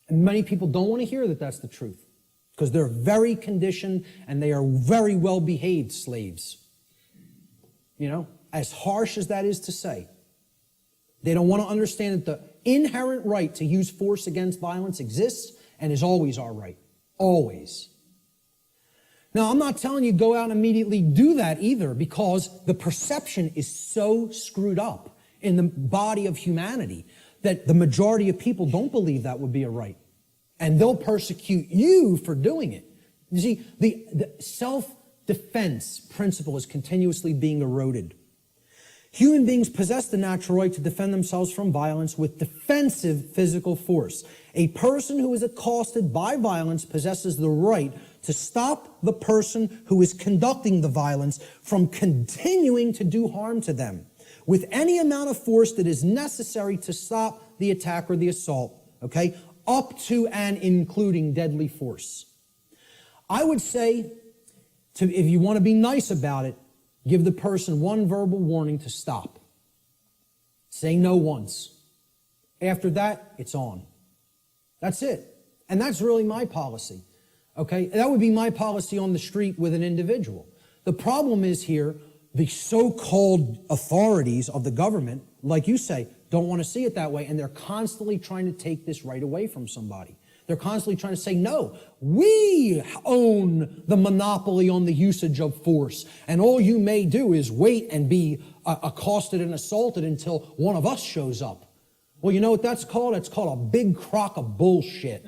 And many people don't want to hear that that's the truth because they're very conditioned and they are very well-behaved slaves. You know, as harsh as that is to say, they don't want to understand that the inherent right to use force against violence exists and is always our right. Always. Now, I'm not telling you go out and immediately do that either because the perception is so screwed up in the body of humanity that the majority of people don't believe that would be a right. And they'll persecute you for doing it. You see, the self-defense principle is continuously being eroded. Human beings possess the natural right to defend themselves from violence with defensive physical force. A person who is accosted by violence possesses the right to stop the person who is conducting the violence from continuing to do harm to them with any amount of force that is necessary to stop the attack or the assault, okay, up to and including deadly force. I would say, if you want to be nice about it, give the person one verbal warning to stop. Say no once. After that, it's on. That's it. And that's really my policy. Okay? That would be my policy on the street with an individual. The problem is here, the so-called authorities of the government, like you say, don't want to see it that way, and they're constantly trying to take this right away from somebody. They're constantly trying to say, no, we own the monopoly on the usage of force, and all you may do is wait and be accosted and assaulted until one of us shows up. Well, you know what that's called? It's called a big crock of bullshit,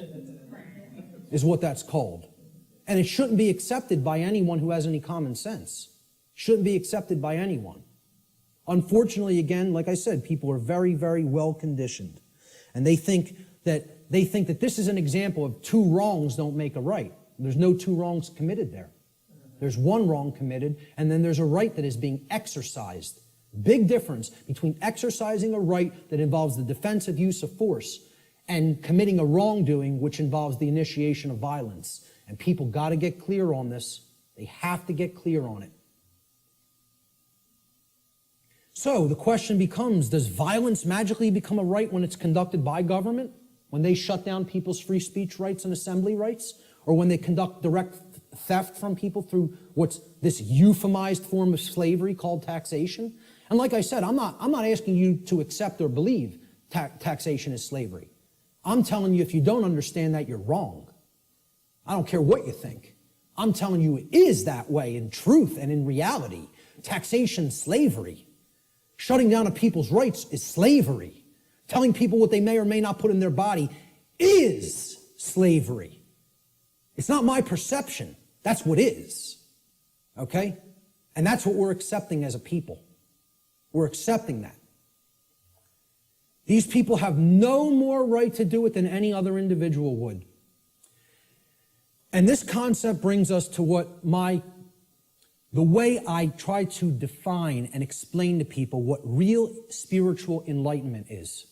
is what that's called. And it shouldn't be accepted by anyone who has any common sense. Shouldn't be accepted by anyone. Unfortunately, again, like I said, people are very, very well conditioned. And they think that this is an example of two wrongs don't make a right. There's no two wrongs committed there. There's one wrong committed, and then there's a right that is being exercised. Big difference between exercising a right that involves the defensive use of force and committing a wrongdoing which involves the initiation of violence. And people got to get clear on this. They have to get clear on it. So the question becomes, does violence magically become a right when it's conducted by government? When they shut down people's free speech rights and assembly rights? Or when they conduct direct theft from people through what's this euphemized form of slavery called taxation? And like I said, I'm not asking you to accept or believe taxation is slavery. I'm telling you, if you don't understand that, you're wrong. I don't care what you think. I'm telling you it is that way in truth and in reality. Taxation, slavery. Shutting down of people's rights is slavery. Telling people what they may or may not put in their body is slavery. It's not my perception. That's what is. Okay? And that's what we're accepting as a people. We're accepting that. These people have no more right to do it than any other individual would. And this concept brings us to the way I try to define and explain to people what real spiritual enlightenment is.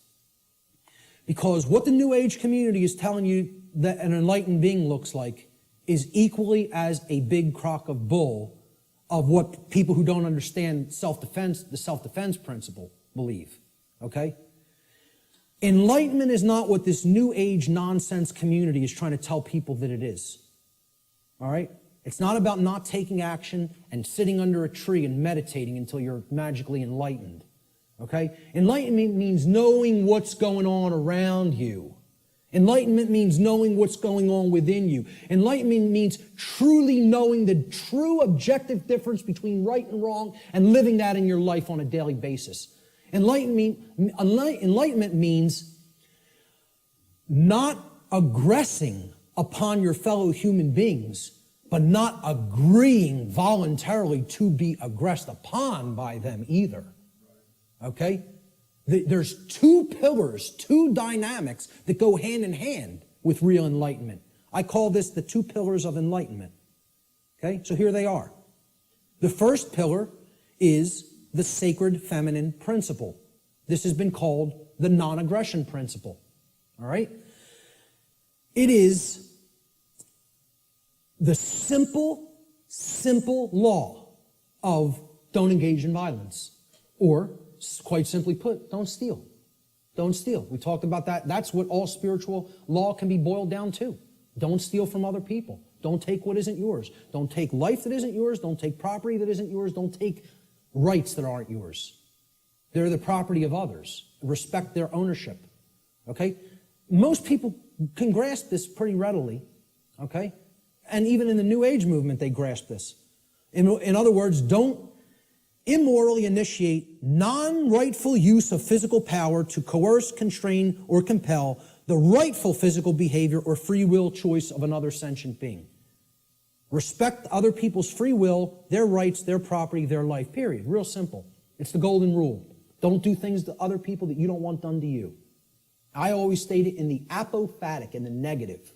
Because what the New Age community is telling you that an enlightened being looks like is equally as a big crock of bull of what people who don't understand self-defense, the self-defense principle, believe. Okay? Enlightenment is not what this New Age nonsense community is trying to tell people that it is. All right? It's not about not taking action and sitting under a tree and meditating until you're magically enlightened. Okay? Enlightenment means knowing what's going on around you. Enlightenment means knowing what's going on within you. Enlightenment means truly knowing the true objective difference between right and wrong and living that in your life on a daily basis. Enlightenment means not aggressing upon your fellow human beings, but not agreeing voluntarily to be aggressed upon by them either. Okay? There's two pillars, two dynamics that go hand in hand with real enlightenment. I call this the two pillars of enlightenment. Okay? So here they are. The first pillar is the sacred feminine principle. This has been called the non-aggression principle. All right? It is the simple law of don't engage in violence. Or, quite simply put, don't steal. Don't steal. We talked about that. That's what all spiritual law can be boiled down to. Don't steal from other people. Don't take what isn't yours. Don't take life that isn't yours. Don't take property that isn't yours. Don't take rights that aren't yours. They're the property of others. Respect their ownership. Okay? Most people can grasp this pretty readily. Okay? And even in the New Age movement, they grasp this. In other words, don't immorally initiate non-rightful use of physical power to coerce, constrain, or compel the rightful physical behavior or free will choice of another sentient being. Respect other people's free will, their rights, their property, their life, period. Real simple. It's the golden rule. Don't do things to other people that you don't want done to you. I always state it in the apophatic, in the negative.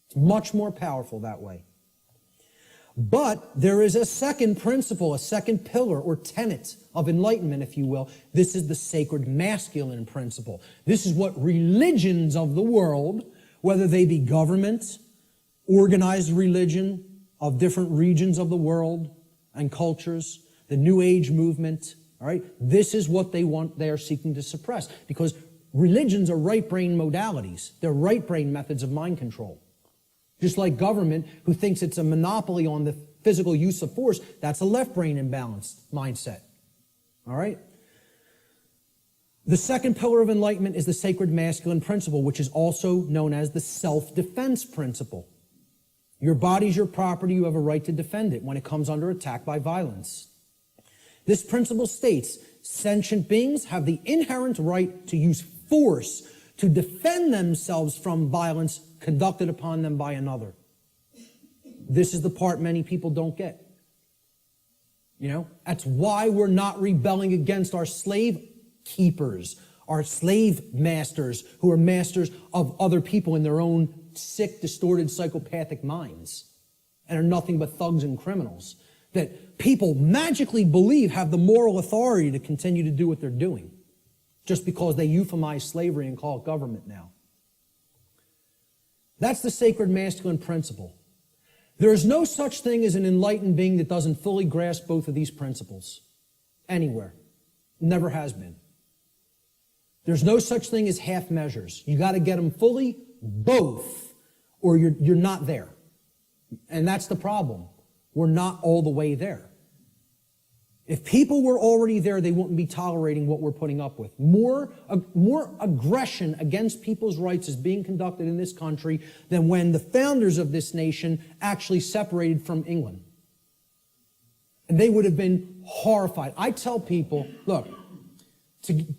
It's much more powerful that way. But there is a second principle, a second pillar or tenet of enlightenment, if you will. This is the sacred masculine principle. This is what religions of the world, whether they be government, organized religion of different regions of the world and cultures, the New Age movement, all right, this is what they want, they are seeking to suppress. Because religions are right brain modalities. They're right brain methods of mind control. Just like government, who thinks it's a monopoly on the physical use of force, that's a left brain imbalanced mindset. All right? The second pillar of enlightenment is the sacred masculine principle, which is also known as the self-defense principle. Your body's your property, you have a right to defend it when it comes under attack by violence. This principle states, sentient beings have the inherent right to use force to defend themselves from violence conducted upon them by another. This is the part many people don't get. You know, that's why we're not rebelling against our slave keepers, our slave masters who are masters of other people in their own sick, distorted, psychopathic minds and are nothing but thugs and criminals that people magically believe have the moral authority to continue to do what they're doing just because they euphemize slavery and call it government now. That's the sacred masculine principle. There is no such thing as an enlightened being that doesn't fully grasp both of these principles. Anywhere. Never has been. There's no such thing as half measures. You got to get them fully, both, or you're not there. And that's the problem. We're not all the way there. If people were already there, they wouldn't be tolerating what we're putting up with. More aggression against people's rights is being conducted in this country than when the founders of this nation actually separated from England. And they would have been horrified. I tell people, look,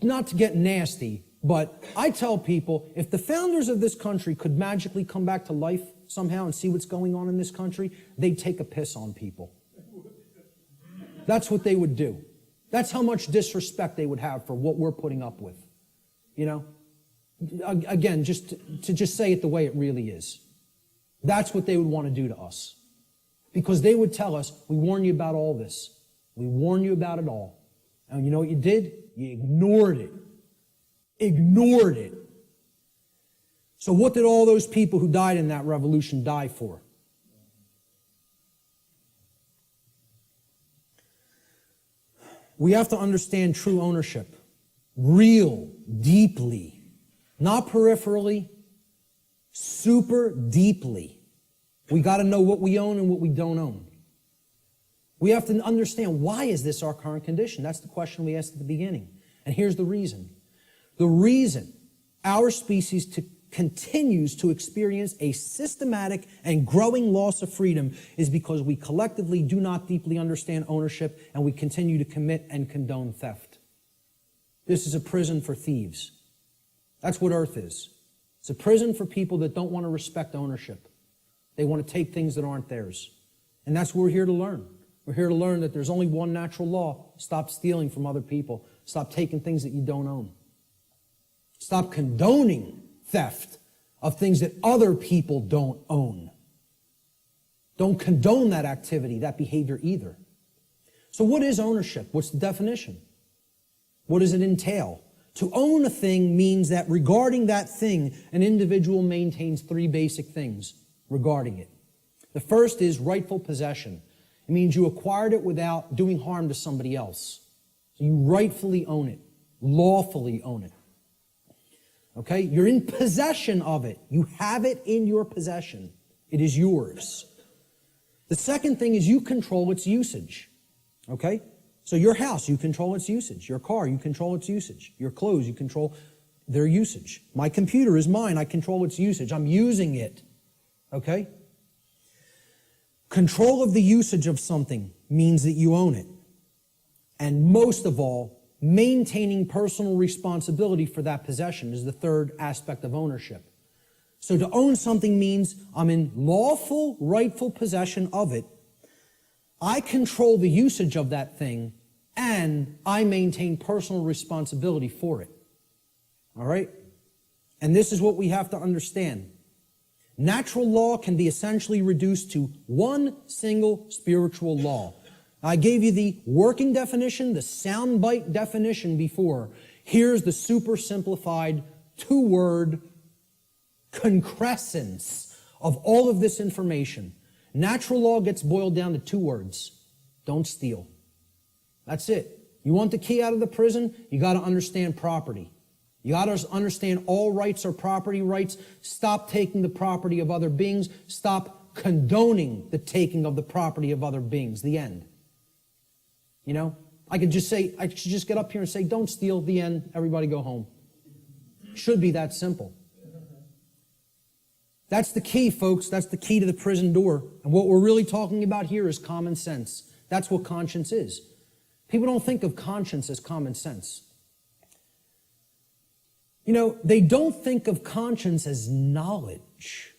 not to get nasty, but I tell people, if the founders of this country could magically come back to life somehow and see what's going on in this country, they'd take a piss on people. That's what they would do. That's how much disrespect they would have for what we're putting up with. You know? Again, just to say it the way it really is. That's what they would want to do to us. Because they would tell us, we warn you about all this. We warn you about it all. And you know what you did? You ignored it. Ignored it. So what did all those people who died in that revolution die for? We have to understand true ownership. Real, deeply. Not peripherally, super deeply. We got to know what we own and what we don't own. We have to understand, why is this our current condition? That's the question we asked at the beginning. And here's the reason. The reason our species continues to experience a systematic and growing loss of freedom is because we collectively do not deeply understand ownership, and we continue to commit and condone theft. This is a prison for thieves. That's what Earth is. It's a prison for people that don't want to respect ownership. They want to take things that aren't theirs. And that's what we're here to learn. We're here to learn that there's only one natural law. Stop stealing from other people. Stop taking things that you don't own. Stop condoning theft of things that other people don't own. Don't condone that activity, that behavior either. So what is ownership? What's the definition? What does it entail? To own a thing means that regarding that thing, an individual maintains three basic things regarding it. The first is rightful possession. It means you acquired it without doing harm to somebody else. So you rightfully own it, lawfully own it. Okay? You're in possession of it. You have it in your possession. It is yours. The second thing is you control its usage. Okay? So your house, you control its usage. Your car, you control its usage. Your clothes, you control their usage. My computer is mine. I control its usage. I'm using it. Okay? Control of the usage of something means that you own it. And most of all, maintaining personal responsibility for that possession is the third aspect of ownership. So to own something means I'm in lawful, rightful possession of it. I control the usage of that thing, and I maintain personal responsibility for it. All right? And this is what we have to understand. Natural law can be essentially reduced to one single spiritual law. I gave you the working definition, the soundbite definition before. Here's the super simplified two-word concrescence of all of this information. Natural law gets boiled down to two words. Don't steal. That's it. You want the key out of the prison? You got to understand property. You got to understand all rights are property rights. Stop taking the property of other beings. Stop condoning the taking of the property of other beings. The end. You know, I should just get up here and say, don't steal, the end, everybody go home. Should be that simple. That's the key, folks. That's the key to the prison door. And what we're really talking about here is common sense. That's what conscience is. People don't think of conscience as common sense. You know, they don't think of conscience as knowledge.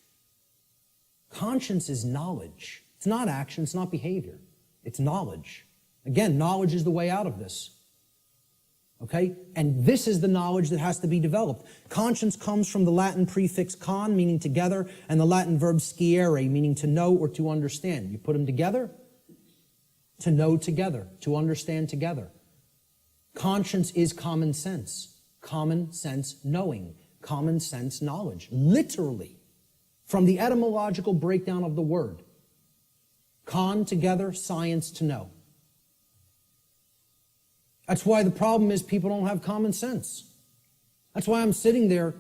Conscience is knowledge. It's not action, it's not behavior. It's knowledge. Again, knowledge is the way out of this. Okay? And this is the knowledge that has to be developed. Conscience comes from the Latin prefix con, meaning together, and the Latin verb sciere, meaning to know or to understand. You put them together, to know together, to understand together. Conscience is common sense. Common sense knowing. Common sense knowledge. Literally. From the etymological breakdown of the word. Con, together, science, to know. That's why the problem is people don't have common sense. That's why I'm sitting there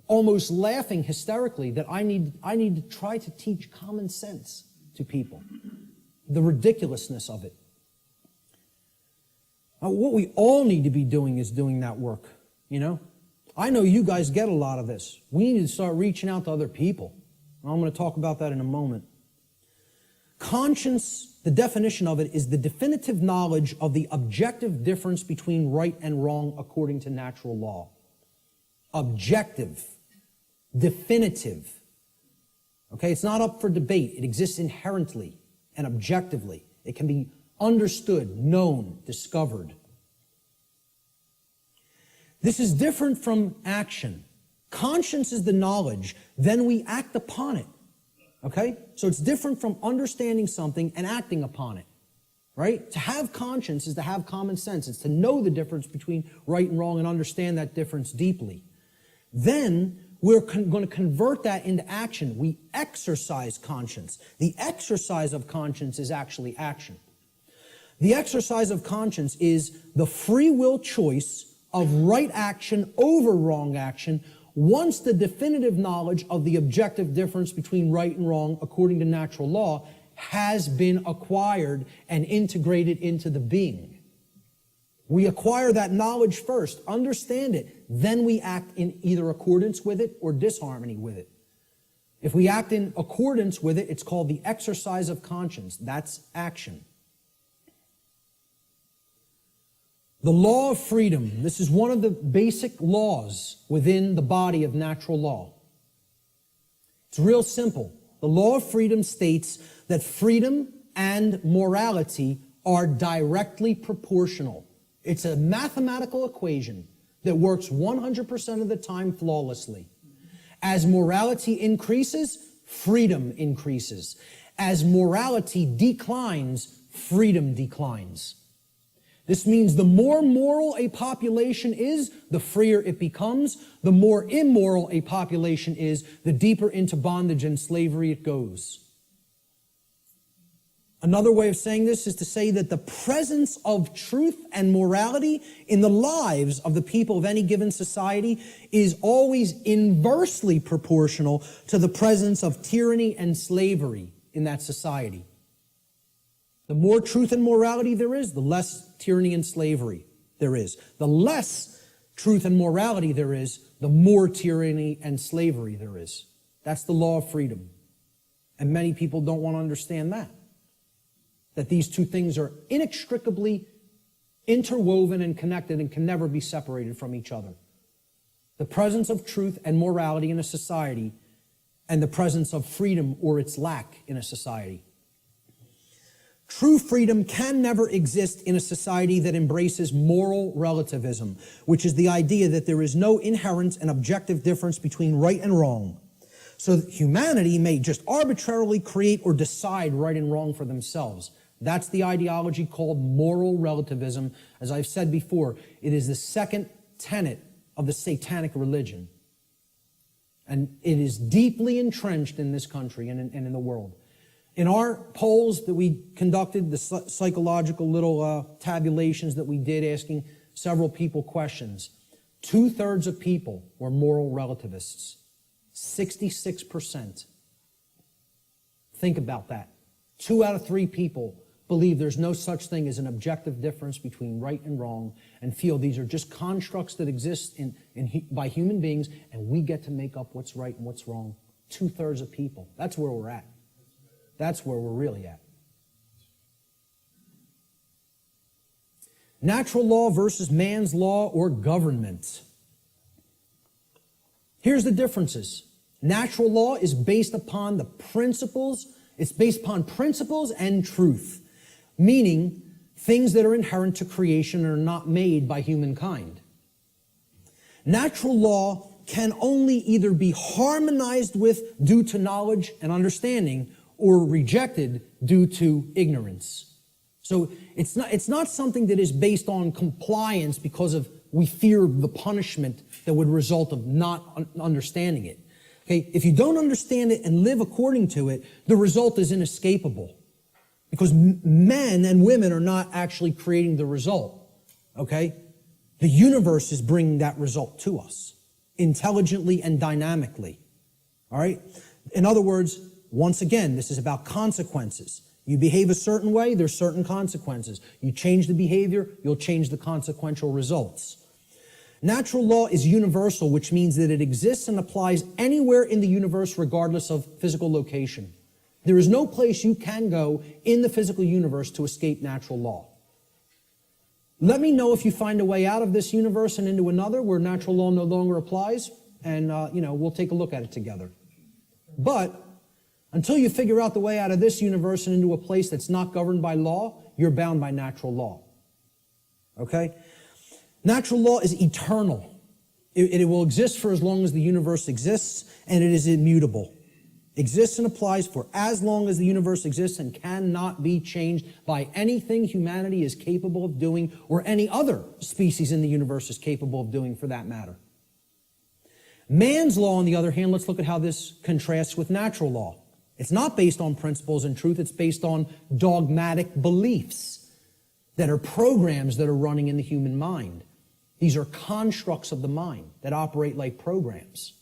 almost laughing hysterically that I need to try to teach common sense to people. The ridiculousness of it. Now, what we all need to be doing is doing that work, you know? I know you guys get a lot of this. We need to start reaching out to other people. I'm going to talk about that in a moment. Conscience, the definition of it, is the definitive knowledge of the objective difference between right and wrong according to natural law. Objective. Definitive. Okay, it's not up for debate. It exists inherently and objectively. It can be understood, known, discovered. This is different from action. Conscience is the knowledge, then we act upon it. Okay? So it's different from understanding something and acting upon it. Right? To have conscience is to have common sense. It's to know the difference between right and wrong and understand that difference deeply. Then we're going to convert that into action. We exercise conscience. The exercise of conscience is actually action. The exercise of conscience is the free will choice of right action over wrong action once the definitive knowledge of the objective difference between right and wrong according to natural law has been acquired and integrated into the being. We acquire that knowledge first, understand it, then we act in either accordance with it or disharmony with it. If we act in accordance with it, it's called the exercise of conscience. That's action. The law of freedom. This is one of the basic laws within the body of natural law. It's real simple. The law of freedom states that freedom and morality are directly proportional. It's a mathematical equation that works 100% of the time flawlessly. As morality increases, freedom increases. As morality declines, freedom declines. This means the more moral a population is, the freer it becomes. The more immoral a population is, the deeper into bondage and slavery it goes. Another way of saying this is to say that the presence of truth and morality in the lives of the people of any given society is always inversely proportional to the presence of tyranny and slavery in that society. The more truth and morality there is, the less tyranny and slavery there is. The less truth and morality there is, the more tyranny and slavery there is. That's the law of freedom. And many people don't want to understand that. That these two things are inextricably interwoven and connected and can never be separated from each other. The presence of truth and morality in a society and the presence of freedom or its lack in a society. True freedom can never exist in a society that embraces moral relativism, which is the idea that there is no inherent and objective difference between right and wrong. So that humanity may just arbitrarily create or decide right and wrong for themselves. That's the ideology called moral relativism. As I've said before, it is the second tenet of the satanic religion. And it is deeply entrenched in this country and in the world. In our polls that we conducted, the psychological little tabulations that we did asking several people questions, 2/3 of people were moral relativists. 66%. Think about that. 2 out of 3 people believe there's no such thing as an objective difference between right and wrong and feel these are just constructs that exist by human beings and we get to make up what's right and what's wrong. 2/3 of people. That's where we're at. That's where we're really at. Natural law versus man's law or government. Here's the differences. Natural law is based upon the principles. It's based upon principles and truth, meaning things that are inherent to creation and are not made by humankind. Natural law can only either be harmonized with due to knowledge and understanding or rejected due to ignorance. So it's not something that is based on compliance because of we fear the punishment that would result of not understanding it. Okay, if you don't understand it and live according to it, the result is inescapable. Because men and women are not actually creating the result. Okay? The universe is bringing that result to us, intelligently and dynamically. All right? In other words, once again, this is about consequences. You behave a certain way, there's certain consequences. You change the behavior, you'll change the consequential results. Natural law is universal, which means that it exists and applies anywhere in the universe regardless of physical location. There is no place you can go in the physical universe to escape natural law. Let me know if you find a way out of this universe and into another where natural law no longer applies, and we'll take a look at it together. But until you figure out the way out of this universe and into a place that's not governed by law, you're bound by natural law. Okay? Natural law is eternal. It will exist for as long as the universe exists, and it is immutable. Exists and applies for as long as the universe exists and cannot be changed by anything humanity is capable of doing or any other species in the universe is capable of doing for that matter. Man's law, on the other hand, let's look at how this contrasts with natural law. It's not based on principles and truth. It's based on dogmatic beliefs that are programs that are running in the human mind. These are constructs of the mind that operate like programs.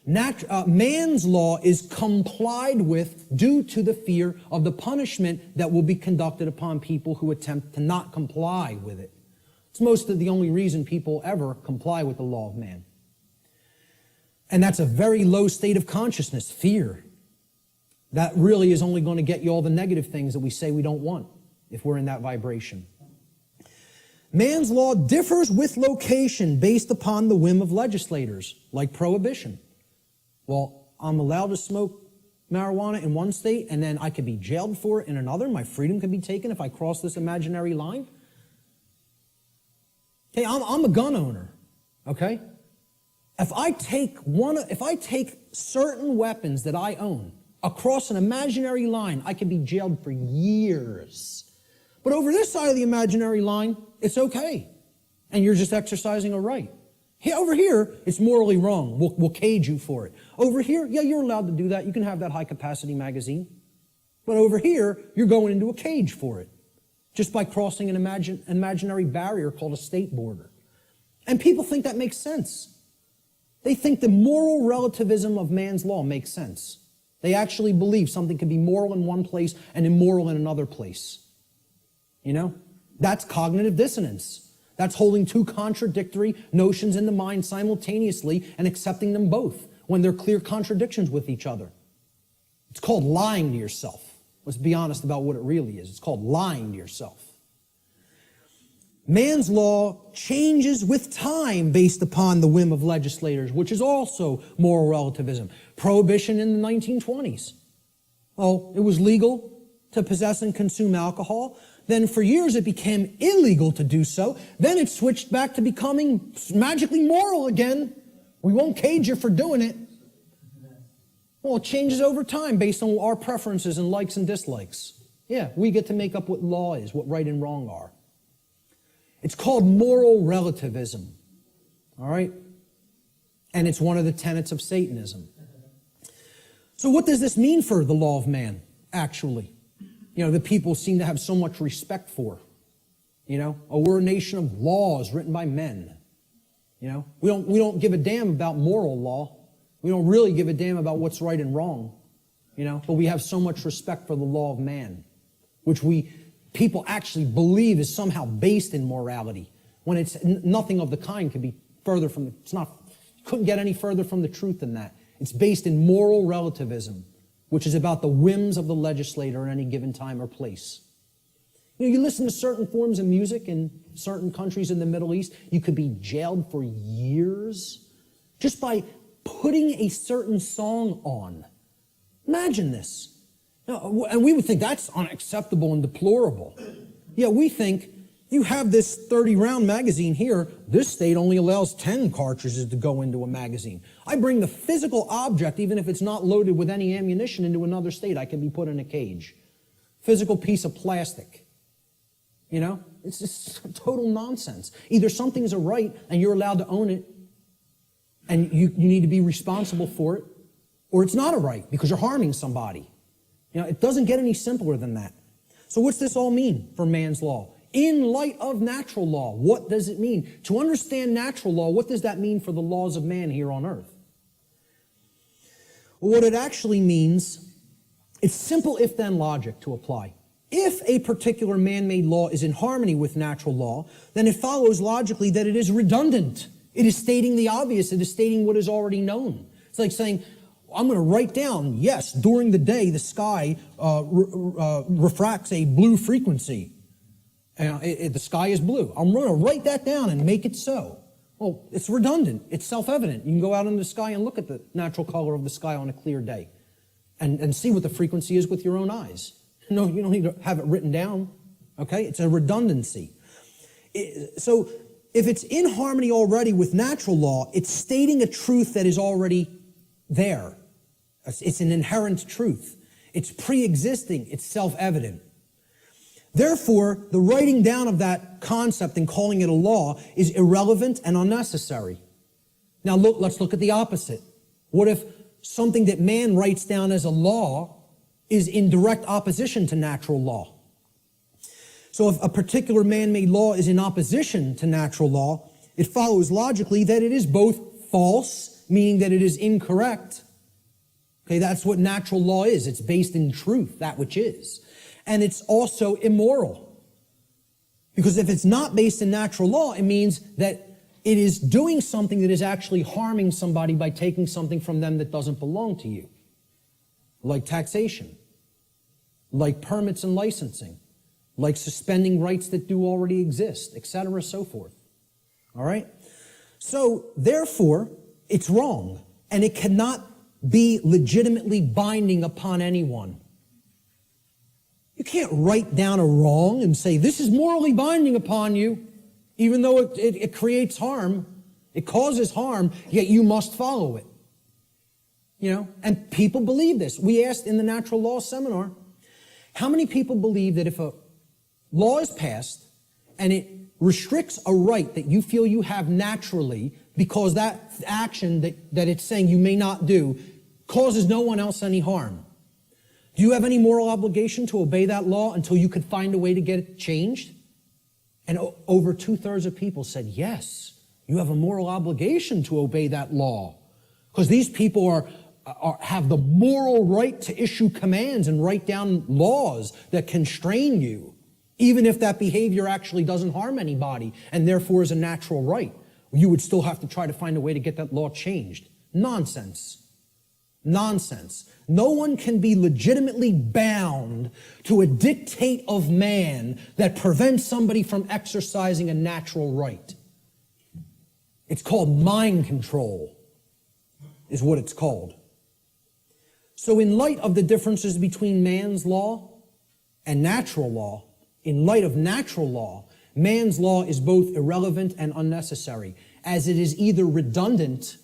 Man's law is complied with due to the fear of the punishment that will be conducted upon people who attempt to not comply with it. It's most of the only reason people ever comply with the law of man. And that's a very low state of consciousness, fear. That really is only going to get you all the negative things that we say we don't want if we're in that vibration. Man's law differs with location based upon the whim of legislators, like prohibition. Well, I'm allowed to smoke marijuana in one state, and then I could be jailed for it in another. My freedom could be taken if I cross this imaginary line. Hey, I'm a gun owner, okay? If I take certain weapons that I own across an imaginary line, I could be jailed for years. But over this side of the imaginary line, it's okay. And you're just exercising a right. Over here, it's morally wrong. We'll cage you for it. Over here, yeah, you're allowed to do that. You can have that high-capacity magazine. But over here, you're going into a cage for it, just by crossing an imaginary barrier called a state border. And people think that makes sense. They think the moral relativism of man's law makes sense. They actually believe something can be moral in one place and immoral in another place. You know? That's cognitive dissonance. That's holding two contradictory notions in the mind simultaneously and accepting them both when they're clear contradictions with each other. It's called lying to yourself. Let's be honest about what it really is. It's called lying to yourself. Man's law changes with time based upon the whim of legislators, which is also moral relativism. Prohibition in the 1920s. Oh, it was legal to possess and consume alcohol. Then for years it became illegal to do so. Then it switched back to becoming magically moral again. We won't cage you for doing it. Well, it changes over time based on our preferences and likes and dislikes. Yeah, we get to make up what law is, what right and wrong are. It's called moral relativism. All right? And it's one of the tenets of Satanism. So what does this mean for the law of man, actually? You know, the people seem to have so much respect for. You know, oh, we're a nation of laws written by men. You know, we don't give a damn about moral law. We don't really give a damn about what's right and wrong. You know, but we have so much respect for the law of man, which people actually believe is somehow based in morality, when it's nothing of the kind could be further from couldn't get any further from the truth than that. It's based in moral relativism, which is about the whims of the legislator at any given time or place. You know, you listen to certain forms of music in certain countries in the Middle East, you could be jailed for years just by putting a certain song on. Imagine this. And we would think that's unacceptable and deplorable. Yeah, we think you have this 30-round magazine here. This state only allows 10 cartridges to go into a magazine. I bring the physical object, even if it's not loaded with any ammunition, into another state, I can be put in a cage. Physical piece of plastic. You know, it's just total nonsense. Either something's a right and you're allowed to own it and you need to be responsible for it, or it's not a right because you're harming somebody. You know, it doesn't get any simpler than that. So what's this all mean for man's law? In light of natural law, what does it mean? To understand natural law, what does that mean for the laws of man here on earth? Well, what it actually means, it's simple if-then logic to apply. If a particular man-made law is in harmony with natural law, then it follows logically that it is redundant. It is stating the obvious. It is stating what is already known. It's like saying, I'm going to write down, yes, during the day the sky refracts a blue frequency. The sky is blue. I'm going to write that down and make it so. Well, it's redundant. It's self-evident. You can go out in the sky and look at the natural color of the sky on a clear day and see what the frequency is with your own eyes. No, you don't need to have it written down. Okay? It's a redundancy. So if it's in harmony already with natural law, it's stating a truth that is already there. It's an inherent truth. It's pre-existing. It's self-evident. Therefore, the writing down of that concept and calling it a law is irrelevant and unnecessary. Now let's look at the opposite. What if something that man writes down as a law is in direct opposition to natural law? So if a particular man-made law is in opposition to natural law, it follows logically that it is both false, meaning that it is incorrect. Okay, that's what natural law is. It's based in truth, that which is. And it's also immoral. Because if it's not based in natural law, it means that it is doing something that is actually harming somebody by taking something from them that doesn't belong to you. Like taxation, like permits and licensing, like suspending rights that do already exist, etc., so forth. All right? So, therefore, it's wrong, and it cannot be legitimately binding upon anyone. You can't write down a wrong and say, this is morally binding upon you, even though it creates harm, it causes harm, yet you must follow it. You know, and people believe this. We asked in the natural law seminar, how many people believe that if a law is passed and it restricts a right that you feel you have naturally because that action that it's saying you may not do causes no one else any harm? Do you have any moral obligation to obey that law until you could find a way to get it changed? And over 2/3 of people said, yes, you have a moral obligation to obey that law. Because these people have the moral right to issue commands and write down laws that constrain you, even if that behavior actually doesn't harm anybody and therefore is a natural right. You would still have to try to find a way to get that law changed. Nonsense. Nonsense. No one can be legitimately bound to a dictate of man that prevents somebody from exercising a natural right. It's called mind control, is what it's called. So in light of the differences between man's law and natural law, in light of natural law, man's law is both irrelevant and unnecessary, as it is either redundant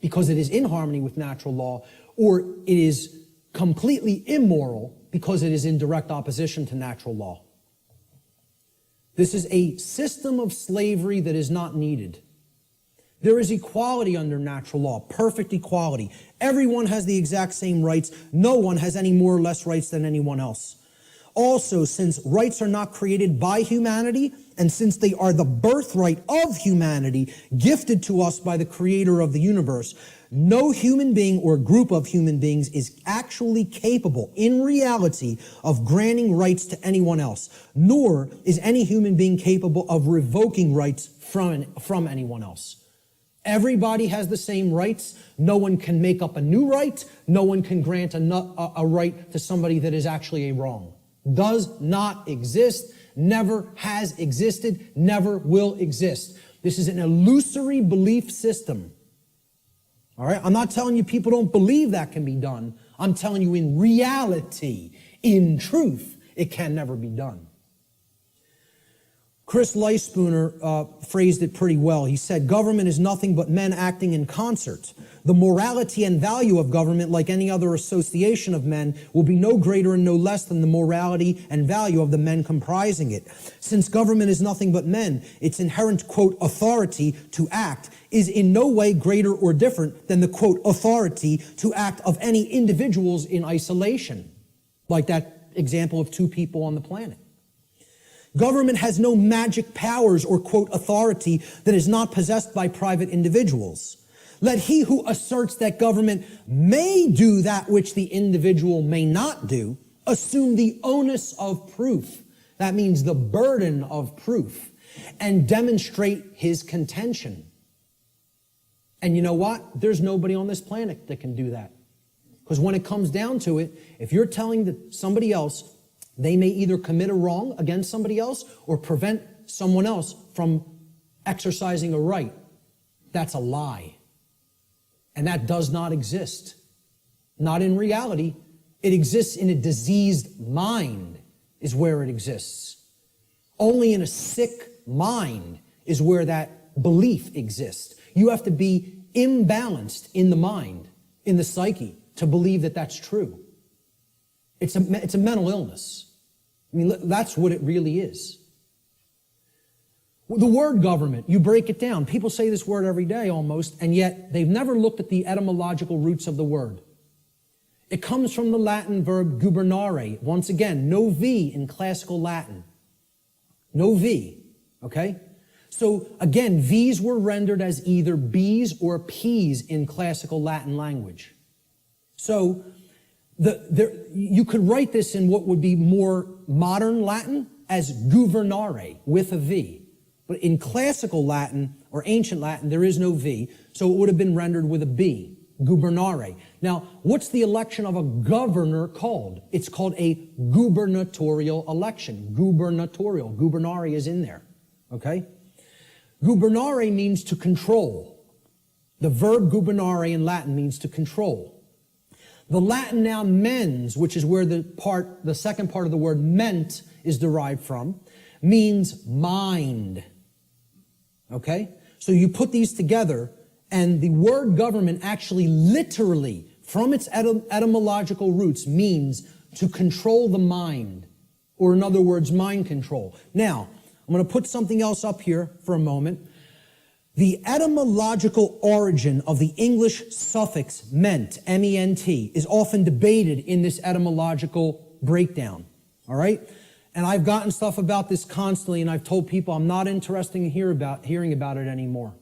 because it is in harmony with natural law, or it is completely immoral because it is in direct opposition to natural law. This is a system of slavery that is not needed. There is equality under natural law, perfect equality. Everyone has the exact same rights. No one has any more or less rights than anyone else. Also, since rights are not created by humanity, and since they are the birthright of humanity, gifted to us by the creator of the universe, no human being or group of human beings is actually capable, in reality, of granting rights to anyone else, nor is any human being capable of revoking rights from anyone else. Everybody has the same rights. No one can make up a new right. No one can grant a right to somebody that is actually a wrong. Does not exist, never has existed, never will exist. This is an illusory belief system. All right? I'm not telling you people don't believe that can be done. I'm telling you in reality, in truth, it can never be done. Chris Leispooner phrased it pretty well. He said, government is nothing but men acting in concert. The morality and value of government, like any other association of men, will be no greater and no less than the morality and value of the men comprising it. Since government is nothing but men, its inherent, quote, authority to act is in no way greater or different than the, quote, authority to act of any individuals in isolation, like that example of two people on the planet. Government has no magic powers or, quote, authority that is not possessed by private individuals. Let he who asserts that government may do that which the individual may not do assume the onus of proof. That means the burden of proof, and demonstrate his contention. And you know what? There's nobody on this planet that can do that. Because when it comes down to it, if you're telling somebody else they may either commit a wrong against somebody else or prevent someone else from exercising a right, that's a lie. And that does not exist. Not in reality. It exists in a diseased mind is where it exists. Only in a sick mind is where that belief exists. You have to be imbalanced in the mind, in the psyche, to believe that that's true. It's a mental illness. I mean, that's what it really is. The word government, you break it down. People say this word every day almost, and yet they've never looked at the etymological roots of the word. It comes from the Latin verb gubernare. Once again, no V in classical Latin. No V, okay? So again, V's were rendered as either B's or P's in classical Latin language. So you could write this in what would be more modern Latin as gubernare with a V. But in classical Latin or ancient Latin, there is no V, so it would have been rendered with a B, gubernare. Now, what's the election of a governor called? It's called a gubernatorial election. Gubernatorial. Gubernare is in there. Okay? Gubernare means to control. The verb gubernare in Latin means to control. The Latin noun mens, which is where the second part of the word ment is derived from, means mind. Okay? So you put these together, and the word government actually literally, from its etymological roots, means to control the mind, or in other words, mind control. Now, I'm going to put something else up here for a moment. The etymological origin of the English suffix ment, M-E-N-T, is often debated in this etymological breakdown. All right? And I've gotten stuff about this constantly, and I've told people I'm not interested in hearing about it anymore.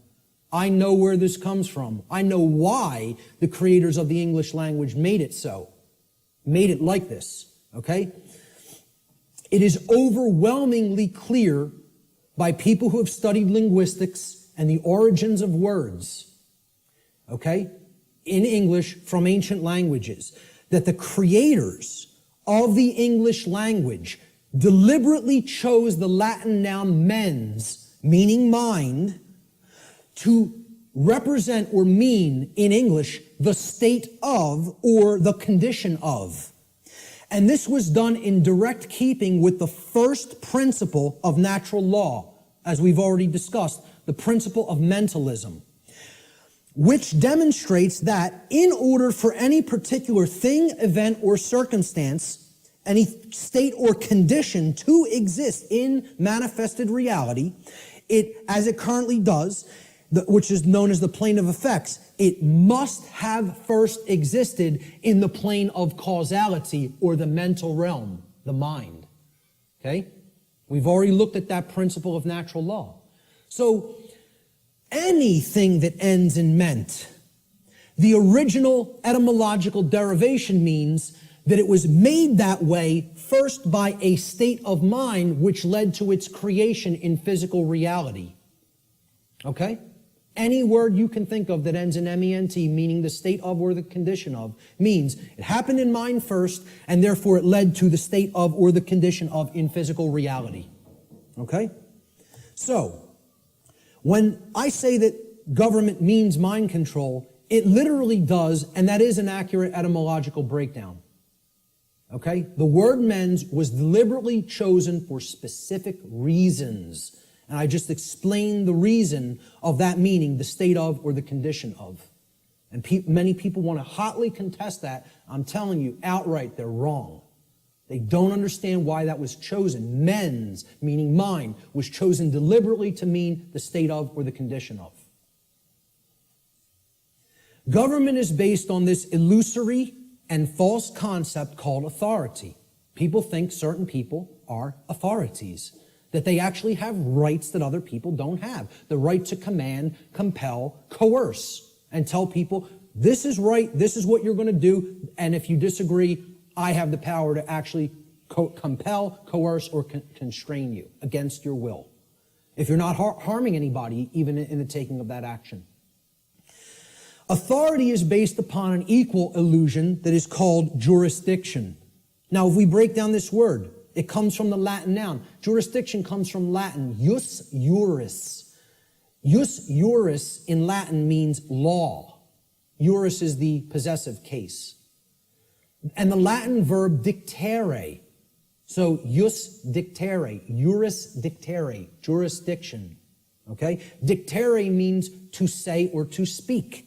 I know where this comes from. I know why the creators of the English language made it so. Made it like this. Okay? It is overwhelmingly clear by people who have studied linguistics and the origins of words, okay, in English from ancient languages, that the creators of the English language deliberately chose the Latin noun mens, meaning mind, to represent or mean in English the state of or the condition of. And this was done in direct keeping with the first principle of natural law, as we've already discussed, the principle of mentalism, which demonstrates that in order for any particular thing, event, or circumstance, any state or condition to exist in manifested reality, as it currently does, which is known as the plane of effects, it must have first existed in the plane of causality or the mental realm, the mind. Okay? We've already looked at that principle of natural law. So, anything that ends in ment, the original etymological derivation means that it was made that way first by a state of mind which led to its creation in physical reality. Okay? Any word you can think of that ends in M-E-N-T, meaning the state of or the condition of, means it happened in mind first, and therefore it led to the state of or the condition of in physical reality. Okay? So, when I say that government means mind control, it literally does, and that is an accurate etymological breakdown. Okay? The word mens was deliberately chosen for specific reasons. And I just explained the reason of that meaning, the state of or the condition of. And many people want to hotly contest that. I'm telling you outright, they're wrong. They don't understand why that was chosen. Mens, meaning mind, was chosen deliberately to mean the state of or the condition of. Government is based on this illusory and false concept called authority. People think certain people are authorities, that they actually have rights that other people don't have. The right to command, compel, coerce, and tell people, this is right, this is what you're going to do, and if you disagree, I have the power to actually compel, coerce, or constrain you against your will, if you're not harming anybody, even in the taking of that action. Authority is based upon an equal illusion that is called jurisdiction. Now, if we break down this word, it comes from the Latin noun. Jurisdiction comes from Latin, jus juris. Jus juris in Latin means law. Juris is the possessive case. And the Latin verb dictere. So, jus dictere, juris dictere, jurisdiction. Okay? Dictere means to say or to speak.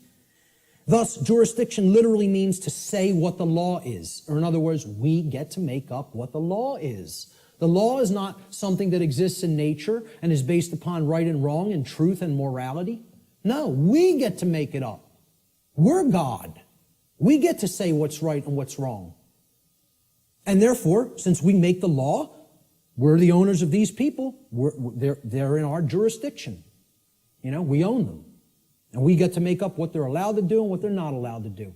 Thus, jurisdiction literally means to say what the law is. Or in other words, we get to make up what the law is. The law is not something that exists in nature and is based upon right and wrong and truth and morality. No, we get to make it up. We're God. We get to say what's right and what's wrong. And therefore, since we make the law, We're the owners of these people. They're in our jurisdiction. You know, we own them. And we get to make up what they're allowed to do and what they're not allowed to do.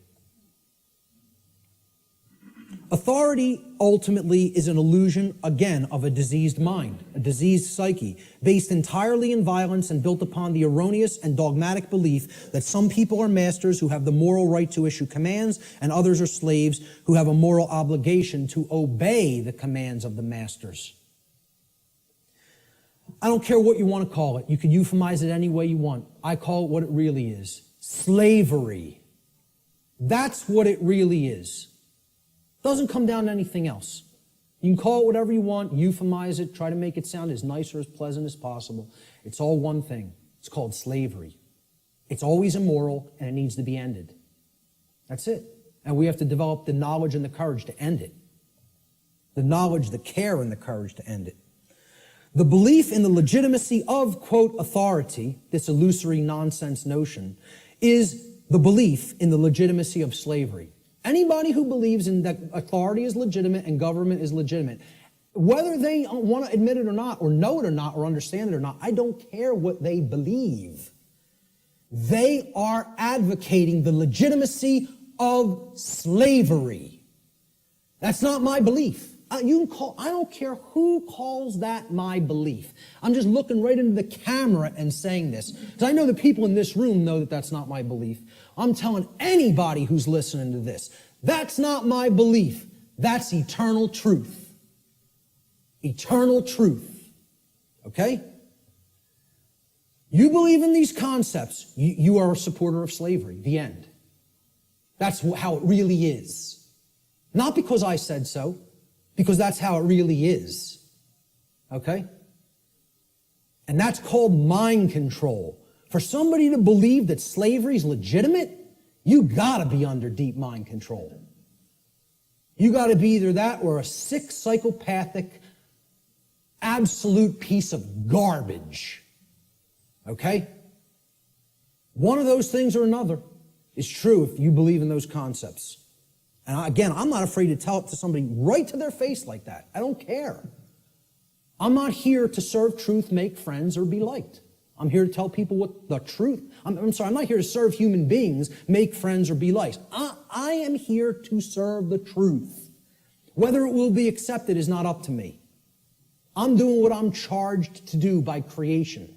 Authority ultimately is an illusion, again, of a diseased mind, a diseased psyche, based entirely in violence and built upon the erroneous and dogmatic belief that some people are masters who have the moral right to issue commands and others are slaves who have a moral obligation to obey the commands of the masters. I don't care what you want to call it. You can euphemize it any way you want. I call it what it really is. Slavery. That's what it really is. Doesn't come down to anything else. You can call it whatever you want, euphemize it, try to make it sound as nice or as pleasant as possible. It's all one thing. It's called slavery. It's always immoral, and it needs to be ended. That's it. And we have to develop the knowledge and the courage to end it. The knowledge, the care, and the courage to end it. The belief in the legitimacy of, quote, authority, this illusory nonsense notion, is the belief in the legitimacy of slavery. Anybody who believes in that authority is legitimate and government is legitimate, whether they want to admit it or not, or know it or not, or understand it or not, I don't care what they believe. They are advocating the legitimacy of slavery. That's not my belief. I don't care who calls that my belief. I'm just looking right into the camera and saying this, because I know the people in this room know that that's not my belief. I'm telling anybody who's listening to this, that's not my belief. That's eternal truth. Eternal truth. Okay? You believe in these concepts, you are a supporter of slavery. The end. That's how it really is. Not because I said so, because that's how it really is. Okay? And that's called mind control. For somebody to believe that slavery is legitimate, you gotta be under deep mind control. You gotta be either that or a sick, psychopathic, absolute piece of garbage. Okay? One of those things or another is true if you believe in those concepts. And again, I'm not afraid to tell it to somebody right to their face like that. I don't care. I'm not here to serve truth, make friends, or be liked. I'm here to tell people what the truth. I'm not here to serve human beings, make friends, or be liked. I am here to serve the truth. Whether it will be accepted is not up to me. I'm doing what I'm charged to do by creation.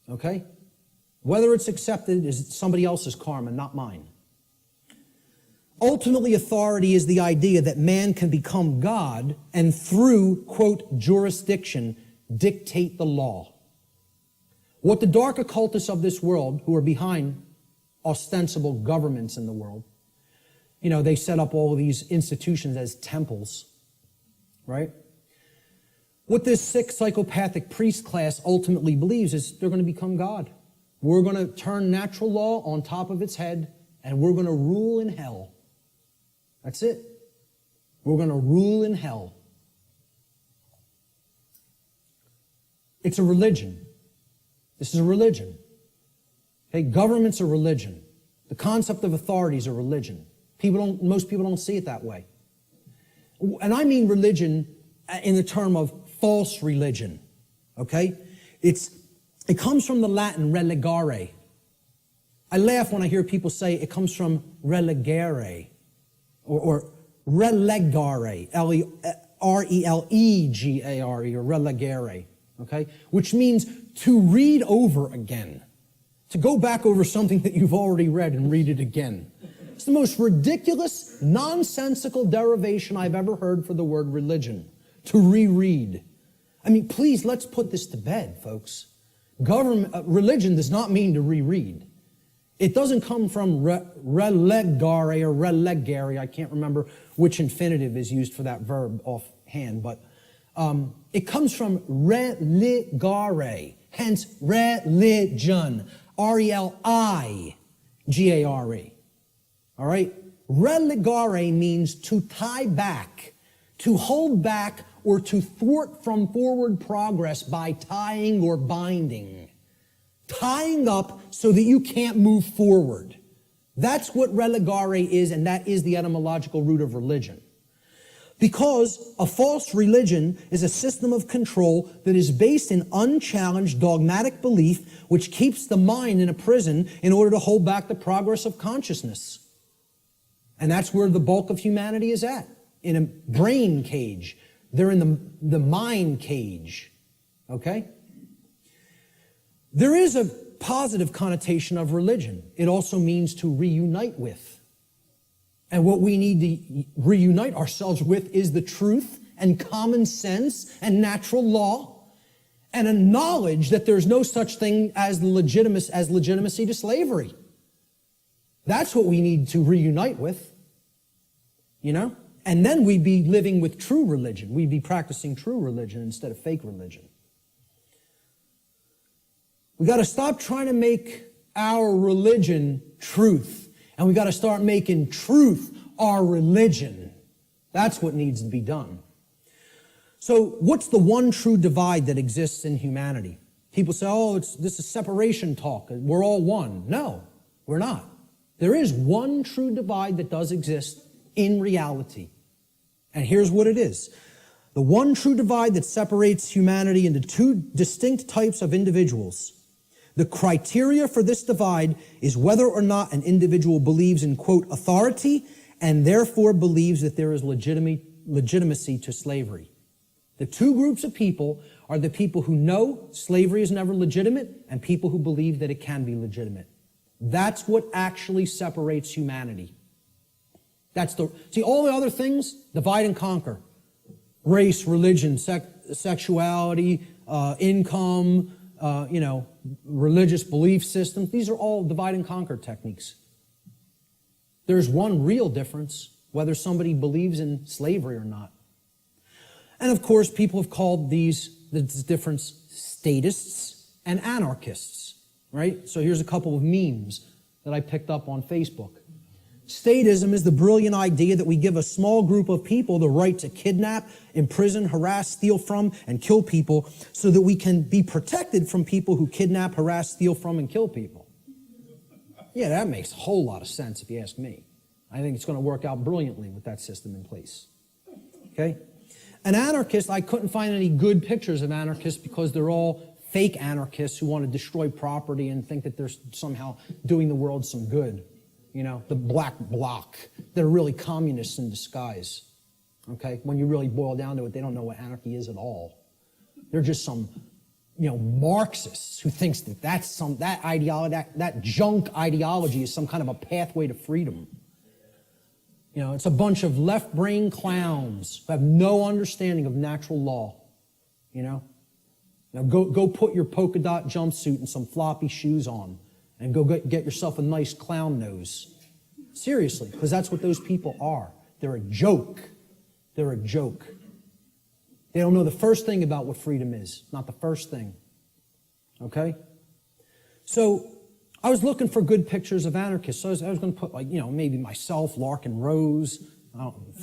Okay? Whether it's accepted is somebody else's karma, not mine. Ultimately, authority is the idea that man can become God and through, quote, jurisdiction, dictate the law. What the dark occultists of this world, who are behind ostensible governments in the world, they set up all of these institutions as temples, right? What this sick psychopathic priest class ultimately believes is they're going to become God. We're going to turn natural law on top of its head, and we're going to rule in hell. That's it. We're going to rule in hell. It's a religion. This is a religion. Okay, government's a religion. The concept of authority is a religion. Most people don't see it that way. And I mean religion in the term of false religion. Okay? It comes from the Latin relegare. I laugh when I hear people say it comes from relegare. Or relegare, R-E-L-E-G-A-R-E, or relegare, okay? Which means to read over again, to go back over something that you've already read and read it again. It's the most ridiculous, nonsensical derivation I've ever heard for the word religion, to reread. I mean, please, let's put this to bed, folks. Religion does not mean to reread. It doesn't come from relegare or relegare. I can't remember which infinitive is used for that verb offhand, but it comes from religare, hence religion, R-E-L-I-G-A-R-E. All right? Relegare means to tie back, to hold back, or to thwart from forward progress by tying or binding. Tying up so that you can't move forward. That's what relegare is, and that is the etymological root of religion. Because a false religion is a system of control that is based in unchallenged dogmatic belief, which keeps the mind in a prison in order to hold back the progress of consciousness. And that's where the bulk of humanity is at, in a brain cage. They're in the mind cage, okay? There is a positive connotation of religion. It also means to reunite with. And what we need to reunite ourselves with is the truth and common sense and natural law and a knowledge that there's no such thing as legitimacy to slavery. That's what we need to reunite with, you know? And then we'd be living with true religion. We'd be practicing true religion instead of fake religion. We got to stop trying to make our religion truth. And we got to start making truth our religion. That's what needs to be done. So what's the one true divide that exists in humanity? People say, oh, this is separation talk. We're all one. No, we're not. There is one true divide that does exist in reality. And here's what it is. The one true divide that separates humanity into two distinct types of individuals. The criteria for this divide is whether or not an individual believes in, quote, authority, and therefore believes that there is legitimacy to slavery. The two groups of people are the people who know slavery is never legitimate and people who believe that it can be legitimate. That's what actually separates humanity. See, all the other things, divide and conquer. Race, religion, sexuality, income, religious belief systems. These are all divide and conquer techniques. There's one real difference, whether somebody believes in slavery or not. And of course, people have called this difference statists and anarchists, right? So here's a couple of memes that I picked up on Facebook. Statism is the brilliant idea that we give a small group of people the right to kidnap, imprison, harass, steal from, and kill people so that we can be protected from people who kidnap, harass, steal from, and kill people. Yeah, that makes a whole lot of sense if you ask me. I think it's going to work out brilliantly with that system in place. Okay? An anarchist, I couldn't find any good pictures of anarchists because they're all fake anarchists who want to destroy property and think that they're somehow doing the world some good. You know, the black bloc. They're really communists in disguise. Okay? When you really boil down to it, they don't know what anarchy is at all. They're just some, Marxists who thinks that that ideology, that junk ideology is some kind of a pathway to freedom. It's a bunch of left-brain clowns who have no understanding of natural law. Now go put your polka dot jumpsuit and some floppy shoes on and go get yourself a nice clown nose. Seriously, because that's what those people are. They're a joke. They're a joke. They don't know the first thing about what freedom is. Not the first thing. Okay? So I was looking for good pictures of anarchists. So I was going to put, maybe myself, Larkin Rose,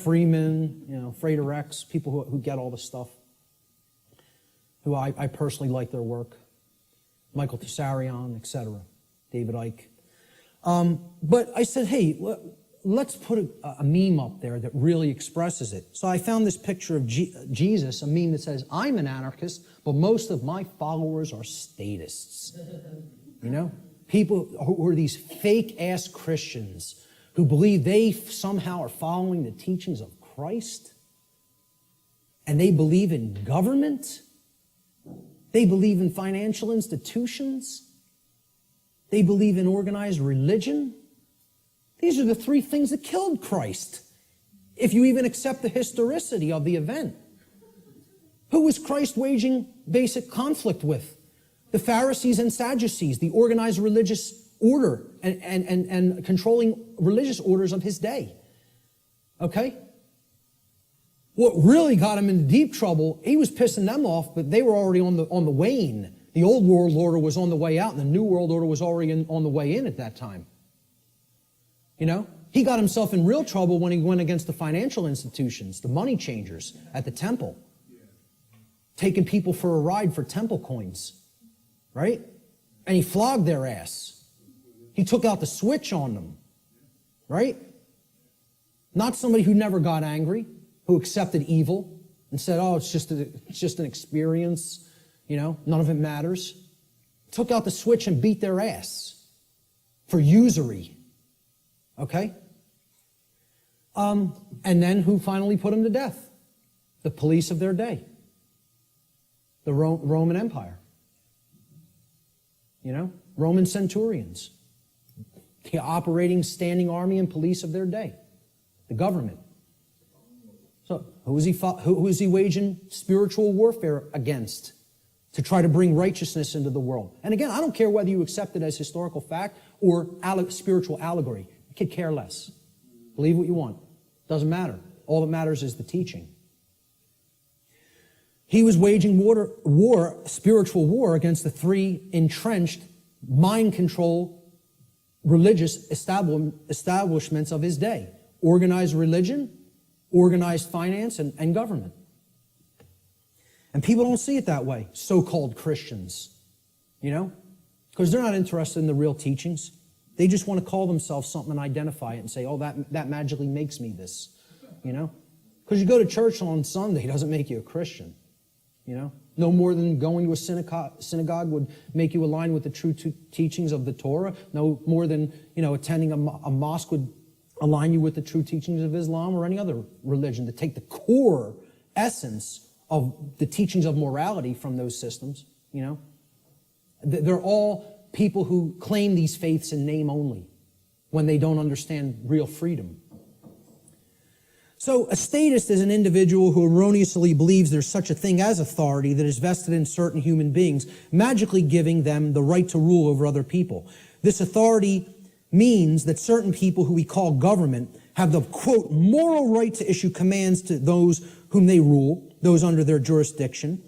Freeman, Frater X, people who get all this stuff, who I personally like their work, Michael Tessarion, etc., David Icke. But I said, hey, let's put a meme up there that really expresses it. So I found this picture of Jesus, a meme that says, I'm an anarchist, but most of my followers are statists. People who are these fake-ass Christians who believe they somehow are following the teachings of Christ, and they believe in government, they believe in financial institutions, they believe in organized religion. These are the three things that killed Christ, if you even accept the historicity of the event. Who was Christ waging basic conflict with? The Pharisees and Sadducees, the organized religious order and controlling religious orders of his day. Okay? What really got him into deep trouble, he was pissing them off, but they were already on the wane. The old world order was on the way out, and the new world order was already on the way in at that time. He got himself in real trouble when he went against the financial institutions, the money changers at the temple, taking people for a ride for temple coins, right? And he flogged their ass. He took out the switch on them, right? Not somebody who never got angry, who accepted evil and said, oh, it's just an experience, none of it matters. Took out the switch and beat their ass for usury. Okay? And then who finally put them to death? The police of their day. The Roman Empire. Roman centurions. The operating standing army and police of their day. The government. So who is he waging spiritual warfare against? To try to bring righteousness into the world. And again, I don't care whether you accept it as historical fact or spiritual allegory. I could care less. Believe what you want. Doesn't matter. All that matters is the teaching. He was waging spiritual war against the three entrenched, mind control, religious establishments of his day. Organized religion, organized finance, and government. And people don't see it that way, so-called Christians, because they're not interested in the real teachings. They just want to call themselves something and identify it and say, oh, that magically makes me this, Because you go to church on Sunday doesn't make you a Christian, No more than going to a synagogue would make you align with the true teachings of the Torah. No more than, attending a mosque would align you with the true teachings of Islam or any other religion, to take the core essence of the teachings of morality from those systems, They're all people who claim these faiths in name only when they don't understand real freedom. So a statist is an individual who erroneously believes there's such a thing as authority that is vested in certain human beings, magically giving them the right to rule over other people. This authority means that certain people who we call government have the, quote, moral right to issue commands to those whom they rule, those under their jurisdiction,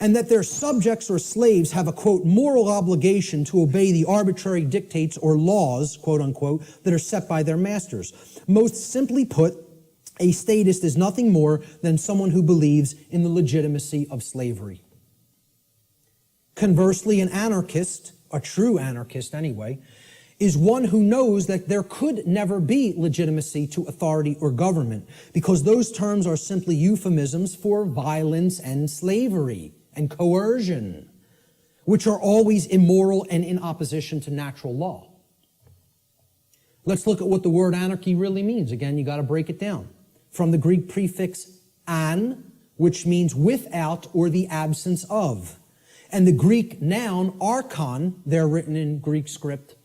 and that their subjects or slaves have a, quote, moral obligation to obey the arbitrary dictates or laws, quote unquote, that are set by their masters. Most simply put, a statist is nothing more than someone who believes in the legitimacy of slavery. Conversely, an anarchist, a true anarchist anyway, is one who knows that there could never be legitimacy to authority or government, because those terms are simply euphemisms for violence and slavery and coercion, which are always immoral and in opposition to natural law. Let's look at what the word anarchy really means. Again, you got to break it down. From the Greek prefix an, which means without or the absence of, and the Greek noun archon, they're written in Greek script,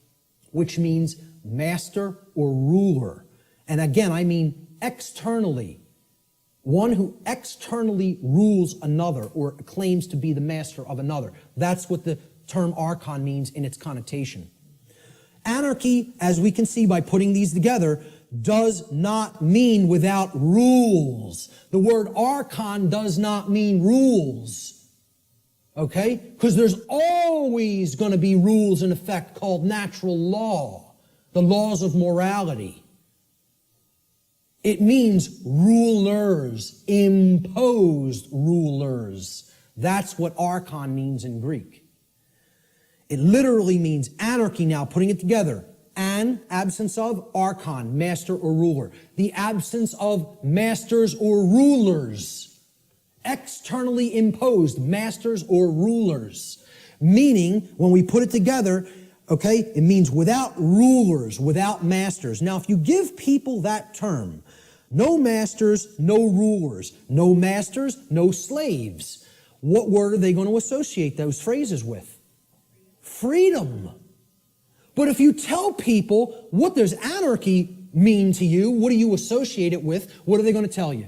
which means master or ruler. And again, I mean externally. One who externally rules another or claims to be the master of another. That's what the term archon means in its connotation. Anarchy, as we can see by putting these together, does not mean without rules. The word archon does not mean rules. Okay? Because there's always going to be rules in effect called natural law, the laws of morality. It means rulers, imposed rulers. That's what archon means in Greek. It literally means anarchy now, putting it together. An, absence of, archon, master or ruler. The absence of masters or rulers. Externally imposed masters or rulers. Meaning, when we put it together, okay, it means without rulers, without masters. Now, if you give people that term, no masters, no rulers, no masters, no slaves, what word are they going to associate those phrases with? Freedom. But if you tell people, what does anarchy mean to you? What do you associate it with? What are they going to tell you?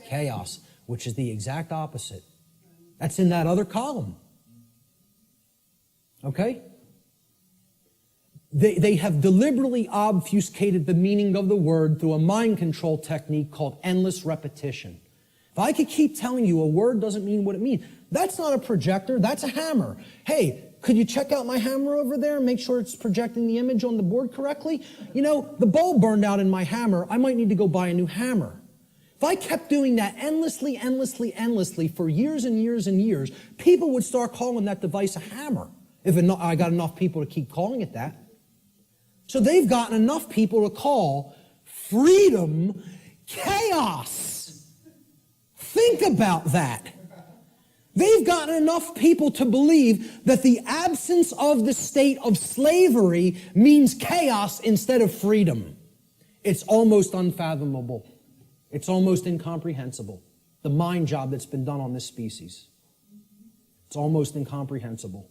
Chaos, which is the exact opposite. That's in that other column. Okay? They have deliberately obfuscated the meaning of the word through a mind control technique called endless repetition. If I could keep telling you a word doesn't mean what it means, that's not a projector, that's a hammer. Hey, could you check out my hammer over there and make sure it's projecting the image on the board correctly? You know, the bulb burned out in my hammer. I might need to go buy a new hammer. If I kept doing that endlessly for years and years and years, people would start calling that device a hammer. If I got enough people to keep calling it that. So they've gotten enough people to call freedom chaos. Think about that. They've gotten enough people to believe that the absence of the state of slavery means chaos instead of freedom. It's almost unfathomable. It's almost incomprehensible. The mind job that's been done on this species. It's almost incomprehensible.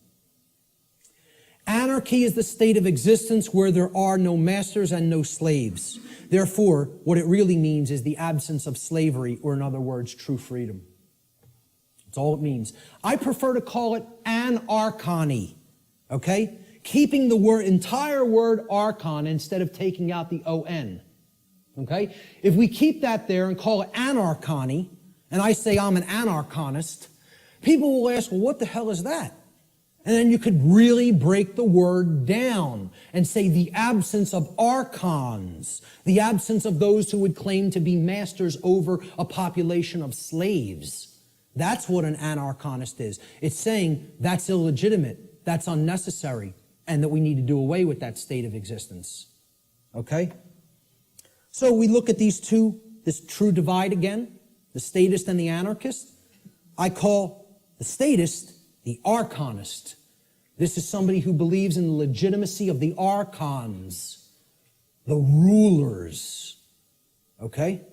Anarchy is the state of existence where there are no masters and no slaves. Therefore, what it really means is the absence of slavery, or in other words, true freedom. That's all it means. I prefer to call it anarchony, okay? Keeping the entire word archon instead of taking out the O-N, okay? If we keep that there and call it anarchony, and I say I'm an anarchonist, people will ask, well, what the hell is that? And then you could really break the word down and say the absence of archons, the absence of those who would claim to be masters over a population of slaves. That's what an anarchonist is. It's saying that's illegitimate, that's unnecessary, and that we need to do away with that state of existence. Okay? So we look at these two, this true divide again, the statist and the anarchist. I call the statist the archonist. This is somebody who believes in the legitimacy of the archons, the rulers. Okay?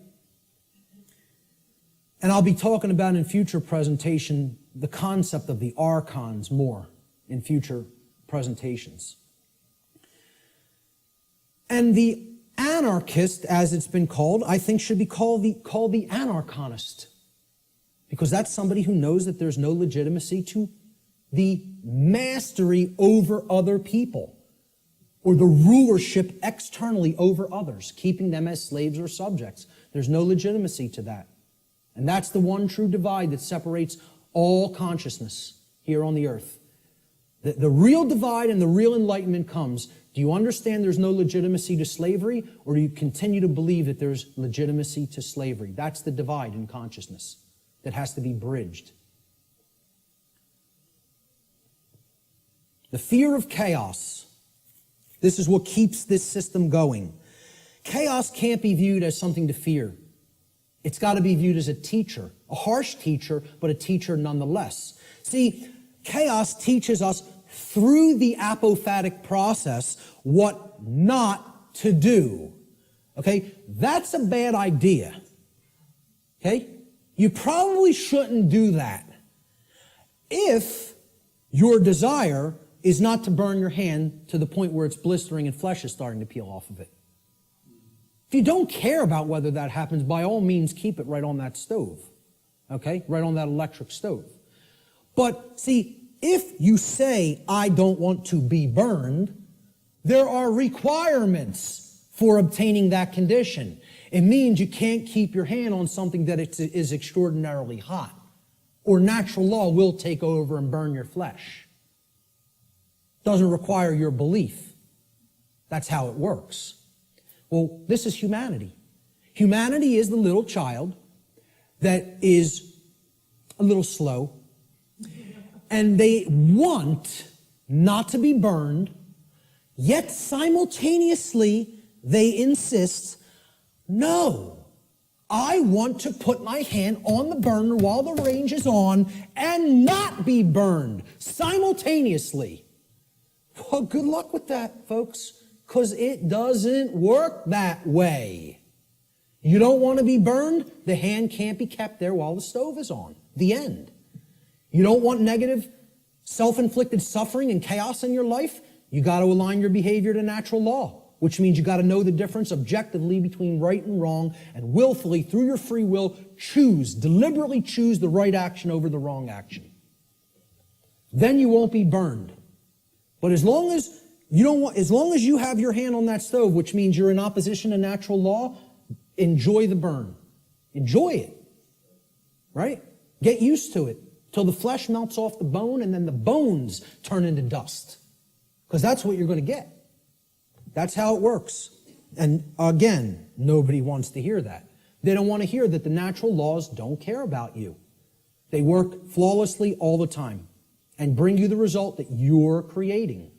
And I'll be talking about in future presentation the concept of the archons more in future presentations. And the anarchist, as it's been called, I think should be called the anarchonist. Because that's somebody who knows that there's no legitimacy to the mastery over other people, or the rulership externally over others, keeping them as slaves or subjects. There's no legitimacy to that. And that's the one true divide that separates all consciousness here on the earth. The real divide and the real enlightenment comes. Do you understand there's no legitimacy to slavery, or do you continue to believe that there's legitimacy to slavery? That's the divide in consciousness that has to be bridged. The fear of chaos. This is what keeps this system going. Chaos can't be viewed as something to fear. It's got to be viewed as a teacher, a harsh teacher, but a teacher nonetheless. See, chaos teaches us through the apophatic process what not to do. Okay? That's a bad idea. Okay? You probably shouldn't do that. If your desire is not to burn your hand to the point where it's blistering and flesh is starting to peel off of it. If you don't care about whether that happens, by all means, keep it right on that stove. Okay? Right on that electric stove. But see, if you say, I don't want to be burned, there are requirements for obtaining that condition. It means you can't keep your hand on something that is extraordinarily hot, or natural law will take over and burn your flesh. Doesn't require your belief. That's how it works. Well, this is humanity. Humanity is the little child that is a little slow, and they want not to be burned, yet simultaneously they insist, no, I want to put my hand on the burner while the range is on and not be burned simultaneously. Well, good luck with that, folks, because it doesn't work that way. You don't want to be burned, the hand can't be kept there while the stove is on. The end. You don't want negative, self-inflicted suffering and chaos in your life, you got to align your behavior to natural law, which means you got to know the difference objectively between right and wrong, and willfully, through your free will, deliberately choose the right action over the wrong action. Then you won't be burned. But as long as you have your hand on that stove, which means you're in opposition to natural law, enjoy the burn. Enjoy it. Right? Get used to it till the flesh melts off the bone and then the bones turn into dust. Because that's what you're going to get. That's how it works. And again, nobody wants to hear that. They don't want to hear that the natural laws don't care about you. They work flawlessly all the time and bring you the result that you're creating.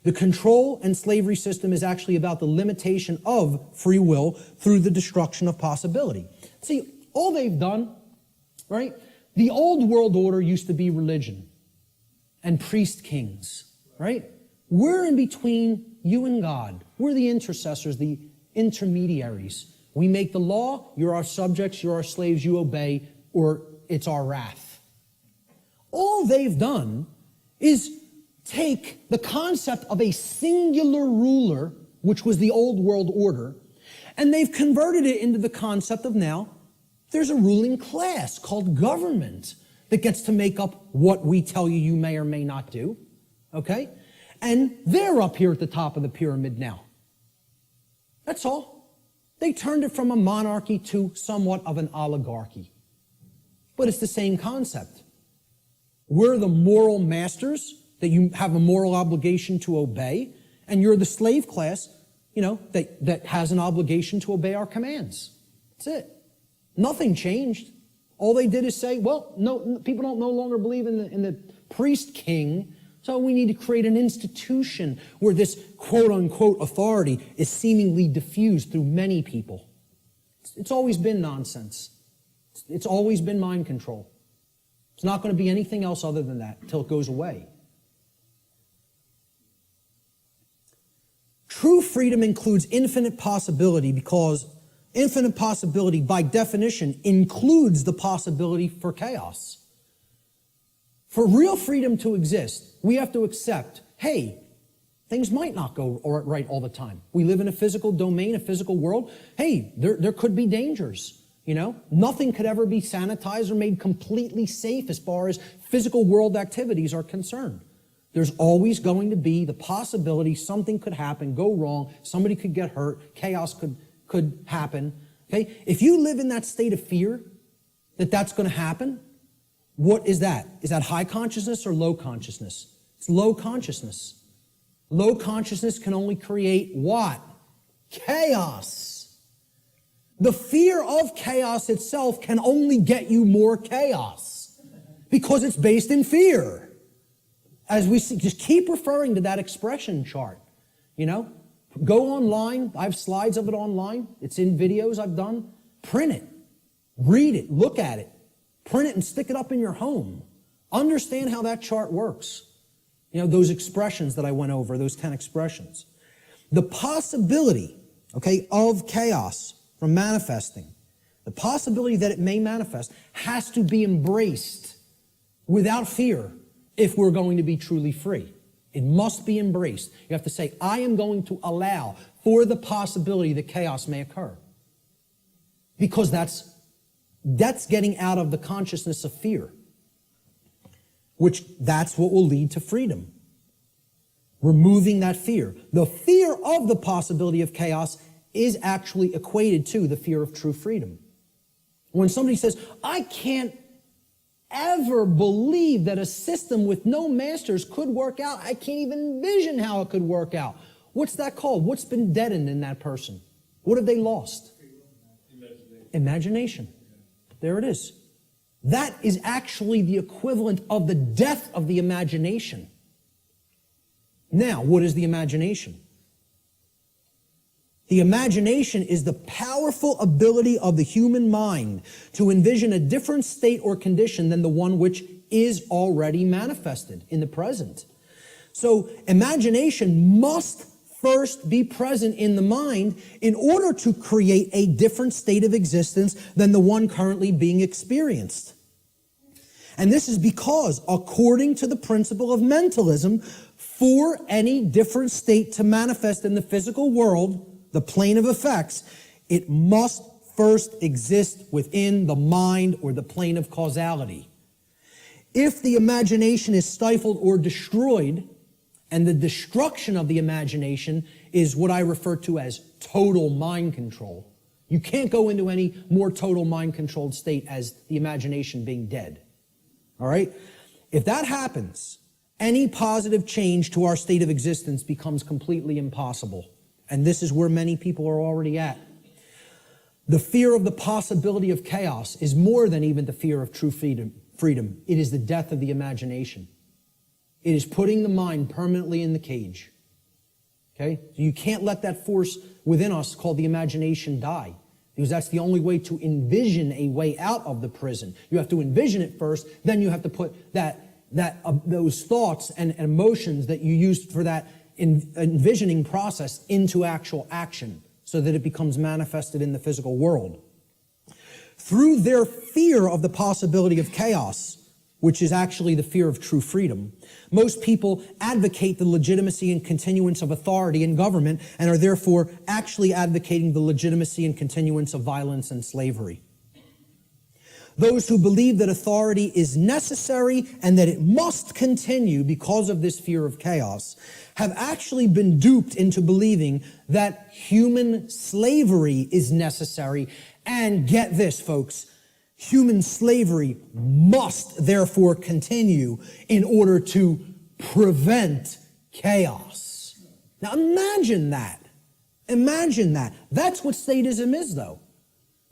The control and slavery system is actually about the limitation of free will through the destruction of possibility. See, all they've done right? The old world order used to be religion and priest kings, right? We're in between you and God. We're the intercessors, the intermediaries. We make the law, you're our subjects, you're our slaves, you obey, or it's our wrath. All they've done is take the concept of a singular ruler, which was the old world order, and they've converted it into the concept of now there's a ruling class called government that gets to make up what we tell you may or may not do, okay? And they're up here at the top of the pyramid now. That's all. They turned it from a monarchy to somewhat of an oligarchy. But it's the same concept. We're the moral masters that you have a moral obligation to obey, and you're the slave class, that has an obligation to obey our commands. That's it. Nothing changed. All they did is say, well, no, people don't no longer believe in the priest king, so we need to create an institution where this quote-unquote authority is seemingly diffused through many people. It's always been nonsense. It's always been mind control. It's not going to be anything else other than that until it goes away. True freedom includes infinite possibility because infinite possibility, by definition, includes the possibility for chaos. For real freedom to exist, we have to accept, hey, things might not go right all the time. We live in a physical domain, a physical world. Hey, there could be dangers, Nothing could ever be sanitized or made completely safe as far as physical world activities are concerned. There's always going to be the possibility something could happen, go wrong, somebody could get hurt, chaos could happen. Okay? If you live in that state of fear that that's going to happen, what is that? Is that high consciousness or low consciousness? It's low consciousness. Low consciousness can only create what? Chaos. The fear of chaos itself can only get you more chaos because it's based in fear. As we see, just keep referring to that expression chart, Go online. I have slides of it online. It's in videos I've done. Print it. Read it. Look at it. Print it and stick it up in your home. Understand how that chart works. Those expressions that I went over, those 10 expressions. The possibility, of chaos from manifesting, the possibility that it may manifest has to be embraced without fear if we're going to be truly free. It must be embraced. You have to say, I am going to allow for the possibility that chaos may occur. Because that's getting out of the consciousness of fear. That's what will lead to freedom. Removing that fear. The fear of the possibility of chaos is actually equated to the fear of true freedom. When somebody says, I can't ever believe that a system with no masters could work out. I can't even envision how it could work out. What's that called? What's been deadened in that person? What have they lost? Imagination. There it is. That is actually the equivalent of the death of the imagination. Now, what is the imagination? The imagination is the powerful ability of the human mind to envision a different state or condition than the one which is already manifested in the present. So imagination must first be present in the mind in order to create a different state of existence than the one currently being experienced. And this is because, according to the principle of mentalism, for any different state to manifest in the physical world, the plane of effects, it must first exist within the mind or the plane of causality. If the imagination is stifled or destroyed, and the destruction of the imagination is what I refer to as total mind control. You can't go into any more total mind controlled state as the imagination being dead. All right? If that happens, any positive change to our state of existence becomes completely impossible. And this is where many people are already at. The fear of the possibility of chaos is more than even the fear of true freedom. It is the death of the imagination. It is putting the mind permanently in the cage. Okay? So you can't let that force within us called the imagination die. because that's the only way to envision a way out of the prison. You have to envision it first, then you have to put those thoughts and emotions that you used for that envisioning process into actual action so that it becomes manifested in the physical world. Through their fear of the possibility of chaos, which is actually the fear of true freedom, most people advocate the legitimacy and continuance of authority in government and are therefore actually advocating the legitimacy and continuance of violence and slavery. Those who believe that authority is necessary and that it must continue because of this fear of chaos have actually been duped into believing that human slavery is necessary. And get this, folks, human slavery must therefore continue in order to prevent chaos. Now imagine that. Imagine that. That's what statism is, though.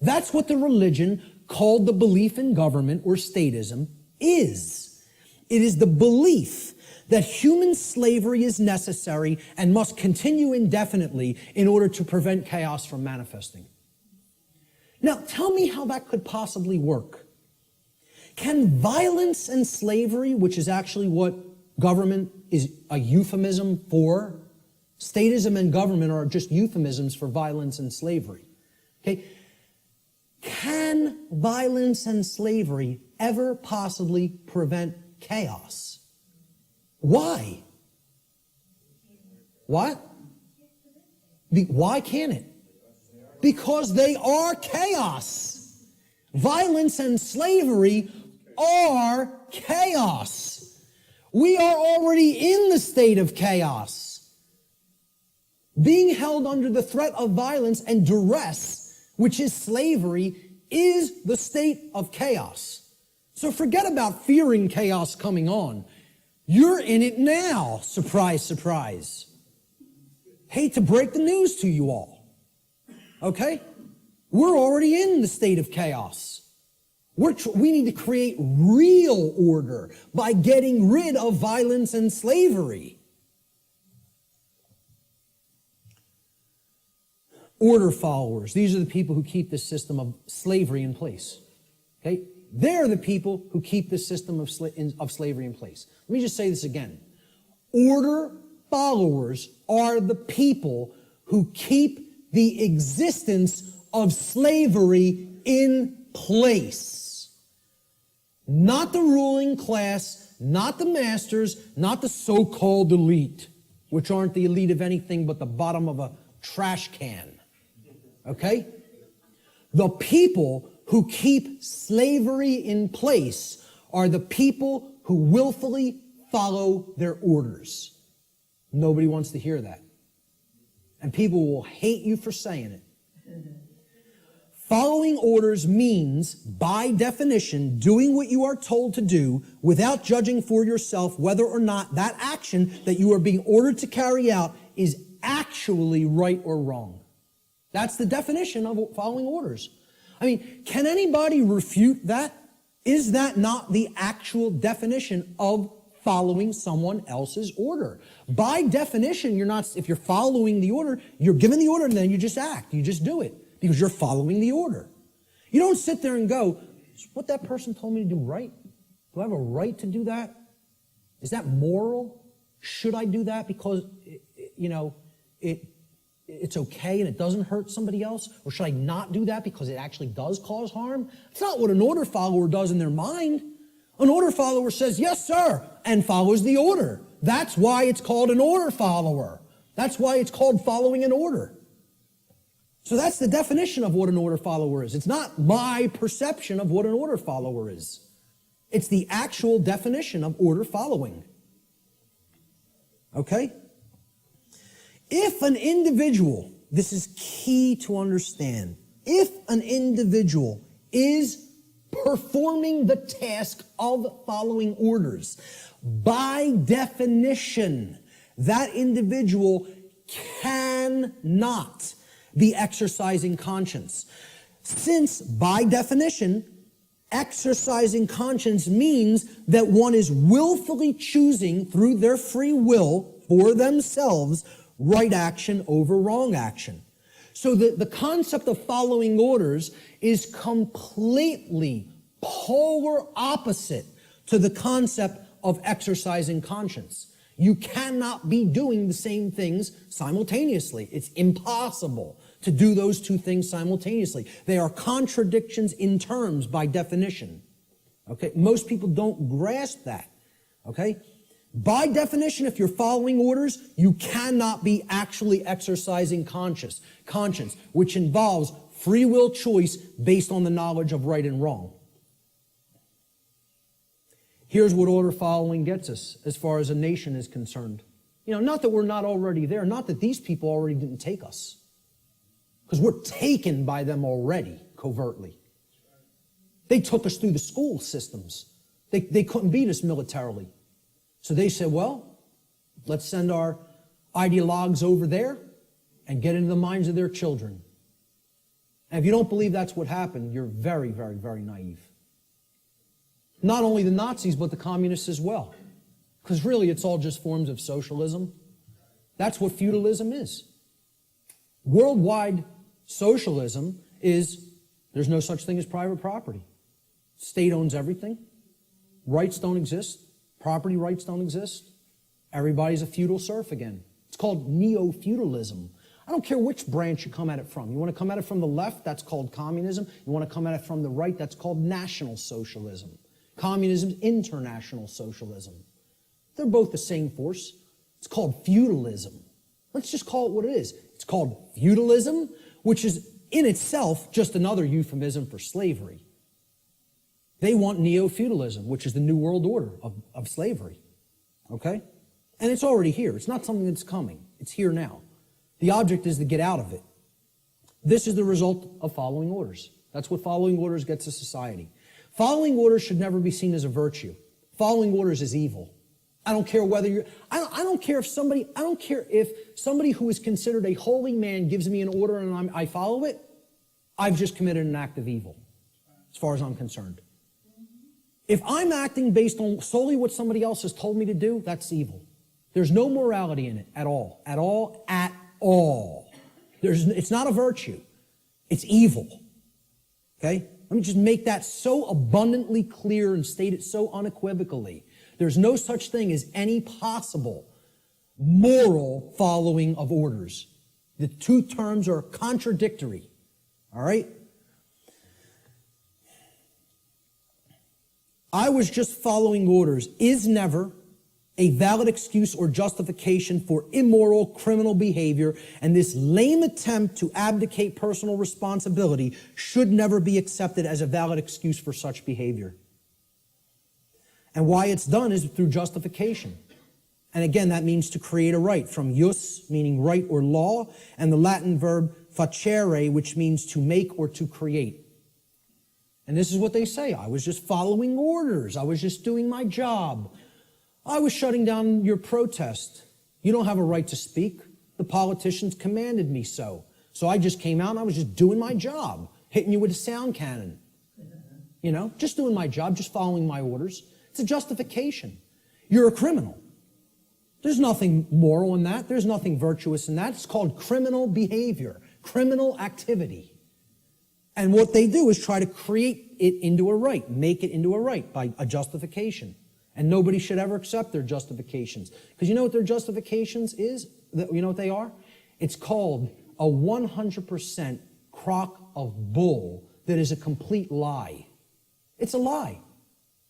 That's what the religion called the belief in government or statism is. It is the belief that human slavery is necessary and must continue indefinitely in order to prevent chaos from manifesting. Now, tell me how that could possibly work. Can violence and slavery, which is actually what government is a euphemism for, statism and government are just euphemisms for violence and slavery. Okay? Can violence and slavery ever possibly prevent chaos? Why? What? Why can't it? Because they are chaos. Violence and slavery are chaos. We are already in the state of chaos. Being held under the threat of violence and duress, which is slavery, is the state of chaos. So forget about fearing chaos coming on. You're in it now. Surprise, surprise. Hate to break the news to you all. Okay? We're already in the state of chaos. We need to create real order by getting rid of violence and slavery. Order followers. These are the people who keep this system of slavery in place. Okay? They're the people who keep this system of slavery in place. Let me just say this again. Order followers are the people who keep the existence of slavery in place. Not the ruling class, not the masters, not the so-called elite, which aren't the elite of anything but the bottom of a trash can. Okay? The people who keep slavery in place are the people who willfully follow their orders. Nobody wants to hear that. And people will hate you for saying it. Following orders means, by definition, doing what you are told to do without judging for yourself whether or not that action that you are being ordered to carry out is actually right or wrong. That's the definition of following orders. I mean, can anybody refute that? Is that not the actual definition of following someone else's order? By definition, you're not, if you're following the order, you're given the order and then you just act. You just do it because you're following the order. You don't sit there and go, is what that person told me to do right? Do I have a right to do that? Is that moral? Should I do that because, it's okay and it doesn't hurt somebody else? Or should I not do that because it actually does cause harm? It's not what an order follower does in their mind. An order follower says, yes, sir, and follows the order. That's why it's called an order follower. That's why it's called following an order. So that's the definition of what an order follower is. It's not my perception of what an order follower is. It's the actual definition of order following. Okay? If an individual, this is key to understand, if an individual is performing the task of following orders, by definition, that individual cannot be exercising conscience. Since, by definition, exercising conscience means that one is willfully choosing through their free will for themselves right action over wrong action. So the concept of following orders is completely polar opposite to the concept of exercising conscience. You cannot be doing the same things simultaneously. It's impossible to do those two things simultaneously. They are contradictions in terms by definition. Okay? Most people don't grasp that. Okay? By definition, if you're following orders, you cannot be actually exercising conscience, which involves free will choice based on the knowledge of right and wrong. Here's what order following gets us as far as a nation is concerned. Not that we're not already there, not that these people already didn't take us, because we're taken by them already, covertly. They took us through the school systems. They couldn't beat us militarily. So they said, well, let's send our ideologues over there and get into the minds of their children. And if you don't believe that's what happened, you're very, very, very naive. Not only the Nazis, but the communists as well. Because really, it's all just forms of socialism. That's what feudalism is. Worldwide socialism is, there's no such thing as private property. State owns everything. Rights don't exist. Property rights don't exist. Everybody's a feudal serf again. It's called neo-feudalism. I don't care which branch you come at it from. You want to come at it from the left, that's called communism. You want to come at it from the right, that's called National Socialism. Communism's international socialism. They're both the same force. It's called feudalism. Let's just call it what it is. It's called feudalism, which is in itself just another euphemism for slavery. They want neo-feudalism, which is the New World Order of slavery. Okay? And it's already here. It's not something that's coming. It's here now. The object is to get out of it. This is the result of following orders. That's what following orders gets a society. Following orders should never be seen as a virtue. Following orders is evil. I don't care whether you're, I don't care if somebody who is considered a holy man gives me an order and I follow it, I've just committed an act of evil, as far as I'm concerned. If I'm acting based on solely what somebody else has told me to do, that's evil. There's no morality in it at all. At all. At all. It's not a virtue. It's evil. Okay? Let me just make that so abundantly clear and state it so unequivocally. There's no such thing as any possible moral following of orders. The two terms are contradictory. All right? I was just following orders is never a valid excuse or justification for immoral criminal behavior, and this lame attempt to abdicate personal responsibility should never be accepted as a valid excuse for such behavior. And why it's done is through justification. And again, that means to create a right, from jus, meaning right or law, and the Latin verb facere, which means to make or to create. And this is what they say. I was just following orders. I was just doing my job. I was shutting down your protest. You don't have a right to speak. The politicians commanded me so. So I just came out and I was just doing my job, hitting you with a sound cannon. Just doing my job, just following my orders. It's a justification. You're a criminal. There's nothing moral in that. There's nothing virtuous in that. It's called criminal behavior, criminal activity. And what they do is try to create it into a right, make it into a right by a justification. And nobody should ever accept their justifications. Because you know what their justifications is? You know what they are? It's called a 100% crock of bull that is a complete lie. It's a lie.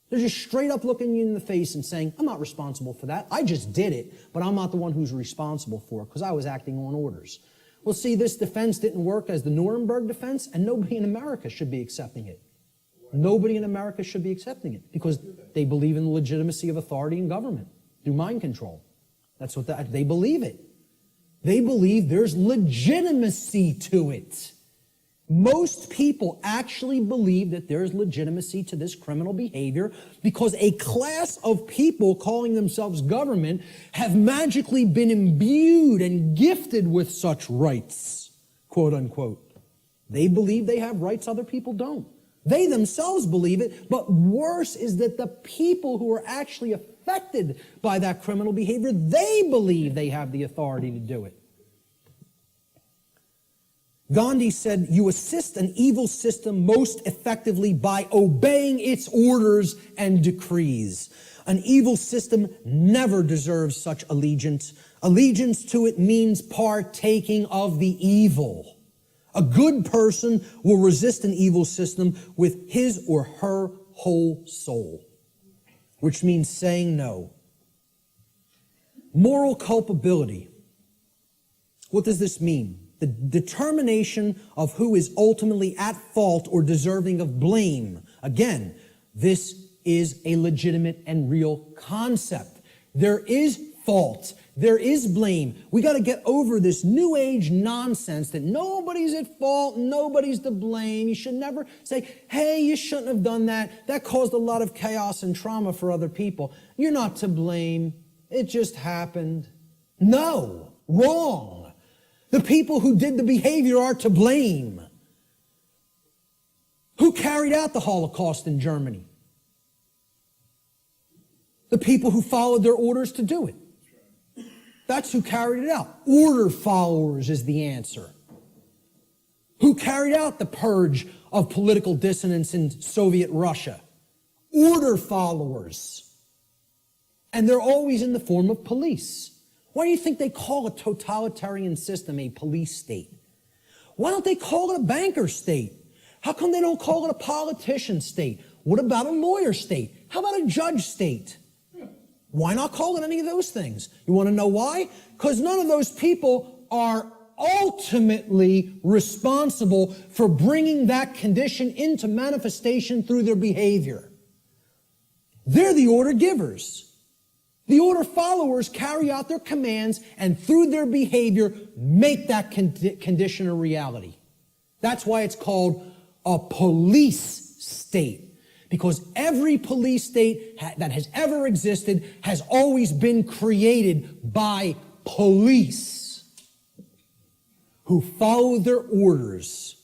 They're just straight up looking you in the face and saying, I'm not responsible for that. I just did it, but I'm not the one who's responsible for it because I was acting on orders. Well, see, this defense didn't work as the Nuremberg defense, and nobody in America should be accepting it. Nobody in America should be accepting it because they believe in the legitimacy of authority and government through mind control. That's what they believe it. They believe there's legitimacy to it. Most people actually believe that there's legitimacy to this criminal behavior because a class of people calling themselves government have magically been imbued and gifted with such rights, quote unquote. They believe they have rights other people don't. They themselves believe it, but worse is that the people who are actually affected by that criminal behavior, they believe they have the authority to do it. Gandhi said, you assist an evil system most effectively by obeying its orders and decrees. An evil system never deserves such allegiance. Allegiance to it means partaking of the evil. A good person will resist an evil system with his or her whole soul, which means saying no. Moral culpability. What does this mean? The determination of who is ultimately at fault or deserving of blame. Again, this is a legitimate and real concept. There is fault. There is blame. We got to get over this new age nonsense that nobody's at fault, nobody's to blame. You should never say, hey, you shouldn't have done that. That caused a lot of chaos and trauma for other people. You're not to blame. It just happened. No, wrong. The people who did the behavior are to blame. Who carried out the Holocaust in Germany? The people who followed their orders to do it. That's who carried it out. Order followers is the answer. Who carried out the purge of political dissidents in Soviet Russia? Order followers. And they're always in the form of police. Why do you think they call a totalitarian system a police state? Why don't they call it a banker state? How come they don't call it a politician state? What about a lawyer state? How about a judge state? Why not call it any of those things? You want to know why? Because none of those people are ultimately responsible for bringing that condition into manifestation through their behavior. They're the order givers. The order followers carry out their commands and through their behavior make that condition a reality. That's why it's called a police state. Because every police state that has ever existed has always been created by police who follow their orders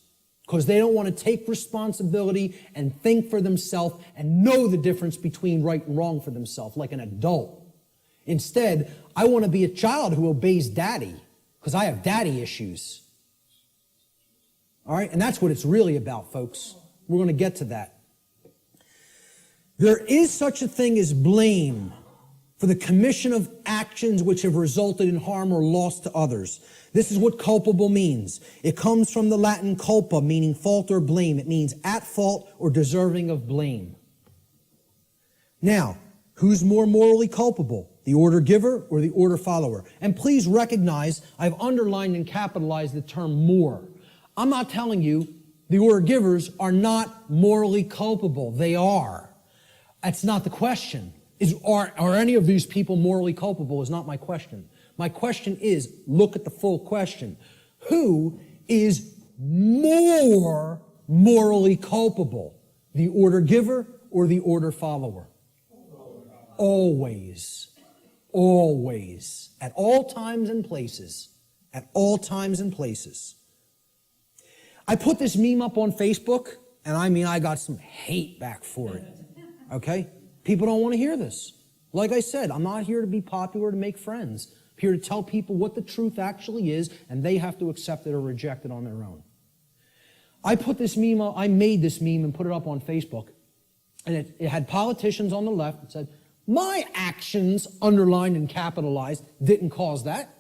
because they don't want to take responsibility and think for themselves and know the difference between right and wrong for themselves like an adult. Instead, I want to be a child who obeys daddy because I have daddy issues. All right? And that's what it's really about, folks. We're going to get to that. There is such a thing as blame for the commission of actions which have resulted in harm or loss to others. This is what culpable means. It comes from the Latin culpa, meaning fault or blame. It means at fault or deserving of blame. Now, who's more morally culpable? The order giver or the order follower? And please recognize I've underlined and capitalized the term more. I'm not telling you the order givers are not morally culpable. They are. That's not the question. Are any of these people morally culpable is not my question. My question is, look at the full question. Who is more morally culpable? The order giver or the order follower? Always. Always. At all times and places. At all times and places. I put this meme up on Facebook, and I got some hate back for it. Okay? People don't want to hear this. Like I said, I'm not here to be popular, to make friends. I'm here to tell people what the truth actually is, and they have to accept it or reject it on their own. I put this meme up, I made this meme and put it up on Facebook, and it had politicians on the left that said, my actions, underlined and capitalized, didn't cause that.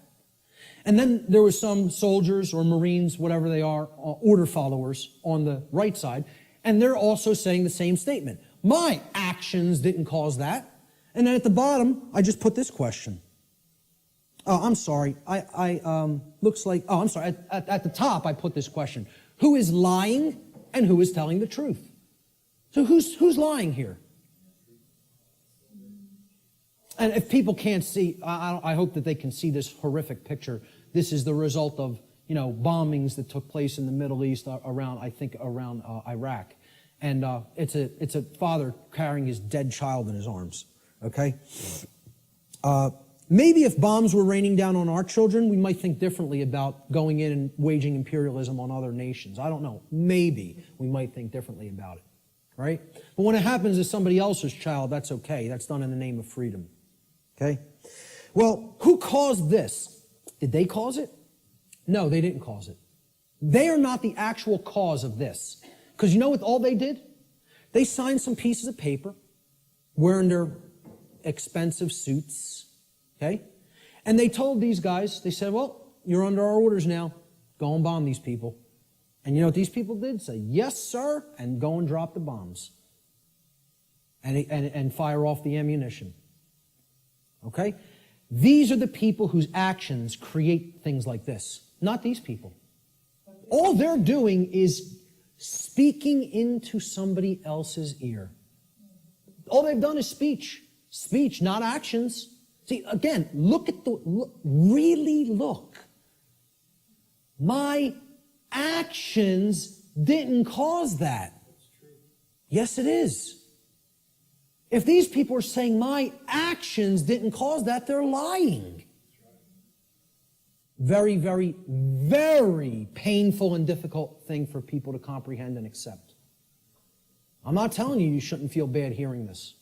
And then there were some soldiers or Marines, whatever they are, order followers on the right side, and they're also saying the same statement. My actions didn't cause that. And then at the bottom, I just put this question. Oh, I'm sorry. Looks like, oh, I'm sorry. At the top, I put this question. Who is lying and who is telling the truth? So who's lying here? And if people can't see, I hope that they can see this horrific picture. This is the result of, bombings that took place in the Middle East around Iraq. And it's a father carrying his dead child in his arms, okay? Maybe if bombs were raining down on our children, we might think differently about going in and waging imperialism on other nations. I don't know. Maybe we might think differently about it, right? But when it happens to somebody else's child, that's okay. That's done in the name of freedom, okay? Well, who caused this? Did they cause it? No, they didn't cause it. They are not the actual cause of this. Because you know what all they did? They signed some pieces of paper, wearing their expensive suits, okay? And they told these guys, they said, well, you're under our orders now. Go and bomb these people. And you know what these people did? Say, yes, sir, and go and drop the bombs. And fire off the ammunition. Okay? These are the people whose actions create things like this, not these people. All they're doing is speaking into somebody else's ear. All they've done is speech. Speech, not actions. See, again, really look. My actions didn't cause that. Yes, it is. If these people are saying my actions didn't cause that, they're lying. Very, very, very painful and difficult thing for people to comprehend and accept. I'm not telling you you shouldn't feel bad hearing this,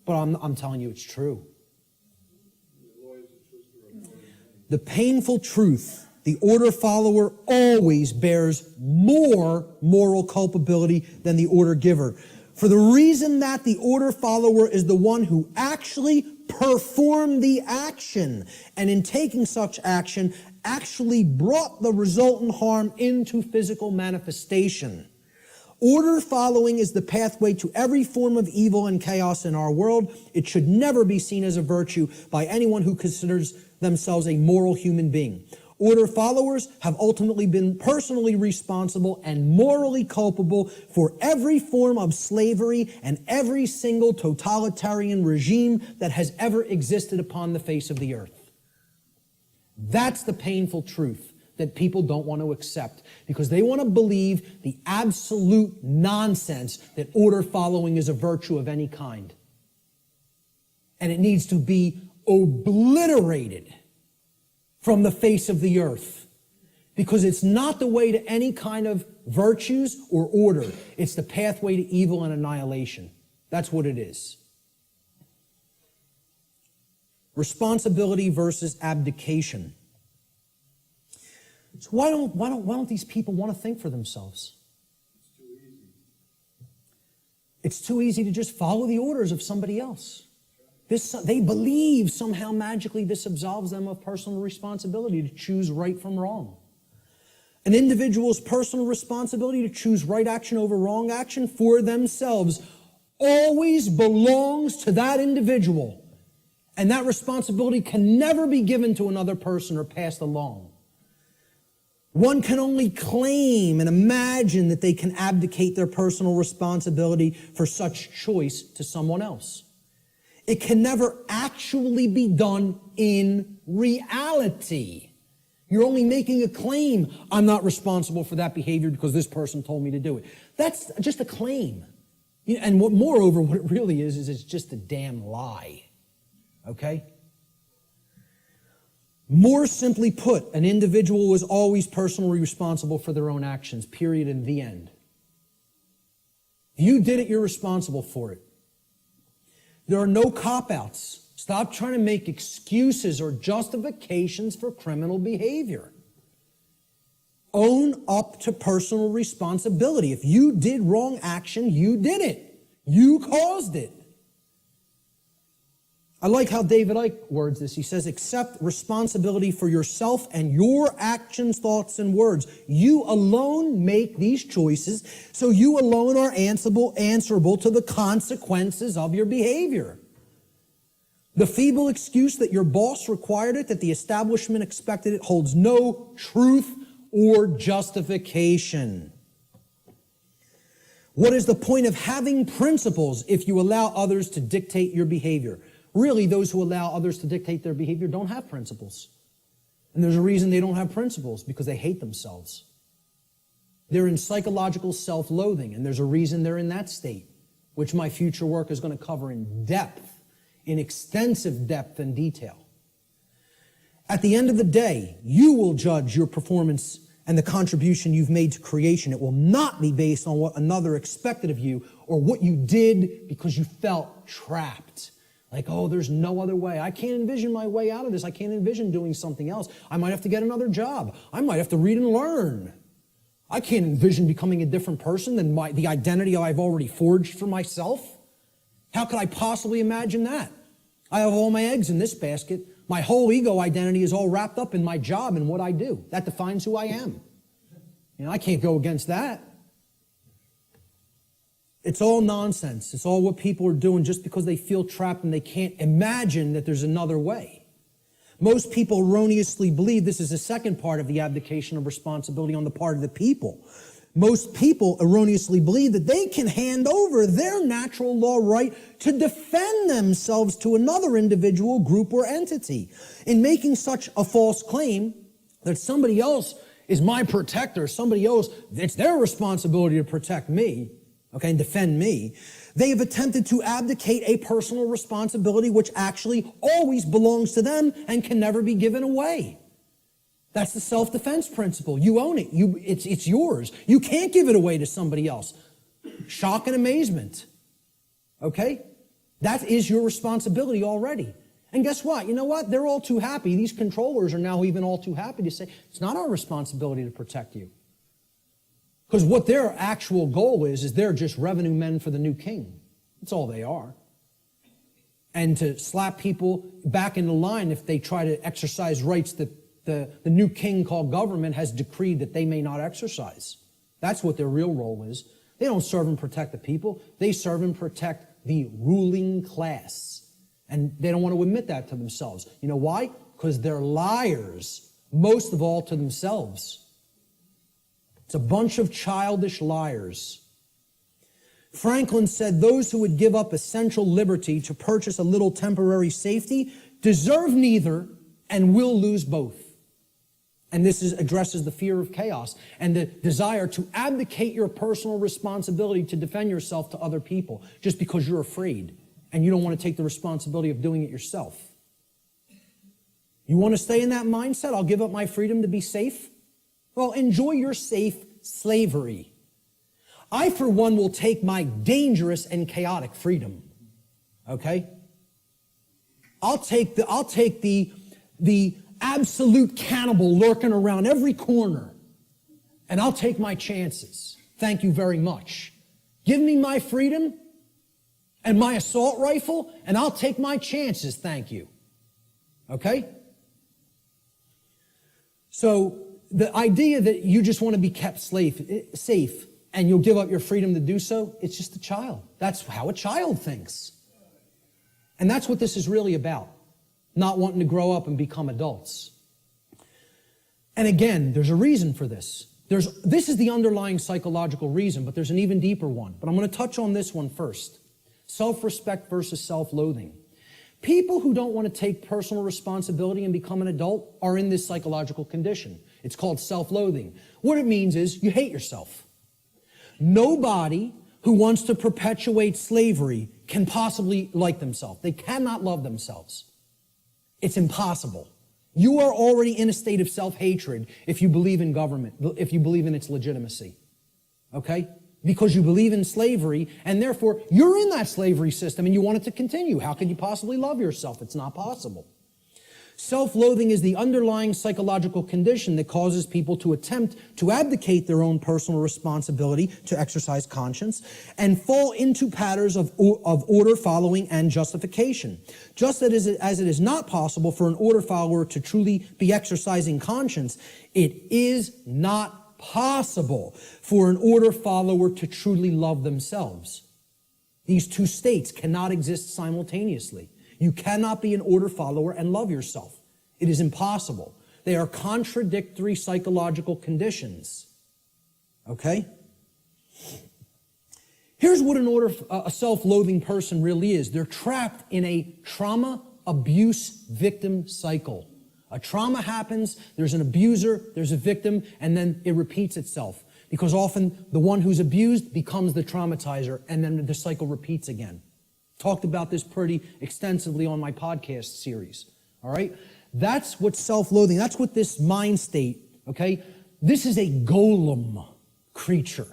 but I'm telling you it's true. The painful truth, the order follower always bears more moral culpability than the order giver. For the reason that the order follower is the one who actually performed the action, and in taking such action, actually brought the resultant harm into physical manifestation. Order following is the pathway to every form of evil and chaos in our world. It should never be seen as a virtue by anyone who considers themselves a moral human being. Order followers have ultimately been personally responsible and morally culpable for every form of slavery and every single totalitarian regime that has ever existed upon the face of the earth. That's the painful truth that people don't want to accept because they want to believe the absolute nonsense that order following is a virtue of any kind. And it needs to be obliterated from the face of the earth, because it's not the way to any kind of virtues or order. It's the pathway to evil and annihilation. That's what it is. Responsibility versus abdication. So why don't these people want to think for themselves? It's too easy. It's too easy to just follow the orders of somebody else. They believe somehow magically this absolves them of personal responsibility to choose right from wrong. An individual's personal responsibility to choose right action over wrong action for themselves always belongs to that individual. And that responsibility can never be given to another person or passed along. One can only claim and imagine that they can abdicate their personal responsibility for such choice to someone else. It can never actually be done in reality. You're only making a claim. I'm not responsible for that behavior because this person told me to do it. That's just a claim. And moreover, what it really is it's just a damn lie. Okay? More simply put, an individual is always personally responsible for their own actions, period, and the end. If you did it, you're responsible for it. There are no cop-outs. Stop trying to make excuses or justifications for criminal behavior. Own up to personal responsibility. If you did wrong action, you did it. You caused it. I like how David Icke words this. He says, accept responsibility for yourself and your actions, thoughts, and words. You alone make these choices, so you alone are answerable to the consequences of your behavior. The feeble excuse that your boss required it, that the establishment expected it, holds no truth or justification. What is the point of having principles if you allow others to dictate your behavior? Really, those who allow others to dictate their behavior don't have principles. And there's a reason they don't have principles, because they hate themselves. They're in psychological self-loathing, and there's a reason they're in that state, which my future work is going to cover in depth, in extensive depth and detail. At the end of the day, you will judge your performance and the contribution you've made to creation. It will not be based on what another expected of you or what you did because you felt trapped. Like, oh, there's no other way. I can't envision my way out of this. I can't envision doing something else. I might have to get another job. I might have to read and learn. I can't envision becoming a different person than the identity I've already forged for myself. How could I possibly imagine that? I have all my eggs in this basket. My whole ego identity is all wrapped up in my job and what I do. That defines who I am. I can't go against that. It's all nonsense. It's all what people are doing just because they feel trapped and they can't imagine that there's another way. Most people erroneously believe, this is the second part of the abdication of responsibility on the part of the people. Most people erroneously believe that they can hand over their natural law right to defend themselves to another individual, group, or entity. In making such a false claim that somebody else is my protector, somebody else, it's their responsibility to protect me, okay, and defend me, they have attempted to abdicate a personal responsibility which actually always belongs to them and can never be given away. That's the self-defense principle. You own it. It's yours. You can't give it away to somebody else. Shock and amazement. Okay? That is your responsibility already. And guess what? You know what? They're all too happy. These controllers are now even all too happy to say, it's not our responsibility to protect you. Because what their actual goal is they're just revenue men for the new king. That's all they are. And to slap people back into line if they try to exercise rights that the new king called government has decreed that they may not exercise. That's what their real role is. They don't serve and protect the people. They serve and protect the ruling class. And they don't want to admit that to themselves. You know why? Because they're liars, most of all to themselves. It's a bunch of childish liars. Franklin said those who would give up essential liberty to purchase a little temporary safety deserve neither and will lose both. And this addresses the fear of chaos and the desire to abdicate your personal responsibility to defend yourself to other people just because you're afraid and you don't want to take the responsibility of doing it yourself. You want to stay in that mindset? I'll give up my freedom to be safe? Well, enjoy your safe slavery. I, for one, will take my dangerous and chaotic freedom. Okay? I'll take the absolute cannibal lurking around every corner, and I'll take my chances. Thank you very much. Give me my freedom and my assault rifle, and I'll take my chances. Thank you. Okay? So the idea that you just want to be kept safe and you'll give up your freedom to do so, it's just a child. That's how a child thinks. And that's what this is really about. Not wanting to grow up and become adults. And again, there's a reason for this. This is the underlying psychological reason, but there's an even deeper one. But I'm going to touch on this one first. Self-respect versus self-loathing. People who don't want to take personal responsibility and become an adult are in this psychological condition. It's called self-loathing. What it means is you hate yourself. Nobody who wants to perpetuate slavery can possibly like themselves. They cannot love themselves. It's impossible. You are already in a state of self-hatred if you believe in government, if you believe in its legitimacy. Okay? Because you believe in slavery, and therefore you're in that slavery system and you want it to continue. How could you possibly love yourself? It's not possible. Self-loathing is the underlying psychological condition that causes people to attempt to abdicate their own personal responsibility to exercise conscience and fall into patterns of order following and justification. Just as it is not possible for an order follower to truly be exercising conscience, it is not possible for an order follower to truly love themselves. These two states cannot exist simultaneously. You cannot be an order follower and love yourself. It is impossible. They are contradictory psychological conditions. Okay? Here's what a self-loathing person really is. They're trapped in a trauma abuse victim cycle. A trauma happens, there's an abuser, there's a victim, and then it repeats itself. Because often the one who's abused becomes the traumatizer, and then the cycle repeats again. Talked about this pretty extensively on my podcast series, all right? That's what self-loathing, that's what this mind state, okay? This is a golem creature,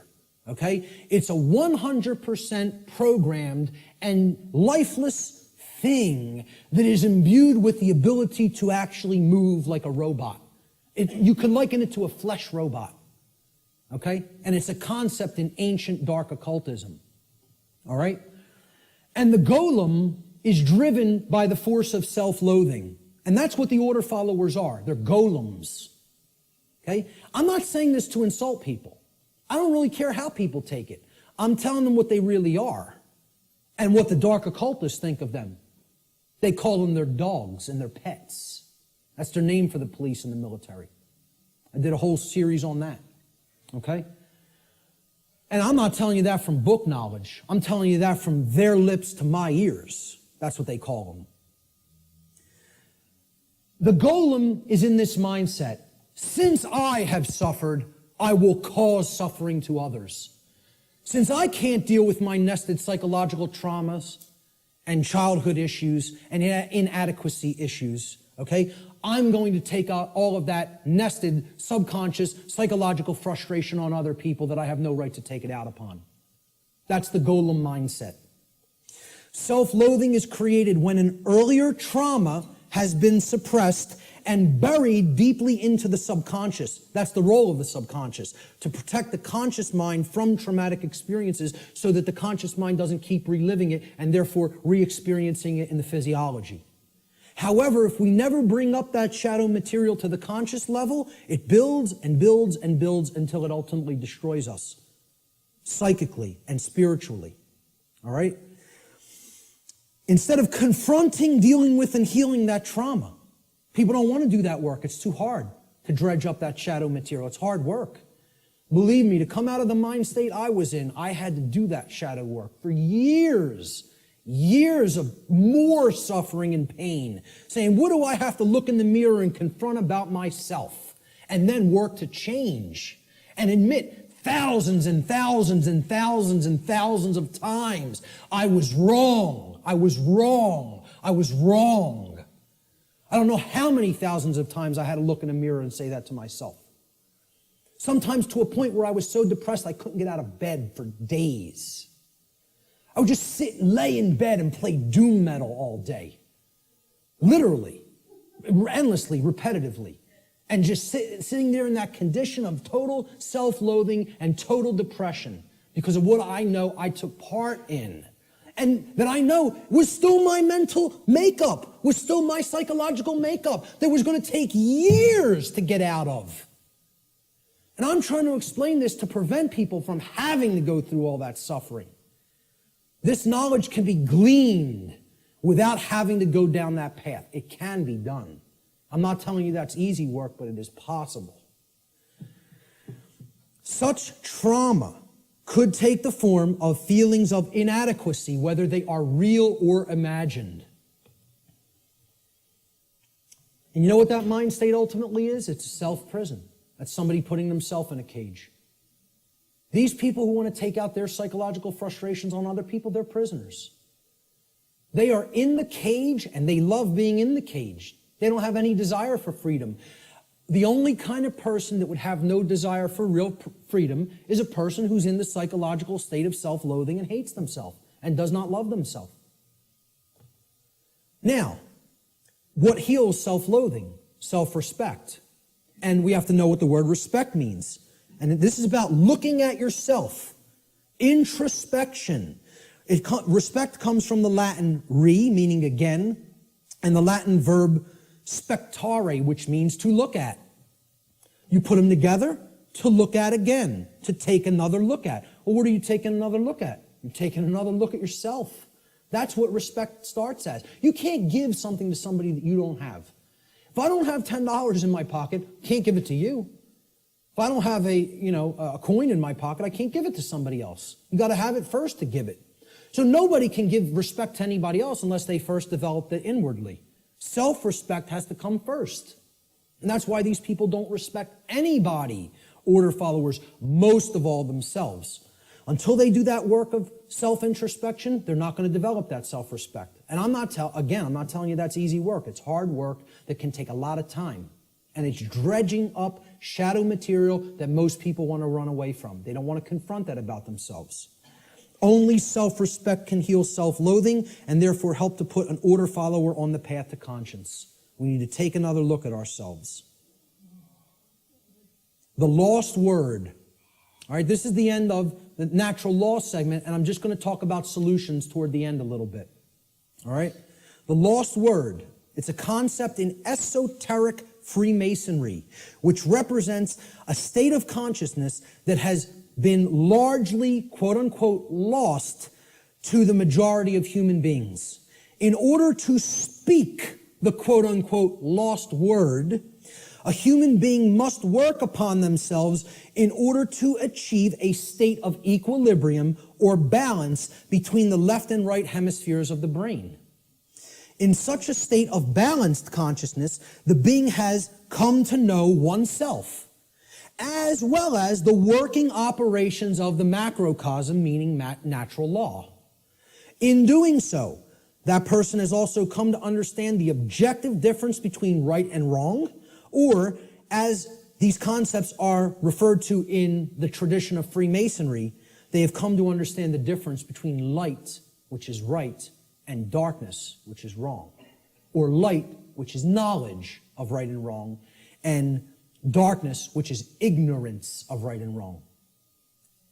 okay? It's a 100% programmed and lifeless thing that is imbued with the ability to actually move like a robot. You could liken it to a flesh robot, Okay? And it's a concept in ancient dark occultism. All right? And the golem is driven by the force of self-loathing. And that's what the order followers are. They're golems. Okay? I'm not saying this to insult people. I don't really care how people take it. I'm telling them what they really are and what the dark occultists think of them. They call them their dogs and their pets. That's their name for the police and the military. I did a whole series on that. Okay? And I'm not telling you that from book knowledge. I'm telling you that from their lips to my ears. That's what they call them. The golem is in this mindset. Since I have suffered, I will cause suffering to others. Since I can't deal with my nested psychological traumas and childhood issues and inadequacy issues, okay, I'm going to take out all of that nested subconscious psychological frustration on other people that I have no right to take it out upon. That's the golem mindset. Self-loathing is created when an earlier trauma has been suppressed and buried deeply into the subconscious. That's the role of the subconscious, to protect the conscious mind from traumatic experiences so that the conscious mind doesn't keep reliving it and therefore re-experiencing it in the physiology. However, if we never bring up that shadow material to the conscious level, it builds and builds and builds until it ultimately destroys us, psychically and spiritually. All right? Instead of confronting, dealing with, and healing that trauma, people don't want to do that work. It's too hard to dredge up that shadow material. It's hard work. Believe me, to come out of the mind state I was in, I had to do that shadow work for years. Years of more suffering and pain, saying, what do I have to look in the mirror and confront about myself? And then work to change and admit thousands and thousands and thousands and thousands of times, I was wrong, I was wrong, I was wrong. I don't know how many thousands of times I had to look in a mirror and say that to myself. Sometimes to a point where I was so depressed I couldn't get out of bed for days. I would just sit and lay in bed and play doom metal all day. Literally, endlessly, repetitively. And just sitting there in that condition of total self-loathing and total depression because of what I know I took part in. And that I know was still my mental makeup, was still my psychological makeup that was going to take years to get out of. And I'm trying to explain this to prevent people from having to go through all that suffering. This knowledge can be gleaned without having to go down that path. It can be done. I'm not telling you that's easy work, but it is possible. Such trauma could take the form of feelings of inadequacy, whether they are real or imagined. And you know what that mind state ultimately is? It's a self-prison. That's somebody putting themselves in a cage. These people who want to take out their psychological frustrations on other people, they're prisoners. They are in the cage and they love being in the cage. They don't have any desire for freedom. The only kind of person that would have no desire for real freedom is a person who's in the psychological state of self-loathing and hates themselves and does not love themselves. Now, what heals self-loathing? Self-respect. And we have to know what the word respect means. And this is about looking at yourself. Introspection. Respect comes from the Latin re, meaning again, and the Latin verb spectare, which means to look at. You put them together, to look at again, to take another look at. Well, what are you taking another look at? You're taking another look at yourself. That's what respect starts as. You can't give something to somebody that you don't have. If I don't have $10 in my pocket, I can't give it to you. If I don't have a coin in my pocket, I can't give it to somebody else. You got to have it first to give it. So nobody can give respect to anybody else unless they first develop it inwardly. Self-respect has to come first. And that's why these people don't respect anybody, order followers, most of all themselves. Until they do that work of self-introspection, they're not going to develop that self-respect. And I'm not telling you that's easy work. It's hard work that can take a lot of time. And it's dredging up shadow material that most people want to run away from. They don't want to confront that about themselves. Only self-respect can heal self-loathing and therefore help to put an order follower on the path to conscience. We need to take another look at ourselves. The lost word All right, this is the end of the natural law segment, and I'm just going to talk about solutions toward the end a little bit. All right? The lost word, it's a concept in esoteric Freemasonry, which represents a state of consciousness that has been largely, quote unquote, lost to the majority of human beings. In order to speak the quote unquote lost word, a human being must work upon themselves in order to achieve a state of equilibrium or balance between the left and right hemispheres of the brain. In such a state of balanced consciousness, the being has come to know oneself, as well as the working operations of the macrocosm, meaning natural law. In doing so, that person has also come to understand the objective difference between right and wrong, or as these concepts are referred to in the tradition of Freemasonry, they have come to understand the difference between light, which is right, and darkness, which is wrong. Or light, which is knowledge of right and wrong, and darkness, which is ignorance of right and wrong,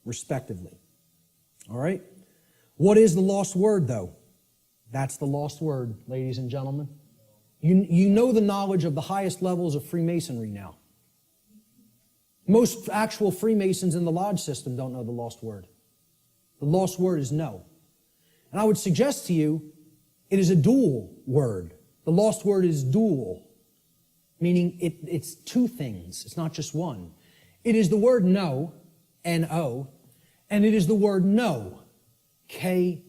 respectively. All right? What is the lost word, though? That's the lost word, ladies and gentlemen. You know the knowledge of the highest levels of Freemasonry now. Most actual Freemasons in the lodge system don't know the lost word. The lost word is no. And I would suggest to you, it is a dual word. The lost word is dual, meaning it's two things. It's not just one. It is the word no, N-O, and it is the word know, K-N-O-W.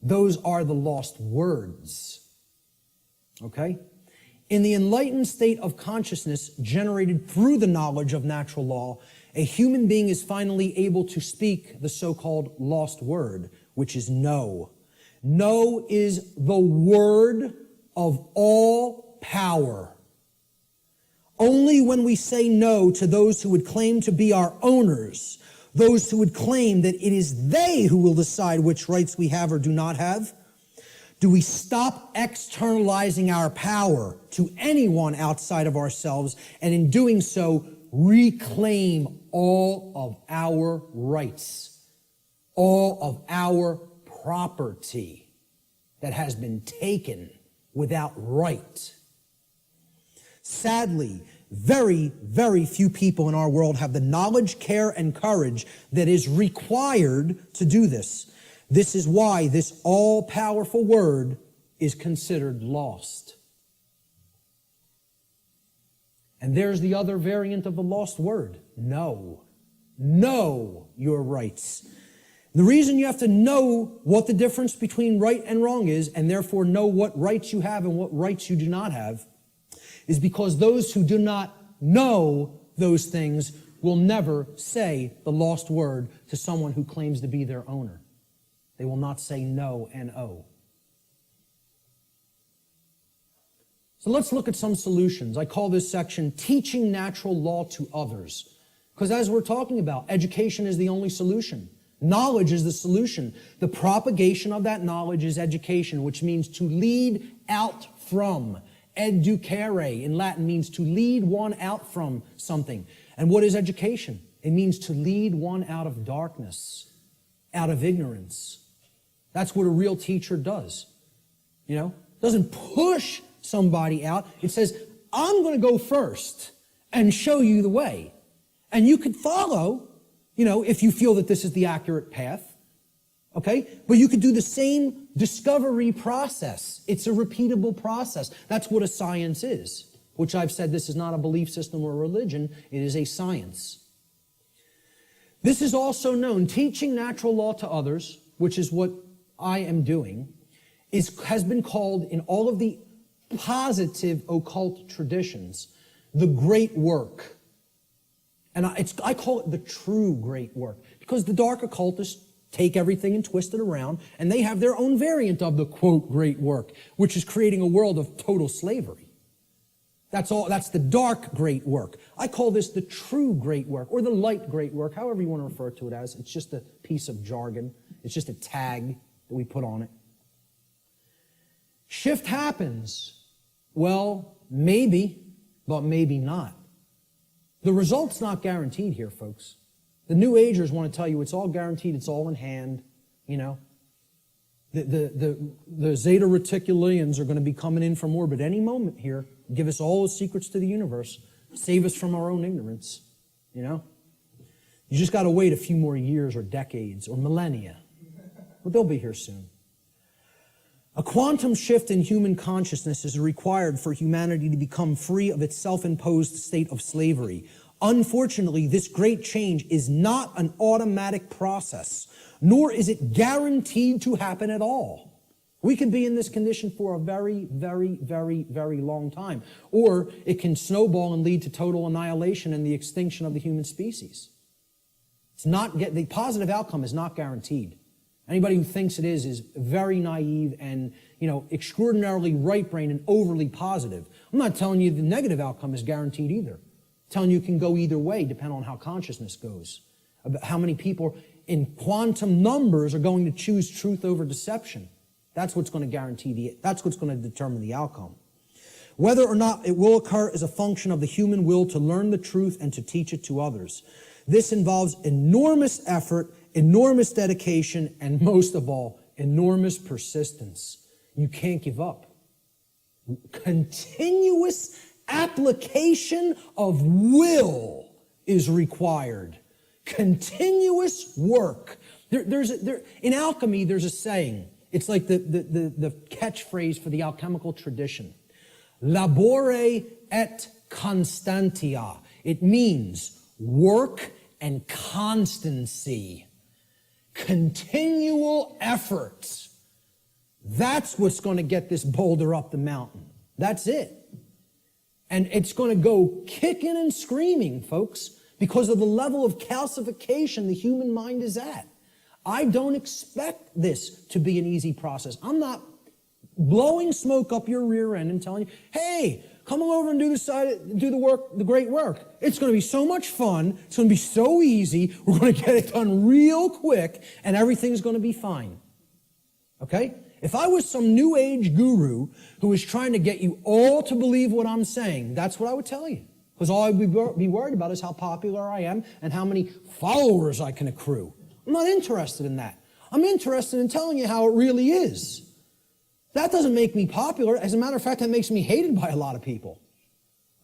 Those are the lost words. Okay? In the enlightened state of consciousness generated through the knowledge of natural law, a human being is finally able to speak the so-called lost word, which is no. No is the word of all power. Only when we say no to those who would claim to be our owners, those who would claim that it is they who will decide which rights we have or do not have, do we stop externalizing our power to anyone outside of ourselves, and in doing so, reclaim all of our rights, all of our property that has been taken without right. Sadly, very, very few people in our world have the knowledge, care, and courage that is required to do this. This is why this all-powerful word is considered lost. And there's the other variant of the lost word, no. Know your rights. The reason you have to know what the difference between right and wrong is, and therefore know what rights you have and what rights you do not have, is because those who do not know those things will never say the lost word to someone who claims to be their owner. They will not say no, N-O. So let's look at some solutions. I call this section Teaching Natural Law to Others. Because as we're talking about, education is the only solution. Knowledge is the solution. The propagation of that knowledge is education, which means to lead out from. Educare in Latin means to lead one out from something. And what is education? It means to lead one out of darkness, out of ignorance. That's what a real teacher does. You know, doesn't push somebody out. It says, I'm going to go first and show you the way. And you could follow, you know, if you feel that this is the accurate path. Okay? But you could do the same discovery process. It's a repeatable process. That's what a science is, which I've said this is not a belief system or a religion. It is a science. This is also known, teaching natural law to others, which is what I am doing, has been called in all of the positive occult traditions, the great work. And I call it the true great work, because the dark occultists take everything and twist it around, and they have their own variant of the, quote, great work, which is creating a world of total slavery. That's the dark great work. I call this the true great work, or the light great work, however you want to refer to it as. It's just a piece of jargon. It's just a tag that we put on it. Shift happens. Well, maybe, but maybe not. The result's not guaranteed here, folks. The New Agers want to tell you it's all guaranteed, it's all in hand, you know. The Zeta Reticulians are going to be coming in from orbit any moment here, give us all the secrets to the universe, save us from our own ignorance, you know. You just got to wait a few more years or decades or millennia. But they'll be here soon. A quantum shift in human consciousness is required for humanity to become free of its self-imposed state of slavery. Unfortunately, this great change is not an automatic process, nor is it guaranteed to happen at all. We could be in this condition for a very, very, very, very long time, or it can snowball and lead to total annihilation and the extinction of the human species. The positive outcome is not guaranteed. Anybody who thinks it is very naive and, you know, extraordinarily right-brained and overly positive. I'm not telling you the negative outcome is guaranteed either. I'm telling you it can go either way, depending on how consciousness goes. About how many people in quantum numbers are going to choose truth over deception. That's what's going to that's what's going to determine the outcome. Whether or not it will occur is a function of the human will to learn the truth and to teach it to others. This involves enormous effort, enormous dedication, and most of all, enormous persistence. You can't give up. Continuous application of will is required. Continuous work. In alchemy, there's a saying. It's like the catchphrase for the alchemical tradition. Labore et constantia. It means work and constancy. Continual effort. That's what's going to get this boulder up the mountain. That's it. And it's going to go kicking and screaming, folks, because of the level of calcification the human mind is at. I don't expect this to be an easy process. I'm not blowing smoke up your rear end and telling you, hey, come over and do the great work. It's going to be so much fun. It's going to be so easy. We're going to get it done real quick, and everything's going to be fine. Okay? If I was some new age guru who was trying to get you all to believe what I'm saying, that's what I would tell you. Because all I'd be worried about is how popular I am and how many followers I can accrue. I'm not interested in that. I'm interested in telling you how it really is. That doesn't make me popular. As a matter of fact, that makes me hated by a lot of people.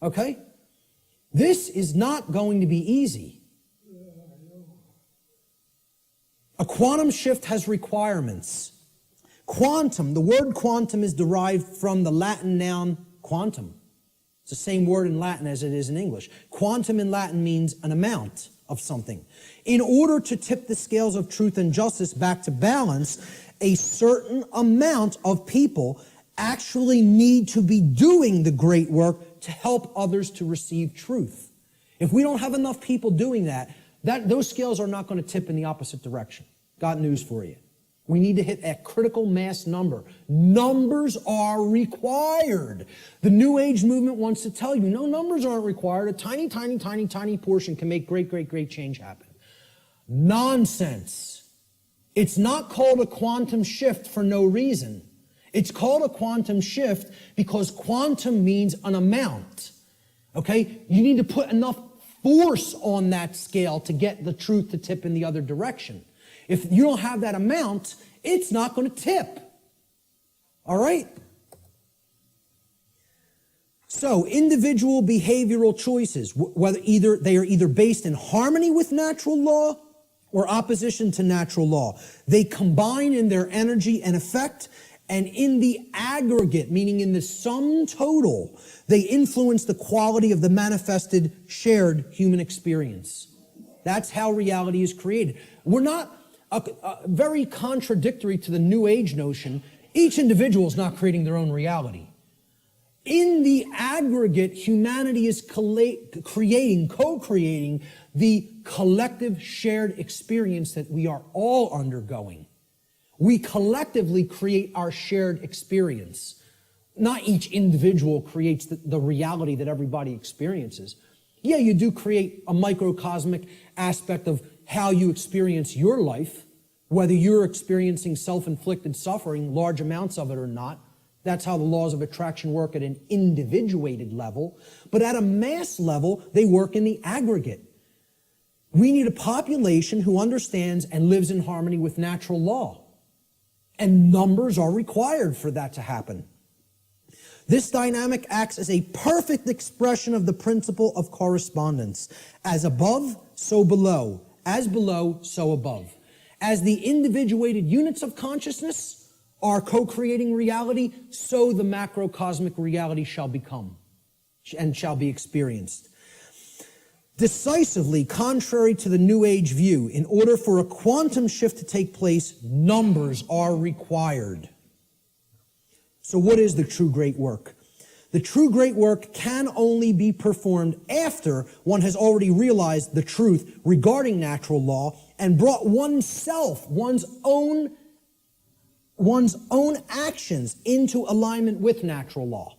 Okay? This is not going to be easy. A quantum shift has requirements. Quantum, the word quantum is derived from the Latin noun quantum. It's the same word in Latin as it is in English. Quantum in Latin means an amount of something. In order to tip the scales of truth and justice back to balance, a certain amount of people actually need to be doing the great work to help others to receive truth. If we don't have enough people doing that, those scales are not going to tip in the opposite direction. Got news for you. We need to hit a critical mass number. Numbers are required. The New Age movement wants to tell you, no, numbers aren't required. A tiny, tiny, tiny, tiny portion can make great, great, great change happen. Nonsense. It's not called a quantum shift for no reason. It's called a quantum shift because quantum means an amount. Okay? You need to put enough force on that scale to get the truth to tip in the other direction. If you don't have that amount, it's not going to tip. All right? So, individual behavioral choices, they are either based in harmony with natural law or opposition to natural law. They combine in their energy and effect, and in the aggregate, meaning in the sum total, they influence the quality of the manifested shared human experience. That's how reality is created. We're not very contradictory to the New Age notion. Each individual is not creating their own reality. In the aggregate, humanity is co-creating the collective shared experience that we are all undergoing. We collectively create our shared experience. Not each individual creates the reality that everybody experiences. Yeah, you do create a microcosmic aspect of how you experience your life, whether you're experiencing self-inflicted suffering, large amounts of it or not. That's how the laws of attraction work at an individuated level. But at a mass level, they work in the aggregate. We need a population who understands and lives in harmony with natural law. And numbers are required for that to happen. This dynamic acts as a perfect expression of the principle of correspondence. As above, so below. As below, so above. As the individuated units of consciousness are co-creating reality, so the macrocosmic reality shall become and shall be experienced. Decisively contrary to the New Age view, in order for a quantum shift to take place, numbers are required. So what is the true great work? The true great work can only be performed after one has already realized the truth regarding natural law and brought oneself, one's own actions into alignment with natural law.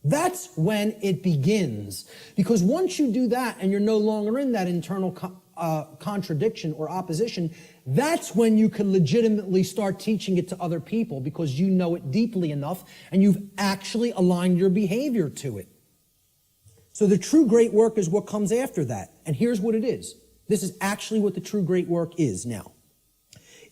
That's when it begins. Because once you do that and you're no longer in that internal contradiction or opposition, that's when you can legitimately start teaching it to other people because you know it deeply enough and you've actually aligned your behavior to it. So the true great work is what comes after that. And here's what it is. This is actually what the true great work is now.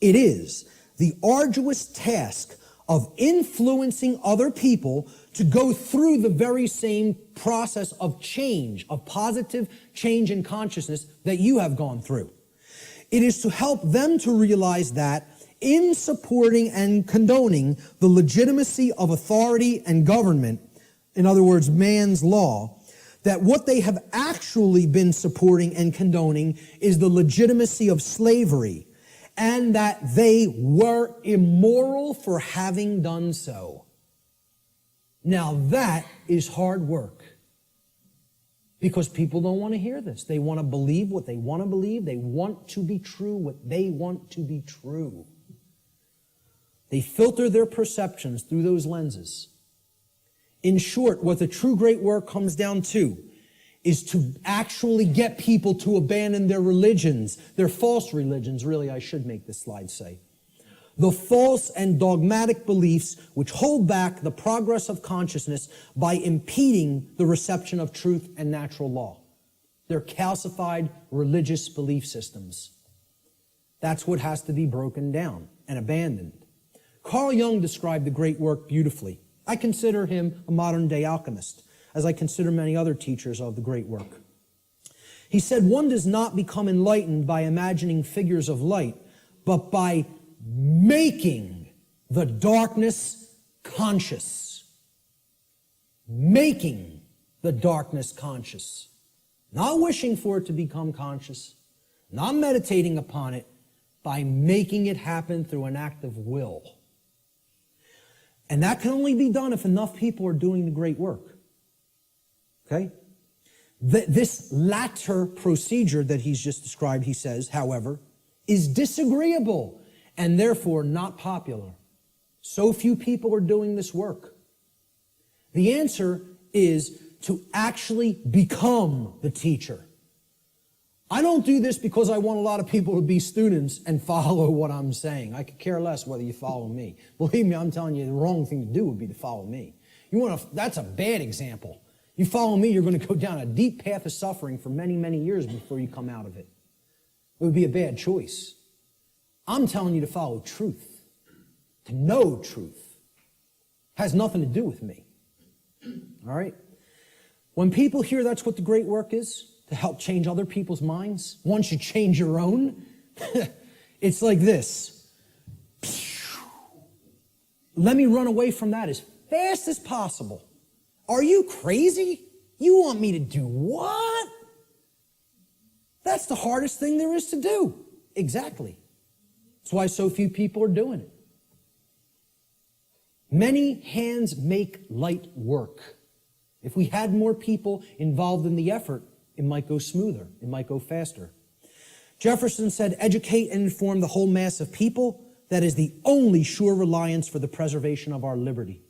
It is the arduous task of influencing other people to go through the very same process of change, of positive change in consciousness that you have gone through. It is to help them to realize that in supporting and condoning the legitimacy of authority and government, in other words, man's law, that what they have actually been supporting and condoning is the legitimacy of slavery, and that they were immoral for having done so. Now that is hard work. Because people don't want to hear this. They want to believe what they want to believe. They want to be true what they want to be true. They filter their perceptions through those lenses. In short, what the true great work comes down to is to actually get people to abandon their religions, their false religions, really, I should make this slide say. The false and dogmatic beliefs which hold back the progress of consciousness by impeding the reception of truth and natural law. They're calcified religious belief systems. That's what has to be broken down and abandoned. Carl Jung described the great work beautifully. I consider him a modern-day alchemist, as I consider many other teachers of the great work. He said, one does not become enlightened by imagining figures of light, but by making the darkness conscious. Making the darkness conscious. Not wishing for it to become conscious, not meditating upon it, by making it happen through an act of will. And that can only be done if enough people are doing the great work. Okay? This latter procedure that he's just described, he says, however, is disagreeable and therefore not popular. So few people are doing this work. The answer is to actually become the teacher. I don't do this because I want a lot of people to be students and follow what I'm saying. I could care less whether you follow me. Believe me, I'm telling you, the wrong thing to do would be to follow me. That's a bad example. You follow me, you're going to go down a deep path of suffering for many, many years before you come out of it. It would be a bad choice. I'm telling you to follow truth, to know truth. Has nothing to do with me. All right? When people hear that's what the great work is, to help change other people's minds, once you change your own, it's like this. Let me run away from that as fast as possible. Are you crazy? You want me to do what? That's the hardest thing there is to do. Exactly. That's why so few people are doing it. Many hands make light work. If we had more people involved in the effort, it might go smoother. It might go faster. Jefferson said, educate and inform the whole mass of people. That is the only sure reliance for the preservation of our liberty.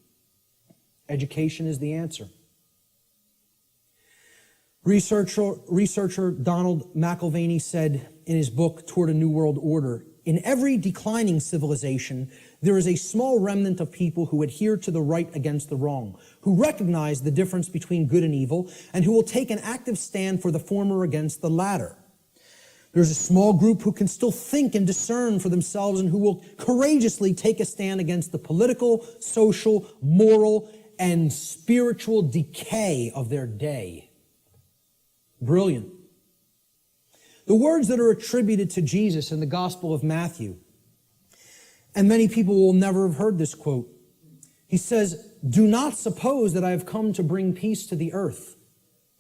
Education is the answer. Researcher Donald McIlvaney said in his book, Toward a New World Order, in every declining civilization, there is a small remnant of people who adhere to the right against the wrong, who recognize the difference between good and evil, and who will take an active stand for the former against the latter. There's a small group who can still think and discern for themselves and who will courageously take a stand against the political, social, moral, and spiritual decay of their day. Brilliant. The words that are attributed to Jesus in the Gospel of Matthew, and many people will never have heard this quote. He says, "Do not suppose that I have come to bring peace to the earth.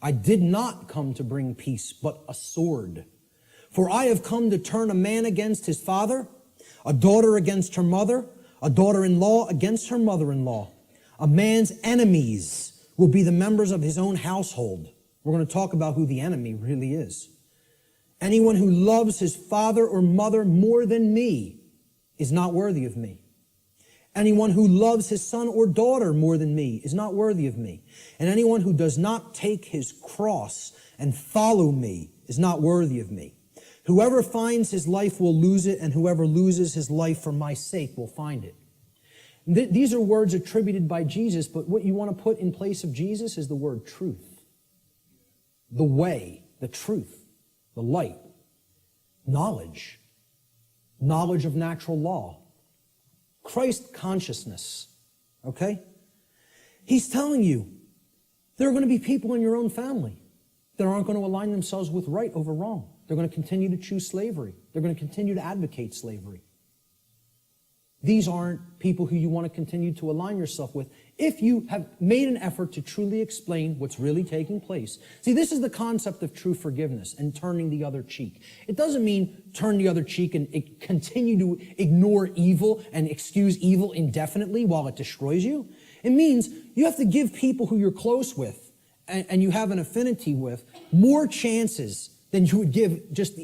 I did not come to bring peace, but a sword. For I have come to turn a man against his father, a daughter against her mother, a daughter-in-law against her mother-in-law. A man's enemies will be the members of his own household." We're going to talk about who the enemy really is. "Anyone who loves his father or mother more than me is not worthy of me. Anyone who loves his son or daughter more than me is not worthy of me. And anyone who does not take his cross and follow me is not worthy of me. Whoever finds his life will lose it, and whoever loses his life for my sake will find it." These are words attributed by Jesus, but what you want to put in place of Jesus is the word truth. The way, the truth, the light, knowledge. Knowledge of natural law, Christ consciousness, okay? He's telling you there are going to be people in your own family that aren't going to align themselves with right over wrong. They're going to continue to choose slavery. They're going to continue to advocate slavery. These aren't people who you want to continue to align yourself with if you have made an effort to truly explain what's really taking place. See, this is the concept of true forgiveness and turning the other cheek. It doesn't mean turn the other cheek and continue to ignore evil and excuse evil indefinitely while it destroys you. It means you have to give people who you're close with and you have an affinity with more chances than you would give just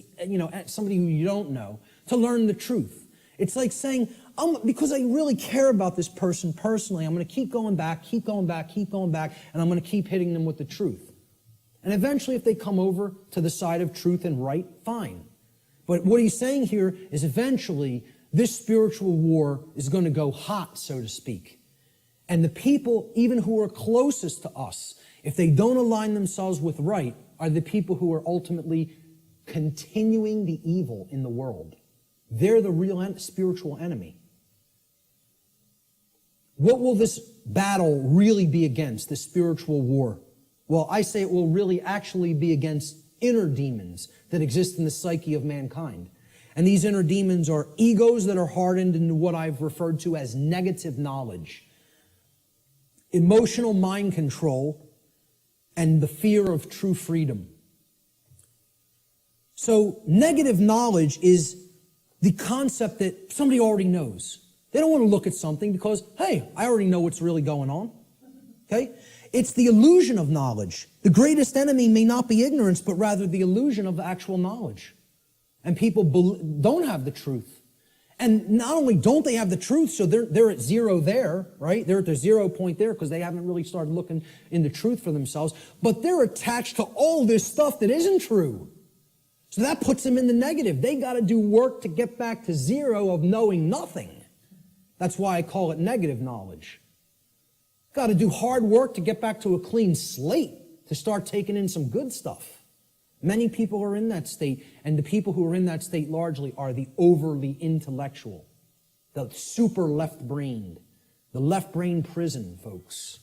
somebody who you don't know to learn the truth. It's like saying, because I really care about this person personally, I'm going to keep going back, and I'm going to keep hitting them with the truth. And eventually, if they come over to the side of truth and right, fine. But what he's saying here is eventually, this spiritual war is going to go hot, so to speak. And the people, even who are closest to us, if they don't align themselves with right, are the people who are ultimately continuing the evil in the world. They're the real spiritual enemy. What will this battle really be against, this spiritual war? Well, I say it will really actually be against inner demons that exist in the psyche of mankind. And these inner demons are egos that are hardened into what I've referred to as negative knowledge, emotional mind control, and the fear of true freedom. So negative knowledge is the concept that somebody already knows. They don't want to look at something because, hey, I already know what's really going on. Okay? It's the illusion of knowledge. The greatest enemy may not be ignorance, but rather the illusion of the actual knowledge. And people don't have the truth. And not only don't they have the truth, so they're at zero there, right? They're at the 0 point there because they haven't really started looking into truth for themselves, but they're attached to all this stuff that isn't true. So that puts them in the negative. They got to do work to get back to zero of knowing nothing. That's why I call it negative knowledge. Got to do hard work to get back to a clean slate, to start taking in some good stuff. Many people are in that state, and the people who are in that state largely are the overly intellectual, the super left-brained, the left-brain prison folks.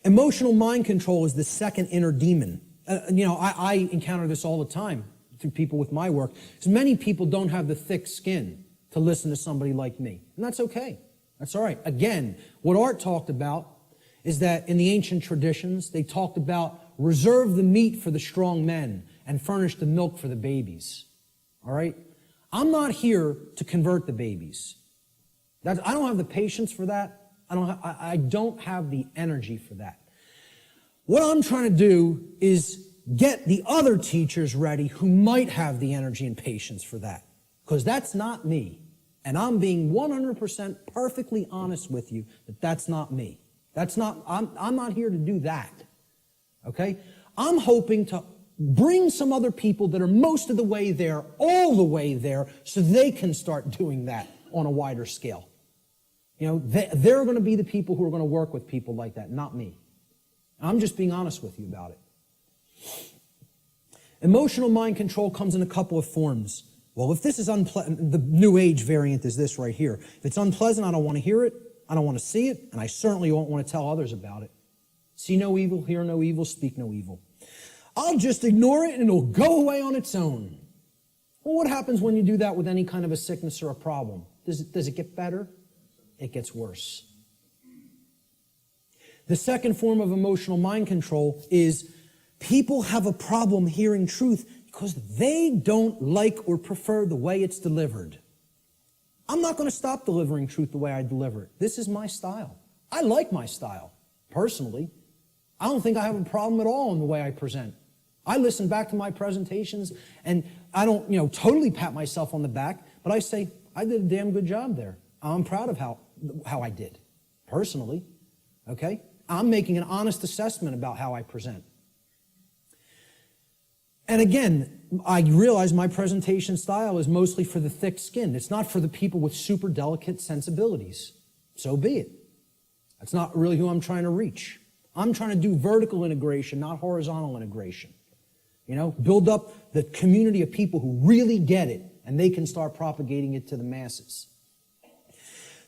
Emotional mind control is the second inner demon. I encounter this all the time through people with my work. Because many people don't have the thick skin to listen to somebody like me. And that's okay. That's all right. Again, what Art talked about is that in the ancient traditions, they talked about reserve the meat for the strong men and furnish the milk for the babies. All right? I'm not here to convert the babies. I don't have the patience for that. I don't have the energy for that. What I'm trying to do is get the other teachers ready who might have the energy and patience for that. Because that's not me. And I'm being 100% perfectly honest with you that that's not me. I'm not here to do that. Okay? I'm hoping to bring some other people that are most of the way there, all the way there, so they can start doing that on a wider scale. You know, they're going to be the people who are going to work with people like that, not me. I'm just being honest with you about it. Emotional mind control comes in a couple of forms. Well, if this is unpleasant, the New Age variant is this right here. If it's unpleasant, I don't want to hear it, I don't want to see it, and I certainly won't want to tell others about it. See no evil, hear no evil, speak no evil. I'll just ignore it and it'll go away on its own. Well, what happens when you do that with any kind of a sickness or a problem? Does it get better? It gets worse. The second form of emotional mind control is people have a problem hearing truth because they don't like or prefer the way it's delivered. I'm not going to stop delivering truth the way I deliver it. This is my style. I like my style, personally. I don't think I have a problem at all in the way I present. I listen back to my presentations, and I don't, totally pat myself on the back, but I say, I did a damn good job there. I'm proud of how I did, personally, okay? I'm making an honest assessment about how I present. And again, I realize my presentation style is mostly for the thick skin. It's not for the people with super delicate sensibilities. So be it. That's not really who I'm trying to reach. I'm trying to do vertical integration, not horizontal integration. Build up the community of people who really get it, and they can start propagating it to the masses.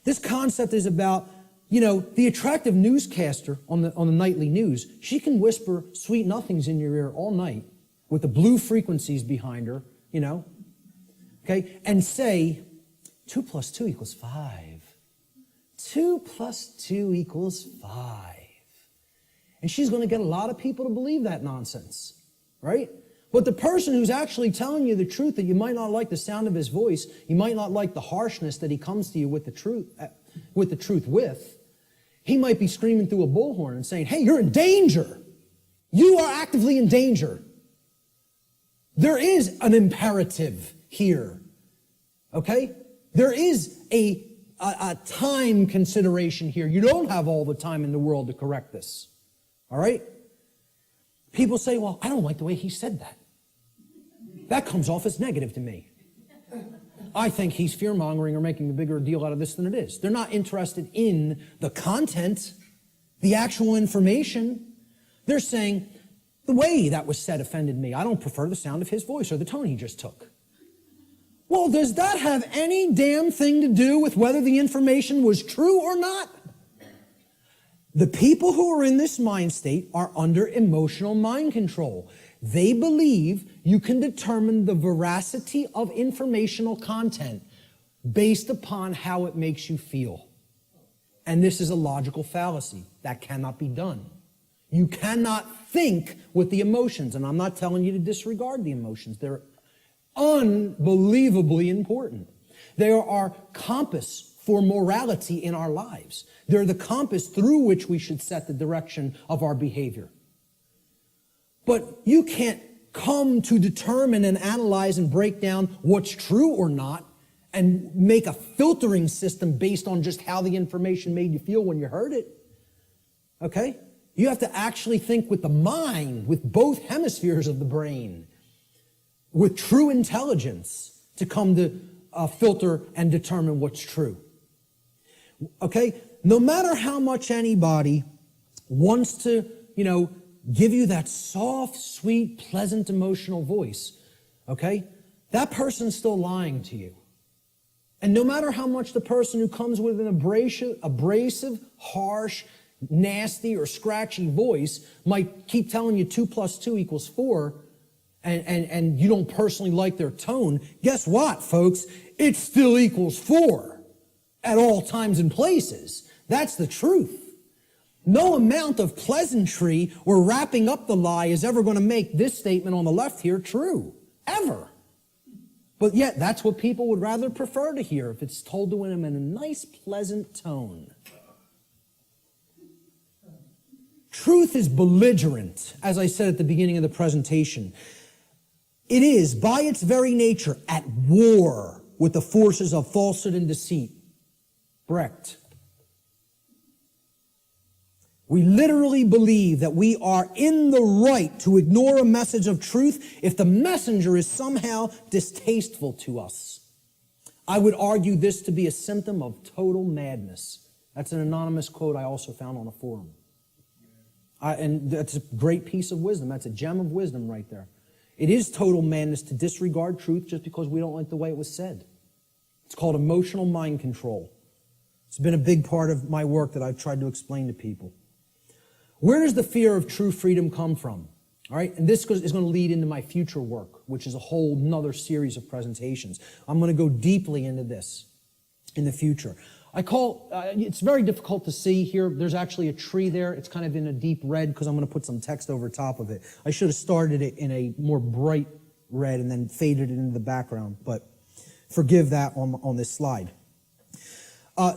This concept is about, the attractive newscaster on the nightly news. She can whisper sweet nothings in your ear all night with the blue frequencies behind her, okay, and say, 2 + 2 = 5. 2 + 2 = 5. And she's going to get a lot of people to believe that nonsense, right? But the person who's actually telling you the truth, that you might not like the sound of his voice, you might not like the harshness that he comes to you with the truth with, he might be screaming through a bullhorn and saying, hey, you're in danger. You are actively in danger. There is an imperative here, okay? There is a time consideration here. You don't have all the time in the world to correct this, all right? People say, well, I don't like the way he said that. That comes off as negative to me. I think he's fear-mongering or making a bigger deal out of this than it is. They're not interested in the content, the actual information. They're saying, the way that was said offended me. I don't prefer the sound of his voice or the tone he just took. Well, does that have any damn thing to do with whether the information was true or not? The people who are in this mind state are under emotional mind control. They believe you can determine the veracity of informational content based upon how it makes you feel. And this is a logical fallacy. That cannot be done. You cannot think with the emotions, and I'm not telling you to disregard the emotions. They're unbelievably important. They are our compass for morality in our lives. They're the compass through which we should set the direction of our behavior. But you can't come to determine and analyze and break down what's true or not and make a filtering system based on just how the information made you feel when you heard it. Okay? You have to actually think with the mind, with both hemispheres of the brain, with true intelligence to come to filter and determine what's true. Okay? No matter how much anybody wants to, give you that soft, sweet, pleasant, emotional voice, okay? That person's still lying to you. And no matter how much the person who comes with an abrasive, harsh, nasty, or scratchy voice might keep telling you 2 + 2 = 4, and you don't personally like their tone, guess what, folks? It still equals 4 at all times and places. That's the truth. No amount of pleasantry or wrapping up the lie is ever going to make this statement on the left here true. Ever. But yet, that's what people would rather prefer to hear if it's told to them in a nice, pleasant tone. Truth is belligerent, as I said at the beginning of the presentation. It is, by its very nature, at war with the forces of falsehood and deceit. Brecht. We literally believe that we are in the right to ignore a message of truth if the messenger is somehow distasteful to us. I would argue this to be a symptom of total madness. That's an anonymous quote I also found on a forum. And that's a great piece of wisdom. That's a gem of wisdom right there. It is total madness to disregard truth just because we don't like the way it was said. It's called emotional mind control. It's been a big part of my work that I've tried to explain to people. Where does the fear of true freedom come from? All right, and this is going to lead into my future work, which is a whole nother series of presentations. I'm going to go deeply into this in the future. It's very difficult to see here. There's actually a tree there. It's kind of in a deep red because I'm going to put some text over top of it. I should have started it in a more bright red and then faded it into the background, but forgive that on this slide.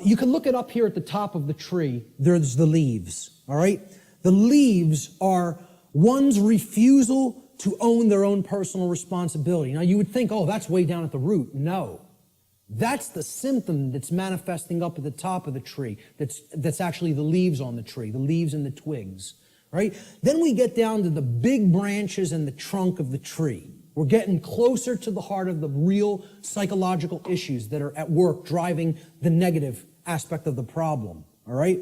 You can look it up here at the top of the tree. There's the leaves, all right? The leaves are one's refusal to own their own personal responsibility. Now, you would think, oh, that's way down at the root. No. That's the symptom that's manifesting up at the top of the tree. That's actually the leaves on the tree, the leaves and the twigs, right? Then we get down to the big branches and the trunk of the tree. We're getting closer to the heart of the real psychological issues that are at work driving the negative aspect of the problem, all right?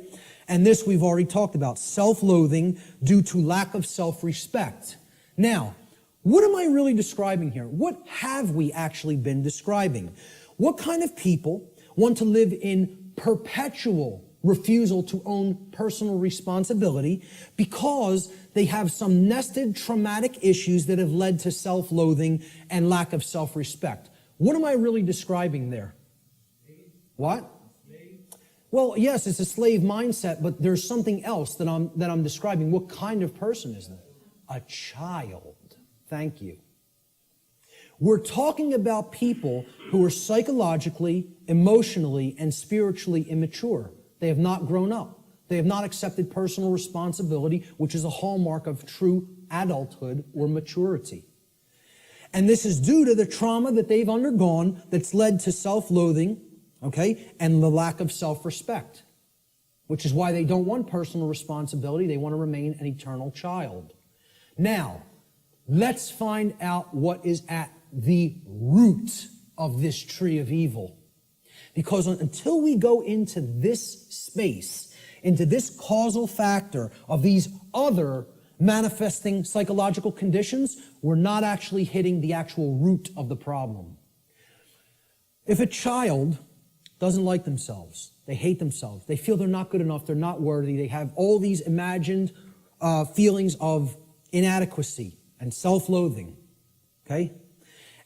And this we've already talked about, self-loathing due to lack of self-respect. Now, what am I really describing here? What have we actually been describing? What kind of people want to live in perpetual refusal to own personal responsibility because they have some nested traumatic issues that have led to self-loathing and lack of self-respect? What am I really describing there? What? Well, yes, it's a slave mindset, but there's something else that I'm describing. What kind of person is that? A child. Thank you. We're talking about people who are psychologically, emotionally, and spiritually immature. They have not grown up. They have not accepted personal responsibility, which is a hallmark of true adulthood or maturity. And this is due to the trauma that they've undergone that's led to self-loathing, okay, and the lack of self-respect, which is why they don't want personal responsibility. They want to remain an eternal child. Now, let's find out what is at the root of this tree of evil. Because until we go into this space, into this causal factor of these other manifesting psychological conditions, we're not actually hitting the actual root of the problem. If a child doesn't like themselves, they hate themselves, they feel they're not good enough, they're not worthy, they have all these imagined feelings of inadequacy and self-loathing, okay?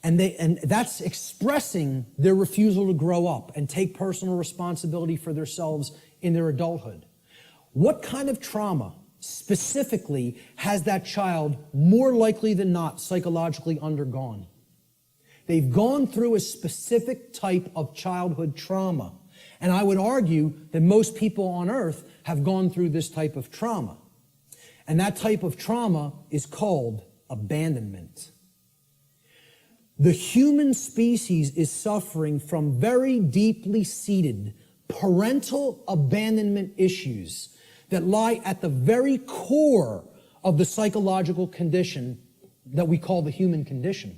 And that's expressing their refusal to grow up and take personal responsibility for themselves in their adulthood. What kind of trauma specifically has that child more likely than not psychologically undergone? They've gone through a specific type of childhood trauma. And I would argue that most people on earth have gone through this type of trauma. And that type of trauma is called abandonment. The human species is suffering from very deeply seated parental abandonment issues that lie at the very core of the psychological condition that we call the human condition.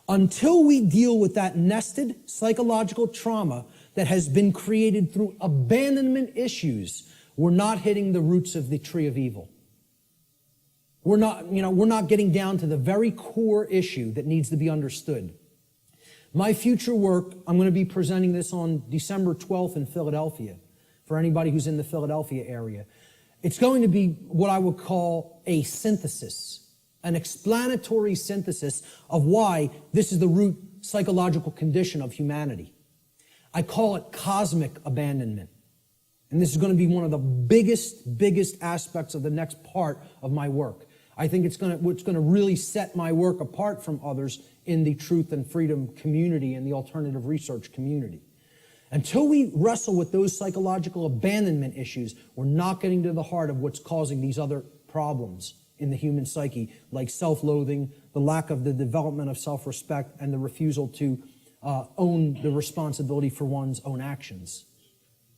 Until we deal with that nested psychological trauma that has been created through abandonment issues, we're not hitting the roots of the tree of evil. We're not getting down to the very core issue that needs to be understood. My future work, I'm going to be presenting this on December 12th in Philadelphia, for anybody who's in the Philadelphia area. It's going to be what I would call a synthesis, an explanatory synthesis of why this is the root psychological condition of humanity. I call it cosmic abandonment. And this is going to be one of the biggest aspects of the next part of my work. I think it's going to really set my work apart from others in the truth and freedom community and the alternative research community. Until we wrestle with those psychological abandonment issues, we're not getting to the heart of what's causing these other problems in the human psyche, like self-loathing, the lack of the development of self-respect, and the refusal to own the responsibility for one's own actions.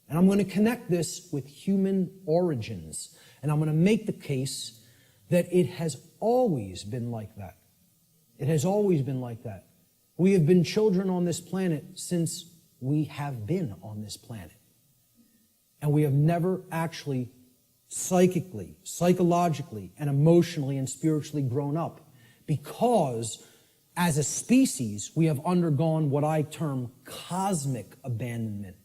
And I'm going to connect this with human origins. And I'm going to make the case that it has always been like that. It has always been like that. We have been children on this planet since we have been on this planet. And we have never actually psychically, psychologically, and emotionally and spiritually grown up, because as a species, we have undergone what I term cosmic abandonment.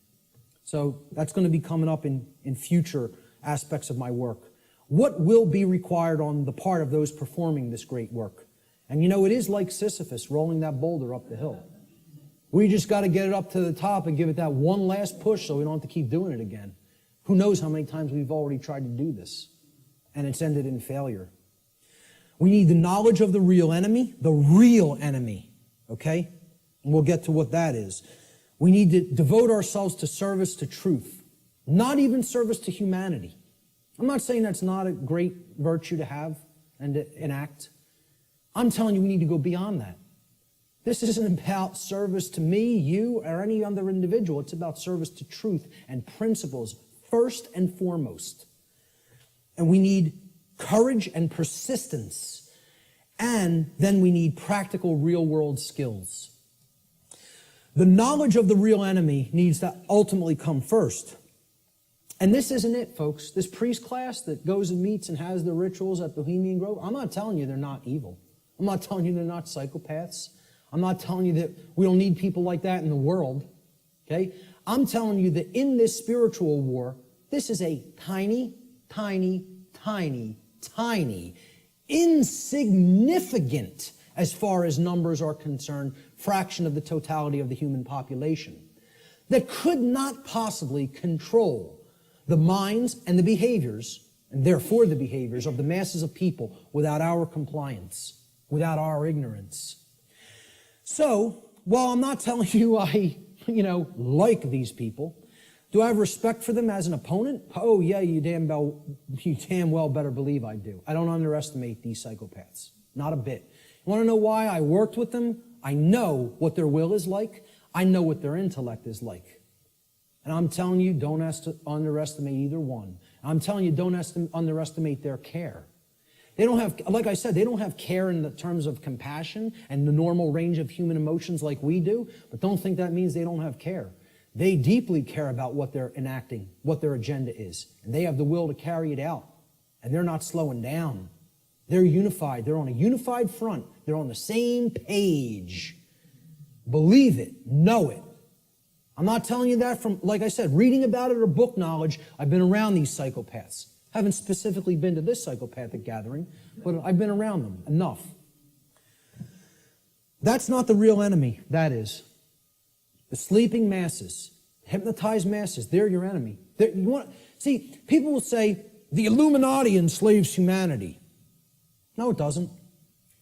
So that's going to be coming up in future aspects of my work. What will be required on the part of those performing this great work? And you know, it is like Sisyphus rolling that boulder up the hill. We just got to get it up to the top and give it that one last push so we don't have to keep doing it again. Who knows how many times we've already tried to do this, and it's ended in failure. We need the knowledge of the real enemy, okay? And we'll get to what that is. We need to devote ourselves to service to truth, not even service to humanity. I'm not saying that's not a great virtue to have and to enact. I'm telling you we need to go beyond that. This isn't about service to me, you, or any other individual. It's about service to truth and principles first and foremost. And we need courage and persistence. And then we need practical real-world skills. The knowledge of the real enemy needs to ultimately come first. And this isn't it, folks. This priest class that goes and meets and has the rituals at Bohemian Grove, I'm not telling you they're not evil. I'm not telling you they're not psychopaths. I'm not telling you that we don't need people like that in the world. Okay? I'm telling you that in this spiritual war, this is a tiny, tiny, tiny, tiny, insignificant, as far as numbers are concerned, fraction of the totality of the human population that could not possibly control the minds and the behaviors, and therefore the behaviors of the masses of people without our compliance, without our ignorance. So, while I'm not telling you I, like these people, do I have respect for them as an opponent? Oh yeah, you damn well better believe I do. I don't underestimate these psychopaths. Not a bit. You want to know why I worked with them? I know what their will is like. I know what their intellect is like. And I'm telling you, don't underestimate either one. I'm telling you, don't underestimate their care. They don't have, like I said, they don't have care in the terms of compassion and the normal range of human emotions like we do, but don't think that means they don't have care. They deeply care about what they're enacting, what their agenda is, and they have the will to carry it out, and they're not slowing down. They're unified. They're on a unified front. They're on the same page. Believe it. Know it. I'm not telling you that from, like I said, reading about it or book knowledge. I've been around these psychopaths. Haven't specifically been to this psychopathic gathering, but I've been around them enough. That's not the real enemy, that is. The sleeping masses, hypnotized masses, they're your enemy. See, people will say, the Illuminati enslaves humanity. No, it doesn't.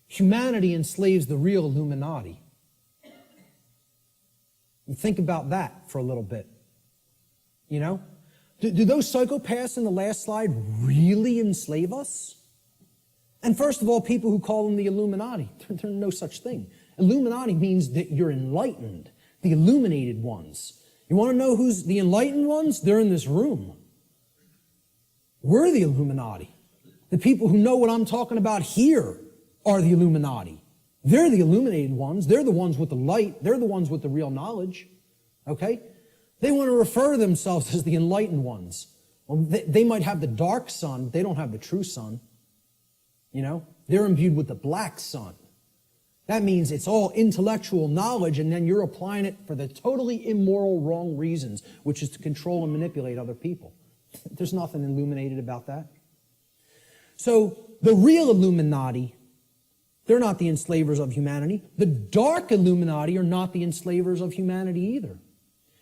Humanity enslaves the real Illuminati. You think about that for a little bit. Do those psychopaths in the last slide really enslave us? And first of all, people who call them the Illuminati, there's no such thing. Illuminati means that you're enlightened, the illuminated ones. You want to know who's the enlightened ones? They're in this room. We're the Illuminati. The people who know what I'm talking about here are the Illuminati. They're the illuminated ones. They're the ones with the light. They're the ones with the real knowledge. Okay? They want to refer to themselves as the enlightened ones. Well, they might have the dark sun, but they don't have the true sun. They're imbued with the black sun. That means it's all intellectual knowledge, and then you're applying it for the totally immoral, wrong reasons, which is to control and manipulate other people. There's nothing illuminated about that. So the real Illuminati, they're not the enslavers of humanity. The dark Illuminati are not the enslavers of humanity either.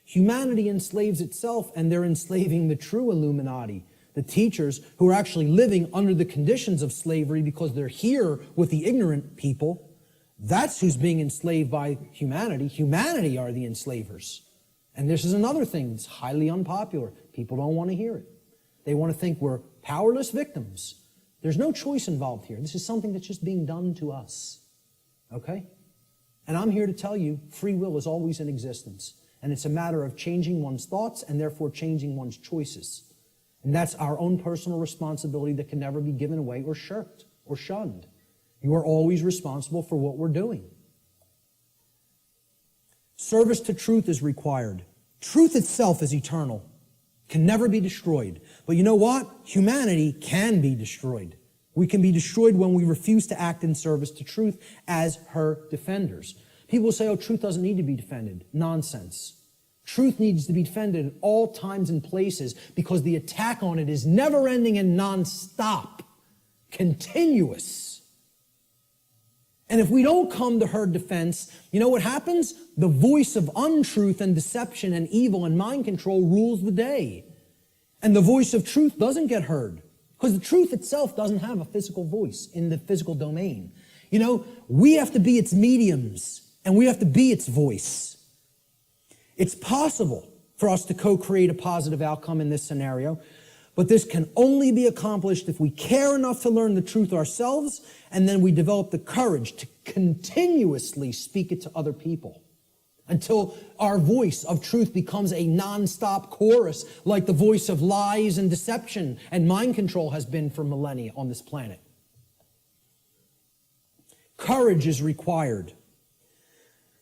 Humanity enslaves itself, and they're enslaving the true Illuminati, the teachers who are actually living under the conditions of slavery because they're here with the ignorant people. That's who's being enslaved by humanity. Humanity are the enslavers. And this is another thing that's highly unpopular. People don't want to hear it. They want to think we're powerless victims. There's no choice involved here. This is something that's just being done to us. Okay? And I'm here to tell you, free will is always in existence. And it's a matter of changing one's thoughts and therefore changing one's choices. And that's our own personal responsibility that can never be given away or shirked or shunned. You are always responsible for what we're doing. Service to truth is required. Truth itself is eternal, can never be destroyed. But you know what? Humanity can be destroyed. We can be destroyed when we refuse to act in service to truth as her defenders. People say, oh, truth doesn't need to be defended. Nonsense. Truth needs to be defended at all times and places because the attack on it is never-ending and non-stop, continuous. And if we don't come to her defense, you know what happens? The voice of untruth and deception and evil and mind control rules the day. And the voice of truth doesn't get heard because the truth itself doesn't have a physical voice in the physical domain. You know, we have to be its mediums and we have to be its voice. It's possible for us to co-create a positive outcome in this scenario, but this can only be accomplished if we care enough to learn the truth ourselves, and then we develop the courage to continuously speak it to other people until our voice of truth becomes a non-stop chorus like the voice of lies and deception and mind control has been for millennia on this planet. Courage is required.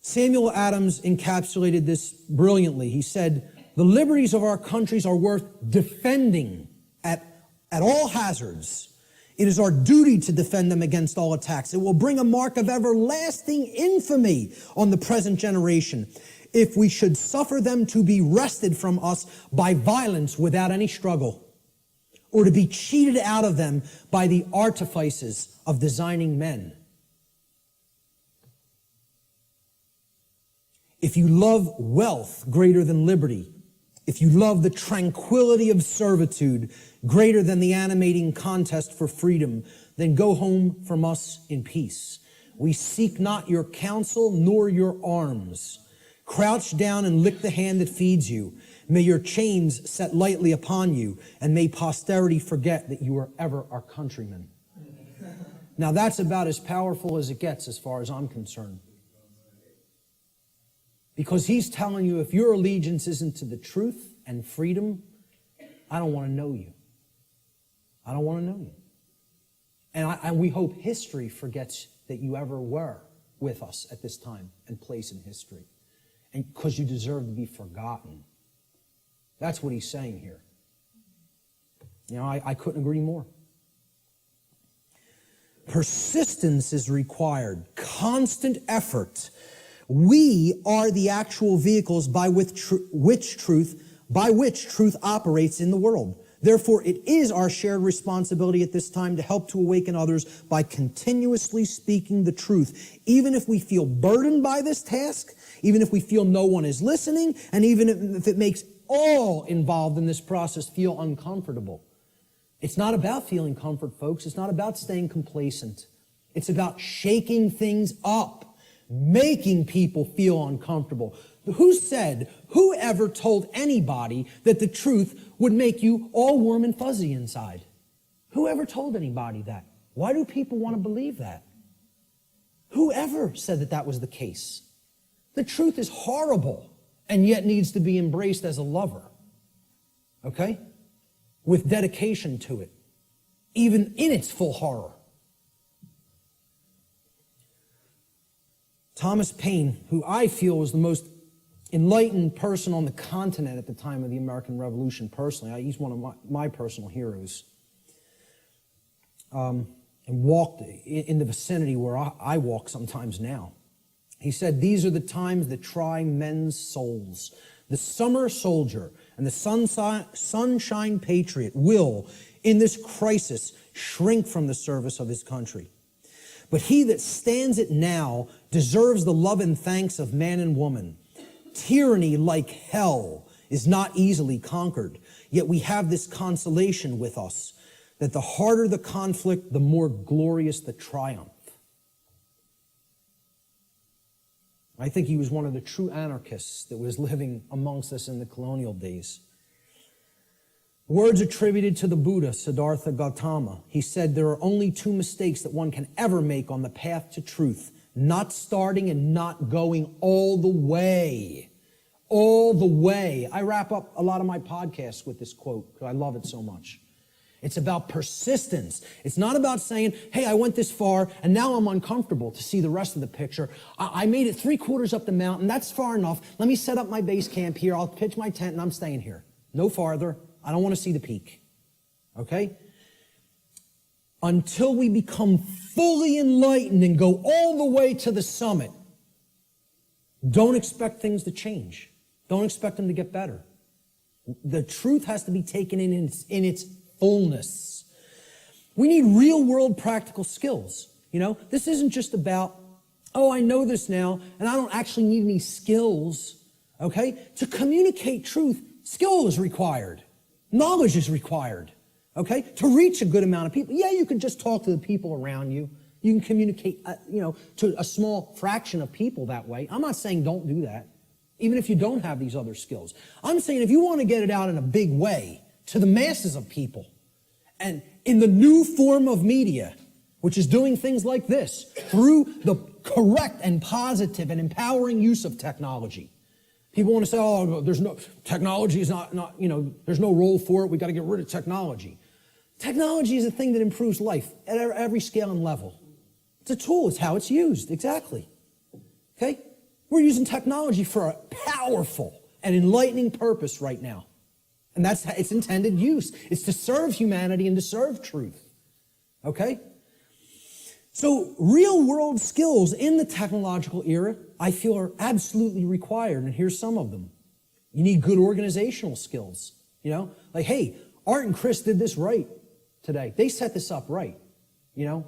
Samuel Adams encapsulated this brilliantly. He said, the liberties of our countries are worth defending at all hazards. It is our duty to defend them against all attacks. It will bring a mark of everlasting infamy on the present generation if we should suffer them to be wrested from us by violence without any struggle, or to be cheated out of them by the artifices of designing men. If you love wealth greater than liberty, if you love the tranquility of servitude greater than the animating contest for freedom, then go home from us in peace. We seek not your counsel nor your arms. Crouch down and lick the hand that feeds you. May your chains set lightly upon you, and may posterity forget that you were ever our countrymen. Now that's about as powerful as it gets as far as I'm concerned. Because he's telling you, if your allegiance isn't to the truth and freedom, I don't want to know you. I don't want to know you. And we hope history forgets that you ever were with us at this time and place in history. And because you deserve to be forgotten. That's what he's saying here. You know, I couldn't agree more. Persistence is required. Constant effort. We are the actual vehicles by which truth operates in the world. Therefore, it is our shared responsibility at this time to help to awaken others by continuously speaking the truth, even if we feel burdened by this task, even if we feel no one is listening, and even if it makes all involved in this process feel uncomfortable. It's not about feeling comfort, folks. It's not about staying complacent. It's about shaking things up. Making people feel uncomfortable. Who ever told anybody that the truth would make you all warm and fuzzy inside? Who ever told anybody that? Why do people want to believe that? Who ever said that that was the case? The truth is horrible and yet needs to be embraced as a lover. Okay? With dedication to it, even in its full horror. Thomas Paine, who I feel was the most enlightened person on the continent at the time of the American Revolution personally. He's one of my personal heroes. And walked in the vicinity where I walk sometimes now. He said, these are the times that try men's souls. The summer soldier and the sunshine patriot will, in this crisis, shrink from the service of his country. But he that stands it now deserves the love and thanks of man and woman. Tyranny, like hell, is not easily conquered. Yet we have this consolation with us, that the harder the conflict, the more glorious the triumph. I think he was one of the true anarchists that was living amongst us in the colonial days. Words attributed to the Buddha, Siddhartha Gautama. He said, there are only two mistakes that one can ever make on the path to truth. Not starting and not going all the way. all the way. I wrap up a lot of my podcasts with this quote because I love it so much. It's about persistence. It's not about saying, hey, I went this far and now I'm uncomfortable to see the rest of the picture. I made it 3/4 up the mountain. That's far enough. Let me set up my base camp here. I'll pitch my tent and I'm staying here. No farther. I don't want to see the peak. Okay? Until we become fully enlightened and go all the way to the summit, don't expect things to change. Don't expect them to get better. The truth has to be taken in its fullness. We need real world practical skills. You know, this isn't just about, oh, I know this now and I don't actually need any skills. Okay? To communicate truth, skill is required. Knowledge is required. Okay? To reach a good amount of people. Yeah, you can just talk to the people around you. You can communicate, to a small fraction of people that way. I'm not saying don't do that, even if you don't have these other skills. I'm saying if you want to get it out in a big way to the masses of people, and in the new form of media, which is doing things like this, through the correct and positive and empowering use of technology. People want to say, oh, technology is not, there's no role for it. We got to get rid of technology. Technology is a thing that improves life at every scale and level. It's a tool. It's how it's used. Exactly. Okay? We're using technology for a powerful and enlightening purpose right now. And that's its intended use. It's to serve humanity and to serve truth. Okay? So real world skills in the technological era, I feel, are absolutely required. And here's some of them. You need good organizational skills. Like, hey, Art and Chris did this right today. They set this up right.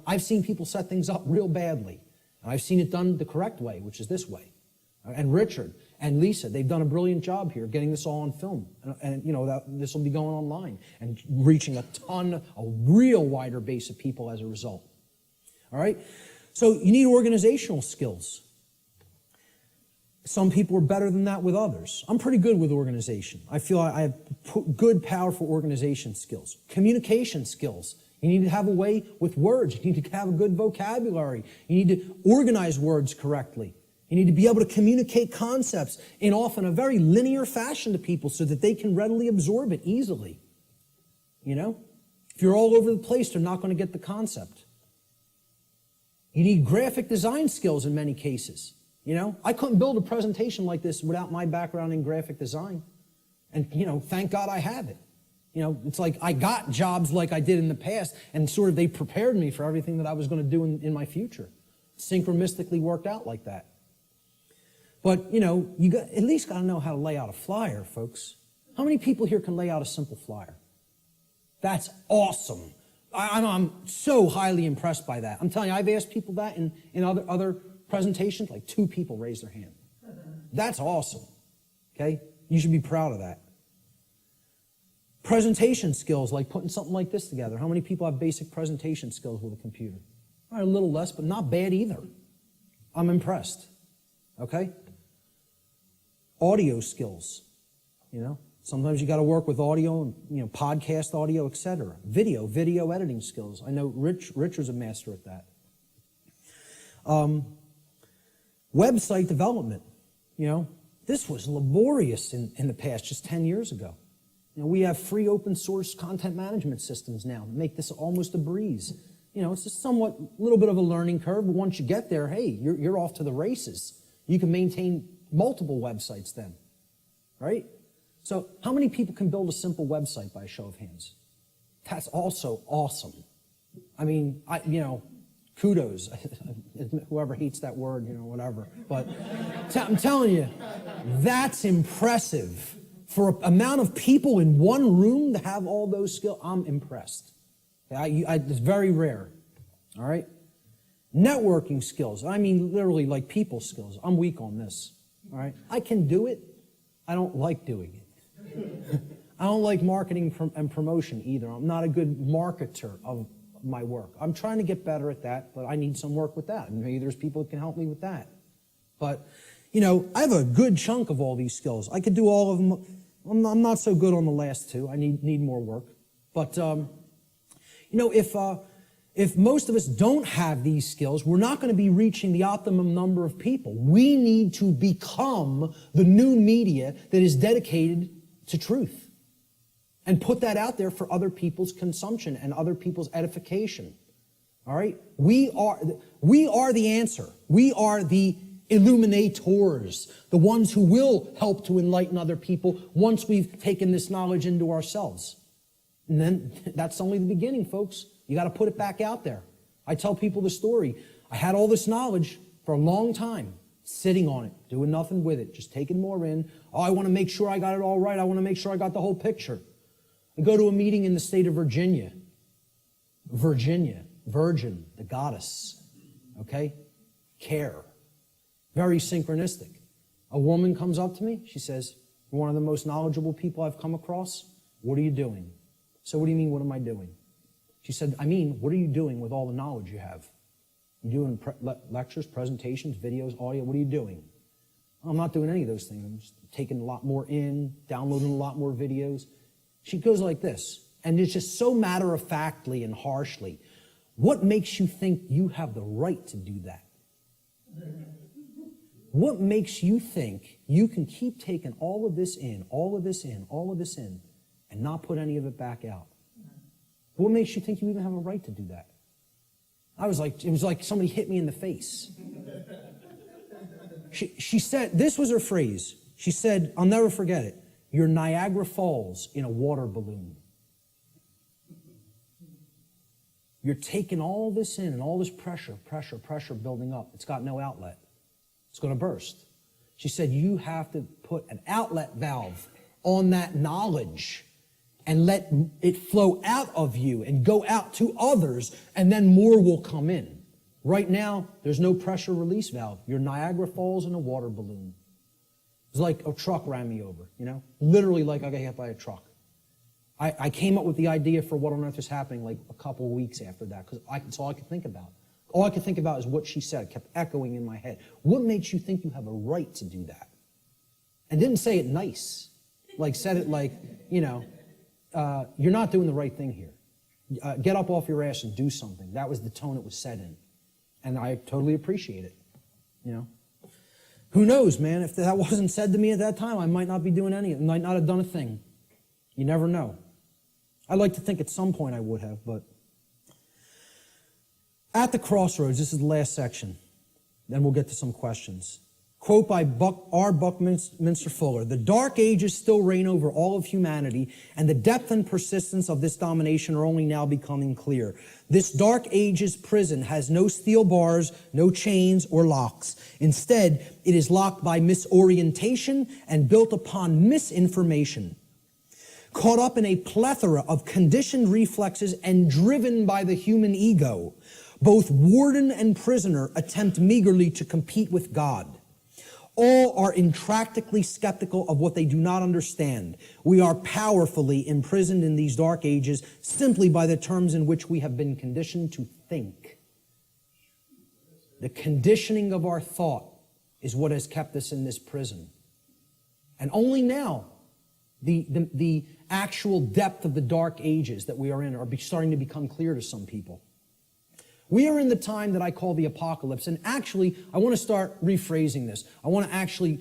I've seen people set things up real badly. And I've seen it done the correct way, which is this way. And Richard and Lisa, they've done a brilliant job here getting this all on film. And this will be going online and reaching a real wider base of people as a result. All right? So you need organizational skills. Some people are better than that with others. I'm pretty good with organization. I feel I have good, powerful organization skills. Communication skills. You need to have a way with words. You need to have a good vocabulary. You need to organize words correctly. You need to be able to communicate concepts in often a very linear fashion to people so that they can readily absorb it easily. If you're all over the place, they're not going to get the concept. You need graphic design skills in many cases. I couldn't build a presentation like this without my background in graphic design. And, thank God I have it. It's like I got jobs like I did in the past, and sort of they prepared me for everything that I was going to do in my future. Synchronistically worked out like that. But, you at least got to know how to lay out a flyer, folks. How many people here can lay out a simple flyer? That's awesome. I'm so highly impressed by that. I'm telling you, I've asked people that in other presentations, like 2 people raised their hand. That's awesome. Okay? You should be proud of that. Presentation skills, like putting something like this together. How many people have basic presentation skills with a computer? A little less, but not bad either. I'm impressed. Okay? Audio skills. Sometimes you got to work with audio and, podcast audio, etc. Video editing skills. I know Richard's a master at that. Website development. This was laborious in the past, just 10 years ago. We have free open source content management systems now that make this almost a breeze. It's a somewhat little bit of a learning curve, but once you get there, hey, you're off to the races. You can maintain multiple websites then, right? So how many people can build a simple website by a show of hands? That's also awesome. I mean, kudos. Whoever hates that word, whatever. But I'm telling you, that's impressive. For an amount of people in one room to have all those skills, I'm impressed. It's very rare. All right? Networking skills. I mean, literally like people skills. I'm weak on this. All right? I can do it. I don't like doing it. I don't like marketing and promotion either. I'm not a good marketer of my work. I'm trying to get better at that, but I need some work with that. And maybe there's people that can help me with that. But, I have a good chunk of all these skills. I could do all of them. I'm not so good on the last 2. I need more work. But, if if most of us don't have these skills, we're not going to be reaching the optimum number of people. We need to become the new media that is dedicated to truth and put that out there for other people's consumption and other people's edification. All right? We are the answer. We are the illuminators, the ones who will help to enlighten other people once we've taken this knowledge into ourselves. And then that's only the beginning, folks. You got to put it back out there. I tell people the story. I had all this knowledge for a long time, sitting on it, doing nothing with it, just taking more in. Oh, I want to make sure I got it all right. I want to make sure I got the whole picture. I go to a meeting in the state of Virginia. Virgin, the goddess. Okay? Care. Very synchronistic. A woman comes up to me. She says, "You're one of the most knowledgeable people I've come across. What are you doing?" So what do you mean, what am I doing? She said, I mean, what are you doing with all the knowledge you have? You doing lectures, presentations, videos, audio? What are you doing? I'm not doing any of those things. I'm just taking a lot more in, downloading a lot more videos. She goes like this, and it's just so matter-of-factly and harshly. What makes you think you have the right to do that? What makes you think you can keep taking all of this in, all of this in, all of this in, and not put any of it back out? What makes you think you even have a right to do that? It was like somebody hit me in the face. She said, this was her phrase. She said, I'll never forget it. You're Niagara Falls in a water balloon. You're taking all this in and all this pressure building up. It's got no outlet. It's going to burst. She said, you have to put an outlet valve on that knowledge and let it flow out of you and go out to others, and then more will come in. Right now, there's no pressure release valve. You're Niagara Falls in a water balloon. It's like a truck ran me over, you know? Literally like I got hit by a truck. I came up with the idea for what on earth is happening like a couple of weeks after that, because it's all I could think about. All I could think about is what she said. It kept echoing in my head. What makes you think you have a right to do that? And didn't say it nice. Like, said it like, you know, you're not doing the right thing here. Get up off your ass and do something. That was the tone it was said in. And I totally appreciate it, you know. Who knows, man? If that wasn't said to me at that time, I might not be doing any. I might not have done a thing. You never know. I'd like to think at some point I would have, but at the crossroads, this is the last section. Then we'll get to some questions. Quote by R. Buckminster Fuller, "The dark ages still reign over all of humanity, and the depth and persistence of this domination are only now becoming clear. This dark ages prison has no steel bars, no chains or locks. Instead, it is locked by misorientation and built upon misinformation. Caught up in a plethora of conditioned reflexes and driven by the human ego, both warden and prisoner attempt meagerly to compete with God. All are intractably skeptical of what they do not understand. We are powerfully imprisoned in these dark ages simply by the terms in which we have been conditioned to think. The conditioning of our thought is what has kept us in this prison. And only now, the actual depth of the dark ages that we are in are starting to become clear to some people. We are in the time that I call the apocalypse, and actually, I want to start rephrasing this. I want to actually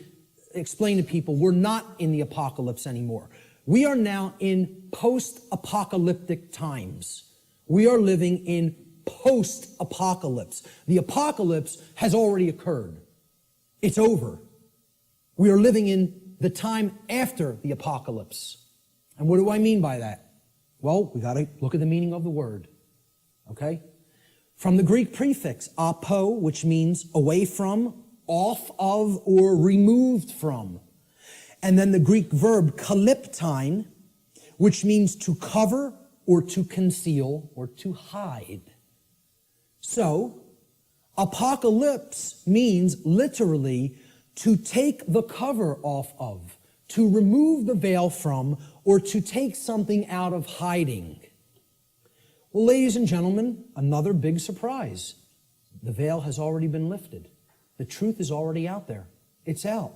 explain to people we're not in the apocalypse anymore. We are now in post-apocalyptic times. We are living in post-apocalypse. The apocalypse has already occurred. It's over. We are living in the time after the apocalypse. And what do I mean by that? Well, we got to look at the meaning of the word. Okay? From the Greek prefix apo, which means away from, off of, or removed from. And then the Greek verb kalyptine, which means to cover or to conceal or to hide. So, apocalypse means literally to take the cover off of, to remove the veil from, or to take something out of hiding. Well, ladies and gentlemen, another big surprise. The veil has already been lifted. The truth is already out there. It's out.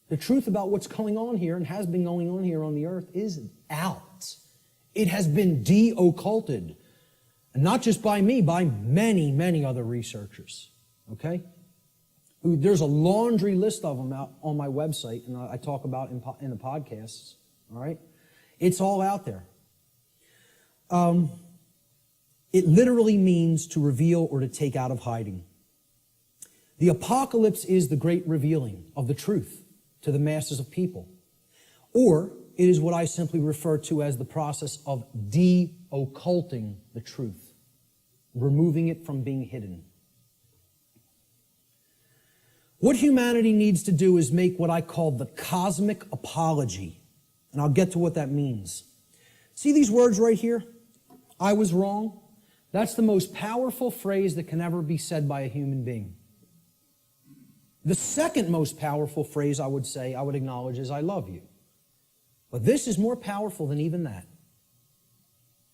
The truth about what's going on here and has been going on here on the earth is out. It has been de-occulted. And not just by me, by many, many other researchers. Okay? There's a laundry list of them out on my website, and I talk about in the podcasts. All right? It's all out there. It literally means to reveal or to take out of hiding. The apocalypse is the great revealing of the truth to the masses of people. Or it is what I simply refer to as the process of de-occulting the truth, removing it from being hidden. What humanity needs to do is make what I call the cosmic apology. And I'll get to what that means. See these words right here? I was wrong. That's the most powerful phrase that can ever be said by a human being. The second most powerful phrase I would acknowledge is I love you. But this is more powerful than even that.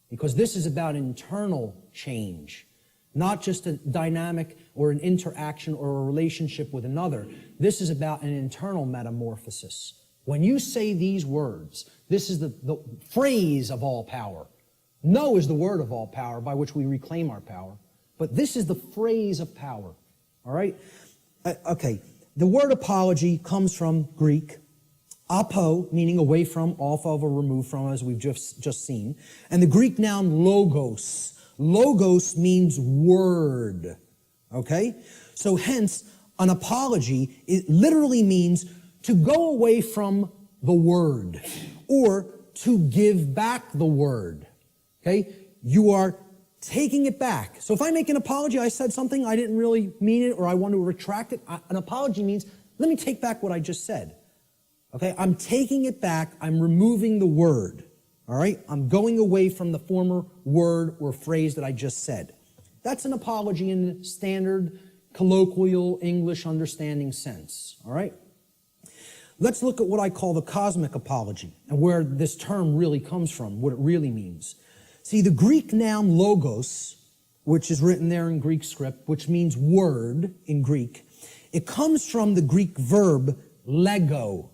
Because this is about internal change. Not just a dynamic or an interaction or a relationship with another. This is about an internal metamorphosis. When you say these words, this is the phrase of all power. No is the word of all power by which we reclaim our power. But this is the phrase of power. All right? Okay. The word apology comes from Greek. Apo, meaning away from, off of, or removed from, as we've just seen. And the Greek noun logos. Logos means word. Okay? So hence, an apology, it literally means to go away from the word, or to give back the word. Okay? You are taking it back. So if I make an apology, I said something, I didn't really mean it, or I want to retract it. An apology means, let me take back what I just said. Okay? I'm taking it back. I'm removing the word. All right? I'm going away from the former word or phrase that I just said. That's an apology in the standard colloquial English understanding sense. All right? Let's look at what I call the cosmic apology and where this term really comes from, what it really means. See, the Greek noun logos, which is written there in Greek script, which means word in Greek, it comes from the Greek verb lego.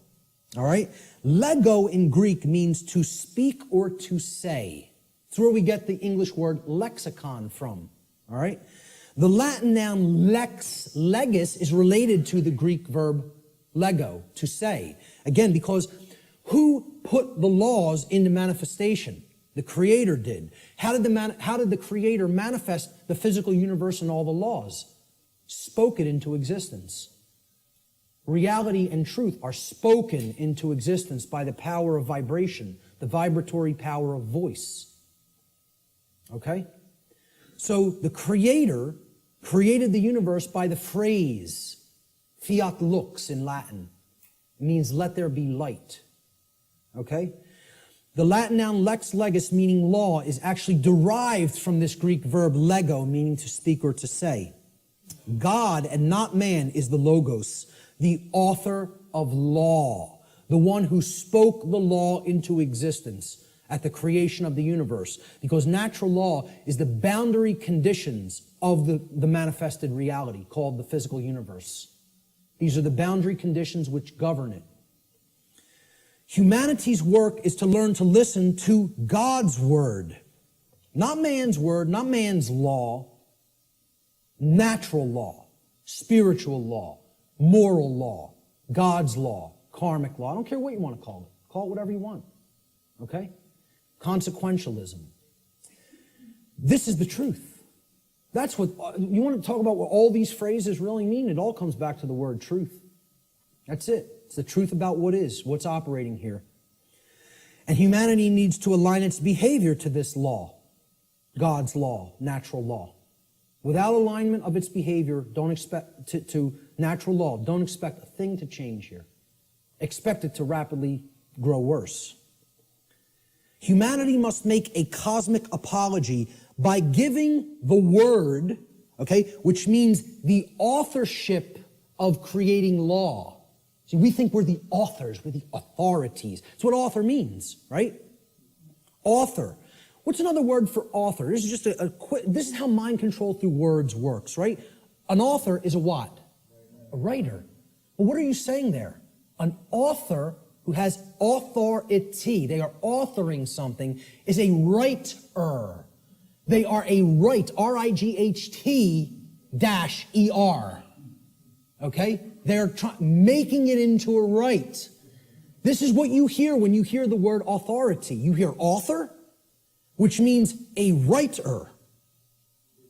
All right? Lego in Greek means to speak or to say. It's where we get the English word lexicon from. All right? The Latin noun lex legis is related to the Greek verb lego, to say. Again, because who put the laws into manifestation? The Creator did. How did the Creator manifest the physical universe and all the laws? Spoke it into existence. Reality and truth are spoken into existence by the power of vibration, the vibratory power of voice. Okay? So the Creator created the universe by the phrase, fiat lux in Latin. It means let there be light. Okay? The Latin noun lex legis, meaning law, is actually derived from this Greek verb lego, meaning to speak or to say. God and not man is the logos, the author of law, the one who spoke the law into existence at the creation of the universe, because natural law is the boundary conditions of the manifested reality called the physical universe. These are the boundary conditions which govern it. Humanity's work is to learn to listen to God's word. Not man's word, not man's law. Natural law, spiritual law, moral law, God's law, karmic law. I don't care what you want to call it. Call it whatever you want. Okay? Consequentialism. This is the truth. That's what, you want to talk about what all these phrases really mean? It all comes back to the word truth. That's it. It's the truth about what is, what's operating here. And humanity needs to align its behavior to this law, God's law, natural law. Without alignment of its behavior, don't expect to natural law, don't expect a thing to change here. Expect it to rapidly grow worse. Humanity must make a cosmic apology by giving the word, okay, which means the authorship of creating law. See, we think we're the authors, we're the authorities. That's what author means, right? Author. What's another word for author? This is just this is how mind control through words works, right? An author is a what? A writer. Well, what are you saying there? An author who has authority, they are authoring something, is a writer. They are a rite, R-I-G-H-T-E-R. Okay? They're making it into a rite. This is what you hear when you hear the word authority. You hear author, which means a writer,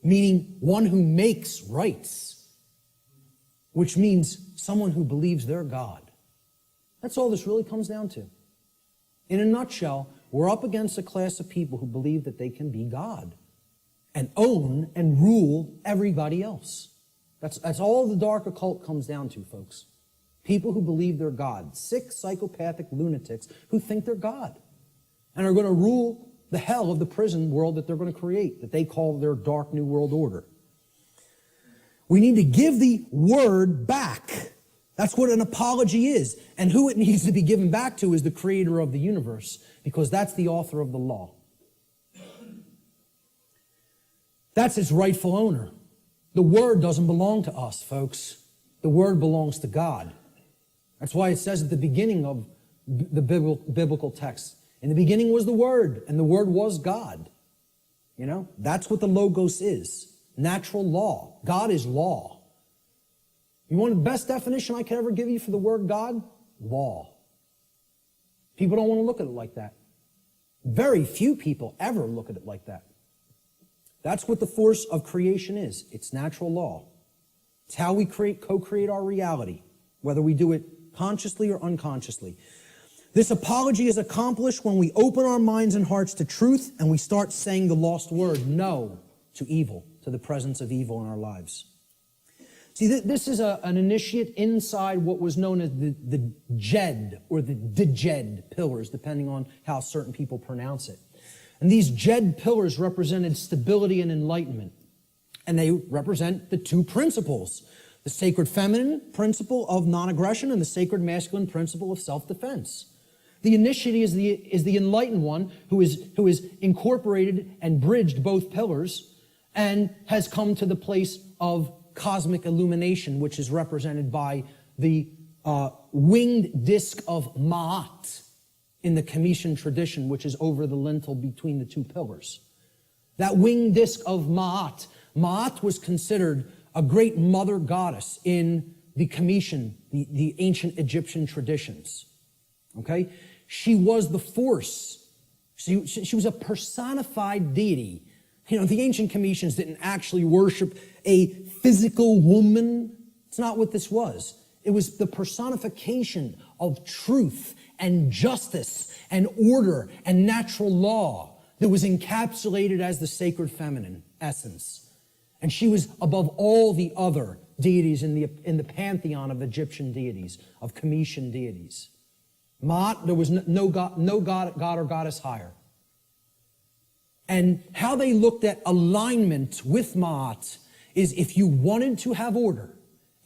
meaning one who makes rites, which means someone who believes they're God. That's all this really comes down to. In a nutshell, we're up against a class of people who believe that they can be God and own and rule everybody else. That's all the dark occult comes down to, folks. People who believe they're God. Sick, psychopathic lunatics who think they're God and are going to rule the hell of the prison world that they're going to create, that they call their dark new world order. We need to give the word back. That's what an apology is. And who it needs to be given back to is the creator of the universe, because that's the author of the law. That's its rightful owner. The word doesn't belong to us, folks. The word belongs to God. That's why it says at the beginning of the biblical text, in the beginning was the Word, and the Word was God. You know, that's what the Logos is. Natural law. God is law. You want the best definition I could ever give you for the word God? Law. People don't want to look at it like that. Very few people ever look at it like that. That's what the force of creation is. It's natural law. It's how we co-create our reality, whether we do it consciously or unconsciously. This apology is accomplished when we open our minds and hearts to truth and we start saying the lost word, no, to evil, to the presence of evil in our lives. See, this is an initiate inside what was known as the Jed or the Djed pillars, depending on how certain people pronounce it. And these Jed pillars represented stability and enlightenment. And they represent the two principles, the sacred feminine principle of non-aggression and the sacred masculine principle of self-defense. The initiate is the enlightened one who is incorporated and bridged both pillars and has come to the place of cosmic illumination, which is represented by the winged disc of Ma'at in the Comitian tradition, which is over the lintel between the two pillars. That winged disc of Ma'at. Ma'at was considered a great mother goddess in the Comitian, the ancient Egyptian traditions. Okay? She was the force. She was a personified deity. You know, the ancient Comitians didn't actually worship a physical woman. It's not what this was. It was the personification of truth and justice and order and natural law that was encapsulated as the sacred feminine essence. And she was above all the other deities in the pantheon of Egyptian deities, of Comitian deities. Ma'at, there was no god or goddess higher. And how they looked at alignment with Ma'at is if you wanted to have order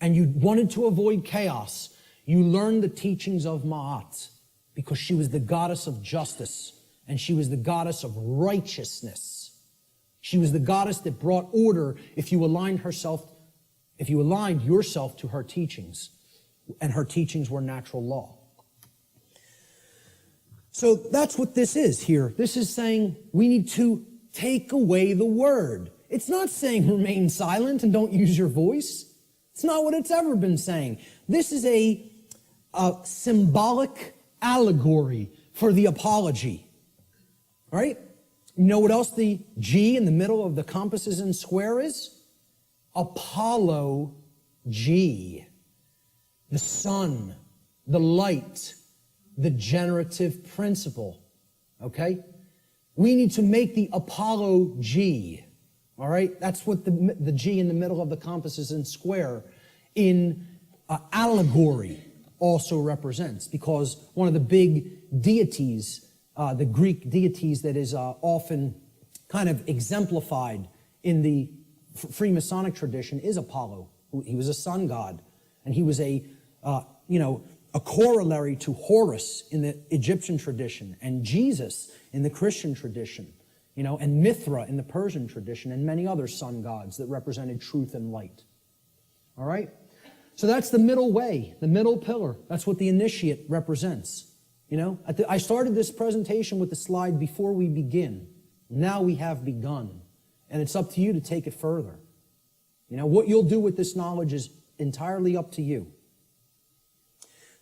and you wanted to avoid chaos, you learned the teachings of Ma'at because she was the goddess of justice and she was the goddess of righteousness. She was the goddess that brought order if you aligned yourself to her teachings, and her teachings were natural law. So that's what this is here. This is saying we need to take away the word. It's not saying remain silent and don't use your voice. It's not what it's ever been saying. This is a symbolic allegory for the apology. All right? You know what else the G in the middle of the compasses and square is? Apollo G. The sun, the light, the generative principle. Okay? We need to make the Apollo G. All right? That's what the G in the middle of the compasses and square in allegory also represents, because one of the big deities, the Greek deities that is often kind of exemplified in the Freemasonic tradition is Apollo. He was a sun god, and he was a corollary to Horus in the Egyptian tradition, and Jesus in the Christian tradition, and Mithra in the Persian tradition, and many other sun gods that represented truth and light. All right? So that's the middle way, the middle pillar. That's what the initiate represents. I started this presentation with the slide before we begin. Now we have begun. And it's up to you to take it further. You know, what you'll do with this knowledge is entirely up to you.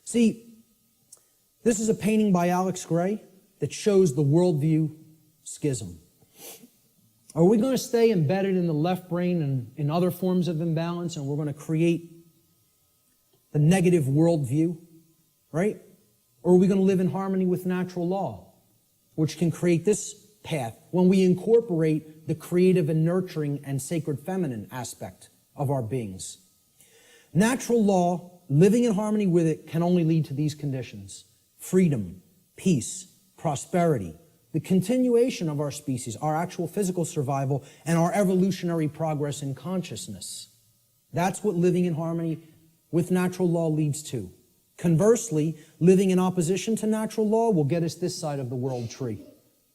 See, this is a painting by Alex Gray that shows the worldview schism. Are we going to stay embedded in the left brain and in other forms of imbalance, and we're going to create the negative worldview, right? Or are we going to live in harmony with natural law, which can create this path when we incorporate the creative and nurturing and sacred feminine aspect of our beings? Natural law, living in harmony with it, can only lead to these conditions: freedom, peace, prosperity, the continuation of our species, our actual physical survival, and our evolutionary progress in consciousness. That's what living in harmony with natural law leads to. Conversely, living in opposition to natural law will get us this side of the world tree.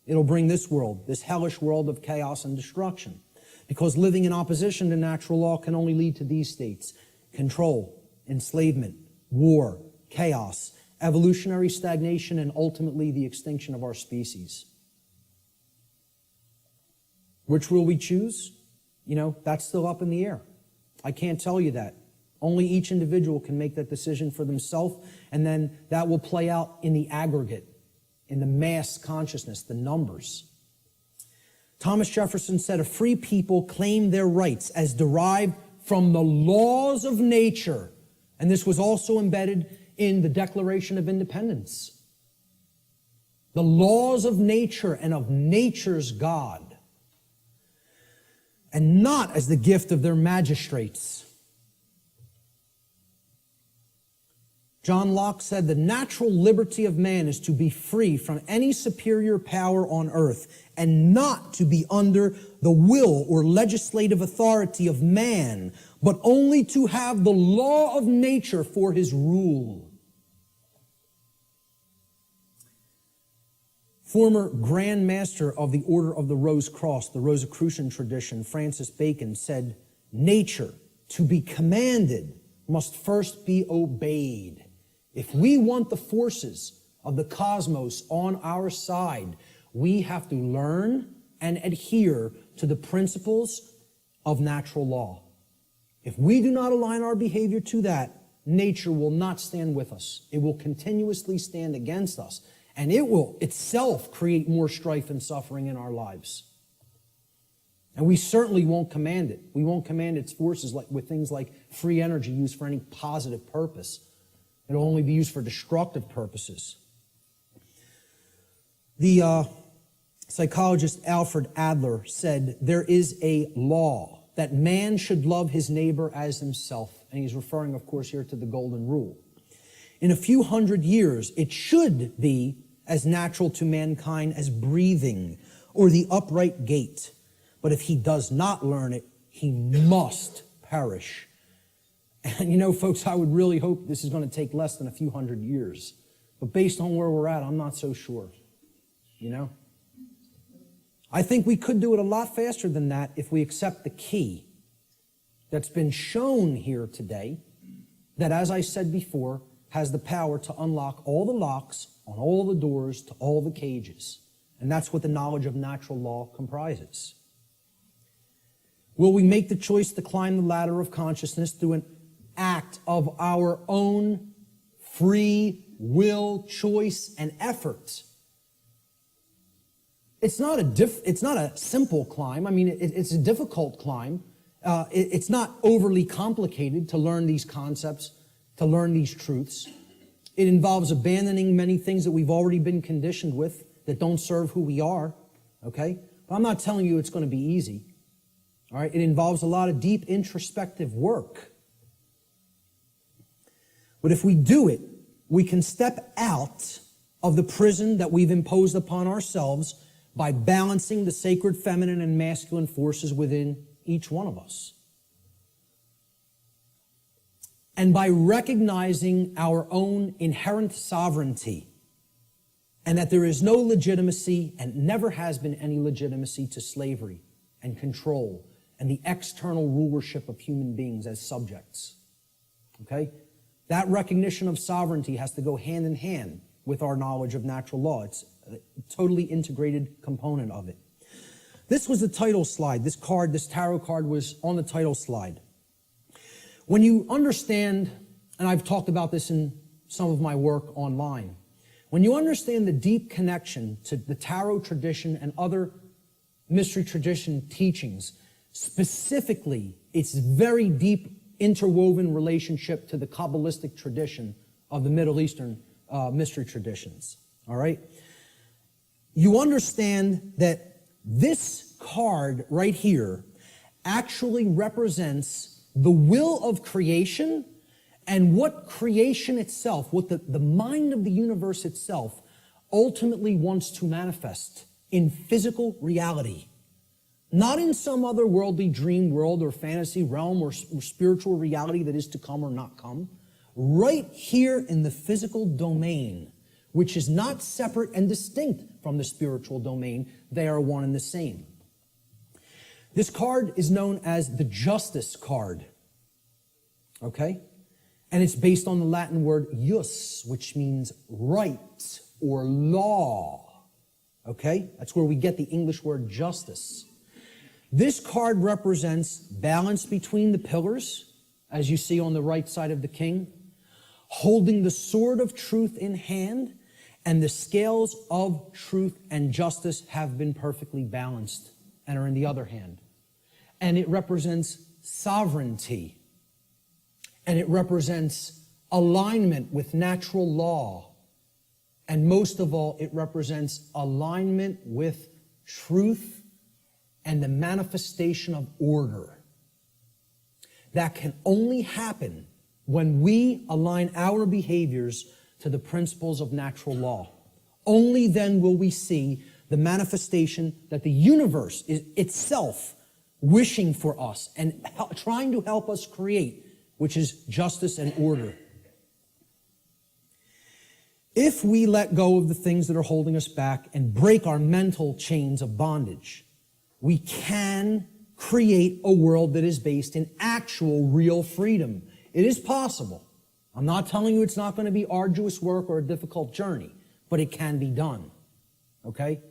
It'll bring this world, this hellish world of chaos and destruction. Because living in opposition to natural law can only lead to these states: control, enslavement, war, chaos, evolutionary stagnation, and ultimately the extinction of our species. Which will we choose? You know, that's still up in the air. I can't tell you that. Only each individual can make that decision for themselves, and then that will play out in the aggregate, in the mass consciousness, the numbers. Thomas Jefferson said, "A free people claim their rights as derived from the laws of nature." And this was also embedded in the Declaration of Independence. The laws of nature and of nature's God, and not as the gift of their magistrates. John Locke said, "The natural liberty of man is to be free from any superior power on earth, and not to be under the will or legislative authority of man, but only to have the law of nature for his rule." Former Grand Master of the Order of the Rose Cross, the Rosicrucian tradition, Francis Bacon, said, "Nature, to be commanded, must first be obeyed." If we want the forces of the cosmos on our side, we have to learn and adhere to the principles of natural law. If we do not align our behavior to that, nature will not stand with us. It will continuously stand against us, and it will itself create more strife and suffering in our lives. And we certainly won't command it. We won't command its forces with things like free energy used for any positive purpose. It'll only be used for destructive purposes. The psychologist Alfred Adler said, "There is a law that man should love his neighbor as himself." And he's referring, of course, here to the Golden Rule. "In a few hundred years, it should be as natural to mankind as breathing or the upright gait. But if he does not learn it, he must perish." And you know, folks, I would really hope this is going to take less than a few hundred years. But based on where we're at, I'm not so sure. You know? I think we could do it a lot faster than that if we accept the key that's been shown here today, that, as I said before, has the power to unlock all the locks on all the doors to all the cages. And that's what the knowledge of natural law comprises. Will we make the choice to climb the ladder of consciousness through an act of our own free will, choice, and effort? It's not a simple climb. I mean, it's a difficult climb. It's not overly complicated to learn these concepts, to learn these truths. It involves abandoning many things that we've already been conditioned with that don't serve who we are, okay? But I'm not telling you it's going to be easy, all right? It involves a lot of deep introspective work. But if we do it, we can step out of the prison that we've imposed upon ourselves by balancing the sacred feminine and masculine forces within each one of us. And by recognizing our own inherent sovereignty, and that there is no legitimacy and never has been any legitimacy to slavery and control and the external rulership of human beings as subjects. Okay? That recognition of sovereignty has to go hand in hand with our knowledge of natural law. It's a totally integrated component of it. This was the title slide. This card, this tarot card was on the title slide. When you understand, and I've talked about this in some of my work online, when you understand the deep connection to the tarot tradition and other mystery tradition teachings, specifically its very deep interwoven relationship to the Kabbalistic tradition of the Middle Eastern mystery traditions, all right? You understand that this card right here actually represents the will of creation and what creation itself, what the mind of the universe itself ultimately wants to manifest in physical reality. Not in some other worldly dream world or fantasy realm or spiritual reality that is to come or not come. Right here in the physical domain, which is not separate and distinct from the spiritual domain. They are one and the same. This card is known as the Justice card. Okay? And it's based on the Latin word jus, which means right or law. Okay? That's where we get the English word justice. This card represents balance between the pillars, as you see on the right side of the king, holding the sword of truth in hand, and the scales of truth and justice have been perfectly balanced and are in the other hand. And it represents sovereignty. And it represents alignment with natural law. And most of all, it represents alignment with truth and the manifestation of order. That can only happen when we align our behaviors to the principles of natural law. Only then will we see the manifestation that the universe is itself wishing for us and trying to help us create, which is justice and order. If we let go of the things that are holding us back and break our mental chains of bondage, we can create a world that is based in actual, real freedom. It is possible. I'm not telling you it's not going to be arduous work or a difficult journey, but it can be done. Okay?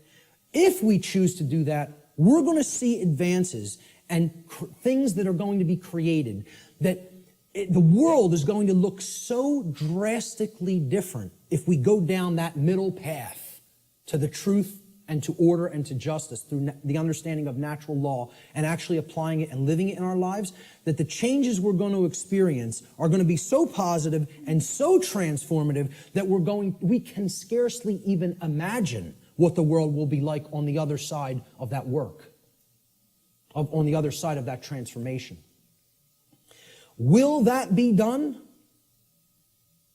If we choose to do that, we're going to see advances and things that are going to be created that the world is going to look so drastically different if we go down that middle path to the truth and to order and to justice through the understanding of natural law and actually applying it and living it in our lives, that the changes we're going to experience are going to be so positive and so transformative that we can scarcely even imagine what the world will be like on the other side of that work, on the other side of that transformation. Will that be done?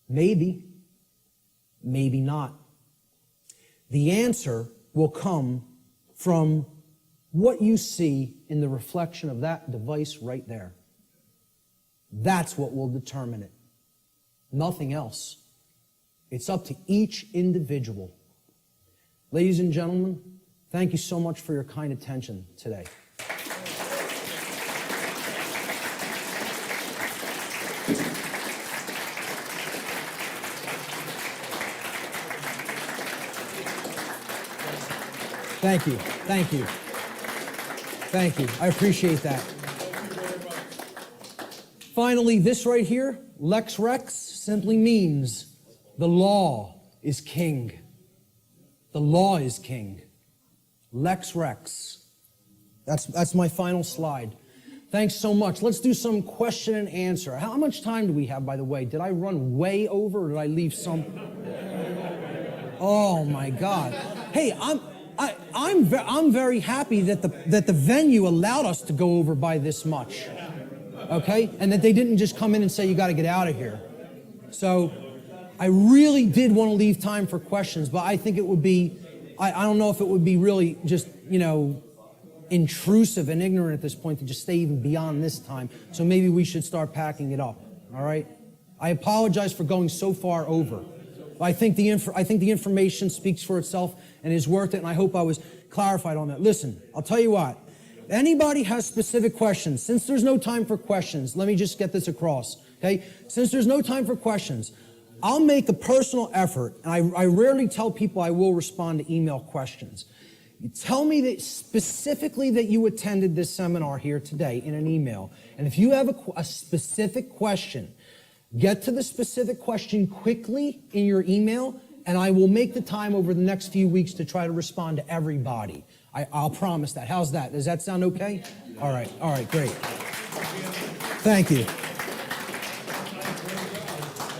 Maybe. Maybe not. The answer will come from what you see in the reflection of that device right there. That's what will determine it. Nothing else. It's up to each individual. Ladies and gentlemen, thank you so much for your kind attention today. Thank you. Thank you. Thank you. I appreciate that. Finally, this right here, Lex Rex, simply means the law is king. The law is king. Lex Rex. That's my final slide. Thanks so much. Let's do some question and answer. How much time do we have, by the way? Did I run way over or did I leave some? Oh my God. Hey, I'm very happy that the venue allowed us to go over by this much, okay? And that they didn't just come in and say, you got to get out of here. So I really did want to leave time for questions, but I think it would be, I don't know if it would be really just, intrusive and ignorant at this point to just stay even beyond this time. So maybe we should start packing it up, all right? I apologize for going so far over. I think the information speaks for itself and is worth it, and I hope I was clarified on that. Listen, I'll tell you what. If anybody has specific questions, since there's no time for questions, let me just get this across, okay? Since there's no time for questions, I'll make a personal effort, and I rarely tell people I will respond to email questions. You tell me that specifically that you attended this seminar here today in an email. And if you have a specific question, get to the specific question quickly in your email, and I will make the time over the next few weeks to try to respond to everybody. I'll promise that. How's that? Does that sound okay? All right, great. Thank you.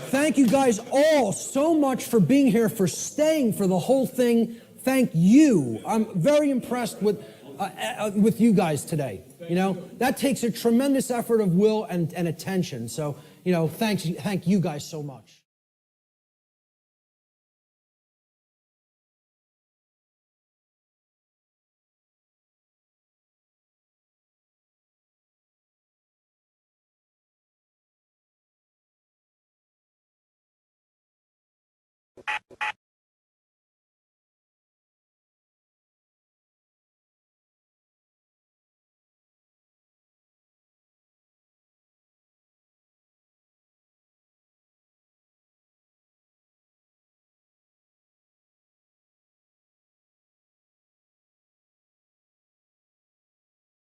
Thank you guys all so much for being here, for staying for the whole thing. Thank you. I'm very impressed with you guys today. You know, that takes a tremendous effort of will and attention. So, you know, thank you guys so much.